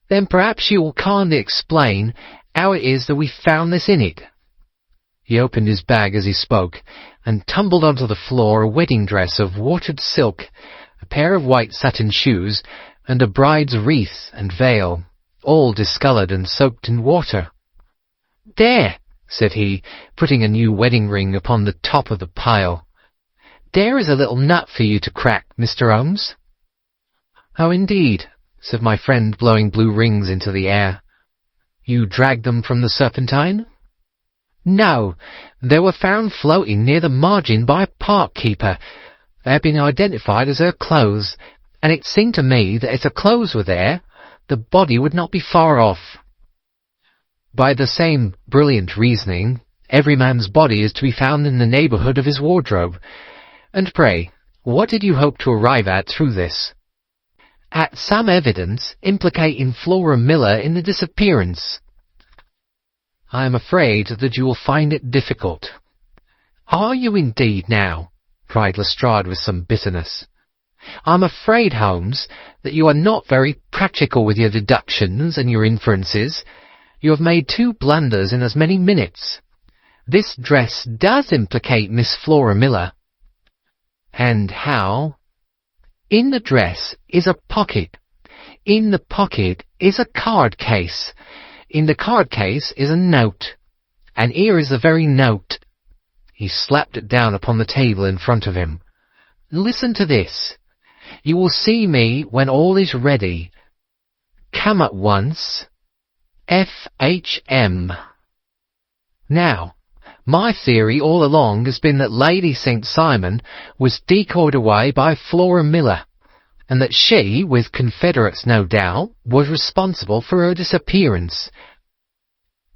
"Then perhaps you will kindly explain how it is that we found this in it." He opened his bag as he spoke, and tumbled onto the floor a wedding dress of watered silk, a pair of white satin shoes, and a bride's wreath and veil, all discoloured and soaked in water. "There," said he, putting a new wedding ring upon the top of the pile. "There is a little nut for you to crack, Mr. Holmes." "Oh, indeed," said my friend, blowing blue rings into the air. "You dragged them from the Serpentine?" "No, they were found floating near the margin by a park keeper. They have been identified as her clothes, and it seemed to me that if the clothes were there, the body would not be far off." "By the same brilliant reasoning, every man's body is to be found in the neighbourhood of his wardrobe. And pray, what did you hope to arrive at through this?" "At some evidence implicating Flora Miller in the disappearance." "I am afraid that you will find it difficult." "Are you indeed now?" cried Lestrade with some bitterness. "I'm afraid, Holmes, that you are not very practical with your deductions and your inferences. You have made 2 blunders in as many minutes. This dress does implicate Miss Flora Miller." "And how?" "In the dress is a pocket. In the pocket is a card case. In the card case is a note. And here is the very note." He slapped it down upon the table in front of him. "Listen to this. You will see me when all is ready. Come at once. F.H.M. Now, my theory all along has been that Lady St. Simon was decoyed away by Flora Miller, and that she, with confederates no doubt, was responsible for her disappearance.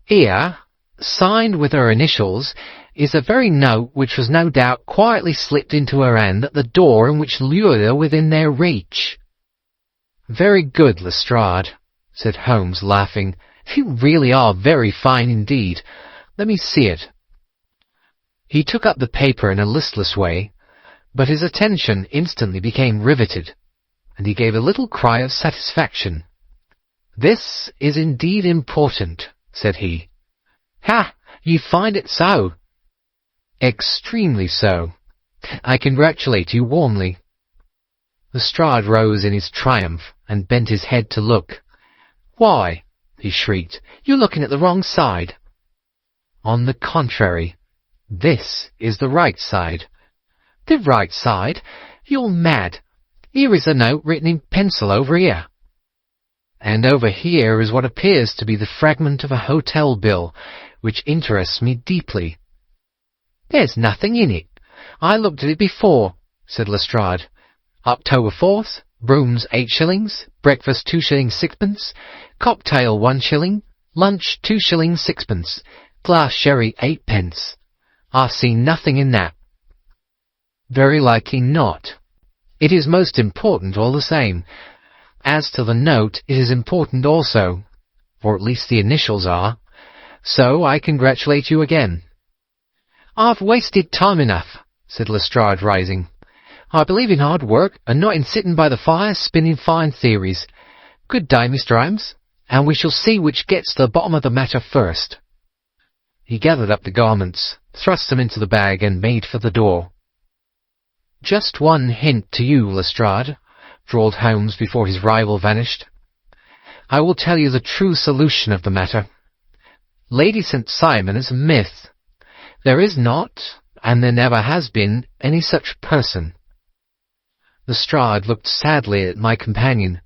Here, signed with her initials, is the very note which was no doubt quietly slipped into her hand at the door and which lured her within their reach." "Very good, Lestrade," said Holmes, laughing. "You really are very fine indeed. Let me see it." He took up the paper in a listless way, but his attention instantly became riveted, and he gave a little cry of satisfaction. "This is indeed important," said he. "Ha! You find it so?" "Extremely so. I congratulate you warmly." Lestrade rose in his triumph, and bent his head to look. "Why," he shrieked, "you're looking at the wrong side." "On the contrary, this is the right side." "The right side? You're mad. Here is a note written in pencil over here." "And over here is what appears to be the fragment of a hotel bill, which interests me deeply." "There's nothing in it. I looked at it before," said Lestrade. "October 4th, rooms 8 shillings, breakfast 2 shillings 6pence, cocktail 1 shilling, lunch 2 shillings 6pence, glass sherry 8 pence. I see nothing in that." "Very likely not. It is most important all the same. As to the note, it is important also, or at least the initials are. So I congratulate you again." "I've wasted time enough," said Lestrade, rising. "I believe in hard work, and not in sitting by the fire spinning fine theories. Good day, Mr. Holmes, and we shall see which gets to the bottom of the matter first." He gathered up the garments, thrust them into the bag, and made for the door. "Just one hint to you, Lestrade," drawled Holmes before his rival vanished. "I will tell you the true solution of the matter. Lady St. Simon is a myth. There is not, and there never has been, any such person." Lestrade looked sadly at my companion.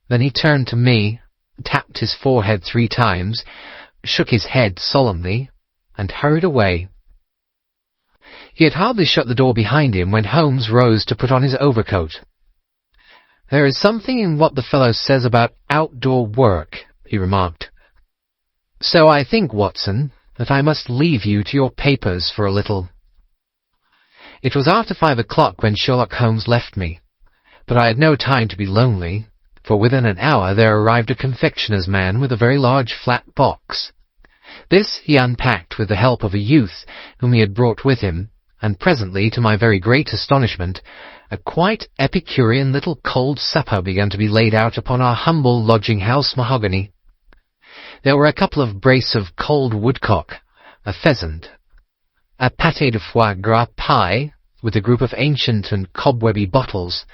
Then he turned to me, tapped his forehead 3 times, shook his head solemnly, and hurried away. He had hardly shut the door behind him when Holmes rose to put on his overcoat. "There is something in what the fellow says about outdoor work," he remarked. "So I think, Watson, that I must leave you to your papers for a little." It was after 5 o'clock when Sherlock Holmes left me, but I had no time to be lonely, for within an hour there arrived a confectioner's man with a very large flat box. This he unpacked with the help of a youth whom he had brought with him, and presently, to my very great astonishment, a quite Epicurean little cold supper began to be laid out upon our humble lodging-house mahogany. There were a couple of brace of cold woodcock, a pheasant, a pâté de foie gras pie, with a group of ancient and cobwebby bottles.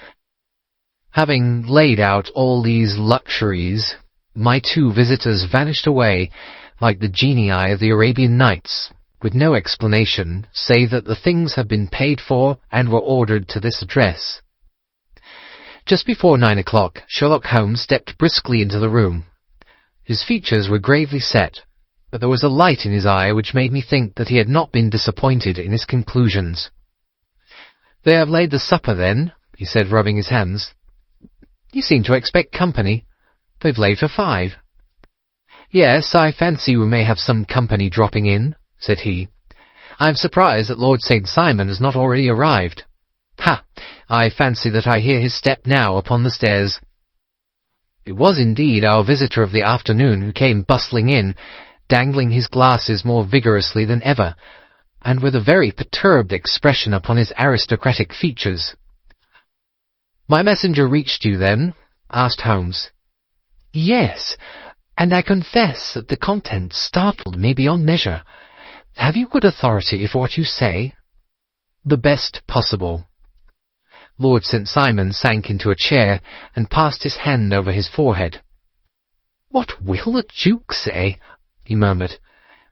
Having laid out all these luxuries, my 2 visitors vanished away like the genii of the Arabian Nights, with no explanation save that the things had been paid for and were ordered to this address. Just before 9 o'clock, Sherlock Holmes stepped briskly into the room. His features were gravely set, but there was a light in his eye which made me think that he had not been disappointed in his conclusions. "They have laid the supper, then?" he said, rubbing his hands. "You seem to expect company. They've laid for 5. "Yes, I fancy we may have some company dropping in," said he. "I am surprised that Lord St. Simon has not already arrived. Ha! I fancy that I hear his step now upon the stairs." It was indeed our visitor of the afternoon who came bustling in, dangling his glasses more vigorously than ever, and with a very perturbed expression upon his aristocratic features. "My messenger reached you, then?" asked Holmes. "Yes, and I confess that the contents startled me beyond measure. Have you good authority for what you say?" "The best possible." Lord St. Simon sank into a chair and passed his hand over his forehead. "What will the Duke say," he murmured,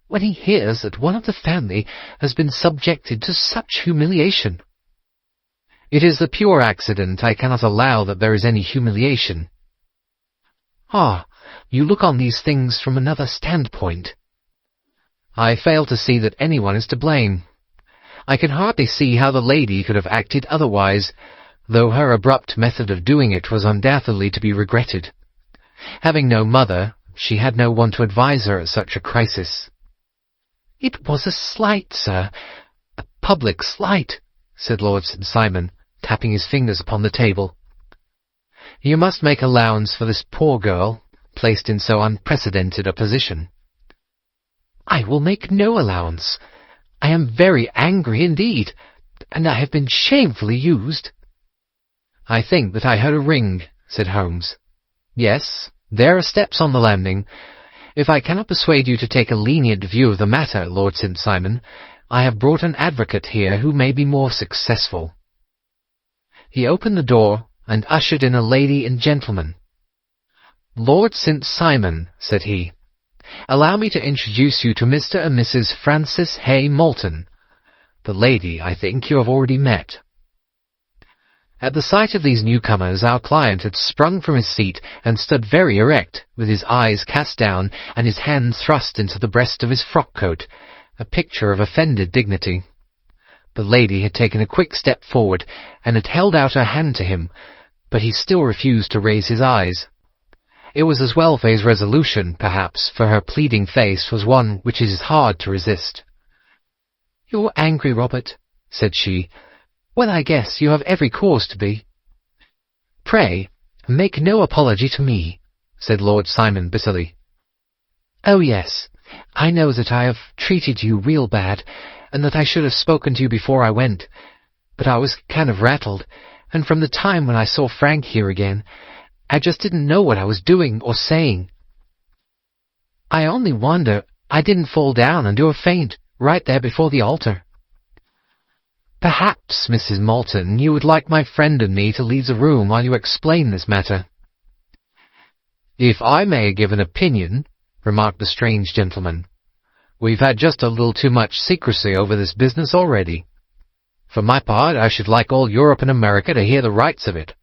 "when he hears that one of the family has been subjected to such humiliation?" "It is the pure accident. I cannot allow that there is any humiliation." "Ah, you look on these things from another standpoint." "I fail to see that anyone is to blame. I can hardly see how the lady could have acted otherwise, though her abrupt method of doing it was undoubtedly to be regretted. Having no mother, she had no one to advise her at such a crisis." "It was a slight, sir, a public slight," said Lord St. Simon, tapping his fingers upon the table. "You must make allowance for this poor girl, placed in so unprecedented a position." "I will make no allowance. I am very angry indeed, and I have been shamefully used." "I think that I heard a ring," said Holmes. "Yes, there are steps on the landing. If I cannot persuade you to take a lenient view of the matter, Lord St. Simon, I have brought an advocate here who may be more successful." He opened the door and ushered in a lady and gentleman, "Lord St. Simon," said he, "allow me to introduce you to Mr. and Mrs. Francis Hay Moulton. The lady, I think, you have already met." At the sight of these newcomers, our client had sprung from his seat and stood very erect, with his eyes cast down and his hand thrust into the breast of his frock-coat, a picture of offended dignity. The lady had taken a quick step forward and had held out her hand to him, but he still refused to raise his eyes. It was as well for his resolution, perhaps, for her pleading face was one which it is hard to resist. "You're angry, Robert," said she. "Well, I guess you have every cause to be." "Pray, make no apology to me," said Lord Simon bitterly. "Oh, yes, I know that I have treated you real bad, and that I should have spoken to you before I went, but I was kind of rattled, and from the time when I saw Frank here again, I just didn't know what I was doing or saying. I only wonder I didn't fall down and do a faint right there before the altar." "Perhaps, Mrs. Moulton, you would like my friend and me to leave the room while you explain this matter." "If I may give an opinion," remarked the strange gentleman, "we've had just a little too much secrecy over this business already. For my part, I should like all Europe and America to hear the rights of it."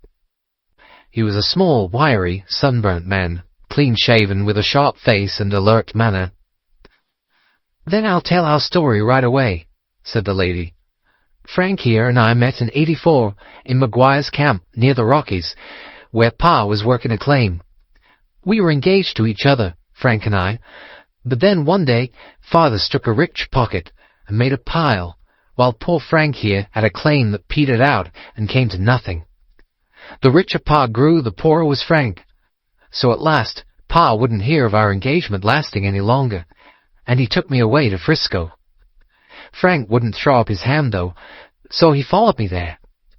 He was a small, wiry, sunburnt man, clean-shaven, with a sharp face and alert manner. "Then I'll tell our story right away," said the lady. "Frank here and I met in '84 in Maguire's camp near the Rockies, where Pa was working a claim. We were engaged to each other, Frank and I, but then one day Father struck a rich pocket and made a pile, while poor Frank here had a claim that petered out and came to nothing. The richer Pa grew, the poorer was Frank. So at last Pa wouldn't hear of our engagement lasting any longer, and he took me away to Frisco. Frank wouldn't throw up his hand, though, so he followed me there,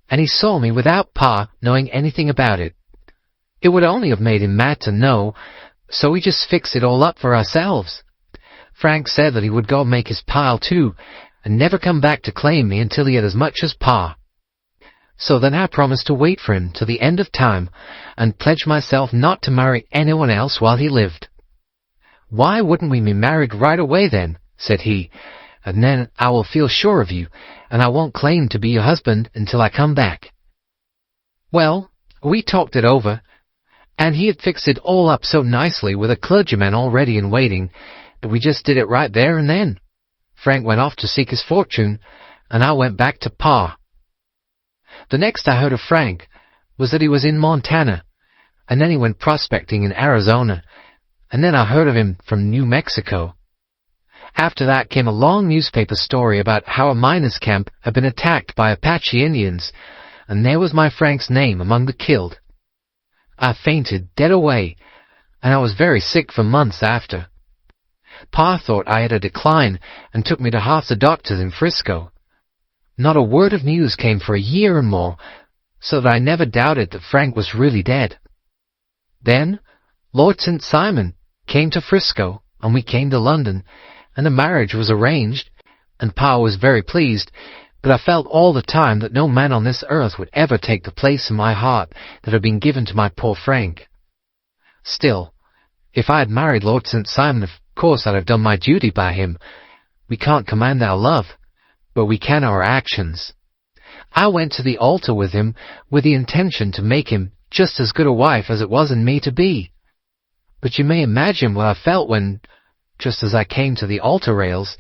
and he saw me without Pa knowing anything about it. It would only have made him mad to know, so we just fixed it all up for ourselves. Frank said that he would go make his pile too, and never come back to claim me until he had as much as Pa. So then I promised to wait for him till the end of time, and pledged myself not to marry anyone else while he lived. 'Why wouldn't we be married right away then?' said he, 'and then I will feel sure of you, and I won't claim to be your husband until I come back.' Well, we talked it over, and he had fixed it all up so nicely with a clergyman already in waiting that we just did it right there and then. Frank went off to seek his fortune, and I went back to Pa. The next I heard of Frank was that he was in Montana, and then he went prospecting in Arizona, and then I heard of him from New Mexico. After that came a long newspaper story about how a miners' camp had been attacked by Apache Indians, and there was my Frank's name among the killed. I fainted dead away, and I was very sick for months after. Pa thought I had a decline and took me to half the doctors in Frisco. Not a word of news came for a year and more, so that I never doubted that Frank was really dead. Then Lord St. Simon came to Frisco, and we came to London, and the marriage was arranged, and Pa was very pleased, but I felt all the time that no man on this earth would ever take the place in my heart that had been given to my poor Frank. Still, if I had married Lord St. Simon, of course I'd have done my duty by him. We can't command our love, but we can our actions. I went to the altar with him with the intention to make him just as good a wife as it was in me to be. But you may imagine what I felt when, just as I came to the altar rails,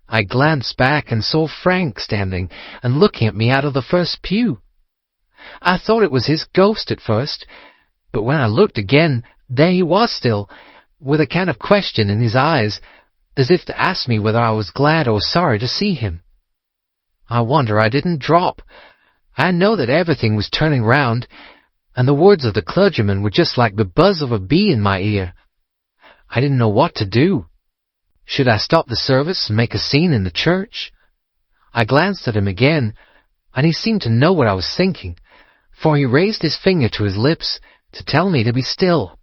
I glanced back and saw Frank standing and looking at me out of the first pew. I thought it was his ghost at first, but when I looked again, there he was still, with a kind of question in his eyes, as if to ask me whether I was glad or sorry to see him. I wonder I didn't drop. I know that everything was turning round, and the words of the clergyman were just like the buzz of a bee in my ear. I didn't know what to do. Should I stop the service and make a scene in the church? I glanced at him again, and he seemed to know what I was thinking, for he raised his finger to his lips to tell me to be still.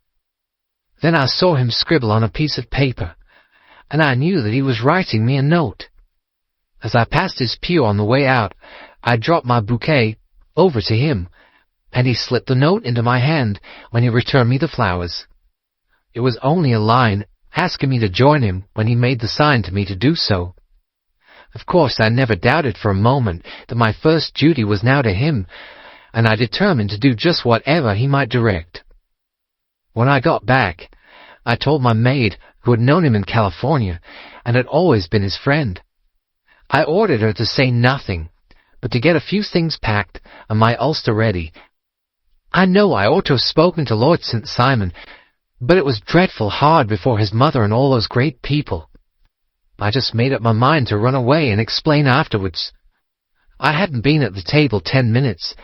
Then I saw him scribble on a piece of paper, and I knew that he was writing me a note. As I passed his pew on the way out, I dropped my bouquet over to him, and he slipped the note into my hand when he returned me the flowers. It was only a line asking me to join him when he made the sign to me to do so. Of course, I never doubted for a moment that my first duty was now to him, and I determined to do just whatever he might direct. When I got back, I told my maid, who had known him in California and had always been his friend. I ordered her to say nothing, but to get a few things packed and my ulster ready. I know I ought to have spoken to Lord St. Simon, but it was dreadful hard before his mother and all those great people. I just made up my mind to run away and explain afterwards. I hadn't been at the table 10 minutes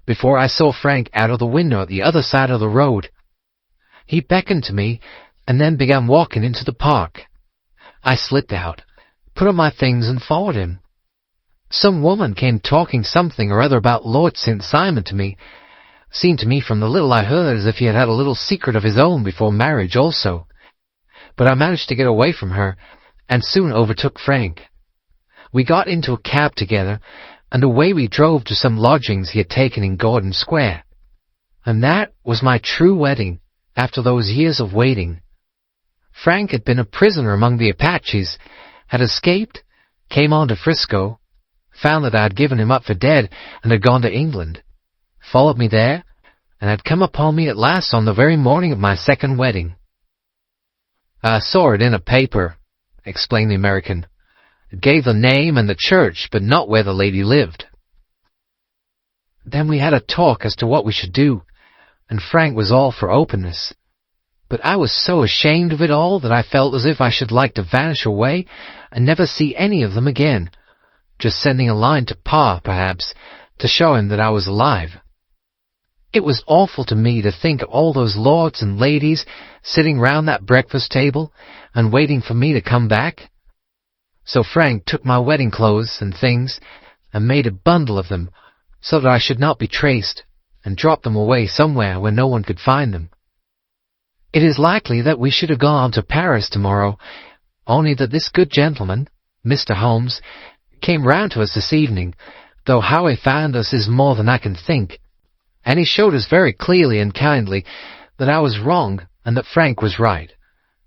before I saw Frank out of the window at the other side of the road. He beckoned to me and then began walking into the park. I slipped out, put on my things and followed him. Some woman came talking something or other about Lord St. Simon to me. Seemed to me from the little I heard as if he had had a little secret of his own before marriage also. But I managed to get away from her, and soon overtook Frank. We got into a cab together, and away we drove to some lodgings he had taken in Gordon Square. And that was my true wedding, after those years of waiting. Frank had been a prisoner among the Apaches, had escaped, came on to Frisco, found that I had given him up for dead, and had gone to England, followed me there, and had come upon me at last on the very morning of my second wedding. I saw it in a paper, explained the American. It gave the name and the church, but not where the lady lived. Then we had a talk as to what we should do, and Frank was all for openness. But I was so ashamed of it all that I felt as if I should like to vanish away and never see any of them again, just sending a line to Pa, perhaps, to show him that I was alive. It was awful to me to think of all those lords and ladies sitting round that breakfast table and waiting for me to come back. So Frank took my wedding clothes and things and made a bundle of them so that I should not be traced, and dropped them away somewhere where no one could find them. It is likely that we should have gone to Paris tomorrow, only that this good gentleman, Mr. Holmes, came round to us this evening, though how he found us is more than I can think, and he showed us very clearly and kindly that I was wrong and that Frank was right,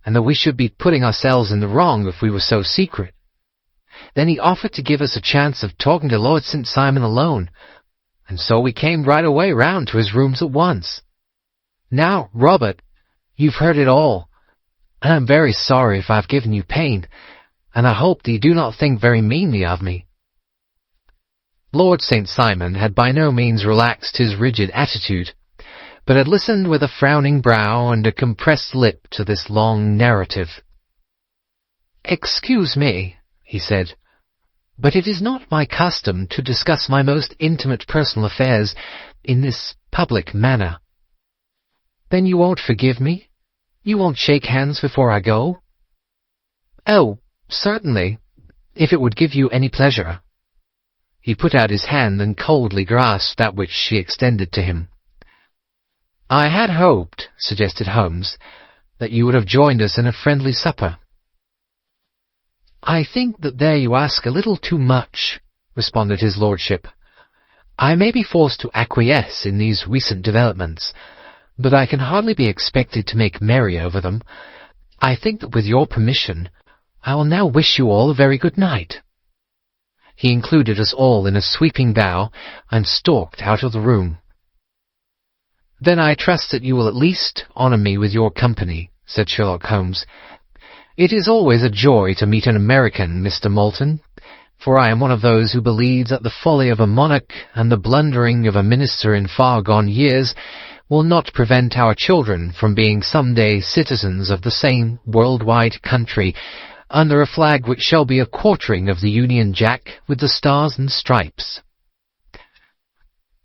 and that we should be putting ourselves in the wrong if we were so secret. Then he offered to give us a chance of talking to Lord St. Simon alone, and so we came right away round to his rooms at once. Now, Robert, you've heard it all, and I'm very sorry if I've given you pain, and I hope that you do not think very meanly of me. Lord St. Simon had by no means relaxed his rigid attitude, but had listened with a frowning brow and a compressed lip to this long narrative. "Excuse me," he said, "but it is not my custom to discuss my most intimate personal affairs in this public manner." "Then you won't forgive me? You won't shake hands before I go?" "Oh, certainly, if it would give you any pleasure." He put out his hand and coldly grasped that which she extended to him. "I had hoped," suggested Holmes, "that you would have joined us in a friendly supper." "I think that there you ask a little too much," responded his lordship. "I may be forced to acquiesce in these recent developments, but I can hardly be expected to make merry over them. I think that with your permission, I will now wish you all a very good night." He included us all in a sweeping bow and stalked out of the room. "Then I trust that you will at least honour me with your company," said Sherlock Holmes. "It is always a joy to meet an American, Mr. Moulton, for I am one of those who believe that the folly of a monarch and the blundering of a minister in far-gone years will not prevent our children from being some day citizens of the same world-wide country, under a flag which shall be a quartering of the Union Jack with the stars and stripes."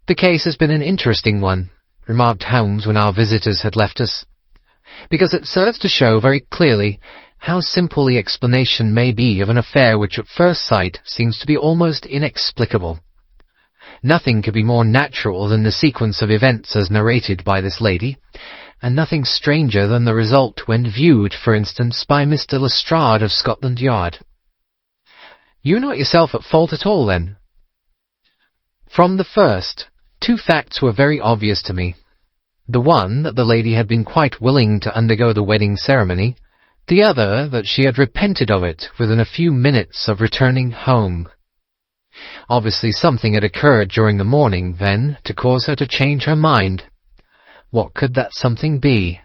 "The case has been an interesting one," remarked Holmes when our visitors had left us, "because it serves to show very clearly how simple the explanation may be of an affair which at first sight seems to be almost inexplicable. Nothing could be more natural than the sequence of events as narrated by this lady, and nothing stranger than the result when viewed, for instance, by Mr. Lestrade of Scotland Yard." "You're not yourself at fault at all, then?" "From the first, two facts were very obvious to me. The one that the lady had been quite willing to undergo the wedding ceremony, the other that she had repented of it within a few minutes of returning home. Obviously something had occurred during the morning, then, to cause her to change her mind. What could that something be?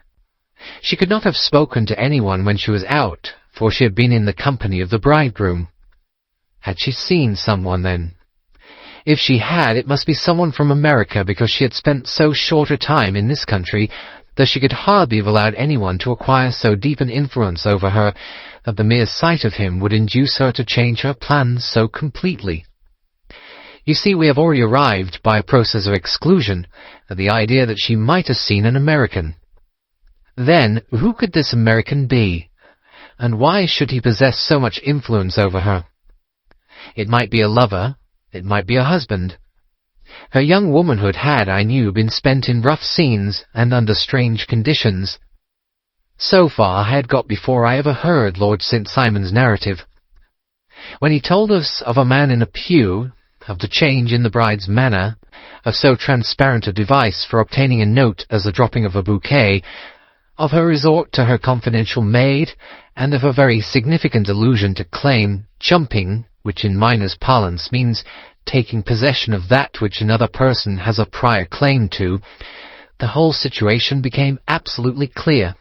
She could not have spoken to anyone when she was out, for she had been in the company of the bridegroom. Had she seen someone, then? If she had, it must be someone from America, because she had spent so short a time in this country that she could hardly have allowed anyone to acquire so deep an influence over her that the mere sight of him would induce her to change her plans so completely. You see, we have already arrived, by a process of exclusion, at the idea that she might have seen an American. Then, who could this American be? And why should he possess so much influence over her? It might be a lover, it might be a husband. Her young womanhood had, I knew, been spent in rough scenes and under strange conditions. So far I had got before I ever heard Lord St. Simon's narrative. When he told us of a man in a pew, of the change in the bride's manner, of so transparent a device for obtaining a note as the dropping of a bouquet, of her resort to her confidential maid, and of a very significant allusion to claim, jumping, which in miners' parlance means taking possession of that which another person has a prior claim to, the whole situation became absolutely clear.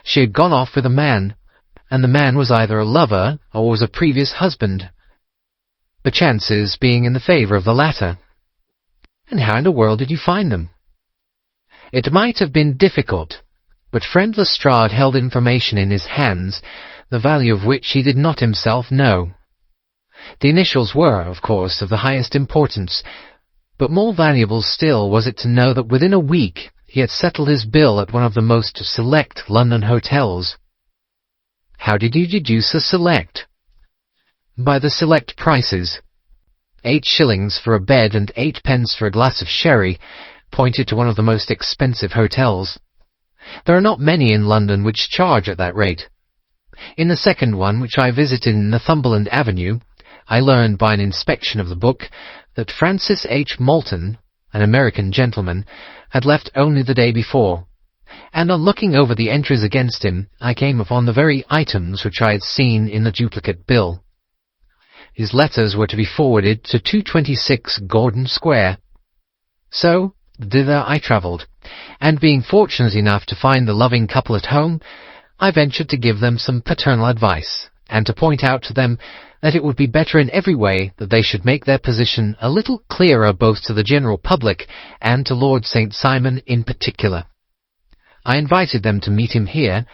She had gone off with a man, and the man was either a lover or was a previous husband, the chances being in the favour of the latter. And how in the world did you find them? It might have been difficult, but friend Lestrade held information in his hands, the value of which he did not himself know. The initials were, of course, of the highest importance, but more valuable still was it to know that within a week he had settled his bill at one of the most select London hotels. How did you deduce the select? By the select prices. 8 shillings for a bed and 8 pence for a glass of sherry pointed to one of the most expensive hotels. There are not many in London which charge at that rate. In the second one, which I visited in Northumberland Avenue, I learned by an inspection of the book that Francis H. Moulton, an American gentleman, had left only the day before, and on looking over the entries against him, I came upon the very items which I had seen in the duplicate bill. His letters were to be forwarded to 226 Gordon Square. So, thither I travelled, and being fortunate enough to find the loving couple at home, I ventured to give them some paternal advice, and to point out to them that it would be better in every way that they should make their position a little clearer both to the general public and to Lord St. Simon in particular. I invited them to meet him here,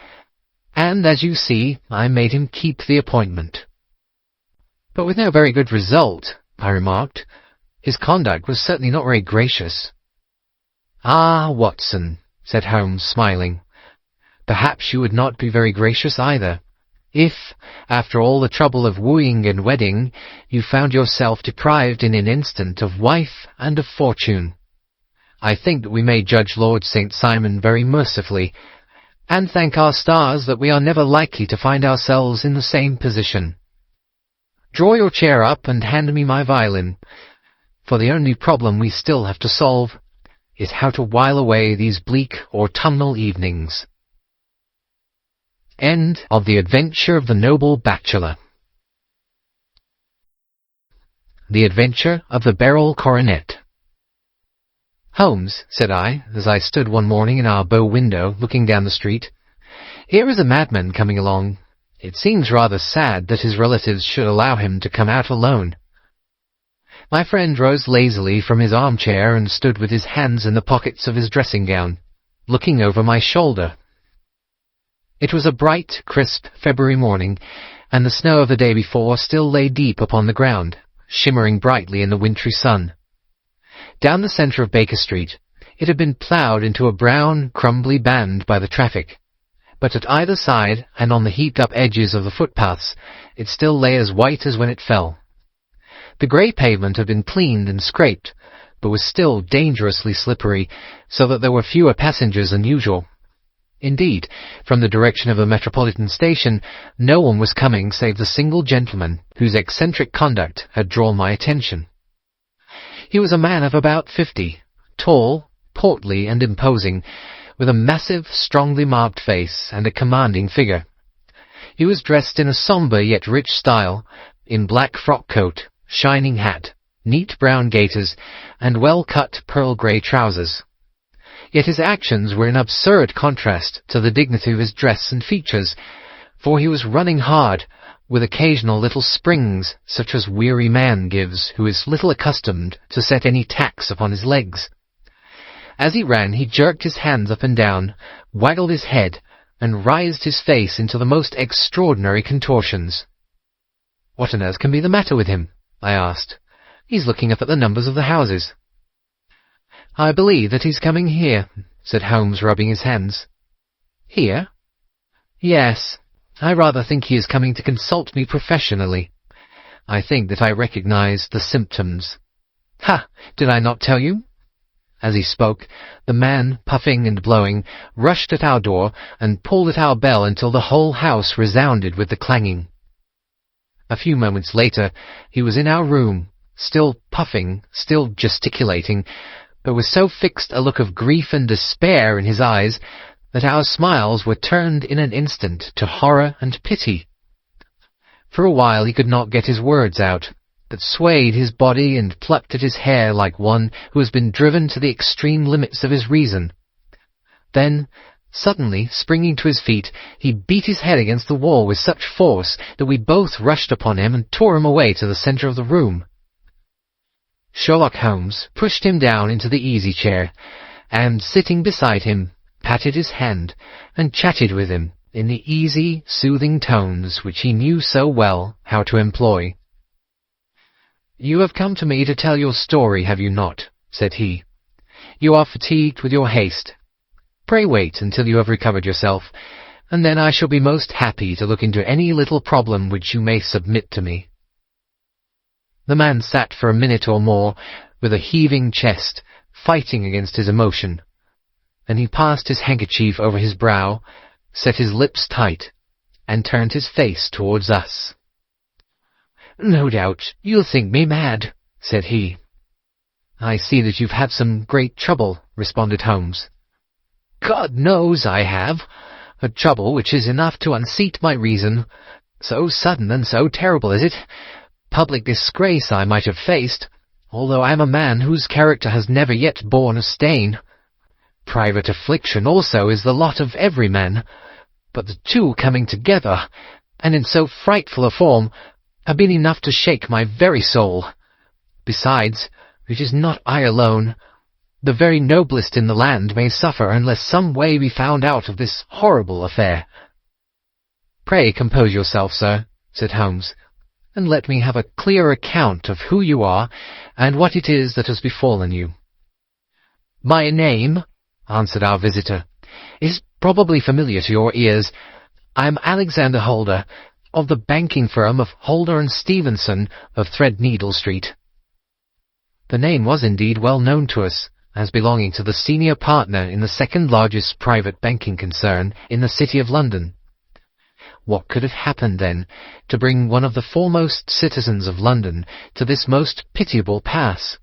and, as you see, I made him keep the appointment. But with no very good result, I remarked. His conduct was certainly not very gracious. "Ah, Watson," said Holmes, smiling, "perhaps you would not be very gracious either, if, after all the trouble of wooing and wedding, you found yourself deprived in an instant of wife and of fortune. I think that we may judge Lord St. Simon very mercifully, and thank our stars that we are never likely to find ourselves in the same position. Draw your chair up and hand me my violin, for the only problem we still have to solve is how to while away these bleak autumnal evenings." End of The Adventure of the Noble Bachelor. The Adventure of the Beryl Coronet. "Holmes," said I, as I stood one morning in our bow window looking down the street, "here is a madman coming along. It seems rather sad that his relatives should allow him to come out alone." My friend rose lazily from his armchair and stood with his hands in the pockets of his dressing-gown, looking over my shoulder. It was a bright, crisp February morning, and the snow of the day before still lay deep upon the ground, shimmering brightly in the wintry sun. Down the centre of Baker Street it had been ploughed into a brown, crumbly band by the traffic, but at either side and on the heaped-up edges of the footpaths it still lay as white as when it fell. The grey pavement had been cleaned and scraped, but was still dangerously slippery, so that there were fewer passengers than usual. Indeed, from the direction of the Metropolitan Station, no one was coming save the single gentleman whose eccentric conduct had drawn my attention. He was a man of about 50, tall, portly and imposing, with a massive, strongly marked face and a commanding figure. He was dressed in a sombre yet rich style, in black frock coat, shining hat, neat brown gaiters, and well-cut pearl-grey trousers. Yet his actions were in absurd contrast to the dignity of his dress and features, for he was running hard, with occasional little springs, such as weary man gives who is little accustomed to set any tax upon his legs. As he ran, he jerked his hands up and down, waggled his head, and writhed his face into the most extraordinary contortions. "What on earth can be the matter with him?" I asked. "He's looking up at the numbers of the houses." "I believe that he's coming here," said Holmes, rubbing his hands. "Here?" "Yes. I rather think he is coming to consult me professionally. I think that I recognize the symptoms. Ha! Did I not tell you?" As he spoke, the man, puffing and blowing, rushed at our door and pulled at our bell until the whole house resounded with the clanging. A few moments later, he was in our room, still puffing, still gesticulating, but with so fixed a look of grief and despair in his eyes that our smiles were turned in an instant to horror and pity. For a while he could not get his words out, but swayed his body and plucked at his hair like one who has been driven to the extreme limits of his reason. Then, suddenly springing to his feet, he beat his head against the wall with such force that we both rushed upon him and tore him away to the centre of the room. Sherlock Holmes pushed him down into the easy-chair, and, sitting beside him, patted his hand and chatted with him in the easy, soothing tones which he knew so well how to employ. "You have come to me to tell your story, have you not?" said he. "You are fatigued with your haste. Pray wait until you have recovered yourself, and then I shall be most happy to look into any little problem which you may submit to me." The man sat for a minute or more with a heaving chest, fighting against his emotion. Then he passed his handkerchief over his brow, set his lips tight, and turned his face towards us. "No doubt you'll think me mad," said he. "I see that you've had some great trouble," responded Holmes. "God knows I have. A trouble which is enough to unseat my reason. So sudden and so terrible is it. Public disgrace I might have faced, although I am a man whose character has never yet borne a stain. Private affliction also is the lot of every man, but the two coming together, and in so frightful a form, have been enough to shake my very soul. Besides, it is not I alone. The very noblest in the land may suffer unless some way be found out of this horrible affair." "Pray compose yourself, sir," said Holmes, "and let me have a clear account of who you are and what it is that has befallen you." "My name," answered our visitor, "is probably familiar to your ears. I am Alexander Holder, of the banking firm of Holder and Stevenson of Threadneedle Street." The name was indeed well known to us, as belonging to the senior partner in the second-largest private banking concern in the City of London. What could have happened, then, to bring one of the foremost citizens of London to this most pitiable pass?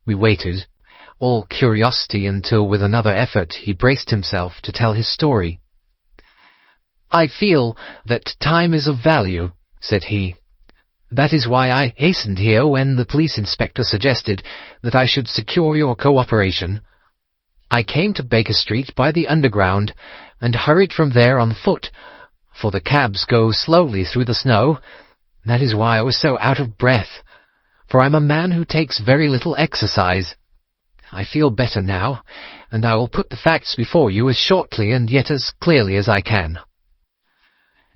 We waited, all curiosity, until with another effort he braced himself to tell his story. "I feel that time is of value," said he. "That is why I hastened here when the police inspector suggested that I should secure your cooperation. I came to Baker Street by the Underground, and hurried from there on foot, for the cabs go slowly through the snow. That is why I was so out of breath, for I am a man who takes very little exercise. I feel better now, and I will put the facts before you as shortly and yet as clearly as I can.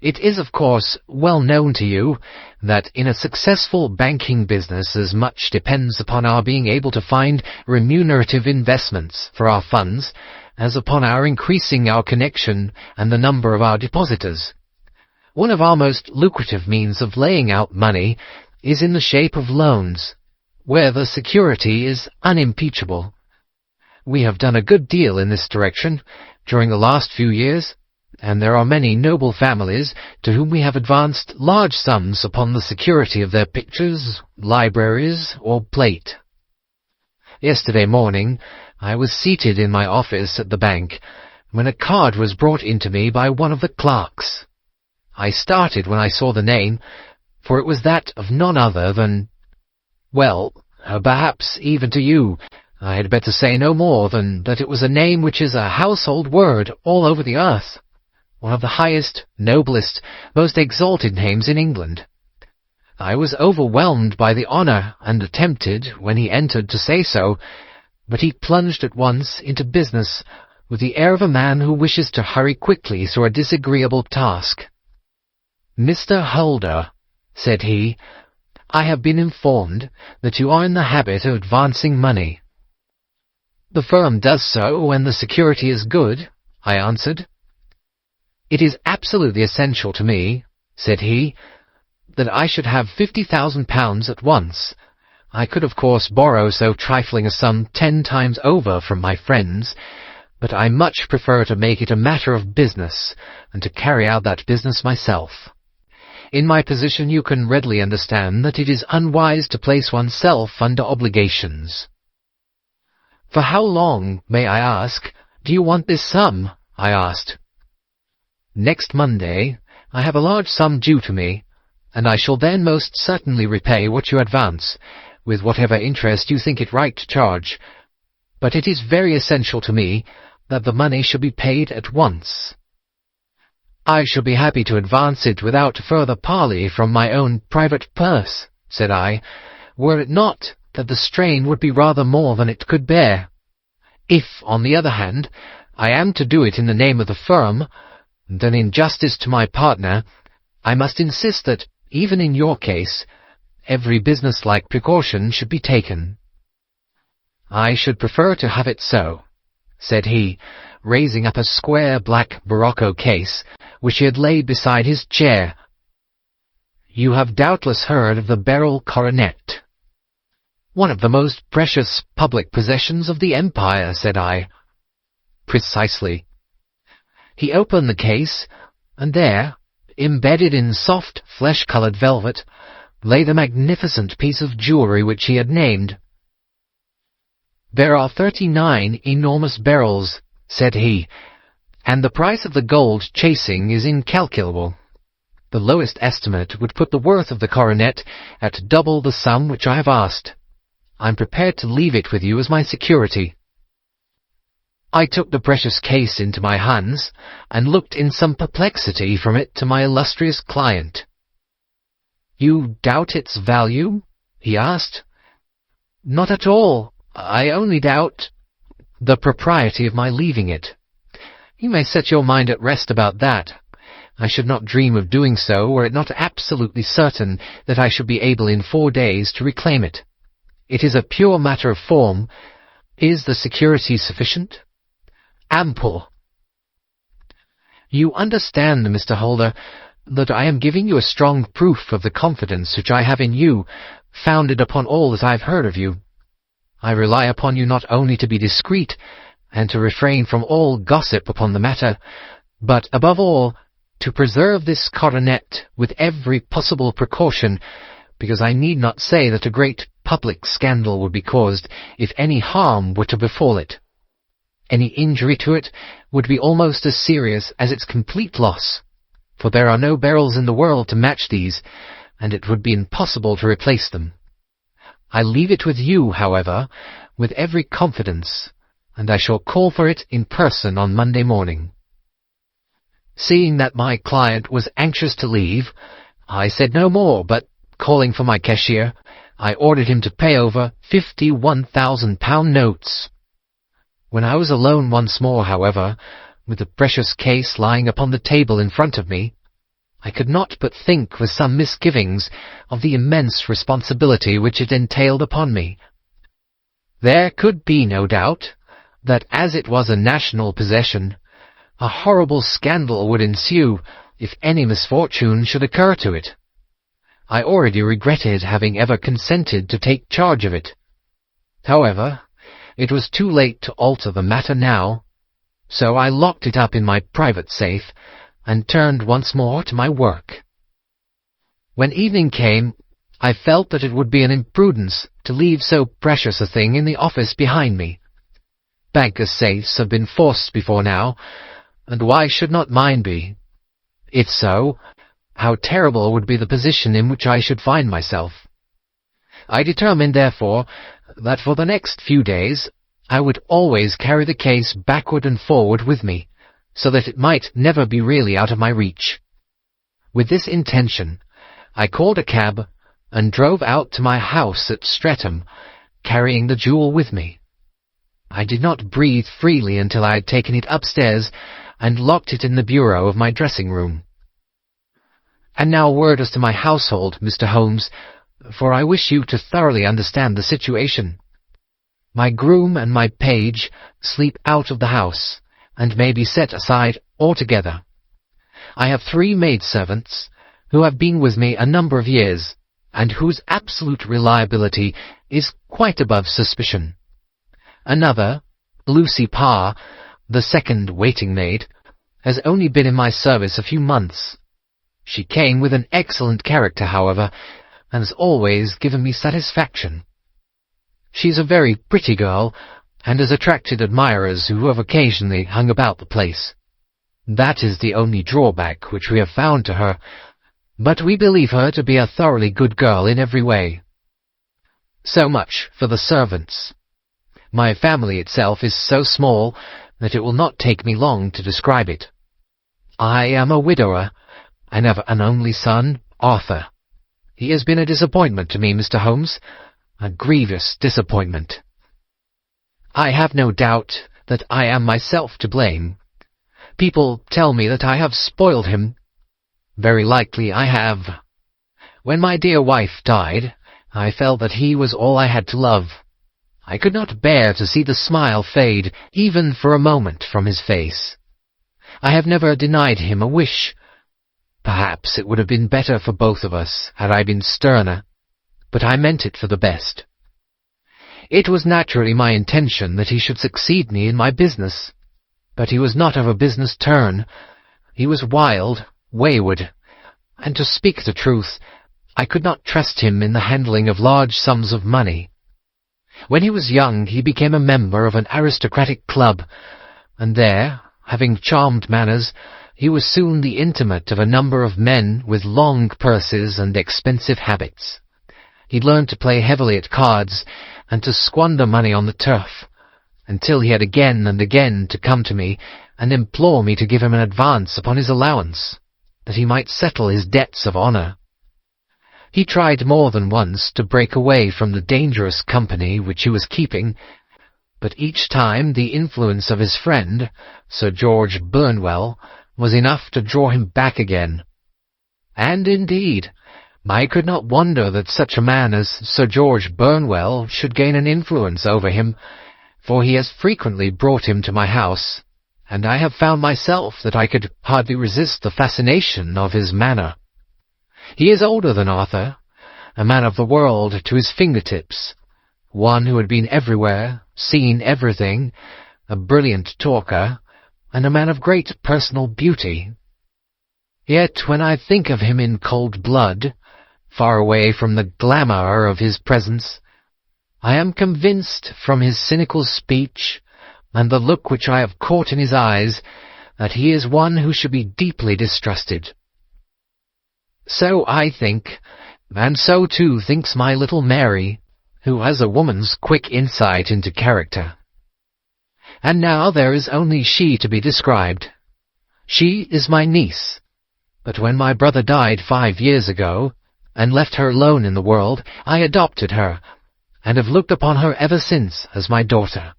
It is, of course, well known to you that in a successful banking business as much depends upon our being able to find remunerative investments for our funds as upon our increasing our connection and the number of our depositors. One of our most lucrative means of laying out money is in the shape of loans, where the security is unimpeachable. We have done a good deal in this direction during the last few years, and there are many noble families to whom we have advanced large sums upon the security of their pictures, libraries, or plate. Yesterday morning I was seated in my office at the bank when a card was brought in to me by one of the clerks. I started when I saw the name, for it was that of none other than— well, perhaps even to you, I had better say no more than that it was a name which is a household word all over the earth, one of the highest, noblest, most exalted names in England. I was overwhelmed by the honour and attempted, when he entered, to say so, but he plunged at once into business with the air of a man who wishes to hurry quickly through a disagreeable task. "Mr. Holder," said he, "I have been informed that you are in the habit of advancing money." "The firm does so when the security is good," I answered. "It is absolutely essential to me," said he, "that I should have £50,000 at once. I could of course borrow so trifling a sum 10 times over from my friends, but I much prefer to make it a matter of business, and to carry out that business myself. In my position you can readily understand that it is unwise to place oneself under obligations." "For how long, may I ask, do you want this sum?" I asked. "Next Monday I have a large sum due to me, and I shall then most certainly repay what you advance, with whatever interest you think it right to charge. But it is very essential to me that the money should be paid at once." "I shall be happy to advance it without further parley from my own private purse," said I, "were it not that the strain would be rather more than it could bear. If, on the other hand, I am to do it in the name of the firm, then in justice to my partner, I must insist that, even in your case, every business-like precaution should be taken." "I should prefer to have it so," said he, raising up a square black morocco case, which he had laid beside his chair. "You have doubtless heard of the Beryl Coronet." "One of the most precious public possessions of the Empire," said I. "Precisely." He opened the case, and there, embedded in soft, flesh-coloured velvet, lay the magnificent piece of jewellery which he had named. "There are 39 enormous beryls," said he, "and the price of the gold chasing is incalculable. The lowest estimate would put the worth of the coronet at double the sum which I have asked. I am prepared to leave it with you as my security." I took the precious case into my hands, and looked in some perplexity from it to my illustrious client. "You doubt its value?" he asked. "Not at all. I only doubt the propriety of my leaving it. You may set your mind at rest about that. I should not dream of doing so were it not absolutely certain that I should be able in 4 days to reclaim it. It is a pure matter of form. Is the security sufficient?" "Ample." "You understand, Mr. Holder, that I am giving you a strong proof of the confidence which I have in you, founded upon all that I have heard of you. I rely upon you not only to be discreet, and to refrain from all gossip upon the matter, but, above all, to preserve this coronet with every possible precaution, because I need not say that a great public scandal would be caused if any harm were to befall it. Any injury to it would be almost as serious as its complete loss, for there are no beryls in the world to match these, and it would be impossible to replace them. I leave it with you, however, with every confidence, and I shall call for it in person on Monday morning." Seeing that my client was anxious to leave, I said no more, but, calling for my cashier, I ordered him to pay over £51,000 notes. When I was alone once more, however, with the precious case lying upon the table in front of me, I could not but think with some misgivings of the immense responsibility which it entailed upon me. There could be no doubt that, as it was a national possession, a horrible scandal would ensue if any misfortune should occur to it. I already regretted having ever consented to take charge of it. However, it was too late to alter the matter now, so I locked it up in my private safe, and turned once more to my work. When evening came, I felt that it would be an imprudence to leave so precious a thing in the office behind me. bankers' safes have been forced before now, and why should not mine be? If so, how terrible would be the position in which I should find myself. I determined, therefore, that for the next few days I would always carry the case backward and forward with me, so that it might never be really out of my reach. With this intention, I called a cab and drove out to my house at Streatham, carrying the jewel with me. I did not breathe freely until I had taken it upstairs and locked it in the bureau of my dressing-room. And now a word as to my household, Mr. Holmes, for I wish you to thoroughly understand the situation. My groom and my page sleep out of the house, and may be set aside altogether. I have 3 maidservants, who have been with me a number of years, and whose absolute reliability is quite above suspicion. Another, Lucy Parr, the second waiting-maid, has only been in my service a few months. She came with an excellent character, however, and has always given me satisfaction. She is a very pretty girl, and has attracted admirers who have occasionally hung about the place. That is the only drawback which we have found to her, but we believe her to be a thoroughly good girl in every way. So much for the servants. My family itself is so small that it will not take me long to describe it. I am a widower, and have an only son, Arthur. He has been a disappointment to me, Mr. Holmes, a grievous disappointment. I have no doubt that I am myself to blame. People tell me that I have spoiled him. Very likely I have. When my dear wife died, I felt that he was all I had to love. I could not bear to see the smile fade, even for a moment, from his face. I have never denied him a wish. Perhaps it would have been better for both of us had I been sterner, but I meant it for the best. It was naturally my intention that he should succeed me in my business, but he was not of a business turn. He was wild, wayward, and to speak the truth, I could not trust him in the handling of large sums of money. When he was young, he became a member of an aristocratic club, and there, having charmed manners, he was soon the intimate of a number of men with long purses and expensive habits. He learned to play heavily at cards, and to squander money on the turf, until he had again and again to come to me and implore me to give him an advance upon his allowance, that he might settle his debts of honour. He tried more than once to break away from the dangerous company which he was keeping, but each time the influence of his friend, Sir George Burnwell, was enough to draw him back again. And indeed, I could not wonder that such a man as Sir George Burnwell should gain an influence over him, for he has frequently brought him to my house, and I have found myself that I could hardly resist the fascination of his manner. He is older than Arthur, a man of the world to his fingertips, one who had been everywhere, seen everything, a brilliant talker, and a man of great personal beauty. Yet when I think of him in cold blood, far away from the glamour of his presence, I am convinced from his cynical speech and the look which I have caught in his eyes that he is one who should be deeply distrusted. So I think, and so too thinks my little Mary, who has a woman's quick insight into character. And now there is only she to be described. She is my niece, but when my brother died 5 years ago, and left her alone in the world, I adopted her, and have looked upon her ever since as my daughter.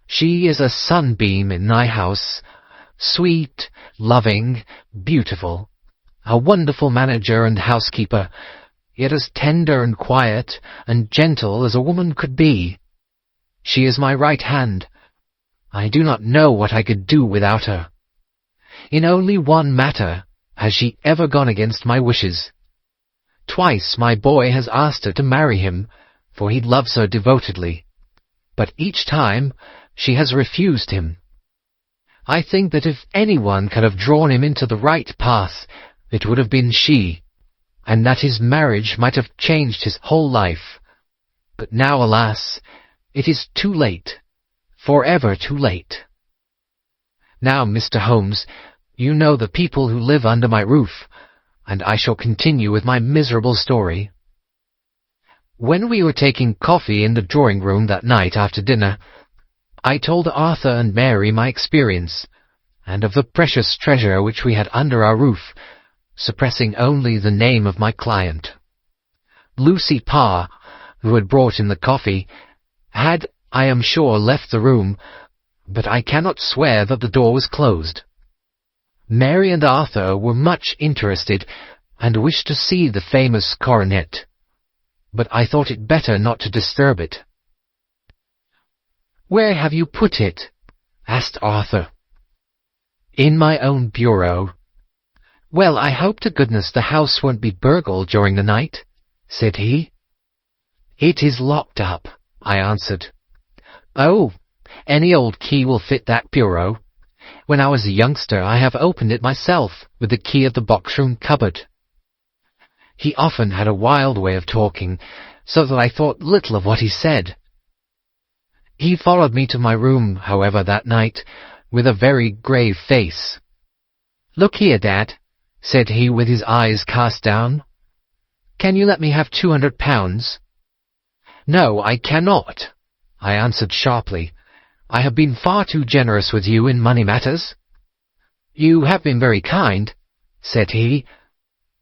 She is a sunbeam in my house, sweet, loving, beautiful, a wonderful manager and housekeeper, yet as tender and quiet and gentle as a woman could be. She is my right hand. I do not know what I could do without her. In only one matter has she ever gone against my wishes. Twice my boy has asked her to marry him, for he loves her devotedly, but each time she has refused him. I think that if anyone could have drawn him into the right path, it would have been she, and that his marriage might have changed his whole life. But now, alas, it is too late. forever too late. Now, Mr. Holmes, you know the people who live under my roof, and I shall continue with my miserable story. When we were taking coffee in the drawing-room that night after dinner, I told Arthur and Mary my experience, and of the precious treasure which we had under our roof, suppressing only the name of my client. Lucy Parr, who had brought in the coffee, had, I am sure, left the room, but I cannot swear that the door was closed. Mary and Arthur were much interested, and wished to see the famous coronet, but I thought it better not to disturb it. "Where have you put it?" asked Arthur. "In my own bureau." "Well, I hope to goodness the house won't be burgled during the night," said he. "It is locked up," I answered. "Oh, any old key will fit that bureau. When I was a youngster I have opened it myself with the key of the box-room cupboard." He often had a wild way of talking, so that I thought little of what he said. He followed me to my room, however, that night, with a very grave face. "Look here, Dad," said he with his eyes cast down. "Can you let me have £200? "No, I cannot," I answered sharply. "I have been far too generous with you in money matters." "You have been very kind," said he,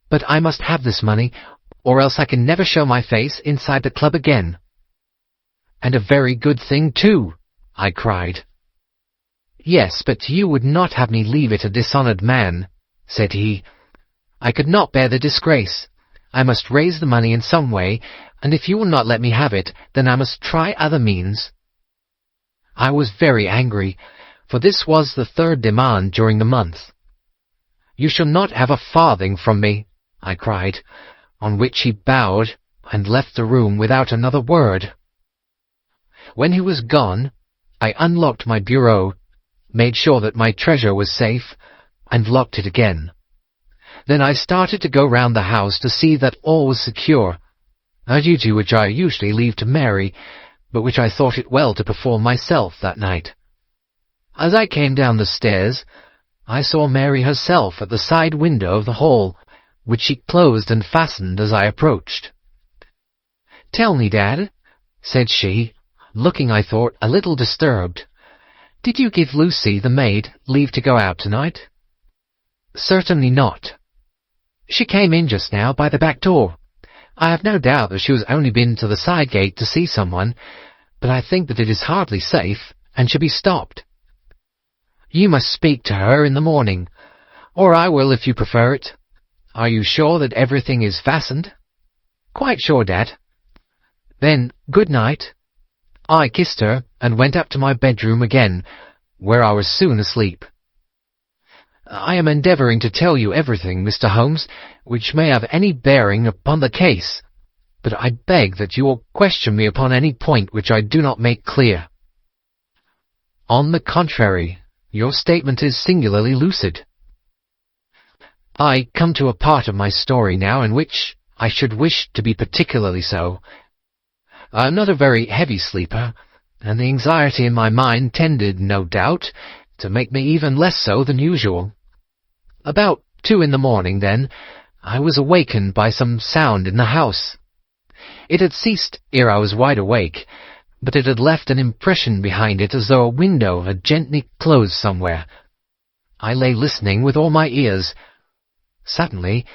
"but I must have this money, or else I can never show my face inside the club again." "And a very good thing, too," I cried. "Yes, but you would not have me leave it a dishonoured man," said he. "I could not bear the disgrace. I must raise the money in some way, and if you will not let me have it, then I must try other means." I was very angry, for this was the third demand during the month. "You shall not have a farthing from me," I cried, on which he bowed and left the room without another word. When he was gone, I unlocked my bureau, made sure that my treasure was safe, and locked it again. Then I started to go round the house to see that all was secure, a duty which I usually leave to Mary, but which I thought it well to perform myself that night. As I came down the stairs, I saw Mary herself at the side window of the hall, which she closed and fastened as I approached. "Tell me, Dad," said she, looking, I thought, a little disturbed, "did you give Lucy, the maid, leave to go out tonight?" "Certainly not. She came in just now by the back door. I have no doubt that she has only been to the side gate to see someone, but I think that it is hardly safe, and should be stopped. You must speak to her in the morning, or I will if you prefer it. Are you sure that everything is fastened?" "Quite sure, Dad." "Then, good night." I kissed her and went up to my bedroom again, where I was soon asleep. I am endeavouring to tell you everything, Mr. Holmes, which may have any bearing upon the case, but I beg that you will question me upon any point which I do not make clear. On the contrary, your statement is singularly lucid. I come to a part of my story now in which I should wish to be particularly so. I am not a very heavy sleeper, and the anxiety in my mind tended, no doubt, to make me even less so than usual. About 2 in the morning, then, I was awakened by some sound in the house. It had ceased ere I was wide awake, but it had left an impression behind it as though a window had gently closed somewhere. I lay listening with all my ears. Suddenly,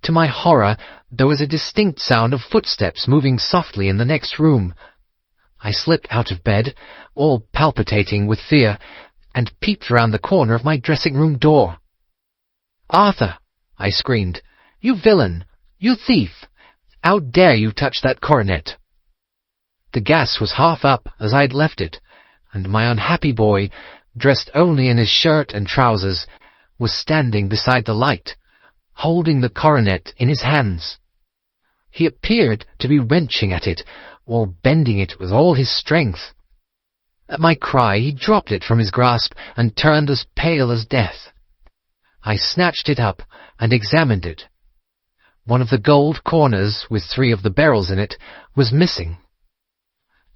to my horror, there was a distinct sound of footsteps moving softly in the next room. I slipped out of bed, all palpitating with fear, and peeped round the corner of my dressing-room door. "Arthur!" I screamed. "You villain! You thief! How dare you touch that coronet?" The gas was half up as I had left it, and my unhappy boy, dressed only in his shirt and trousers, was standing beside the light, holding the coronet in his hands. He appeared to be wrenching at it, or bending it with all his strength. At my cry he dropped it from his grasp and turned as pale as death. I snatched it up and examined it. One of the gold corners, with 3 of the Beryls in it, was missing.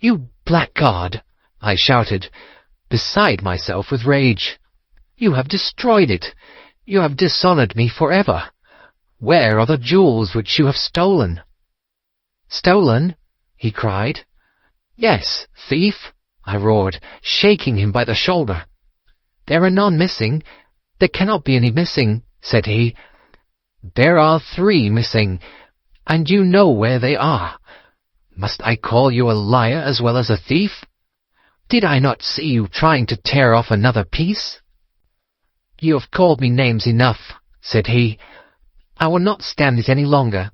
"You blackguard!" I shouted, beside myself with rage. "You have destroyed it. You have dishonoured me forever. Where are the jewels which you have stolen?" "Stolen?" he cried. "Yes, thief," I roared, shaking him by the shoulder. "There are none missing. There cannot be any missing," said he. "There are 3 missing, and you know where they are. Must I call you a liar as well as a thief? Did I not see you trying to tear off another piece?" "You have called me names enough," said he. "I will not stand it any longer.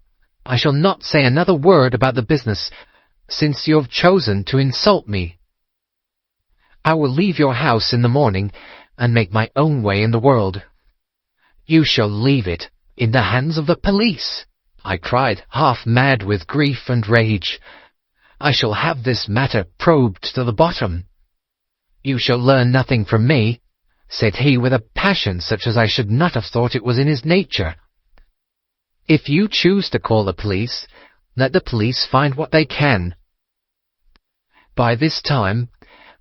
I shall not say another word about the business, since you have chosen to insult me. I will leave your house in the morning, and make my own way in the world." "You shall leave it in the hands of the police," I cried, half mad with grief and rage. "I shall have this matter probed to the bottom." "You shall learn nothing from me," said he with a passion such as I should not have thought it was in his nature. "If you choose to call the police, let the police find what they can." By this time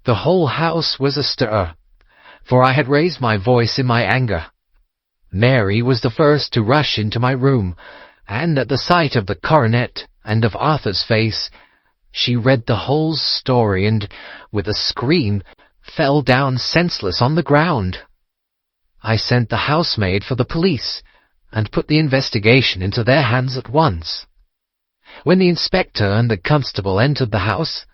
the whole house was astir, for I had raised my voice in my anger. Mary was the first to rush into my room, and at the sight of the coronet and of Arthur's face, she read the whole story and, with a scream, fell down senseless on the ground. I sent the housemaid for the police, and put the investigation into their hands at once. When the inspector and the constable entered the house,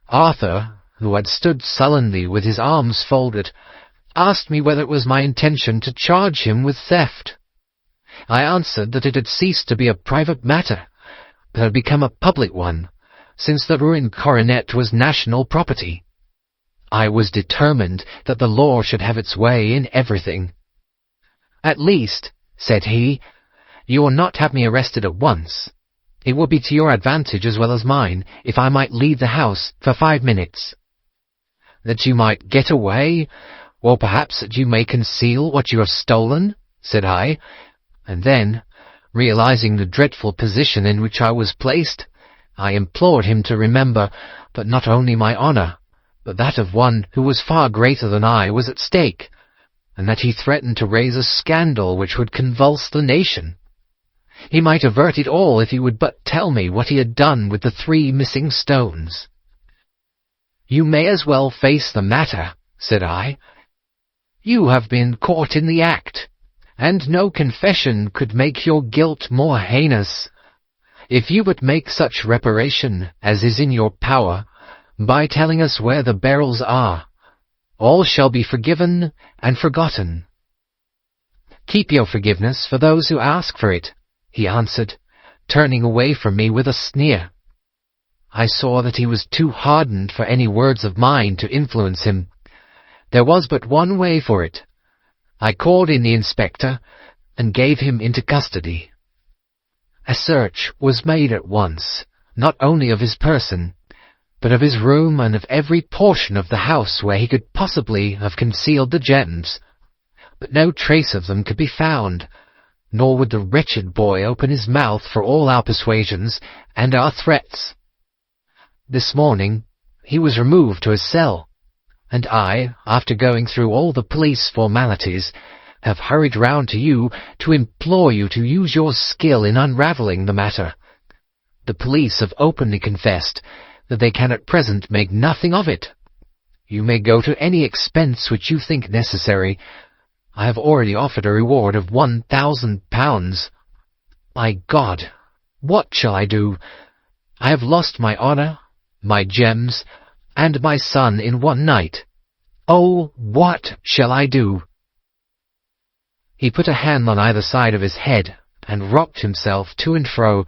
Arthur, who had stood sullenly with his arms folded, asked me whether it was my intention to charge him with theft. I answered that it had ceased to be a private matter, but had become a public one, since the ruined coronet was national property. I was determined that the law should have its way in everything. "At least," said he, "you will not have me arrested at once. It would be to your advantage as well as mine if I might leave the house for 5 minutes." "That you might get away, or perhaps that you may conceal what you have stolen," said I, and then, realizing the dreadful position in which I was placed, I implored him to remember that not only my honour, but that of one who was far greater than I was at stake, and that he threatened to raise a scandal which would convulse the nation. He might avert it all if he would but tell me what he had done with the 3 missing stones. "You may as well face the matter," said I. "You have been caught in the act, and no confession could make your guilt more heinous. If you but make such reparation as is in your power, by telling us where the Beryls are, all shall be forgiven and forgotten." "Keep your forgiveness for those who ask for it," he answered, turning away from me with a sneer. I saw that he was too hardened for any words of mine to influence him. There was but one way for it. I called in the inspector and gave him into custody. A search was made at once, not only of his person, but of his room and of every portion of the house where he could possibly have concealed the gems. But no trace of them could be found, nor would the wretched boy open his mouth for all our persuasions and our threats. This morning he was removed to his cell, and I, after going through all the police formalities, have hurried round to you to implore you to use your skill in unravelling the matter. The police have openly confessed that they can at present make nothing of it. You may go to any expense which you think necessary. I have already offered a reward of £1,000. My God, what shall I do? I have lost my honour, my gems, and my son in one night. Oh, what shall I do?" He put a hand on either side of his head and rocked himself to and fro,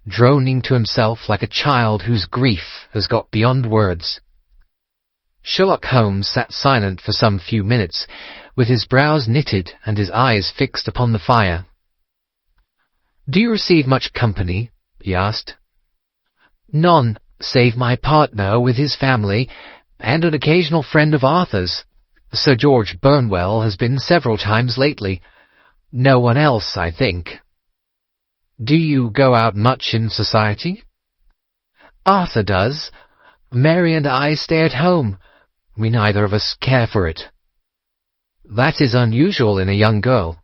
droning to himself like a child whose grief has got beyond words. Sherlock Holmes sat silent for some few minutes, with his brows knitted and his eyes fixed upon the fire. "Do you receive much company?" he asked. "None, save my partner with his family, and an occasional friend of Arthur's. Sir George Burnwell has been several times lately. No one else, I think." "Do you go out much in society?" "Arthur does. Mary and I stay at home. We neither of us care for it. That is unusual in a young girl.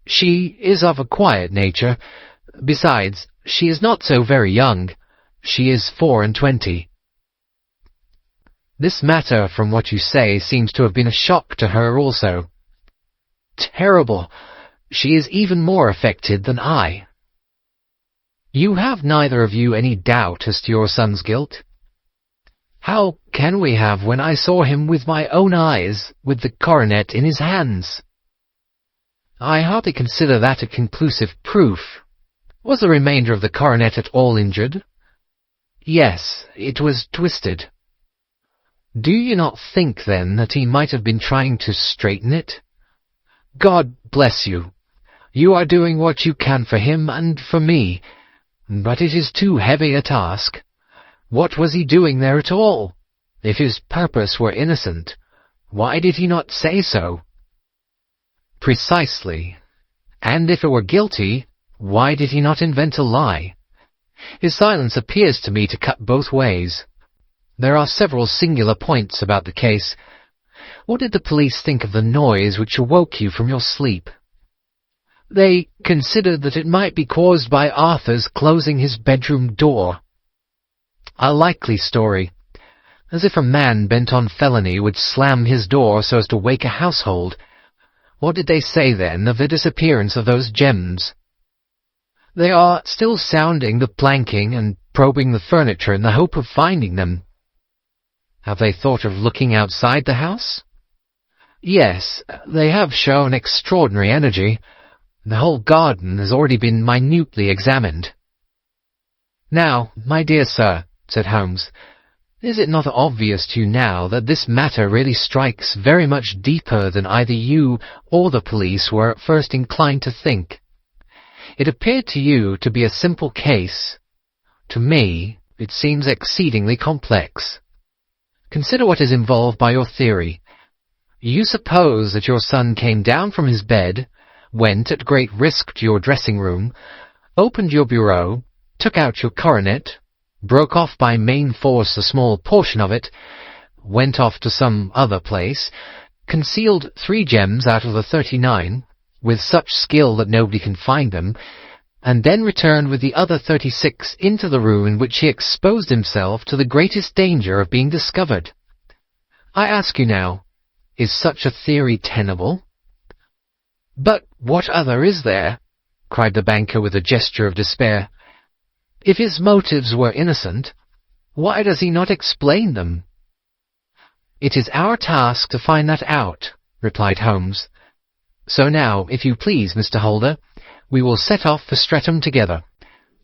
She is of a quiet nature. Besides, she is not so very young. She is 24. This matter, from what you say, seems to have been a shock to her also. Terrible! She is even more affected than I. You have neither of you any doubt as to your son's guilt? How can we have when I saw him with my own eyes, with the coronet in his hands? I hardly consider that a conclusive proof. Was the remainder of the coronet at all injured? Yes, it was twisted. Do you not think, then, that he might have been trying to straighten it? God bless you. You are doing what you can for him and for me, but it is too heavy a task. What was he doing there at all? If his purpose were innocent, why did he not say so? Precisely. And if it were guilty, why did he not invent a lie? His silence appears to me to cut both ways. There are several singular points about the case. What did the police think of the noise which awoke you from your sleep? They considered that it might be caused by Arthur's closing his bedroom door. A likely story. As if a man bent on felony would slam his door so as to wake a household. What did they say, then, of the disappearance of those gems? They are still sounding the planking and probing the furniture in the hope of finding them. Have they thought of looking outside the house? Yes, they have shown extraordinary energy. The whole garden has already been minutely examined. Now, my dear sir, said Holmes, is it not obvious to you now that this matter really strikes very much deeper than either you or the police were at first inclined to think? It appeared to you to be a simple case. To me, it seems exceedingly complex. Consider what is involved by your theory. You suppose that your son came down from his bed, went at great risk to your dressing-room, opened your bureau, took out your coronet, broke off by main force a small portion of it, went off to some other place, concealed 3 gems out of the 39, with such skill that nobody can find them, and then returned with the other 36 into the room in which he exposed himself to the greatest danger of being discovered. I ask you now, is such a theory tenable? But what other is there? Cried the banker with a gesture of despair. If his motives were innocent, why does he not explain them? It is our task to find that out, replied Holmes. So now, if you please, Mr. Holder, we will set off for Streatham together,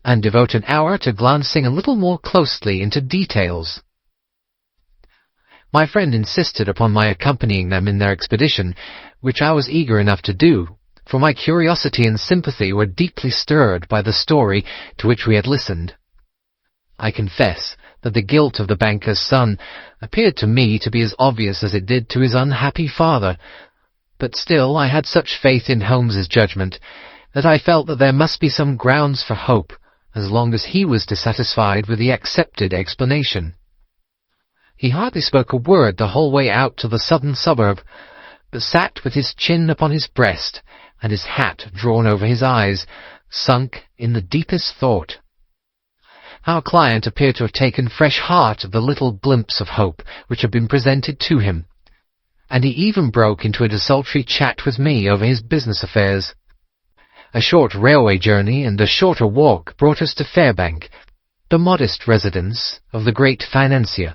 and devote an hour to glancing a little more closely into details. My friend insisted upon my accompanying them in their expedition, which I was eager enough to do, for my curiosity and sympathy were deeply stirred by the story to which we had listened. I confess that the guilt of the banker's son appeared to me to be as obvious as it did to his unhappy father, but still I had such faith in Holmes's judgment that I felt that there must be some grounds for hope, as long as he was dissatisfied with the accepted explanation. He hardly spoke a word the whole way out to the southern suburb, but sat with his chin upon his breast and his hat drawn over his eyes, sunk in the deepest thought. Our client appeared to have taken fresh heart of the little glimpse of hope which had been presented to him, and he even broke into a desultory chat with me over his business affairs. A short railway journey and a shorter walk brought us to Fairbank, the modest residence of the great financier.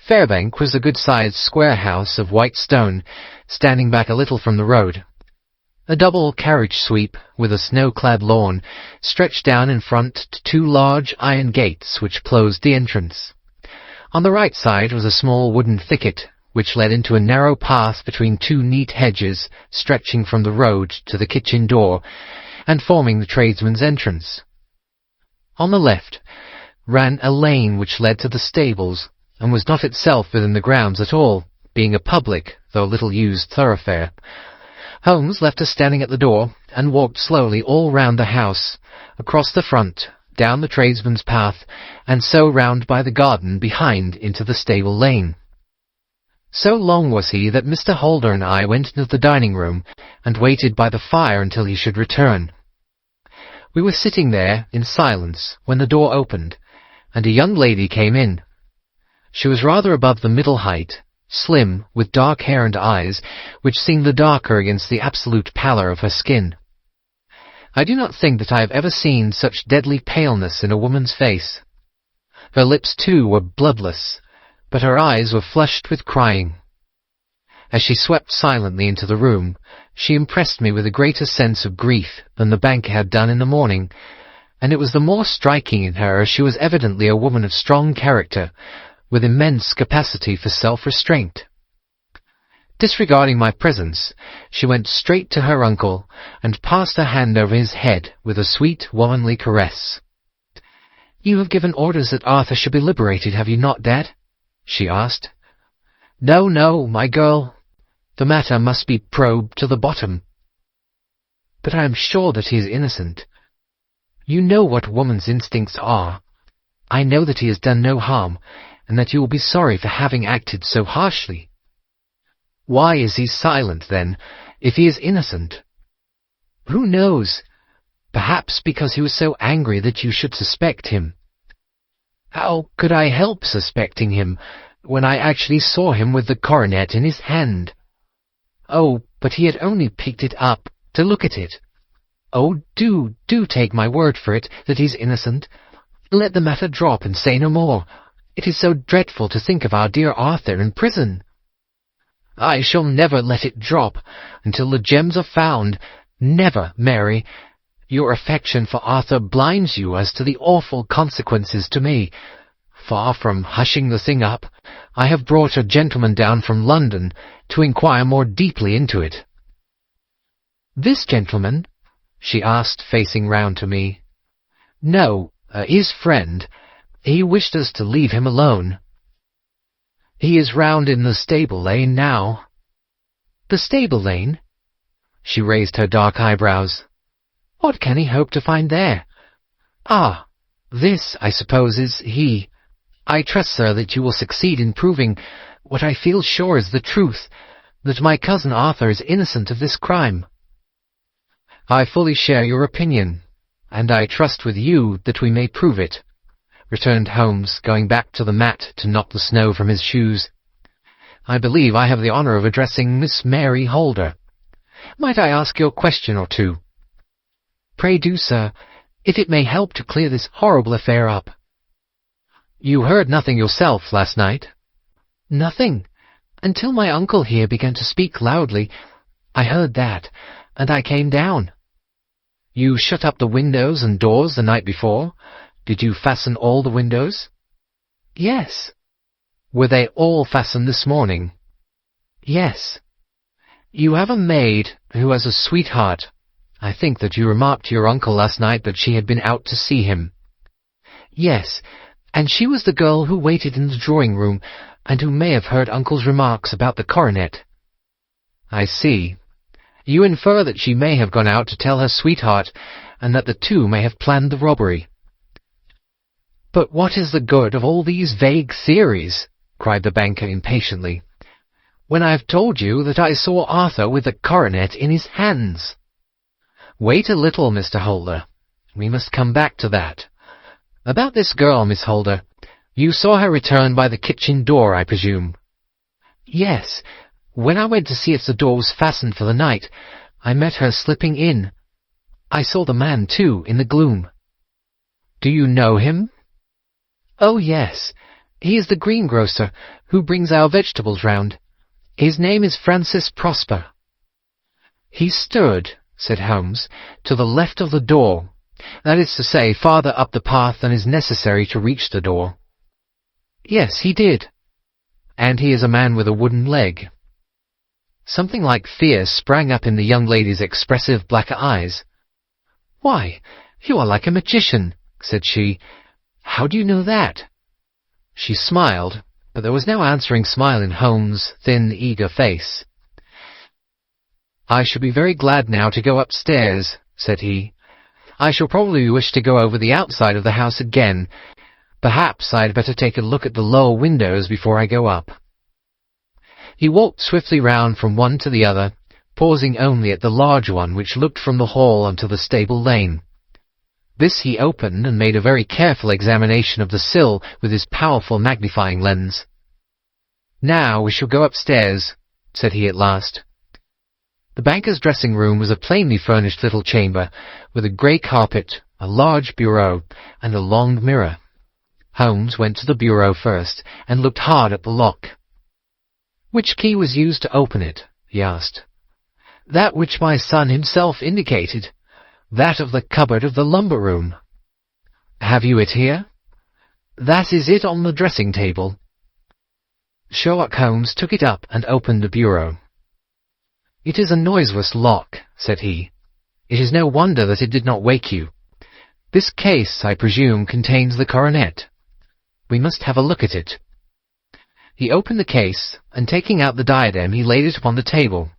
Fairbank was a good-sized square house of white stone, standing back a little from the road. A double carriage sweep, with a snow-clad lawn, stretched down in front to 2 large iron gates which closed the entrance. On the right side was a small wooden thicket, which led into a narrow path between 2 neat hedges stretching from the road to the kitchen door, and forming the tradesman's entrance. On the left ran a lane which led to the stables, and was not itself within the grounds at all, being a public, though little-used thoroughfare. Holmes left us standing at the door, and walked slowly all round the house, across the front, down the tradesman's path, and so round by the garden behind into the stable lane. So long was he that Mr. Holder and I went into the dining-room and waited by the fire until he should return. We were sitting there in silence when the door opened, and a young lady came in. She was rather above the middle height, slim, with dark hair and eyes, which seemed the darker against the absolute pallor of her skin. I do not think that I have ever seen such deadly paleness in a woman's face. Her lips, too, were bloodless, but her eyes were flushed with crying. As she swept silently into the room, she impressed me with a greater sense of grief than the banker had done in the morning, and it was the more striking in her as she was evidently a woman of strong character, with immense capacity for self-restraint. Disregarding my presence, she went straight to her uncle and passed her hand over his head with a sweet, womanly caress. "You have given orders that Arthur should be liberated, have you not, Dad?" she asked. "No, no, my girl. The matter must be probed to the bottom. But I am sure that he is innocent. You know what woman's instincts are. I know that he has done no harm, and that you will be sorry for having acted so harshly." "Why is he silent, then, if he is innocent?" "Who knows? Perhaps because he was so angry that you should suspect him." "How could I help suspecting him, when I actually saw him with the coronet in his hand?" "Oh, but he had only picked it up to look at it. Oh, do take my word for it that he's innocent. Let the matter drop and say no more. It is so dreadful to think of our dear Arthur in prison." "I shall never let it drop until the gems are found. Never, Mary. Your affection for Arthur blinds you as to the awful consequences to me. Far from hushing the thing up, I have brought a gentleman down from London to inquire more deeply into it." "This gentleman?" she asked, facing round to me. "No, his friend. He wished us to leave him alone." "He is round in the stable lane now." "The stable lane?" She raised her dark eyebrows. "What can he hope to find there? Ah, this, I suppose, is he. I trust, sir, that you will succeed in proving what I feel sure is the truth, that my cousin Arthur is innocent of this crime." "I fully share your opinion, and I trust with you that we may prove it," returned Holmes, going back to the mat to knock the snow from his shoes. "I believe I have the honour of addressing Miss Mary Holder. Might I ask you a question or two?" "Pray do, sir, if it may help to clear this horrible affair up." "You heard nothing yourself last night?" "Nothing. Until my uncle here began to speak loudly, I heard that, and I came down." "You shut up the windows and doors the night before? Did you fasten all the windows?" "Yes." "Were they all fastened this morning?" "Yes." "You have a maid who has a sweetheart. I think that you remarked to your uncle last night that she had been out to see him." "Yes, and she was the girl who waited in the drawing-room, and who may have heard uncle's remarks about the coronet." "I see. You infer that she may have gone out to tell her sweetheart, and that the two may have planned the robbery." "But what is the good of all these vague theories?" cried the banker impatiently, "when I have told you that I saw Arthur with the coronet in his hands?" "Wait a little, Mr. Holder. We must come back to that. About this girl, Miss Holder. You saw her return by the kitchen door, I presume?" "Yes. When I went to see if the door was fastened for the night, I met her slipping in. I saw the man, too, in the gloom." "Do you know him?" "Oh, yes. He is the greengrocer who brings our vegetables round. His name is Francis Prosper." "He stood," said Holmes, "to the left of the door. That is to say, farther up the path than is necessary to reach the door." "Yes, he did." "And he is a man with a wooden leg." Something like fear sprang up in the young lady's expressive black eyes. "Why, you are like a magician," said she. "How do you know that?" She smiled, but there was no answering smile in Holmes' thin, eager face. "I should be very glad now to go upstairs," said he. I shall probably wish to go over the outside of the house again. Perhaps I had better take a look at the lower windows before I go up." He walked swiftly round from one to the other, pausing only at the large one which looked from the hall onto the stable lane. This he opened and made a very careful examination of the sill with his powerful magnifying lens. "Now we shall go upstairs," said he at last. The banker's dressing-room was a plainly furnished little chamber, with a grey carpet, a large bureau, and a long mirror. Holmes went to the bureau first, and looked hard at the lock. "Which key was used to open it?" he asked. "That which my son himself indicated, that of the cupboard of the lumber-room." "Have you it here?" "That is it on the dressing-table." Sherlock Holmes took it up and opened the bureau. "It is a noiseless lock," said he. "It is no wonder that it did not wake you. This case, I presume, contains the coronet. We must have a look at it." He opened the case, and taking out the diadem, he laid it upon the table.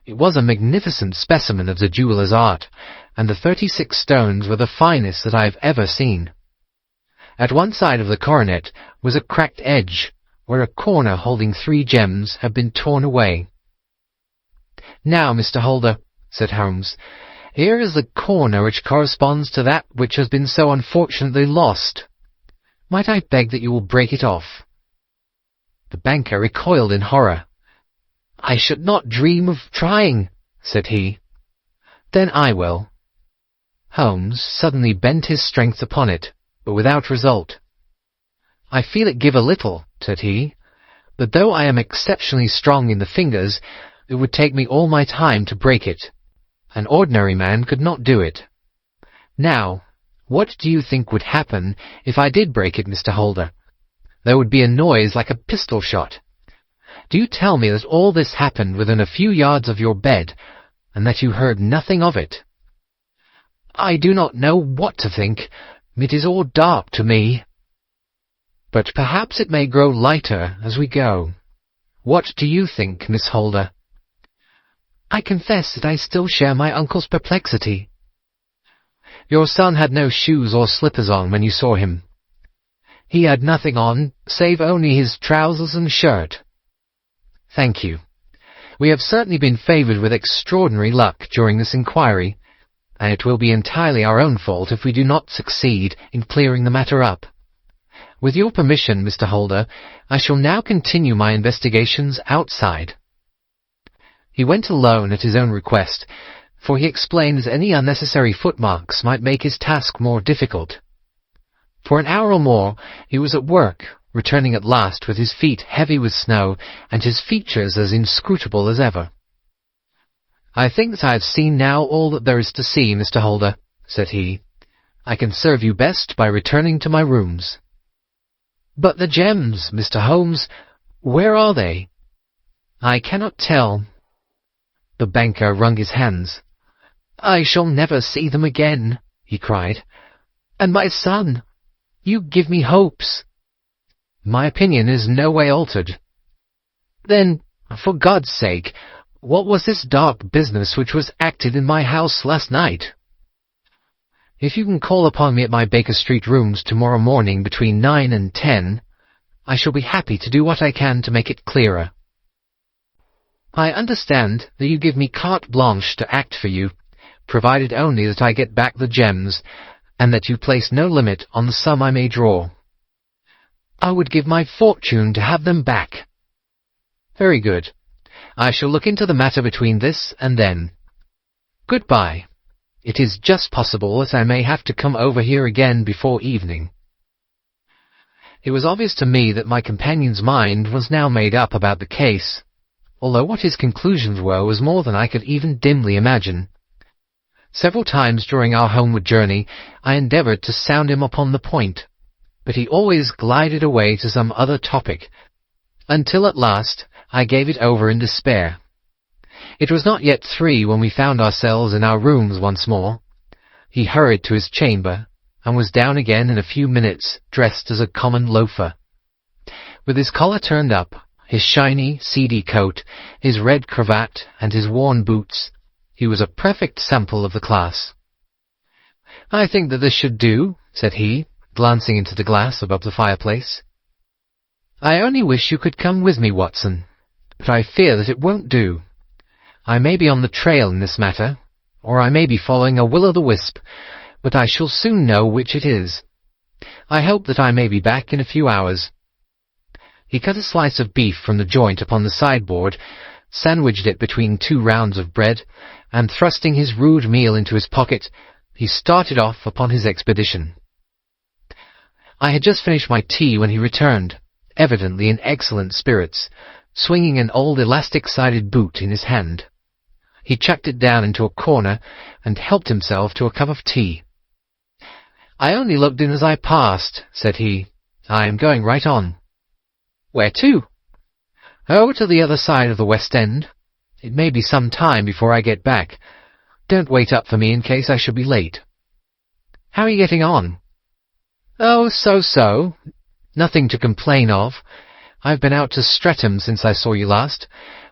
It was a magnificent specimen of the jeweller's art, and the 36 stones were the finest that I have ever seen. At one side of the coronet was a cracked edge, where a corner holding 3 gems had been torn away. "Now, Mr. Holder," said Holmes, "here is the corner which corresponds to that which has been so unfortunately lost. Might I beg that you will break it off?" The banker recoiled in horror. "I should not dream of trying," said he. "Then I will." Holmes suddenly bent his strength upon it, but without result. "I feel it give a little," said he, "but though I am exceptionally strong in the fingers, it would take me all my time to break it. An ordinary man could not do it. Now, what do you think would happen if I did break it, Mr. Holder? There would be a noise like a pistol shot. Do you tell me that all this happened within a few yards of your bed, and that you heard nothing of it?" "I do not know what to think. It is all dark to me." "But perhaps it may grow lighter as we go. What do you think, Miss Holder?" "I confess that I still share my uncle's perplexity." "Your son had no shoes or slippers on when you saw him?" "He had nothing on, save only his trousers and shirt." "Thank you. We have certainly been favoured with extraordinary luck during this inquiry, and it will be entirely our own fault if we do not succeed in clearing the matter up. With your permission, Mr. Holder, I shall now continue my investigations outside." He went alone at his own request, for he explained that any unnecessary footmarks might make his task more difficult. For an hour or more he was at work, returning at last with his feet heavy with snow and his features as inscrutable as ever. "I think that I have seen now all that there is to see, Mr. Holder," said he. "I can serve you best by returning to my rooms." "But the gems, Mr. Holmes, where are they?" "I cannot tell." The banker wrung his hands. "I shall never see them again," he cried. "And my son! You give me hopes." "My opinion is no way altered." "Then, for God's sake, what was this dark business which was acted in my house last night?" "If you can call upon me at my Baker Street rooms tomorrow morning between 9 and 10, I shall be happy to do what I can to make it clearer." "I understand that you give me carte blanche to act for you, provided only that I get back the gems, and that you place no limit on the sum I may draw." "I would give my fortune to have them back." "Very good. I shall look into the matter between this and then. Goodbye. It is just possible that I may have to come over here again before evening." It was obvious to me that my companion's mind was now made up about the case, although what his conclusions were was more than I could even dimly imagine. Several times during our homeward journey I endeavoured to sound him upon the point, but he always glided away to some other topic, until at last I gave it over in despair. It was not yet 3 when we found ourselves in our rooms once more. He hurried to his chamber, and was down again in a few minutes, dressed as a common loafer. With his collar turned up, his shiny, seedy coat, his red cravat, and his worn boots, he was a perfect sample of the class. "I think that this should do," said he, glancing into the glass above the fireplace. "I only wish you could come with me, Watson, but I fear that it won't do. I may be on the trail in this matter, or I may be following a will-o'-the-wisp, but I shall soon know which it is. I hope that I may be back in a few hours." He cut a slice of beef from the joint upon the sideboard, sandwiched it between 2 rounds of bread, and thrusting his rude meal into his pocket, he started off upon his expedition. I had just finished my tea when he returned, evidently in excellent spirits, swinging an old elastic-sided boot in his hand. He chucked it down into a corner and helped himself to a cup of tea. "I only looked in as I passed," said he. "I am going right on." "Where to?" "Over to the other side of the West End. It may be some time before I get back. Don't wait up for me in case I should be late." "How are you getting on?" "Oh, so-so. Nothing to complain of. I've been out to Streatham since I saw you last,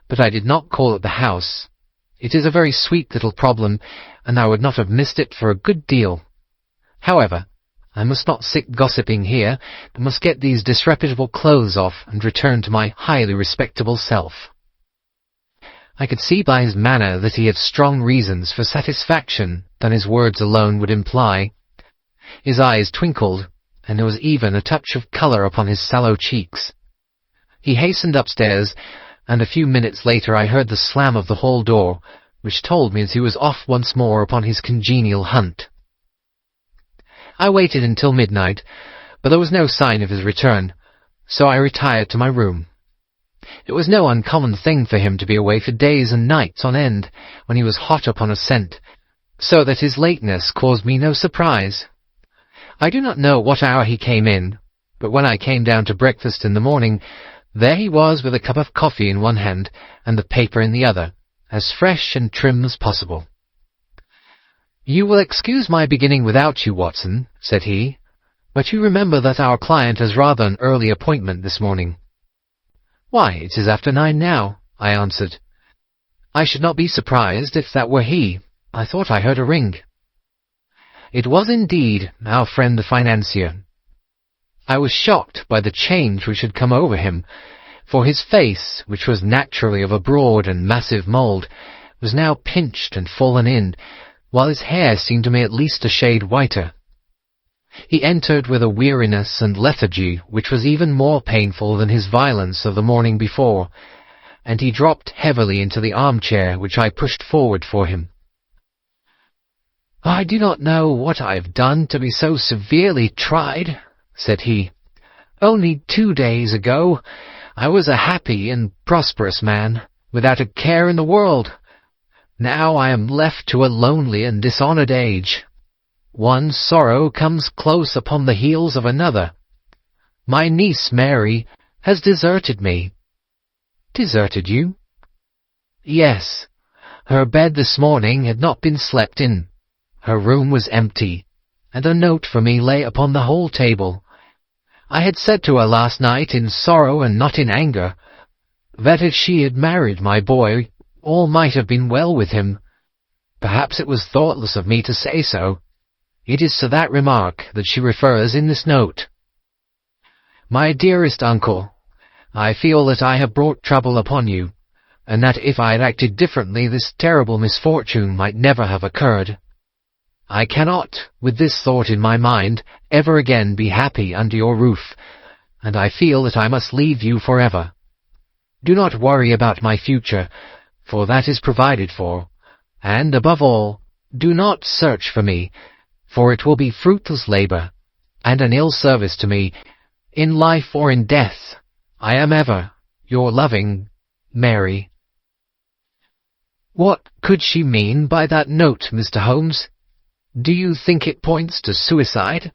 but I did not call at the house. It is a very sweet little problem, and I would not have missed it for a good deal. However, I must not sit gossiping here, but must get these disreputable clothes off and return to my highly respectable self." I could see by his manner that he had strong reasons for satisfaction than his words alone would imply. His eyes twinkled, and there was even a touch of colour upon his sallow cheeks. He hastened upstairs, and a few minutes later I heard the slam of the hall door, which told me that he was off once more upon his congenial hunt. I waited until midnight, but there was no sign of his return, so I retired to my room. It was no uncommon thing for him to be away for days and nights on end when he was hot upon a scent, so that his lateness caused me no surprise. I do not know what hour he came in, but when I came down to breakfast in the morning, there he was with a cup of coffee in one hand and the paper in the other, as fresh and trim as possible. "You will excuse my beginning without you, Watson," said he, "but you remember that our client has rather an early appointment this morning." "Why, it is after 9 now," I answered. "I should not be surprised if that were he. I thought I heard a ring." It was indeed our friend the financier. I was shocked by the change which had come over him, for his face, which was naturally of a broad and massive mould, was now pinched and fallen in, while his hair seemed to me at least a shade whiter. He entered with a weariness and lethargy which was even more painful than his violence of the morning before, and he dropped heavily into the armchair which I pushed forward for him. "I do not know what I have done to be so severely tried," said he. "Only 2 days ago I was a happy and prosperous man, without a care in the world. Now I am left to a lonely and dishonoured age. One sorrow comes close upon the heels of another. My niece Mary has deserted me." "Deserted you?" "Yes. Her bed this morning had not been slept in. Her room was empty, and a note for me lay upon the hall table. I had said to her last night, in sorrow and not in anger, that if she had married my boy, all might have been well with him. Perhaps it was thoughtless of me to say so. It is to that remark that she refers in this note. My dearest uncle, I feel that I have brought trouble upon you, and that if I had acted differently this terrible misfortune might never have occurred. I cannot, with this thought in my mind, ever again be happy under your roof, and I feel that I must leave you forever. Do not worry about my future, for that is provided for, and, above all, do not search for me, for it will be fruitless labour, and an ill service to me. In life or in death, I am ever your loving Mary." What could she mean by that note, Mr. Holmes? Do you think it points to suicide?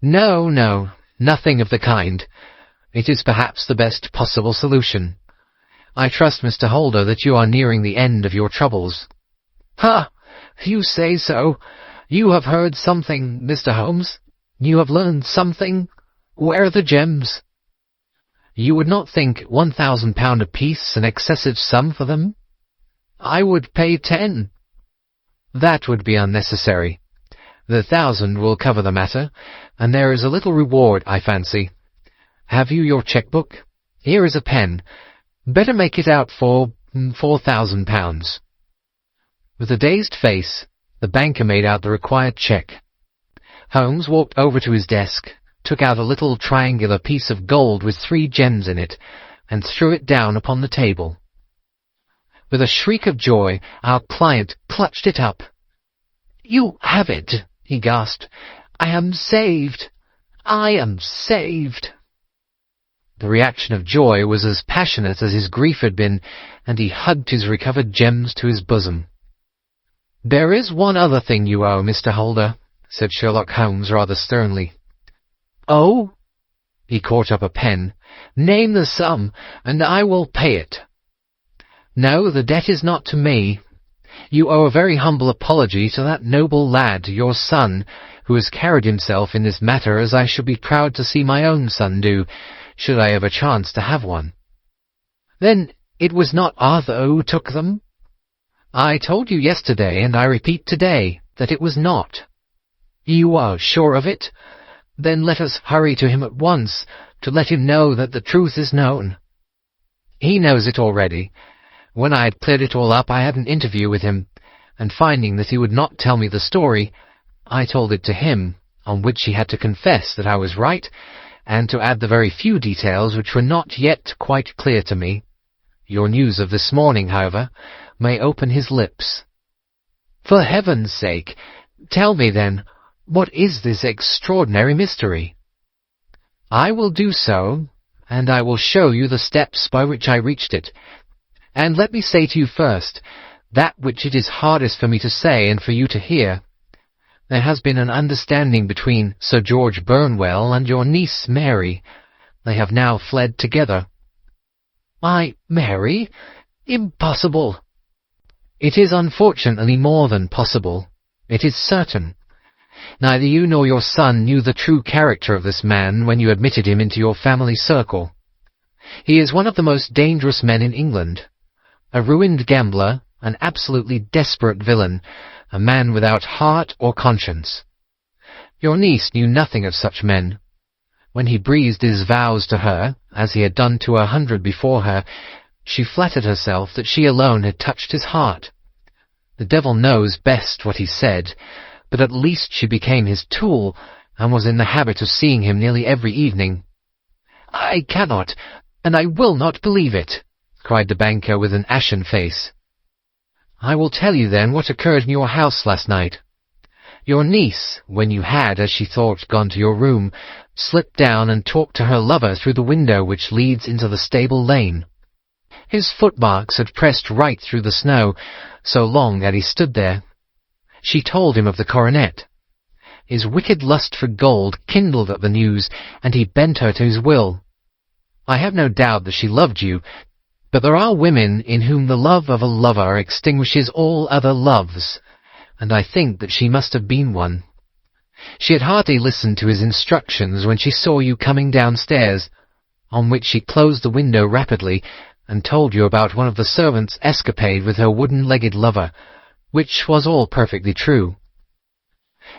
No, no, nothing of the kind. It is perhaps the best possible solution. I trust, Mr. Holder, that you are nearing the end of your troubles. Ha! You say so. You have heard something, Mr. Holmes. You have learned something. Where are the gems? You would not think £1,000 apiece an excessive sum for them? I would pay 10. That would be unnecessary. The 1,000 will cover the matter, and there is a little reward, I fancy. Have you your cheque-book? Here is a pen. Better make it out for £4,000. With a dazed face, the banker made out the required cheque. Holmes walked over to his desk, took out a little triangular piece of gold with 3 gems in it, and threw it down upon the table. With a shriek of joy, our client clutched it up. "You have it," he gasped. "I am saved! I am saved!" The reaction of joy was as passionate as his grief had been, and he hugged his recovered gems to his bosom. "There is one other thing you owe, Mr. Holder," said Sherlock Holmes rather sternly. "Oh?" He caught up a pen. "Name the sum, and I will pay it." "No, the debt is not to me. You owe a very humble apology to that noble lad, your son, who has carried himself in this matter as I should be proud to see my own son do, should I ever chance to have one." "Then it was not Arthur who took them?" "I told you yesterday, and I repeat today, that it was not." "You are sure of it? Then let us hurry to him at once, to let him know that the truth is known." "He knows it already. When I had cleared it all up, I had an interview with him, and finding that he would not tell me the story, I told it to him, on which he had to confess that I was right, and to add the very few details which were not yet quite clear to me. Your news of this morning, however, may open his lips." "For heaven's sake, tell me then, what is this extraordinary mystery?" "I will do so, and I will show you the steps by which I reached it. And let me say to you first, that which it is hardest for me to say and for you to hear. There has been an understanding between Sir George Burnwell and your niece Mary. They have now fled together." "My Mary? Impossible!" "It is unfortunately more than possible. It is certain. Neither you nor your son knew the true character of this man when you admitted him into your family circle. He is one of the most dangerous men in England. A ruined gambler, an absolutely desperate villain, a man without heart or conscience. Your niece knew nothing of such men. When he breathed his vows to her, as he had done to 100 before her, she flattered herself that she alone had touched his heart. The devil knows best what he said, but at least she became his tool, and was in the habit of seeing him nearly every evening." "I cannot, and I will not believe it," cried the banker with an ashen face. "I will tell you then what occurred in your house last night. Your niece, when you had, as she thought, gone to your room, slipped down and talked to her lover through the window which leads into the stable lane. His footmarks had pressed right through the snow, so long had he stood there. She told him of the coronet. His wicked lust for gold kindled at the news, and he bent her to his will. I have no doubt that she loved you, but there are women in whom the love of a lover extinguishes all other loves, and I think that she must have been one. She had hardly listened to his instructions when she saw you coming downstairs, on which she closed the window rapidly and told you about one of the servants' escapade with her wooden-legged lover, which was all perfectly true.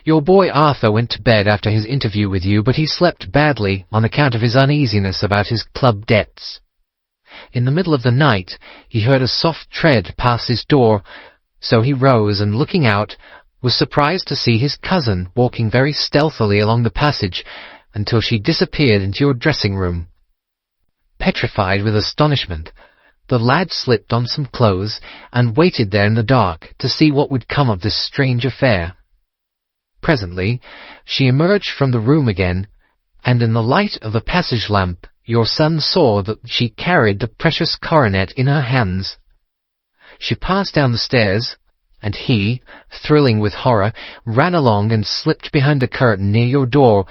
Your boy Arthur went to bed after his interview with you, but he slept badly on account of his uneasiness about his club debts. In the middle of the night he heard a soft tread pass his door, so he rose and, looking out, was surprised to see his cousin walking very stealthily along the passage until she disappeared into your dressing-room. Petrified with astonishment, the lad slipped on some clothes and waited there in the dark to see what would come of this strange affair. Presently she emerged from the room again, and in the light of the passage lamp your son saw that she carried the precious coronet in her hands. She passed down the stairs, and he, thrilling with horror, ran along and slipped behind the curtain near your door,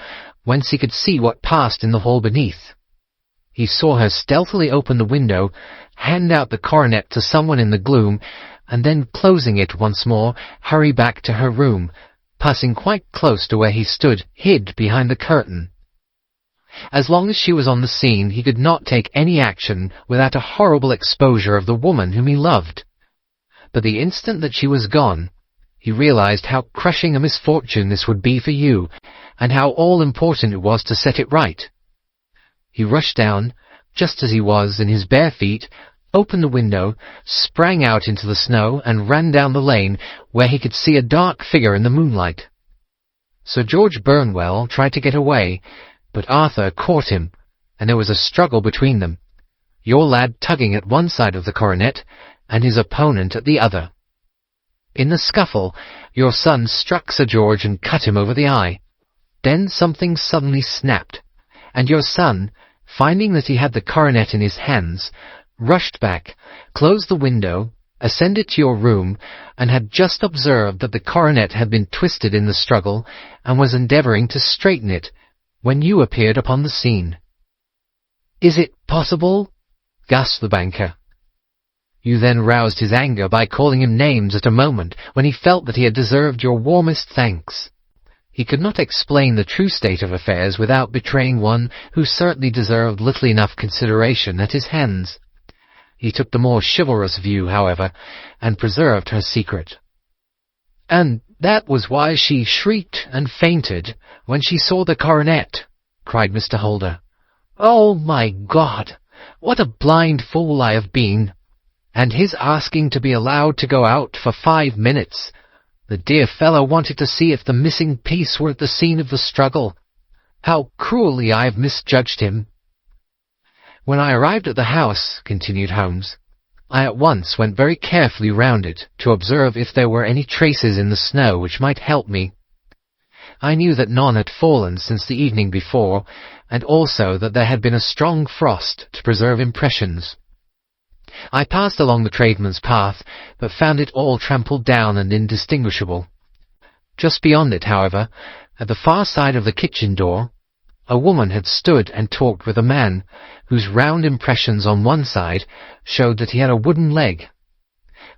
whence he could see what passed in the hall beneath. He saw her stealthily open the window, hand out the coronet to someone in the gloom, and then, closing it once more, hurry back to her room, passing quite close to where he stood, hid behind the curtain. As long as she was on the scene, he could not take any action without a horrible exposure of the woman whom he loved. But the instant that she was gone, He realized how crushing a misfortune this would be for you, and how all-important it was to set it right. He rushed down, just as he was, in his bare feet, opened the window, sprang out into the snow, and ran down the lane, where he could see a dark figure in the moonlight. Sir George Burnwell tried to get away, but Arthur caught him, and there was a struggle between them, your lad tugging at one side of the coronet, and his opponent at the other. In the scuffle, your son struck Sir George and cut him over the eye. Then something suddenly snapped, and your son, finding that he had the coronet in his hands, rushed back, closed the window, ascended to your room, and had just observed that the coronet had been twisted in the struggle, and was endeavouring to straighten it, when you appeared upon the scene. "Is it possible?" gasped the banker. You then roused his anger by calling him names at a moment when he felt that he had deserved your warmest thanks. He could not explain the true state of affairs without betraying one who certainly deserved little enough consideration at his hands. He took the more chivalrous view, however, and preserved her secret. "And that was why she shrieked and fainted when she saw the coronet," cried Mr. Holder. "Oh, my God! What a blind fool I have been! And his asking to be allowed to go out for 5 minutes. The dear fellow wanted to see if the missing piece were at the scene of the struggle. How cruelly I have misjudged him." "When I arrived at the house," continued Holmes, "I at once went very carefully round it to observe if there were any traces in the snow which might help me. I knew that none had fallen since the evening before, and also that there had been a strong frost to preserve impressions. I passed along the tradesman's path, but found it all trampled down and indistinguishable. Just beyond it, however, at the far side of the kitchen door, a woman had stood and talked with a man, whose round impressions on one side showed that he had a wooden leg.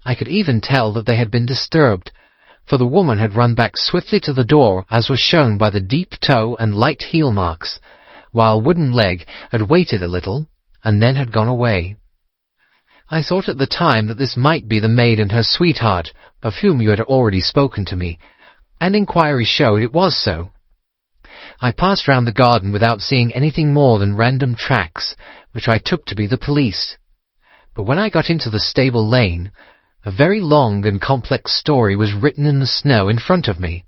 I could even tell that they had been disturbed, for the woman had run back swiftly to the door, as was shown by the deep toe and light heel marks, while wooden leg had waited a little, and then had gone away. I thought at the time that this might be the maid and her sweetheart, of whom you had already spoken to me, and inquiry showed it was so. I passed round the garden without seeing anything more than random tracks, which I took to be the police. But when I got into the stable lane, a very long and complex story was written in the snow in front of me.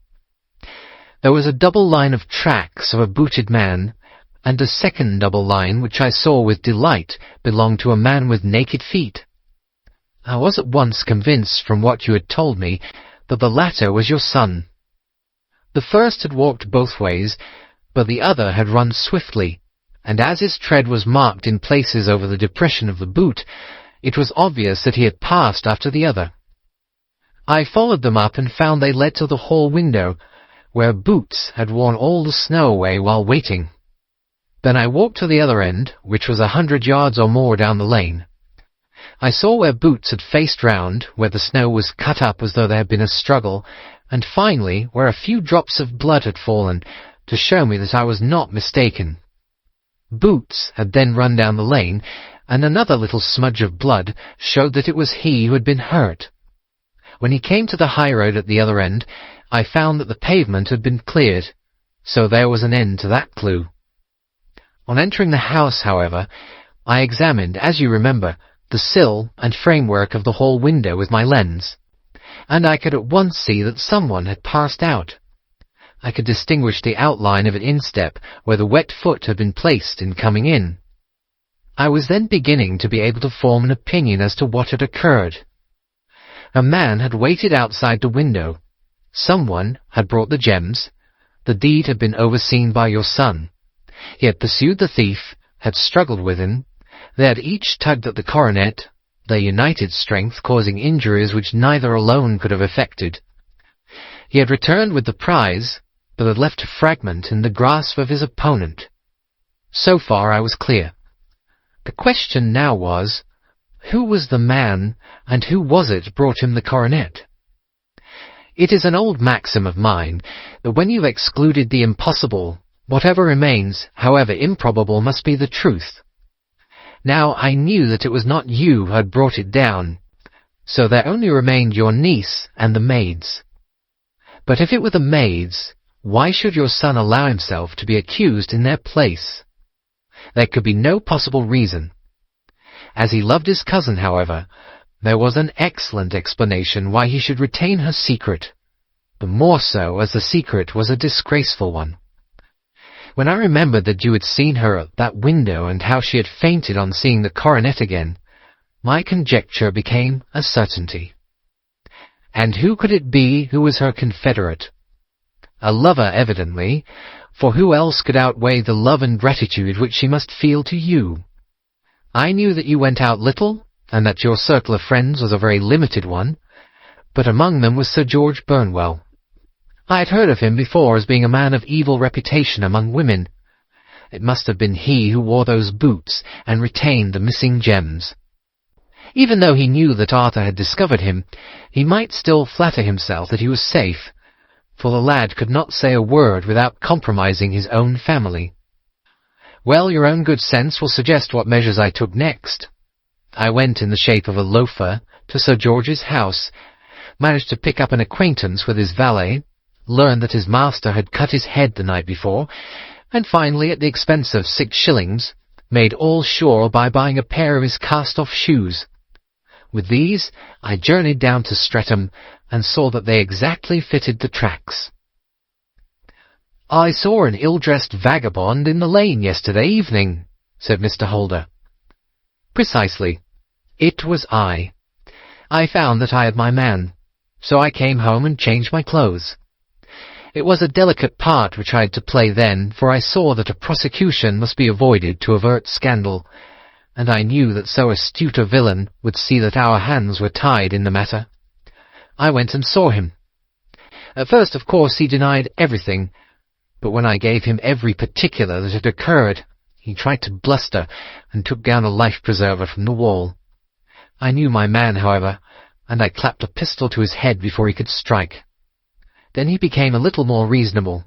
There was a double line of tracks of a booted man, and a second double line which I saw with delight belonged to a man with naked feet. I was at once convinced from what you had told me that the latter was your son. The first had walked both ways, but the other had run swiftly, and as his tread was marked in places over the depression of the boot, it was obvious that he had passed after the other. I followed them up and found they led to the hall window, where Boots had worn all the snow away while waiting. Then I walked to the other end, which was 100 yards or more down the lane. I saw where Boots had faced round, where the snow was cut up as though there had been a struggle, and finally where a few drops of blood had fallen, to show me that I was not mistaken. Boots had then run down the lane, and another little smudge of blood showed that it was he who had been hurt. When he came to the high road at the other end, I found that the pavement had been cleared, so there was an end to that clue. On entering the house, however, I examined, as you remember, the sill and framework of the hall window with my lens, and I could at once see that someone had passed out. I could distinguish the outline of an instep where the wet foot had been placed in coming in. I was then beginning to be able to form an opinion as to what had occurred. A man had waited outside the window. Someone had brought the gems. The deed had been overseen by your son. He had pursued the thief, had struggled with him. They had each tugged at the coronet, their united strength causing injuries which neither alone could have effected. He had returned with the prize, but had left a fragment in the grasp of his opponent. So far I was clear. The question now was, who was the man, and who was it brought him the coronet? It is an old maxim of mine that when you've excluded the impossible, whatever remains, however improbable, must be the truth. Now I knew that it was not you who had brought it down, so there only remained your niece and the maids. But if it were the maids, why should your son allow himself to be accused in their place? There could be no possible reason. As he loved his cousin, however, there was an excellent explanation why he should retain her secret, the more so as the secret was a disgraceful one. When I remembered that you had seen her at that window and how she had fainted on seeing the coronet again, my conjecture became a certainty. And who could it be who was her confederate? A lover, evidently, for who else could outweigh the love and gratitude which she must feel to you? I knew that you went out little, and that your circle of friends was a very limited one, but among them was Sir George Burnwell. I had heard of him before as being a man of evil reputation among women. It must have been he who wore those boots and retained the missing gems. Even though he knew that Arthur had discovered him, he might still flatter himself that he was safe, for the lad could not say a word without compromising his own family. Well, your own good sense will suggest what measures I took next. I went in the shape of a loafer to Sir George's house, managed to pick up an acquaintance with his valet, learned that his master had cut his head the night before, and finally, at the expense of 6 shillings, made all sure by buying a pair of his cast-off shoes. With these, I journeyed down to Streatham, and saw that they exactly fitted the tracks. "I saw an ill-dressed vagabond in the lane yesterday evening," said Mr. Holder. "Precisely. It was I. I found that I had my man, so I came home and changed my clothes. It was a delicate part which I had to play then, for I saw that a prosecution must be avoided to avert scandal, and I knew that so astute a villain would see that our hands were tied in the matter. I went and saw him. At first, of course, he denied everything, but when I gave him every particular that had occurred, he tried to bluster and took down a life-preserver from the wall. I knew my man, however, and I clapped a pistol to his head before he could strike. Then he became a little more reasonable.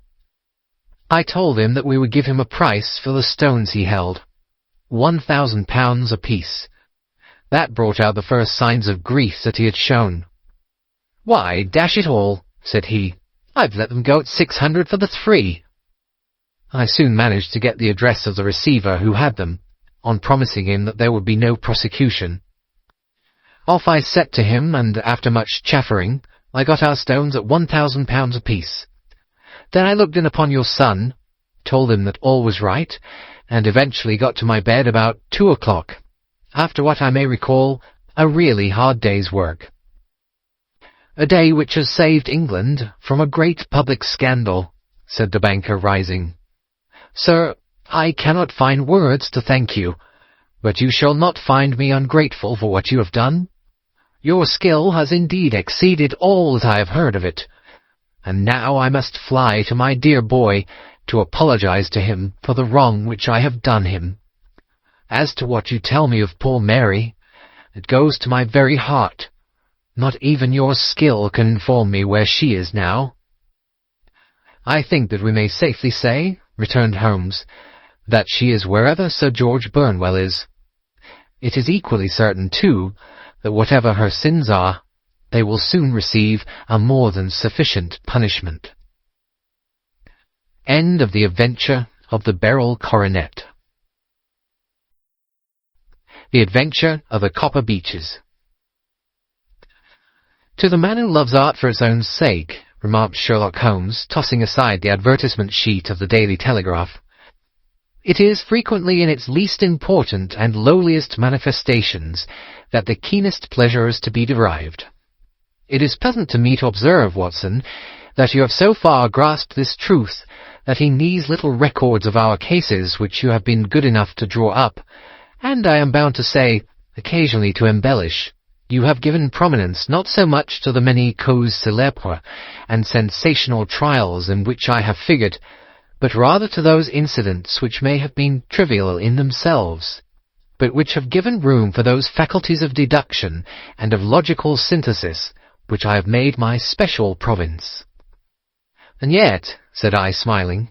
I told him that we would give him a price for the stones he held, £1,000 apiece. That brought out the first signs of grief that he had shown. "Why, dash it all," said he, "I've let them go at 600 for the 3. I soon managed to get the address of the receiver who had them, on promising him that there would be no prosecution. Off I set to him, and after much chaffering, I got our stones at £1,000 apiece. Then I looked in upon your son, told him that all was right, and eventually got to my bed about 2 o'clock, after what I may recall a really hard day's work. A day which has saved England from a great public scandal," said the banker, rising. "Sir, I cannot find words to thank you, but you shall not find me ungrateful for what you have done. Your skill has indeed exceeded all that I have heard of it, and now I must fly to my dear boy to apologize to him for the wrong which I have done him. As to what you tell me of poor Mary, it goes to my very heart. Not even your skill can inform me where she is now." "I think that we may safely say," returned Holmes, "that she is wherever Sir George Burnwell is. It is equally certain, too, that whatever her sins are, they will soon receive a more than sufficient punishment." End of the Adventure of the Beryl Coronet. The Adventure of the Copper Beeches. "To the man who loves art for its own sake," remarked Sherlock Holmes, tossing aside the advertisement sheet of the Daily Telegraph, "it is frequently in its least important and lowliest manifestations that the keenest pleasure is to be derived. It is pleasant to me to observe, Watson, that you have so far grasped this truth that in these little records of our cases which you have been good enough to draw up, and I am bound to say, occasionally to embellish, you have given prominence not so much to the many causes célèbres and sensational trials in which I have figured, but rather to those incidents which may have been trivial in themselves, but which have given room for those faculties of deduction and of logical synthesis which I have made my special province." "And yet," said I, smiling,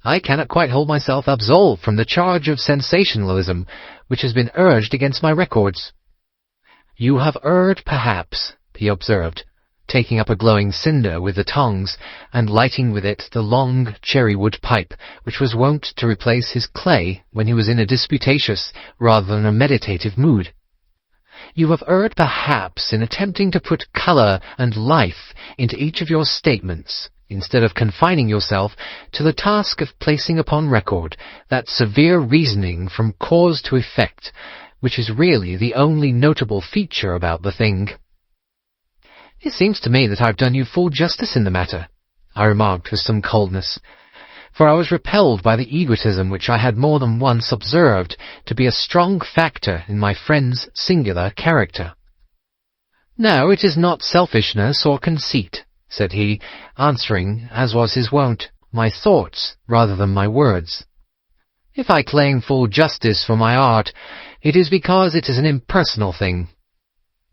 "I cannot quite hold myself absolved from the charge of sensationalism which has been urged against my records." "You have erred, perhaps," he observed, taking up a glowing cinder with the tongs, and lighting with it the long cherry-wood pipe which was wont to replace his clay when he was in a disputatious rather than a meditative mood. "You have erred perhaps in attempting to put colour and life into each of your statements, instead of confining yourself to the task of placing upon record that severe reasoning from cause to effect, which is really the only notable feature about the thing." "It seems to me that I have done you full justice in the matter," I remarked with some coldness, for I was repelled by the egotism which I had more than once observed to be a strong factor in my friend's singular character. "No, it is not selfishness or conceit," said he, answering, as was his wont, my thoughts rather than my words. "If I claim full justice for my art, it is because it is an impersonal thing,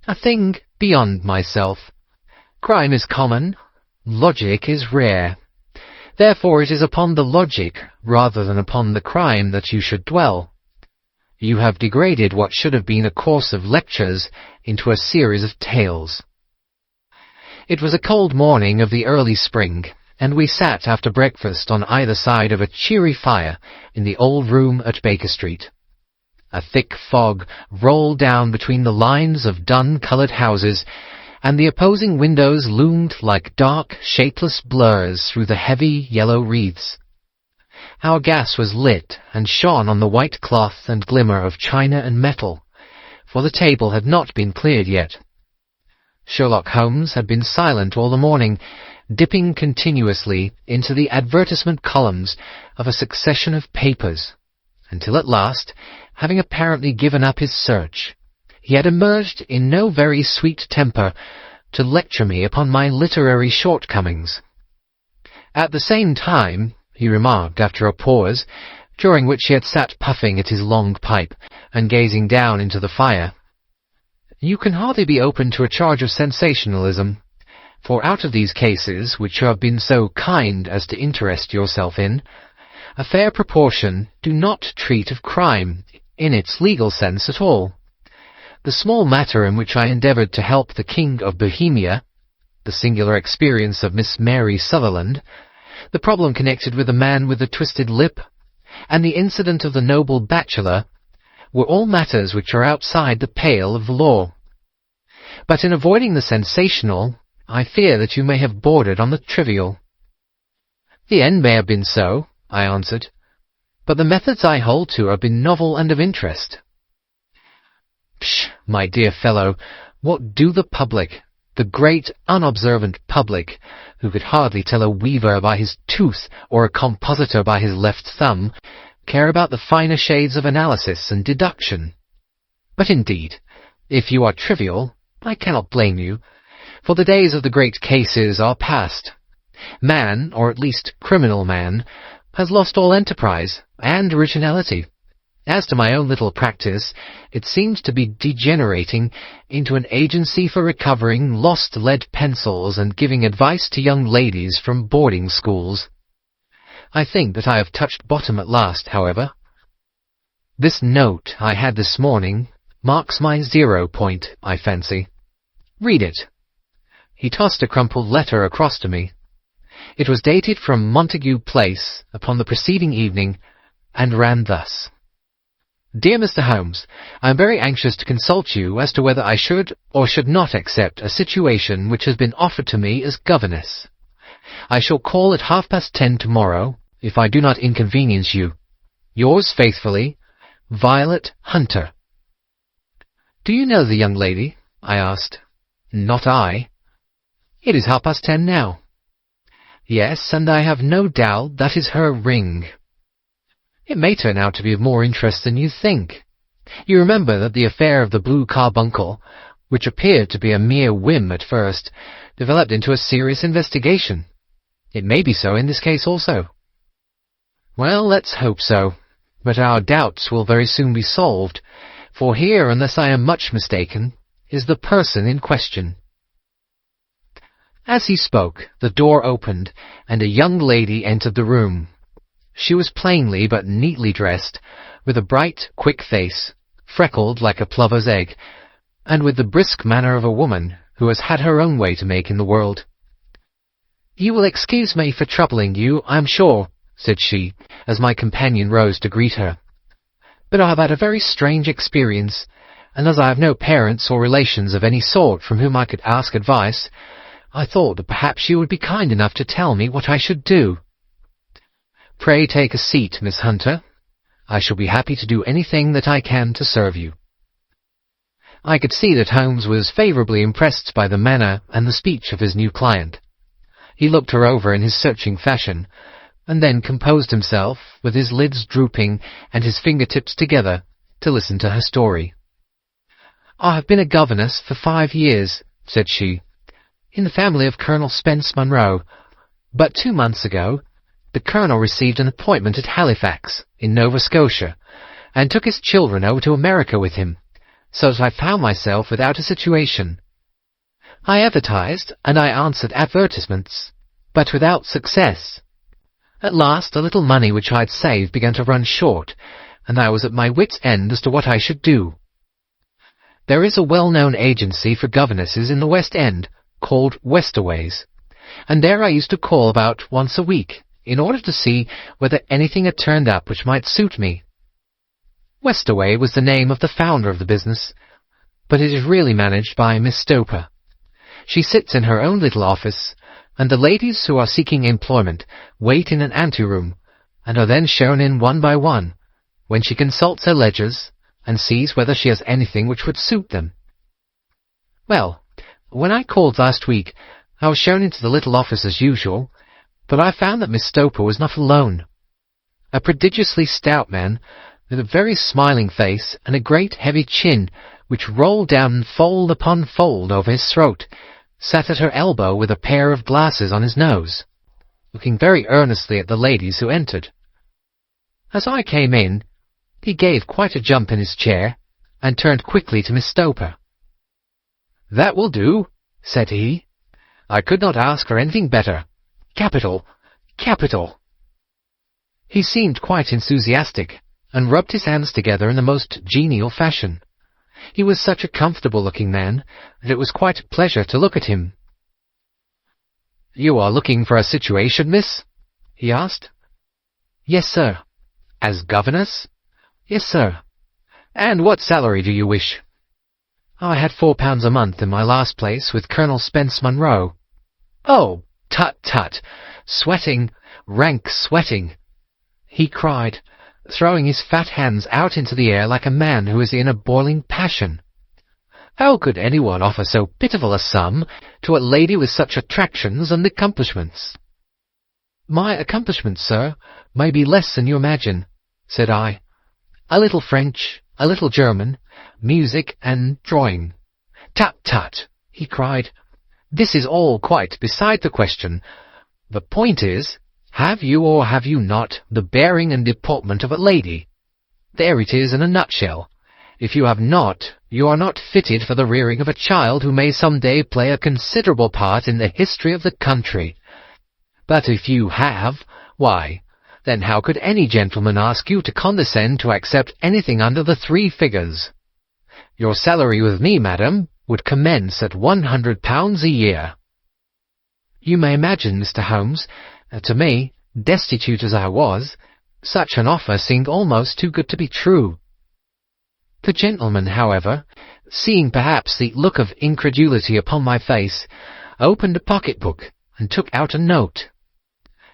a thing beyond myself. Crime is common, logic is rare. Therefore it is upon the logic rather than upon the crime that you should dwell. You have degraded what should have been a course of lectures into a series of tales." It was a cold morning of the early spring, and we sat after breakfast on either side of a cheery fire in the old room at Baker Street. A thick fog rolled down between the lines of dun-coloured houses, and the opposing windows loomed like dark, shapeless blurs through the heavy yellow wreaths. Our gas was lit and shone on the white cloth and glimmer of china and metal, for the table had not been cleared yet. Sherlock Holmes had been silent all the morning, dipping continuously into the advertisement columns of a succession of papers, until at last, having apparently given up his search, he had emerged in no very sweet temper to lecture me upon my literary shortcomings. "At the same time," he remarked after a pause, during which he had sat puffing at his long pipe and gazing down into the fire, "you can hardly be open to a charge of sensationalism, for out of these cases which you have been so kind as to interest yourself in, a fair proportion do not treat of crime in its legal sense at all. The small matter in which I endeavoured to help the King of Bohemia, the singular experience of Miss Mary Sutherland, the problem connected with the man with the twisted lip, and the incident of the noble Bachelor, were all matters which are outside the pale of the law. But in avoiding the sensational, I fear that you may have bordered on the trivial." "The end may have been so," I answered, "but the methods I hold to have been novel and of interest." "Psh, my dear fellow, what do the public, the great unobservant public, who could hardly tell a weaver by his tooth or a compositor by his left thumb, care about the finer shades of analysis and deduction? But indeed, if you are trivial, I cannot blame you, for the days of the great cases are past. Man, or at least criminal man, has lost all enterprise and originality. As to my own little practice, it seems to be degenerating into an agency for recovering lost lead pencils and giving advice to young ladies from boarding schools. I think that I have touched bottom at last, however. This note I had this morning marks my 0 point, I fancy. Read it." He tossed a crumpled letter across to me. It was dated from Montague Place upon the preceding evening, and ran thus: "Dear Mr. Holmes, I am very anxious to consult you as to whether I should or should not accept a situation which has been offered to me as governess. I shall call at 10:30 tomorrow, if I do not inconvenience you. Yours faithfully, Violet Hunter." "Do you know the young lady?" I asked. "Not I." "It is 10:30 now." "Yes, and I have no doubt that is her ring." "It may turn out to be of more interest than you think. You remember that the affair of the blue carbuncle, which appeared to be a mere whim at first, developed into a serious investigation. It may be so in this case also." "Well, let's hope so. But our doubts will very soon be solved, for here, unless I am much mistaken, is the person in question." As he spoke, the door opened, and a young lady entered the room. She was plainly but neatly dressed, with a bright, quick face, freckled like a plover's egg, and with the brisk manner of a woman who has had her own way to make in the world. "You will excuse me for troubling you, I am sure," said she, as my companion rose to greet her. "But I have had a very strange experience, and as I have no parents or relations of any sort from whom I could ask advice, I thought that perhaps you would be kind enough to tell me what I should do." "Pray take a seat, Miss Hunter. I shall be happy to do anything that I can to serve you." I could see that Holmes was favourably impressed by the manner and the speech of his new client. He looked her over in his searching fashion, and then composed himself, with his lids drooping and his fingertips together, to listen to her story. "I have been a governess for 5 years," said she, "in the family of Colonel Spence Munro. But 2 months ago, the Colonel received an appointment at Halifax, in Nova Scotia, and took his children over to America with him, so that I found myself without a situation. I advertised, and I answered advertisements, but without success. At last, a little money which I had saved began to run short, and I was at my wits' end as to what I should do. There is a well-known agency for governesses in the West End, called Westaway's, and there I used to call about once a week, in order to see whether anything had turned up which might suit me. Westaway was the name of the founder of the business, but it is really managed by Miss Stoper. She sits in her own little office, and the ladies who are seeking employment wait in an anteroom, and are then shown in one by one, when she consults her ledgers, and sees whether she has anything which would suit them. Well, when I called last week, I was shown into the little office as usual, but I found that Miss Stoper was not alone. A prodigiously stout man, with a very smiling face and a great heavy chin, which rolled down fold upon fold over his throat, sat at her elbow with a pair of glasses on his nose, looking very earnestly at the ladies who entered. As I came in, he gave quite a jump in his chair, and turned quickly to Miss Stoper. "That will do," said he. "I could not ask for anything better. Capital! Capital!" He seemed quite enthusiastic, and rubbed his hands together in the most genial fashion. He was such a comfortable-looking man that it was quite a pleasure to look at him. "You are looking for a situation, miss?" he asked. "Yes, sir." "As governess?" "Yes, sir." "And what salary do you wish?" "I had £4 a month in my last place with Colonel Spence Munro." "Oh, tut, tut! Sweating, rank sweating!" he cried, throwing his fat hands out into the air like a man who is in a boiling passion. "How could anyone offer so pitiful a sum to a lady with such attractions and accomplishments?" "My accomplishments, sir, may be less than you imagine," said I. "A little French, a little German, music and drawing." "Tut, tut!" he cried. "This is all quite beside the question. The point is, have you or have you not the bearing and deportment of a lady? There it is in a nutshell. If you have not, you are not fitted for the rearing of a child who may some day play a considerable part in the history of the country. But if you have, why, then how could any gentleman ask you to condescend to accept anything under the 3 figures? Your salary with me, madam, would commence at £100 a year." You may imagine, Mr. Holmes, to me, destitute as I was, such an offer seemed almost too good to be true. The gentleman, however, seeing perhaps the look of incredulity upon my face, opened a pocket-book and took out a note.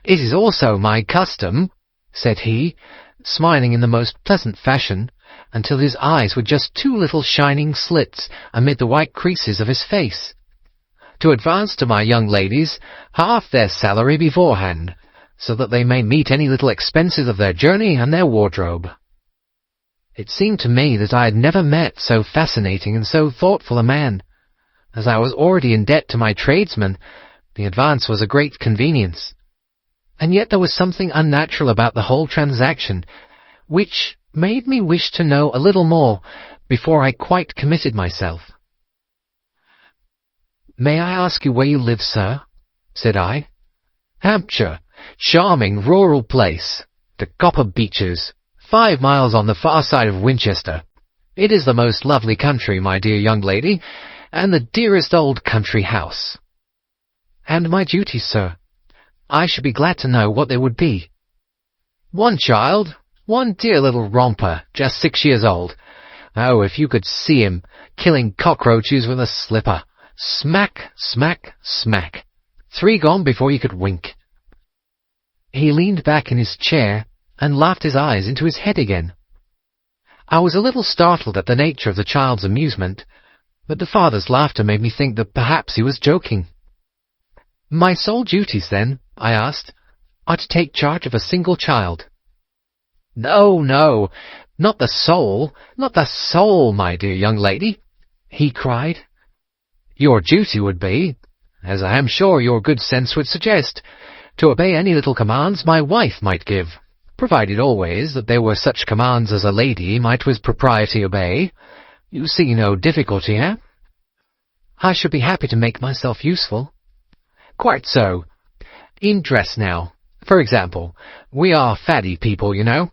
"It is also my custom," said he, smiling in the most pleasant fashion, until his eyes were just 2 little shining slits amid the white creases of his face, "to advance to my young ladies half their salary beforehand, so that they may meet any little expenses of their journey and their wardrobe." It seemed to me that I had never met so fascinating and so thoughtful a man. As I was already in debt to my tradesmen, the advance was a great convenience. And yet there was something unnatural about the whole transaction, which made me wish to know a little more before I quite committed myself. "May I ask you where you live, sir?" said I. "Hampshire. Charming rural place. The Copper Beeches. 5 miles on the far side of Winchester. It is the most lovely country, my dear young lady, and the dearest old country house. And my duties, sir? I should be glad to know what they would be. One child, one dear little romper, just 6 years old. Oh, if you could see him, killing cockroaches with a slipper. Smack, smack, smack. 3 gone before you could wink. He leaned back in his chair and laughed his eyes into his head again. I was a little startled at the nature of the child's amusement, but the father's laughter made me think that perhaps he was joking. My sole duties, then, I asked, are to take charge of a single child. No, no, not the soul, my dear young lady, he cried. Your duty would be, as I am sure your good sense would suggest, to obey any little commands my wife might give, provided always that they were such commands as a lady might with propriety obey. You see no difficulty, eh? I should be happy to make myself useful. Quite so. In dress now, for example, we are faddy people, you know.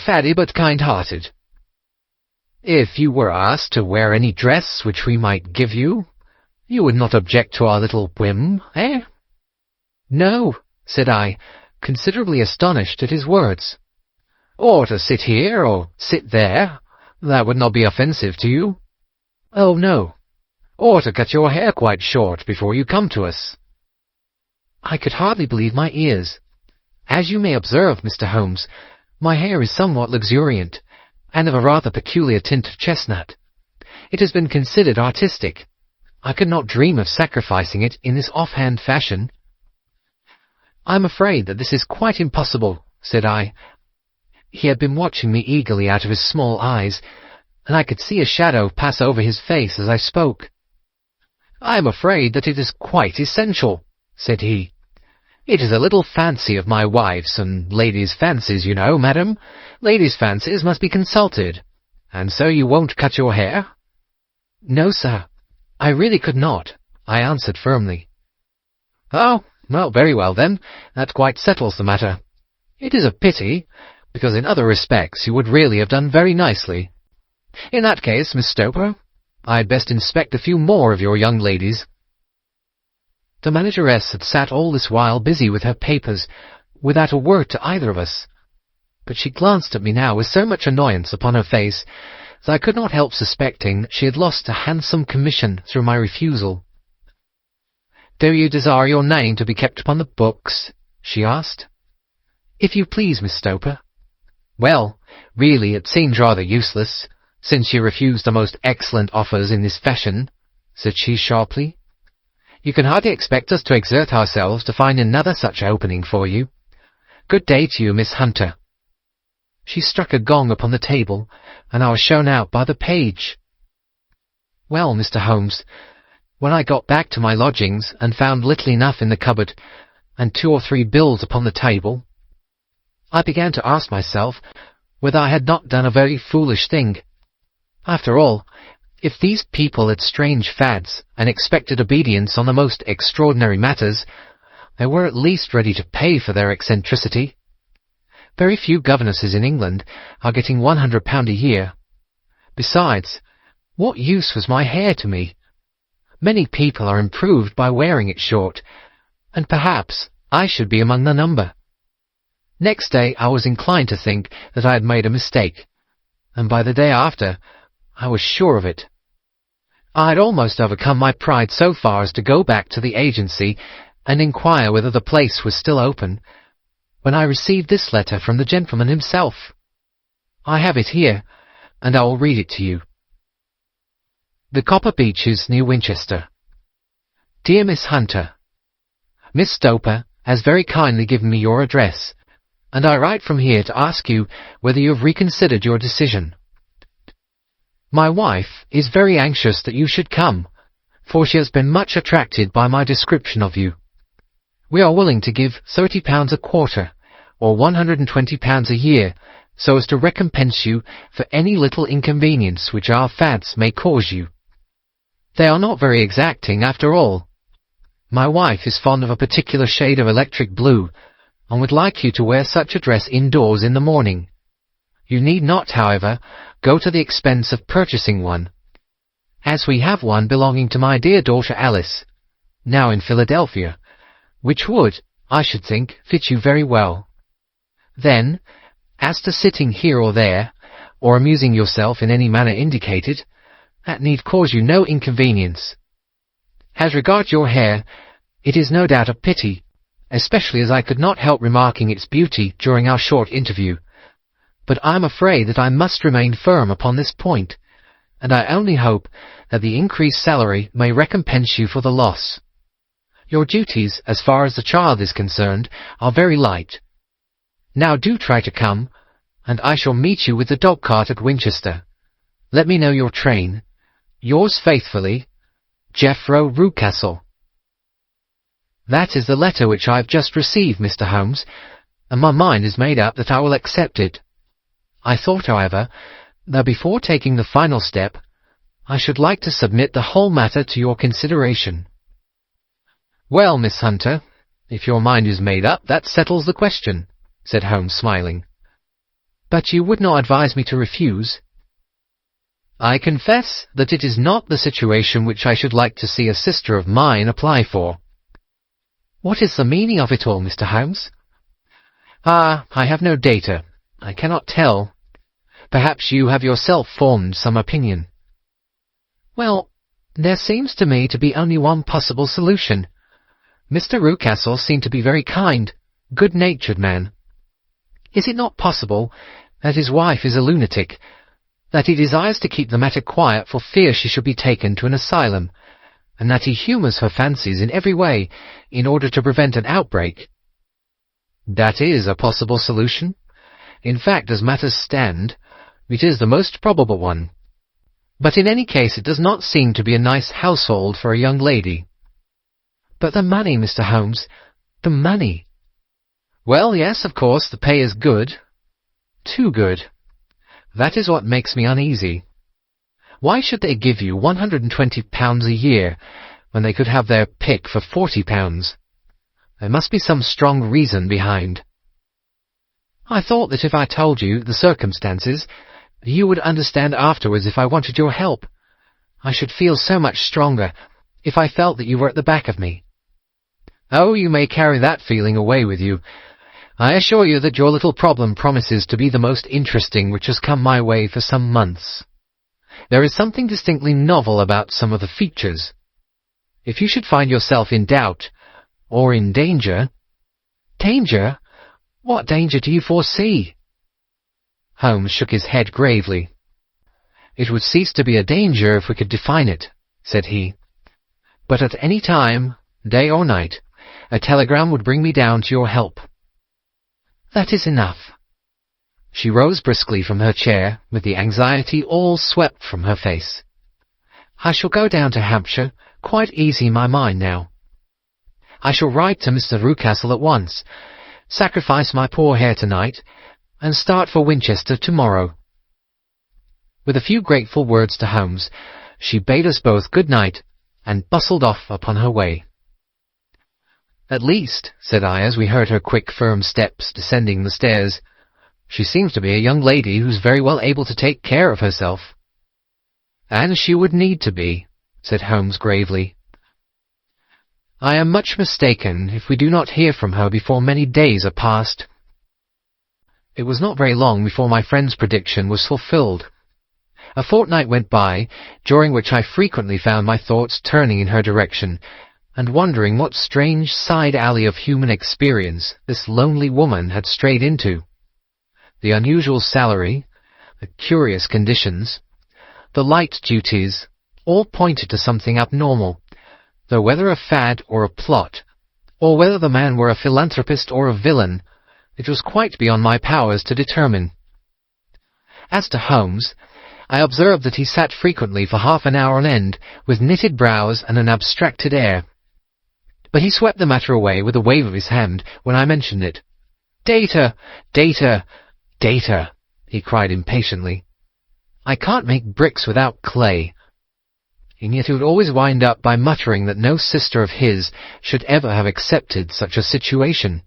Faddy but kind-hearted. If you were asked to wear any dress which we might give you, you would not object to our little whim, eh? No, said I, considerably astonished at his words. Or to sit here, or sit there, that would not be offensive to you. Oh, no. Or to cut your hair quite short before you come to us. I could hardly believe my ears. As you may observe, Mr. Holmes, my hair is somewhat luxuriant, and of a rather peculiar tint of chestnut. It has been considered artistic. I could not dream of sacrificing it in this offhand fashion. I'm afraid that this is quite impossible, said I. He had been watching me eagerly out of his small eyes, and I could see a shadow pass over his face as I spoke. I am afraid that it is quite essential, said he. It is a little fancy of my wife's and ladies' fancies, you know, madam. Ladies' fancies must be consulted. And so you won't cut your hair? No, sir. I really could not, I answered firmly. Oh, well, very well then. That quite settles the matter. It is a pity, because in other respects you would really have done very nicely. In that case, Miss Stoper, I had best inspect a few more of your young ladies. The manageress had sat all this while busy with her papers, without a word to either of us. But she glanced at me now with so much annoyance upon her face that I could not help suspecting that she had lost a handsome commission through my refusal. "Do you desire your name to be kept upon the books?" she asked. "If you please, Miss Stoper." "Well, really it seems rather useless, since you refuse the most excellent offers in this fashion," said she sharply. "You can hardly expect us to exert ourselves to find another such opening for you. Good day to you, Miss Hunter." She struck a gong upon the table, and I was shown out by the page. Well, Mr. Holmes, when I got back to my lodgings and found little enough in the cupboard and 2 or 3 bills upon the table, I began to ask myself whether I had not done a very foolish thing. After all, if these people had strange fads and expected obedience on the most extraordinary matters, they were at least ready to pay for their eccentricity. Very few governesses in England are getting £100 a year. Besides, what use was my hair to me? Many people are improved by wearing it short, and perhaps I should be among the number. Next day I was inclined to think that I had made a mistake, and by the day after I was sure of it. I had almost overcome my pride so far as to go back to the agency and inquire whether the place was still open, when I received this letter from the gentleman himself. I have it here, and I will read it to you. The Copper Beeches, near Winchester. Dear Miss Hunter, Miss Stoper has very kindly given me your address, and I write from here to ask you whether you have reconsidered your decision. My wife is very anxious that you should come, for she has been much attracted by my description of you. We are willing to give £30 a quarter, or £120 a year, so as to recompense you for any little inconvenience which our fads may cause you. They are not very exacting, after all. My wife is fond of a particular shade of electric blue, and would like you to wear such a dress indoors in the morning. You need not, however, go to the expense of purchasing one. as we have one belonging to my dear daughter Alice, now in Philadelphia, which would, I should think, fit you very well. Then, as to sitting here or there, or amusing yourself in any manner indicated, that need cause you no inconvenience. As regards your hair, it is no doubt a pity, especially as I could not help remarking its beauty during our short interview, but I am afraid that I must remain firm upon this point, and I only hope that the increased salary may recompense you for the loss. Your duties, as far as the child is concerned, are very light. Now do try to come, and I shall meet you with the dog-cart at Winchester. Let me know your train. Yours faithfully, Jeffro Rucastle. That is the letter which I have just received, Mr. Holmes, and my mind is made up that I will accept it. I thought, however, that before taking the final step, I should like to submit the whole matter to your consideration. Well, Miss Hunter, if your mind is made up, that settles the question, said Holmes, smiling. But you would not advise me to refuse? I confess that it is not the situation which I should like to see a sister of mine apply for. What is the meaning of it all, Mr. Holmes? I have no data. I cannot tell. Perhaps you have yourself formed some opinion. Well, there seems to me to be only one possible solution. Mr. Rucastle seemed to be very kind, good-natured man. Is it not possible that his wife is a lunatic, that he desires to keep the matter quiet for fear she should be taken to an asylum, and that he humours her fancies in every way in order to prevent an outbreak? That is a possible solution. In fact, as matters stand, it is the most probable one. But in any case it does not seem to be a nice household for a young lady. But the money, Mr. Holmes, the money. Well, yes, of course, the pay is good. Too good. That is what makes me uneasy. Why should they give you £120 a year when they could have their pick for £40? There must be some strong reason behind. I thought that if I told you the circumstances, you would understand afterwards if I wanted your help. I should feel so much stronger if I felt that you were at the back of me. Oh, you may carry that feeling away with you. I assure you that your little problem promises to be the most interesting which has come my way for some months. There is something distinctly novel about some of the features. If you should find yourself in doubt, or in danger— Danger? What danger do you foresee? Holmes shook his head gravely. It would cease to be a danger if we could define it, said he. But at any time, day or night, a telegram would bring me down to your help. That is enough. She rose briskly from her chair, with the anxiety all swept from her face. I shall go down to Hampshire, quite easy in my mind now. I shall write to Mr. Rucastle at once, sacrifice my poor hair tonight, and start for Winchester tomorrow. With a few grateful words to Holmes, she bade us both good night, and bustled off upon her way. At least, said I, as we heard her quick, firm steps descending the stairs, she seems to be a young lady who's very well able to take care of herself. And she would need to be, said Holmes gravely. I am much mistaken if we do not hear from her before many days are past. It was not very long before my friend's prediction was fulfilled. A fortnight went by, during which I frequently found my thoughts turning in her direction, and wondering what strange side alley of human experience this lonely woman had strayed into. The unusual salary, the curious conditions, the light duties, all pointed to something abnormal, though whether a fad or a plot, or whether the man were a philanthropist or a villain, it was quite beyond my powers to determine. As to Holmes, I observed that he sat frequently for half an hour on end, with knitted brows and an abstracted air. But he swept the matter away with a wave of his hand when I mentioned it. "Data! Data! Data!" he cried impatiently. "I can't make bricks without clay." And yet he would always wind up by muttering that no sister of his should ever have accepted such a situation.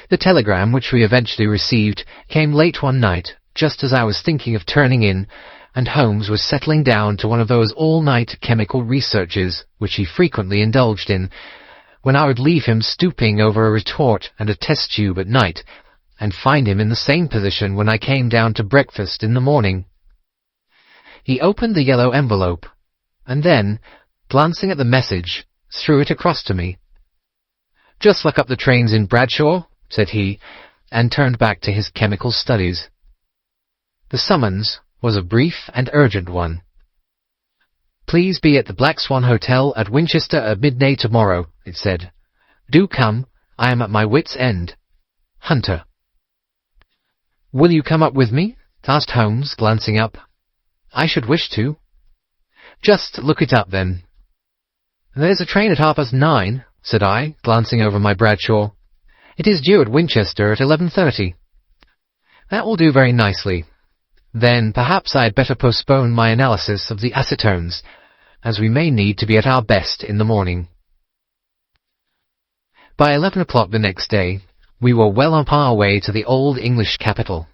The telegram which we eventually received came late one night, just as I was thinking of turning in, and Holmes was settling down to one of those all-night chemical researches which he frequently indulged in, when I would leave him stooping over a retort and a test tube at night, and find him in the same position when I came down to breakfast in the morning. He opened the yellow envelope, and then, glancing at the message, threw it across to me. "Just look up the trains in Bradshaw," said he, and turned back to his chemical studies. The summons was a brief and urgent one. "Please be at the Black Swan Hotel at Winchester at midday tomorrow," it said. "Do come. I am at my wit's end. Hunter." "Will you come up with me?" asked Holmes, glancing up. "I should wish to." "Just look it up, then." "There's a train at 9:30, said I, glancing over my Bradshaw. "It is due at Winchester at 11:30. "That will do very nicely. Then perhaps I had better postpone my analysis of the acetones, as we may need to be at our best in the morning." By 11 o'clock the next day, we were well on our way to the old English capital.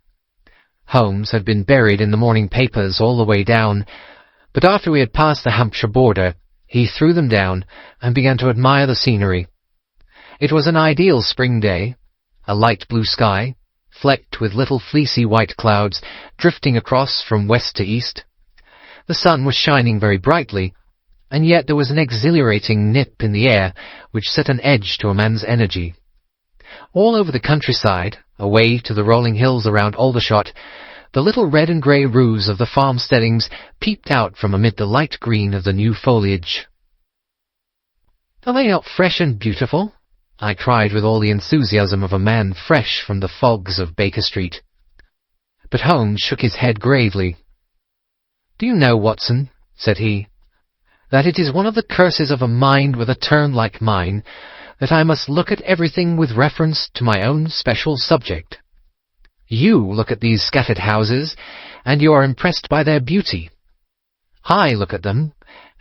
Holmes had been buried in the morning papers all the way down, but after we had passed the Hampshire border, he threw them down and began to admire the scenery. It was an ideal spring day, a light blue sky, flecked with little fleecy white clouds drifting across from west to east. The sun was shining very brightly, and yet there was an exhilarating nip in the air which set an edge to a man's energy. All over the countryside, away to the rolling hills around Aldershot, the little red and grey roofs of the farmsteadings peeped out from amid the light green of the new foliage. "Are they not fresh and beautiful?" I cried with all the enthusiasm of a man fresh from the fogs of Baker Street. But Holmes shook his head gravely. "Do you know, Watson," said he, "that it is one of the curses of a mind with a turn like mine, that I must look at everything with reference to my own special subject. You look at these scattered houses, and you are impressed by their beauty. I look at them,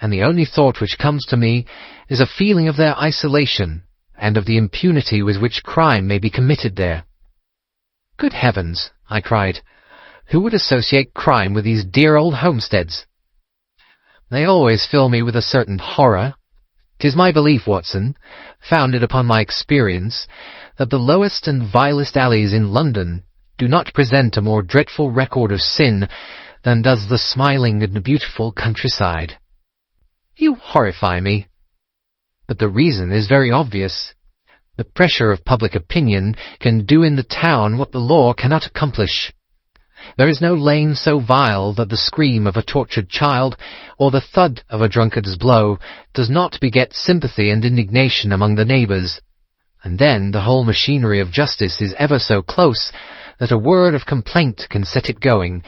and the only thought which comes to me is a feeling of their isolation, and of the impunity with which crime may be committed there." "Good heavens," I cried, "who would associate crime with these dear old homesteads?" "They always fill me with a certain horror. 'Tis my belief, Watson, founded upon my experience, that the lowest and vilest alleys in London do not present a more dreadful record of sin than does the smiling and beautiful countryside." "You horrify me." "But the reason is very obvious. The pressure of public opinion can do in the town what the law cannot accomplish. There is no lane so vile that the scream of a tortured child or the thud of a drunkard's blow does not beget sympathy and indignation among the neighbours, and then the whole machinery of justice is ever so close that a word of complaint can set it going,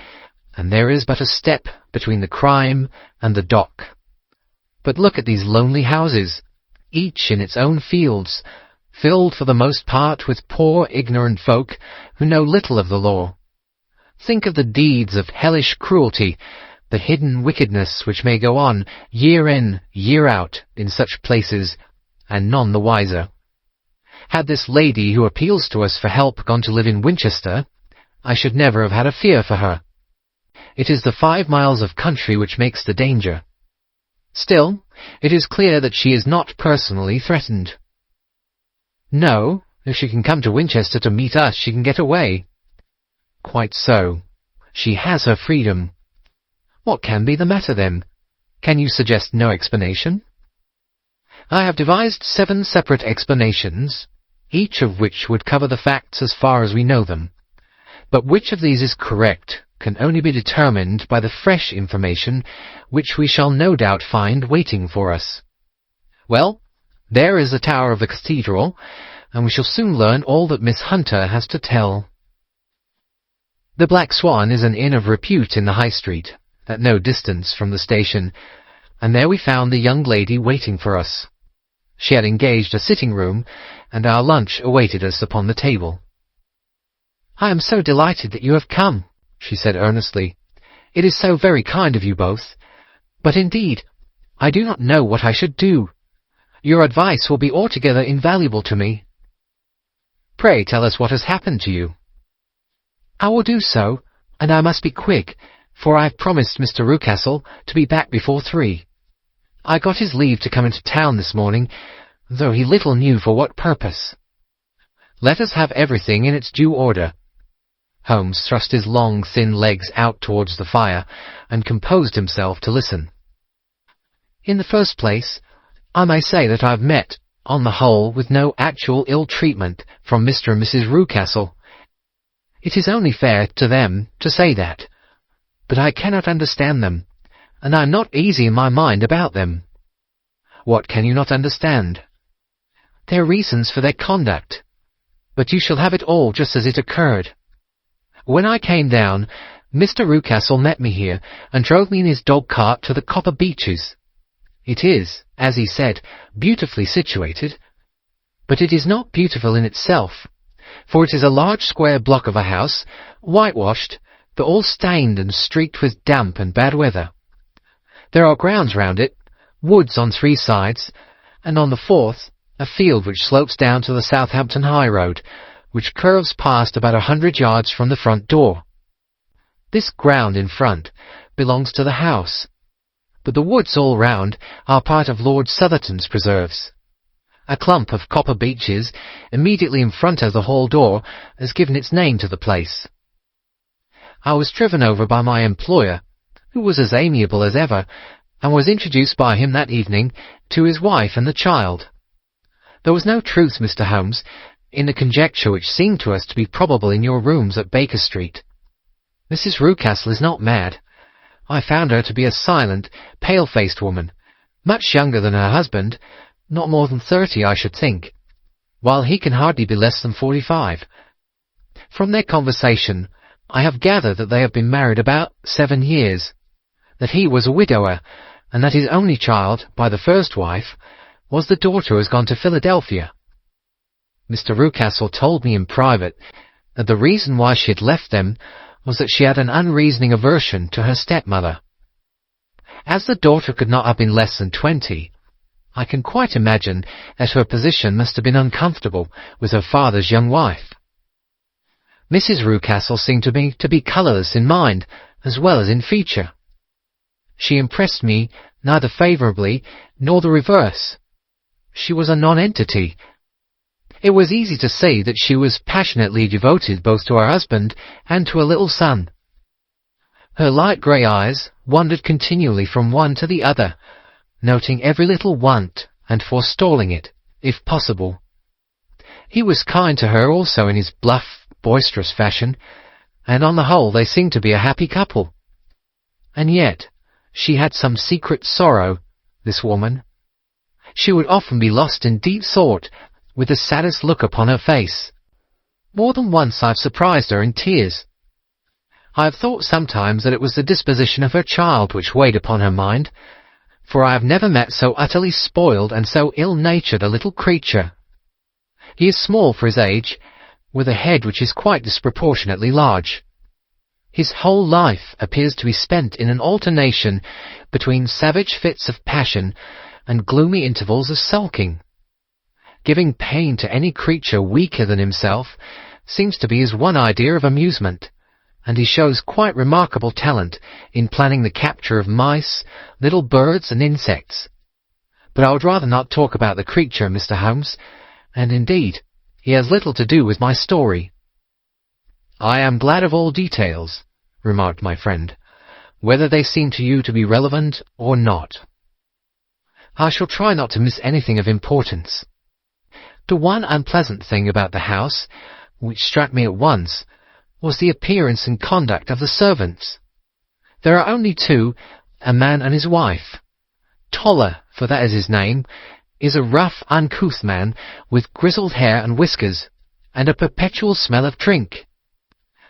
and there is but a step between the crime and the dock. But look at these lonely houses, each in its own fields, filled for the most part with poor ignorant folk who know little of the law. Think of the deeds of hellish cruelty, the hidden wickedness which may go on year in, year out in such places, and none the wiser. Had this lady who appeals to us for help gone to live in Winchester, I should never have had a fear for her. It is the 5 miles of country which makes the danger. Still, it is clear that she is not personally threatened." "No, if she can come to Winchester to meet us, she can get away." "Quite so. She has her freedom. What can be the matter, then? Can you suggest no explanation?" "I have devised 7 separate explanations, each of which would cover the facts as far as we know them. But which of these is correct can only be determined by the fresh information which we shall no doubt find waiting for us. Well, there is the tower of the cathedral, and we shall soon learn all that Miss Hunter has to tell." The Black Swan is an inn of repute in the High Street, at no distance from the station, and there we found the young lady waiting for us. She had engaged a sitting-room, and our lunch awaited us upon the table. "I am so delighted that you have come," she said earnestly. "It is so very kind of you both. But indeed, I do not know what I should do. Your advice will be altogether invaluable to me." "Pray tell us what has happened to you." "I will do so, and I must be quick, for I've promised Mr. Rucastle to be back before 3. I got his leave to come into town this morning, though he little knew for what purpose. Let us have everything in its due order." Holmes thrust his long, thin legs out towards the fire, and composed himself to listen. "In the first place, I may say that I've met, on the whole, with no actual ill-treatment from Mr. and Mrs. Rucastle. It is only fair to them to say that. But I cannot understand them, and I am not easy in my mind about them." "What can you not understand?" "Their reasons for their conduct. But you shall have it all just as it occurred. When I came down, Mr. Rucastle met me here, and drove me in his dog-cart to the Copper Beeches. It is, as he said, beautifully situated. But it is not beautiful in itself, for it is a large square block of a house, whitewashed, but all stained and streaked with damp and bad weather. There are grounds round it, woods on 3 sides, and on the 4th, a field which slopes down to the Southampton high road, which curves past about 100 yards from the front door. This ground in front belongs to the house, but the woods all round are part of Lord Southerton's preserves. A clump of copper beeches immediately in front of the hall door has given its name to the place. I was driven over by my employer, who was as amiable as ever, and was introduced by him that evening to his wife and the child. There was no truth, Mr. Holmes, in the conjecture which seemed to us to be probable in your rooms at Baker Street. Mrs. Rucastle is not mad. I found her to be a silent, pale-faced woman, much younger than her husband, not more than 30, I should think, while he can hardly be less than 45. From their conversation, I have gathered that they have been married about 7 years, that he was a widower, and that his only child, by the first wife, was the daughter who has gone to Philadelphia. Mr. Rucastle told me in private that the reason why she had left them was that she had an unreasoning aversion to her stepmother. As the daughter could not have been less than 20, I can quite imagine that her position must have been uncomfortable with her father's young wife. Mrs. Rucastle seemed to me to be colourless in mind as well as in feature. She impressed me neither favourably nor the reverse. She was a nonentity. It was easy to see that she was passionately devoted both to her husband and to her little son. Her light grey eyes wandered continually from one to the other, noting every little want and forestalling it, if possible. He was kind to her also in his bluff, boisterous fashion, and on the whole they seemed to be a happy couple. And yet she had some secret sorrow, this woman. She would often be lost in deep thought, with the saddest look upon her face. More than once I have surprised her in tears. I have thought sometimes that it was the disposition of her child which weighed upon her mind, for I have never met so utterly spoiled and so ill-natured a little creature. He is small for his age, with a head which is quite disproportionately large. His whole life appears to be spent in an alternation between savage fits of passion and gloomy intervals of sulking. Giving pain to any creature weaker than himself seems to be his one idea of amusement, and he shows quite remarkable talent in planning the capture of mice, little birds, and insects. But I would rather not talk about the creature, Mr. Holmes, and indeed, he has little to do with my story. "I am glad of all details," remarked my friend, "whether they seem to you to be relevant or not. I shall try not to miss anything of importance. The one unpleasant thing about the house, which struck me at once, was the appearance and conduct of the servants. There are only 2, a man and his wife. Toller, for that is his name, is a rough, uncouth man, with grizzled hair and whiskers, and a perpetual smell of drink.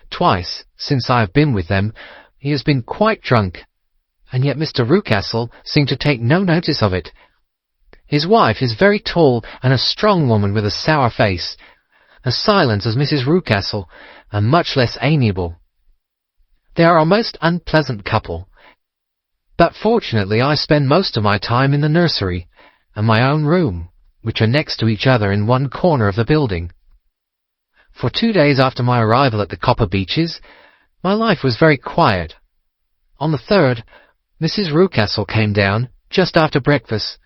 Twice, since I have been with them, he has been quite drunk, and yet Mr. Rucastle seemed to take no notice of it. His wife is very tall and a strong woman with a sour face, as silent as Mrs. Rucastle, and much less amiable. They are a most unpleasant couple, but fortunately I spend most of my time in the nursery and my own room, which are next to each other in one corner of the building. For 2 days after my arrival at the Copper Beeches, my life was very quiet. On the third, Mrs. Rucastle came down just after breakfast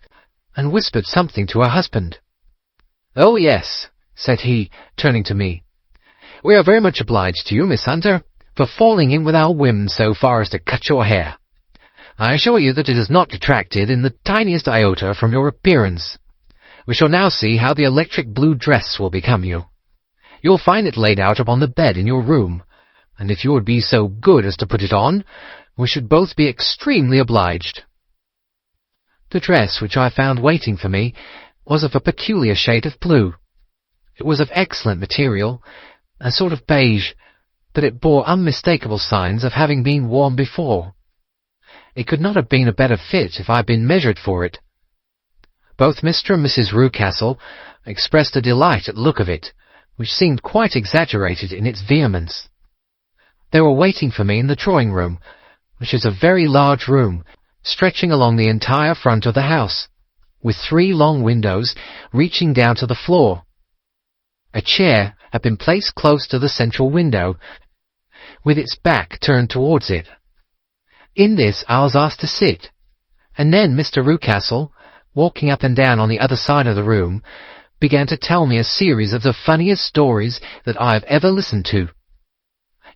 and whispered something to her husband. "Oh, yes," said he, turning to me. "We are very much obliged to you, Miss Hunter, for falling in with our whim so far as to cut your hair. I assure you that it has not detracted in the tiniest iota from your appearance. We shall now see how the electric blue dress will become you. You'll find it laid out upon the bed in your room, and if you would be so good as to put it on, we should both be extremely obliged." The dress which I found waiting for me was of a peculiar shade of blue. It was of excellent material, a sort of beige, but it bore unmistakable signs of having been worn before. It could not have been a better fit if I had been measured for it. Both Mr. and Mrs. Rucastle expressed a delight at the look of it, which seemed quite exaggerated in its vehemence. They were waiting for me in the drawing-room, which is a very large room, stretching along the entire front of the house, with 3 long windows reaching down to the floor. A chair had been placed close to the central window, with its back turned towards it. In this I was asked to sit, and then Mr. Rucastle, walking up and down on the other side of the room, began to tell me a series of the funniest stories that I have ever listened to.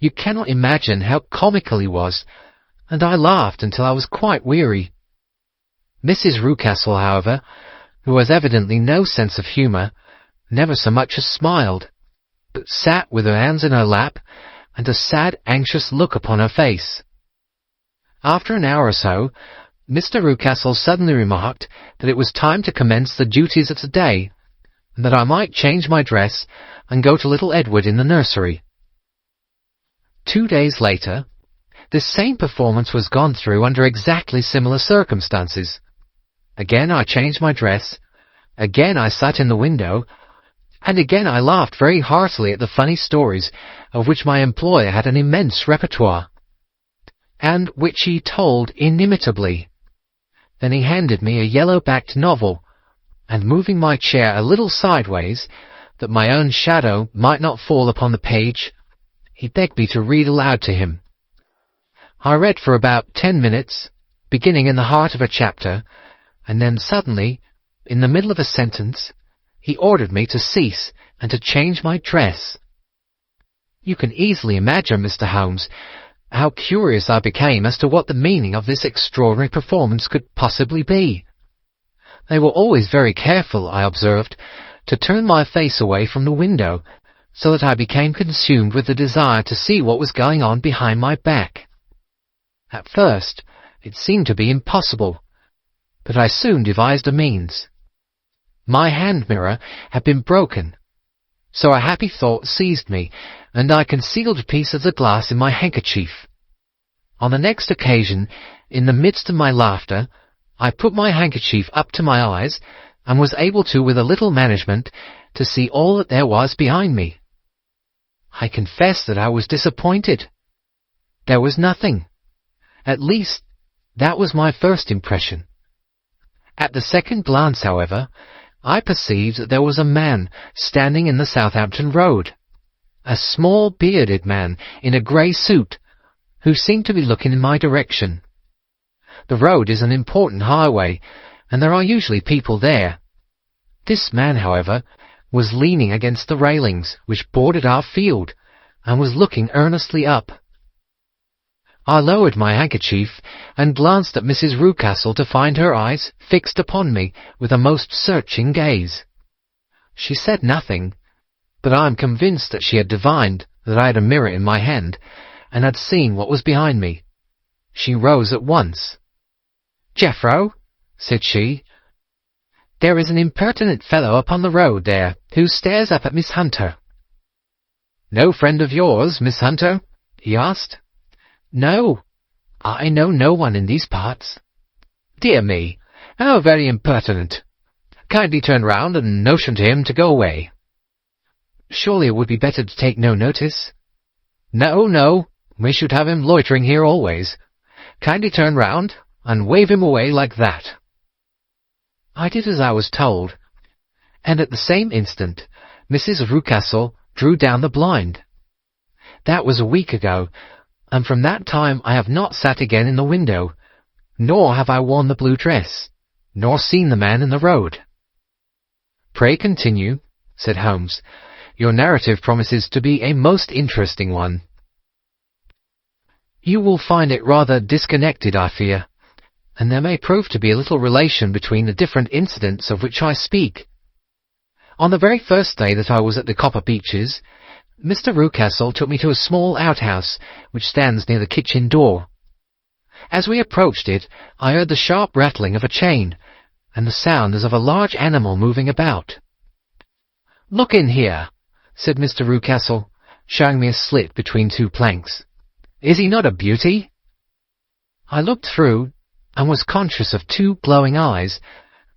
You cannot imagine how comical he was, and I laughed until I was quite weary. Mrs. Rucastle, however, who has evidently no sense of humour, never so much as smiled, but sat with her hands in her lap and a sad, anxious look upon her face. After an hour or so, Mr. Rucastle suddenly remarked that it was time to commence the duties of the day, and that I might change my dress and go to little Edward in the nursery. 2 days later, this same performance was gone through under exactly similar circumstances. Again I changed my dress, again I sat in the window, and again I laughed very heartily at the funny stories of which my employer had an immense repertoire, and which he told inimitably. Then he handed me a yellow-backed novel, and moving my chair a little sideways, that my own shadow might not fall upon the page, he begged me to read aloud to him. I read for about 10 minutes, beginning in the heart of a chapter, and then suddenly, in the middle of a sentence, he ordered me to cease and to change my dress. You can easily imagine, Mr. Holmes, how curious I became as to what the meaning of this extraordinary performance could possibly be. They were always very careful, I observed, to turn my face away from the window, so that I became consumed with the desire to see what was going on behind my back. At first, it seemed to be impossible, but I soon devised a means. My hand mirror had been broken, so a happy thought seized me, and I concealed a piece of the glass in my handkerchief. On the next occasion, in the midst of my laughter, I put my handkerchief up to my eyes, and was able to, with a little management, to see all that there was behind me. I confess that I was disappointed. There was nothing. At least, that was my first impression. At the second glance, however, I perceived that there was a man standing in the Southampton Road, a small bearded man in a grey suit, who seemed to be looking in my direction. The road is an important highway, and there are usually people there. This man, however, was leaning against the railings which bordered our field, and was looking earnestly up. I lowered my handkerchief and glanced at Mrs. Rucastle to find her eyes fixed upon me with a most searching gaze. She said nothing, but I am convinced that she had divined that I had a mirror in my hand, and had seen what was behind me. She rose at once. "Jeffro," said she, "there is an impertinent fellow upon the road there, who stares up at Miss Hunter." "No friend of yours, Miss Hunter?" he asked. "No, I know no one in these parts." "Dear me, how very impertinent. Kindly turn round and motion to him to go away." "Surely it would be better to take no notice." "No, no, we should have him loitering here always. Kindly turn round and wave him away like that." I did as I was told, and at the same instant Mrs. Rucastle drew down the blind. That was a week ago, and from that time I have not sat again in the window, nor have I worn the blue dress, nor seen the man in the road." "Pray continue," said Holmes. "Your narrative promises to be a most interesting one." "You will find it rather disconnected, I fear, and there may prove to be a little relation between the different incidents of which I speak. On the very first day that I was at the Copper Beeches, Mr. Rucastle took me to a small outhouse which stands near the kitchen door. As we approached it, I heard the sharp rattling of a chain, and the sound as of a large animal moving about. "Look in here," said Mr. Rucastle, showing me a slit between two planks. "Is he not a beauty?" I looked through, and was conscious of two glowing eyes,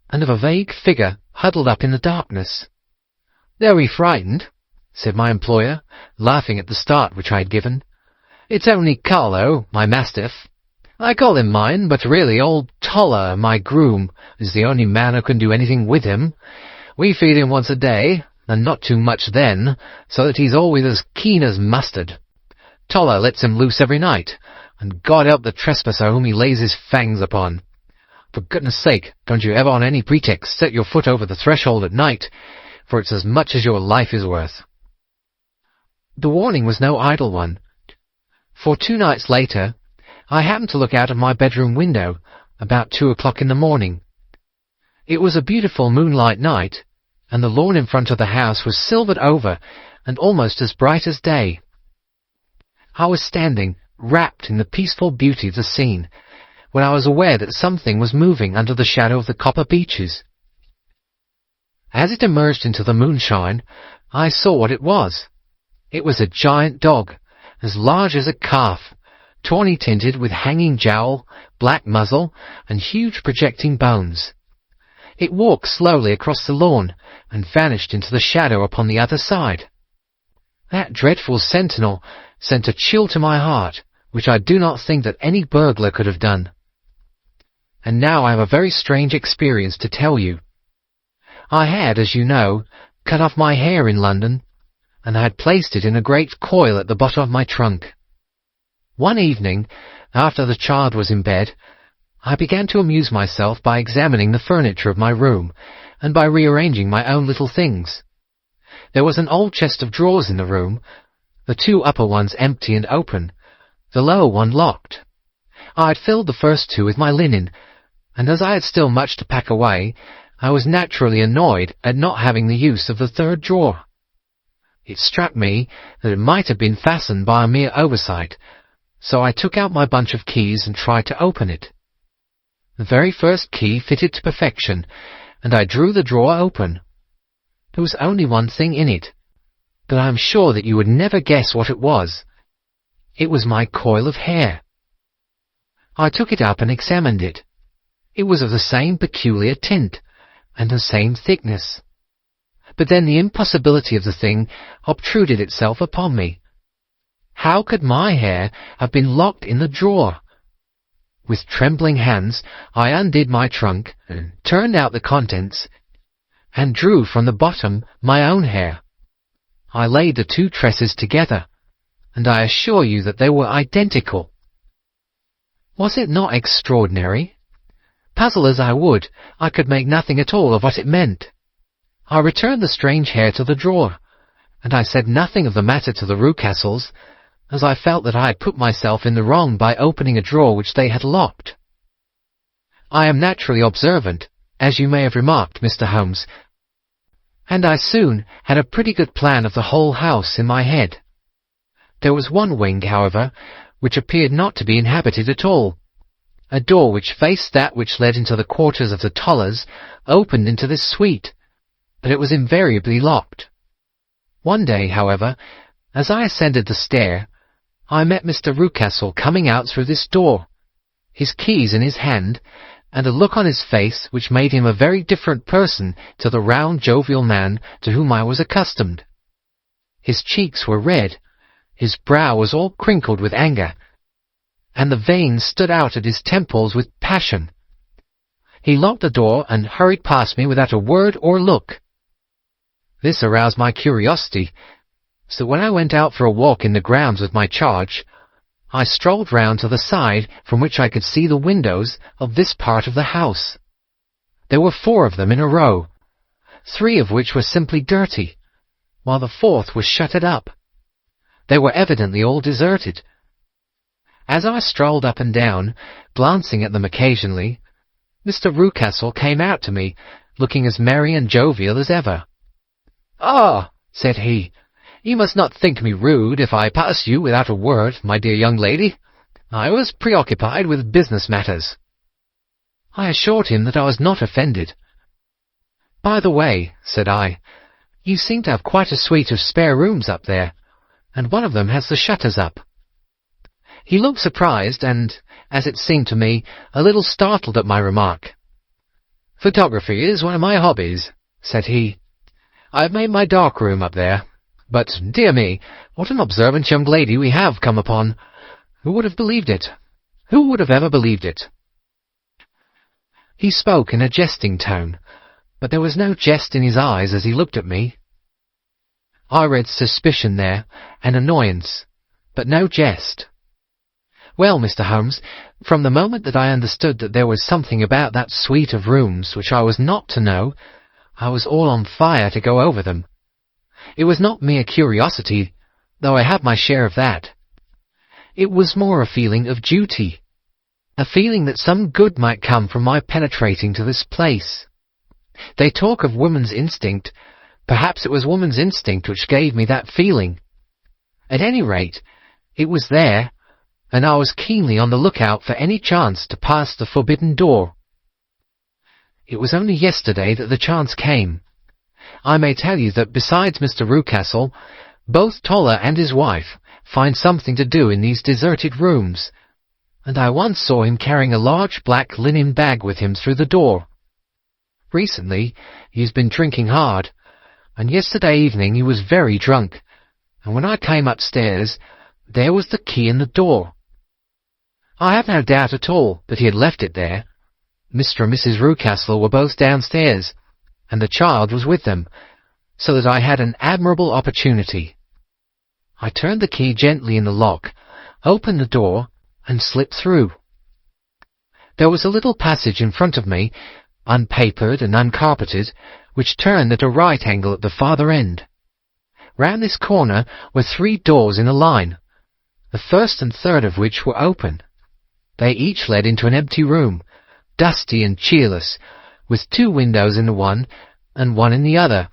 and of a vague figure huddled up in the darkness. "Very frightened," said my employer, laughing at the start which I had given. "It's only Carlo, my mastiff. I call him mine, but really old Toller, my groom, is the only man who can do anything with him. We feed him once a day, and not too much then, so that he's always as keen as mustard. Toller lets him loose every night, and God help the trespasser whom he lays his fangs upon. For goodness sake, don't you ever on any pretext set your foot over the threshold at night, for it's as much as your life is worth." The warning was no idle one, for 2 nights later I happened to look out of my bedroom window about 2 o'clock in the morning. It was a beautiful moonlight night, and the lawn in front of the house was silvered over and almost as bright as day. I was standing, wrapped in the peaceful beauty of the scene, when I was aware that something was moving under the shadow of the Copper Beeches. As it emerged into the moonshine, I saw what it was. It was a giant dog, as large as a calf, tawny-tinted with hanging jowl, black muzzle, and huge projecting bones. It walked slowly across the lawn, and vanished into the shadow upon the other side. That dreadful sentinel sent a chill to my heart, which I do not think that any burglar could have done. And now I have a very strange experience to tell you. I had, as you know, cut off my hair in London, and I had placed it in a great coil at the bottom of my trunk. One evening, after the child was in bed, I began to amuse myself by examining the furniture of my room, and by rearranging my own little things. There was an old chest of drawers in the room, the 2 upper ones empty and open, the lower one locked. I had filled the first 2 with my linen, and as I had still much to pack away, I was naturally annoyed at not having the use of the 3rd drawer. It struck me that it might have been fastened by a mere oversight, so I took out my bunch of keys and tried to open it. The very first key fitted to perfection, and I drew the drawer open. There was only one thing in it, but I am sure that you would never guess what it was. It was my coil of hair. I took it up and examined it. It was of the same peculiar tint, and the same thickness. But then the impossibility of the thing obtruded itself upon me. How could my hair have been locked in the drawer? With trembling hands I undid my trunk, turned out the contents, and drew from the bottom my own hair. I laid the 2 tresses together, and I assure you that they were identical. Was it not extraordinary? Puzzle as I would, I could make nothing at all of what it meant. I returned the strange hair to the drawer, and I said nothing of the matter to the Rucastles, as I felt that I had put myself in the wrong by opening a drawer which they had locked. I am naturally observant, as you may have remarked, Mr. Holmes, and I soon had a pretty good plan of the whole house in my head. There was one wing, however, which appeared not to be inhabited at all. A door which faced that which led into the quarters of the Tollers opened into this suite, but it was invariably locked. One day, however, as I ascended the stair, I met Mr. Rucastle coming out through this door, his keys in his hand, and a look on his face which made him a very different person to the round, jovial man to whom I was accustomed. His cheeks were red, his brow was all crinkled with anger, and the veins stood out at his temples with passion. He locked the door and hurried past me without a word or look. This aroused my curiosity, so when I went out for a walk in the grounds with my charge, I strolled round to the side from which I could see the windows of this part of the house. There were 4 of them in a row, 3 of which were simply dirty, while the 4th was shuttered up. They were evidently all deserted. As I strolled up and down, glancing at them occasionally, Mr. Rucastle came out to me, looking as merry and jovial as ever. "Ah," said he, "you must not think me rude if I pass you without a word, my dear young lady. I was preoccupied with business matters." I assured him that I was not offended. "By the way," said I, "you seem to have quite a suite of spare rooms up there, and one of them has the shutters up." He looked surprised and, as it seemed to me, a little startled at my remark. "Photography is one of my hobbies," said he. "I've made my dark room up there. But, dear me, what an observant young lady we have come upon! Who would have believed it? Who would have ever believed it?" He spoke in a jesting tone, but there was no jest in his eyes as he looked at me. I read suspicion there, and annoyance, but no jest. Well, Mr. Holmes, from the moment that I understood that there was something about that suite of rooms which I was not to know, I was all on fire to go over them. It was not mere curiosity, though I had my share of that. It was more a feeling of duty, a feeling that some good might come from my penetrating to this place. They talk of woman's instinct. Perhaps it was woman's instinct which gave me that feeling. At any rate, it was there, and I was keenly on the lookout for any chance to pass the forbidden door. It was only yesterday that the chance came. I may tell you that besides Mr. Rucastle, both Toller and his wife find something to do in these deserted rooms, and I once saw him carrying a large black linen bag with him through the door. Recently he has been drinking hard, and yesterday evening he was very drunk, and when I came upstairs there was the key in the door. I have no doubt at all that he had left it there. Mr. and Mrs. Rucastle were both downstairs, and the child was with them, so that I had an admirable opportunity. I turned the key gently in the lock, opened the door, and slipped through. There was a little passage in front of me, unpapered and uncarpeted, which turned at a right angle at the farther end. Round this corner were 3 doors in a line, the first and third of which were open. They each led into an empty room, dusty and cheerless, with 2 windows in the one and one in the other,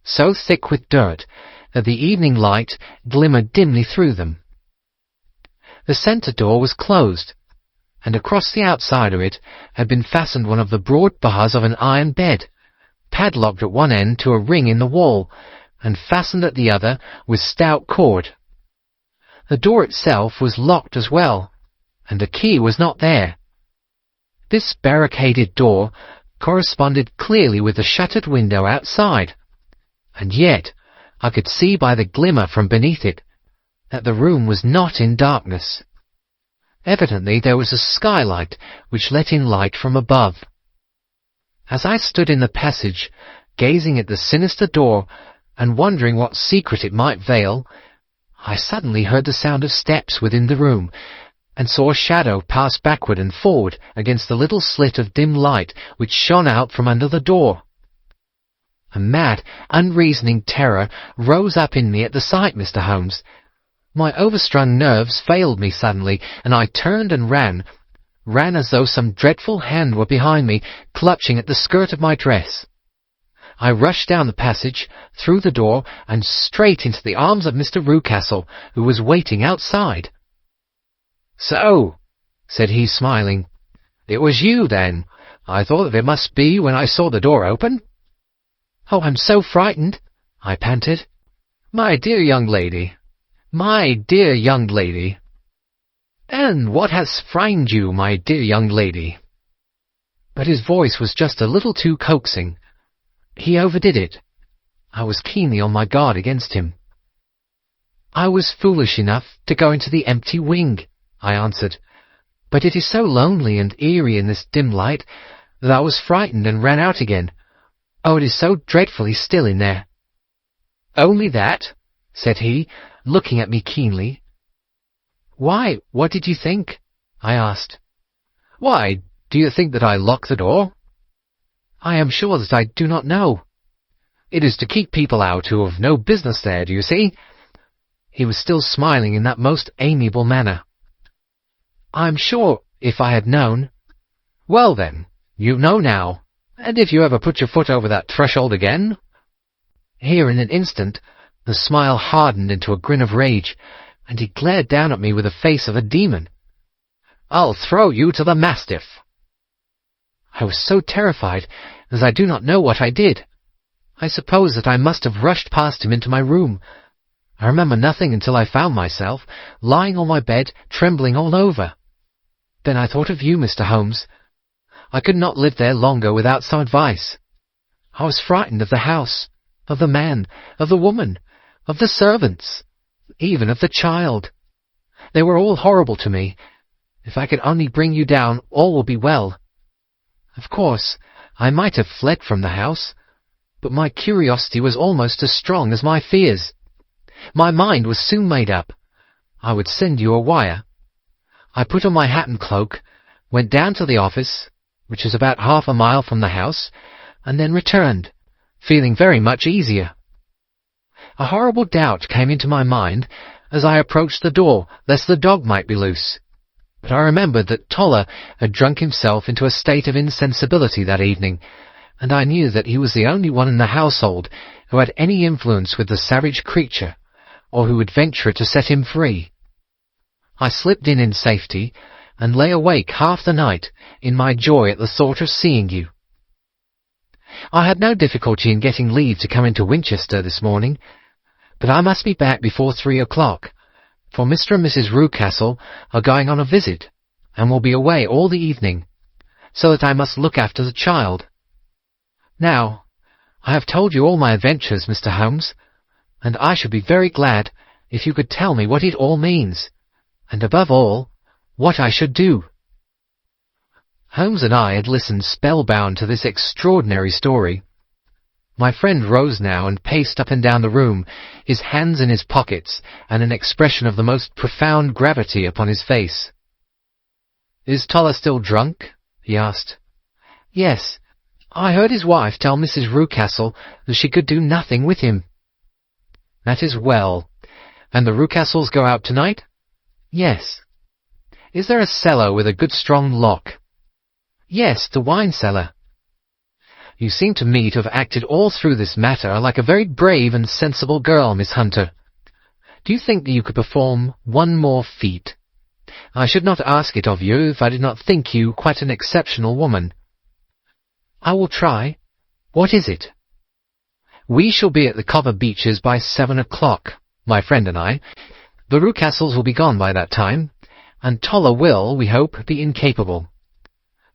so thick with dirt that the evening light glimmered dimly through them. The centre door was closed, and across the outside of it had been fastened one of the broad bars of an iron bed, padlocked at one end to a ring in the wall, and fastened at the other with stout cord. The door itself was locked as well, and the key was not there. This barricaded door corresponded clearly with the shuttered window outside, and yet I could see by the glimmer from beneath it that the room was not in darkness. Evidently there was a skylight which let in light from above. As I stood in the passage, gazing at the sinister door and wondering what secret it might veil, I suddenly heard the sound of steps within the room, and saw a shadow pass backward and forward against the little slit of dim light which shone out from under the door. A mad, unreasoning terror rose up in me at the sight, Mr. Holmes. My overstrung nerves failed me suddenly, and I turned and ran as though some dreadful hand were behind me, clutching at the skirt of my dress. I rushed down the passage, through the door, and straight into the arms of Mr. Rucastle, who was waiting outside. "So," said he, smiling, "it was you, then. I thought that it must be when I saw the door open." "Oh, I'm so frightened," I panted. "My dear young lady, my dear young lady. And what has frightened you, my dear young lady?" But his voice was just a little too coaxing. He overdid it. I was keenly on my guard against him. "I was foolish enough to go into the empty wing," I answered, "but it is so lonely and eerie in this dim light that I was frightened and ran out again. Oh, it is so dreadfully still in there." "Only that?" said he, looking at me keenly. "Why, what did you think?" I asked. "Why, do you think that I lock the door?" "I am sure that I do not know." "It is to keep people out who have no business there, do you see?" He was still smiling in that most amiable manner. "I'm sure if I had known—" "Well then, you know now, and if you ever put your foot over that threshold again—" Here in an instant the smile hardened into a grin of rage, and he glared down at me with the face of a demon. "I'll throw you to the mastiff." I was so terrified as I do not know what I did. I suppose that I must have rushed past him into my room. I remember nothing until I found myself lying on my bed, trembling all over. Then I thought of you, Mr. Holmes. I could not live there longer without some advice. I was frightened of the house, of the man, of the woman, of the servants, even of the child. They were all horrible to me. If I could only bring you down, all will be well. Of course, I might have fled from the house, but my curiosity was almost as strong as my fears. My mind was soon made up. I would send you a wire. I put on my hat and cloak, went down to the office, which is about half a mile from the house, and then returned, feeling very much easier. A horrible doubt came into my mind as I approached the door, lest the dog might be loose. But I remembered that Toller had drunk himself into a state of insensibility that evening, and I knew that he was the only one in the household who had any influence with the savage creature, or who would venture to set him free. I slipped in safety, and lay awake half the night in my joy at the thought of seeing you. I had no difficulty in getting leave to come into Winchester this morning, but I must be back before 3 o'clock, for Mr. and Mrs. Rucastle are going on a visit, and will be away all the evening, so that I must look after the child. Now, I have told you all my adventures, Mr. Holmes, and I should be very glad if you could tell me what it all means, and above all, what I should do. Holmes and I had listened spellbound to this extraordinary story. My friend rose now and paced up and down the room, his hands in his pockets, and an expression of the most profound gravity upon his face. "Is Toller still drunk?" he asked. "Yes. I heard his wife tell Mrs. Rucastle that she could do nothing with him." "That is well. And the Rucastles go out tonight?" "Yes." "Is there a cellar with a good strong lock?" "Yes, the wine cellar." "You seem to me to have acted all through this matter like a very brave and sensible girl, Miss Hunter. Do you think that you could perform one more feat? I should not ask it of you if I did not think you quite an exceptional woman." "I will try. What is it?" "We shall be at the Copper Beeches by 7 o'clock, my friend and I. The Rucastles will be gone by that time, and Toller will, we hope, be incapable.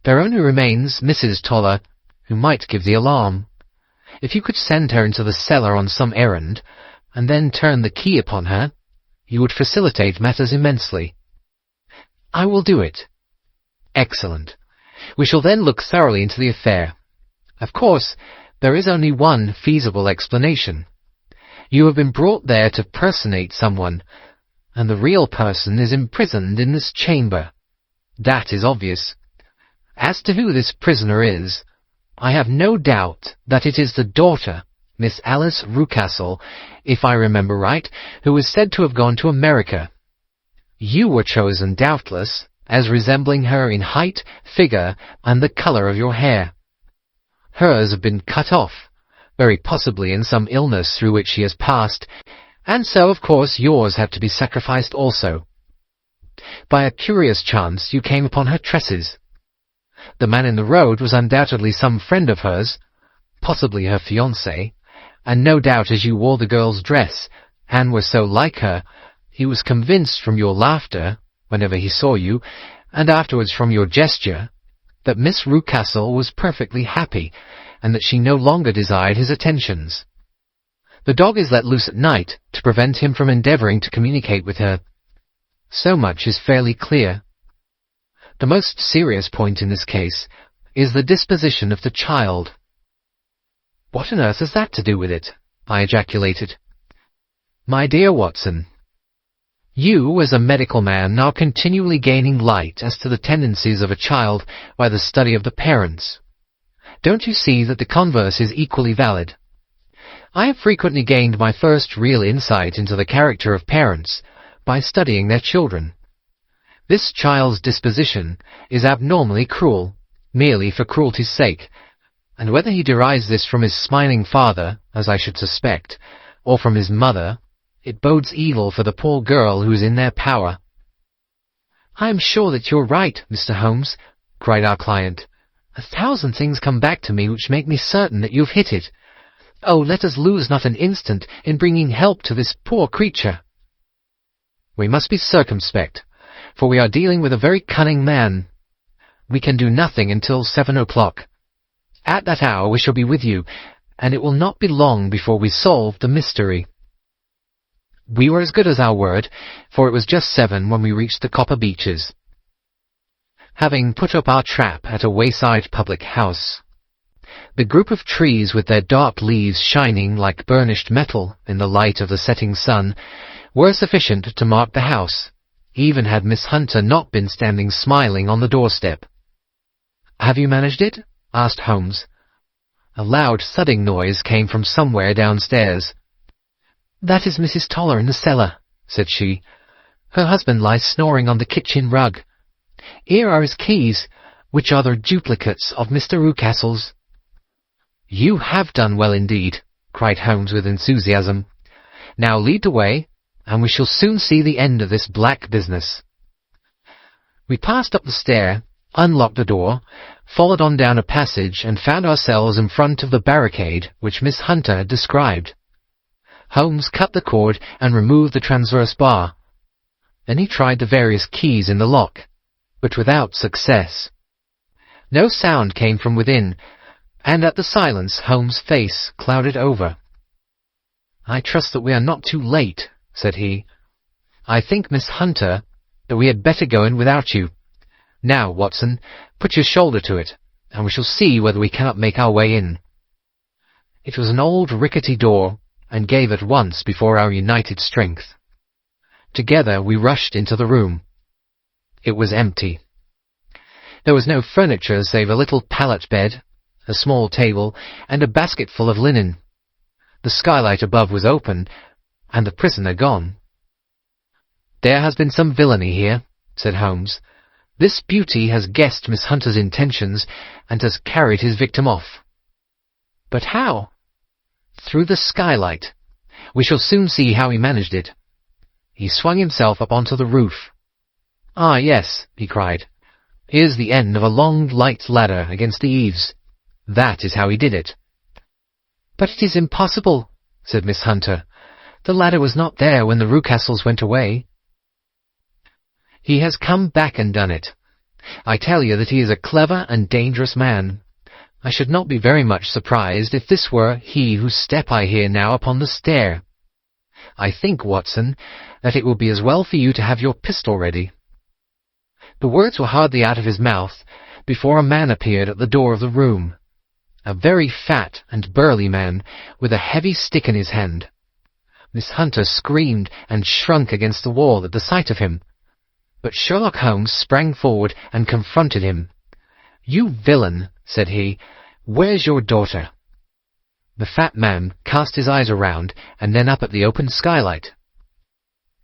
There only remains Mrs. Toller, who might give the alarm. If you could send her into the cellar on some errand, and then turn the key upon her, you would facilitate matters immensely." "I will do it." "Excellent. We shall then look thoroughly into the affair. Of course, there is only one feasible explanation. You have been brought there to personate someone, and the real person is imprisoned in this chamber. That is obvious. As to who this prisoner is, I have no doubt that it is the daughter, Miss Alice Rucastle, if I remember right, who is said to have gone to America. You were chosen, doubtless, as resembling her in height, figure, and the colour of your hair. Hers have been cut off, very possibly in some illness through which she has passed, and so, of course, yours have to be sacrificed also. By a curious chance you came upon her tresses. The man in the road was undoubtedly some friend of hers, possibly her fiancé, and no doubt as you wore the girl's dress, and were so like her, he was convinced from your laughter, whenever he saw you, and afterwards from your gesture, that Miss Rucastle was perfectly happy, and that she no longer desired his attentions. The dog is let loose at night to prevent him from endeavouring to communicate with her. So much is fairly clear. The most serious point in this case is the disposition of the child." "What on earth has that to do with it?" I ejaculated. "My dear Watson, You, as a medical man, are continually gaining light as to the tendencies of a child by the study of the parents. Don't you see that the converse is equally valid? I have frequently gained my first real insight into the character of parents by studying their children. This child's disposition is abnormally cruel, merely for cruelty's sake, and whether he derives this from his smiling father, as I should suspect, or from his mother, it bodes evil for the poor girl who is in their power. "I am sure that you're right, Mr. Holmes," cried our client. "A thousand things come back to me which make me certain that you've hit it. Oh, let us lose not an instant in bringing help to this poor creature." "We must be circumspect, for we are dealing with a very cunning man. We can do nothing until 7 o'clock. At that hour we shall be with you, and it will not be long before we solve the mystery." We were as good as our word, for it was just 7 when we reached the Copper Beeches. Having put up our trap at a wayside public house, the group of trees with their dark leaves shining like burnished metal in the light of the setting sun were sufficient to mark the house, even had Miss Hunter not been standing smiling on the doorstep. "Have you managed it?" asked Holmes. A loud thudding noise came from somewhere downstairs. "That is Mrs. Toller in the cellar," said she. "Her husband lies snoring on the kitchen rug. Here are his keys, which are the duplicates of Mr. Rucastle's." "You have done well indeed," cried Holmes with enthusiasm. "Now lead the way, and we shall soon see the end of this black business." We passed up the stair, unlocked the door, followed on down a passage, and found ourselves in front of the barricade which Miss Hunter had described. Holmes cut the cord and removed the transverse bar. Then he tried the various keys in the lock, but without success. No sound came from within, and at the silence Holmes' face clouded over. "I trust that we are not too late," said he. "I think, Miss Hunter, that we had better go in without you. Now, Watson, put your shoulder to it, and we shall see whether we cannot make our way in." It was an old rickety door, and gave at once before our united strength. Together we rushed into the room. It was empty. There was no furniture save a little pallet bed, a small table, and a basket full of linen. The skylight above was open, and the prisoner gone. "There has been some villainy here," said Holmes. "This beauty has guessed Miss Hunter's intentions, and has carried his victim off." "But how?" "Through the skylight. We shall soon see how he managed it." He swung himself up onto the roof. "Ah, yes," he cried. "Here's the end of a long light ladder against the eaves. That is how he did it." "But it is impossible," said Miss Hunter. "The ladder was not there when the Rucastles went away." "He has come back and done it. I tell you that he is a clever and dangerous man. I should not be very much surprised if this were he whose step I hear now upon the stair. I think, Watson, that it will be as well for you to have your pistol ready." The words were hardly out of his mouth before a man appeared at the door of the room, a very fat and burly man with a heavy stick in his hand. Miss Hunter screamed and shrunk against the wall at the sight of him, but Sherlock Holmes sprang forward and confronted him. "You villain," said he, "where's your daughter?" The fat man cast his eyes around and then up at the open skylight.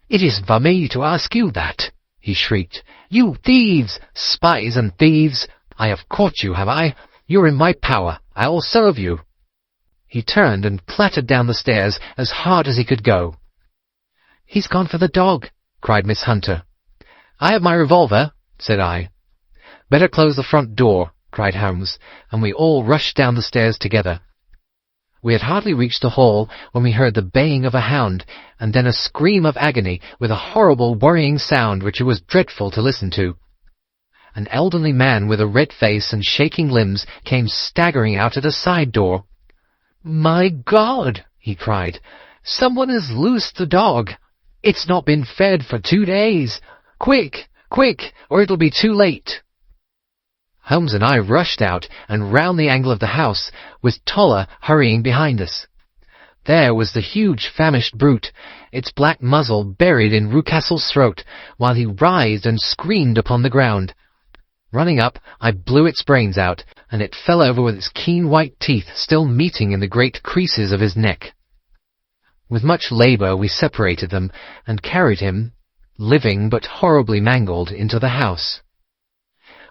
"It isn't for me to ask you that," he shrieked. "You thieves! Spies and thieves! I have caught you, have I? You're in my power. I'll serve you." He turned and clattered down the stairs as hard as he could go. "He's gone for the dog," cried Miss Hunter. "I have my revolver," said I. "Better close the front door," cried Holmes, and we all rushed down the stairs together. We had hardly reached the hall when we heard the baying of a hound, and then a scream of agony with a horrible worrying sound which it was dreadful to listen to. An elderly man with a red face and shaking limbs came staggering out at a side door. "My God!" he cried. "Someone has loosed the dog. It's not been fed for 2 days. Quick, quick, or it'll be too late." Holmes and I rushed out and round the angle of the house, with Toller hurrying behind us. There was the huge famished brute, its black muzzle buried in Rucastle's throat, while he writhed and screamed upon the ground. Running up, I blew its brains out, and it fell over with its keen white teeth still meeting in the great creases of his neck. With much labour we separated them, and carried him, living but horribly mangled, into the house.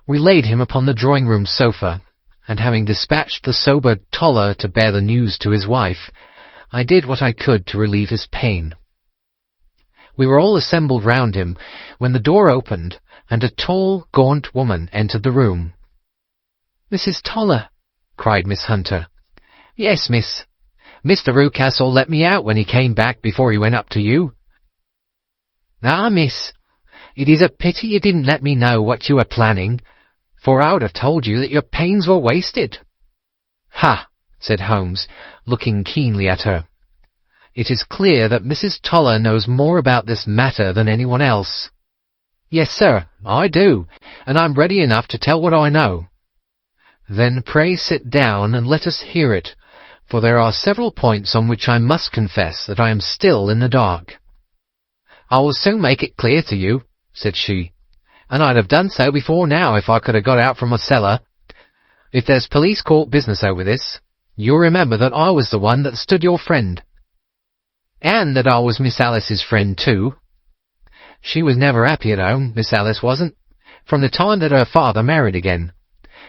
We laid him upon the drawing-room sofa, and having dispatched the sober Toller to bear the news to his wife, I did what I could to relieve his pain. We were all assembled round him, when the door opened, and a tall, gaunt woman entered the room. "Mrs. Toller," cried Miss Hunter. "Yes, miss. Mr. Rucastle let me out when he came back before he went up to you." "Ah, miss, it is a pity you didn't let me know what you were planning, for I would have told you that your pains were wasted." "Ha!" said Holmes, looking keenly at her. "It is clear that Mrs. Toller knows more about this matter than anyone else." "Yes, sir, I do, and I'm ready enough to tell what I know." "Then pray sit down and let us hear it, for there are several points on which I must confess that I am still in the dark." "I will soon make it clear to you," said she, "and I'd have done so before now if I could have got out from my cellar. If there's police court business over this, you'll remember that I was the one that stood your friend, and that I was Miss Alice's friend too. She was never happy at home, Miss Alice wasn't, from the time that her father married again.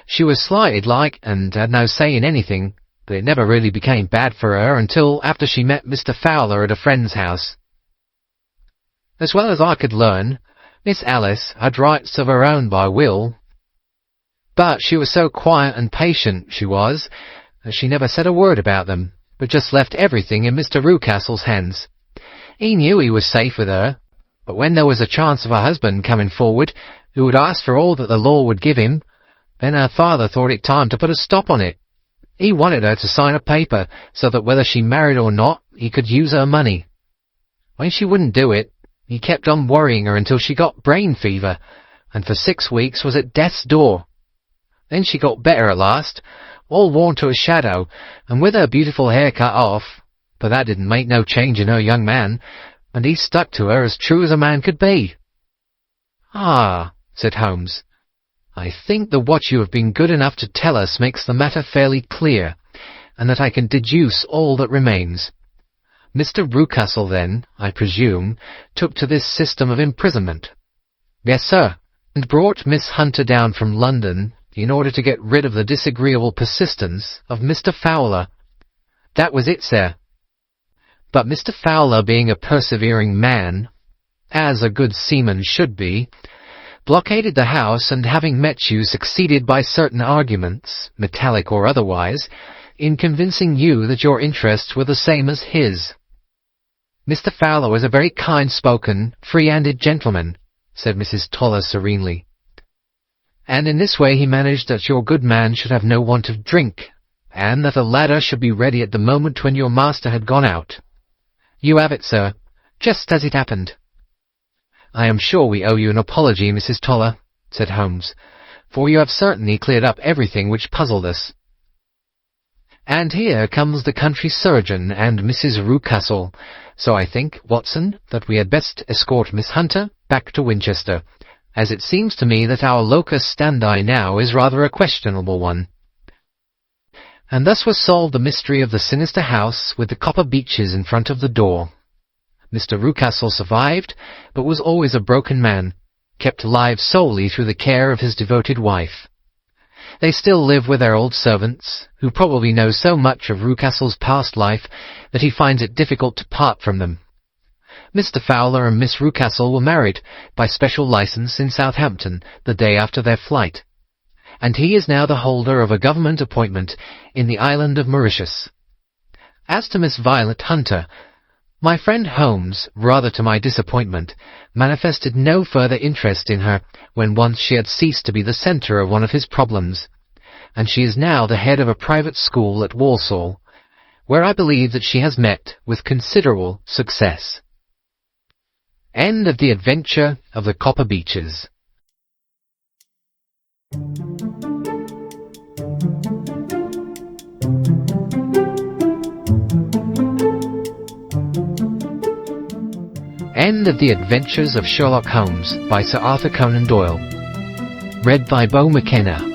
She was slighted like, and had no say in anything, but it never really became bad for her until after she met Mr. Fowler at a friend's house. As well as I could learn, Miss Alice had rights of her own by will, but she was so quiet and patient, she was, that she never said a word about them, but just left everything in Mr. Rucastle's hands. He knew he was safe with her, but when there was a chance of a husband coming forward who would ask for all that the law would give him, then her father thought it time to put a stop on it. He wanted her to sign a paper so that whether she married or not, he could use her money. When she wouldn't do it, he kept on worrying her until she got brain fever, and for 6 weeks was at death's door. Then she got better at last, all worn to a shadow, and with her beautiful hair cut off, but that didn't make no change in her young man, and he stuck to her as true as a man could be." "Ah," said Holmes, "I think that what you have been good enough to tell us makes the matter fairly clear, and that I can deduce all that remains. Mr. Rucastle, then, I presume, took to this system of imprisonment." "Yes, sir, and brought Miss Hunter down from London in order to get rid of the disagreeable persistence of Mr. Fowler." "That was it, sir. But Mr. Fowler, being a persevering man, as a good seaman should be, blockaded the house, and having met you, succeeded by certain arguments, metallic or otherwise, in convincing you that your interests were the same as his." "Mr. Fowler was a very kind-spoken, free-handed gentleman," said Mrs. Toller serenely, "and in this way he managed that your good man should have no want of drink, and that a ladder should be ready at the moment when your master had gone out. You have it, sir, just as it happened." "I am sure we owe you an apology, Mrs. Toller," said Holmes, "for you have certainly cleared up everything which puzzled us. And here comes the country surgeon and Mrs. Rucastle, so I think, Watson, that we had best escort Miss Hunter back to Winchester, as it seems to me that our locus standi now is rather a questionable one." And thus was solved the mystery of the sinister house with the copper beeches in front of the door. Mr. Rucastle survived, but was always a broken man, kept alive solely through the care of his devoted wife. They still live with their old servants, who probably know so much of Rucastle's past life that he finds it difficult to part from them. Mr. Fowler and Miss Rucastle were married by special licence in Southampton the day after their flight, and he is now the holder of a government appointment in the island of Mauritius. As to Miss Violet Hunter, my friend Holmes, rather to my disappointment, manifested no further interest in her when once she had ceased to be the centre of one of his problems, and she is now the head of a private school at Walsall, where I believe that she has met with considerable success. End of The Adventure of the Copper Beeches. End of the Adventures of Sherlock Holmes by Sir Arthur Conan Doyle. Read by Bo McKenna.